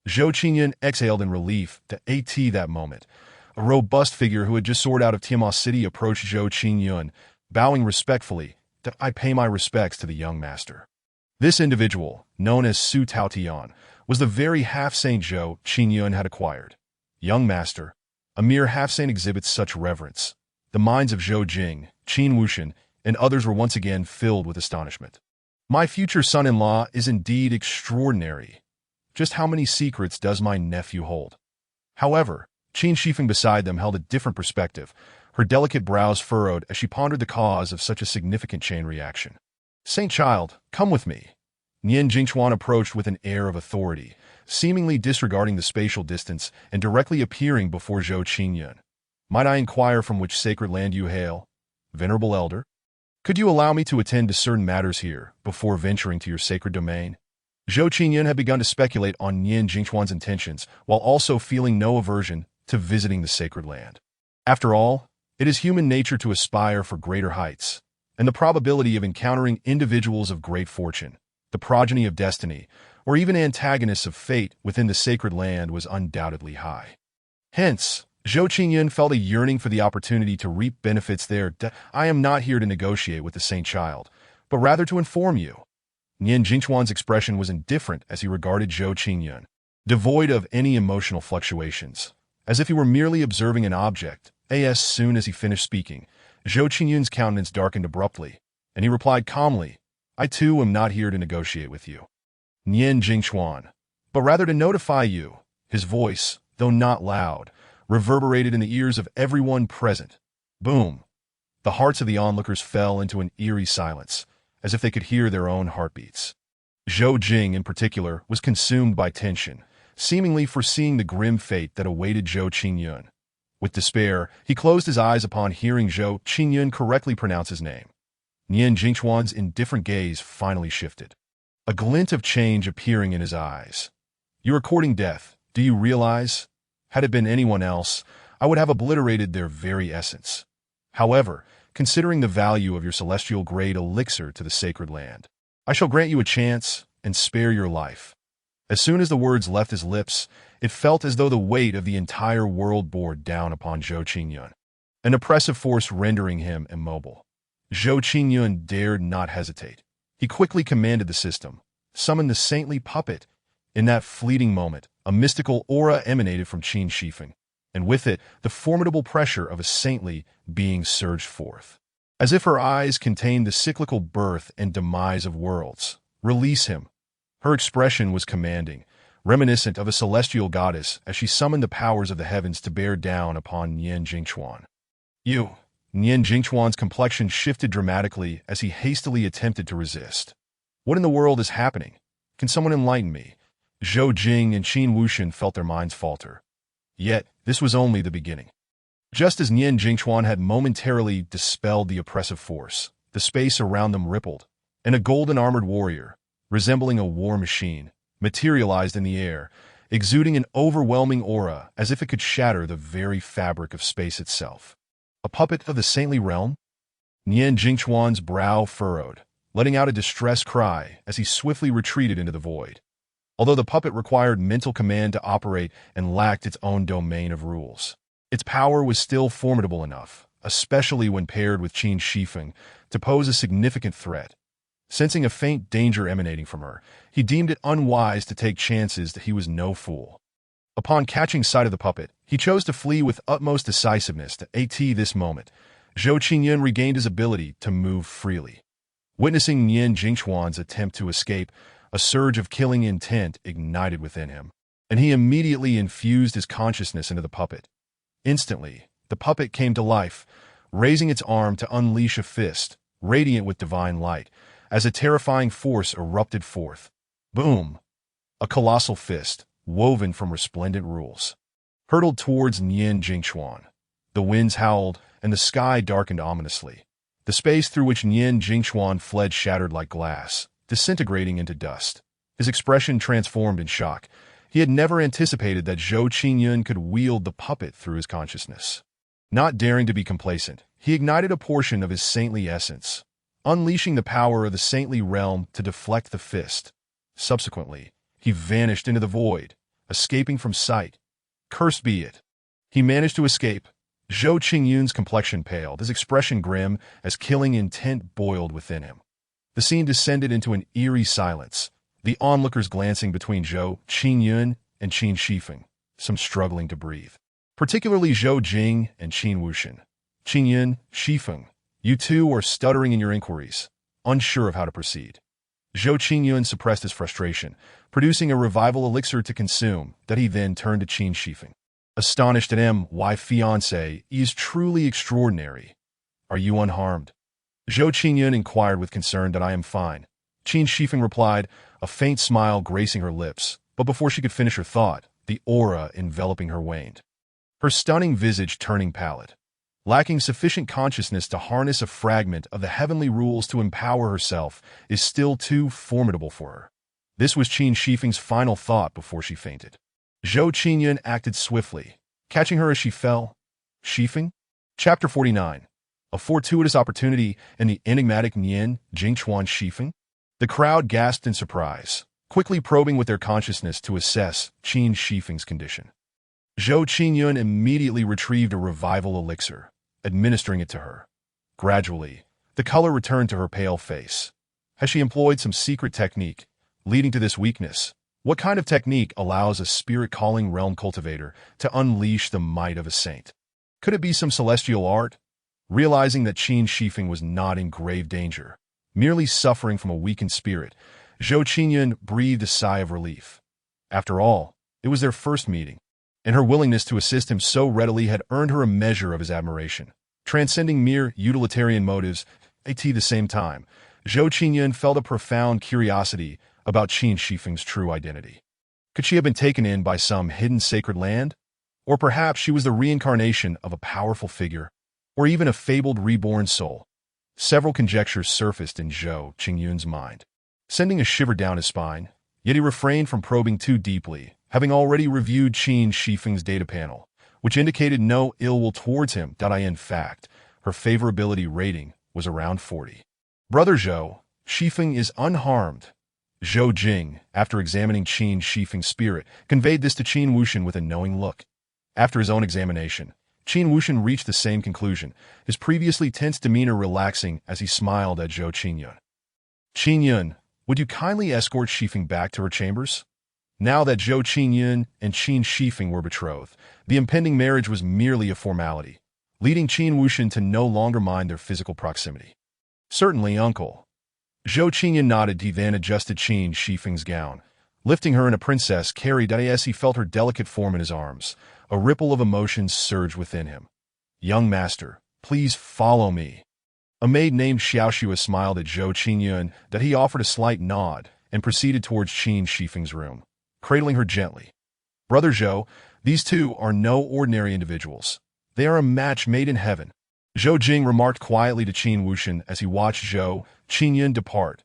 Zhou Qingyun exhaled in relief. That moment, a robust figure who had just soared out of Tiamat City approached Zhou Qingyun, bowing respectfully. "I pay my respects to the young master." This individual, known as Su Taotian, was the very half-saint Zhou Qingyun had acquired. Young master, a mere half-saint exhibits such reverence. The minds of Zhou Jing, Qin Wuxian, and others were once again filled with astonishment. My future son-in-law is indeed extraordinary. Just how many secrets does my nephew hold? However, Qin Shifeng beside them held a different perspective, her delicate brows furrowed as she pondered the cause of such a significant chain reaction. "Saint Child, come with me." Nian Jingchuan approached with an air of authority, seemingly disregarding the spatial distance and directly appearing before Zhou Qingyun. "Might I inquire from which sacred land you hail, venerable elder? Could you allow me to attend to certain matters here before venturing to your sacred domain?" Zhou Qingyun had begun to speculate on Nian Jingchuan's intentions, while also feeling no aversion to visiting the sacred land. After all, it is human nature to aspire for greater heights, and the probability of encountering individuals of great fortune, the progeny of destiny, or even antagonists of fate within the sacred land was undoubtedly high. Hence, Zhou Qingyun felt a yearning for the opportunity to reap benefits there. "I am not here to negotiate with the Saint Child, but rather to inform you." Nian Jingchuan's expression was indifferent as he regarded Zhou Qingyun. devoid of any emotional fluctuations, as if he were merely observing an object. As soon as he finished speaking, Zhou Qingyun's countenance darkened abruptly, and he replied calmly, "I too am not here to negotiate with you, Nian Jingchuan, but rather to notify you." His voice, though not loud, reverberated in the ears of everyone present. Boom! The hearts of the onlookers fell into an eerie silence, as if they could hear their own heartbeats. Zhou Jing, in particular, was consumed by tension, seemingly foreseeing the grim fate that awaited Zhou Qingyun. With despair, he closed his eyes upon hearing Zhou Qingyun correctly pronounce his name. Nian Jingchuan's indifferent gaze finally shifted, a glint of change appearing in his eyes. "You are courting death, do you realize? Had it been anyone else, I would have obliterated their very essence. However, considering the value of your celestial-grade elixir to the sacred land, I shall grant you a chance and spare your life." As soon as the words left his lips, it felt as though the weight of the entire world bore down upon Zhou Qingyun, an oppressive force rendering him immobile. Zhou Qingyun dared not hesitate. He quickly commanded the system, summoned the saintly puppet. In that fleeting moment, a mystical aura emanated from Qin Shifeng, and with it, the formidable pressure of a saintly being surged forth. As if her eyes contained the cyclical birth and demise of worlds. "Release him." Her expression was commanding, reminiscent of a celestial goddess as she summoned the powers of the heavens to bear down upon Nian Jingchuan. "You." Nian Jingchuan's complexion shifted dramatically as he hastily attempted to resist. "What in the world is happening? Can someone enlighten me?" Zhou Jing and Qin Wuxian felt their minds falter. Yet, this was only the beginning. Just as Nian Jingchuan had momentarily dispelled the oppressive force, the space around them rippled, and a golden-armored warrior, resembling a war machine, materialized in the air, exuding an overwhelming aura as if it could shatter the very fabric of space itself. A puppet of the saintly realm? Nian Jingchuan's brow furrowed, letting out a distressed cry as he swiftly retreated into the void. Although the puppet required mental command to operate and lacked its own domain of rules, its power was still formidable enough, especially when paired with Qin Shifeng, to pose a significant threat. Sensing a faint danger emanating from her, he deemed it unwise to take chances that he was no fool. Upon catching sight of the puppet, he chose to flee with utmost decisiveness. At this moment, Zhou Qingyun regained his ability to move freely. Witnessing Nian Jingchuan's attempt to escape, a surge of killing intent ignited within him, and he immediately infused his consciousness into the puppet. Instantly, the puppet came to life, raising its arm to unleash a fist, radiant with divine light, as a terrifying force erupted forth. Boom! A colossal fist, woven from resplendent rules, hurtled towards Nian Jingchuan. The winds howled, and the sky darkened ominously. The space through which Nian Jingchuan fled shattered like glass, disintegrating into dust. His expression transformed in shock. He had never anticipated that Zhou Qingyun could wield the puppet through his consciousness. Not daring to be complacent, he ignited a portion of his saintly essence, unleashing the power of the saintly realm to deflect the fist. Subsequently, he vanished into the void, escaping from sight. Cursed be it. He managed to escape. Zhou Qingyun's complexion paled, his expression grim as killing intent boiled within him. The scene descended into an eerie silence, the onlookers glancing between Zhou Qingyun and Qin Shifeng, some struggling to breathe. Particularly Zhou Jing and Qin Wuxian. "Qingyun, Shifeng, you two are stuttering in your inquiries, unsure of how to proceed." Zhou Qingyun suppressed his frustration, producing a revival elixir to consume that he then turned to Qin Shifeng. "Astonished at my fiancé is truly extraordinary. Are you unharmed?" Zhou Qingyun inquired with concern. "That I am fine," Qin Shifeng replied, a faint smile gracing her lips, but before she could finish her thought, the aura enveloping her waned, her stunning visage turning pallid. Lacking sufficient consciousness to harness a fragment of the heavenly rules to empower herself is still too formidable for her. This was Qin Shifeng's final thought before she fainted. Zhou Qingyun acted swiftly, catching her as she fell. Shifeng? Chapter 49. A fortuitous opportunity and the enigmatic Nian Jingchuan Shifeng? The crowd gasped in surprise, quickly probing with their consciousness to assess Qin Shifeng's condition. Zhou Qingyun immediately retrieved a revival elixir, administering it to her. Gradually, the color returned to her pale face. Has she employed some secret technique, leading to this weakness? What kind of technique allows a spirit-calling realm cultivator to unleash the might of a saint? Could it be some celestial art? Realizing that Qin Shifeng was not in grave danger, merely suffering from a weakened spirit, Zhou Qingyun breathed a sigh of relief. After all, it was their first meeting, and her willingness to assist him so readily had earned her a measure of his admiration. Transcending mere utilitarian motives, at the same time, Zhou Qingyun felt a profound curiosity about Qin Shifeng's true identity. Could she have been taken in by some hidden sacred land? Or perhaps she was the reincarnation of a powerful figure, or even a fabled reborn soul. Several conjectures surfaced in Zhou Qingyun's mind, sending a shiver down his spine, yet he refrained from probing too deeply, having already reviewed Qin Shifeng's data panel, which indicated no ill will towards him. In fact, her favorability rating was around 40. Brother Zhou, Shifeng is unharmed. Zhou Jing, after examining Qin Shifeng's spirit, conveyed this to Qin Wuxian with a knowing look. After his own examination, Qin Wuxian reached the same conclusion, his previously tense demeanor relaxing as he smiled at Zhou Qingyun. Qingyun, would you kindly escort Shifeng back to her chambers? Now that Zhou Qingyun and Qin Shifeng were betrothed, the impending marriage was merely a formality, leading Qin Wuxian to no longer mind their physical proximity. Certainly, uncle. Zhou Qingyun nodded. He then adjusted Qin Shifeng's gown, lifting her in a princess carried as he felt her delicate form in his arms. A ripple of emotion surged within him. Young master, please follow me. A maid named Xiaoxua smiled at Zhou Qingyun that he offered a slight nod and proceeded towards Qin Shifeng's room, cradling her gently. Brother Zhou, these two are no ordinary individuals. They are a match made in heaven. Zhou Jing remarked quietly to Qin Wuxian as he watched Zhou Qingyun depart.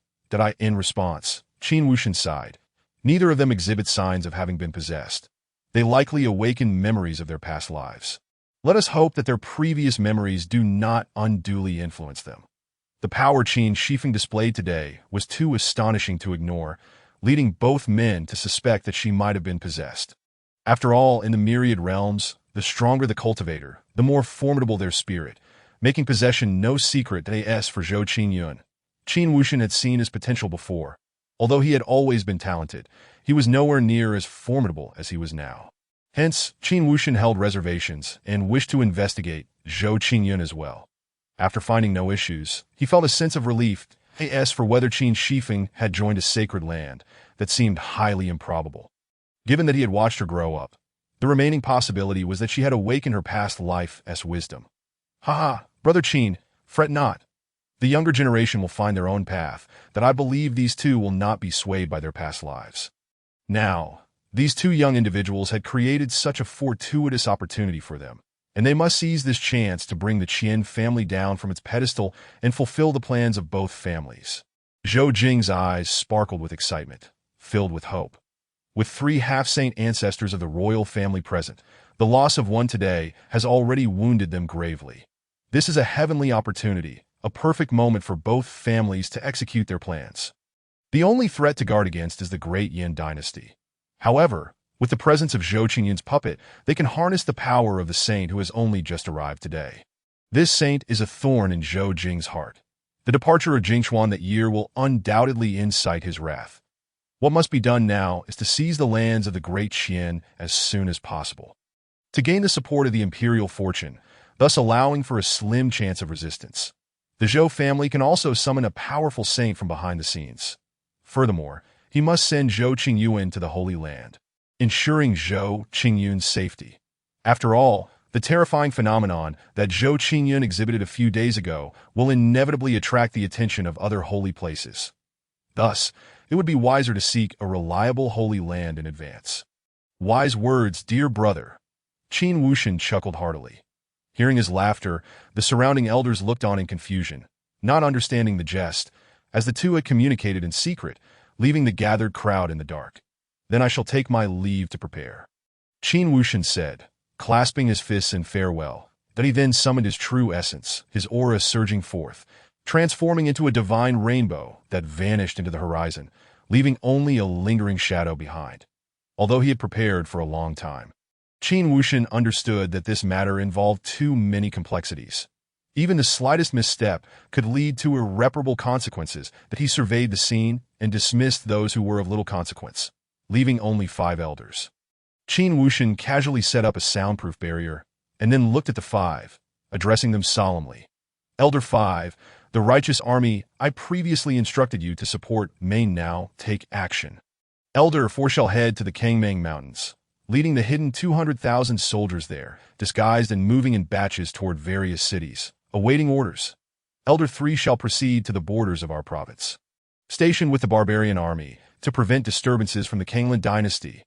In response, Qin Wuxian sighed. Neither of them exhibit signs of having been possessed. They likely awaken memories of their past lives. Let us hope that their previous memories do not unduly influence them. The power Qin Shifeng displayed today was too astonishing to ignore, leading both men to suspect that she might have been possessed. After all, in the myriad realms, the stronger the cultivator, the more formidable their spirit, making possession no secret for Zhou Qingyun. Qin Wuxian had seen his potential before. Although he had always been talented, he was nowhere near as formidable as he was now. Hence, Qin Wuxian held reservations and wished to investigate Zhou Qingyun as well. After finding no issues, he felt a sense of relief for whether Qin Shifeng had joined a sacred land that seemed highly improbable. Given that he had watched her grow up, the remaining possibility was that she had awakened her past life's wisdom. Haha, brother Qin, fret not. The younger generation will find their own path, that I believe these two will not be swayed by their past lives. Now, these two young individuals had created such a fortuitous opportunity for them, and they must seize this chance to bring the Qian family down from its pedestal and fulfill the plans of both families. Zhou Jing's eyes sparkled with excitement, filled with hope. With 3 half-saint ancestors of the royal family present, the loss of one today has already wounded them gravely. This is a heavenly opportunity, a perfect moment for both families to execute their plans. The only threat to guard against is the great Yin dynasty. However, with the presence of Zhou Qingyun's puppet, they can harness the power of the saint who has only just arrived today. This saint is a thorn in Zhou Jing's heart. The departure of Jingchuan that year will undoubtedly incite his wrath. What must be done now is to seize the lands of the great Qian as soon as possible, to gain the support of the imperial fortune, thus allowing for a slim chance of resistance. The Zhou family can also summon a powerful saint from behind the scenes. Furthermore, he must send Zhou Qingyun to the Holy Land, ensuring Zhou Qingyun's safety. After all, the terrifying phenomenon that Zhou Qingyun exhibited a few days ago will inevitably attract the attention of other holy places. Thus, it would be wiser to seek a reliable holy land in advance. Wise words, dear brother. Qin Wuxian chuckled heartily. Hearing his laughter, the surrounding elders looked on in confusion, not understanding the jest, as the two had communicated in secret, leaving the gathered crowd in the dark. Then I shall take my leave to prepare. Qin Wuxian said, clasping his fists in farewell, that he then summoned his true essence, his aura surging forth, transforming into a divine rainbow that vanished into the horizon, leaving only a lingering shadow behind. Although he had prepared for a long time, Qin Wuxian understood that this matter involved too many complexities. Even the slightest misstep could lead to irreparable consequences. That he surveyed the scene and dismissed those who were of little consequence, leaving only 5 elders. Qin Wuxian casually set up a soundproof barrier and then looked at the 5, addressing them solemnly. Elder 5, the righteous army I previously instructed you to support may now take action. Elder 4 shall head to the Kangmang Mountains, leading the hidden 200,000 soldiers there, disguised and moving in batches toward various cities, awaiting orders. Elder 3 shall proceed to the borders of our province, stationed with the barbarian army to prevent disturbances from the Kanglan dynasty.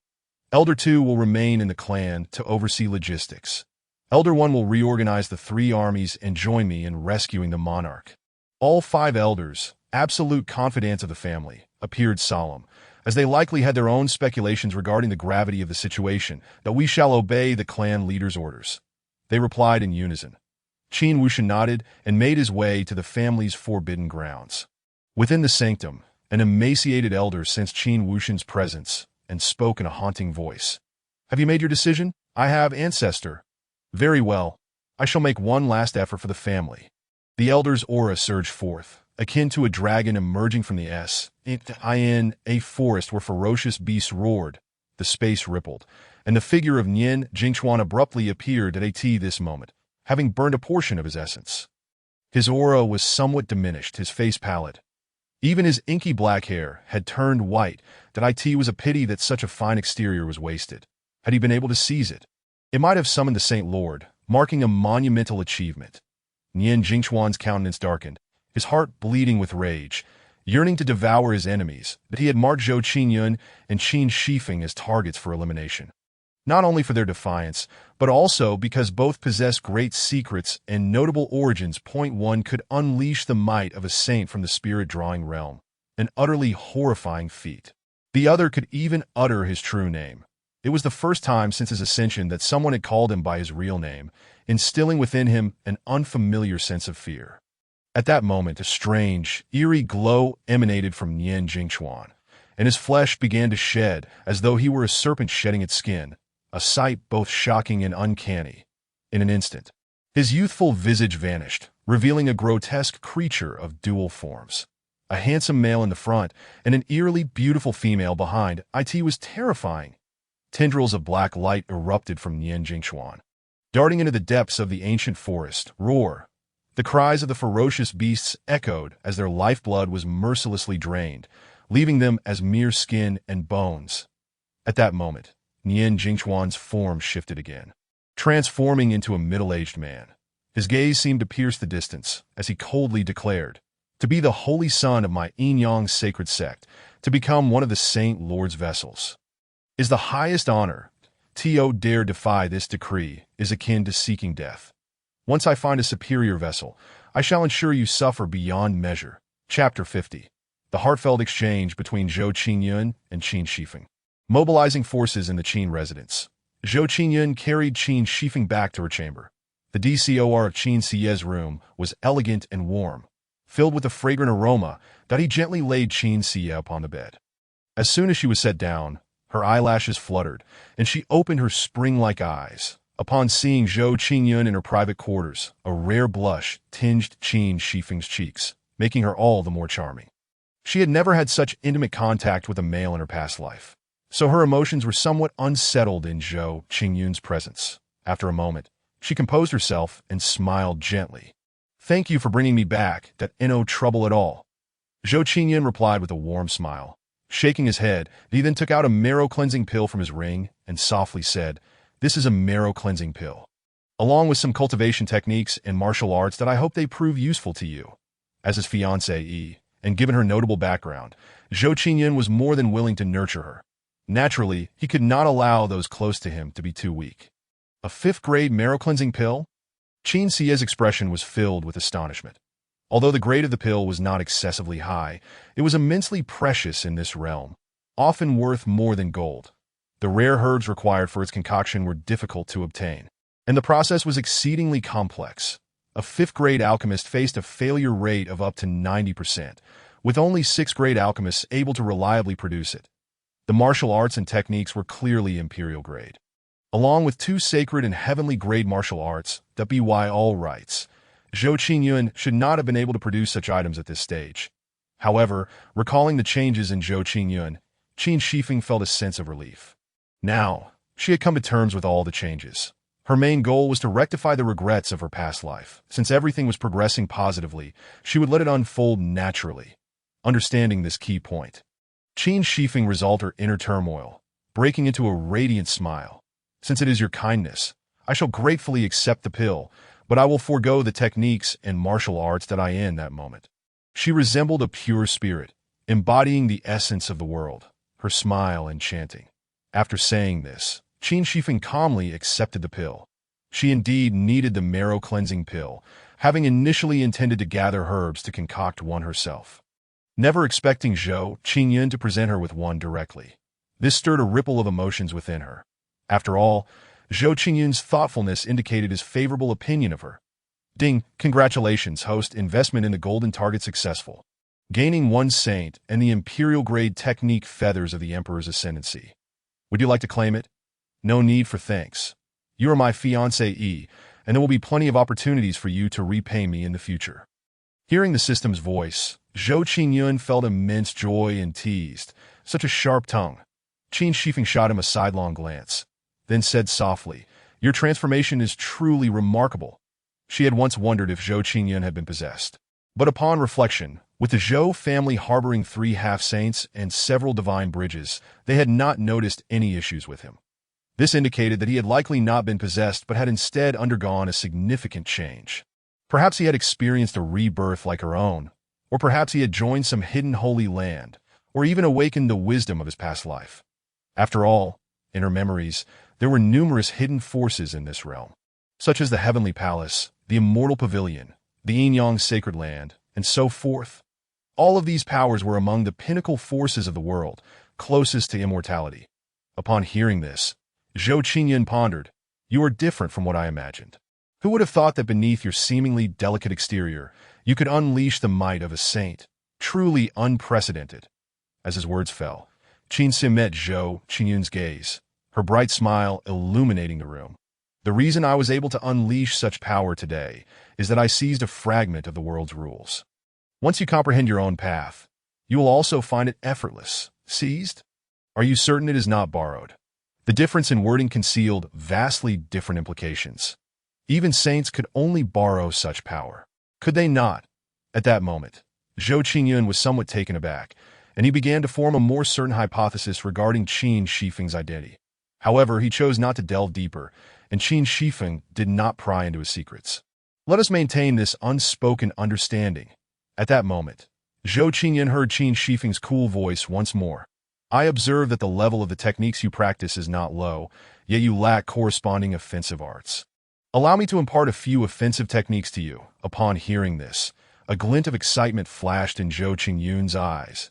Elder 2 will remain in the clan to oversee logistics. Elder 1 will reorganize the 3 armies and join me in rescuing the monarch. All 5 elders, absolute confidants of the family, appeared solemn, as they likely had their own speculations regarding the gravity of the situation, that we shall obey the clan leader's orders. They replied in unison. Qin Wuxian nodded and made his way to the family's forbidden grounds. Within the sanctum, an emaciated elder sensed Qin Wuxian's presence and spoke in a haunting voice. Have you made your decision? I have, ancestor. Very well. I shall make one last effort for the family. The elder's aura surged forth, akin to a dragon emerging from the in a forest where ferocious beasts roared. The space rippled, and the figure of Nian Jingchuan abruptly appeared at this moment, having burned a portion of his essence. His aura was somewhat diminished, his face pallid. Even his inky black hair had turned white. That was a pity that such a fine exterior was wasted. Had he been able to seize it, it might have summoned the Saint Lord, marking a monumental achievement. Nian Jingchuan's countenance darkened, his heart bleeding with rage, yearning to devour his enemies, but he had marked Zhou Qingyun and Qin Shifeng as targets for elimination. Not only for their defiance, but also because both possessed great secrets and notable origins. One could unleash the might of a saint from the spirit-drawing realm, an utterly horrifying feat. The other could even utter his true name. It was the first time since his ascension that someone had called him by his real name, instilling within him an unfamiliar sense of fear. At that moment, a strange, eerie glow emanated from Nian Jingchuan, and his flesh began to shed as though he were a serpent shedding its skin, a sight both shocking and uncanny. In an instant, his youthful visage vanished, revealing a grotesque creature of dual forms. A handsome male in the front and an eerily beautiful female behind. It was terrifying. Tendrils of black light erupted from Nian Jingchuan, darting into the depths of the ancient forest. Roar! The cries of the ferocious beasts echoed as their lifeblood was mercilessly drained, leaving them as mere skin and bones. At that moment, Nian Jingchuan's form shifted again, transforming into a middle-aged man. His gaze seemed to pierce the distance as he coldly declared, "To be the holy son of my Yin-Yang sacred sect, to become one of the Saint Lord's vessels, is the highest honor. To dare defy this decree is akin to seeking death. Once I find a superior vessel, I shall ensure you suffer beyond measure." Chapter 50. The heartfelt exchange between Zhou Qingyun and Qin Shifeng. Mobilizing forces in the Qin residence, Zhou Qingyun carried Qin Shifeng back to her chamber. The DCOR of Qin Sie's room was elegant and warm, filled with a fragrant aroma that he gently laid Qin Sie upon the bed. As soon as she was set down, her eyelashes fluttered, and she opened her spring-like eyes. Upon seeing Zhou Qingyun in her private quarters, a rare blush tinged Qin Shifeng's cheeks, making her all the more charming. She had never had such intimate contact with a male in her past life, so her emotions were somewhat unsettled in Zhou Qingyun's presence. After a moment, she composed herself and smiled gently. "Thank you for bringing me back. That no trouble at all." Zhou Qingyun replied with a warm smile. Shaking his head, he then took out a marrow-cleansing pill from his ring and softly said, "This is a marrow-cleansing pill, along with some cultivation techniques and martial arts that I hope they prove useful to you." As his fiancée, and given her notable background, Zhou Qingyun was more than willing to nurture her. Naturally, he could not allow those close to him to be too weak. A 5th-grade marrow-cleansing pill? Qin Sie's expression was filled with astonishment. Although the grade of the pill was not excessively high, it was immensely precious in this realm, often worth more than gold. The rare herbs required for its concoction were difficult to obtain, and the process was exceedingly complex. A 5th-grade alchemist faced a failure rate of up to 90%, with only 6th-grade alchemists able to reliably produce it. The martial arts and techniques were clearly imperial grade. Along with 2 sacred and heavenly grade martial arts, by all rights, Zhou Qingyun should not have been able to produce such items at this stage. However, recalling the changes in Zhou Qingyun, Qin Shifeng felt a sense of relief. Now, she had come to terms with all the changes. Her main goal was to rectify the regrets of her past life. Since everything was progressing positively, she would let it unfold naturally. Understanding this key point, Qin Shifeng resolved her inner turmoil, breaking into a radiant smile. Since it is your kindness, I shall gratefully accept the pill, but I will forego the techniques and martial arts that I in that moment. She resembled a pure spirit, embodying the essence of the world, her smile enchanting. After saying this, Qin Shifeng calmly accepted the pill. She indeed needed the marrow-cleansing pill, having initially intended to gather herbs to concoct one herself. Never expecting Zhou Qingyun to present her with one directly, this stirred a ripple of emotions within her. After all, Zhou Qingyun's thoughtfulness indicated his favorable opinion of her. Ding, congratulations, host, investment in the golden target successful. Gaining one saint and the imperial-grade technique feathers of the Emperor's ascendancy. Would you like to claim it? No need for thanks. You are my fiancée, and there will be plenty of opportunities for you to repay me in the future. Hearing the system's voice, Zhou Qingyun felt immense joy and teased. Such a sharp tongue. Qin Shifeng shot him a sidelong glance, then said softly, "Your transformation is truly remarkable." She had once wondered if Zhou Qingyun had been possessed. But upon reflection, with the Zhou family harboring 3 half-saints and several divine bridges, they had not noticed any issues with him. This indicated that he had likely not been possessed but had instead undergone a significant change. Perhaps he had experienced a rebirth like her own, or perhaps he had joined some hidden holy land, or even awakened the wisdom of his past life. After all, in her memories, there were numerous hidden forces in this realm, such as the Heavenly Palace, the Immortal Pavilion, the Yin-Yang Sacred Land, and so forth. All of these powers were among the pinnacle forces of the world, closest to immortality. Upon hearing this, Zhou Qingyun pondered, "You are different from what I imagined. Who would have thought that beneath your seemingly delicate exterior, you could unleash the might of a saint? Truly unprecedented." As his words fell, Qin Sim met Zhou Qingyun's gaze, her bright smile illuminating the room. "The reason I was able to unleash such power today is that I seized a fragment of the world's rules. Once you comprehend your own path, you will also find it effortless. Seized? Are you certain it is not borrowed?" The difference in wording concealed vastly different implications. Even saints could only borrow such power. Could they not? At that moment, Zhou Qingyun was somewhat taken aback, and he began to form a more certain hypothesis regarding Qin Shifeng's identity. However, he chose not to delve deeper, and Qin Shifeng did not pry into his secrets. Let us maintain this unspoken understanding. At that moment, Zhou Qingyun heard Qin Shifeng's cool voice once more. "I observe that the level of the techniques you practice is not low, yet you lack corresponding offensive arts. Allow me to impart a few offensive techniques to you." Upon hearing this, a glint of excitement flashed in Zhou Qingyun's eyes.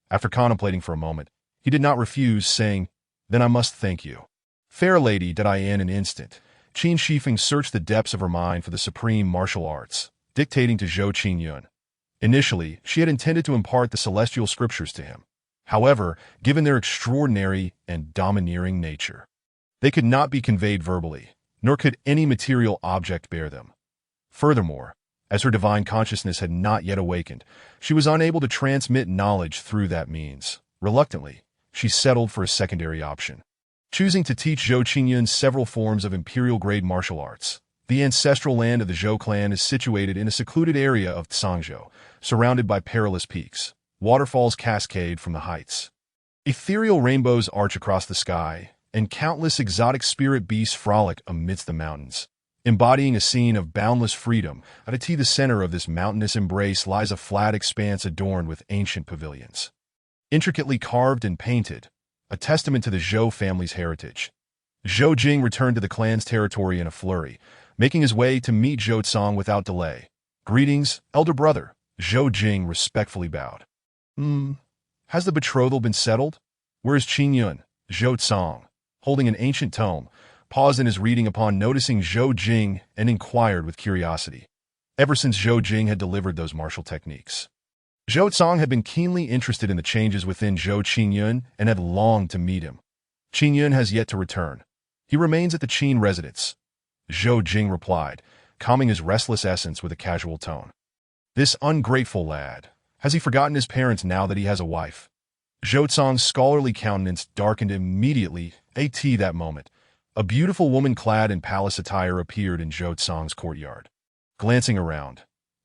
After contemplating for a moment, he did not refuse, saying, "Then I must thank you." Fair lady, did I in an instant. Qin Shifeng searched the depths of her mind for the supreme martial arts, dictating to Zhou Qingyun. Initially, she had intended to impart the celestial scriptures to him. However, given their extraordinary and domineering nature, they could not be conveyed verbally, nor could any material object bear them. Furthermore, as her divine consciousness had not yet awakened, she was unable to transmit knowledge through that means. Reluctantly, she settled for a secondary option, choosing to teach Zhou Qingyun several forms of imperial-grade martial arts. The ancestral land of the Zhou clan is situated in a secluded area of Tsangzhou, surrounded by perilous peaks. Waterfalls cascade from the heights. Ethereal rainbows arch across the sky, and countless exotic spirit beasts frolic amidst the mountains. Embodying a scene of boundless freedom, at the center of this mountainous embrace lies a flat expanse adorned with ancient pavilions. Intricately carved and painted, a testament to the Zhou family's heritage. Zhou Jing returned to the clan's territory in a flurry, making his way to meet Zhou Tsang without delay. "Greetings, elder brother." Zhou Jing respectfully bowed. Has the betrothal been settled? Where is Qingyun?" Zhou Tsang, holding an ancient tome, paused in his reading upon noticing Zhou Jing and inquired with curiosity. Ever since Zhou Jing had delivered those martial techniques, Zhou Tsang had been keenly interested in the changes within Zhou Qingyun and had longed to meet him. "Qingyun has yet to return. He remains at the Qin residence," Zhou Jing replied, calming his restless essence with a casual tone. "This ungrateful lad. Has he forgotten his parents now that he has a wife?" Zhou Tsong's scholarly countenance darkened immediately. At that moment, a beautiful woman clad in palace attire appeared in Zhou Tsong's courtyard. Glancing around,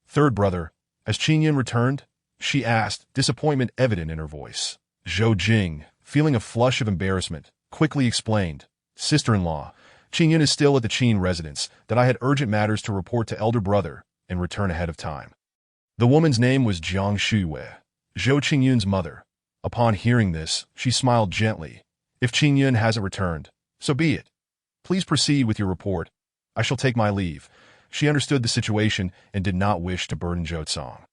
"Third brother, has Qin Yun returned?" she asked, disappointment evident in her voice. Zhou Jing, feeling a flush of embarrassment, quickly explained, "Sister-in-law, Qin Yun is still at the Qin residence, that I had urgent matters to report to elder brother and return ahead of time." The woman's name was Jiang Shuiwei, Zhou Qingyun's mother. Upon hearing this, she smiled gently. "If Qin Yun hasn't returned, so be it. Please proceed with your report. I shall take my leave." She understood the situation and did not wish to burden Zhou Tsong.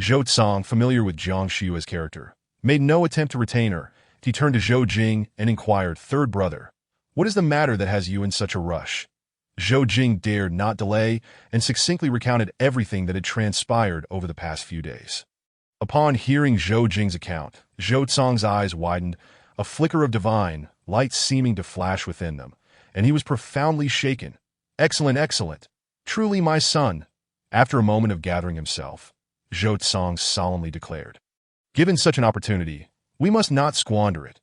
Zhou Tsong, familiar with Jiang Shuiwei's character, made no attempt to retain her. He turned to Zhou Jing and inquired, "Third brother, what is the matter that has you in such a rush?" Zhou Jing dared not delay and succinctly recounted everything that had transpired over the past few days. Upon hearing Zhou Jing's account, Zhou Tsong's eyes widened, a flicker of divine light seeming to flash within them, and he was profoundly shaken. "Excellent, excellent. Truly my son." After a moment of gathering himself, Zhou Tsong solemnly declared, "Given such an opportunity, we must not squander it.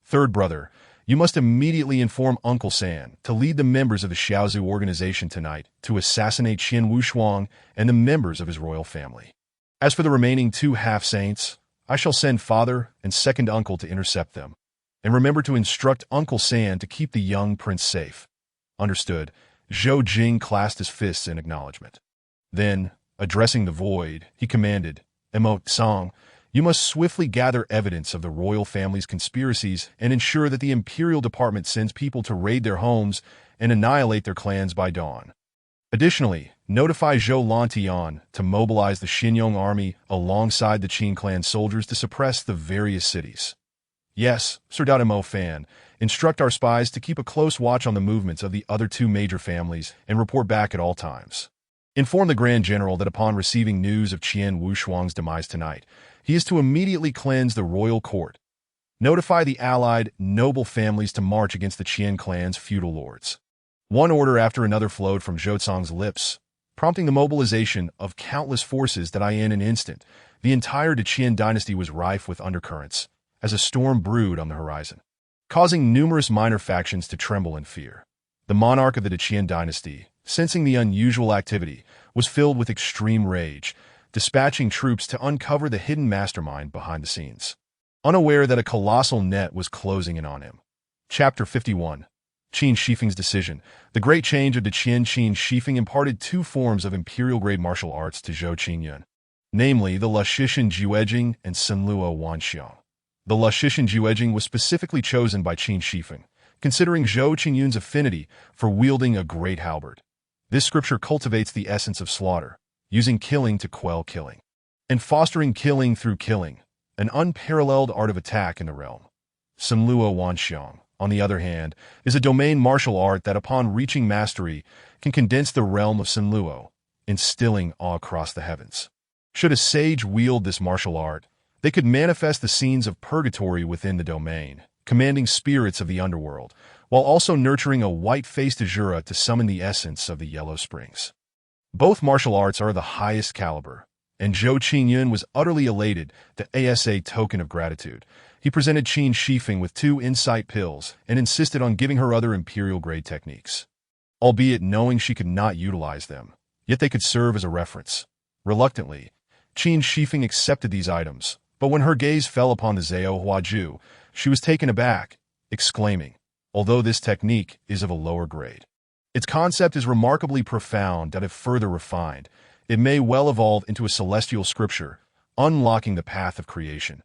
Third brother, you must immediately inform Uncle San to lead the members of the Xiaozu organization tonight to assassinate Qian Wushuang and the members of his royal family. As for the remaining two half-saints, I shall send father and second uncle to intercept them. And remember to instruct Uncle San to keep the young prince safe." "Understood." Zhou Jing clasped his fists in acknowledgement. Then, addressing the void, he commanded, "Emo Tsong, you must swiftly gather evidence of the royal family's conspiracies and ensure that the Imperial Department sends people to raid their homes and annihilate their clans by dawn. Additionally, notify Zhou Lantian to mobilize the Xinyong army alongside the Qin clan soldiers to suppress the various cities. Yes, Sir Mo Fan, instruct our spies to keep a close watch on the movements of the other two major families and report back at all times. Inform the Grand General that upon receiving news of Qian Wushuang's demise tonight, he is to immediately cleanse the royal court. Notify the allied noble families to march against the Qian clan's feudal lords." One order after another flowed from Zhou Tsong's lips, prompting the mobilization of countless forces that in an instant, the entire Qian dynasty was rife with undercurrents, as a storm brewed on the horizon, causing numerous minor factions to tremble in fear. The monarch of the Qian dynasty, sensing the unusual activity, was filled with extreme rage, dispatching troops to uncover the hidden mastermind behind the scenes, unaware that a colossal net was closing in on him. Chapter 51. Qin Shifeng's decision. The great change of the Qin Shifeng imparted two forms of imperial-grade martial arts to Zhou Qingyun, namely the Lushishan Juejing and Senluo Wanxiang. The Lushishan Juejing was specifically chosen by Qin Shifeng, considering Zhou Qingyun's affinity for wielding a great halberd. This scripture cultivates the essence of slaughter, using killing to quell killing, and fostering killing through killing, an unparalleled art of attack in the realm. Senluo Wanxiang, on the other hand, is a domain martial art that upon reaching mastery can condense the realm of Senluo, instilling awe across the heavens. Should a sage wield this martial art, they could manifest the scenes of purgatory within the domain, commanding spirits of the underworld, while also nurturing a white-faced Azura to summon the essence of the Yellow Springs. Both martial arts are the highest caliber, and Zhou Qingyun was utterly elated that as a token of gratitude, he presented Qin Shifeng with 2 insight pills and insisted on giving her other imperial-grade techniques. Albeit knowing she could not utilize them, yet they could serve as a reference. Reluctantly, Qin Shifeng accepted these items, but when her gaze fell upon the Zhao Huaju, she was taken aback, exclaiming, "Although this technique is of a lower grade, its concept is remarkably profound that if further refined, it may well evolve into a celestial scripture, unlocking the path of creation."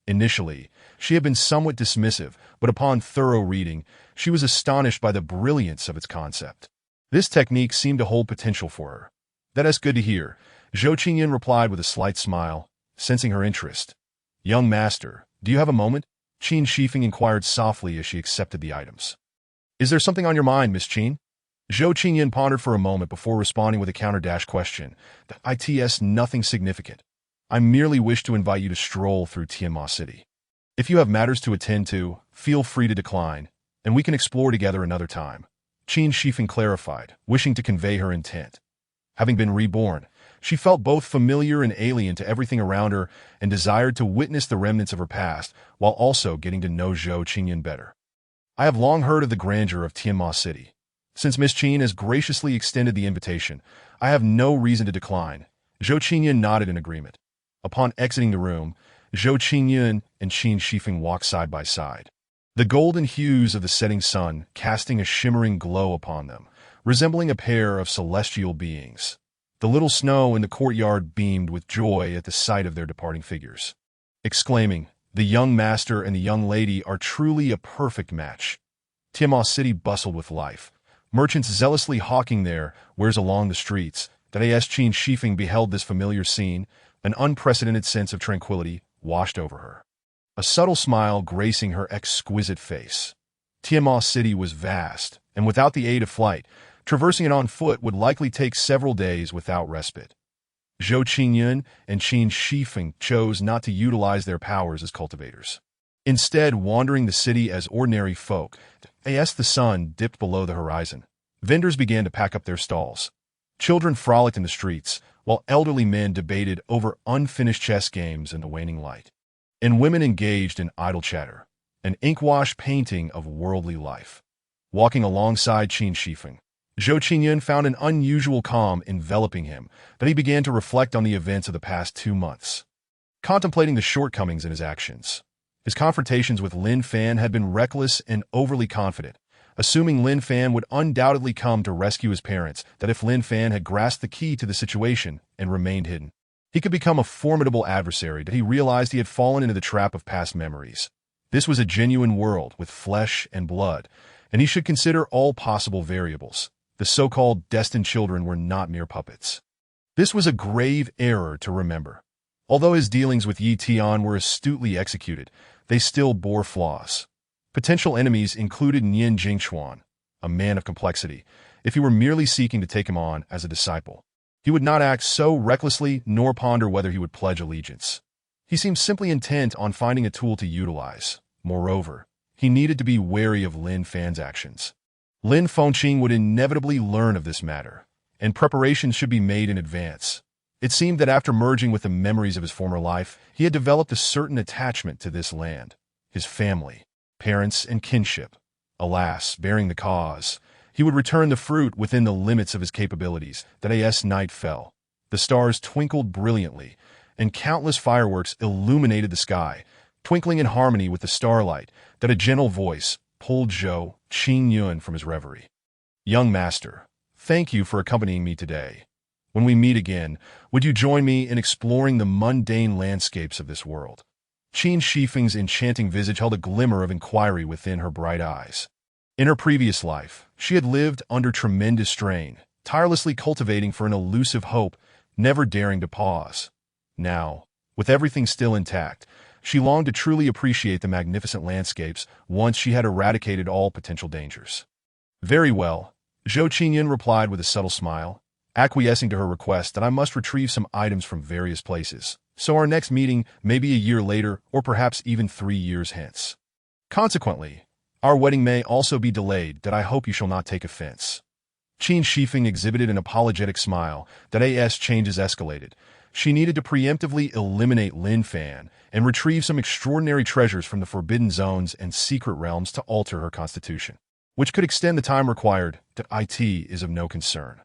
Initially, she had been somewhat dismissive, but upon thorough reading, she was astonished by the brilliance of its concept. This technique seemed to hold potential for her. "That is good to hear," Zhou Qingyun replied with a slight smile, sensing her interest. "Young master, do you have a moment?" Qin Shifeng inquired softly as she accepted the items. "Is there something on your mind, Miss Qin?" Zhou Qingyun pondered for a moment before responding with a counter-dash question. "It's nothing significant. I merely wish to invite you to stroll through Tianma City. If you have matters to attend to, feel free to decline, and we can explore together another time," Qin Shifeng clarified, wishing to convey her intent. Having been reborn, She felt both familiar and alien to everything around her and desired to witness the remnants of her past while also getting to know Zhou Qingyun better. I have long heard of the grandeur of Tianma City. Since Miss Qin has graciously extended the invitation, I have no reason to decline. Zhou Qingyun nodded in agreement. Upon exiting the room, Zhou Qingyun and Qin Shifeng walked side by side. The golden hues of the setting sun casting a shimmering glow upon them, resembling a pair of celestial beings. The little snow in the courtyard beamed with joy at the sight of their departing figures, exclaiming, "The young master and the young lady are truly a perfect match." Tianma City bustled with life. Merchants zealously hawking their wares along the streets. As Qin Shifeng beheld this familiar scene, an unprecedented sense of tranquility washed over her, a subtle smile gracing her exquisite face. Tianma City was vast, and without the aid of flight, traversing it on foot would likely take several days without respite. Zhou Qingyun and Qin Shifeng chose not to utilize their powers as cultivators. Instead, wandering the city as ordinary folk, as the sun dipped below the horizon, vendors began to pack up their stalls. Children frolicked in the streets, while elderly men debated over unfinished chess games in the waning light. And women engaged in idle chatter, an ink-wash painting of worldly life. Walking alongside Qin Shifeng, Zhou Qingyun found an unusual calm enveloping him that he began to reflect on the events of the past 2 months. Contemplating the shortcomings in his actions, his confrontations with Lin Fan had been reckless and overly confident, assuming Lin Fan would undoubtedly come to rescue his parents, that if Lin Fan had grasped the key to the situation and remained hidden, he could become a formidable adversary. That he realized he had fallen into the trap of past memories. This was a genuine world with flesh and blood, and he should consider all possible variables. The so-called destined children were not mere puppets. This was a grave error to remember. Although his dealings with Yi Tian were astutely executed, they still bore flaws. Potential enemies included Nian Jingchuan, a man of complexity. If he were merely seeking to take him on as a disciple, he would not act so recklessly nor ponder whether he would pledge allegiance. He seemed simply intent on finding a tool to utilize. Moreover, he needed to be wary of Lin Fan's actions. Lin Fengqing would inevitably learn of this matter, and preparations should be made in advance. It seemed that after merging with the memories of his former life, he had developed a certain attachment to this land, his family, parents, and kinship. Alas, bearing the cause, he would return the fruit within the limits of his capabilities. As night fell, the stars twinkled brilliantly, and countless fireworks illuminated the sky, twinkling in harmony with the starlight. A gentle voice pulled Zhou Qingyun from his reverie. "Young master, thank you for accompanying me today. When we meet again, would you join me in exploring the mundane landscapes of this world?" Qin Shifeng's enchanting visage held a glimmer of inquiry within her bright eyes. In her previous life, she had lived under tremendous strain, tirelessly cultivating for an elusive hope, never daring to pause. Now, with everything still intact, she longed to truly appreciate the magnificent landscapes once she had eradicated all potential dangers. "Very well," Zhou Qingyun replied with a subtle smile, acquiescing to her request that I must retrieve some items from various places, so our next meeting may be a year later or perhaps even 3 years hence. Consequently, our wedding may also be delayed. I hope you shall not take offense. Qin Shifeng exhibited an apologetic smile. As changes escalated, she needed to preemptively eliminate Lin Fan and retrieve some extraordinary treasures from the forbidden zones and secret realms to alter her constitution, which could extend the time required. It is of no concern.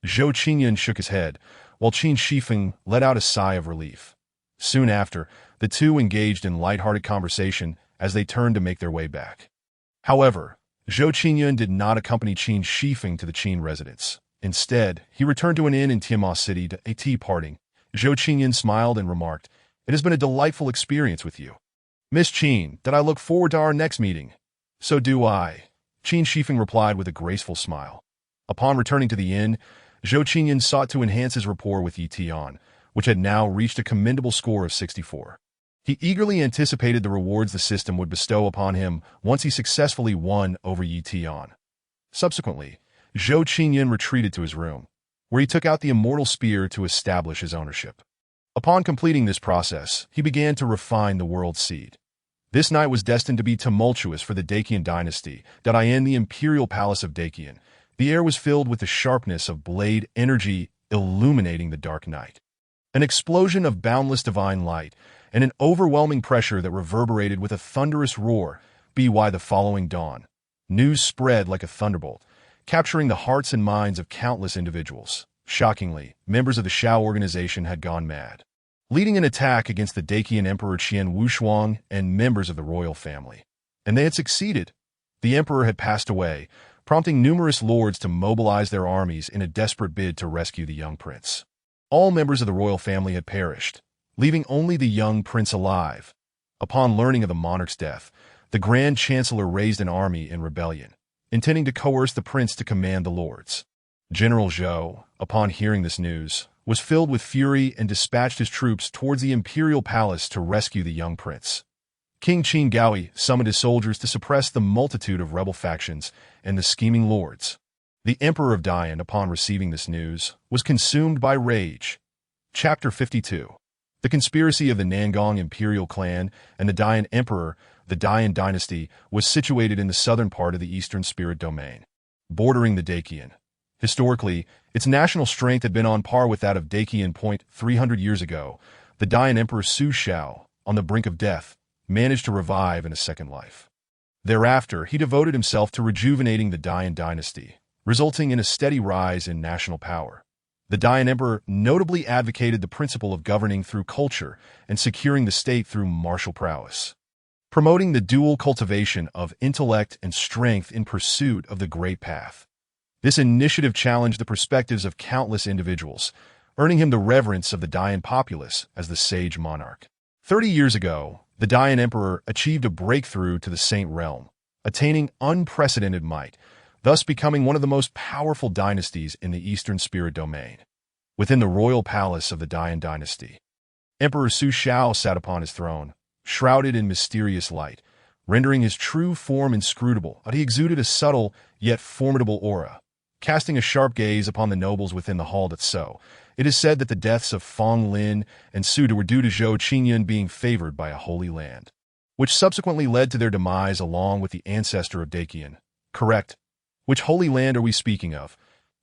Zhou Qingyun shook his head, while Qin Shifeng let out a sigh of relief. Soon after, the two engaged in light-hearted conversation as they turned to make their way back. However, Zhou Qingyun did not accompany Qin Shifeng to the Qin residence. Instead, he returned to an inn in Tianma City. A tea parting, Zhou Qingyun smiled and remarked, "It has been a delightful experience with you, Miss Qin. I look forward to our next meeting." "So do I," Qin Shifeng replied with a graceful smile. Upon returning to the inn, Zhou Qingyun sought to enhance his rapport with Yi Tian, which had now reached a commendable score of 64. He eagerly anticipated the rewards the system would bestow upon him once he successfully won over Yi Tian. Subsequently, Zhou Qingyun retreated to his room, where he took out the immortal spear to establish his ownership. Upon completing this process, he began to refine the world seed. This night was destined to be tumultuous for the Dacian dynasty. In the imperial palace of Dacian, the air was filled with the sharpness of blade energy illuminating the dark night. An explosion of boundless divine light and an overwhelming pressure that reverberated with a thunderous roar. By the following dawn, news spread like a thunderbolt, capturing the hearts and minds of countless individuals. Shockingly, members of the Shao organization had gone mad, leading an attack against the Dacian Emperor Qian Wushuang and members of the royal family. And they had succeeded. The emperor had passed away, prompting numerous lords to mobilize their armies in a desperate bid to rescue the young prince. All members of the royal family had perished, leaving only the young prince alive. Upon learning of the monarch's death, the Grand Chancellor raised an army in rebellion, intending to coerce the prince to command the lords. General Zhou, upon hearing this news, was filled with fury and dispatched his troops towards the imperial palace to rescue the young prince. King Qin Gaoi summoned his soldiers to suppress the multitude of rebel factions and the scheming lords. The Emperor of Dian, upon receiving this news, was consumed by rage. Chapter 52. The conspiracy of the Nangong imperial clan and the Dian emperor. The Dian dynasty was situated in the southern part of the eastern spirit domain, bordering the Dacian. Historically, its national strength had been on par with that of Dacian. 300 years ago, the Dian emperor Su Shao, on the brink of death, managed to revive in a second life. Thereafter, he devoted himself to rejuvenating the Dian dynasty, resulting in a steady rise in national power. The Dian emperor notably advocated the principle of governing through culture and securing the state through martial prowess, promoting the dual cultivation of intellect and strength in pursuit of the Great Path. This initiative challenged the perspectives of countless individuals, earning him the reverence of the Dian populace as the sage monarch. 30 years ago, the Dian emperor achieved a breakthrough to the Saint realm, attaining unprecedented might, thus becoming one of the most powerful dynasties in the eastern spirit domain. Within the royal palace of the Dian dynasty, Emperor Su Shao sat upon his throne, shrouded in mysterious light, rendering his true form inscrutable, but he exuded a subtle yet formidable aura. Casting a sharp gaze upon the nobles within the hall it is said that the deaths of Fong Lin and Su De were due to Zhou Qingyun being favored by a holy land, which subsequently led to their demise along with the ancestor of Dacian. Correct. Which holy land are we speaking of?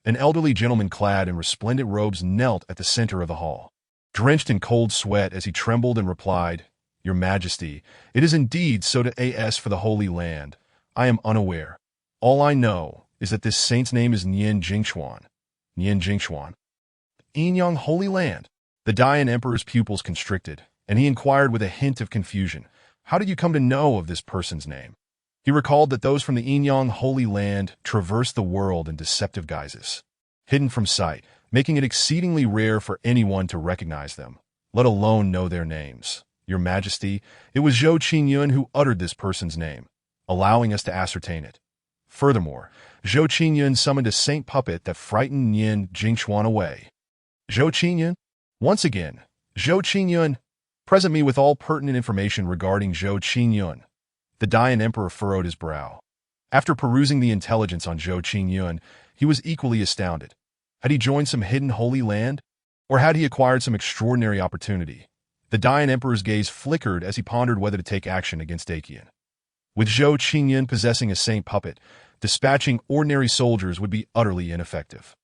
An elderly gentleman clad in resplendent robes knelt at the center of the hall, drenched in cold sweat as he trembled and replied, "Your Majesty, it is indeed so to as for the Holy Land. I am unaware. All I know is that this saint's name is Nian Jingxuan." Nian Jingxuan. Yinyang Holy Land. The Dian Emperor's pupils constricted, and he inquired with a hint of confusion, "How did you come to know of this person's name?" He recalled that those from the Yinyang Holy Land traversed the world in deceptive guises, hidden from sight, making it exceedingly rare for anyone to recognize them, let alone know their names. Your Majesty, it was Zhou Qingyun who uttered this person's name, allowing us to ascertain it. Furthermore, Zhou Qingyun summoned a saint puppet that frightened Nian Jingxuan away. Zhou Qingyun? Once again, Zhou Qingyun. Present me with all pertinent information regarding Zhou Qingyun. The Dian Emperor furrowed his brow. After perusing the intelligence on Zhou Qingyun, he was equally astounded. Had he joined some hidden holy land? Or had he acquired some extraordinary opportunity? The Dian Emperor's gaze flickered as he pondered whether to take action against Dacian. With Zhou Qingyun possessing a saint puppet, dispatching ordinary soldiers would be utterly ineffective.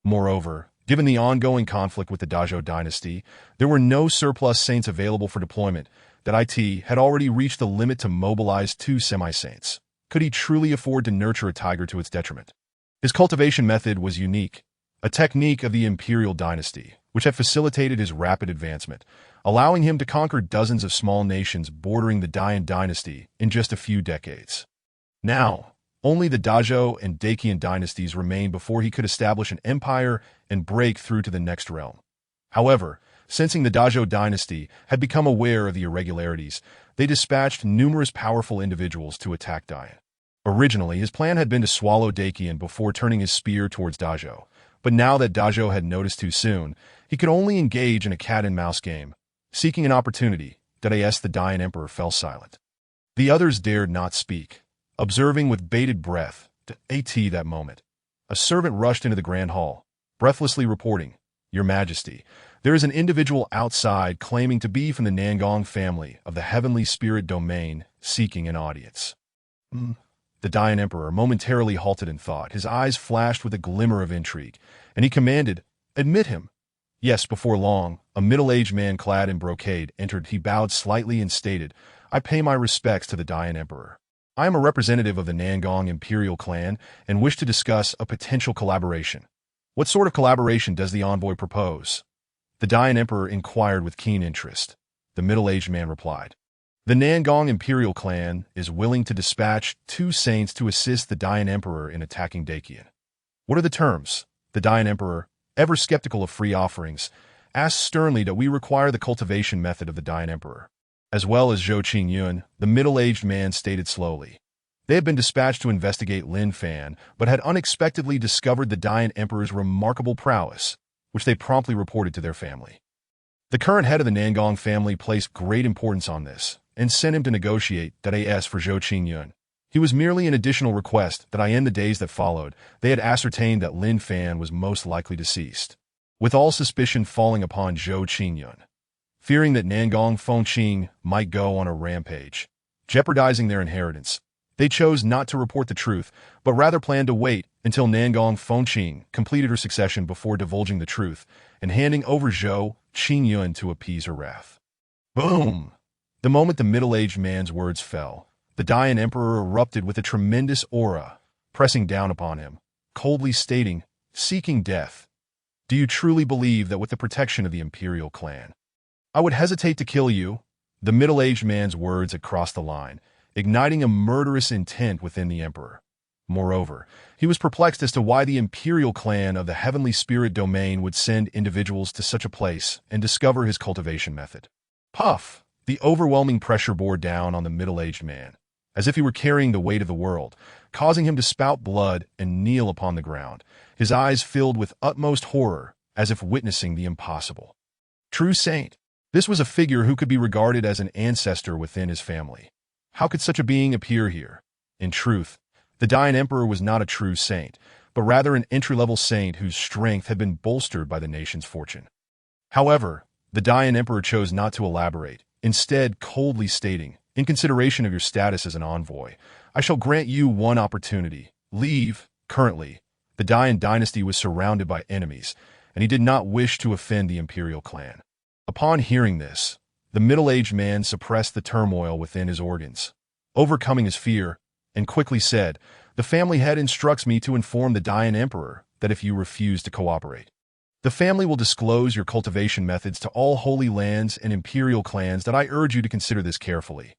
Moreover, given the ongoing conflict with the Dazhou dynasty, there were no surplus saints available for deployment. That it had already reached the limit to mobilize 2 semi-saints. Could he truly afford to nurture a tiger to its detriment? His cultivation method was unique, a technique of the imperial dynasty, which had facilitated his rapid advancement, allowing him to conquer dozens of small nations bordering the Dian dynasty in just a few decades. Now, only the Dazhou and Dacian dynasties remained before he could establish an empire and break through to the next realm. However, sensing the Dazhou dynasty had become aware of the irregularities, they dispatched numerous powerful individuals to attack Dian. Originally, his plan had been to swallow Dacian before turning his spear towards Dazhou, but now that Dazhou had noticed too soon, he could only engage in a cat-and-mouse game. Seeking an opportunity, the Dian Emperor fell silent. The others dared not speak, observing with bated breath that moment. A servant rushed into the grand hall, breathlessly reporting, "Your Majesty, there is an individual outside claiming to be from the Nangong family of the heavenly spirit domain, seeking an audience." The Dian Emperor momentarily halted in thought. His eyes flashed with a glimmer of intrigue, and he commanded, Admit him. Yes, before long, a middle-aged man clad in brocade entered. He bowed slightly and stated, "I pay my respects to the Dayan Emperor. I am a representative of the Nangong Imperial clan and wish to discuss a potential collaboration." "What sort of collaboration does the envoy propose?" the Dayan Emperor inquired with keen interest. The middle-aged man replied, "The Nangong Imperial clan is willing to dispatch 2 saints to assist the Dayan Emperor in attacking Dakian." "What are the terms?" The Dayan Emperor, ever skeptical of free offerings, asked sternly that we require the cultivation method of the Dayan Emperor, as well as Zhou Qingyun. The middle-aged man stated slowly. They had been dispatched to investigate Lin Fan, but had unexpectedly discovered the Dayan Emperor's remarkable prowess, which they promptly reported to their family. The current head of the Nangong family placed great importance on this, and sent him to negotiate that as for Zhou Qingyun. He was merely an additional request that in the days that followed, they had ascertained that Lin Fan was most likely deceased, with all suspicion falling upon Zhou Qingyun. Fearing that Nangong Fengqing might go on a rampage, jeopardizing their inheritance, they chose not to report the truth, but rather planned to wait until Nangong Fengqing completed her succession before divulging the truth and handing over Zhou Qingyun to appease her wrath. Boom! The moment the middle-aged man's words fell, the Dayan Emperor erupted with a tremendous aura, pressing down upon him, coldly stating, "Seeking death. Do you truly believe that with the protection of the Imperial clan, I would hesitate to kill you?" The middle-aged man's words had crossed the line, igniting a murderous intent within the Emperor. Moreover, he was perplexed as to why the Imperial clan of the Heavenly Spirit domain would send individuals to such a place and discover his cultivation method. Puff! The overwhelming pressure bore down on the middle-aged man, as if he were carrying the weight of the world, causing him to spout blood and kneel upon the ground, his eyes filled with utmost horror, as if witnessing the impossible. True saint. This was a figure who could be regarded as an ancestor within his family. How could such a being appear here? In truth, the Dayan Emperor was not a true saint, but rather an entry-level saint whose strength had been bolstered by the nation's fortune. However, the Dayan Emperor chose not to elaborate, instead coldly stating, "In consideration of your status as an envoy, I shall grant you one opportunity. Leave." Currently, the Dayan dynasty was surrounded by enemies, and he did not wish to offend the Imperial clan. Upon hearing this, the middle-aged man suppressed the turmoil within his organs, overcoming his fear, and quickly said, "The family head instructs me to inform the Dayan Emperor that if you refuse to cooperate, the family will disclose your cultivation methods to all holy lands and imperial clans. That I urge you to consider this carefully."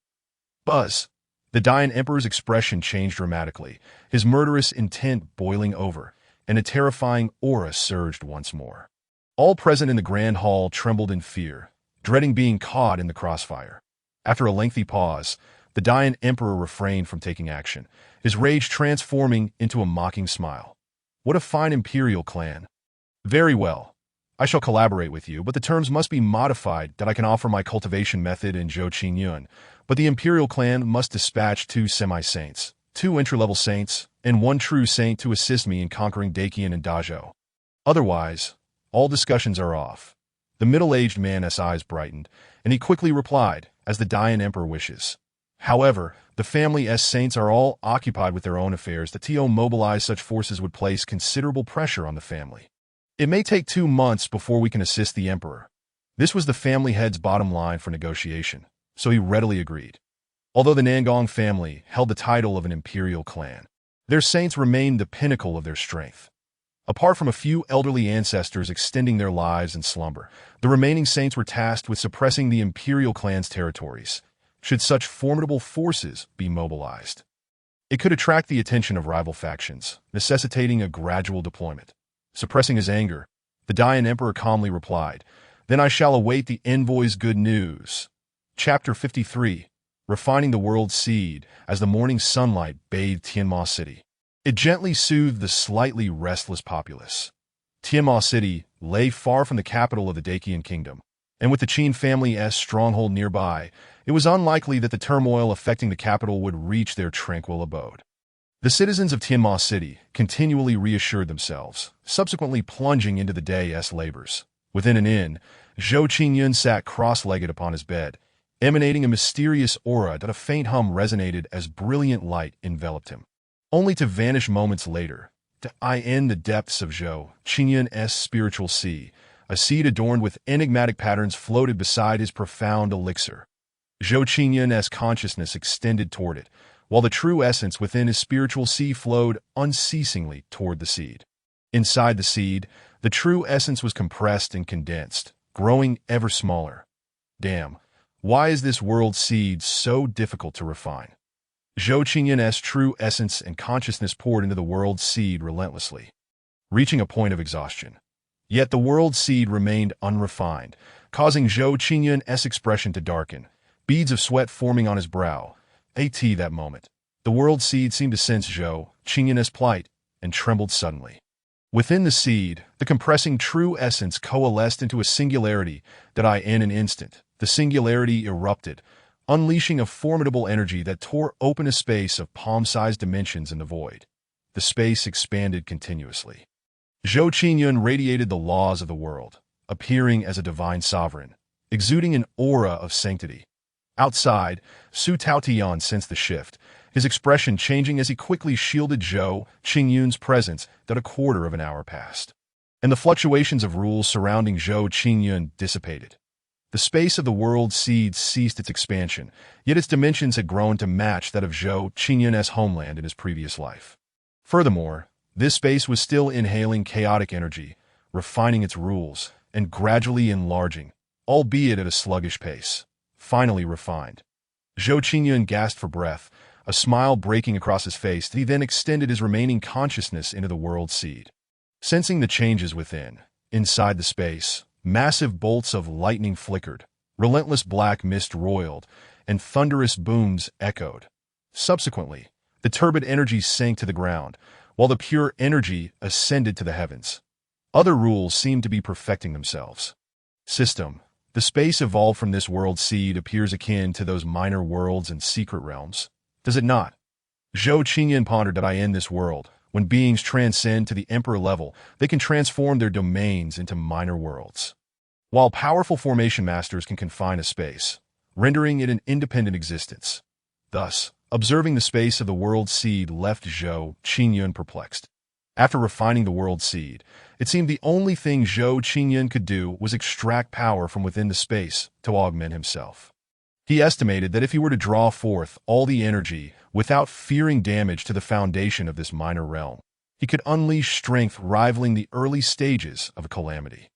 Buzz! The Dayan Emperor's expression changed dramatically, his murderous intent boiling over, and a terrifying aura surged once more. All present in the grand hall trembled in fear, dreading being caught in the crossfire. After a lengthy pause, the Dayan Emperor refrained from taking action, his rage transforming into a mocking smile. "What a fine imperial clan. Very well. I shall collaborate with you, but the terms must be modified that I can offer my cultivation method in Zhou Qingyun, but the Imperial clan must dispatch 2 semi-saints, 2 entry-level saints, and 1 true saint to assist me in conquering Dakian and Dazhou. Otherwise, all discussions are off." The middle-aged man's eyes brightened, and he quickly replied, "As the Dayan Emperor wishes. However, the family's saints are all occupied with their own affairs. To mobilize such forces would place considerable pressure on the family. It may take 2 months before we can assist the Emperor." This was the family head's bottom line for negotiation, so he readily agreed. Although the Nangong family held the title of an imperial clan, their saints remained the pinnacle of their strength. Apart from a few elderly ancestors extending their lives in slumber, the remaining saints were tasked with suppressing the imperial clan's territories, should such formidable forces be mobilized. It could attract the attention of rival factions, necessitating a gradual deployment. Suppressing his anger, the Dayan Emperor calmly replied, "Then I shall await the envoy's good news." Chapter 53. Refining the World's Seed. As the morning sunlight bathed Tianma City, it gently soothed the slightly restless populace. Tianma City lay far from the capital of the Dakian kingdom, and with the Qin family's stronghold nearby, it was unlikely that the turmoil affecting the capital would reach their tranquil abode. The citizens of Tianma City continually reassured themselves, subsequently plunging into the day's labors. Within an inn, Zhou Qingyun sat cross-legged upon his bed, emanating a mysterious aura that a faint hum resonated as brilliant light enveloped him, only to vanish moments later, in the depths of Zhou Qingyun's spiritual sea, a seed adorned with enigmatic patterns floated beside his profound elixir. Zhou Qingyun's consciousness extended toward it, while the true essence within his spiritual sea flowed unceasingly toward the seed. Inside the seed, the true essence was compressed and condensed, growing ever smaller. Damn, why is this world seed so difficult to refine? Zhou Qingyun's true essence and consciousness poured into the world seed relentlessly, reaching a point of exhaustion. Yet the world seed remained unrefined, causing Zhou Qingyun's expression to darken, beads of sweat forming on his brow. That moment, the world seed seemed to sense Zhou Qingyun's plight and trembled suddenly. Within the seed, the compressing true essence coalesced into a singularity that in an instant, the singularity erupted, unleashing a formidable energy that tore open a space of palm-sized dimensions in the void. The space expanded continuously. Zhou Qingyun radiated the laws of the world, appearing as a divine sovereign, exuding an aura of sanctity. Outside, Su Taotian sensed the shift, his expression changing as he quickly shielded Zhou Qingyun's presence. That a quarter of an hour passed, and the fluctuations of rules surrounding Zhou Qingyun dissipated. The space of the world seed ceased its expansion, yet its dimensions had grown to match that of Zhou Qingyun's homeland in his previous life. Furthermore, this space was still inhaling chaotic energy, refining its rules, and gradually enlarging, albeit at a sluggish pace. Finally refined. Zhou Qingyun gasped for breath, a smile breaking across his face. He then extended his remaining consciousness into the world seed. Sensing the changes within, inside the space, massive bolts of lightning flickered, relentless black mist roiled, and thunderous booms echoed. Subsequently, the turbid energy sank to the ground, while the pure energy ascended to the heavens. Other rules seemed to be perfecting themselves. System. The space evolved from this world seed appears akin to those minor worlds and secret realms. Does it not? Zhou Qingyun pondered that in this world, when beings transcend to the emperor level, they can transform their domains into minor worlds. While powerful formation masters can confine a space, rendering it an independent existence. Thus, observing the space of the world seed left Zhou Qingyun perplexed. After refining the world seed, it seemed the only thing Zhou Qingyun could do was extract power from within the space to augment himself. He estimated that if he were to draw forth all the energy without fearing damage to the foundation of this minor realm, he could unleash strength rivaling the early stages of a calamity.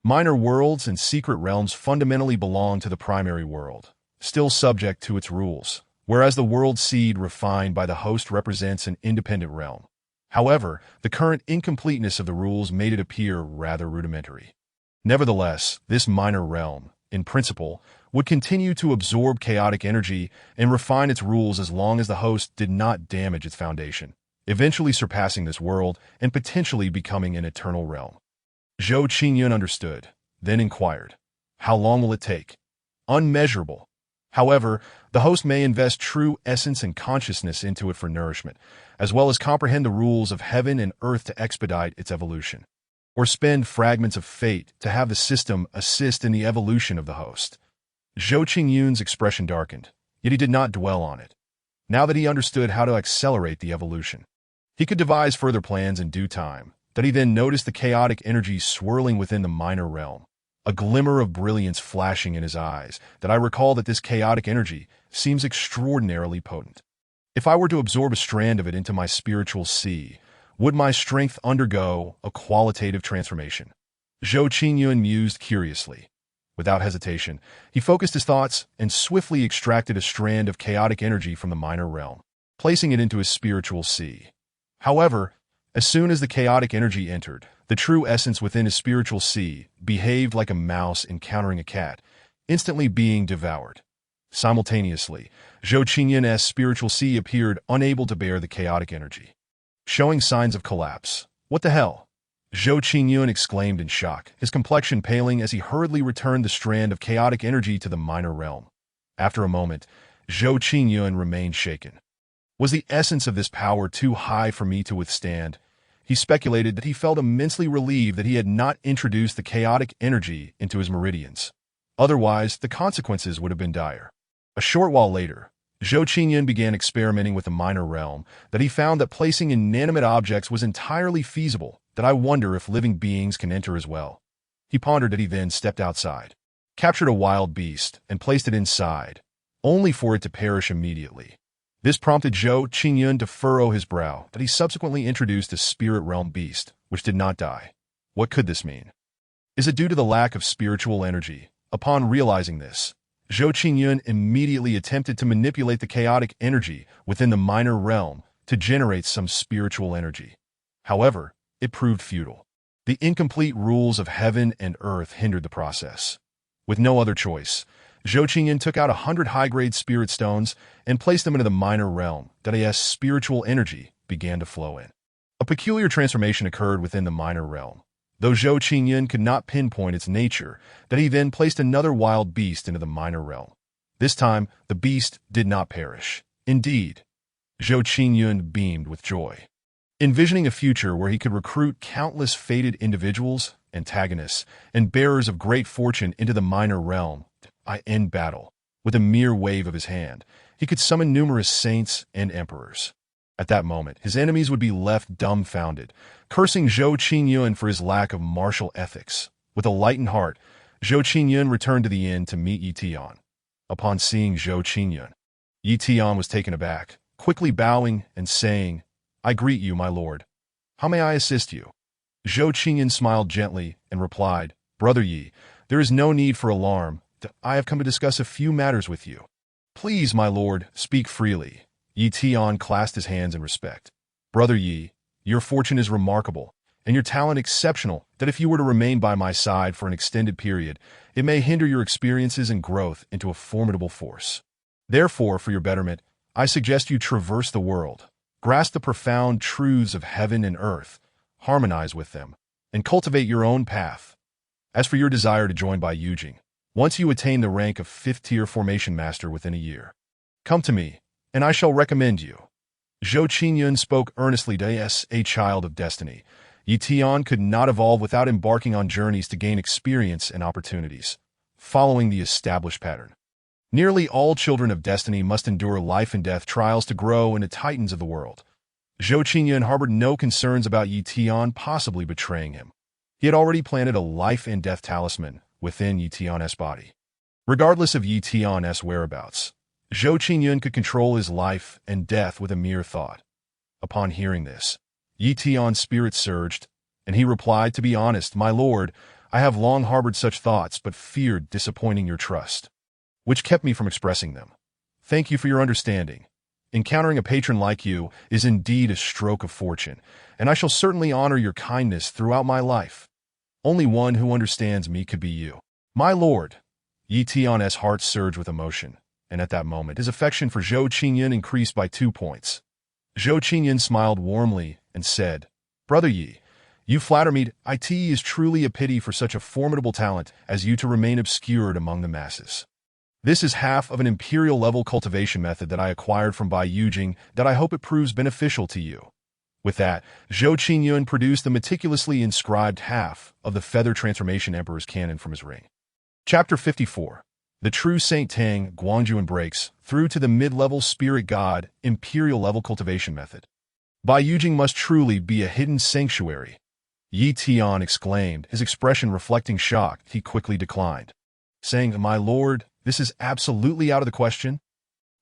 Minor worlds and secret realms fundamentally belong to the primary world, still subject to its rules, whereas the world seed refined by the host represents an independent realm. However, the current incompleteness of the rules made it appear rather rudimentary. Nevertheless, this minor realm, in principle, would continue to absorb chaotic energy and refine its rules as long as the host did not damage its foundation, eventually surpassing this world and potentially becoming an eternal realm. Zhou Qingyun understood, then inquired, "How long will it take?" Unmeasurable. However, the host may invest true essence and consciousness into it for nourishment, as well as comprehend the rules of heaven and earth to expedite its evolution, or spend fragments of fate to have the system assist in the evolution of the host. Zhou Qingyun's expression darkened, yet he did not dwell on it. Now that he understood how to accelerate the evolution, he could devise further plans in due time. That he then noticed the chaotic energy swirling within the minor realm, a glimmer of brilliance flashing in his eyes. That I recall that this chaotic energy seems extraordinarily potent. If I were to absorb a strand of it into my spiritual sea, would my strength undergo a qualitative transformation? Zhou Qingyun mused curiously. Without hesitation, he focused his thoughts and swiftly extracted a strand of chaotic energy from the minor realm, placing it into his spiritual sea. However, as soon as the chaotic energy entered, the true essence within his spiritual sea behaved like a mouse encountering a cat, instantly being devoured. Simultaneously, Zhou Qingyun's spiritual sea appeared unable to bear the chaotic energy, showing signs of collapse. What the hell? Zhou Qingyun exclaimed in shock, his complexion paling as he hurriedly returned the strand of chaotic energy to the minor realm. After a moment, Zhou Qingyun remained shaken. Was the essence of this power too high for me to withstand? He speculated that he felt immensely relieved that he had not introduced the chaotic energy into his meridians. Otherwise, the consequences would have been dire. A short while later, Zhou Qingyun began experimenting with the minor realm, that he found that placing inanimate objects was entirely feasible, that I wonder if living beings can enter as well. He pondered that he then stepped outside, captured a wild beast, and placed it inside, only for it to perish immediately. This prompted Zhou Qingyun to furrow his brow, that he subsequently introduced a spirit realm beast, which did not die. What could this mean? Is it due to the lack of spiritual energy? Upon realizing this, Zhou Qingyun immediately attempted to manipulate the chaotic energy within the minor realm to generate some spiritual energy. However, it proved futile. The incomplete rules of heaven and earth hindered the process. With no other choice, Zhou Qingyun took out 100 high-grade spirit stones and placed them into the minor realm, that as spiritual energy began to flow in. A peculiar transformation occurred within the minor realm. Though Zhou Qingyun could not pinpoint its nature, that he then placed another wild beast into the minor realm. This time, the beast did not perish. Indeed, Zhou Qingyun beamed with joy. Envisioning a future where he could recruit countless fated individuals, antagonists, and bearers of great fortune into the minor realm, I end battle. With a mere wave of his hand, he could summon numerous saints and emperors. At that moment, his enemies would be left dumbfounded, cursing Zhou Qingyun for his lack of martial ethics. With a lightened heart, Zhou Qingyun returned to the inn to meet Yi Tian. Upon seeing Zhou Qingyun, Yi Tian was taken aback, quickly bowing and saying, "I greet you, my lord. How may I assist you?" Zhou Qingyun smiled gently and replied, "Brother Yi, there is no need for alarm. I have come to discuss a few matters with you." "Please, my lord, speak freely." Yi Tian clasped his hands in respect. "Brother Yi, your fortune is remarkable, and your talent exceptional, that if you were to remain by my side for an extended period, it may hinder your experiences and growth into a formidable force. Therefore, for your betterment, I suggest you traverse the world, grasp the profound truths of heaven and earth, harmonize with them, and cultivate your own path. As for your desire to join Bai Yujing, once you attain the rank of 5th-tier formation master within a year, come to me, and I shall recommend you." Zhou Qingyun spoke earnestly as a child of destiny. Yi Tian could not evolve without embarking on journeys to gain experience and opportunities, following the established pattern. Nearly all children of destiny must endure life and death trials to grow into titans of the world. Zhou Qingyun harbored no concerns about Yi Tian possibly betraying him. He had already planted a life and death talisman within Yi Tian's body. Regardless of Yi Tian's whereabouts, Zhou Qingyun could control his life and death with a mere thought. Upon hearing this, Yi Tian's spirit surged, and he replied, "To be honest, my lord, I have long harbored such thoughts but feared disappointing your trust, which kept me from expressing them. Thank you for your understanding. Encountering a patron like you is indeed a stroke of fortune, and I shall certainly honor your kindness throughout my life. Only one who understands me could be you, my lord." Yi Tian's heart surged with emotion, and at that moment his affection for Zhou Qingyun increased by 2 points. Zhou Qingyun smiled warmly and said, "Brother Yi, you flatter me. It is truly a pity for such a formidable talent as you to remain obscured among the masses. This is half of an imperial-level cultivation method that I acquired from Bai Yujing that I hope it proves beneficial to you." With that, Zhou Qingyun produced the meticulously inscribed half of the Feather Transformation Emperor's cannon from his ring. Chapter 54. The true Saint Tang Guangzhou breaks through to the mid-level spirit god imperial-level cultivation method. Bai Yujing must truly be a hidden sanctuary. Yi Tian exclaimed, his expression reflecting shock. He quickly declined, saying, "My lord, this is absolutely out of the question.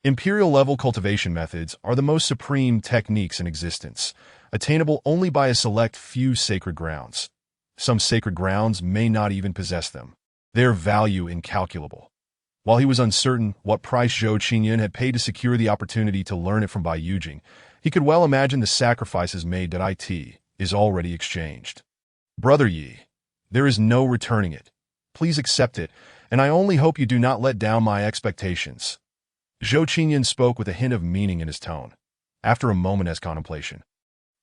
Imperial-level cultivation methods are the most supreme techniques in existence, attainable only by a select few sacred grounds. Some sacred grounds may not even possess them, their value incalculable." While he was uncertain what price Zhou Qingyun had paid to secure the opportunity to learn it from Bai Yujing, he could well imagine the sacrifices made that it is already exchanged. "Brother Yi, there is no returning it. Please accept it, and I only hope you do not let down my expectations." Zhou Qingyun spoke with a hint of meaning in his tone. After a moment's contemplation,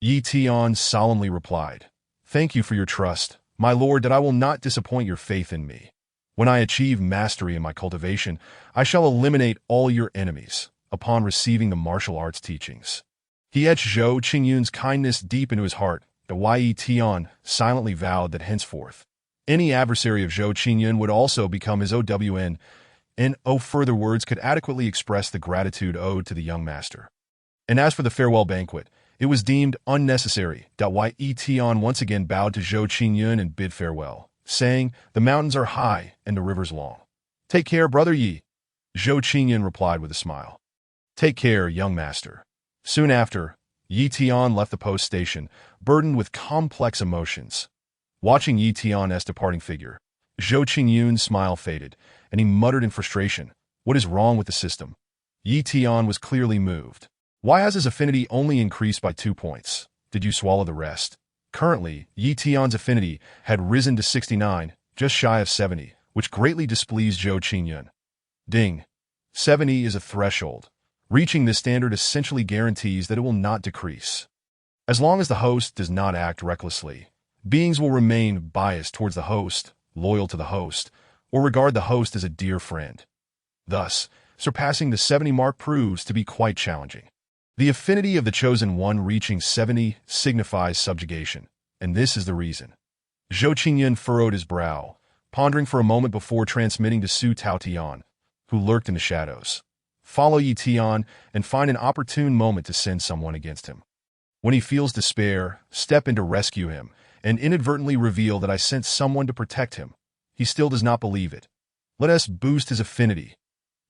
Yi Tian solemnly replied, "Thank you for your trust, my lord, that I will not disappoint your faith in me. When I achieve mastery in my cultivation, I shall eliminate all your enemies upon receiving the martial arts teachings." He etched Zhou Qingyun's kindness deep into his heart. The Yi Tian silently vowed that henceforth, any adversary of Zhou Qingyun would also become his own. and no further words could adequately express the gratitude owed to the young master. And as for the farewell banquet, it was deemed unnecessary. Yi Tian once again bowed to Zhou Qingyun and bid farewell, saying, "The mountains are high and the rivers long. Take care, brother Yi." Zhou Qingyun replied with a smile. "Take care, young master." Soon after, Yi Tian left the post station, burdened with complex emotions. Watching Yi Tian's departing figure, Zhou Qingyun's smile faded, and he muttered in frustration, "What is wrong with the system?" Yi Tian was clearly moved. Why has his affinity only increased by 2 points? Did you swallow the rest? Currently, Yi Tian's affinity had risen to 69, just shy of 70, which greatly displeased Zhou Qingyun. Ding. 70 is a threshold. Reaching this standard essentially guarantees that it will not decrease. As long as the host does not act recklessly, beings will remain biased towards the host, loyal to the host, or regard the host as a dear friend. Thus, surpassing the 70 mark proves to be quite challenging. The affinity of the chosen one reaching 70 signifies subjugation, and this is the reason. Zhou Qingyun furrowed his brow, pondering for a moment before transmitting to Su Taotian, who lurked in the shadows. Follow Yi Tian and find an opportune moment to send someone against him. When he feels despair, step in to rescue him, and inadvertently reveal that I sent someone to protect him. He still does not believe it. Let us boost his affinity.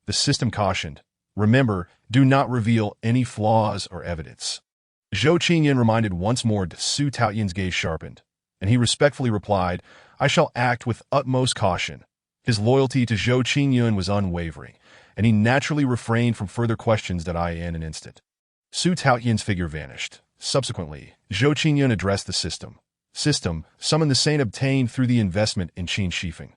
The system cautioned, "Remember, do not reveal any flaws or evidence." Zhou Qingyun reminded once more. Su Taotian's gaze sharpened, and he respectfully replied, "I shall act with utmost caution." His loyalty to Zhou Qingyun was unwavering, and he naturally refrained from further questions in an instant. Su Taotian's figure vanished. Subsequently, Zhou Qingyun addressed the system. "System, summon the saint obtained through the investment in Qin Shifeng."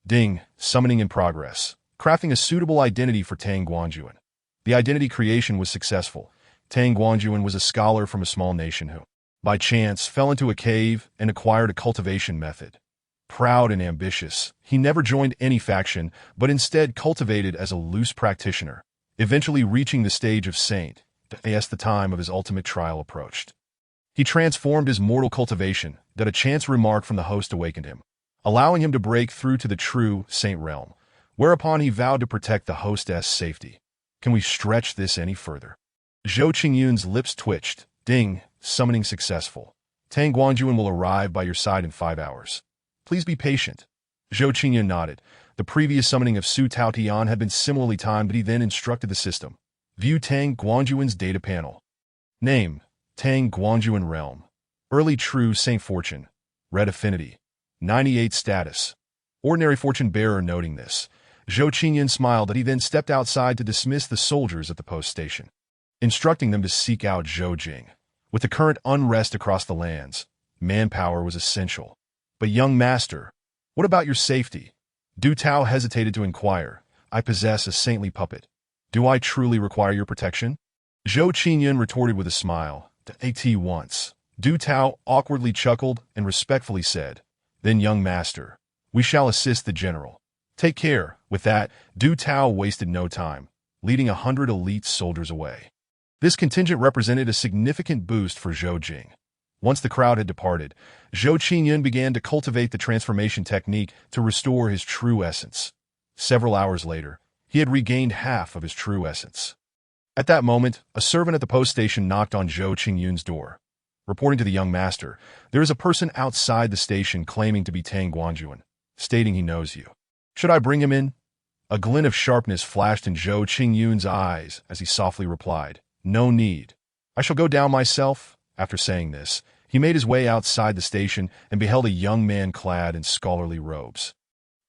Ding, summoning in progress. Crafting a suitable identity for Tang Guanjuan. The identity creation was successful. Tang Guanjuan was a scholar from a small nation who, by chance, fell into a cave and acquired a cultivation method. Proud and ambitious, he never joined any faction, but instead cultivated as a loose practitioner, eventually reaching the stage of saint, as the time of his ultimate trial approached. He transformed his mortal cultivation, that a chance remark from the host awakened him, allowing him to break through to the true saint realm, whereupon he vowed to protect the hostess' safety. Can we stretch this any further? Zhou Qingyun's lips twitched. Ding, summoning successful. Tang Guanjuan will arrive by your side in 5 hours. Please be patient. Zhou Qingyun nodded. The previous summoning of Su Taotian had been similarly timed, but he then instructed the system. View Tang Guanjuan's data panel. Name, Tang Guanjuan Realm. Early True Saint Fortune. Red Affinity. 98 status. Ordinary fortune bearer. Noting this, Zhou Qingyun smiled that he then stepped outside to dismiss the soldiers at the post station, instructing them to seek out Zhou Jing. With the current unrest across the lands, manpower was essential. But young master, what about your safety? Du Tao hesitated to inquire. I possess a saintly puppet. Do I truly require your protection? Zhou Qingyun retorted with a smile. At once. Du Tao awkwardly chuckled and respectfully said, "Then young master, we shall assist the general. Take care." With that, Du Tao wasted no time, leading 100 elite soldiers away. This contingent represented a significant boost for Zhou Jing. Once the crowd had departed, Zhou Qingyun began to cultivate the transformation technique to restore his true essence. Several hours later, he had regained half of his true essence. At that moment, a servant at the post station knocked on Zhou Qingyun's door. Reporting to the young master, there is a person outside the station claiming to be Tang Guanjuan, stating he knows you. Should I bring him in? A glint of sharpness flashed in Zhou Qingyun's eyes as he softly replied, "No need. I shall go down myself." After saying this, he made his way outside the station and beheld a young man clad in scholarly robes,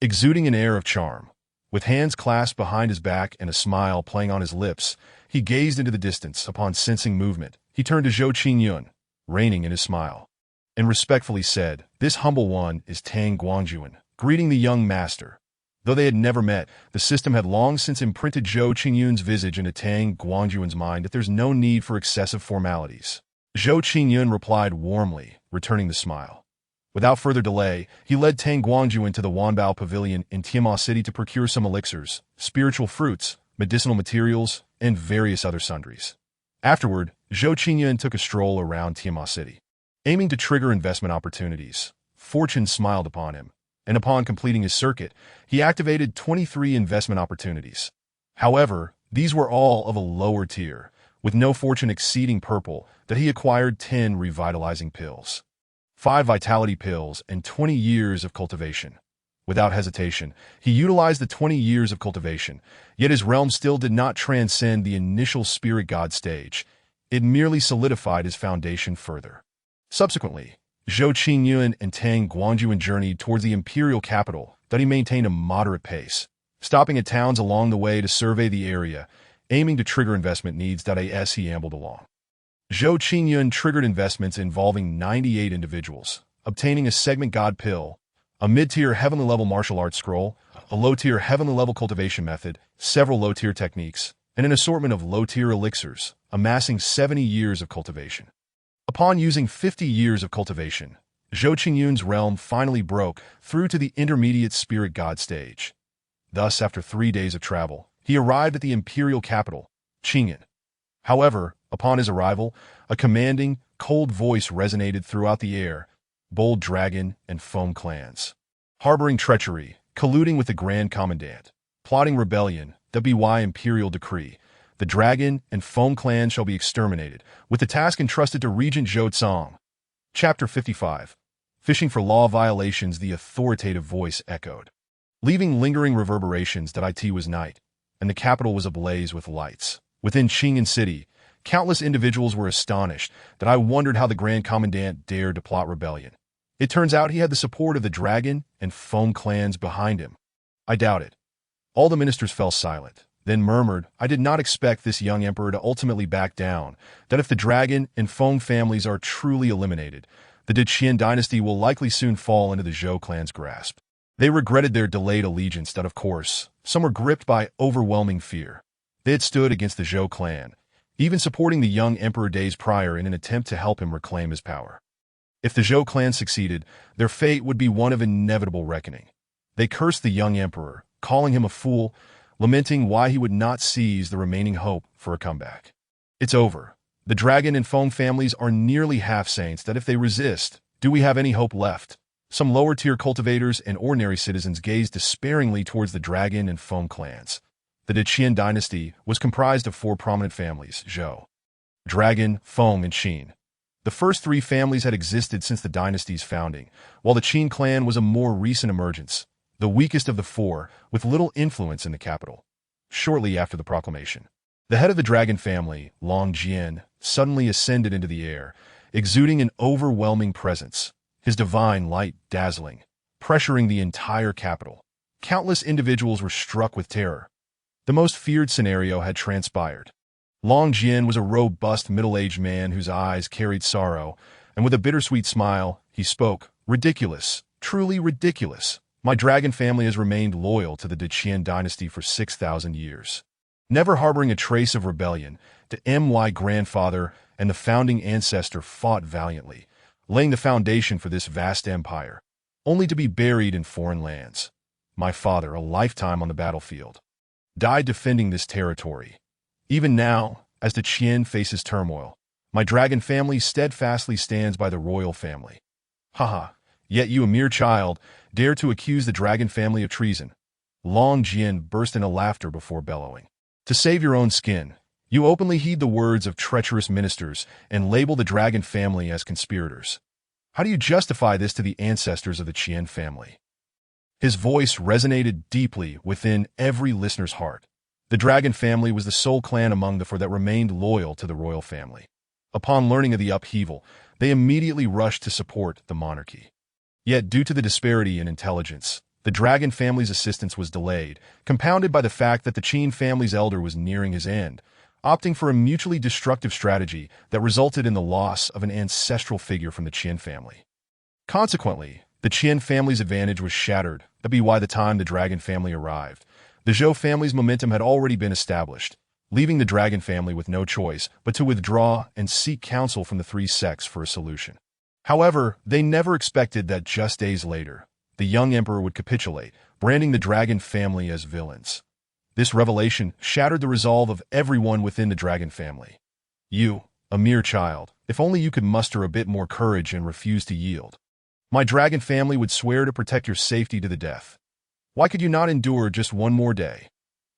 exuding an air of charm. With hands clasped behind his back and a smile playing on his lips, he gazed into the distance. Upon sensing movement, he turned to Zhou Qingyun, reining in his smile, and respectfully said, "This humble one is Tang Guanjuan, greeting the young master." Though they had never met, the system had long since imprinted Zhou Qingyun's visage into Tang Guanjuan's mind that there's no need for excessive formalities. Zhou Qingyun replied warmly, returning the smile. Without further delay, he led Tang Guanjuan to the Wanbao Pavilion in Tiamat City to procure some elixirs, spiritual fruits, medicinal materials, and various other sundries. Afterward, Zhou Qingyun took a stroll around Tiamat City, aiming to trigger investment opportunities. Fortune smiled upon him, and upon completing his circuit, he activated 23 investment opportunities. However, these were all of a lower tier, with no fortune exceeding purple, that he acquired 10 revitalizing pills, 5 vitality pills, and 20 years of cultivation. Without hesitation, he utilized the 20 years of cultivation, yet his realm still did not transcend the initial spirit god stage. It merely solidified his foundation further. Subsequently, Zhou Qingyun and Tang Guangjuan journeyed towards the imperial capital that he maintained a moderate pace, stopping at towns along the way to survey the area, aiming to trigger investment needs. As he ambled along, Zhou Qingyun triggered investments involving 98 individuals, obtaining a segment god pill, a mid-tier heavenly-level martial arts scroll, a low-tier heavenly-level cultivation method, several low-tier techniques, and an assortment of low-tier elixirs, amassing 70 years of cultivation. Upon using 50 years of cultivation, Zhou Qingyun's realm finally broke through to the intermediate spirit god stage. Thus, after 3 days of travel, he arrived at the imperial capital, Qingyun. However, upon his arrival, a commanding, cold voice resonated throughout the air: bold dragon and foam clans, harboring treachery, colluding with the Grand Commandant, plotting rebellion, WY imperial decree. The dragon and foam clans shall be exterminated, with the task entrusted to Regent Zhou Tsang. Chapter 55. Fishing for law violations. The authoritative voice echoed, leaving lingering reverberations. It was night, and the capital was ablaze with lights. Within Qingyun City, countless individuals were astonished. I wondered how the Grand Commandant dared to plot rebellion. It turns out he had the support of the dragon and foam clans behind him. I doubt it. All the ministers fell silent, then murmured, I did not expect this young emperor to ultimately back down, that if the dragon and foam families are truly eliminated, the Qian dynasty will likely soon fall into the Zhou clan's grasp. They regretted their delayed allegiance. Of course, some were gripped by overwhelming fear. They had stood against the Zhou clan, even supporting the young emperor days prior in an attempt to help him reclaim his power. If the Zhou clan succeeded, their fate would be one of inevitable reckoning. They cursed the young emperor, calling him a fool, lamenting why he would not seize the remaining hope for a comeback. It's over. The dragon and foam families are nearly half saints. If they resist, do we have any hope left? Some lower-tier cultivators and ordinary citizens gazed despairingly towards the dragon and foam clans. The Qian dynasty was comprised of 4 prominent families: Zhou, Dragon, Foam, and Qin. The first 3 families had existed since the dynasty's founding, while the Qin clan was a more recent emergence, the weakest of the 4, with little influence in the capital. Shortly after the proclamation, the head of the dragon family, Long Jian, suddenly ascended into the air, exuding an overwhelming presence, his divine light dazzling, pressuring the entire capital. Countless individuals were struck with terror. The most feared scenario had transpired. Long Jian was a robust middle-aged man whose eyes carried sorrow, and with a bittersweet smile, he spoke, Ridiculous, truly ridiculous. My dragon family has remained loyal to the Qian dynasty for 6,000 years, never harboring a trace of rebellion. My grandfather and the founding ancestor fought valiantly, laying the foundation for this vast empire, only to be buried in foreign lands. My father, a lifetime on the battlefield, died defending this territory. Even now, as the Qian faces turmoil, my dragon family steadfastly stands by the royal family. Haha, yet you, a mere child, dare to accuse the dragon family of treason. Long Jian burst into laughter before bellowing. To save your own skin, you openly heed the words of treacherous ministers and label the dragon family as conspirators. How do you justify this to the ancestors of the Qian family? His voice resonated deeply within every listener's heart. The dragon family was the sole clan among the 4 that remained loyal to the royal family. Upon learning of the upheaval, they immediately rushed to support the monarchy. Yet, due to the disparity in intelligence, the dragon family's assistance was delayed, compounded by the fact that the Qin family's elder was nearing his end, opting for a mutually destructive strategy that resulted in the loss of an ancestral figure from the Qin family. Consequently, the Qin family's advantage was shattered. By the time the dragon family arrived, the Zhou family's momentum had already been established, leaving the dragon family with no choice but to withdraw and seek counsel from the 3 sects for a solution. However, they never expected that just days later, the young emperor would capitulate, branding the dragon family as villains. This revelation shattered the resolve of everyone within the dragon family. You, a mere child, if only you could muster a bit more courage and refuse to yield. My dragon family would swear to protect your safety to the death. Why could you not endure just one more day?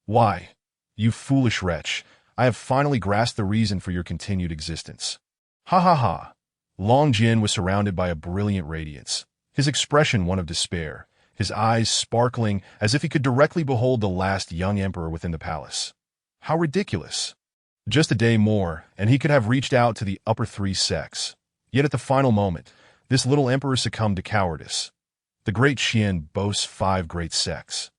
Why? You foolish wretch, I have finally grasped the reason for your continued existence. Ha ha ha. Long Jin was surrounded by a brilliant radiance, his expression one of despair, his eyes sparkling as if he could directly behold the last young emperor within the palace. How ridiculous. Just a day more, and he could have reached out to the upper three sects. Yet at the final moment, this little emperor succumbed to cowardice. The great Qian boasts 5 great sects,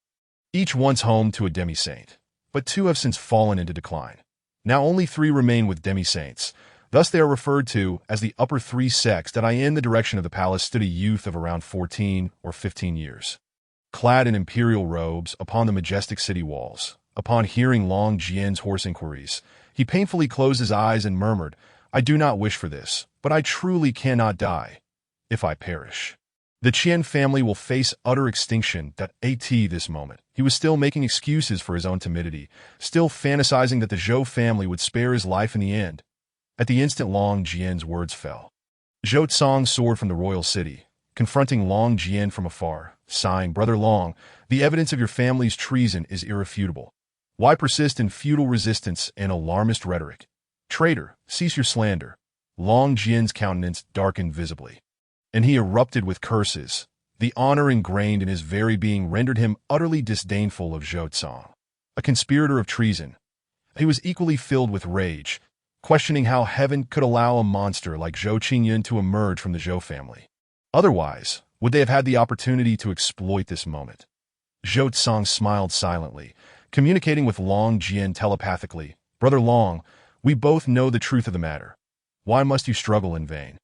each once home to a demi-saint, but 2 have since fallen into decline. Now only 3 remain with demi-saints. Thus they are referred to as the upper 3 sects. That in the direction of the palace stood a youth of around 14 or 15 years. Clad in imperial robes upon the majestic city walls, upon hearing Long Jian's hoarse inquiries, he painfully closed his eyes and murmured, I do not wish for this, but I truly cannot die. If I perish, the Qian family will face utter extinction. At this moment, he was still making excuses for his own timidity, still fantasizing that the Zhou family would spare his life in the end. At the instant Long Jian's words fell, Zhou Tsang soared from the royal city, confronting Long Jian from afar, sighing, Brother Long, the evidence of your family's treason is irrefutable. Why persist in futile resistance and alarmist rhetoric? Traitor, cease your slander. Long Jian's countenance darkened visibly, and he erupted with curses. The honor ingrained in his very being rendered him utterly disdainful of Zhou Tsang, a conspirator of treason. He was equally filled with rage, questioning how heaven could allow a monster like Zhou Qingyun to emerge from the Zhou family. Otherwise, would they have had the opportunity to exploit this moment? Zhou Tsang smiled silently, communicating with Long Jian telepathically. Brother Long, we both know the truth of the matter. Why must you struggle in vain?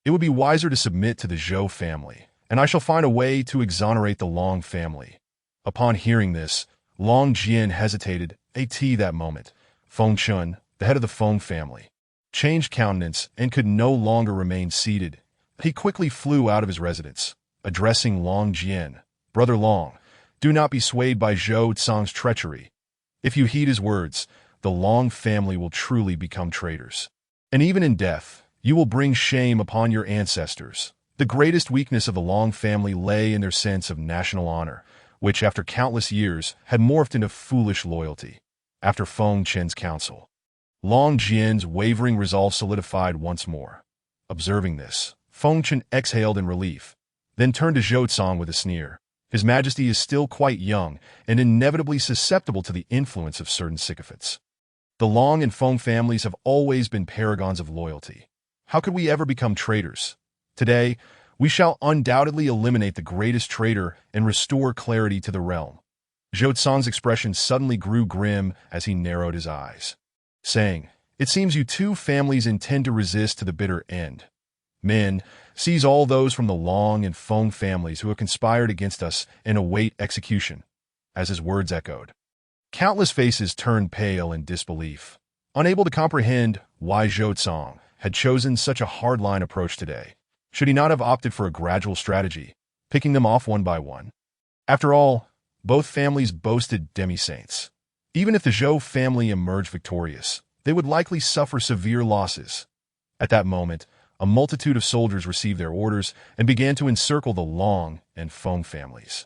It would be wiser to submit to the Zhou family, and I shall find a way to exonerate the Long family. Upon hearing this, Long Jian hesitated. That moment, Feng Chun, the head of the Feng family, changed countenance and could no longer remain seated. He quickly flew out of his residence, addressing Long Jian. Brother Long, do not be swayed by Zhou Tsang's treachery. If you heed his words, the Long family will truly become traitors. And even in death, you will bring shame upon your ancestors. The greatest weakness of the Long family lay in their sense of national honor, which after countless years had morphed into foolish loyalty. After Feng Chen's counsel, Long Jian's wavering resolve solidified once more. Observing this, Feng Chen exhaled in relief, then turned to Zhou Tsang with a sneer. His Majesty is still quite young and inevitably susceptible to the influence of certain sycophants. The Long and Feng families have always been paragons of loyalty. How could we ever become traitors? Today, we shall undoubtedly eliminate the greatest traitor and restore clarity to the realm. Zhou Tsang's expression suddenly grew grim as he narrowed his eyes, saying, It seems you 2 families intend to resist to the bitter end. Men, seize all those from the Long and Feng families who have conspired against us and await execution. As his words echoed, countless faces turned pale in disbelief, unable to comprehend why Zhou Tsang had chosen such a hardline approach today. Should he not have opted for a gradual strategy, picking them off one by one? After all, both families boasted demi-saints. Even if the Zhou family emerged victorious, they would likely suffer severe losses. At that moment, a multitude of soldiers received their orders and began to encircle the Long and Feng families.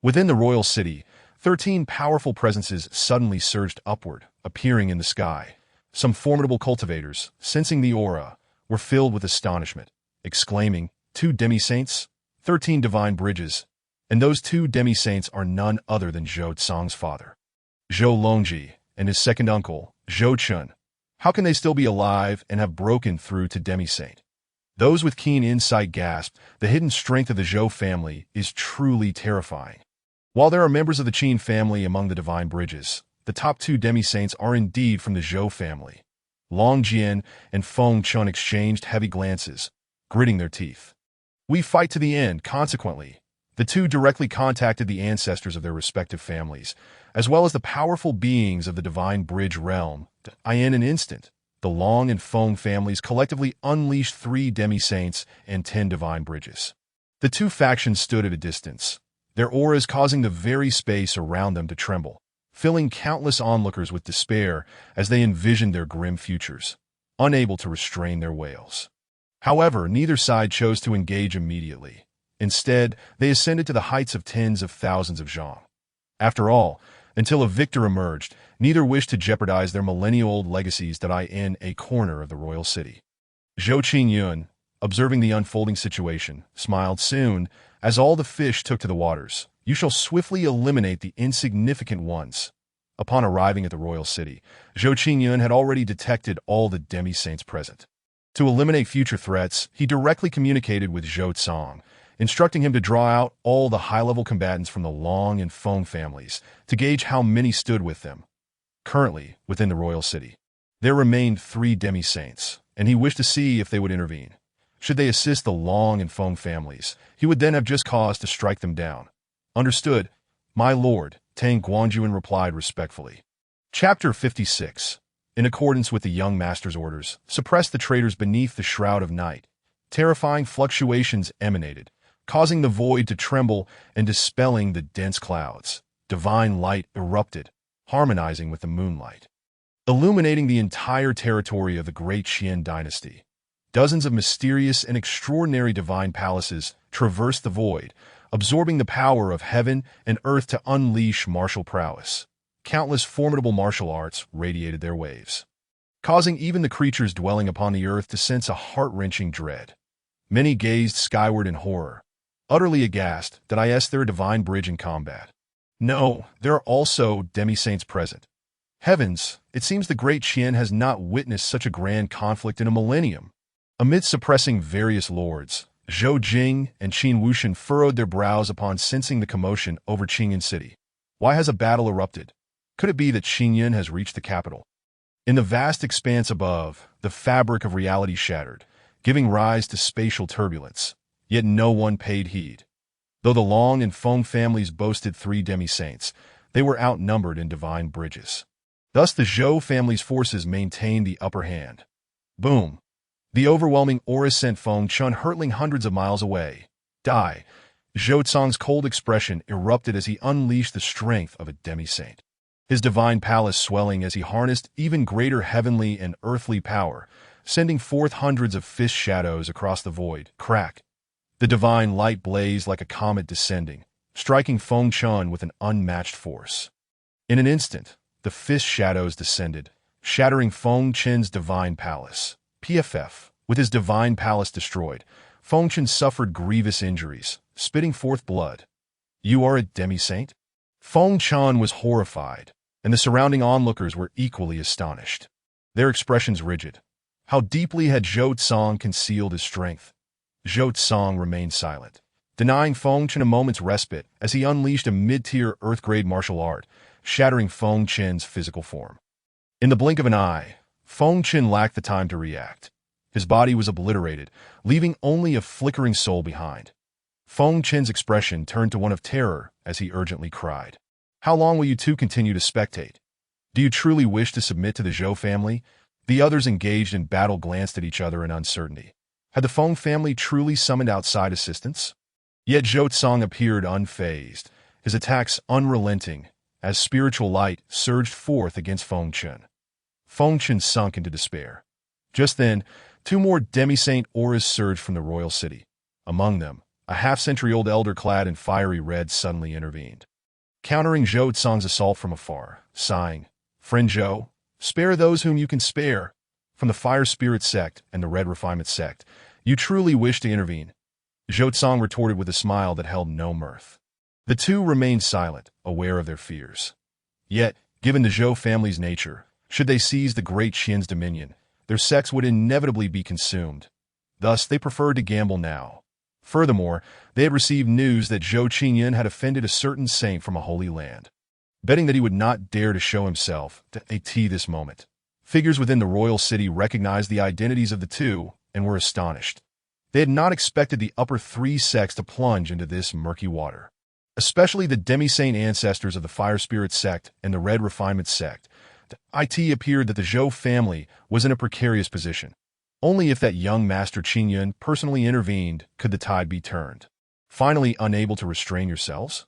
Within the royal city, 13 powerful presences suddenly surged upward, appearing in the sky. Some formidable cultivators, sensing the aura, were filled with astonishment, exclaiming, 2 demi-saints, 13 divine bridges, and those 2 demi-saints are none other than Zhou Tsang's father, Zhou Longji, and his second uncle, Zhou Chun. How can they still be alive and have broken through to demi-saint? Those with keen insight gasped, the hidden strength of the Zhou family is truly terrifying. While there are members of the Qin family among the divine bridges, the top 2 demi-saints are indeed from the Zhou family. Long Jian and Feng Chun exchanged heavy glances, gritting their teeth. We fight to the end. Consequently, the 2 directly contacted the ancestors of their respective families, as well as the powerful beings of the divine bridge realm. In an instant, the Long and Feng families collectively unleashed 3 demi-saints and 10 divine bridges. The 2 factions stood at a distance, their auras causing the very space around them to tremble, filling countless onlookers with despair as they envisioned their grim futures, unable to restrain their wails. However, neither side chose to engage immediately. Instead, they ascended to the heights of tens of thousands of zhang. After all, until a victor emerged, neither wished to jeopardize their millennial-old legacies that lie in a corner of the royal city. Zhou Qingyun, observing the unfolding situation, smiled. Soon, as all the fish took to the waters, you shall swiftly eliminate the insignificant ones. Upon arriving at the royal city, Zhou Qingyun had already detected all the demi-saints present. To eliminate future threats, he directly communicated with Zhou Tsang, instructing him to draw out all the high-level combatants from the Long and Feng families to gauge how many stood with them. Currently, within the royal city, there remained 3 demi-saints, and he wished to see if they would intervene. Should they assist the Long and Feng families, he would then have just cause to strike them down. Understood, my lord, Tang Guangjuan replied respectfully. Chapter 56. In accordance with the young master's orders, suppress the traitors beneath the shroud of night. Terrifying fluctuations emanated, causing the void to tremble and dispelling the dense clouds. Divine light erupted, harmonizing with the moonlight, illuminating the entire territory of the great Qian dynasty. Dozens of mysterious and extraordinary divine palaces traversed the void, absorbing the power of heaven and earth to unleash martial prowess. Countless formidable martial arts radiated their waves, causing even the creatures dwelling upon the earth to sense a heart-wrenching dread. Many gazed skyward in horror, utterly aghast that their divine bridge in combat. No, there are also demi-saints present. Heavens, it seems the great Qian has not witnessed such a grand conflict in a millennium. Amid suppressing various lords, Zhou Jing and Qin Wuxian furrowed their brows upon sensing the commotion over Qingyun City. Why has a battle erupted? Could it be that Qingyun has reached the capital? In the vast expanse above, the fabric of reality shattered, giving rise to spatial turbulence. Yet no one paid heed. Though the Long and Feng families boasted 3 demi-saints, they were outnumbered in divine bridges. Thus the Zhou family's forces maintained the upper hand. Boom! The overwhelming aura sent Feng Chun hurtling hundreds of miles away. Die! Zhou Tsang's cold expression erupted as he unleashed the strength of a demi-saint. His divine palace swelling as he harnessed even greater heavenly and earthly power, sending forth hundreds of fist shadows across the void. Crack! The divine light blazed like a comet descending, striking Feng Chun with an unmatched force. In an instant, the fist shadows descended, shattering Feng Chen's divine palace. PFF, with his divine palace destroyed, Feng Chen suffered grievous injuries, spitting forth blood. You are a demi-saint? Feng Chen was horrified, and the surrounding onlookers were equally astonished, their expressions rigid. How deeply had Zhou Tsang concealed his strength? Zhou Tsang remained silent, denying Feng Chen a moment's respite as he unleashed a mid-tier earth-grade martial art, shattering Feng Chen's physical form. In the blink of an eye, Feng Chen lacked the time to react. His body was obliterated, leaving only a flickering soul behind. Feng Chen's expression turned to one of terror as he urgently cried. How long will you two continue to spectate? Do you truly wish to submit to the Zhou family? The others engaged in battle glanced at each other in uncertainty. Had the Feng family truly summoned outside assistance? Yet Zhou Tsang appeared unfazed, his attacks unrelenting, as spiritual light surged forth against Feng Chen. Feng Chen sunk into despair. Just then, 2 more demi-saint auras surged from the royal city. Among them, a half-century-old elder clad in fiery red suddenly intervened, countering Zhou Tsang's assault from afar, sighing, Friend Zhou, spare those whom you can spare. From the Fire Spirit sect and the Red Refinement sect, you truly wish to intervene? Zhou Tsang retorted with a smile that held no mirth. The two remained silent, aware of their fears. Yet, given the Zhou family's nature, should they seize the great Qian's dominion, their sects would inevitably be consumed. Thus, they preferred to gamble now. Furthermore, they had received news that Zhou Qingyun had offended a certain saint from a holy land, betting that he would not dare to show himself to this moment. Figures within the royal city recognized the identities of the two and were astonished. They had not expected the upper 3 sects to plunge into this murky water. Especially the demi-saint ancestors of the Fire Spirit sect and the Red Refinement sect. It appeared that the Zhou family was in a precarious position. Only if that young master Qingyun personally intervened could the tide be turned. Finally unable to restrain yourselves?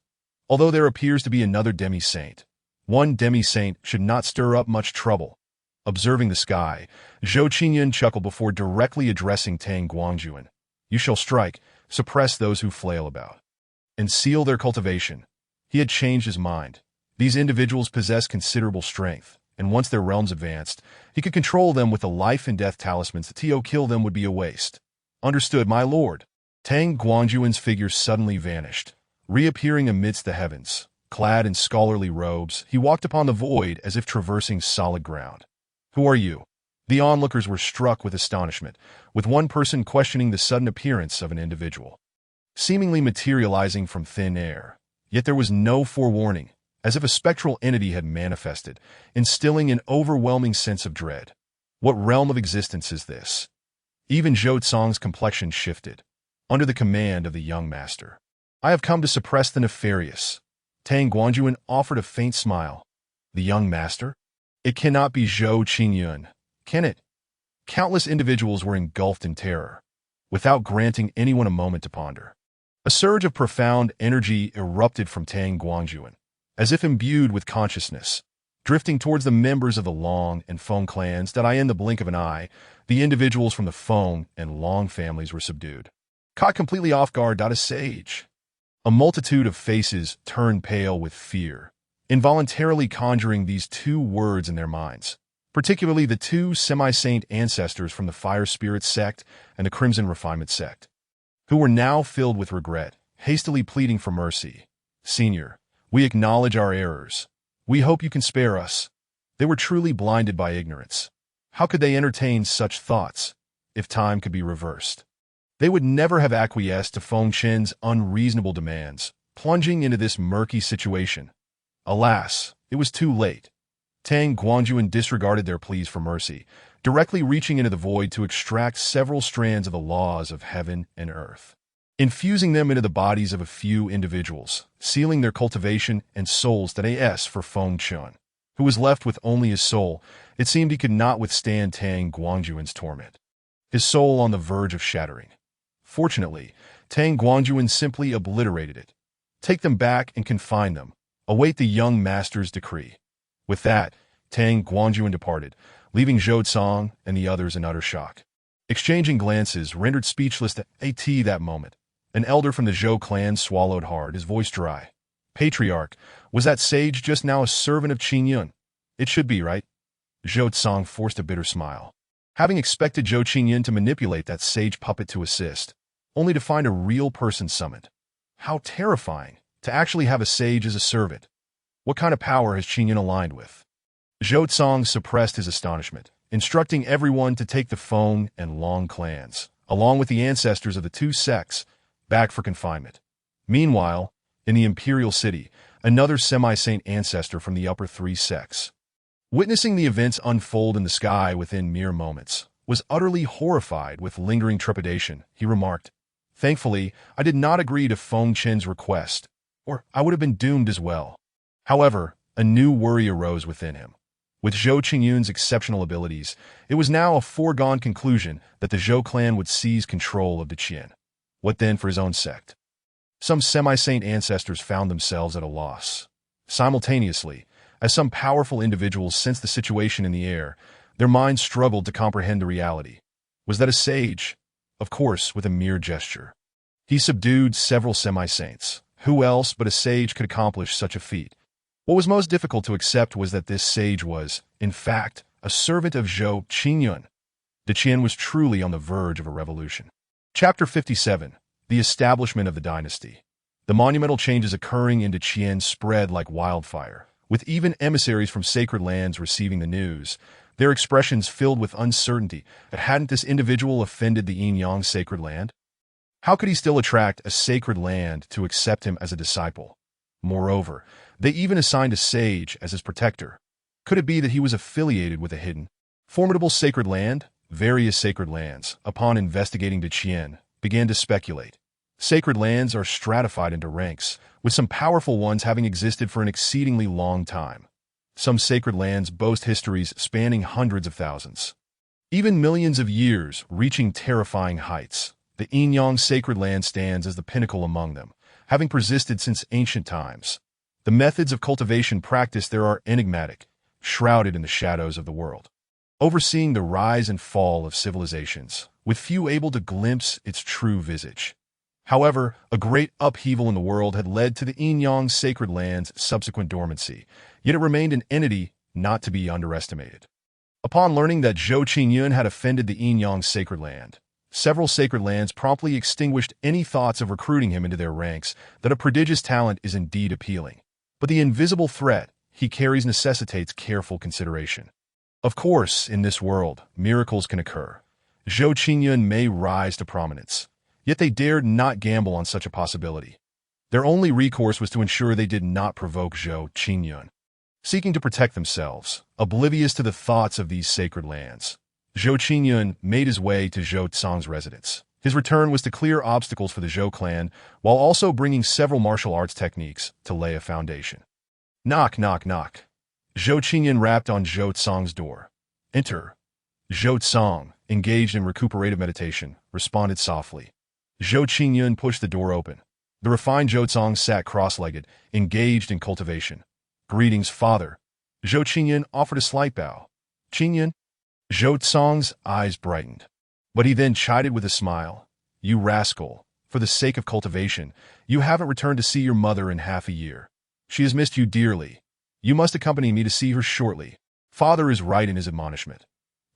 Although there appears to be another demi-saint, one demi-saint should not stir up much trouble. Observing the sky, Zhou Qingyun chuckled before directly addressing Tang Guangjuan. You shall strike, suppress those who flail about, and seal their cultivation. He had changed his mind. These individuals possessed considerable strength, and once their realms advanced, he could control them with the life and death talismans. To kill them would be a waste. Understood, my lord. Tang Guangjuan's figure suddenly vanished, reappearing amidst the heavens. Clad in scholarly robes, he walked upon the void as if traversing solid ground. Who are you? The onlookers were struck with astonishment, with one person questioning the sudden appearance of an individual, seemingly materializing from thin air. Yet there was no forewarning, as if a spectral entity had manifested, instilling an overwhelming sense of dread. What realm of existence is this? Even Zhou Tsong's complexion shifted, under the command of the young master. I have come to suppress the nefarious. Tang Guangjuan offered a faint smile. The young master? It cannot be Zhou Qingyun, can it? Countless individuals were engulfed in terror, without granting anyone a moment to ponder. A surge of profound energy erupted from Tang Guangjuan, as if imbued with consciousness, drifting towards the members of the Long and Feng clans that in the blink of an eye, the individuals from the Feng and Long families were subdued. Caught completely off guard, a sage. A multitude of faces turned pale with fear, involuntarily conjuring these two words in their minds, particularly the two semi-saint ancestors from the Fire Spirit sect and the Crimson Refinement sect, who were now filled with regret, hastily pleading for mercy. Senior, we acknowledge our errors. We hope you can spare us. They were truly blinded by ignorance. How could they entertain such thoughts if time could be reversed? They would never have acquiesced to Feng Chen's unreasonable demands, plunging into this murky situation. Alas, it was too late. Tang Guangjuan disregarded their pleas for mercy, directly reaching into the void to extract several strands of the laws of heaven and earth, infusing them into the bodies of a few individuals, sealing their cultivation and souls for Feng Chen, who was left with only his soul. It seemed he could not withstand Tang Guangjuan's torment, his soul on the verge of shattering. Fortunately, Tang Guangjuan simply obliterated it. Take them back and confine them. Await the young master's decree. With that, Tang Guangjuan departed, leaving Zhou Tsong and the others in utter shock. Exchanging glances rendered speechless that moment. An elder from the Zhou clan swallowed hard, his voice dry. Patriarch, was that sage just now a servant of Qingyun? It should be, right? Zhou Tsong forced a bitter smile, having expected Zhou Qingyun to manipulate that sage puppet to assist, only to find a real person summoned. How terrifying, to actually have a sage as a servant. What kind of power has Qingyun aligned with? Zhou Tsong suppressed his astonishment, instructing everyone to take the Feng and Long clans, along with the ancestors of the two sects, back for confinement. Meanwhile, in the imperial city, another semi-saint ancestor from the upper three sects, witnessing the events unfold in the sky within mere moments, was utterly horrified with lingering trepidation. He remarked, "Thankfully, I did not agree to Feng Chen's request, or I would have been doomed as well." However, a new worry arose within him. With Zhou Qingyun's exceptional abilities, it was now a foregone conclusion that the Zhou clan would seize control of the Qin. What then for his own sect? Some semi-saint ancestors found themselves at a loss. Simultaneously, as some powerful individuals sensed the situation in the air, their minds struggled to comprehend the reality. Was that a sage? Of course, with a mere gesture. He subdued several semi-saints. Who else but a sage could accomplish such a feat? What was most difficult to accept was that this sage was, in fact, a servant of Zhou Qingyun. The Qin was truly on the verge of a revolution. Chapter 57. The Establishment of the Dynasty. The monumental changes occurring into Qin spread like wildfire, with even emissaries from sacred lands receiving the news, their expressions filled with uncertainty that hadn't this individual offended the Yin-Yang sacred land? How could he still attract a sacred land to accept him as a disciple? Moreover, they even assigned a sage as his protector. Could it be that he was affiliated with a hidden, formidable sacred land? Various sacred lands, upon investigating the Qin, began to speculate. Sacred lands are stratified into ranks, with some powerful ones having existed for an exceedingly long time. Some sacred lands boast histories spanning hundreds of thousands, even millions of years, reaching terrifying heights. The Yin-Yang sacred land stands as the pinnacle among them, having persisted since ancient times. The methods of cultivation practiced there are enigmatic, shrouded in the shadows of the world, overseeing the rise and fall of civilizations, with few able to glimpse its true visage. However, a great upheaval in the world had led to the Yin-Yang sacred land's subsequent dormancy, yet it remained an entity not to be underestimated. Upon learning that Zhou Qingyun had offended the Yin-Yang sacred land, several sacred lands promptly extinguished any thoughts of recruiting him into their ranks. That a prodigious talent is indeed appealing, but the invisible threat he carries necessitates careful consideration. Of course, in this world, miracles can occur. Zhou Qingyun may rise to prominence, yet they dared not gamble on such a possibility. Their only recourse was to ensure they did not provoke Zhou Qingyun. Seeking to protect themselves, oblivious to the thoughts of these sacred lands, Zhou Qingyun made his way to Zhou Tsang's residence. His return was to clear obstacles for the Zhou clan, while also bringing several martial arts techniques to lay a foundation. Knock, knock, knock. Zhou Qingyun rapped on Zhou Tsang's door. Enter. Zhou Tsang, engaged in recuperative meditation, responded softly. Zhou Qingyun pushed the door open. The refined Zhou Tsang sat cross-legged, engaged in cultivation. Greetings, father. Zhou Qingyun offered a slight bow. Qingyun? Zhou Tsang's eyes brightened. But he then chided with a smile. You rascal, for the sake of cultivation, you haven't returned to see your mother in half a year. She has missed you dearly. You must accompany me to see her shortly. Father is right in his admonishment.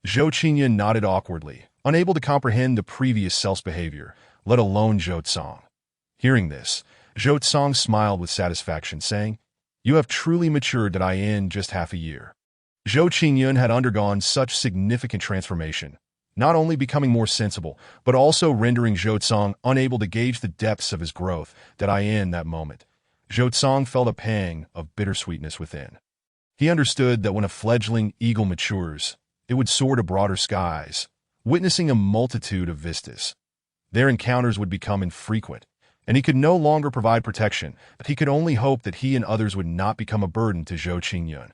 Zhou Qingyun nodded awkwardly, unable to comprehend the previous self's behavior, let alone Zhou Tsang. Hearing this, Zhou Tsang smiled with satisfaction, saying, You have truly matured that I in just half a year. Zhou Qingyun had undergone such significant transformation, not only becoming more sensible, but also rendering Zhou Tsang unable to gauge the depths of his growth that in that moment. Zhou Tsang felt a pang of bittersweetness within. He understood that when a fledgling eagle matures, it would soar to broader skies, witnessing a multitude of vistas. Their encounters would become infrequent, and he could no longer provide protection, but he could only hope that he and others would not become a burden to Zhou Qingyun.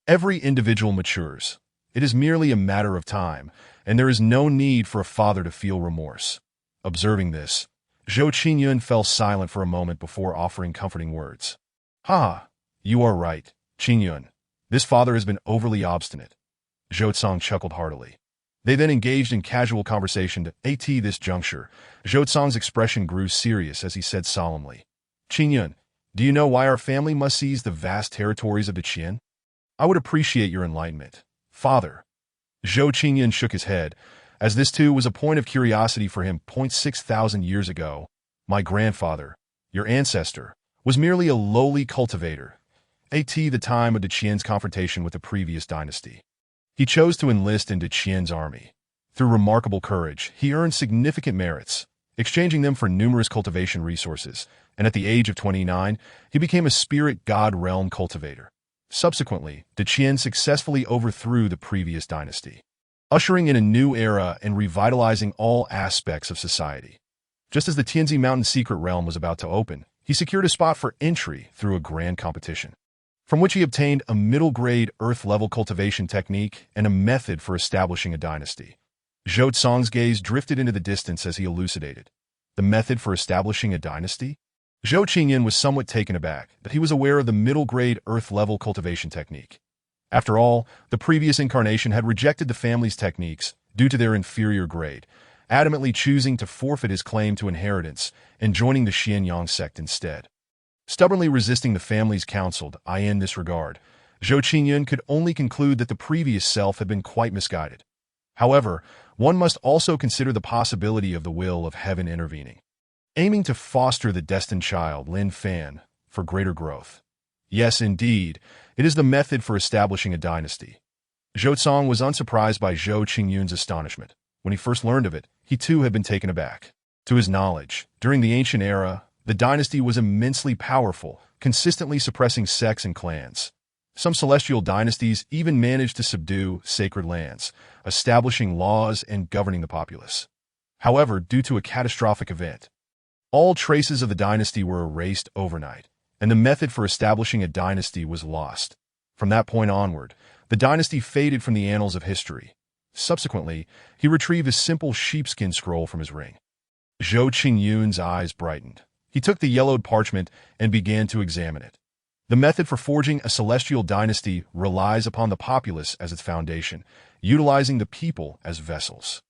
Every individual matures. It is merely a matter of time, and there is no need for a father to feel remorse. Observing this, Zhou Qingyun fell silent for a moment before offering comforting words. Ha! You are right, Qingyun. This father has been overly obstinate. Zhou Tsang chuckled heartily. They then engaged in casual conversation. At this juncture, Zhou Tsang's expression grew serious as he said solemnly, Qingyun, do you know why our family must seize the vast territories of the Qian? I would appreciate your enlightenment, father. Zhou Qingyun shook his head, as this too was a point of curiosity for him. 6,000 years ago, my grandfather, your ancestor, was merely a lowly cultivator. At the time of the Qian's confrontation with the previous dynasty, he chose to enlist into Qian's army. Through remarkable courage, he earned significant merits, exchanging them for numerous cultivation resources, and at the age of 29, he became a spirit god realm cultivator. Subsequently, the Qian successfully overthrew the previous dynasty, ushering in a new era and revitalizing all aspects of society. Just as the Tianzi Mountain secret realm was about to open, he secured a spot for entry through a grand competition, from which he obtained a middle-grade earth-level cultivation technique and a method for establishing a dynasty. Zhou Tsang's gaze drifted into the distance as he elucidated. The method for establishing a dynasty? Zhou Qingyun was somewhat taken aback, but he was aware of the middle-grade earth-level cultivation technique. After all, the previous incarnation had rejected the family's techniques due to their inferior grade, adamantly choosing to forfeit his claim to inheritance and joining the Xianyang sect instead. Stubbornly resisting the family's counsel in this regard, Zhou Qingyun could only conclude that the previous self had been quite misguided. However, one must also consider the possibility of the will of heaven intervening, aiming to foster the destined child, Lin Fan, for greater growth. Yes, indeed, it is the method for establishing a dynasty. Zhou Tsang was unsurprised by Zhou Qingyun's astonishment. When he first learned of it, he too had been taken aback. To his knowledge, during the ancient era, the dynasty was immensely powerful, consistently suppressing sects and clans. Some celestial dynasties even managed to subdue sacred lands, establishing laws and governing the populace. However, due to a catastrophic event, all traces of the dynasty were erased overnight, and the method for establishing a dynasty was lost. From that point onward, the dynasty faded from the annals of history. Subsequently, he retrieved a simple sheepskin scroll from his ring. Zhou Qingyun's eyes brightened. He took the yellowed parchment and began to examine it. The method for forging a celestial dynasty relies upon the populace as its foundation, utilizing the people as vessels.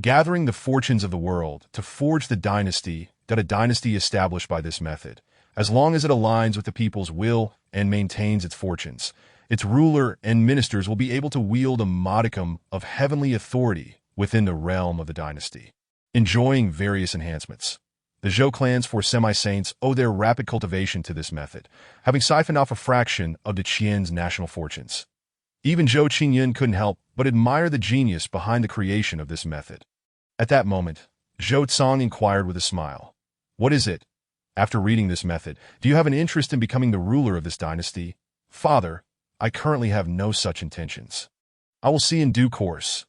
Gathering the fortunes of the world to forge the dynasty that a dynasty established by this method, as long as it aligns with the people's will and maintains its fortunes, its ruler and ministers will be able to wield a modicum of heavenly authority within the realm of the dynasty. Enjoying various enhancements. The Zhou clans for semi-saints owe their rapid cultivation to this method, having siphoned off a fraction of the Qian's national fortunes. Even Zhou Qingyun couldn't help but admire the genius behind the creation of this method. At that moment, Zhou Tsong inquired with a smile. "What is it? After reading this method, do you have an interest in becoming the ruler of this dynasty?" "Father, I currently have no such intentions. I will see in due course."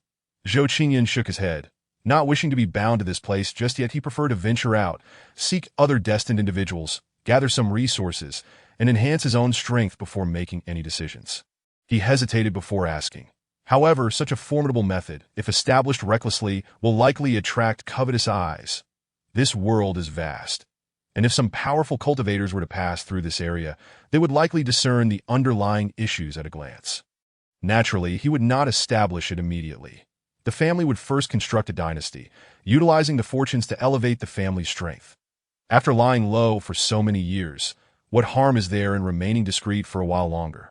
Zhou Qingyun shook his head. Not wishing to be bound to this place just yet, he preferred to venture out, seek other destined individuals, gather some resources, and enhance his own strength before making any decisions. He hesitated before asking. However, such a formidable method, if established recklessly, will likely attract covetous eyes. This world is vast, and if some powerful cultivators were to pass through this area, they would likely discern the underlying issues at a glance. Naturally, he would not establish it immediately. The family would first construct a dynasty, utilizing the fortunes to elevate the family's strength. After lying low for so many years, what harm is there in remaining discreet for a while longer?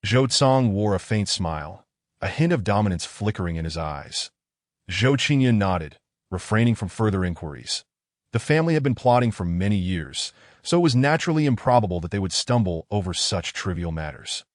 Zhou Tsong wore a faint smile, a hint of dominance flickering in his eyes. Zhou Qingyun nodded, refraining from further inquiries. The family had been plotting for many years, so it was naturally improbable that they would stumble over such trivial matters.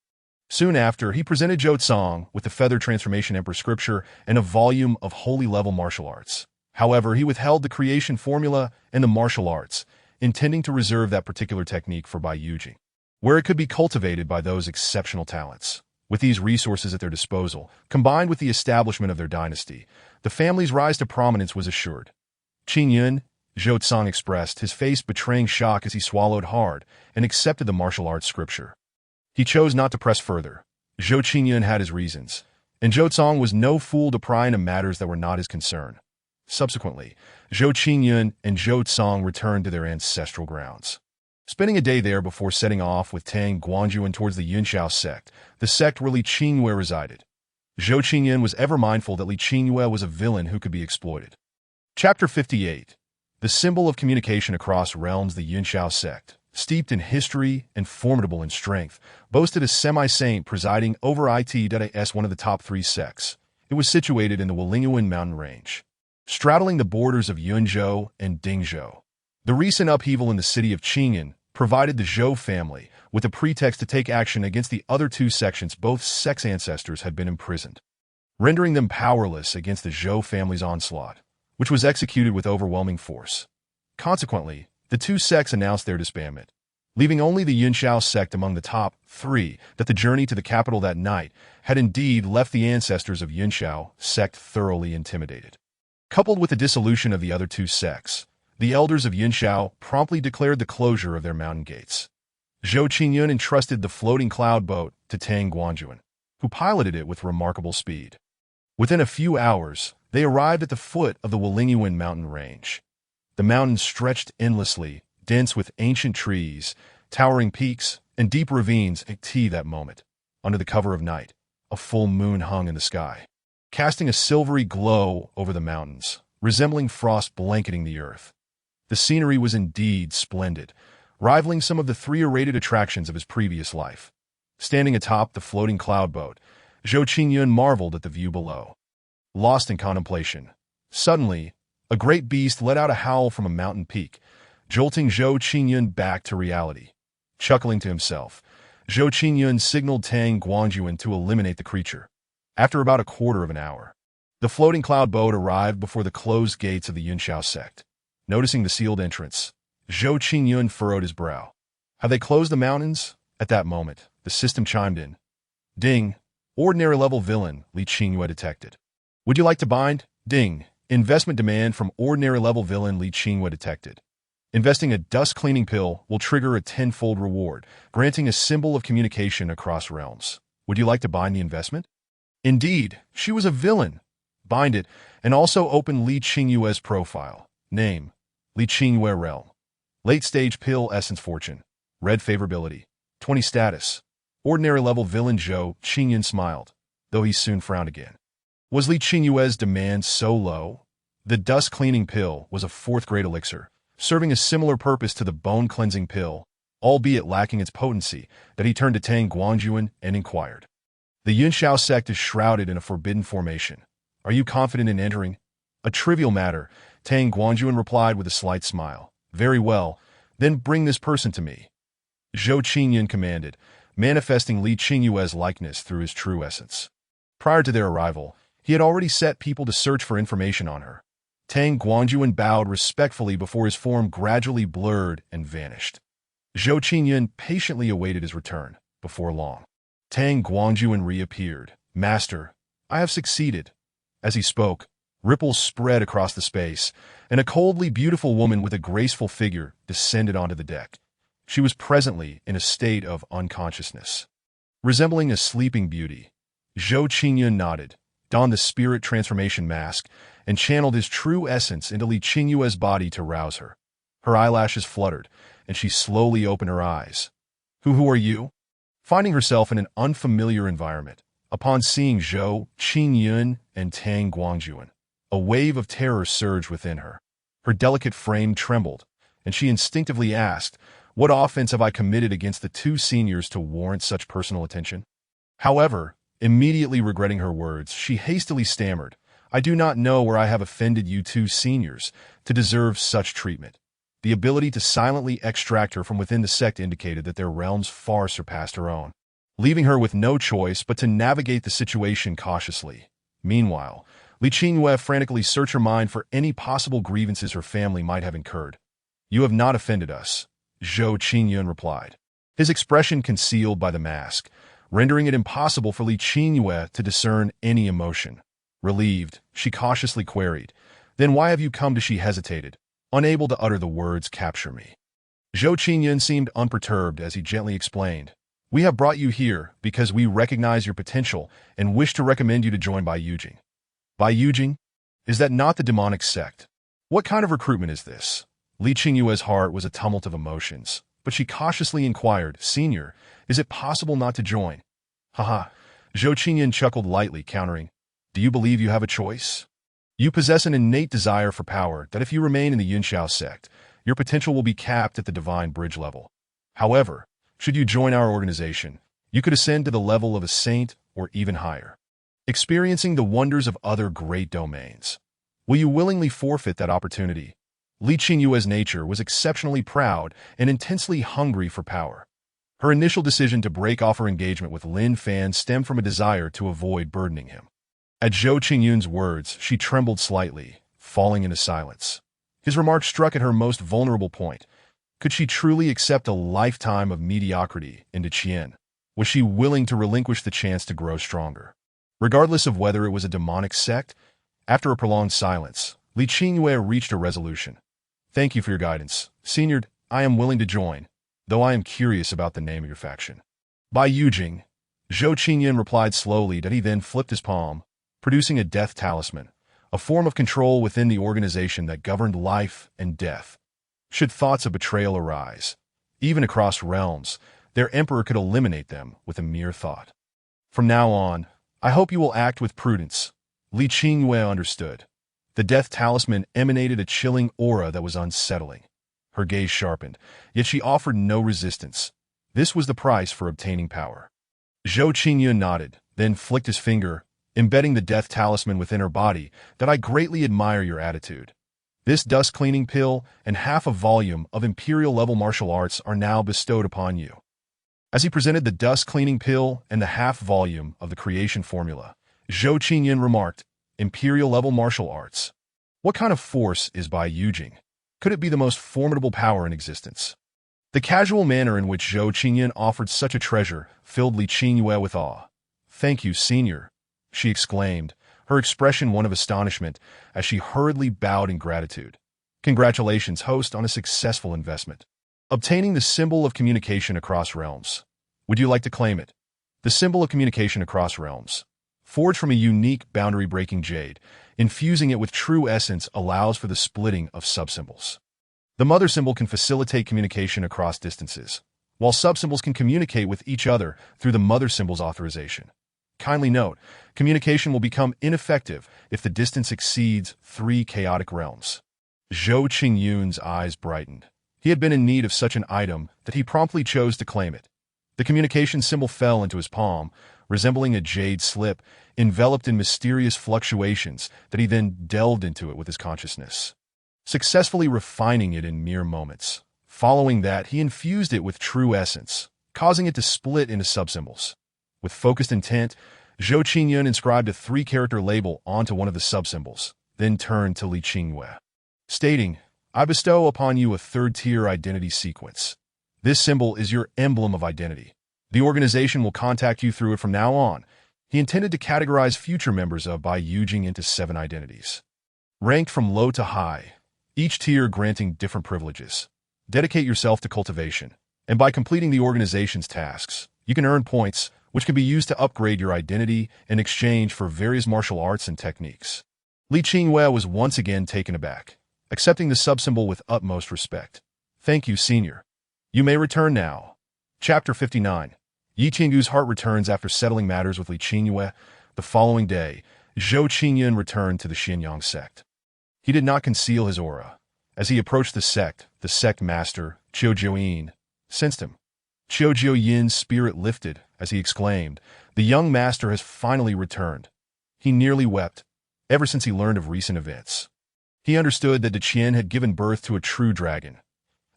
Soon after, he presented Zhou Tsong with the Feather Transformation Emperor scripture and a volume of holy-level martial arts. However, he withheld the creation formula and the martial arts, intending to reserve that particular technique for Bai Yujing, where it could be cultivated by those exceptional talents. With these resources at their disposal, combined with the establishment of their dynasty, the family's rise to prominence was assured. "Qingyun," Zhou Tsong expressed, his face betraying shock as he swallowed hard and accepted the martial arts scripture. He chose not to press further. Zhou Qingyun had his reasons, and Zhou Tsong was no fool to pry into matters that were not his concern. Subsequently, Zhou Qingyun and Zhou Tsong returned to their ancestral grounds, spending a day there before setting off with Tang Guanjuan towards the Yunxiao sect, the sect where Li Qingyue resided. Zhou Qingyun was ever mindful that Li Qingyue was a villain who could be exploited. Chapter 58. The symbol of communication across realms. The Yunxiao sect, steeped in history and formidable in strength, boasted a semi-saint presiding over it, one of the top 3 sects. It was situated in the Wulingyuan mountain range, straddling the borders of Yunzhou and Dingzhou. The recent upheaval in the city of Qingyun provided the Zhou family with a pretext to take action against the other 2 sections. Both sects' ancestors had been imprisoned, rendering them powerless against the Zhou family's onslaught, which was executed with overwhelming force. Consequently, the 2 sects announced their disbandment, leaving only the Yunxiao sect among the top 3. That the journey to the capital that night had indeed left the ancestors of Yunxiao sect thoroughly intimidated. Coupled with the dissolution of the other 2 sects, the elders of Yunxiao promptly declared the closure of their mountain gates. Zhou Qingyun entrusted the floating cloud boat to Tang Guanjuan, who piloted it with remarkable speed. Within a few hours, they arrived at the foot of the Wulingyuan mountain range. The mountains stretched endlessly, dense with ancient trees, towering peaks, and deep ravines. At that moment, under the cover of night, a full moon hung in the sky, casting a silvery glow over the mountains, resembling frost blanketing the earth. The scenery was indeed splendid, rivaling some of the 3 rated attractions of his previous life. Standing atop the floating cloud boat, Zhou Qingyun marveled at the view below. Lost in contemplation, suddenly, a great beast let out a howl from a mountain peak, jolting Zhou Qingyun back to reality. Chuckling to himself, Zhou Qingyun signaled Tang Guanjuan to eliminate the creature. After about a quarter of an hour, the floating cloud boat arrived before the closed gates of the Yunxiao sect. Noticing the sealed entrance, Zhou Qingyun furrowed his brow. Have they closed the mountains? At that moment, the system chimed in. Ding. Ordinary level villain, Li Qingyue detected. Would you like to bind? Ding. Investment demand from ordinary level villain Li Qingyue detected. Investing a dust cleaning pill will trigger a 10-fold reward, granting a symbol of communication across realms. Would you like to bind the investment? Indeed, she was a villain. Bind it, and also open Li Qingyue's profile. Name: Li Qingyue Realm. Late stage pill essence fortune. Red favorability. 20 status. Ordinary level villain. Zhou Qingyun smiled, though he soon frowned again. Was Li Qingyue's demand so low? The dust cleaning pill was a 4th grade elixir, serving a similar purpose to the bone-cleansing pill, albeit lacking its potency, that he turned to Tang Guangyuan and inquired. The Yunxiao sect is shrouded in a forbidden formation. Are you confident in entering? A trivial matter, Tang Guangyuan replied with a slight smile. Very well, then bring this person to me. Zhou Qingyun commanded, manifesting Li Qingyue's likeness through his true essence. Prior to their arrival, he had already set people to search for information on her. Tang Guangyuan bowed respectfully before his form gradually blurred and vanished. Zhou Qingyun patiently awaited his return. Before long, Tang Guangyuan reappeared. Master, I have succeeded. As he spoke, ripples spread across the space, and a coldly beautiful woman with a graceful figure descended onto the deck. She was presently in a state of unconsciousness. Resembling a sleeping beauty, Zhou Qingyun nodded, donned the spirit transformation mask, and channeled his true essence into Li Qingyue's body to rouse her. Her eyelashes fluttered, and she slowly opened her eyes. Who are you? Finding herself in an unfamiliar environment, upon seeing Zhou Qingyun and Tang Guangyuan, a wave of terror surged within her. Her delicate frame trembled, and she instinctively asked, what offense have I committed against the two seniors to warrant such personal attention? However, immediately regretting her words, she hastily stammered, I do not know where I have offended you two seniors to deserve such treatment. The ability to silently extract her from within the sect indicated that their realms far surpassed her own, leaving her with no choice but to navigate the situation cautiously. Meanwhile, Li Qingyue frantically searched her mind for any possible grievances her family might have incurred. You have not offended us, Zhou Qingyun replied, his expression concealed by the mask, rendering it impossible for Li Qingyue to discern any emotion. Relieved, she cautiously queried, Then why have you come to? She hesitated, unable to utter the words, capture me. Zhou Qingyun seemed unperturbed as he gently explained, We have brought you here because we recognize your potential and wish to recommend you to join Bai Yujing. Bai Yujing? Is that not the demonic sect? What kind of recruitment is this? Li Qingyue's heart was a tumult of emotions, but she cautiously inquired, Senior, is it possible not to join? Haha, Zhou Qingyun chuckled lightly, countering, Do you believe you have a choice? You possess an innate desire for power that if you remain in the Yunxiao sect, your potential will be capped at the divine bridge level. However, should you join our organization, you could ascend to the level of a saint or even higher, experiencing the wonders of other great domains. Will you willingly forfeit that opportunity? Li Qingyue's nature was exceptionally proud and intensely hungry for power. Her initial decision to break off her engagement with Lin Fan stemmed from a desire to avoid burdening him. At Zhou Qingyun's words, she trembled slightly, falling into silence. His remark struck at her most vulnerable point. Could she truly accept a lifetime of mediocrity into Qian? Was she willing to relinquish the chance to grow stronger? Regardless of whether it was a demonic sect, after a prolonged silence, Li Qingyue reached a resolution. Thank you for your guidance, Senior. I am willing to join, though I am curious about the name of your faction. Bai Yujing, Zhou Qingyun replied slowly that he then flipped his palm, producing a death talisman, a form of control within the organization that governed life and death. Should thoughts of betrayal arise, even across realms, their emperor could eliminate them with a mere thought. From now on, I hope you will act with prudence. Li Qingyue understood. The death talisman emanated a chilling aura that was unsettling. Her gaze sharpened, yet she offered no resistance. This was the price for obtaining power. Zhou Qingyun nodded, then flicked his finger, embedding the death talisman within her body, that I greatly admire your attitude. This dust-cleaning pill and half a volume of Imperial-level martial arts are now bestowed upon you. As he presented the dust-cleaning pill and the half volume of the creation formula, Zhou Qingyun remarked, Imperial-level martial arts. What kind of force is Bai Yujing? Could it be the most formidable power in existence? The casual manner in which Zhou Qingyun offered such a treasure filled Li Qingyue with awe. Thank you, Senior, she exclaimed, her expression one of astonishment as she hurriedly bowed in gratitude. Congratulations, host, on a successful investment. Obtaining the symbol of communication across realms. Would you like to claim it? The symbol of communication across realms. Forged from a unique boundary-breaking jade, infusing it with true essence allows for the splitting of subsymbols. The mother symbol can facilitate communication across distances, while subsymbols can communicate with each other through the mother symbol's authorization. Kindly note, communication will become ineffective if the distance exceeds 3 chaotic realms. Zhou Qingyun's eyes brightened. He had been in need of such an item that he promptly chose to claim it. The communication symbol fell into his palm, resembling a jade slip, enveloped in mysterious fluctuations that he then delved into it with his consciousness, successfully refining it in mere moments. Following that, he infused it with true essence, causing it to split into subsymbols. With focused intent, Zhou Qingyun inscribed a 3-character label onto one of the subsymbols, then turned to Li Qingyue, stating, "I bestow upon you a 3rd-tier identity sequence. This symbol is your emblem of identity. The organization will contact you through it from now on." He intended to categorize future members of Bai Yujing into 7 identities, ranked from low to high, each tier granting different privileges. Dedicate yourself to cultivation, and by completing the organization's tasks, you can earn points, which can be used to upgrade your identity in exchange for various martial arts and techniques. Li Qingyue was once again taken aback, accepting the subsymbol with utmost respect. "Thank you, senior. You may return now." Chapter 59. Yi Qinggu's heart returns after settling matters with Li Qingyue. The following day, Zhou Qingyun returned to the Xianyang sect. He did not conceal his aura. As he approached the sect master, Qiu Jiuyin, sensed him. Qiu Jiuyin's spirit lifted as he exclaimed, "The young master has finally returned." He nearly wept, ever since he learned of recent events. He understood that the Qian had given birth to a true dragon.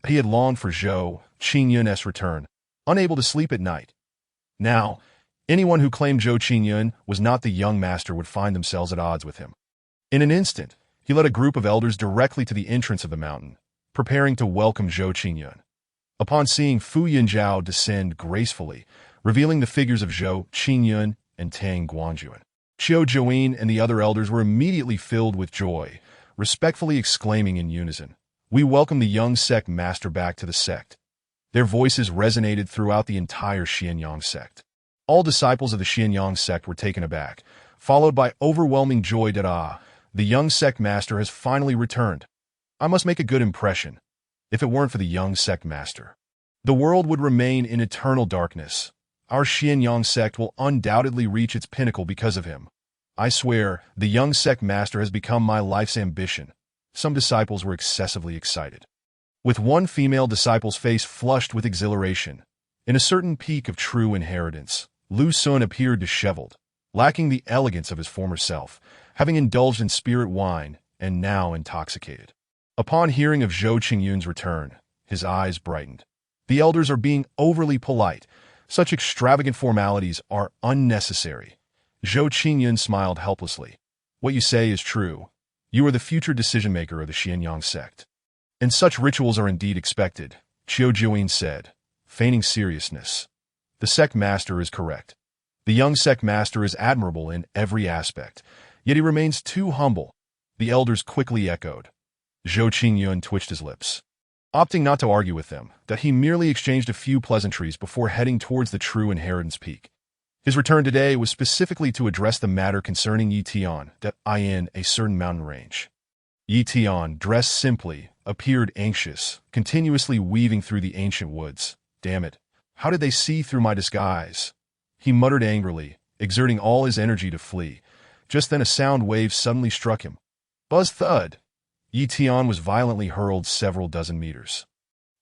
He had longed for Zhou Qingyun's return, unable to sleep at night. Now, anyone who claimed Zhou Qingyun was not the young master would find themselves at odds with him. In an instant, he led a group of elders directly to the entrance of the mountain, preparing to welcome Zhou Qingyun. Upon seeing Fu Yunzhao descend gracefully, revealing the figures of Zhou Qingyun and Tang Guanjuan, Qiu Jiuyin and the other elders were immediately filled with joy, respectfully exclaiming in unison, "We welcome the young sect master back to the sect." Their voices resonated throughout the entire Xianyang sect. All disciples of the Xianyang sect were taken aback, followed by overwhelming joy that the young sect master has finally returned. I must make a good impression. If it weren't for the young sect master, the world would remain in eternal darkness. Our Xianyang sect will undoubtedly reach its pinnacle because of him. I swear, the young sect master has become my life's ambition. Some disciples were excessively excited, with one female disciple's face flushed with exhilaration. In a certain peak of true inheritance, Lu Sun appeared disheveled, lacking the elegance of his former self, having indulged in spirit wine and now intoxicated. Upon hearing of Zhou Qingyun's return, his eyes brightened. The elders are being overly polite. Such extravagant formalities are unnecessary. Zhou Qingyun smiled helplessly. "What you say is true. You are the future decision-maker of the Xianyang sect, and such rituals are indeed expected," Qiu Jiuyin said, feigning seriousness. "The sect master is correct. The young sect master is admirable in every aspect, yet he remains too humble." The elders quickly echoed. Zhou Qingyun twitched his lips, opting not to argue with them, that he merely exchanged a few pleasantries before heading towards the true inheritance peak. His return today was specifically to address the matter concerning Yi Tian, that in a certain mountain range. Yi Tian, dressed simply, appeared anxious, continuously weaving through the ancient woods. "Damn it, how did they see through my disguise?" He muttered angrily, exerting all his energy to flee. Just then a sound wave suddenly struck him. Buzz thud! Yi Tian was violently hurled several dozen meters,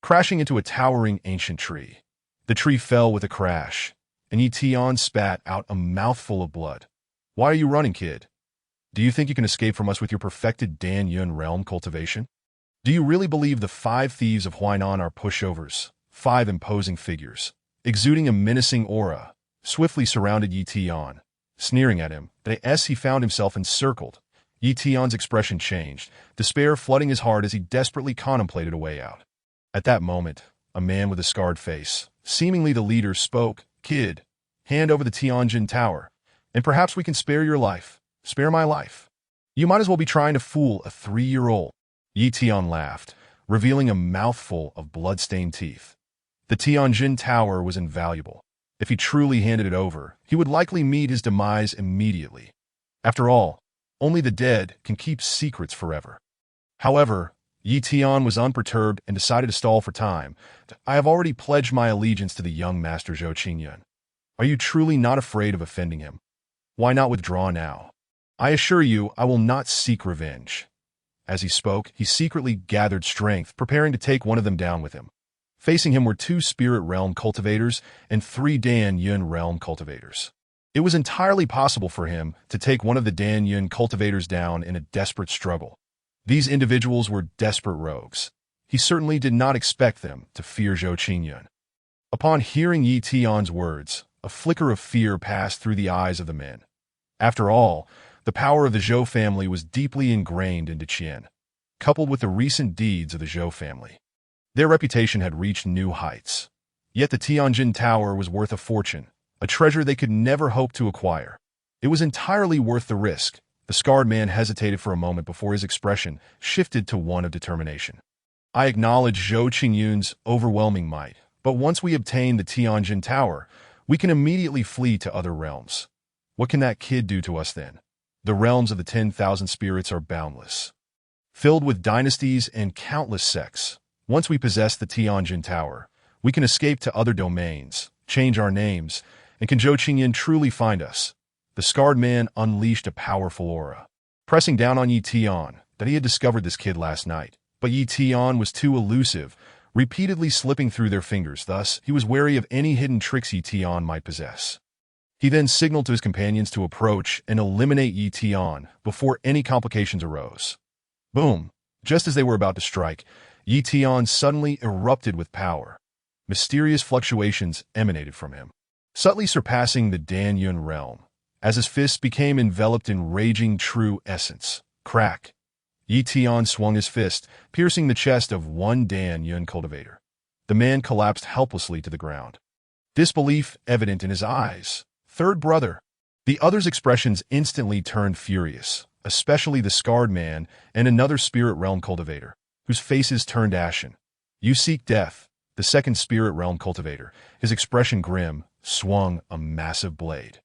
crashing into a towering ancient tree. The tree fell with a crash, and Yi Tian spat out a mouthful of blood. "Why are you running, kid? Do you think you can escape from us with your perfected Dan Yun realm cultivation? Do you really believe the 5 thieves of Huainan are pushovers, 5 imposing figures, exuding a menacing aura, swiftly surrounded Yi Tian, sneering at him, as he found himself encircled? Yi Tian's expression changed, despair flooding his heart as he desperately contemplated a way out. At that moment, a man with a scarred face, seemingly the leader, spoke. "Kid, hand over the Tianjin Tower, and perhaps we can spare your life. Spare my life. You might as well be trying to fool a 3-year-old. Yi Tian laughed, revealing a mouthful of blood-stained teeth. The Tianjin Tower was invaluable. If he truly handed it over, he would likely meet his demise immediately. After all, only the dead can keep secrets forever. However, Yi Tian was unperturbed and decided to stall for time. "I have already pledged my allegiance to the young master Zhou Qingyun. Are you truly not afraid of offending him? Why not withdraw now? I assure you I will not seek revenge." As he spoke, he secretly gathered strength, preparing to take one of them down with him. Facing him were 2 Spirit Realm cultivators and 3 Dan Yun Realm cultivators. It was entirely possible for him to take one of the Dan Yun cultivators down in a desperate struggle. These individuals were desperate rogues. He certainly did not expect them to fear Zhou Qingyun. Upon hearing Yi Tian's words, a flicker of fear passed through the eyes of the men. After all, the power of the Zhou family was deeply ingrained into Qian, coupled with the recent deeds of the Zhou family. Their reputation had reached new heights. Yet the Tianjin Tower was worth a fortune, a treasure they could never hope to acquire. It was entirely worth the risk. The scarred man hesitated for a moment before his expression shifted to one of determination. I acknowledge Zhou Qingyun's overwhelming might, but once we obtain the Tianjin Tower, we can immediately flee to other realms. What can that kid do to us then? The realms of the 10,000 spirits are boundless, filled with dynasties and countless sects. Once we possess the Tianjin Tower, we can escape to other domains, change our names, and can Zhou Qingyun truly find us? The scarred man unleashed a powerful aura, pressing down on Yi Tian, that he had discovered this kid last night. But Yi Tian was too elusive, repeatedly slipping through their fingers. Thus, he was wary of any hidden tricks Yi Tian might possess. He then signaled to his companions to approach and eliminate Yi Tian before any complications arose. Boom! Just as they were about to strike, Yi Tian suddenly erupted with power. Mysterious fluctuations emanated from him, subtly surpassing the Dan Yun realm. As his fists became enveloped in raging true essence, crack! Yi Tian swung his fist, piercing the chest of one Dan Yun cultivator. The man collapsed helplessly to the ground, disbelief evident in his eyes. Third brother. The other's expressions instantly turned furious, especially the scarred man and another Spirit Realm cultivator, whose faces turned ashen. You seek death. The second Spirit Realm cultivator, his expression grim, swung a massive blade,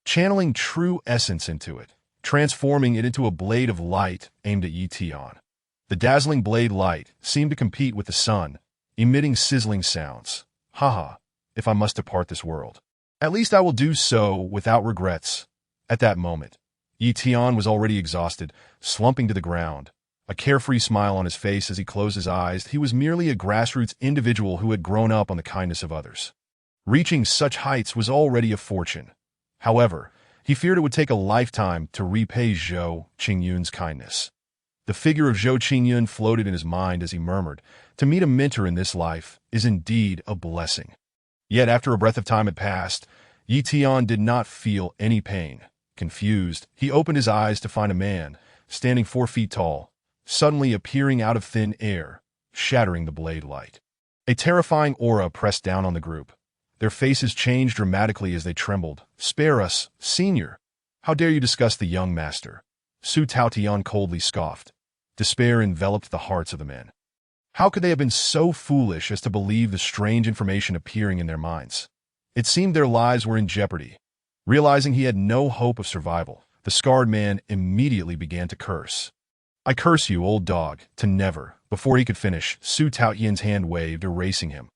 channeling true essence into it, transforming it into a blade of light aimed at Yi Tian. The dazzling blade light seemed to compete with the sun, emitting sizzling sounds. Haha, if I must depart this world, at least I will do so without regrets. At that moment, Yi Tian was already exhausted, slumping to the ground, a carefree smile on his face as he closed his eyes. He was merely a grassroots individual who had grown up on the kindness of others. Reaching such heights was already a fortune. However, he feared it would take a lifetime to repay Zhou Qingyun's kindness. The figure of Zhou Qingyun floated in his mind as he murmured, "To meet a mentor in this life is indeed a blessing." Yet after a breath of time had passed, Yi Tian did not feel any pain. Confused, he opened his eyes to find a man, standing 4 feet tall, suddenly appearing out of thin air, shattering the blade light. A terrifying aura pressed down on the group. Their faces changed dramatically as they trembled. "Spare us, senior! How dare you discuss the young master?" Su Taotian coldly scoffed. Despair enveloped the hearts of the men. How could they have been so foolish as to believe the strange information appearing in their minds? It seemed their lives were in jeopardy. Realizing he had no hope of survival, the scarred man immediately began to curse. "I curse you, old dog, to never." Before he could finish, Su Taotian's hand waved, erasing him.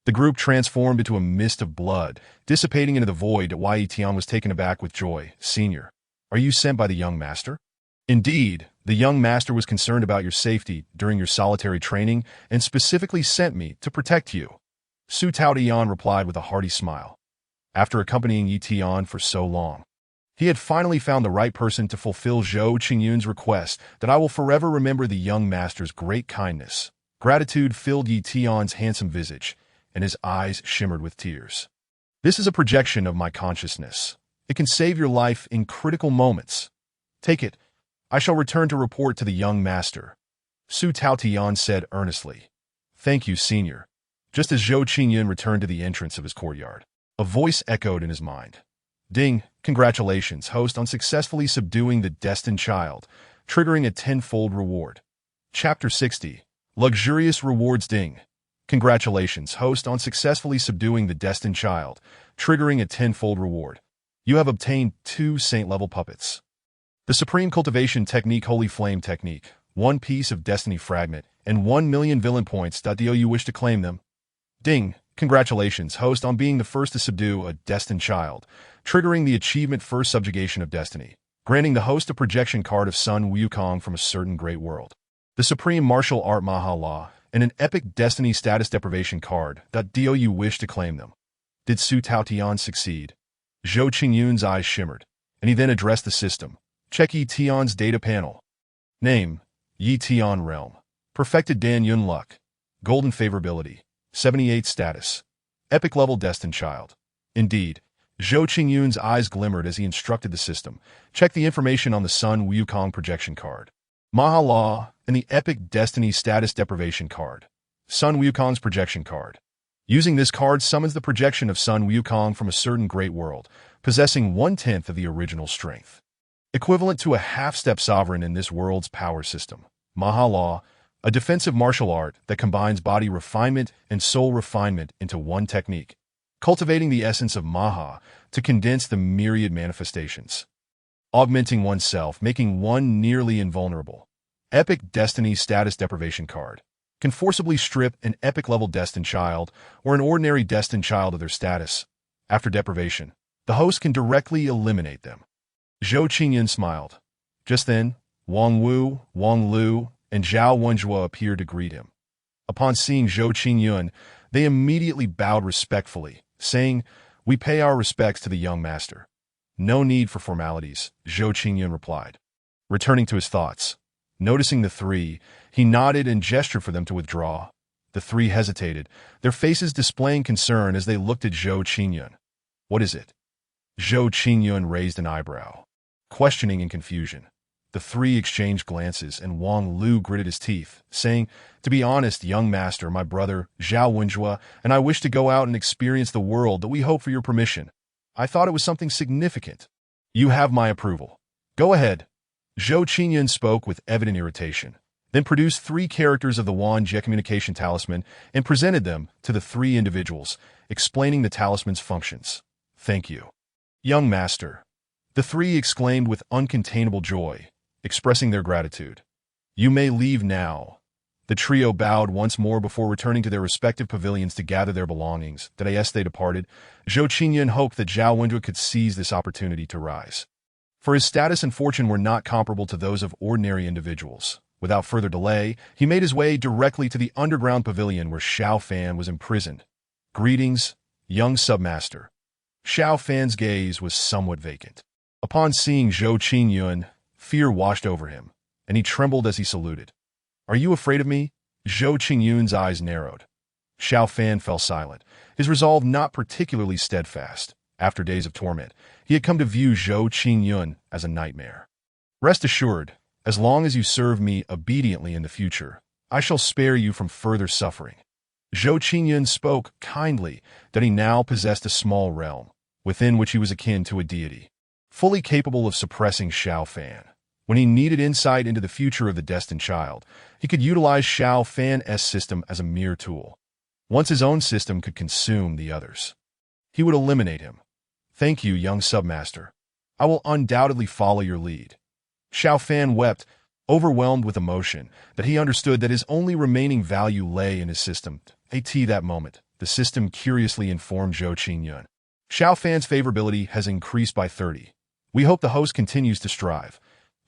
The group transformed into a mist of blood, dissipating into the void. Yi Tian was taken aback with joy. "Senior, are you sent by the young master?" "Indeed, the young master was concerned about your safety during your solitary training and specifically sent me to protect you." Su Taotian replied with a hearty smile. After accompanying Yi Tian for so long, he had finally found the right person to fulfill Zhou Qingyun's request. "That I will forever remember the young master's great kindness." Gratitude filled Yi Tian's handsome visage, and his eyes shimmered with tears. "This is a projection of my consciousness. It can save your life in critical moments. Take it. I shall return to report to the young master." Su Taotian said earnestly. "Thank you, senior." Just as Zhou Qingyun returned to the entrance of his courtyard, a voice echoed in his mind. "Ding, congratulations, host, on successfully subduing the destined child, triggering a 10-fold reward." Chapter 60. Luxurious Rewards. Ding. Congratulations, host, on successfully subduing the destined child, triggering a 10-fold reward. You have obtained 2 saint-level puppets. The Supreme Cultivation Technique, Holy Flame Technique, 1 piece of Destiny Fragment, and 1,000,000 villain points. Do you wish to claim them? Ding. Congratulations, host, on being the first to subdue a destined child, triggering the achievement First Subjugation of Destiny, granting the host a projection card of Sun Wukong from a certain great world. the supreme martial art Mahala, and an epic destiny status deprivation card. Do you wish to claim them? Did Su Taotian succeed? Zhou Qingyun's eyes shimmered, and he then addressed the system. Check Yi Tian's data panel. Name, Yi Tian Realm. Perfected Dan Yun Luck. Golden Favorability. 78 status. Epic level Destined Child. Indeed, Zhou Qingyun's eyes glimmered as he instructed the system. Check the information on the Sun Wukong projection card. Mahala and the epic destiny status deprivation card. Sun Wukong's projection card. Using this card summons the projection of Sun Wukong from a certain great world, possessing 1/10 of the original strength. Equivalent to a half-step sovereign in this world's power system. Mahala, a defensive martial art that combines body refinement and soul refinement into one technique, cultivating the essence of Maha to condense the myriad manifestations. Augmenting oneself, making one nearly invulnerable. Epic Destiny Status Deprivation card. Can forcibly strip an epic-level Destined Child or an ordinary Destined Child of their status. After deprivation, the host can directly eliminate them. Zhou Qingyun smiled. Just then, Wang Wu, Wang Lu, and Zhao Wenjue appeared to greet him. Upon seeing Zhou Qingyun, they immediately bowed respectfully, saying, "We pay our respects to the young master." "No need for formalities," Zhou Qingyun replied. Returning to his thoughts, noticing the three, he nodded and gestured for them to withdraw. The three hesitated, their faces displaying concern as they looked at Zhou Qingyun. "What is it?" Zhou Qingyun raised an eyebrow, questioning in confusion. The three exchanged glances, and Wang Lu gritted his teeth, saying, "To be honest, young master, my brother, Zhao Wenjue, and I wish to go out and experience the world that we hope for your permission. I thought it was something significant. You have my approval. Go ahead." Zhou Qingyun spoke with evident irritation, then produced 3 characters of the Wan Jie communication talisman and presented them to the 3 individuals, explaining the talisman's functions. "Thank you, young master." The 3 exclaimed with uncontainable joy, expressing their gratitude. "You may leave now." The trio bowed once more before returning to their respective pavilions to gather their belongings. As they departed, Zhou Qingyun hoped that Zhao Wenjue could seize this opportunity to rise. For his status and fortune were not comparable to those of ordinary individuals. Without further delay, he made his way directly to the underground pavilion where Xiao Fan was imprisoned. "Greetings, young submaster." Xiao Fan's gaze was somewhat vacant. Upon seeing Zhou Qingyun, fear washed over him, and he trembled as he saluted. "Are you afraid of me?" Zhou Qingyun's eyes narrowed. Xiao Fan fell silent, his resolve not particularly steadfast. After days of torment, he had come to view Zhou Qingyun as a nightmare. "Rest assured, as long as you serve me obediently in the future, I shall spare you from further suffering." Zhou Qingyun spoke kindly that he now possessed a small realm, within which he was akin to a deity, fully capable of suppressing Xiao Fan. When he needed insight into the future of the Destined Child, he could utilize Xiao Fan's system as a mere tool. Once his own system could consume the others, he would eliminate him. "Thank you, young submaster. I will undoubtedly follow your lead." Xiao Fan wept, overwhelmed with emotion, that he understood that his only remaining value lay in his system. At that moment, the system curiously informed Zhou Qingyun. "Xiao Fan's favorability has increased by 30. We hope the host continues to strive."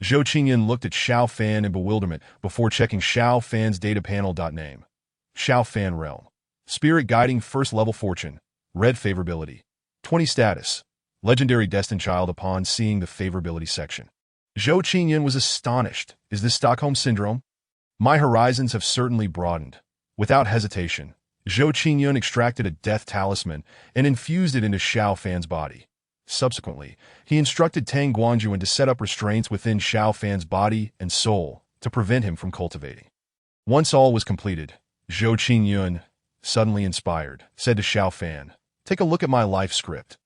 Zhou Qingyun looked at Xiao Fan in bewilderment before checking Xiao Fan's data panel. Name: Xiao Fan Realm. Spirit Guiding First Level Fortune. Red Favorability. 20 status. Legendary Destined Child. Upon seeing the favorability section, Zhou Qingyun was astonished. "Is this Stockholm Syndrome? My horizons have certainly broadened." Without hesitation, Zhou Qingyun extracted a death talisman and infused it into Xiao Fan's body. Subsequently, he instructed Tang Guanjuan to set up restraints within Xiao Fan's body and soul to prevent him from cultivating. Once all was completed, Zhou Qingyun, suddenly inspired, said to Xiao Fan, "Take a look at my life script."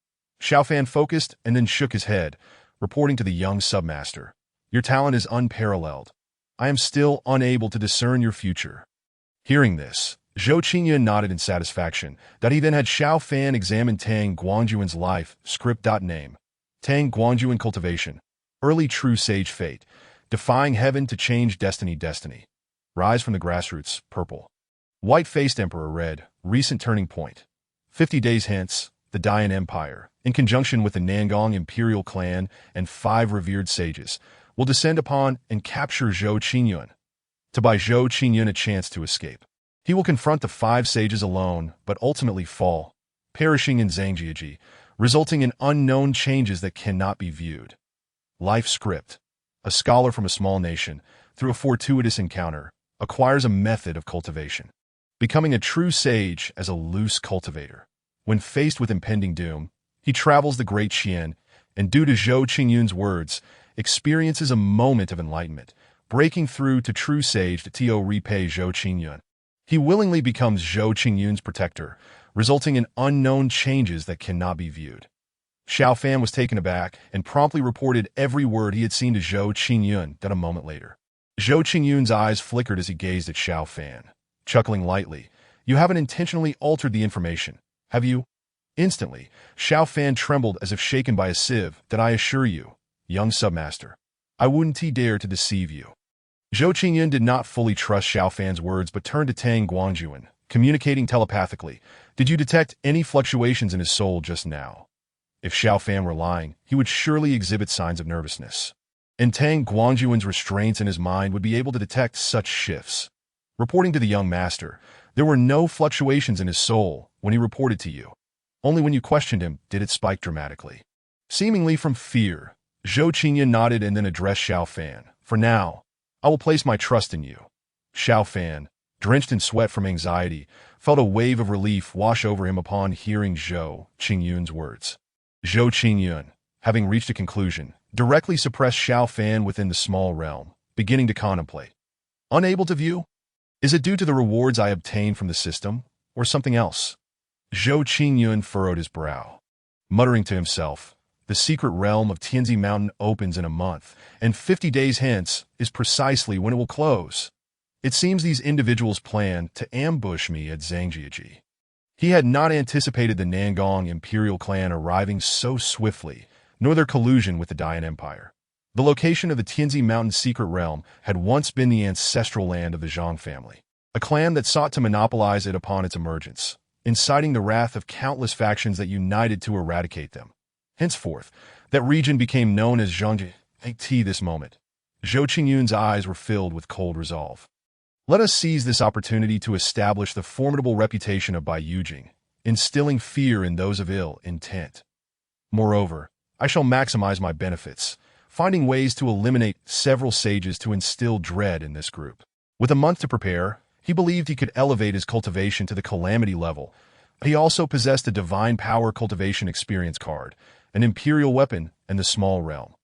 Xiao Fan focused and then shook his head, reporting to the young submaster, "Your talent is unparalleled. I am still unable to discern your future." Hearing this, Zhou Qingyun nodded in satisfaction. That he then had Xiao Fan examine Tang Guanjuan's life script. Name: Tang Guanjuan Cultivation. Early True Sage Fate. Defying heaven to change destiny. Rise from the grassroots. Purple. White-faced Emperor. Red. Recent turning point. 50 days hence, the Dian Empire, in conjunction with the Nangong Imperial Clan and 5 revered sages, will descend upon and capture Zhou Qingyun. to buy Zhou Qingyun a chance to escape. He will confront the 5 sages alone, but ultimately fall, perishing in Zhangjiajie, resulting in unknown changes that cannot be viewed. Life script. A scholar from a small nation, through a fortuitous encounter, acquires a method of cultivation, becoming a true sage as a loose cultivator. When faced with impending doom, he travels the great Xian, and due to Zhou Qingyun's words, experiences a moment of enlightenment, breaking through to true sage to repay Zhou Qingyun. He willingly becomes Zhou Qingyun's protector, resulting in unknown changes that cannot be viewed. Xiao Fan was taken aback and promptly reported every word he had seen to Zhou Qingyun a moment later. Zhou Qingyun's eyes flickered as he gazed at Xiao Fan, chuckling lightly. "You haven't intentionally altered the information, have you?" Instantly, Xiao Fan trembled as if shaken by a sieve. "That I assure you, young submaster, I wouldn't dare to deceive you." Zhou Qingyun did not fully trust Xiao Fan's words but turned to Tang Guangjuan, communicating telepathically. "Did you detect any fluctuations in his soul just now?" If Xiao Fan were lying, he would surely exhibit signs of nervousness. And Tang Guangjuan's restraints in his mind would be able to detect such shifts. Reporting to the young master, there were no fluctuations in his soul when he reported to you. Only when you questioned him did it spike dramatically. Seemingly from fear, Zhou Qingyun nodded and then addressed Xiao Fan. "For now, I will place my trust in you." Xiao Fan, drenched in sweat from anxiety, felt a wave of relief wash over him upon hearing Zhou Qingyun's words. Zhou Qingyun, having reached a conclusion, directly suppressed Xiao Fan within the small realm, beginning to contemplate. "Unable to view? Is it due to the rewards I obtained from the system, or something else?" Zhou Qingyun furrowed his brow, muttering to himself, "The secret realm of Tianzi Mountain opens in a month, and 50 days hence is precisely when it will close. It seems these individuals plan to ambush me at Zhangjiajie." He had not anticipated the Nangong imperial clan arriving so swiftly, nor their collusion with the Dian Empire. The location of the Tianzi Mountain secret realm had once been the ancestral land of the Zhang family, a clan that sought to monopolize it upon its emergence, inciting the wrath of countless factions that united to eradicate them. Henceforth, that region became known as Zhangjiajie. This moment, Zhou Qingyun's eyes were filled with cold resolve. "Let us seize this opportunity to establish the formidable reputation of Bai Yujing, instilling fear in those of ill intent. Moreover, I shall maximize my benefits, finding ways to eliminate several sages to instill dread in this group." With a month to prepare, he believed he could elevate his cultivation to the calamity level. He also possessed a divine power cultivation experience card, an imperial weapon, and the small realm.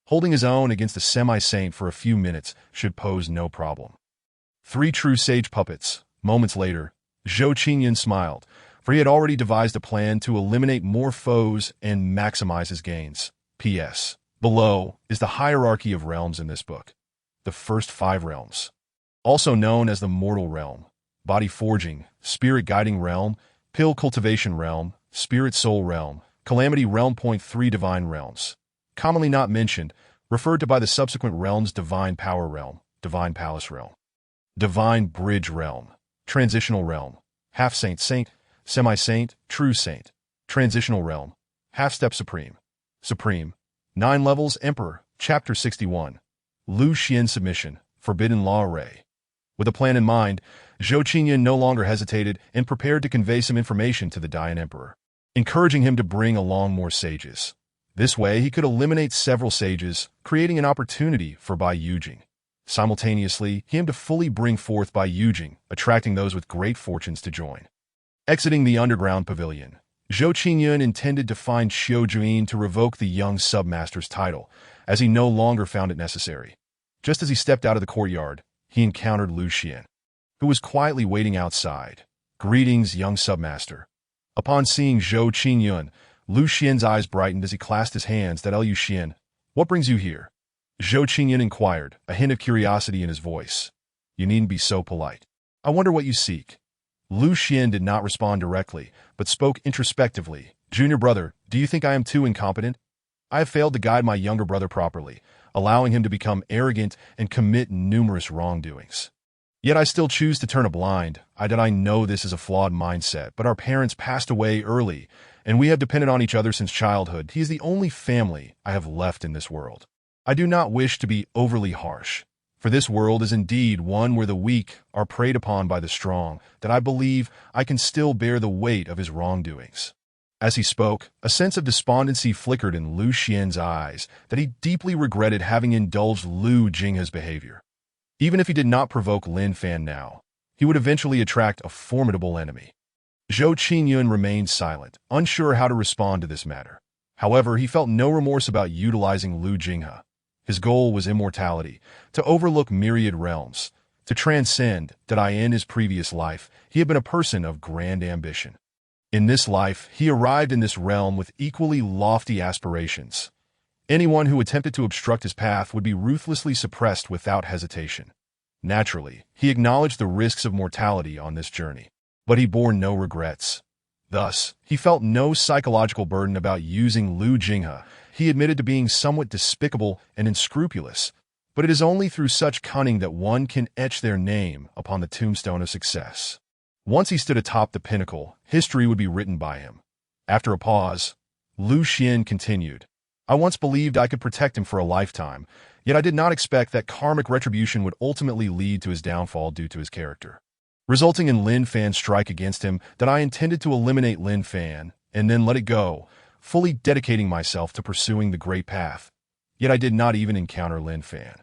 Holding his own against a semi-saint for a few minutes should pose no problem. 3 true sage puppets. Moments later, Zhou Qingyun smiled, for he had already devised a plan to eliminate more foes and maximize his gains. P.S. Below is the hierarchy of realms in this book. The first 5 realms, also known as the mortal realm, body forging, spirit guiding realm, pill cultivation realm, spirit soul realm, calamity realm. 3 divine realms, commonly not mentioned, referred to by the subsequent realms: divine power realm, divine palace realm, divine bridge realm, transitional realm, half-saint saint, semi-saint, true saint, transitional realm, half-step supreme, supreme, 9 levels, emperor, chapter 61, Lu Xian submission, forbidden law array. With a plan in mind, Zhou Qingyun no longer hesitated and prepared to convey some information to the Dian emperor, encouraging him to bring along more sages. This way he could eliminate several sages, creating an opportunity for Bai Yujing. Simultaneously, he aimed to fully bring forth Bai Yujing, attracting those with great fortunes to join. Exiting the underground pavilion, Zhou Qingyun intended to find Xiu Juyin to revoke the young submaster's title, as he no longer found it necessary. Just as he stepped out of the courtyard, he encountered Lu Xian, who was quietly waiting outside. "Greetings, young submaster." Upon seeing Zhou Qingyun, Lu Xian's eyes brightened as he clasped his hands. "That Lu Xian, what brings you here?" Zhou Qingyun inquired, a hint of curiosity in his voice. "You needn't be so polite. I wonder what you seek." Lu Xian did not respond directly, but spoke introspectively. "Junior brother, do you think I am too incompetent? I have failed to guide my younger brother properly, allowing him to become arrogant and commit numerous wrongdoings. Yet I still choose to turn a blind eye. I know this is a flawed mindset, but our parents passed away early, and we have depended on each other since childhood. He is the only family I have left in this world. I do not wish to be overly harsh, For this world is indeed one where the weak are preyed upon by the strong, that I believe I can still bear the weight of his wrongdoings." As he spoke, a sense of despondency flickered in Lu Xian's eyes that he deeply regretted having indulged Lu Jinghe's behavior. Even if he did not provoke Lin Fan now, he would eventually attract a formidable enemy. Zhou Qingyun remained silent, unsure how to respond to this matter. However, he felt no remorse about utilizing Lu Jinghe. His goal was immortality, to overlook myriad realms, to transcend that in his previous life he had been a person of grand ambition. In this life, he arrived in this realm with equally lofty aspirations. Anyone who attempted to obstruct his path would be ruthlessly suppressed without hesitation. Naturally, he acknowledged the risks of mortality on this journey, but he bore no regrets. Thus, he felt no psychological burden about using Lu Jinghe. He admitted to being somewhat despicable and unscrupulous, but it is only through such cunning that one can etch their name upon the tombstone of success. Once he stood atop the pinnacle, history would be written by him. After a pause, Lu Xian continued, "I once believed I could protect him for a lifetime, yet I did not expect that karmic retribution would ultimately lead to his downfall due to his character, resulting in Lin Fan's strike against him. That I intended to eliminate Lin Fan and then let it go, fully dedicating myself to pursuing the great path. Yet I did not even encounter Lin Fan.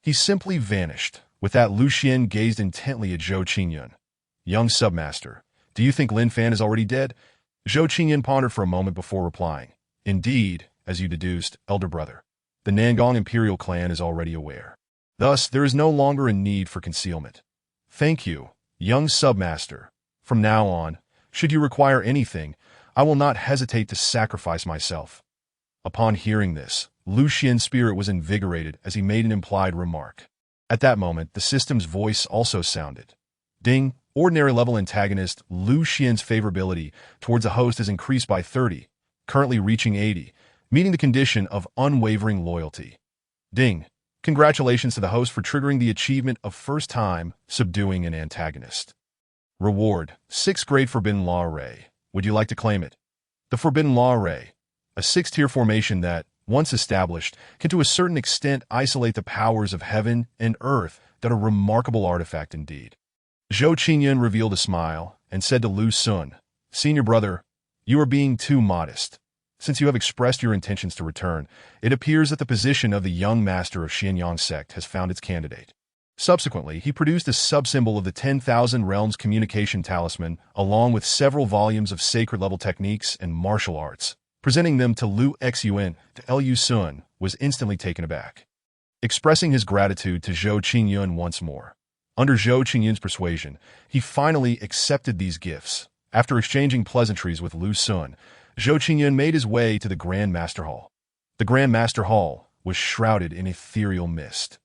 He simply vanished." With that, Lu Xian gazed intently at Zhou Qingyun. "Young Submaster, do you think Lin Fan is already dead?" Zhou Qingyun pondered for a moment before replying, "Indeed, as you deduced, elder brother, the Nangong Imperial clan is already aware. Thus, there is no longer a need for concealment. Thank you, young Submaster. From now on, should you require anything, I will not hesitate to sacrifice myself." Upon hearing this, Lu Xian's spirit was invigorated as he made an implied remark. At that moment, the system's voice also sounded. "Ding, ordinary level antagonist Lu Xian's favorability towards a host has increased by 30, currently reaching 80, meeting the condition of unwavering loyalty. Ding, congratulations to the host for triggering the achievement of first time subduing an antagonist. Reward, 6th grade Forbidden Law Array. Would you like to claim it? The Forbidden Law Array, a 6-tier formation that, once established, can to a certain extent isolate the powers of heaven and earth. That a remarkable artifact indeed." Zhou Qingyun revealed a smile and said to Lu Sun, "Senior brother, you are being too modest. Since you have expressed your intentions to return, it appears that the position of the young master of Xianyang sect has found its candidate." Supsequently, he produced a subsymbol of the 10,000 Realms communication talisman along with several volumes of sacred-level techniques and martial arts. Presenting them to Lu Xun, to Lu Sun was instantly taken aback. Expressing his gratitude to Zhou Qingyun once more. Under Zhou Qingyun's persuasion, he finally accepted these gifts. After exchanging pleasantries with Lu Sun, Zhou Qingyun made his way to the Grand Master Hall. The Grand Master Hall was shrouded in ethereal mist,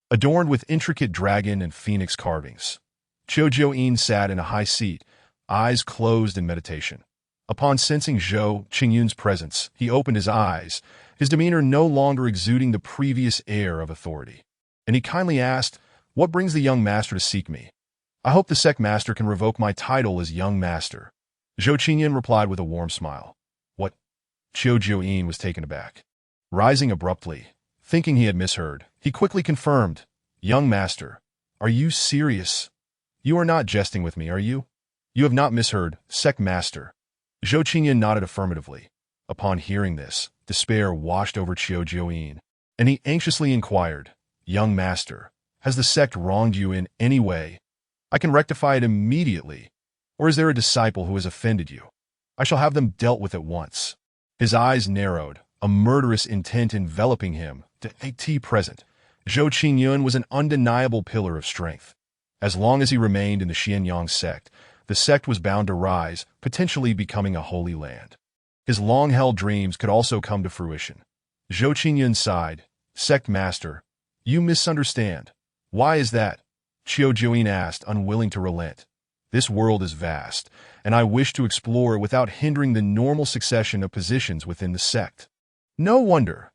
adorned with intricate dragon and phoenix carvings. Qiu Jiuyin sat in a high seat, eyes closed in meditation. Upon sensing Zhou Qingyun's presence, he opened his eyes, his demeanor no longer exuding the previous air of authority. And he kindly asked, "What brings the young master to seek me?" "I hope the sect master can revoke my title as young master." Zhou Qingyun replied with a warm smile. "What?" Qiu Jiuyin was taken aback. Rising abruptly, thinking he had misheard, he quickly confirmed, "Young master, are you serious? You are not jesting with me, are you?" "You have not misheard, sect master." Zhou Qingyun nodded affirmatively. Upon hearing this, despair washed over Qiu Jiuyin, and he anxiously inquired, "Young master, has the sect wronged you in any way? I can rectify it immediately. Or is there a disciple who has offended you? I shall have them dealt with at once." His eyes narrowed, a murderous intent enveloping him. To present, Zhou Qingyun was an undeniable pillar of strength. As long as he remained in the Xianyang sect, the sect was bound to rise, potentially becoming a holy land. His long-held dreams could also come to fruition. Zhou Qingyun sighed, "Sect master, you misunderstand." "Why is that?" Qiu Jiuyin asked, unwilling to relent. "This world is vast, and I wish to explore it without hindering the normal succession of positions within the sect." "No wonder.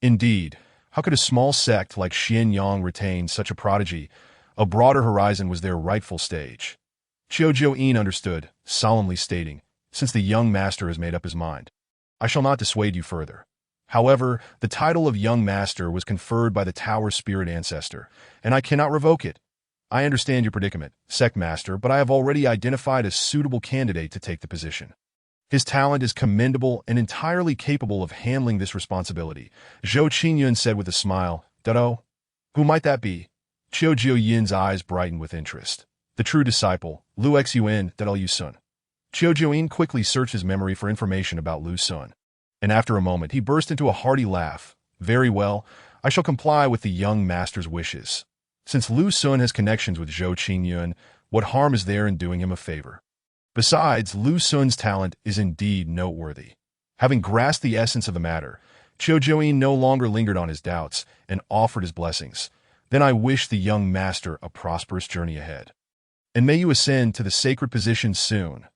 Indeed, how could a small sect like Xianyang retain such a prodigy? A broader horizon was their rightful stage." Qiu Jiuyin understood, solemnly stating, "Since the young master has made up his mind, I shall not dissuade you further. However, the title of Young Master was conferred by the Tower's spirit ancestor, and I cannot revoke it. I understand your predicament, Sect Master, but I have already identified a suitable candidate to take the position. His talent is commendable and entirely capable of handling this responsibility, Zhou Qingyun said with a smile. Dado? Who might that be? Qiu Jiuyin's eyes brightened with interest. The true disciple, Lu Xun, Dado Yu Sun. Qiu Jiuyin quickly searched his memory for information about Lu Sun, and after a moment he burst into a hearty laugh. Very well, I shall comply with the young master's wishes. Since Lu Sun has connections with Zhou Qingyun, what harm is there in doing him a favor? Besides, Lu Sun's talent is indeed noteworthy. Having grasped the essence of the matter, Qiu Jiuyin no longer lingered on his doubts and offered his blessings. Then I wish the young master a prosperous journey ahead. And may you ascend to the sacred position soon.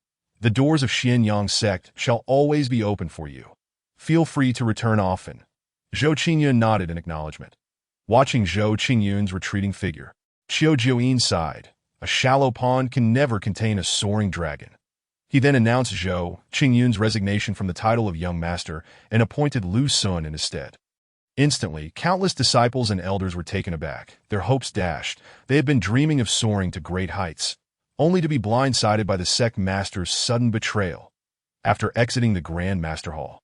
The doors of Xianyang sect shall always be open for you. Feel free to return often. Zhou Qingyun nodded in acknowledgement. Watching Zhou Qingyun's retreating figure, Qiu Jiuyin sighed. A shallow pond can never contain a soaring dragon. He then announced Zhou Qingyun's resignation from the title of Young Master and appointed Lu Sun in his stead. Instantly, countless disciples and elders were taken aback, their hopes dashed. They had been dreaming of soaring to great heights, only to be blindsided by the sect master's sudden betrayal. After exiting the Grand Master Hall,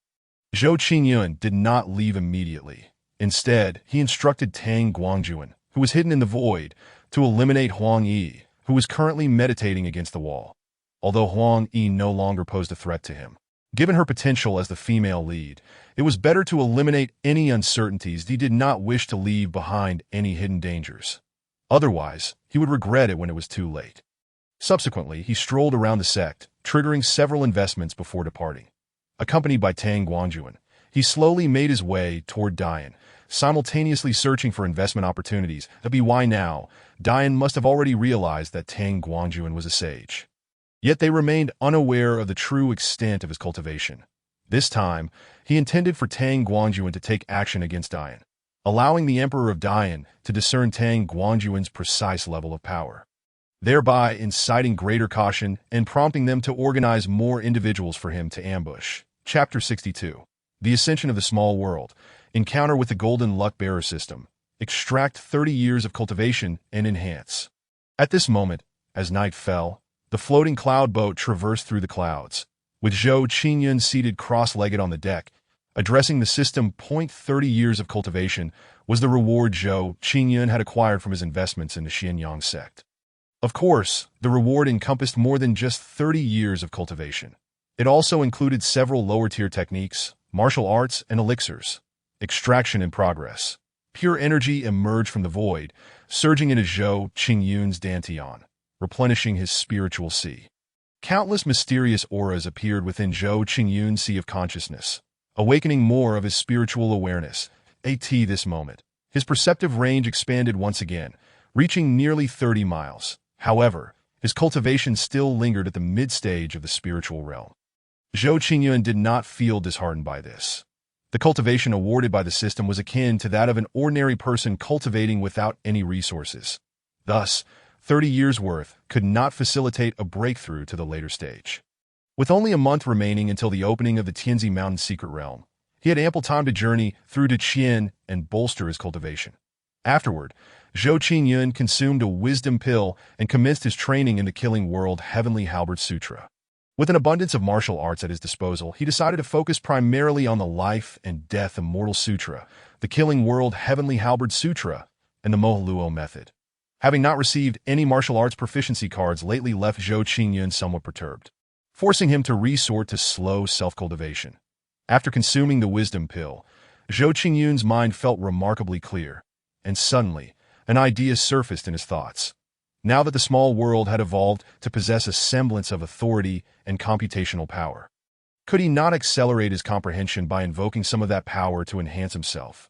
Zhou Qingyun did not leave immediately. Instead, he instructed Tang Guangjuan, who was hidden in the void, to eliminate Huang Yi, who was currently meditating against the wall. Although Huang Yi no longer posed a threat to him, given her potential as the female lead, it was better to eliminate any uncertainties. He did not wish to leave behind any hidden dangers. Otherwise, he would regret it when it was too late. Subsequently, he strolled around the sect, triggering several investments before departing. Accompanied by Tang Guangjuan, he slowly made his way toward Dian, simultaneously searching for investment opportunities. Why now? Dian must have already realized that Tang Guangjuan was a sage. Yet they remained unaware of the true extent of his cultivation. This time, he intended for Tang Guangjuan to take action against Dian, allowing the Emperor of Dian to discern Tang Guangjuan's precise level of power, thereby inciting greater caution and prompting them to organize more individuals for him to ambush. Chapter 62. The Ascension of the Small World. Encounter with the Golden Luck Bearer System. Extract 30 years of cultivation and enhance. At this moment, as night fell, the floating cloud boat traversed through the clouds, with Zhou Qingyun seated cross-legged on the deck. Addressing the system, 30 years of cultivation was the reward Zhou Qingyun had acquired from his investments in the Xianyang sect. Of course, the reward encompassed more than just 30 years of cultivation. It also included several lower-tier techniques, martial arts, and elixirs. Extraction in progress. Pure energy emerged from the void, surging into Zhou Qingyun's dantian, replenishing his spiritual sea. Countless mysterious auras appeared within Zhou Qingyun's sea of consciousness, awakening more of his spiritual awareness. At this moment, his perceptive range expanded once again, reaching nearly 30 miles. However, his cultivation still lingered at the mid-stage of the spiritual realm. Zhou Qingyun did not feel disheartened by this. The cultivation awarded by the system was akin to that of an ordinary person cultivating without any resources. Thus, 30 years' worth could not facilitate a breakthrough to the later stage. With only a month remaining until the opening of the Tianzi Mountain Secret Realm, he had ample time to journey through to Qian and bolster his cultivation. Afterward, Zhou Qingyun consumed a wisdom pill and commenced his training in the Killing World Heavenly Halberd Sutra. With an abundance of martial arts at his disposal, he decided to focus primarily on the Life and Death Immortal Sutra, the Killing World Heavenly Halberd Sutra, and the Mohaluo method. Having not received any martial arts proficiency cards lately left Zhou Qingyun somewhat perturbed, forcing him to resort to slow self-cultivation. After consuming the wisdom pill, Zhou Qingyun's mind felt remarkably clear, and suddenly, an idea surfaced in his thoughts. Now that the small world had evolved to possess a semblance of authority and computational power, could he not accelerate his comprehension by invoking some of that power to enhance himself?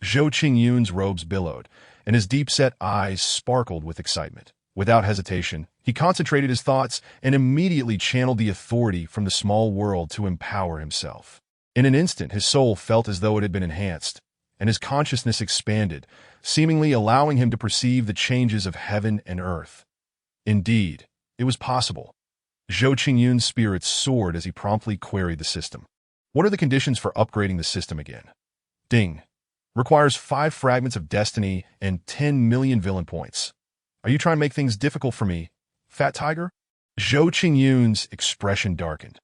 Zhou Qingyun's robes billowed, and his deep-set eyes sparkled with excitement. Without hesitation, he concentrated his thoughts and immediately channeled the authority from the small world to empower himself. In an instant, his soul felt as though it had been enhanced, and his consciousness expanded, seemingly allowing him to perceive the changes of heaven and earth. Indeed, it was possible. Zhou Qingyun's spirits soared as he promptly queried the system. What are the conditions for upgrading the system again? Ding. Requires 5 fragments of destiny and 10 million villain points. Are you trying to make things difficult for me, Fat Tiger? Zhou Qingyun's expression darkened,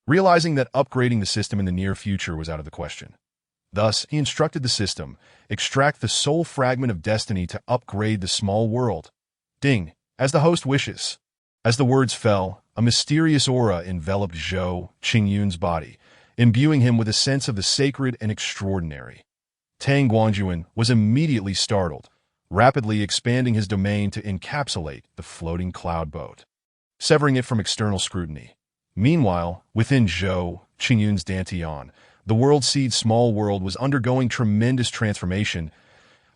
realizing that upgrading the system in the near future was out of the question. Thus, he instructed the system, extract the soul fragment of destiny to upgrade the small world. Ding, as the host wishes. As the words fell, a mysterious aura enveloped Zhou Qingyun's body, imbuing him with a sense of the sacred and extraordinary. Tang Guanjuan was immediately startled, rapidly expanding his domain to encapsulate the floating cloud boat, severing it from external scrutiny. Meanwhile, within Zhou Qingyun's Dantian, the world seed small world was undergoing tremendous transformation.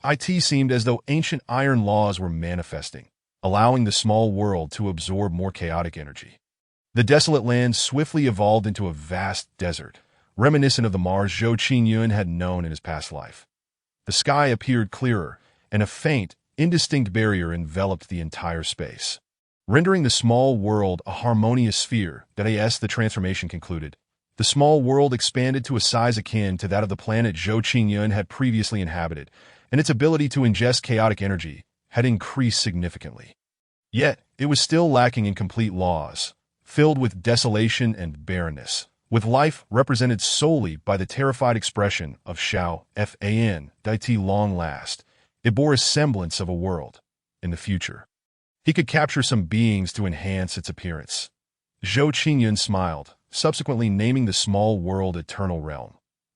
It seemed as though ancient iron laws were manifesting, allowing the small world to absorb more chaotic energy. The desolate land swiftly evolved into a vast desert, reminiscent of the Mars Zhou Qingyun had known in his past life. The sky appeared clearer, and a faint, indistinct barrier enveloped the entire space, rendering the small world a harmonious sphere. As the transformation concluded, the small world expanded to a size akin to that of the planet Zhou Qingyun had previously inhabited, and its ability to ingest chaotic energy had increased significantly. Yet, it was still lacking in complete laws, filled with desolation and barrenness, with life represented solely by the terrified expression of Shao Fan. Long last, it bore a semblance of a world in the future. He could capture some beings to enhance its appearance. Zhou Qingyun smiled, subsequently naming the small world Eternal Realm.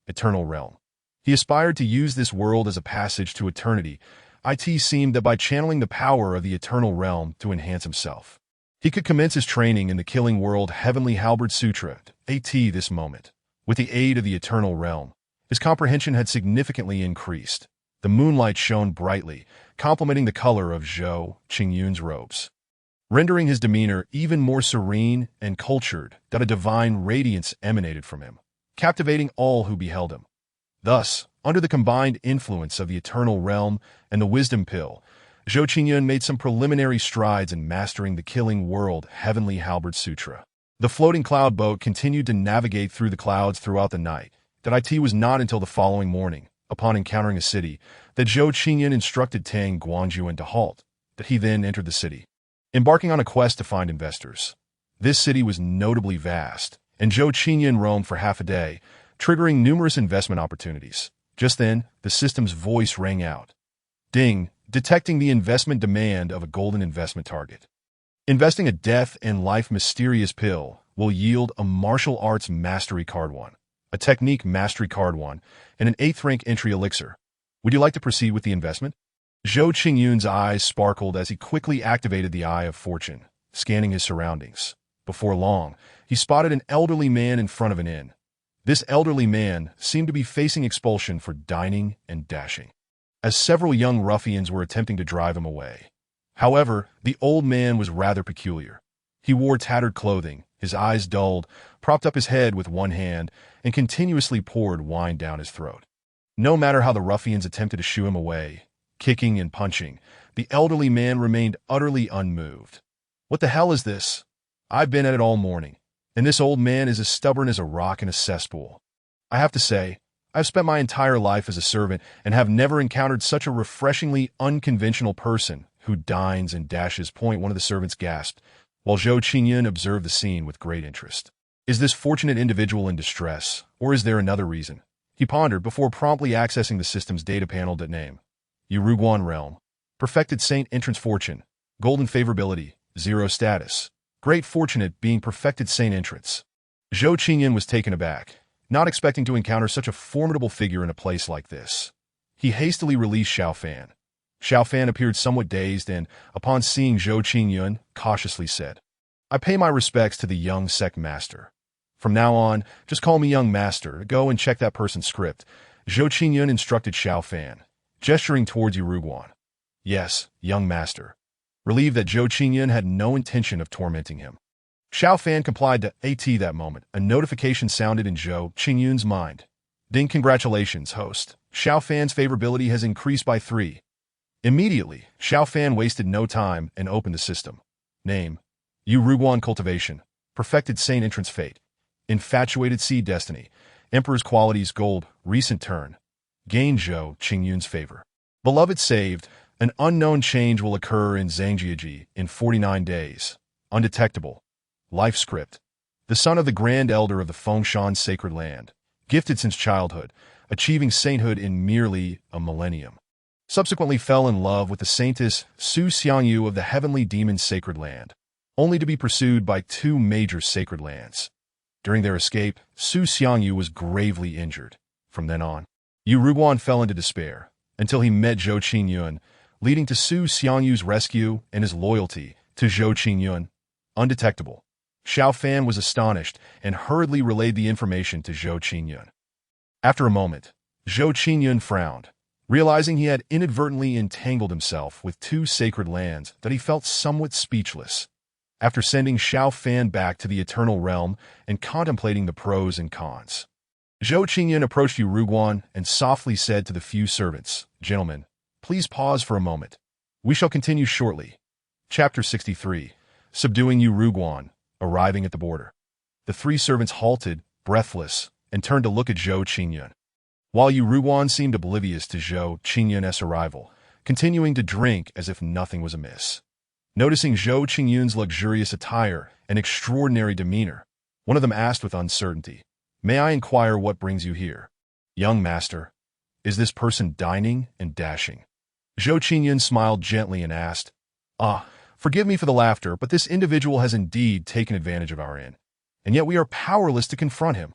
Eternal Realm. He aspired to use this world as a passage to eternity. It seemed that by channeling the power of the Eternal Realm to enhance himself, he could commence his training in the killing world Heavenly Halberd Sutra. This moment, with the aid of the Eternal Realm, his comprehension had significantly increased. The moonlight shone brightly, complementing the color of Zhou Qingyun's robes, rendering his demeanor even more serene and cultured. A divine radiance emanated from him, captivating all who beheld him. Thus, under the combined influence of the Eternal Realm and the Wisdom Pill, Zhou Qingyun made some preliminary strides in mastering the killing world Heavenly Halberd Sutra. The floating cloud boat continued to navigate through the clouds throughout the night. It was not until the following morning, upon encountering a city, that Zhou Qingyun instructed Tang Guanjuan to halt. He then entered the city, embarking on a quest to find investors. This city was notably vast, and Zhou Qingyun roamed for half a day, triggering numerous investment opportunities. Just then, the system's voice rang out. Ding, detecting the investment demand of a golden investment target. Investing a death and life mysterious pill will yield a martial arts mastery card 1, a technique mastery card 1, and an 8th rank entry elixir. Would you like to proceed with the investment? Zhou Qingyun's eyes sparkled as he quickly activated the Eye of Fortune, scanning his surroundings. Before long, he spotted an elderly man in front of an inn. This elderly man seemed to be facing expulsion for dining and dashing, as several young ruffians were attempting to drive him away. However, the old man was rather peculiar. He wore tattered clothing, his eyes dulled, propped up his head with one hand, and continuously poured wine down his throat. No matter how the ruffians attempted to shoo him away, kicking and punching, the elderly man remained utterly unmoved. What the hell is this? I've been at it all morning, and this old man is as stubborn as a rock in a cesspool. I have to say, I've spent my entire life as a servant and have never encountered such a refreshingly unconventional person who dines and dashes. One of the servants gasped, while Zhou Qingyun observed the scene with great interest. Is this fortunate individual in distress, or is there another reason? He pondered before promptly accessing the system's data panel. Name: Uruguayan Realm. Perfected Saint Entrance Fortune. Golden Favorability, 0 status. Great Fortunate being Perfected Saint Entrance. Zhou Qingyun was taken aback, not expecting to encounter such a formidable figure in a place like this. He hastily released Xiao Fan. Xiao Fan appeared somewhat dazed and, upon seeing Zhou Qingyun, cautiously said, I pay my respects to the young sect master. From now on, just call me young master. Go and check that person's script. Zhou Qingyun instructed Xiao Fan, gesturing towards Uruguayan. Yes, young master. Relieved that Zhou Qingyun had no intention of tormenting him, Xiao Fan complied. That moment, a notification sounded in Zhou Qingyun's mind. Ding, congratulations, host. Xiao Fan's favorability has increased by 3. Immediately, Xiao Fan wasted no time and opened the system. Name: Uruguayan Cultivation. Perfected Saint Entrance Fate. Infatuated Seed Destiny. Emperor's Qualities Gold. Recent Turn. gain Zhou Qingyun's favor. Beloved saved, an unknown change will occur in Zhangjiaji in 49 days. Undetectable. Life script. The son of the Grand Elder of the Fengshan Sacred Land, gifted since childhood, achieving sainthood in merely a millennium. Subsequently fell in love with the saintess Su Xiangyu of the Heavenly Demon Sacred Land, only to be pursued by two major sacred lands. During their escape, Su Xiangyu was gravely injured. From then on, Yu Ruguan fell into despair, until he met Zhou Qingyun, leading to Su Xiangyu's rescue and his loyalty to Zhou Qingyun. Undetectable. Xiao Fan was astonished and hurriedly relayed the information to Zhou Qingyun. After a moment, Zhou Qingyun frowned, realizing he had inadvertently entangled himself with two sacred lands that he felt somewhat speechless. After sending Xiao Fan back to the Eternal Realm and contemplating the pros and cons, Zhou Qingyun approached Yu Ruguan and softly said to the few servants, "Gentlemen, please pause for a moment. We shall continue shortly." Chapter 63. Subduing Yu Ruguan, arriving at the border. The three servants halted, breathless, and turned to look at Zhou Qingyun. While Yu Ruguan seemed oblivious to Zhou Qingyun's arrival, continuing to drink as if nothing was amiss. Noticing Zhou Qingyun's luxurious attire and extraordinary demeanor, one of them asked with uncertainty, "May I inquire what brings you here?" "Young master, is this person dining and dashing?" Zhou Qingyun smiled gently and asked, "Forgive me for the laughter, but this individual has indeed taken advantage of our inn, and yet we are powerless to confront him."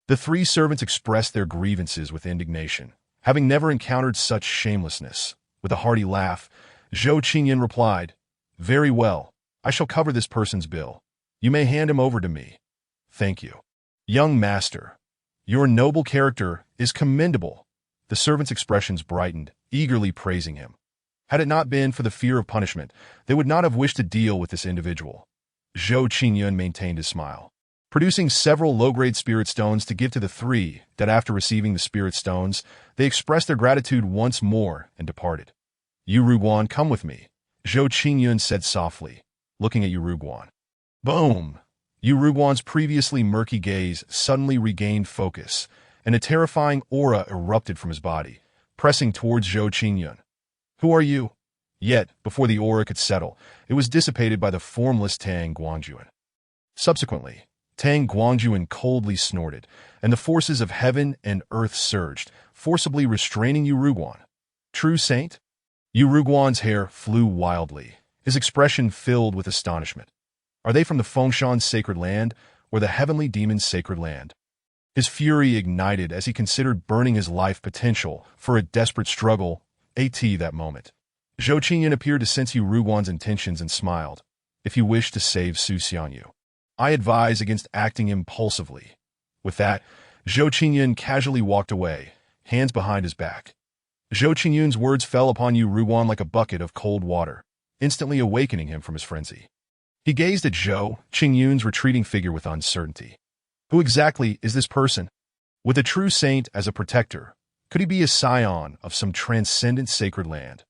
The three servants expressed their grievances with indignation, having never encountered such shamelessness. With a hearty laugh, Zhou Qingyun replied, "Very well, I shall cover this person's bill. You may hand him over to me." "Thank you. Young master, your noble character is commendable." The servants' expressions brightened, eagerly praising him. Had it not been for the fear of punishment, they would not have wished to deal with this individual. Zhou Qingyun maintained his smile, producing several low-grade spirit stones to give to the three, that after receiving the spirit stones, they expressed their gratitude once more and departed. "Yu Ruguan, come with me," Zhou Qingyun said softly, looking at Yu Ruguan. Boom! Yu Ruguan's previously murky gaze suddenly regained focus, and a terrifying aura erupted from his body, pressing towards Zhou Qingyun. "Who are you?" Yet, before the aura could settle, it was dissipated by the formless Tang Guangjuan. Subsequently, Tang Guangjuan coldly snorted, and the forces of heaven and earth surged, forcibly restraining Yu Ruguan. "True saint?" Yu Ruguan's hair flew wildly, his expression filled with astonishment. "Are they from the Fengshan Sacred Land or the Heavenly Demon's Sacred Land?" His fury ignited as he considered burning his life potential for a desperate struggle that moment. Zhou Qingyun appeared to sense Yu Ruguan's intentions and smiled. "If you wish to save Su Xiangyu, I advise against acting impulsively." With that, Zhou Qingyun casually walked away, hands behind his back. Zhou Qingyun's words fell upon Yu Ruguan like a bucket of cold water, instantly awakening him from his frenzy. He gazed at Zhou Qingyun's retreating figure with uncertainty. Who exactly is this person? With a true saint as a protector, could he be a scion of some transcendent sacred land?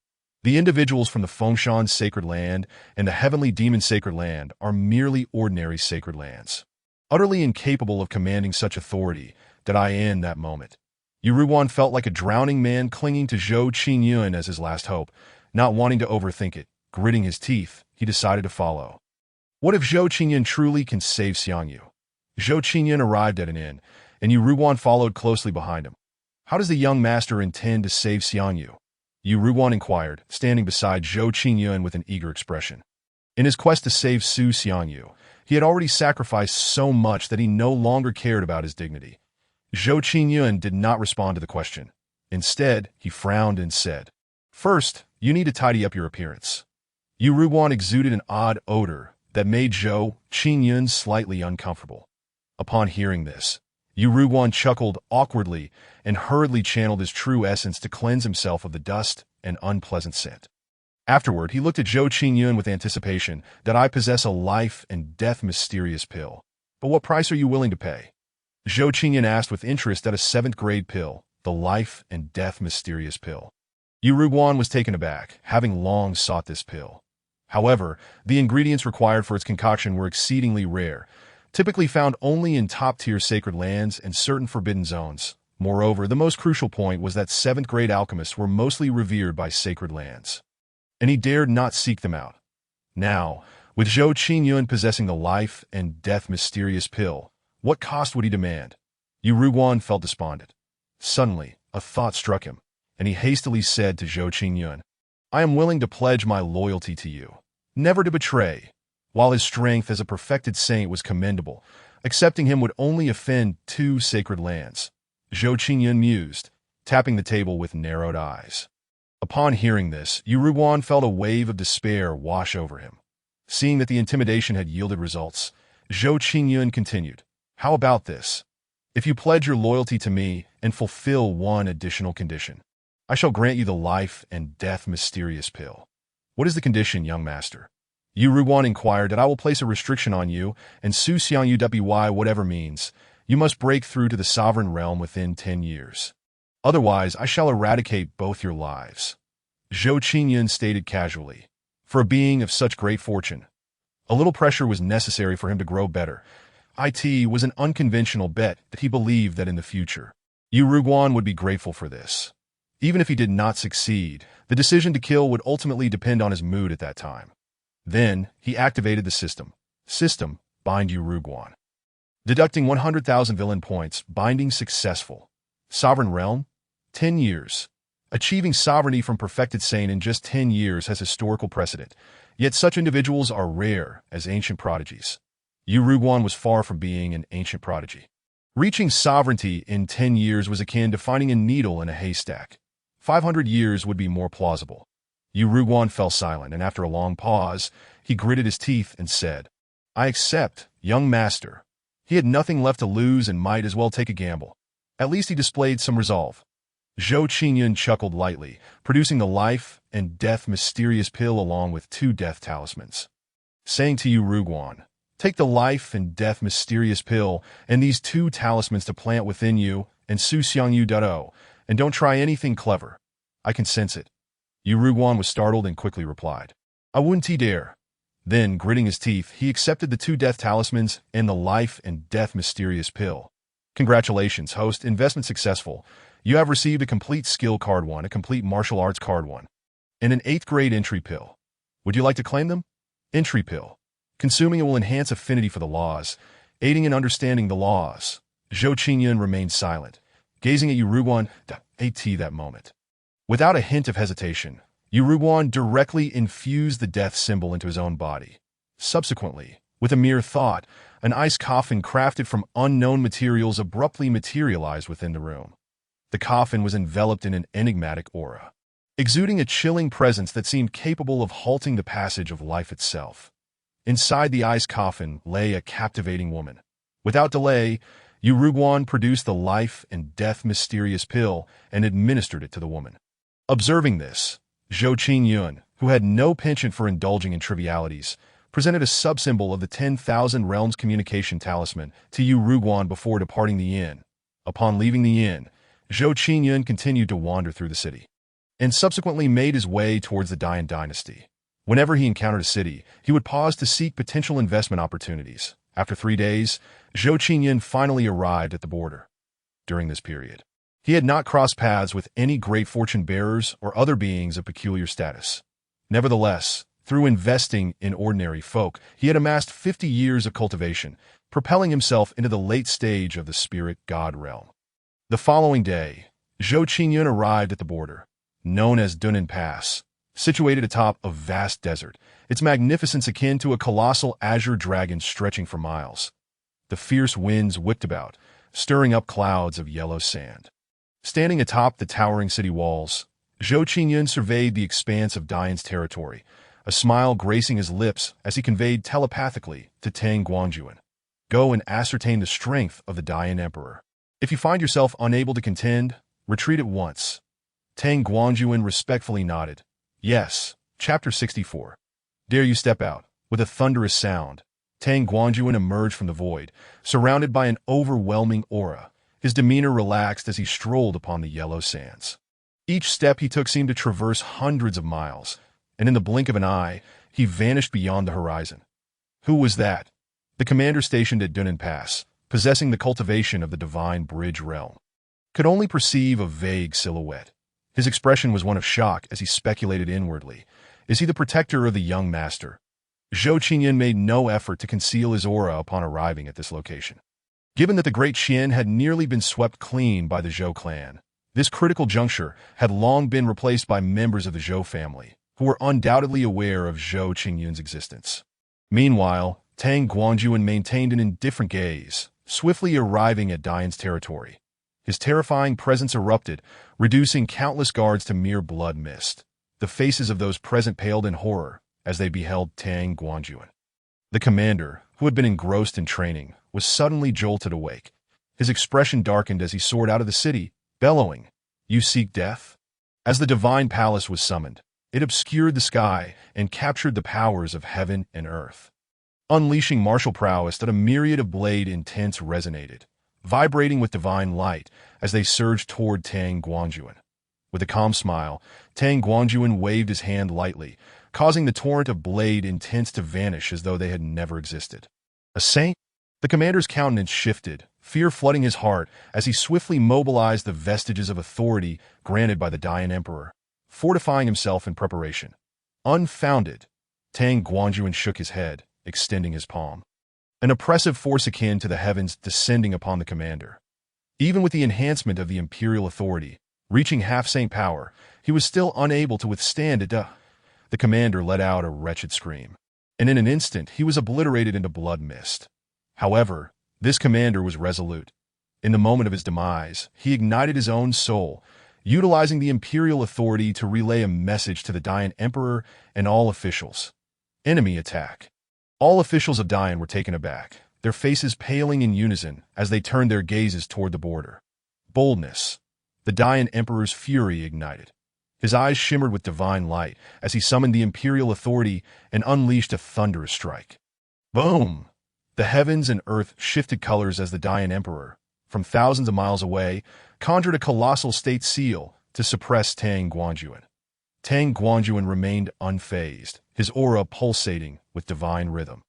The individuals from the Fengshan Sacred Land and the Heavenly Demon Sacred Land are merely ordinary sacred lands, utterly incapable of commanding such authority that I in that moment. Yu Ruguan felt like a drowning man clinging to Zhou Qingyun as his last hope, not wanting to overthink it. Gritting his teeth, he decided to follow. What if Zhou Qingyun truly can save Xiangyu? Zhou Qingyun arrived at an inn, and Yu Ruguan followed closely behind him. How does the young master intend to save Xiangyu? Yu Ruguan inquired, standing beside Zhou Qingyun with an eager expression. In his quest to save Su Xiangyu, he had already sacrificed so much that he no longer cared about his dignity. Zhou Qingyun did not respond to the question. Instead, he frowned and said, "First, you need to tidy up your appearance." Yu Ruguan exuded an odd odor that made Zhou Qingyun slightly uncomfortable. Upon hearing this, Yu Ruguan chuckled awkwardly and hurriedly channeled his true essence to cleanse himself of the dust and unpleasant scent. Afterward, he looked at Zhou Qingyun with anticipation. "That I possess a life and death mysterious pill. But what price are you willing to pay?" Zhou Qingyun asked with interest at a 7th grade pill, the life and death mysterious pill. Yu Ruguan was taken aback, having long sought this pill. However, the ingredients required for its concoction were exceedingly rare, typically found only in top-tier sacred lands and certain forbidden zones. Moreover, the most crucial point was that seventh-grade alchemists were mostly revered by sacred lands, and he dared not seek them out. Now, with Zhou Qingyun possessing the life and death mysterious pill, what cost would he demand? Yu Ruguan felt despondent. Suddenly, a thought struck him, and he hastily said to Zhou Qingyun, "I am willing to pledge my loyalty to you, never to betray." While his strength as a perfected saint was commendable, accepting him would only offend two sacred lands. Zhou Qingyun mused, tapping the table with narrowed eyes. Upon hearing this, Yu Ruguan felt a wave of despair wash over him. Seeing that the intimidation had yielded results, Zhou Qingyun continued, "How about this? If you pledge your loyalty to me and fulfill one additional condition, I shall grant you the life and death mysterious pill." "What is the condition, young master?" Yu Ruguan inquired. "That I will place a restriction on you, and Su Xiang Uwy whatever means. You must break through to the sovereign realm within 10 years. Otherwise, I shall eradicate both your lives." Zhou Qingyun stated casually. For a being of such great fortune, a little pressure was necessary for him to grow better. It was an unconventional bet that he believed that in the future, Yu Ruguan would be grateful for this. Even if he did not succeed, the decision to kill would ultimately depend on his mood at that time. Then, he activated the system. System, bind Yu Ruguan. Deducting 100,000 villain points, binding successful. Sovereign realm? 10 years. Achieving sovereignty from perfected saint in just 10 years has historical precedent, yet such individuals are rare as ancient prodigies. Yu Ruguan was far from being an ancient prodigy. Reaching sovereignty in 10 years was akin to finding a needle in a haystack. 500 years would be more plausible. Yu Ruguan fell silent, and after a long pause, he gritted his teeth and said, "I accept, young master." He had nothing left to lose and might as well take a gamble. At least he displayed some resolve. Zhou Qingyun chuckled lightly, producing the life and death mysterious pill along with 2 death talismans. Saying to Yu Ruguan, "Take the life and death mysterious pill and these 2 talismans to plant within you and Su Xiang Yu, and don't try anything clever. I can sense it." Yu Ruguan was startled and quickly replied, "I wouldn't dare." Then, gritting his teeth, he accepted the 2 death talismans and the life and death mysterious pill. "Congratulations, host. Investment successful. You have received a complete skill card 1, a complete martial arts card 1, and an 8th grade entry pill. Would you like to claim them?" Entry pill. Consuming it will enhance affinity for the laws, aiding in understanding the laws. Zhou Qingyun remained silent, gazing at Yu Ruguan that moment. Without a hint of hesitation, Yu Ruguan directly infused the death symbol into his own body. Subsequently, with a mere thought, an ice coffin crafted from unknown materials abruptly materialized within the room. The coffin was enveloped in an enigmatic aura, exuding a chilling presence that seemed capable of halting the passage of life itself. Inside the ice coffin lay a captivating woman. Without delay, Yu Ruguan produced the life and death mysterious pill and administered it to the woman. Observing this, Zhou Qingyun, who had no penchant for indulging in trivialities, presented a subsymbol of the 10,000 Realms communication talisman to Yu Ruguan before departing the inn. Upon leaving the inn, Zhou Qingyun continued to wander through the city, and subsequently made his way towards the Dian dynasty. Whenever he encountered a city, he would pause to seek potential investment opportunities. After 3 days, Zhou Qingyun finally arrived at the border. During this period, he had not crossed paths with any great fortune bearers or other beings of peculiar status. Nevertheless, through investing in ordinary folk, he had amassed 50 years of cultivation, propelling himself into the late stage of the spirit god realm. The following day, Zhou Qingyun arrived at the border, known as Dunan Pass, situated atop a vast desert, its magnificence akin to a colossal azure dragon stretching for miles. The fierce winds whipped about, stirring up clouds of yellow sand. Standing atop the towering city walls, Zhou Qingyun surveyed the expanse of Dian's territory, a smile gracing his lips as he conveyed telepathically to Tang Guangjuan, "Go and ascertain the strength of the Dian Emperor. If you find yourself unable to contend, retreat at once." Tang Guangjuan respectfully nodded. "Yes." Chapter 64. "Dare you step out?" With a thunderous sound, Tang Guangjuan emerged from the void, surrounded by an overwhelming aura. His demeanor relaxed as he strolled upon the yellow sands. Each step he took seemed to traverse hundreds of miles, and in the blink of an eye, he vanished beyond the horizon. Who was that? The commander stationed at Dunan Pass, possessing the cultivation of the divine bridge realm. could only perceive a vague silhouette. His expression was one of shock as he speculated inwardly. Is he the protector of the young master? Zhou Qingyan made no effort to conceal his aura upon arriving at this location. Given that the Great Qian had nearly been swept clean by the Zhou clan, this critical juncture had long been replaced by members of the Zhou family, who were undoubtedly aware of Zhou Qingyan's existence. Meanwhile, Tang Guanjuan maintained an indifferent gaze, swiftly arriving at Dian's territory. His terrifying presence erupted, reducing countless guards to mere blood mist. The faces of those present paled in horror as they beheld Tang Guanjuan. The commander, who had been engrossed in training, was suddenly jolted awake. His expression darkened as he soared out of the city, bellowing, "You seek death?" As the divine palace was summoned, it obscured the sky and captured the powers of heaven and earth. Unleashing martial prowess that a myriad of blade intents resonated, vibrating with divine light as they surged toward Tang Guanjuan. With a calm smile, Tang Guanjuan waved his hand lightly, causing the torrent of blade intents to vanish as though they had never existed. A saint? The commander's countenance shifted, fear flooding his heart as he swiftly mobilized the vestiges of authority granted by the Dian Emperor, fortifying himself in preparation. Unfounded, Tang Guanjuan shook his head, extending his palm. An oppressive force akin to the heavens descending upon the commander. Even with the enhancement of the imperial authority, reaching half-saint power, he was still unable to withstand it. The commander let out a wretched scream, and in an instant he was obliterated into blood mist. However, this commander was resolute. In the moment of his demise, he ignited his own soul, utilizing the imperial authority to relay a message to the Dian Emperor and all officials. Enemy attack. All officials of Dian were taken aback, their faces paling in unison as they turned their gazes toward the border. Boldness. The Dian Emperor's fury ignited. His eyes shimmered with divine light as he summoned the imperial authority and unleashed a thunderous strike. Boom! The heavens and earth shifted colors as the Dian Emperor, from thousands of miles away, conjured a colossal state seal to suppress Tang Guanjuan. Tang Guanjuan remained unfazed, his aura pulsating with divine rhythm.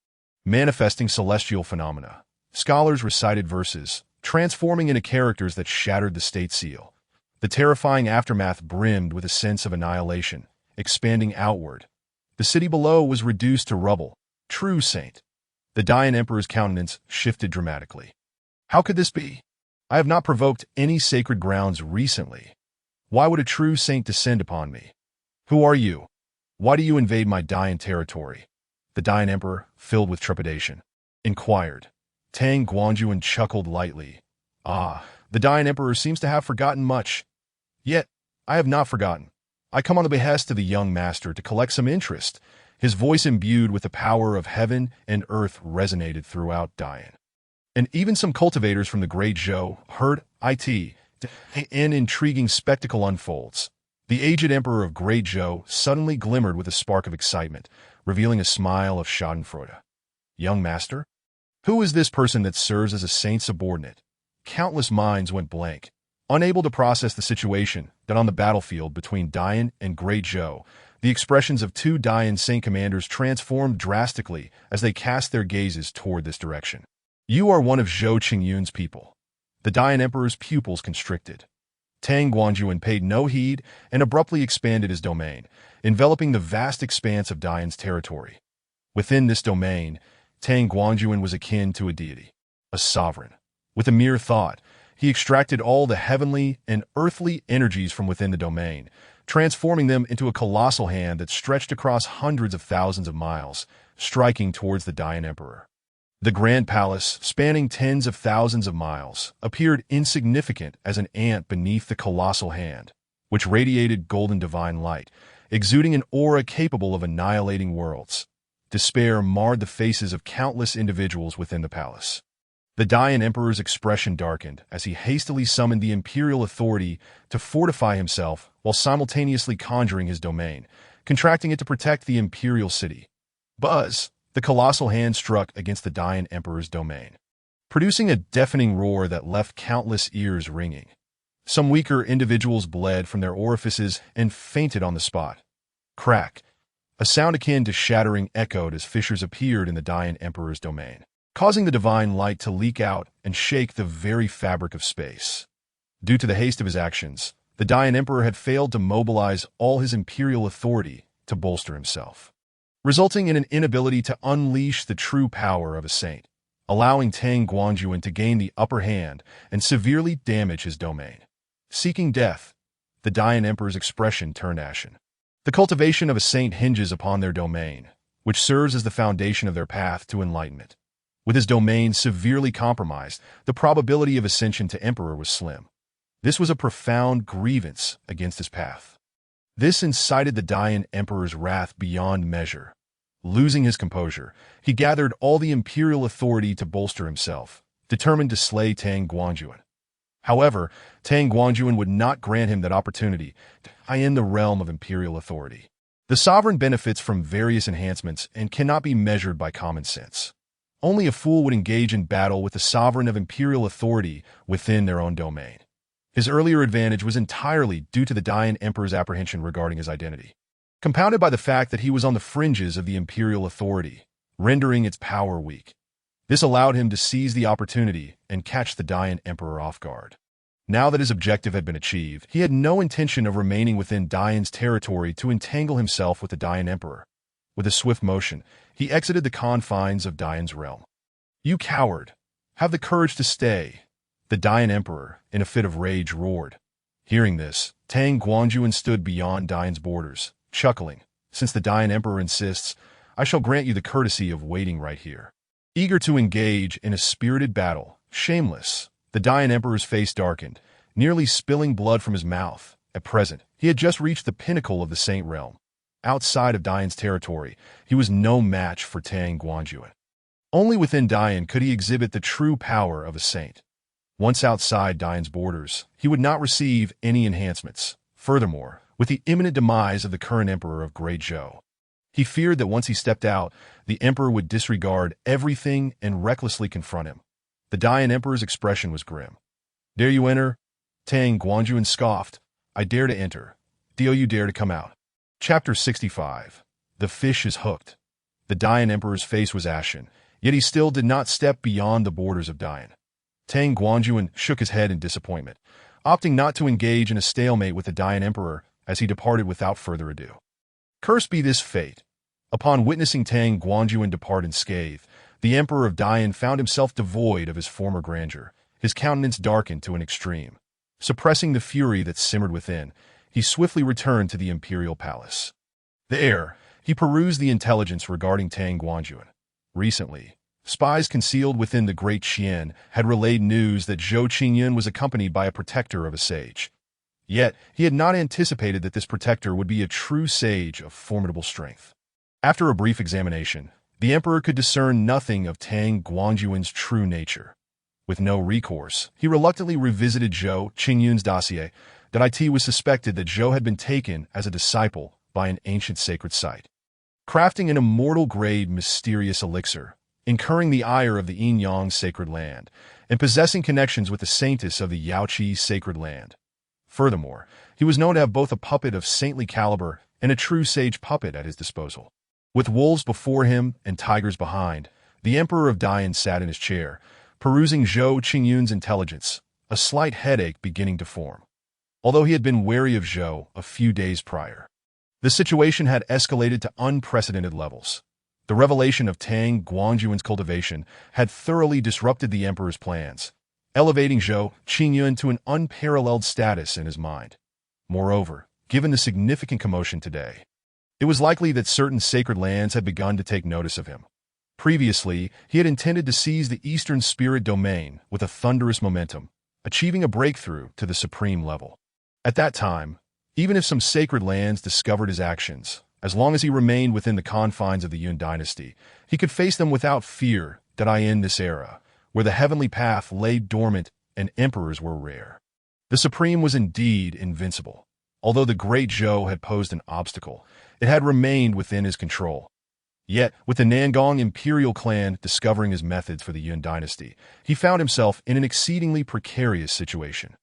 Manifesting celestial phenomena, scholars recited verses, transforming into characters that shattered the state seal. The terrifying aftermath brimmed with a sense of annihilation, expanding outward. The city below was reduced to rubble. True saint. The Dian Emperor's countenance shifted dramatically. How could this be? I have not provoked any sacred grounds recently. Why would a true saint descend upon me? Who are you? Why do you invade my Dian territory? The Dian Emperor, filled with trepidation, inquired. Tang Guanjuan chuckled lightly. Ah, the Dian Emperor seems to have forgotten much. Yet, I have not forgotten. I come on the behest of the young master to collect some interest. His voice imbued with the power of heaven and earth resonated throughout Dian. And even some cultivators from the Great Zhou heard it. An intriguing spectacle unfolds. The aged emperor of Great Zhou suddenly glimmered with a spark of excitement, revealing a smile of schadenfreude. Young master? Who is this person that serves as a saint subordinate? Countless minds went blank, unable to process the situation that on the battlefield between Dian and Great Zhou, the expressions of two Dian saint commanders transformed drastically as they cast their gazes toward this direction. You are one of Zhou Qingyun's people. The Dian Emperor's pupils constricted. Tang Guanjuan paid no heed and abruptly expanded his domain, enveloping the vast expanse of Dian's territory. Within this domain, Tang Guanjuan was akin to a deity, a sovereign. With a mere thought, he extracted all the heavenly and earthly energies from within the domain, transforming them into a colossal hand that stretched across hundreds of thousands of miles, striking towards the Dian Emperor. The grand palace, spanning tens of thousands of miles, appeared insignificant as an ant beneath the colossal hand, which radiated golden divine light, exuding an aura capable of annihilating worlds. Despair marred the faces of countless individuals within the palace. The Dian Emperor's expression darkened as he hastily summoned the imperial authority to fortify himself while simultaneously conjuring his domain, contracting it to protect the imperial city. Buzz! The colossal hand struck against the Dian Emperor's domain, producing a deafening roar that left countless ears ringing. Some weaker individuals bled from their orifices and fainted on the spot. Crack! A sound akin to shattering echoed as fissures appeared in the Dian Emperor's domain, causing the divine light to leak out and shake the very fabric of space. Due to the haste of his actions, the Dayan Emperor had failed to mobilize all his imperial authority to bolster himself, resulting in an inability to unleash the true power of a saint, allowing Tang Guanjuan to gain the upper hand and severely damage his domain. Seeking death, the Dayan Emperor's expression turned ashen. The cultivation of a saint hinges upon their domain, which serves as the foundation of their path to enlightenment. With his domain severely compromised, the probability of ascension to emperor was slim. This was a profound grievance against his path. This incited the Dayan Emperor's wrath beyond measure. Losing his composure, he gathered all the imperial authority to bolster himself, determined to slay Tang Guanjuan. However, Tang Guanjuan would not grant him that opportunity to tie in the realm of imperial authority. The sovereign benefits from various enhancements and cannot be measured by common sense. Only a fool would engage in battle with the sovereign of imperial authority within their own domain. His earlier advantage was entirely due to the Dayan Emperor's apprehension regarding his identity, compounded by the fact that he was on the fringes of the imperial authority, rendering its power weak. This allowed him to seize the opportunity and catch the Dayan Emperor off guard. Now that his objective had been achieved, he had no intention of remaining within Dayan's territory to entangle himself with the Dayan Emperor. With a swift motion, he exited the confines of Dayan's realm. "You coward! Have the courage to stay!" the Dayan Emperor, in a fit of rage, roared. Hearing this, Tang Guanjuan stood beyond Dayan's borders, chuckling. "Since the Dayan Emperor insists, I shall grant you the courtesy of waiting right here." Eager to engage in a spirited battle, shameless, the Dayan Emperor's face darkened, nearly spilling blood from his mouth. At present, he had just reached the pinnacle of the Saint realm. Outside of Dayan's territory, he was no match for Tang Guanjuan. Only within Dayan could he exhibit the true power of a saint. Once outside Dayan's borders, he would not receive any enhancements. Furthermore, with the imminent demise of the current emperor of Great Zhou, he feared that once he stepped out, the emperor would disregard everything and recklessly confront him. The Dayan Emperor's expression was grim. "Dare you enter?" Tang Guanjuan scoffed. "I dare to enter. Do you dare to come out?" Chapter 65. The fish is hooked. The Dayan Emperor's face was ashen, yet he still did not step beyond the borders of Dayan. Tang Guanjuan shook his head in disappointment, opting not to engage in a stalemate with the Dayan Emperor as he departed without further ado. Cursed be this fate. Upon witnessing Tang Guanjuan depart in scathe, the Emperor of Dayan found himself devoid of his former grandeur. His countenance darkened to an extreme. Suppressing the fury that simmered within, he swiftly returned to the imperial palace. There, he perused the intelligence regarding Tang Guanjuan. Recently, spies concealed within the Great Qian had relayed news that Zhou Qingyun was accompanied by a protector of a sage. Yet, he had not anticipated that this protector would be a true sage of formidable strength. After a brief examination, the emperor could discern nothing of Tang Guanjuan's true nature. With no recourse, he reluctantly revisited Zhou Qingyun's dossier. That it was suspected that Zhou had been taken as a disciple by an ancient sacred site, crafting an immortal-grade mysterious elixir, incurring the ire of the Yin-Yang sacred land, and possessing connections with the saintess of the Yaoqi sacred land. Furthermore, he was known to have both a puppet of saintly caliber and a true sage puppet at his disposal. With wolves before him and tigers behind, the Emperor of Dayan sat in his chair, perusing Zhou Qingyun's intelligence, a slight headache beginning to form. Although he had been wary of Zhou a few days prior, the situation had escalated to unprecedented levels. The revelation of Tang Guanjuan's cultivation had thoroughly disrupted the emperor's plans, elevating Zhou Qingyun to an unparalleled status in his mind. Moreover, given the significant commotion today, it was likely that certain sacred lands had begun to take notice of him. Previously, he had intended to seize the Eastern Spirit domain with a thunderous momentum, achieving a breakthrough to the supreme level. At that time, even if some sacred lands discovered his actions, as long as he remained within the confines of the Yun dynasty, he could face them without fear. That in this era, where the heavenly path lay dormant and emperors were rare, the Supreme was indeed invincible. Although the Great Zhou had posed an obstacle, it had remained within his control. Yet, with the Nangong imperial clan discovering his methods for the Yun dynasty, he found himself in an exceedingly precarious situation.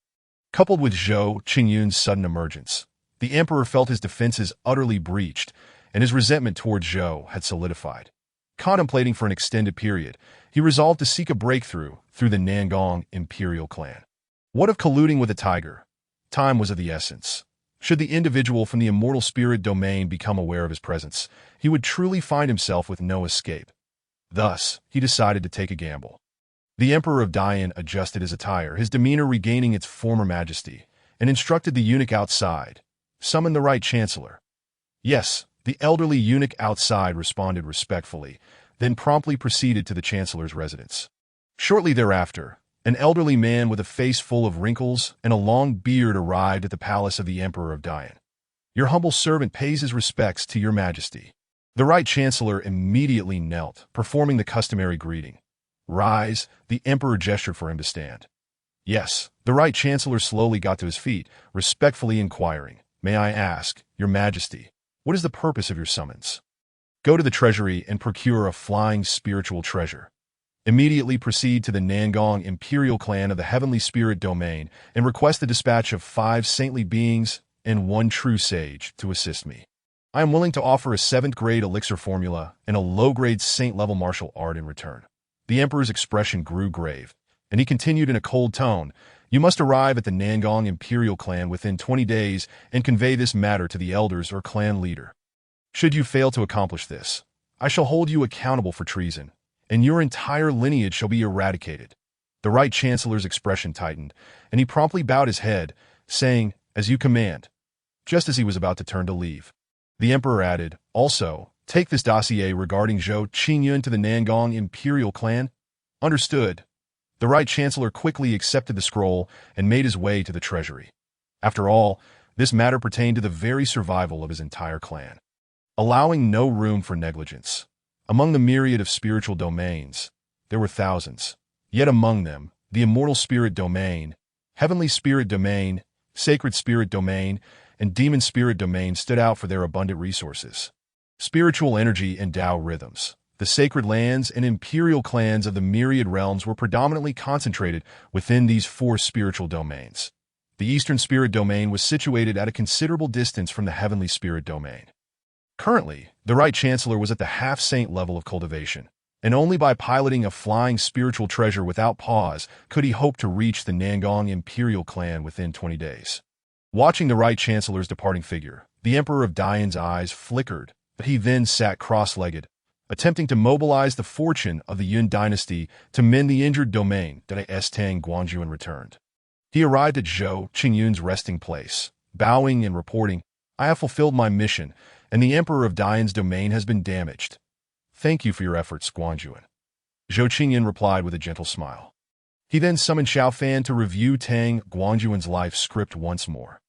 Coupled with Zhou Qingyun's sudden emergence, the emperor felt his defenses utterly breached, and his resentment towards Zhou had solidified. Contemplating for an extended period, he resolved to seek a breakthrough through the Nangong imperial clan. What of colluding with a tiger? Time was of the essence. Should the individual from the immortal spirit domain become aware of his presence, he would truly find himself with no escape. Thus, he decided to take a gamble. The Emperor of Dian adjusted his attire, his demeanor regaining its former majesty, and instructed the eunuch outside, "Summon the right chancellor." Yes, the elderly eunuch outside responded respectfully, then promptly proceeded to the chancellor's residence. Shortly thereafter, an elderly man with a face full of wrinkles and a long beard arrived at the palace of the Emperor of Dian. "Your humble servant pays his respects to your majesty." The right chancellor immediately knelt, performing the customary greeting. "Rise," the emperor gestured for him to stand. Yes, the right chancellor slowly got to his feet, respectfully inquiring, "May I ask, your majesty, what is the purpose of your summons?" "Go to the treasury and procure a flying spiritual treasure. Immediately proceed to the Nangong imperial clan of the heavenly spirit domain and request the dispatch of 5 saintly beings and 1 true sage to assist me. I am willing to offer a 7th-grade elixir formula and a low-grade saint-level martial art in return." The emperor's expression grew grave, and he continued in a cold tone, "You must arrive at the Nangong imperial clan within 20 days and convey this matter to the elders or clan leader. Should you fail to accomplish this, I shall hold you accountable for treason, and your entire lineage shall be eradicated." The right chancellor's expression tightened, and he promptly bowed his head, saying, "As you command," just as he was about to turn to leave. The emperor added, "Also, take this dossier regarding Zhou Qingyun to the Nangong imperial clan." "Understood." The right chancellor quickly accepted the scroll and made his way to the treasury. After all, this matter pertained to the very survival of his entire clan. Allowing no room for negligence. Among the myriad of spiritual domains, there were thousands. Yet among them, the immortal spirit domain, heavenly spirit domain, sacred spirit domain, and demon spirit domain stood out for their abundant resources. Spiritual energy and Tao rhythms. The sacred lands and imperial clans of the myriad realms were predominantly concentrated within these 4 spiritual domains. The eastern spirit domain was situated at a considerable distance from the heavenly spirit domain. Currently, the right chancellor was at the half-saint level of cultivation, and only by piloting a flying spiritual treasure without pause could he hope to reach the Nangong imperial clan within 20 days. Watching the right chancellor's departing figure, the Emperor of Dian's eyes flickered, but he then sat cross-legged, attempting to mobilize the fortune of the Yun dynasty to mend the injured domain that Tang Guanjuan returned. He arrived at Zhou Qingyun's resting place, bowing and reporting, "I have fulfilled my mission, and the Emperor of Dian's domain has been damaged. Thank you for your efforts, Guanjuan." Zhou Qingyun replied with a gentle smile. He then summoned Xiao Fan to review Tang Guanjuan's life script once more.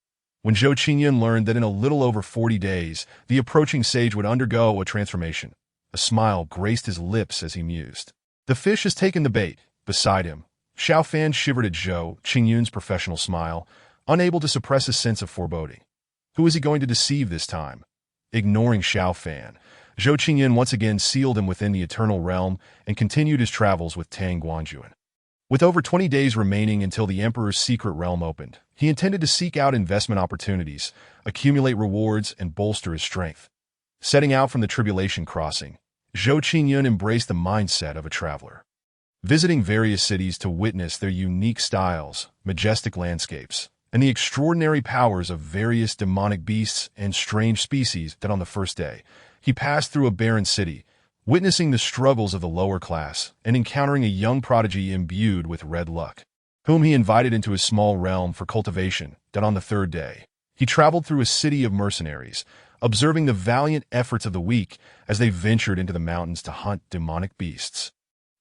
When Zhou Qingyun learned that in a little over 40 days, the approaching sage would undergo a transformation, a smile graced his lips as he mused. "The fish has taken the bait." Beside him, Xiao Fan shivered at Zhou Qingyun's professional smile, unable to suppress a sense of foreboding. Who was he going to deceive this time? Ignoring Xiao Fan, Zhou Qingyun once again sealed him within the eternal realm and continued his travels with Tang Guanjuan. With over 20 days remaining until the Emperor's secret realm opened, he intended to seek out investment opportunities, accumulate rewards, and bolster his strength. Setting out from the Tribulation Crossing, Zhou Qingyun embraced the mindset of a traveler. Visiting various cities to witness their unique styles, majestic landscapes, and the extraordinary powers of various demonic beasts and strange species that on the first day, he passed through a barren city, witnessing the struggles of the lower class and encountering a young prodigy imbued with red luck, whom he invited into his small realm for cultivation. That on the 3rd day, he traveled through a city of mercenaries, observing the valiant efforts of the weak as they ventured into the mountains to hunt demonic beasts.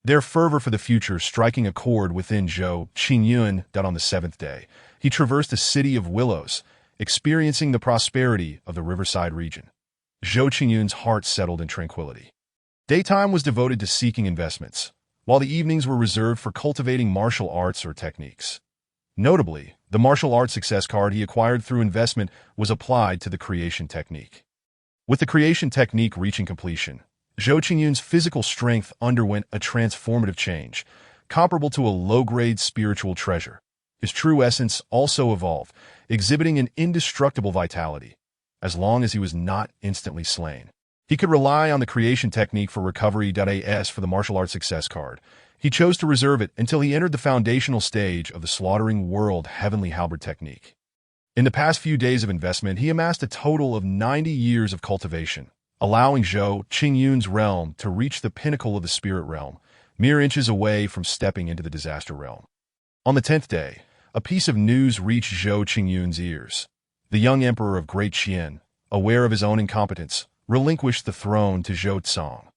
Their fervor for the future striking a chord within Zhou Qingyun. That on the 7th day, he traversed a city of willows, experiencing the prosperity of the riverside region. Zhou Qingyun's heart settled in tranquility. Daytime was devoted to seeking investments, while the evenings were reserved for cultivating martial arts or techniques. Notably, the martial arts success card he acquired through investment was applied to the creation technique. With the creation technique reaching completion, Zhou Qingyun's physical strength underwent a transformative change, comparable to a low-grade spiritual treasure. His true essence also evolved, exhibiting an indestructible vitality, as long as he was not instantly slain. He could rely on the creation technique for recovery.as for the martial arts success card. He chose to reserve it until he entered the foundational stage of the slaughtering world heavenly halberd technique. In the past few days of investment, he amassed a total of 90 years of cultivation, allowing Zhou Qingyun's realm to reach the pinnacle of the spirit realm, mere inches away from stepping into the disaster realm. On the 10th day, a piece of news reached Zhou Qingyun's ears. The young emperor of Great Qian, aware of his own incompetence, relinquished the throne to Zhou Tsang.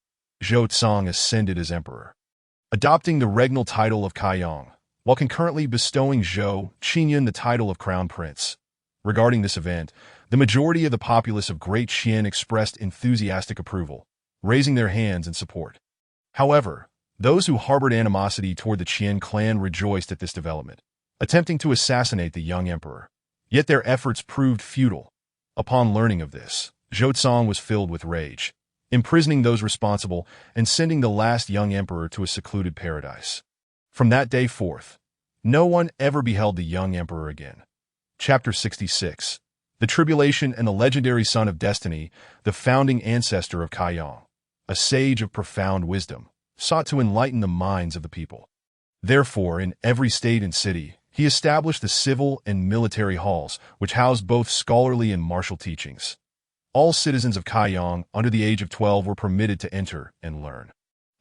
Zhou Tsang ascended as emperor, adopting the regnal title of Kaiyang, while concurrently bestowing Zhou Qingyun the title of crown prince. Regarding this event, the majority of the populace of Great Qian expressed enthusiastic approval, raising their hands in support. However, those who harbored animosity toward the Qian clan rejoiced at this development, attempting to assassinate the young emperor. Yet their efforts proved futile. Upon learning of this, Zhou Tsang was filled with rage, imprisoning those responsible and sending the last young emperor to a secluded paradise. From that day forth, no one ever beheld the young emperor again. Chapter 66. The Tribulation and the Legendary Son of Destiny, the founding ancestor of Kaiyang, a sage of profound wisdom, sought to enlighten the minds of the people. Therefore, in every state and city, he established the civil and military halls, which housed both scholarly and martial teachings. All citizens of Kaiyang under the age of 12 were permitted to enter and learn.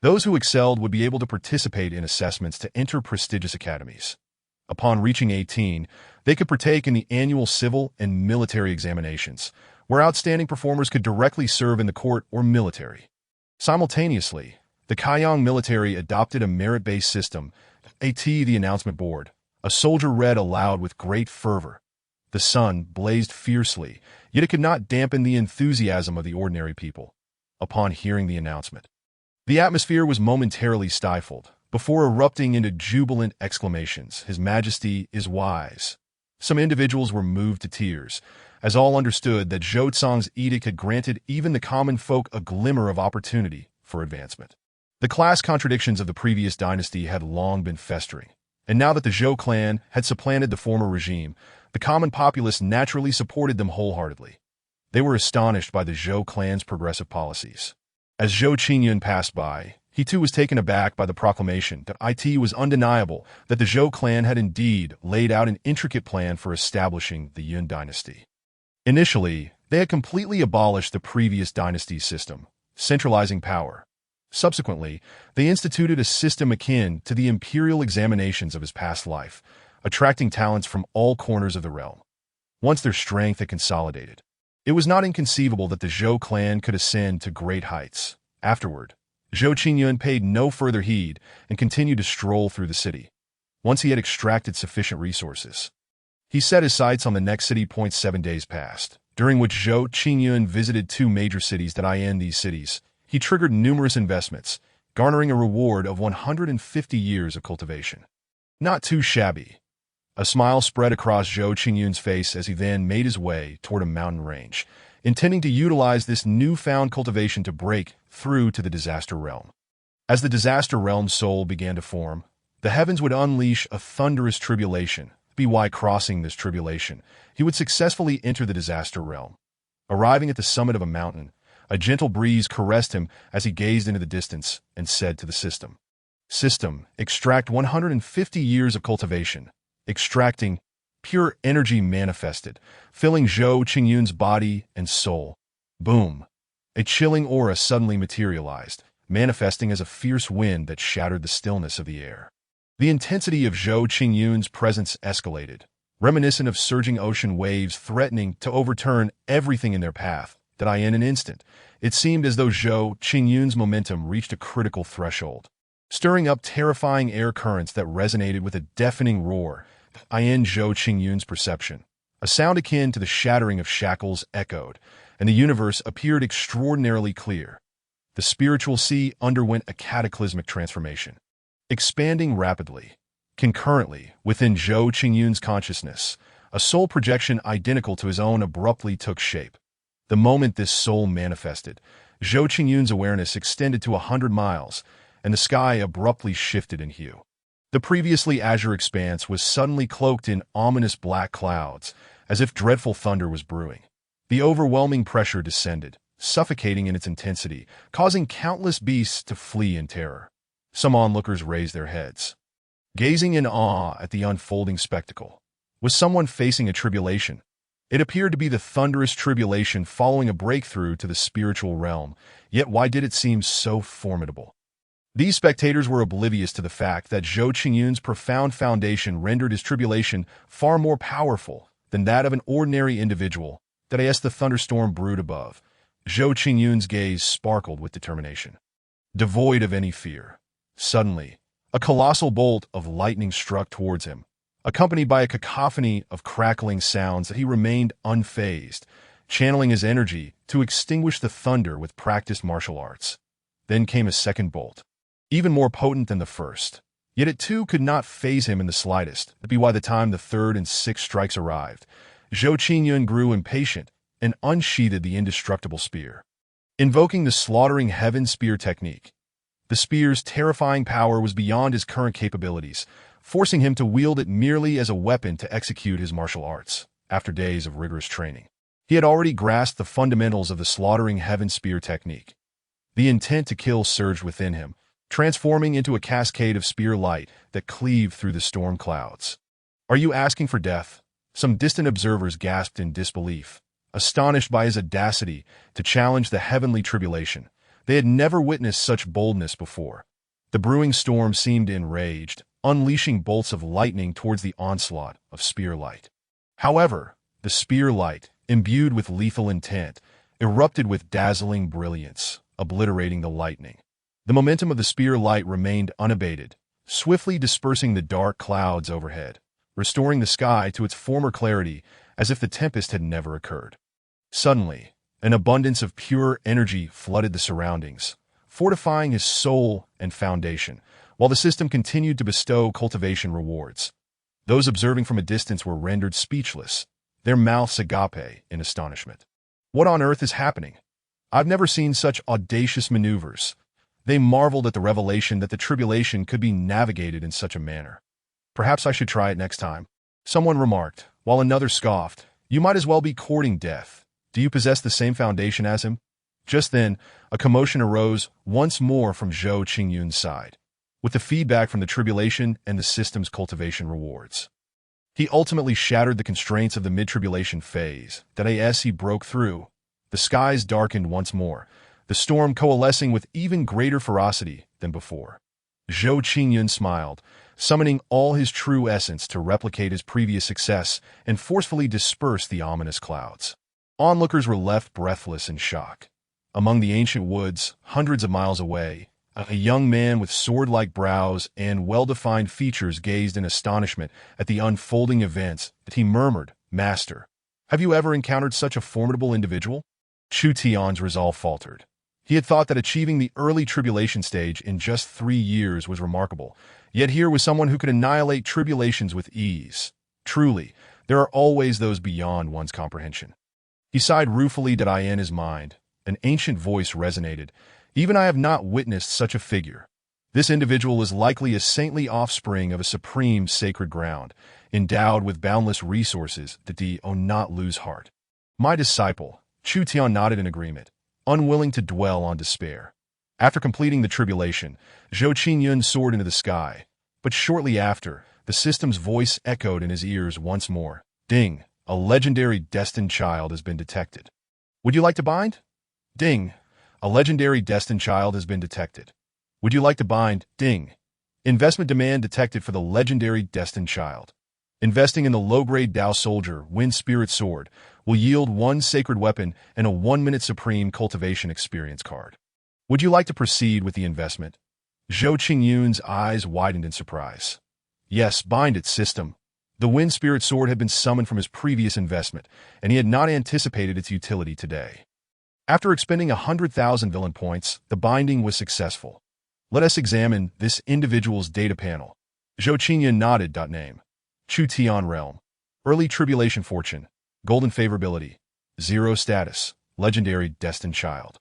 Those who excelled would be able to participate in assessments to enter prestigious academies. Upon reaching 18, they could partake in the annual civil and military examinations, where outstanding performers could directly serve in the court or military. Simultaneously, the Kaiyang military adopted a merit-based system. The announcement board. A soldier read aloud with great fervor. The sun blazed fiercely, yet it could not dampen the enthusiasm of the ordinary people. Upon hearing the announcement, the atmosphere was momentarily stifled, before erupting into jubilant exclamations, "His Majesty is wise." Some individuals were moved to tears, as all understood that Zhou Tsang's edict had granted even the common folk a glimmer of opportunity for advancement. The class contradictions of the previous dynasty had long been festering, and now that the Zhou clan had supplanted the former regime, the common populace naturally supported them wholeheartedly. They were astonished by the Zhou clan's progressive policies. As Zhou Qingyun passed by, he too was taken aback by the proclamation that it was undeniable that the Zhou clan had indeed laid out an intricate plan for establishing the Yun dynasty. Initially, they had completely abolished the previous dynasty's system, centralizing power. Subsequently, they instituted a system akin to the imperial examinations of his past life, attracting talents from all corners of the realm. Once their strength had consolidated, it was not inconceivable that the Zhou clan could ascend to great heights. Afterward, Zhou Qingyun paid no further heed and continued to stroll through the city. Once he had extracted sufficient resources, he set his sights on the next city. 7 days passed, during which Zhou Qingyun visited 2 major cities. In these cities, he triggered numerous investments, garnering a reward of 150 years of cultivation. Not too shabby. A smile spread across Zhou Qingyun's face as he then made his way toward a mountain range, intending to utilize this newfound cultivation to break through to the disaster realm. As the disaster realm's soul began to form, the heavens would unleash a thunderous tribulation. By crossing this tribulation, he would successfully enter the disaster realm. Arriving at the summit of a mountain, a gentle breeze caressed him as he gazed into the distance and said to the system, "System, extract 150 years of cultivation." Extracting, pure energy manifested, filling Zhou Qingyun's body and soul. Boom! A chilling aura suddenly materialized, manifesting as a fierce wind that shattered the stillness of the air. The intensity of Zhou Qingyun's presence escalated, reminiscent of surging ocean waves threatening to overturn everything in their path. In an instant, it seemed as though Zhou Qingyun's momentum reached a critical threshold, stirring up terrifying air currents that resonated with a deafening roar. Zhou Qingyun's perception, a sound akin to the shattering of shackles, echoed, and the universe appeared extraordinarily clear. The spiritual sea underwent a cataclysmic transformation, expanding rapidly. Concurrently, within Zhou Qingyun's consciousness, a soul projection identical to his own abruptly took shape. The moment this soul manifested, Zhou Qingyun's awareness extended to 100 miles, and the sky abruptly shifted in hue. The previously azure expanse was suddenly cloaked in ominous black clouds, as if dreadful thunder was brewing. The overwhelming pressure descended, suffocating in its intensity, causing countless beasts to flee in terror. Some onlookers raised their heads, gazing in awe at the unfolding spectacle. Was someone facing a tribulation? It appeared to be the thunderous tribulation following a breakthrough to the spiritual realm, yet why did it seem so formidable? These spectators were oblivious to the fact that Zhou Qingyun's profound foundation rendered his tribulation far more powerful than that of an ordinary individual. That as the thunderstorm brewed above, Zhou Qingyun's gaze sparkled with determination, devoid of any fear. Suddenly, a colossal bolt of lightning struck towards him, accompanied by a cacophony of crackling sounds that he remained unfazed, channeling his energy to extinguish the thunder with practiced martial arts. Then came a second bolt, even more potent than the first. Yet it too could not faze him in the slightest. By the time the third and sixth strikes arrived, Zhou Qingyun grew impatient and unsheathed the indestructible spear. Invoking the slaughtering heaven spear technique, the spear's terrifying power was beyond his current capabilities, forcing him to wield it merely as a weapon to execute his martial arts. After days of rigorous training, he had already grasped the fundamentals of the slaughtering heaven spear technique. The intent to kill surged within him, transforming into a cascade of spear light that cleaved through the storm clouds. "Are you asking for death?" Some distant observers gasped in disbelief, astonished by his audacity to challenge the heavenly tribulation. They had never witnessed such boldness before. The brewing storm seemed enraged, unleashing bolts of lightning towards the onslaught of spear light. However, the spear light, imbued with lethal intent, erupted with dazzling brilliance, obliterating the lightning. The momentum of the spear light remained unabated, swiftly dispersing the dark clouds overhead, restoring the sky to its former clarity as if the tempest had never occurred. Suddenly, an abundance of pure energy flooded the surroundings, fortifying his soul and foundation, while the system continued to bestow cultivation rewards. Those observing from a distance were rendered speechless, their mouths agape in astonishment. "What on earth is happening? I've never seen such audacious maneuvers." They marveled at the revelation that the tribulation could be navigated in such a manner. "Perhaps I should try it next time," someone remarked, while another scoffed. "You might as well be courting death. Do you possess the same foundation as him?" Just then, a commotion arose once more from Zhou Qingyun's side, with the feedback from the tribulation and the system's cultivation rewards. He ultimately shattered the constraints of the mid-tribulation phase. That as he broke through, the skies darkened once more, the storm coalescing with even greater ferocity than before. Zhou Qingyun smiled, summoning all his true essence to replicate his previous success and forcefully disperse the ominous clouds. Onlookers were left breathless in shock. Among the ancient woods, hundreds of miles away, a young man with sword-like brows and well-defined features gazed in astonishment at the unfolding events. That he murmured, "Master, have you ever encountered such a formidable individual?" Chu Tian's resolve faltered. He had thought that achieving the early tribulation stage in just 3 years was remarkable, yet here was someone who could annihilate tribulations with ease. Truly, there are always those beyond one's comprehension. He sighed ruefully. In his mind, an ancient voice resonated. "Even I have not witnessed such a figure. This individual is likely a saintly offspring of a supreme sacred ground, endowed with boundless resources that not lose heart." "My disciple," Chu Tian nodded in agreement, unwilling to dwell on despair. After completing the tribulation, Zhou Qingyun soared into the sky, but shortly after, the system's voice echoed in his ears once more. "Ding, a legendary destined child has been detected. Would you like to bind?" "Ding, a legendary destined child has been detected. Would you like to bind?" "Ding, investment demand detected for the legendary destined child. Investing in the low-grade Dao Soldier Wind Spirit Sword will yield 1 sacred weapon and a 1-minute Supreme Cultivation Experience card. Would you like to proceed with the investment?" Zhou Qingyun's eyes widened in surprise. "Yes, bind it, system." The Wind Spirit Sword had been summoned from his previous investment, and he had not anticipated its utility today. After expending 100,000 villain points, the binding was successful. "Let us examine this individual's data panel." Zhou Qingyun nodded. Name: Chu Tian Realm. Early Tribulation Fortune. Golden Favorability. 0 Status. Legendary Destined Child.